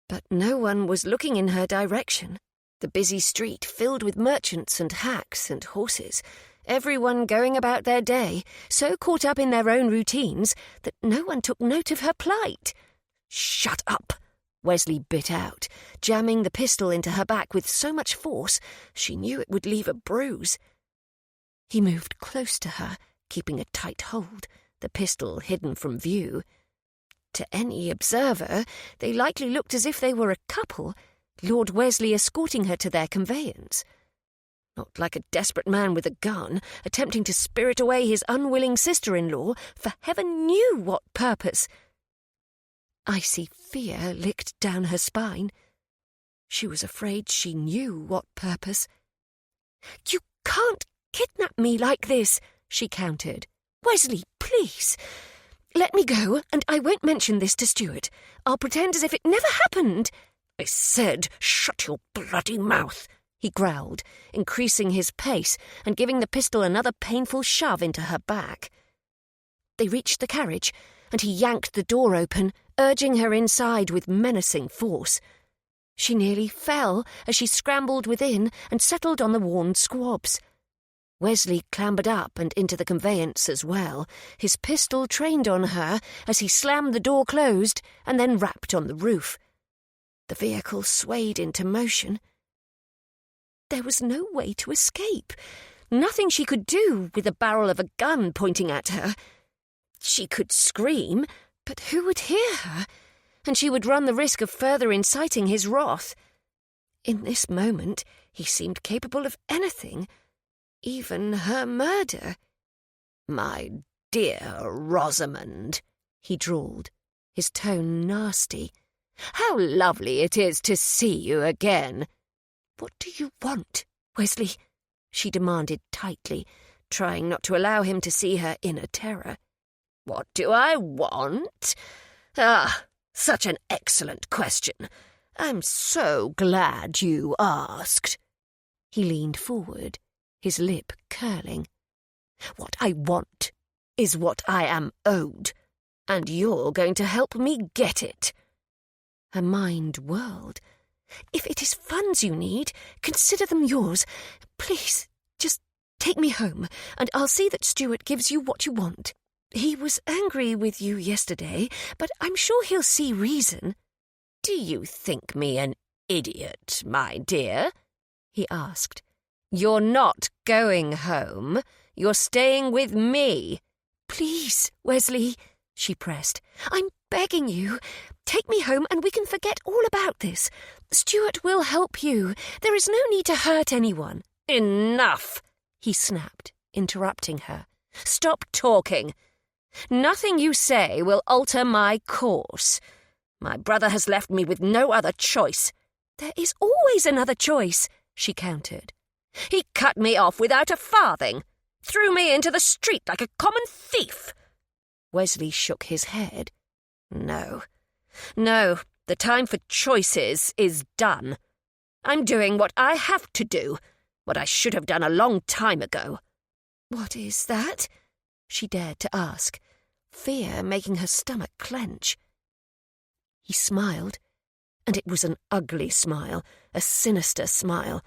But no one was looking in her direction. The busy street filled with merchants and hacks and horses, everyone going about their day, so caught up in their own routines that no one took note of her plight. "Shut up," Wesley bit out, jamming the pistol into her back with so much force she knew it would leave a bruise. He moved close to her, keeping a tight hold, the pistol hidden from view. To any observer, they likely looked as if they were a couple, Lord Wesley escorting her to their conveyance. Not like a desperate man with a gun, attempting to spirit away his unwilling sister-in-law for heaven knew what purpose. Icy fear licked down her spine. She was afraid she knew what purpose. "You can't kidnap me like this," she countered. "Wesley, please. Let me go, and I won't mention this to Stuart. I'll pretend as if it never happened." "I said, shut your bloody mouth," he growled, increasing his pace and giving the pistol another painful shove into her back. They reached the carriage, and he yanked the door open, urging her inside with menacing force. She nearly fell as she scrambled within and settled on the worn squabs. Wesley clambered up and into the conveyance as well, his pistol trained on her as he slammed the door closed and then rapped on the roof. The vehicle swayed into motion. There was no way to escape, nothing she could do with the barrel of a gun pointing at her. She could scream, but who would hear her? And she would run the risk of further inciting his wrath. In this moment, he seemed capable of anything, even her murder. "My dear Rosamond," he drawled, his tone nasty. "How lovely it is to see you again." "What do you want, Wesley?" she demanded tightly, trying not to allow him to see her inner terror. "What do I want? Ah, such an excellent question. I'm so glad you asked." He leaned forward, his lip curling. "What I want is what I am owed, and you're going to help me get it." Her mind whirled. "If it is funds you need, consider them yours. Please, just take me home, and I'll see that Stuart gives you what you want. He was angry with you yesterday, but I'm sure he'll see reason." "Do you think me an idiot, my dear?" he asked. "You're not going home. You're staying with me." "Please, Wesley," she pressed. "I'm begging you. Take me home and we can forget all about this. Stuart will help you. There is no need to hurt anyone." "Enough," he snapped, interrupting her. "Stop talking. Nothing you say will alter my course. My brother has left me with no other choice." "There is always another choice," she countered. "He cut me off without a farthing, threw me into the street like a common thief." Wesley shook his head. No, the time for choices is done. I'm doing what I have to do, what I should have done a long time ago." "What is that?" she dared to ask, fear making her stomach clench. He smiled, and it was an ugly smile, a sinister smile,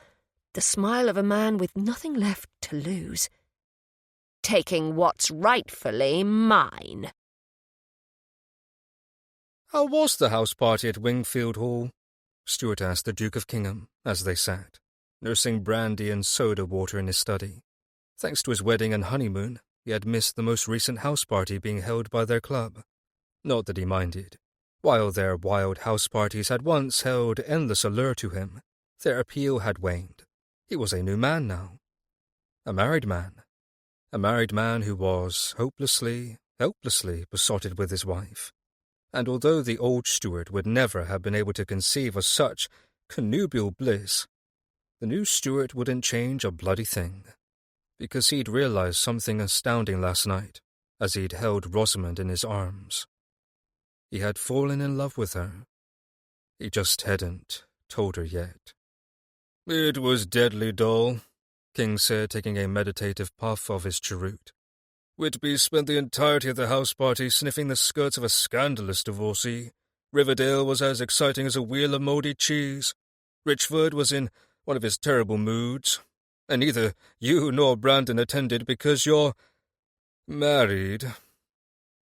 the smile of a man with nothing left to lose. "Taking what's rightfully mine." "How was the house party at Wingfield Hall?" Stuart asked the Duke of Kingham as they sat, nursing brandy and soda water in his study. Thanks to his wedding and honeymoon, he had missed the most recent house party being held by their club. Not that he minded. While their wild house parties had once held endless allure to him, their appeal had waned. He was a new man now. A married man. A married man who was hopelessly, helplessly besotted with his wife. And although the old Stuart would never have been able to conceive of such connubial bliss, the new Stuart wouldn't change a bloody thing, because he'd realized something astounding last night as he'd held Rosamond in his arms. He had fallen in love with her. He just hadn't told her yet. "It was deadly dull," King said, taking a meditative puff of his cheroot. "Whitby spent the entirety of the house party sniffing the skirts of a scandalous divorcee. Riverdale was as exciting as a wheel of mouldy cheese. Richford was in one of his terrible moods. And neither you nor Brandon attended because you're married."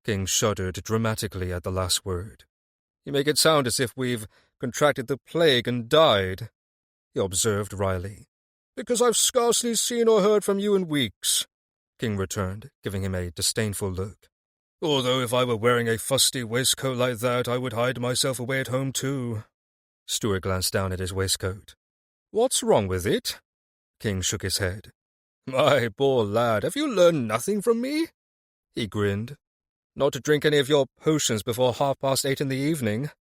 King shuddered dramatically at the last word. You make it sound as if we've contracted the plague and died, he observed wryly. Because I've scarcely seen or heard from you in weeks, King returned, giving him a disdainful look. Although if I were wearing a fusty waistcoat like that, I would hide myself away at home too. Stuart glanced down at his waistcoat. What's wrong with it? King shook his head. My poor lad, have you learned nothing from me? He grinned. Not to drink any of your potions before 8:30 in the evening.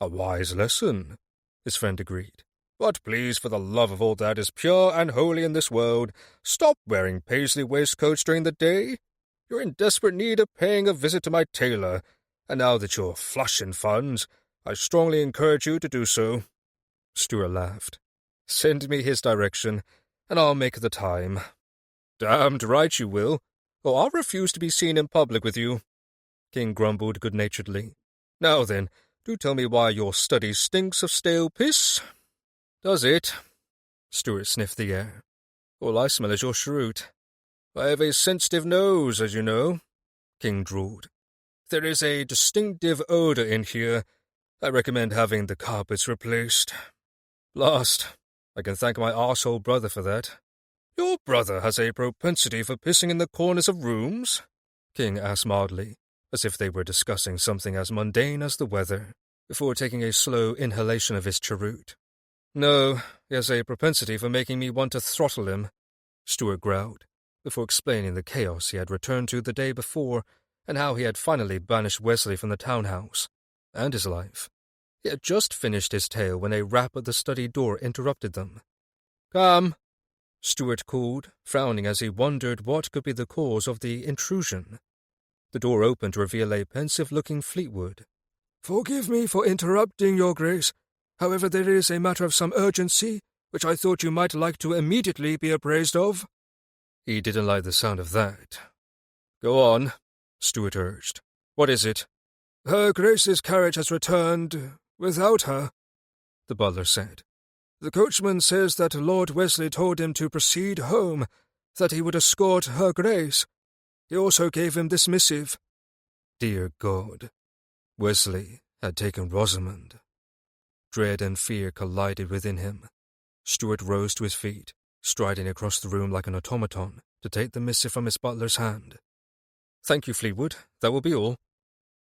A wise lesson, his friend agreed. But please, for the love of all that is pure and holy in this world, stop wearing paisley waistcoats during the day. You're in desperate need of paying a visit to my tailor, and now that you're flush in funds, I strongly encourage you to do so. Stuart laughed. Send me his direction, and I'll make the time. Damned right you will, or I'll refuse to be seen in public with you. King grumbled good-naturedly. Now then, do tell me why your study stinks of stale piss. Does it? Stuart sniffed the air. All I smell is your cheroot. I have a sensitive nose, as you know, King drawled. There is a distinctive odour in here. I recommend having the carpets replaced. Last, I can thank my arsehole brother for that. Your brother has a propensity for pissing in the corners of rooms? King asked mildly, as if they were discussing something as mundane as the weather, before taking a slow inhalation of his cheroot. No, he has a propensity for making me want to throttle him, Stuart growled, before explaining the chaos he had returned to the day before and how he had finally banished Wesley from the townhouse and his life. He had just finished his tale when a rap at the study door interrupted them. Come, Stuart called, frowning as he wondered what could be the cause of the intrusion. The door opened to reveal a pensive-looking Fleetwood. Forgive me for interrupting, Your Grace. However, there is a matter of some urgency, which I thought you might like to immediately be apprised of. He didn't like the sound of that. Go on, Stuart urged. What is it? Her Grace's carriage has returned without her, the butler said. The coachman says that Lord Wesley told him to proceed home, that he would escort Her Grace. He also gave him this missive. Dear God, Wesley had taken Rosamond. Dread and fear collided within him. Stuart rose to his feet, striding across the room like an automaton to take the missive from his butler's hand. Thank you, Fleetwood, that will be all,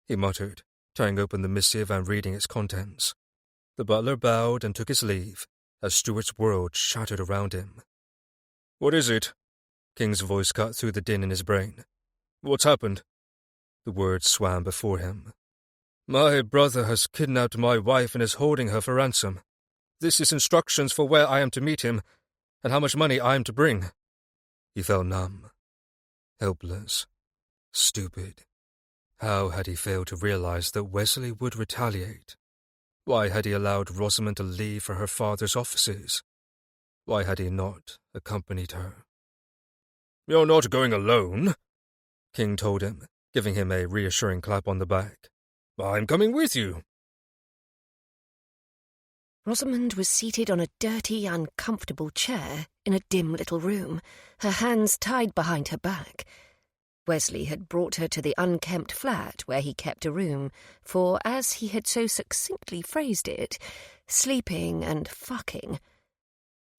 he muttered, tearing open the missive and reading its contents. The butler bowed and took his leave, as Stuart's world shattered around him. What is it? King's voice cut through the din in his brain. What's happened? The words swam before him. My brother has kidnapped my wife and is holding her for ransom. This is instructions for where I am to meet him, and how much money I am to bring. He felt numb, helpless, stupid. How had he failed to realize that Wesley would retaliate? Why had he allowed Rosamond to leave for her father's offices? Why had he not accompanied her? You're not going alone, King told him, giving him a reassuring clap on the back. I'm coming with you. Rosamond was seated on a dirty, uncomfortable chair in a dim little room, her hands tied behind her back. Wesley had brought her to the unkempt flat where he kept a room for, as he had so succinctly phrased it, sleeping and fucking.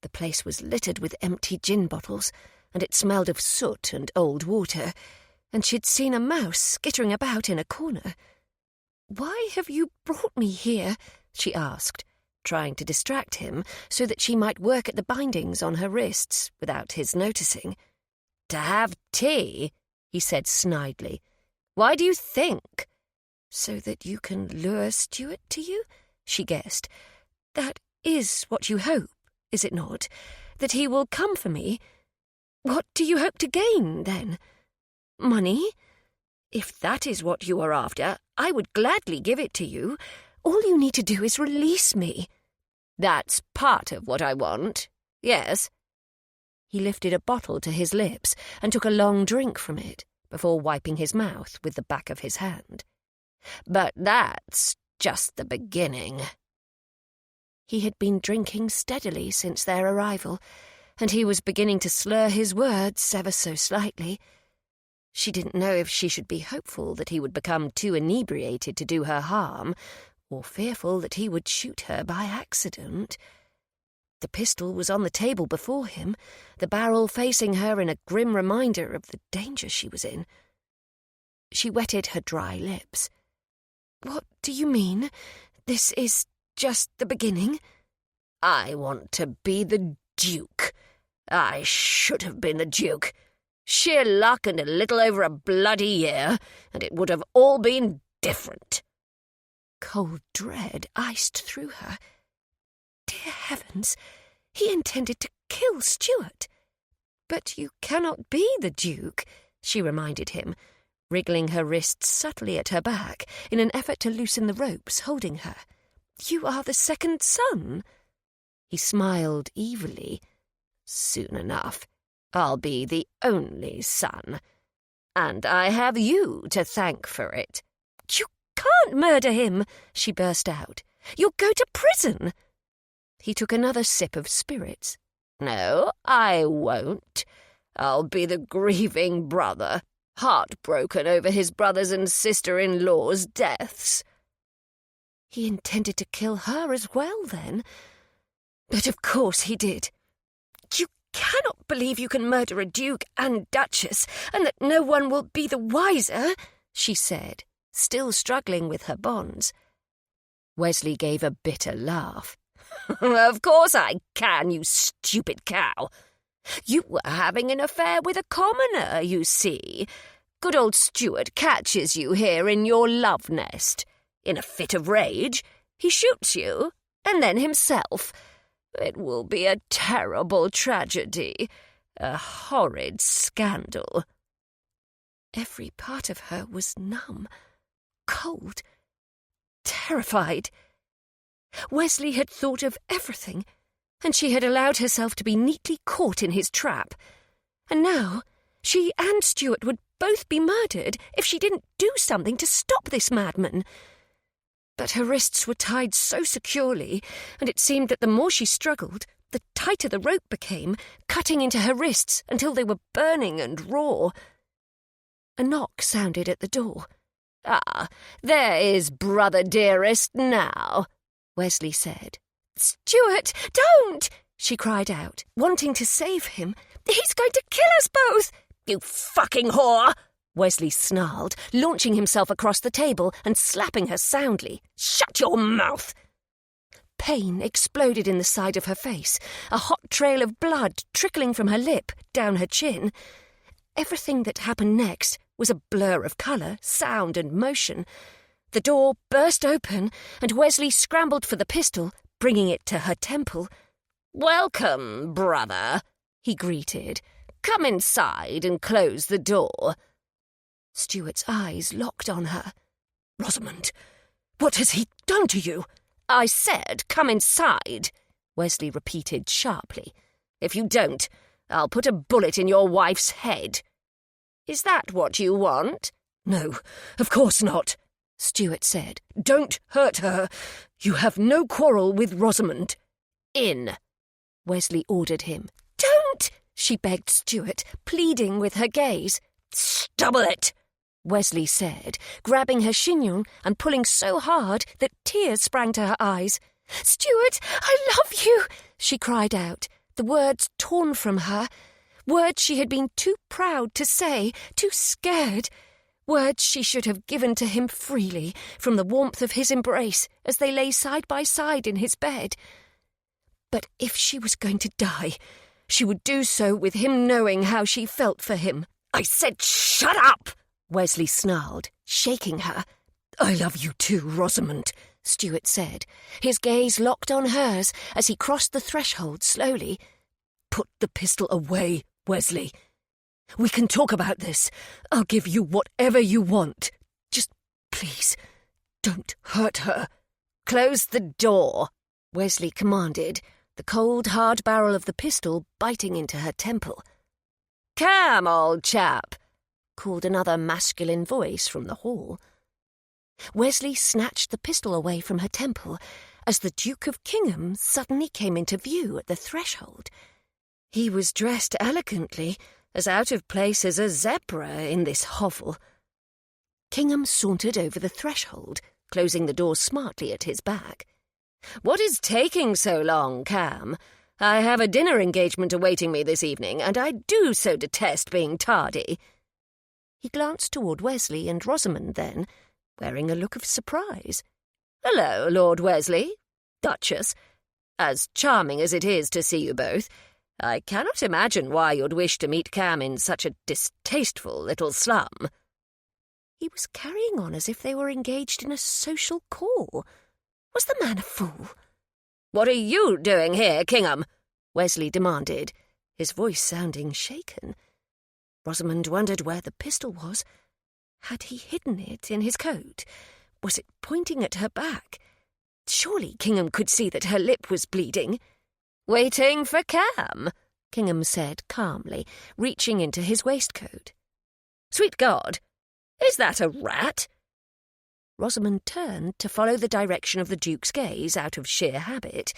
The place was littered with empty gin bottles, and it smelled of soot and old water, and she'd seen a mouse skittering about in a corner. "Why have you brought me here?" she asked, trying to distract him so that she might work at the bindings on her wrists without his noticing. "To have tea," he said snidely. "Why do you think?" "So that you can lure Stuart to you?" she guessed. "That is what you hope, is it not? That he will come for me? What do you hope to gain, then? Money? If that is what you are after, I would gladly give it to you. All you need to do is release me." "That's part of what I want, yes." He lifted a bottle to his lips and took a long drink from it, before wiping his mouth with the back of his hand. "But that's just the beginning." He had been drinking steadily since their arrival, and he was beginning to slur his words ever so slightly. She didn't know if she should be hopeful that he would become too inebriated to do her harm, or fearful that he would shoot her by accident. The pistol was on the table before him, the barrel facing her in a grim reminder of the danger she was in. She wetted her dry lips. "What do you mean? This is just the beginning?" "I want to be the Duke. I should have been the Duke. Sheer luck and a little over a bloody year, and it would have all been different." Cold dread iced through her. Dear heavens, he intended to kill Stuart. "But you cannot be the Duke," she reminded him, wriggling her wrists subtly at her back in an effort to loosen the ropes holding her. "You are the second son." He smiled evilly. "Soon enough, I'll be the only son. And I have you to thank for it." "You can't murder him," she burst out. "You'll go to prison." He took another sip of spirits. "No, I won't. I'll be the grieving brother, heartbroken over his brothers and sister-in-law's deaths." He intended to kill her as well, then. But of course he did. "You cannot believe you can murder a duke and duchess, and that no one will be the wiser," she said, still struggling with her bonds. Wesley gave a bitter laugh. "Of course I can, you stupid cow. You were having an affair with a commoner, you see. Good old Stuart catches you here in your love nest. In a fit of rage, he shoots you, and then himself. It will be a terrible tragedy, a horrid scandal." Every part of her was numb, cold, terrified. Wesley had thought of everything, and she had allowed herself to be neatly caught in his trap. And now she and Stuart would both be murdered if she didn't do something to stop this madman. But her wrists were tied so securely, and it seemed that the more she struggled, the tighter the rope became, cutting into her wrists until they were burning and raw. A knock sounded at the door. "Ah, there is brother dearest now," Wesley said. "Stuart, don't!" she cried out, wanting to save him. "He's going to kill us both!" "You fucking whore!" Wesley snarled, launching himself across the table and slapping her soundly. "Shut your mouth!" Pain exploded in the side of her face, a hot trail of blood trickling from her lip down her chin. Everything that happened next was a blur of colour, sound and motion. The door burst open, and Wesley scrambled for the pistol, bringing it to her temple. "Welcome, brother," he greeted. "Come inside and close the door." Stuart's eyes locked on her. "Rosamond, what has he done to you?" "I said come inside," Wesley repeated sharply. "If you don't, I'll put a bullet in your wife's head. Is that what you want?" "No, of course not," Stuart said. "Don't hurt her. You have no quarrel with Rosamond." "In," Wesley ordered him. "Don't!" she begged Stuart, pleading with her gaze. "Stubble it!" Wesley said, grabbing her chignon and pulling so hard that tears sprang to her eyes. "Stuart, I love you!" she cried out, the words torn from her. Words she had been too proud to say, too scared. Words she should have given to him freely from the warmth of his embrace as they lay side by side in his bed. But if she was going to die, she would do so with him knowing how she felt for him. "I said shut up!" Wesley snarled, shaking her. "I love you too, Rosamond," Stuart said, his gaze locked on hers as he crossed the threshold slowly. "Put the pistol away, Wesley. We can talk about this. I'll give you whatever you want. Just please, don't hurt her." "Close the door," Wesley commanded, the cold, hard barrel of the pistol biting into her temple. "Come, old chap," called another masculine voice from the hall. Wesley snatched the pistol away from her temple as the Duke of Kingham suddenly came into view at the threshold. He was dressed elegantly, as out of place as a zebra in this hovel. Kingham sauntered over the threshold, closing the door smartly at his back. "What is taking so long, Cam? I have a dinner engagement awaiting me this evening, and I do so detest being tardy." He glanced toward Wesley and Rosamond then, wearing a look of surprise. "Hello, Lord Wesley, Duchess. As charming as it is to see you both, I cannot imagine why you'd wish to meet Cam in such a distasteful little slum." He was carrying on as if they were engaged in a social call. Was the man a fool? "What are you doing here, Kingham?" Wesley demanded, his voice sounding shaken. Rosamond wondered where the pistol was. Had he hidden it in his coat? Was it pointing at her back? Surely Kingham could see that her lip was bleeding. "Waiting for Cam," Kingham said calmly, reaching into his waistcoat. "Sweet God, is that a rat?" Rosamond turned to follow the direction of the Duke's gaze out of sheer habit,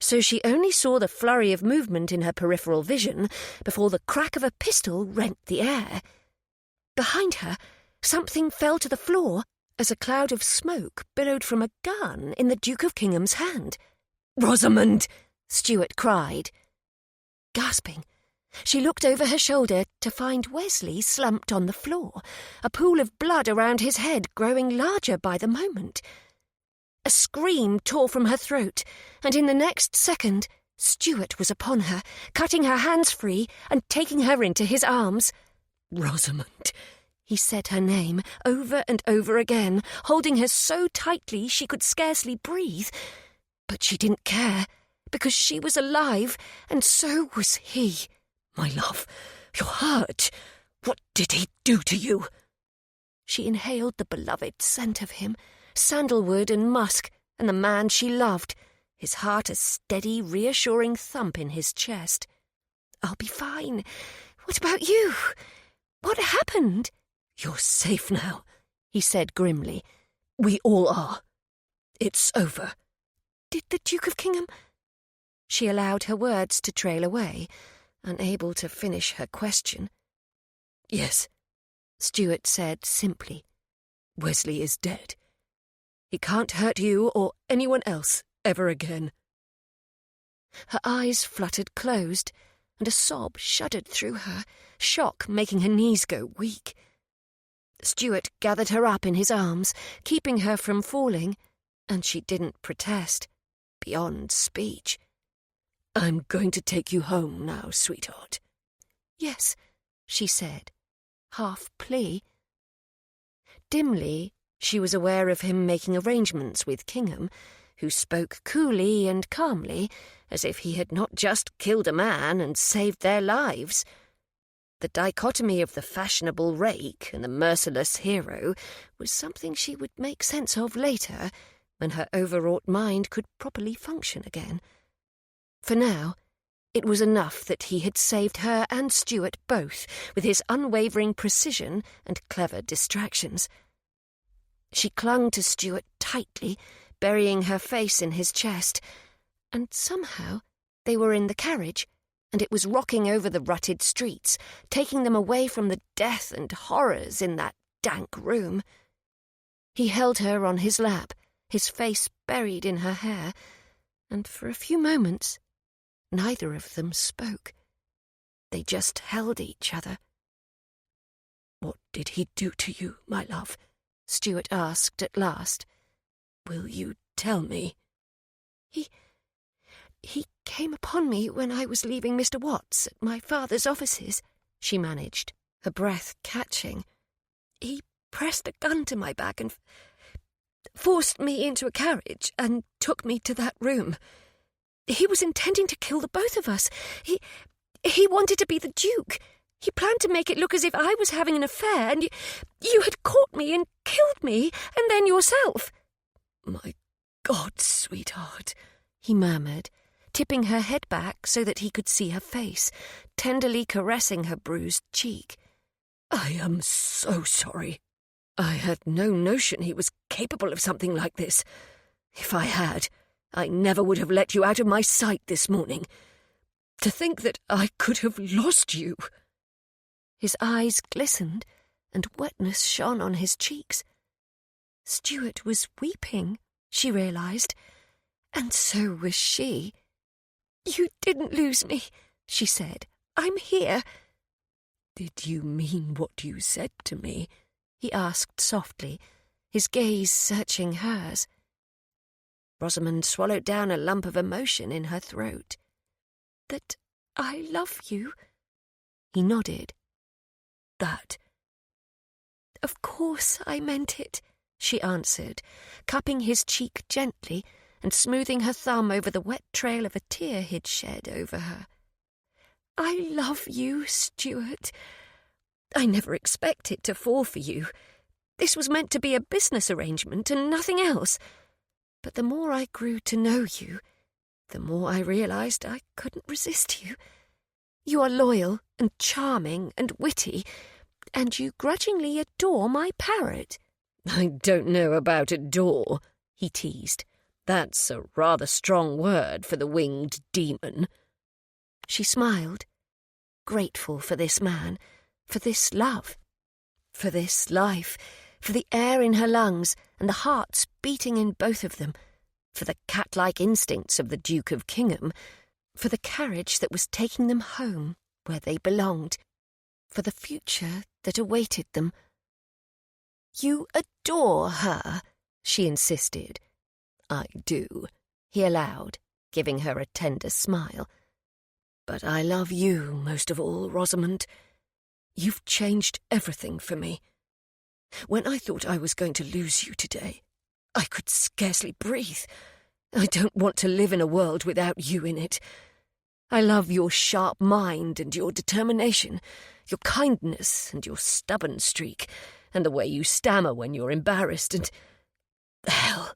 so she only saw the flurry of movement in her peripheral vision before the crack of a pistol rent the air. Behind her, something fell to the floor as a cloud of smoke billowed from a gun in the Duke of Kingham's hand. "Rosamond!" Stuart cried. Gasping, she looked over her shoulder to find Wesley slumped on the floor, a pool of blood around his head growing larger by the moment. A scream tore from her throat, and in the next second, Stuart was upon her, cutting her hands free and taking her into his arms. "Rosamond," he said her name over and over again, holding her so tightly she could scarcely breathe. But she didn't care, because she was alive, and so was he. "My love, you're hurt. What did he do to you?" She inhaled the beloved scent of him, sandalwood and musk, and the man she loved, his heart a steady, reassuring thump in his chest. "I'll be fine. What about you? What happened?" "You're safe now," he said grimly. "We all are. It's over." "Did the Duke of Kingham—" She allowed her words to trail away, unable to finish her question. "Yes," Stuart said simply. "Wesley is dead. He can't hurt you or anyone else ever again." Her eyes fluttered closed, and a sob shuddered through her, shock making her knees go weak. Stuart gathered her up in his arms, keeping her from falling, and she didn't protest, beyond speech. "I'm going to take you home now, sweetheart." "Yes," she said, half plea. Dimly, she was aware of him making arrangements with Kingham, who spoke coolly and calmly, as if he had not just killed a man and saved their lives. The dichotomy of the fashionable rake and the merciless hero was something she would make sense of later, when her overwrought mind could properly function again. For now, it was enough that he had saved her and Stuart both with his unwavering precision and clever distractions. She clung to Stuart tightly, burying her face in his chest, and somehow they were in the carriage, and it was rocking over the rutted streets, taking them away from the death and horrors in that dank room. He held her on his lap, his face buried in her hair, and for a few moments neither of them spoke. They just held each other. "What did he do to you, my love?" Stuart asked at last. "Will you tell me?" He came upon me when I was leaving Mr. Watts at my father's offices," she managed, her breath catching. "He pressed a gun to my back and forced me into a carriage and took me to that room. He was intending to kill the both of us. He wanted to be the Duke. He planned to make it look as if I was having an affair, and you had caught me and killed me, and then yourself." "My God, sweetheart," he murmured, tipping her head back so that he could see her face, tenderly caressing her bruised cheek. "I am so sorry. I had no notion he was capable of something like this. If I had, I never would have let you out of my sight this morning. To think that I could have lost you." His eyes glistened, and wetness shone on his cheeks. Stuart was weeping, she realised, and so was she. "You didn't lose me," she said. "I'm here." "Did you mean what you said to me?" he asked softly, his gaze searching hers. Rosamond swallowed down a lump of emotion in her throat. "That I love you?" He nodded. "That—" "Of course I meant it," she answered, cupping his cheek gently and smoothing her thumb over the wet trail of a tear he'd shed over her. "I love you, Stuart. I never expected to fall for you. This was meant to be a business arrangement and nothing else. But the more I grew to know you, the more I realised I couldn't resist you. You are loyal and charming and witty, and you grudgingly adore my parrot." "I don't know about adore," he teased. "That's a rather strong word for the winged demon." She smiled, grateful for this man, for this love, for this life, for the air in her lungs and the hearts beating in both of them, for the cat-like instincts of the Duke of Kingham, for the carriage that was taking them home where they belonged, for the future that awaited them. "You adore her," she insisted. "I do," he allowed, giving her a tender smile. "But I love you most of all, Rosamond. You've changed everything for me. When I thought I was going to lose you today, I could scarcely breathe. I don't want to live in a world without you in it. I love your sharp mind and your determination, your kindness and your stubborn streak, and the way you stammer when you're embarrassed, and... hell,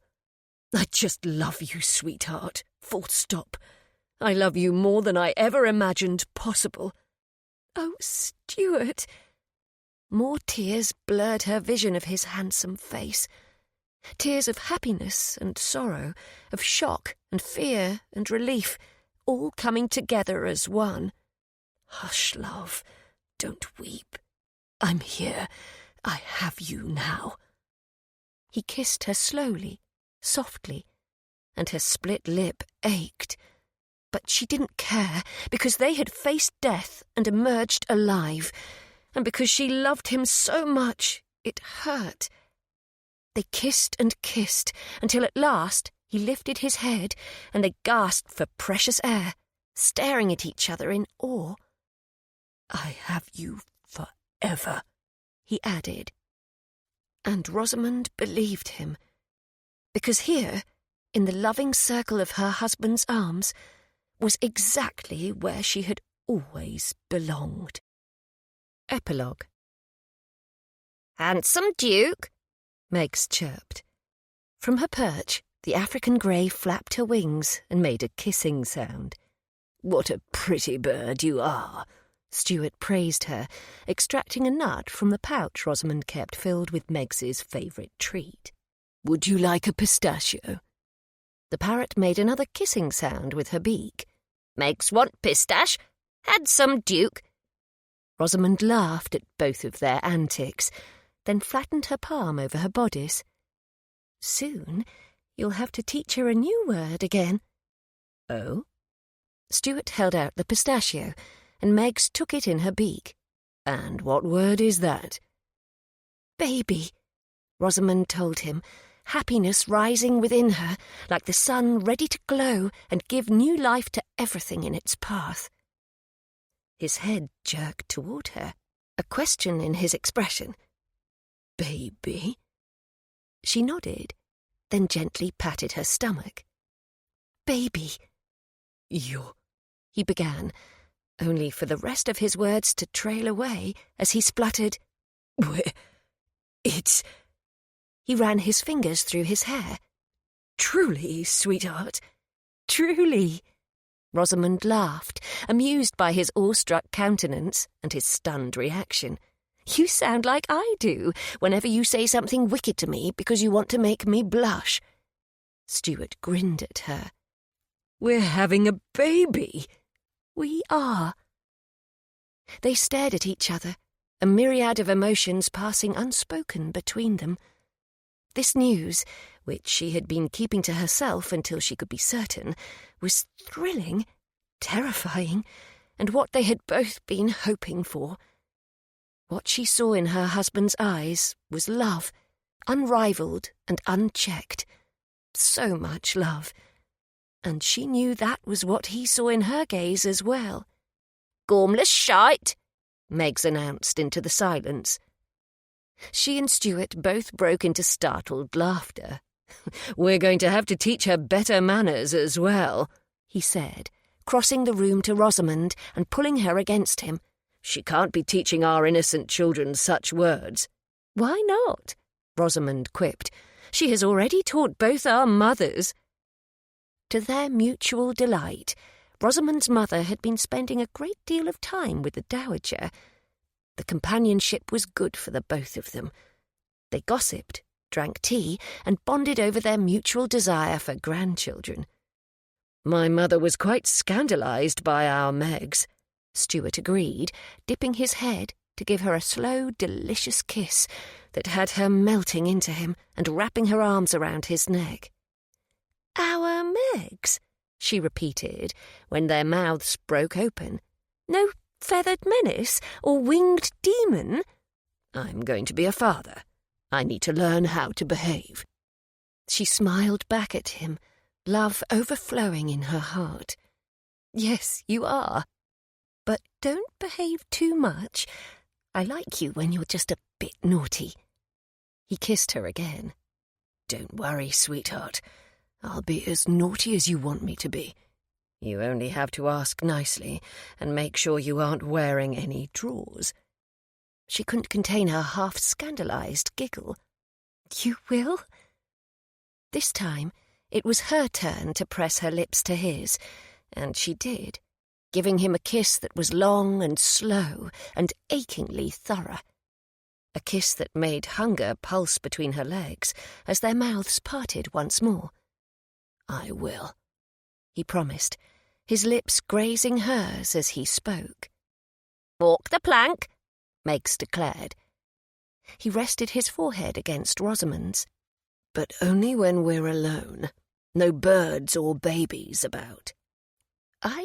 I just love you, sweetheart, full stop. I love you more than I ever imagined possible." "Oh, Stuart!" More tears blurred her vision of his handsome face. Tears of happiness and sorrow, of shock and fear and relief, all coming together as one. "Hush, love. Don't weep. I'm here. I have you now." He kissed her slowly, softly, and her split lip ached. But she didn't care, because they had faced death and emerged alive, and because she loved him so much it hurt. They kissed and kissed, until at last he lifted his head, and they gasped for precious air, staring at each other in awe. "I have you forever," he added. And Rosamond believed him, because here, in the loving circle of her husband's arms, was exactly where she had always belonged. Epilogue. "Handsome Duke," Meggs chirped. From her perch, the African grey flapped her wings and made a kissing sound. "What a pretty bird you are," Stuart praised her, extracting a nut from the pouch Rosamond kept filled with Meggs's favourite treat. "Would you like a pistachio?" The parrot made another kissing sound with her beak. "Meggs want pistache. Handsome Duke." Rosamond laughed at both of their antics, then flattened her palm over her bodice. "Soon you'll have to teach her a new word again." "Oh?" Stuart held out the pistachio, and Meggs took it in her beak. "And what word is that?" "Baby," Rosamond told him, happiness rising within her, like the sun ready to glow and give new life to everything in its path. His head jerked toward her, a question in his expression. "Baby?" She nodded, then gently patted her stomach. "Baby." "You're—" he began, only for the rest of his words to trail away as he spluttered, "It's—" He ran his fingers through his hair. "Truly, sweetheart?" "Truly." Rosamond laughed, amused by his awestruck countenance and his stunned reaction. "You sound like I do, whenever you say something wicked to me because you want to make me blush." Stuart grinned at her. "We're having a baby." "We are." They stared at each other, a myriad of emotions passing unspoken between them. This news, which she had been keeping to herself until she could be certain, was thrilling, terrifying, and what they had both been hoping for. What she saw in her husband's eyes was love, unrivalled and unchecked. So much love. And she knew that was what he saw in her gaze as well. "Gormless shite," Meggs announced into the silence. She and Stuart both broke into startled laughter. "We're going to have to teach her better manners as well," he said, crossing the room to Rosamond and pulling her against him. "She can't be teaching our innocent children such words." "Why not?" Rosamond quipped. "She has already taught both our mothers." To their mutual delight, Rosamond's mother had been spending a great deal of time with the Dowager. The companionship was good for the both of them. They gossiped, drank tea, and bonded over their mutual desire for grandchildren. "My mother was quite scandalised by our Meggs," Stuart agreed, dipping his head to give her a slow, delicious kiss that had her melting into him and wrapping her arms around his neck. "Our Meggs," she repeated, when their mouths broke open. "No feathered menace or winged demon?" "I'm going to be a father. I need to learn how to behave." She smiled back at him, love overflowing in her heart. "Yes, you are. But don't behave too much. I like you when you're just a bit naughty." He kissed her again. "Don't worry, sweetheart. I'll be as naughty as you want me to be. You only have to ask nicely and make sure you aren't wearing any drawers." She couldn't contain her half-scandalised giggle. "You will?" This time, it was her turn to press her lips to his, and she did, giving him a kiss that was long and slow and achingly thorough. A kiss that made hunger pulse between her legs as their mouths parted once more. "I will," he promised, his lips grazing hers as he spoke. "Walk the plank," Meggs declared. He rested his forehead against Rosamond's. "But only when we're alone. No birds or babies about." "I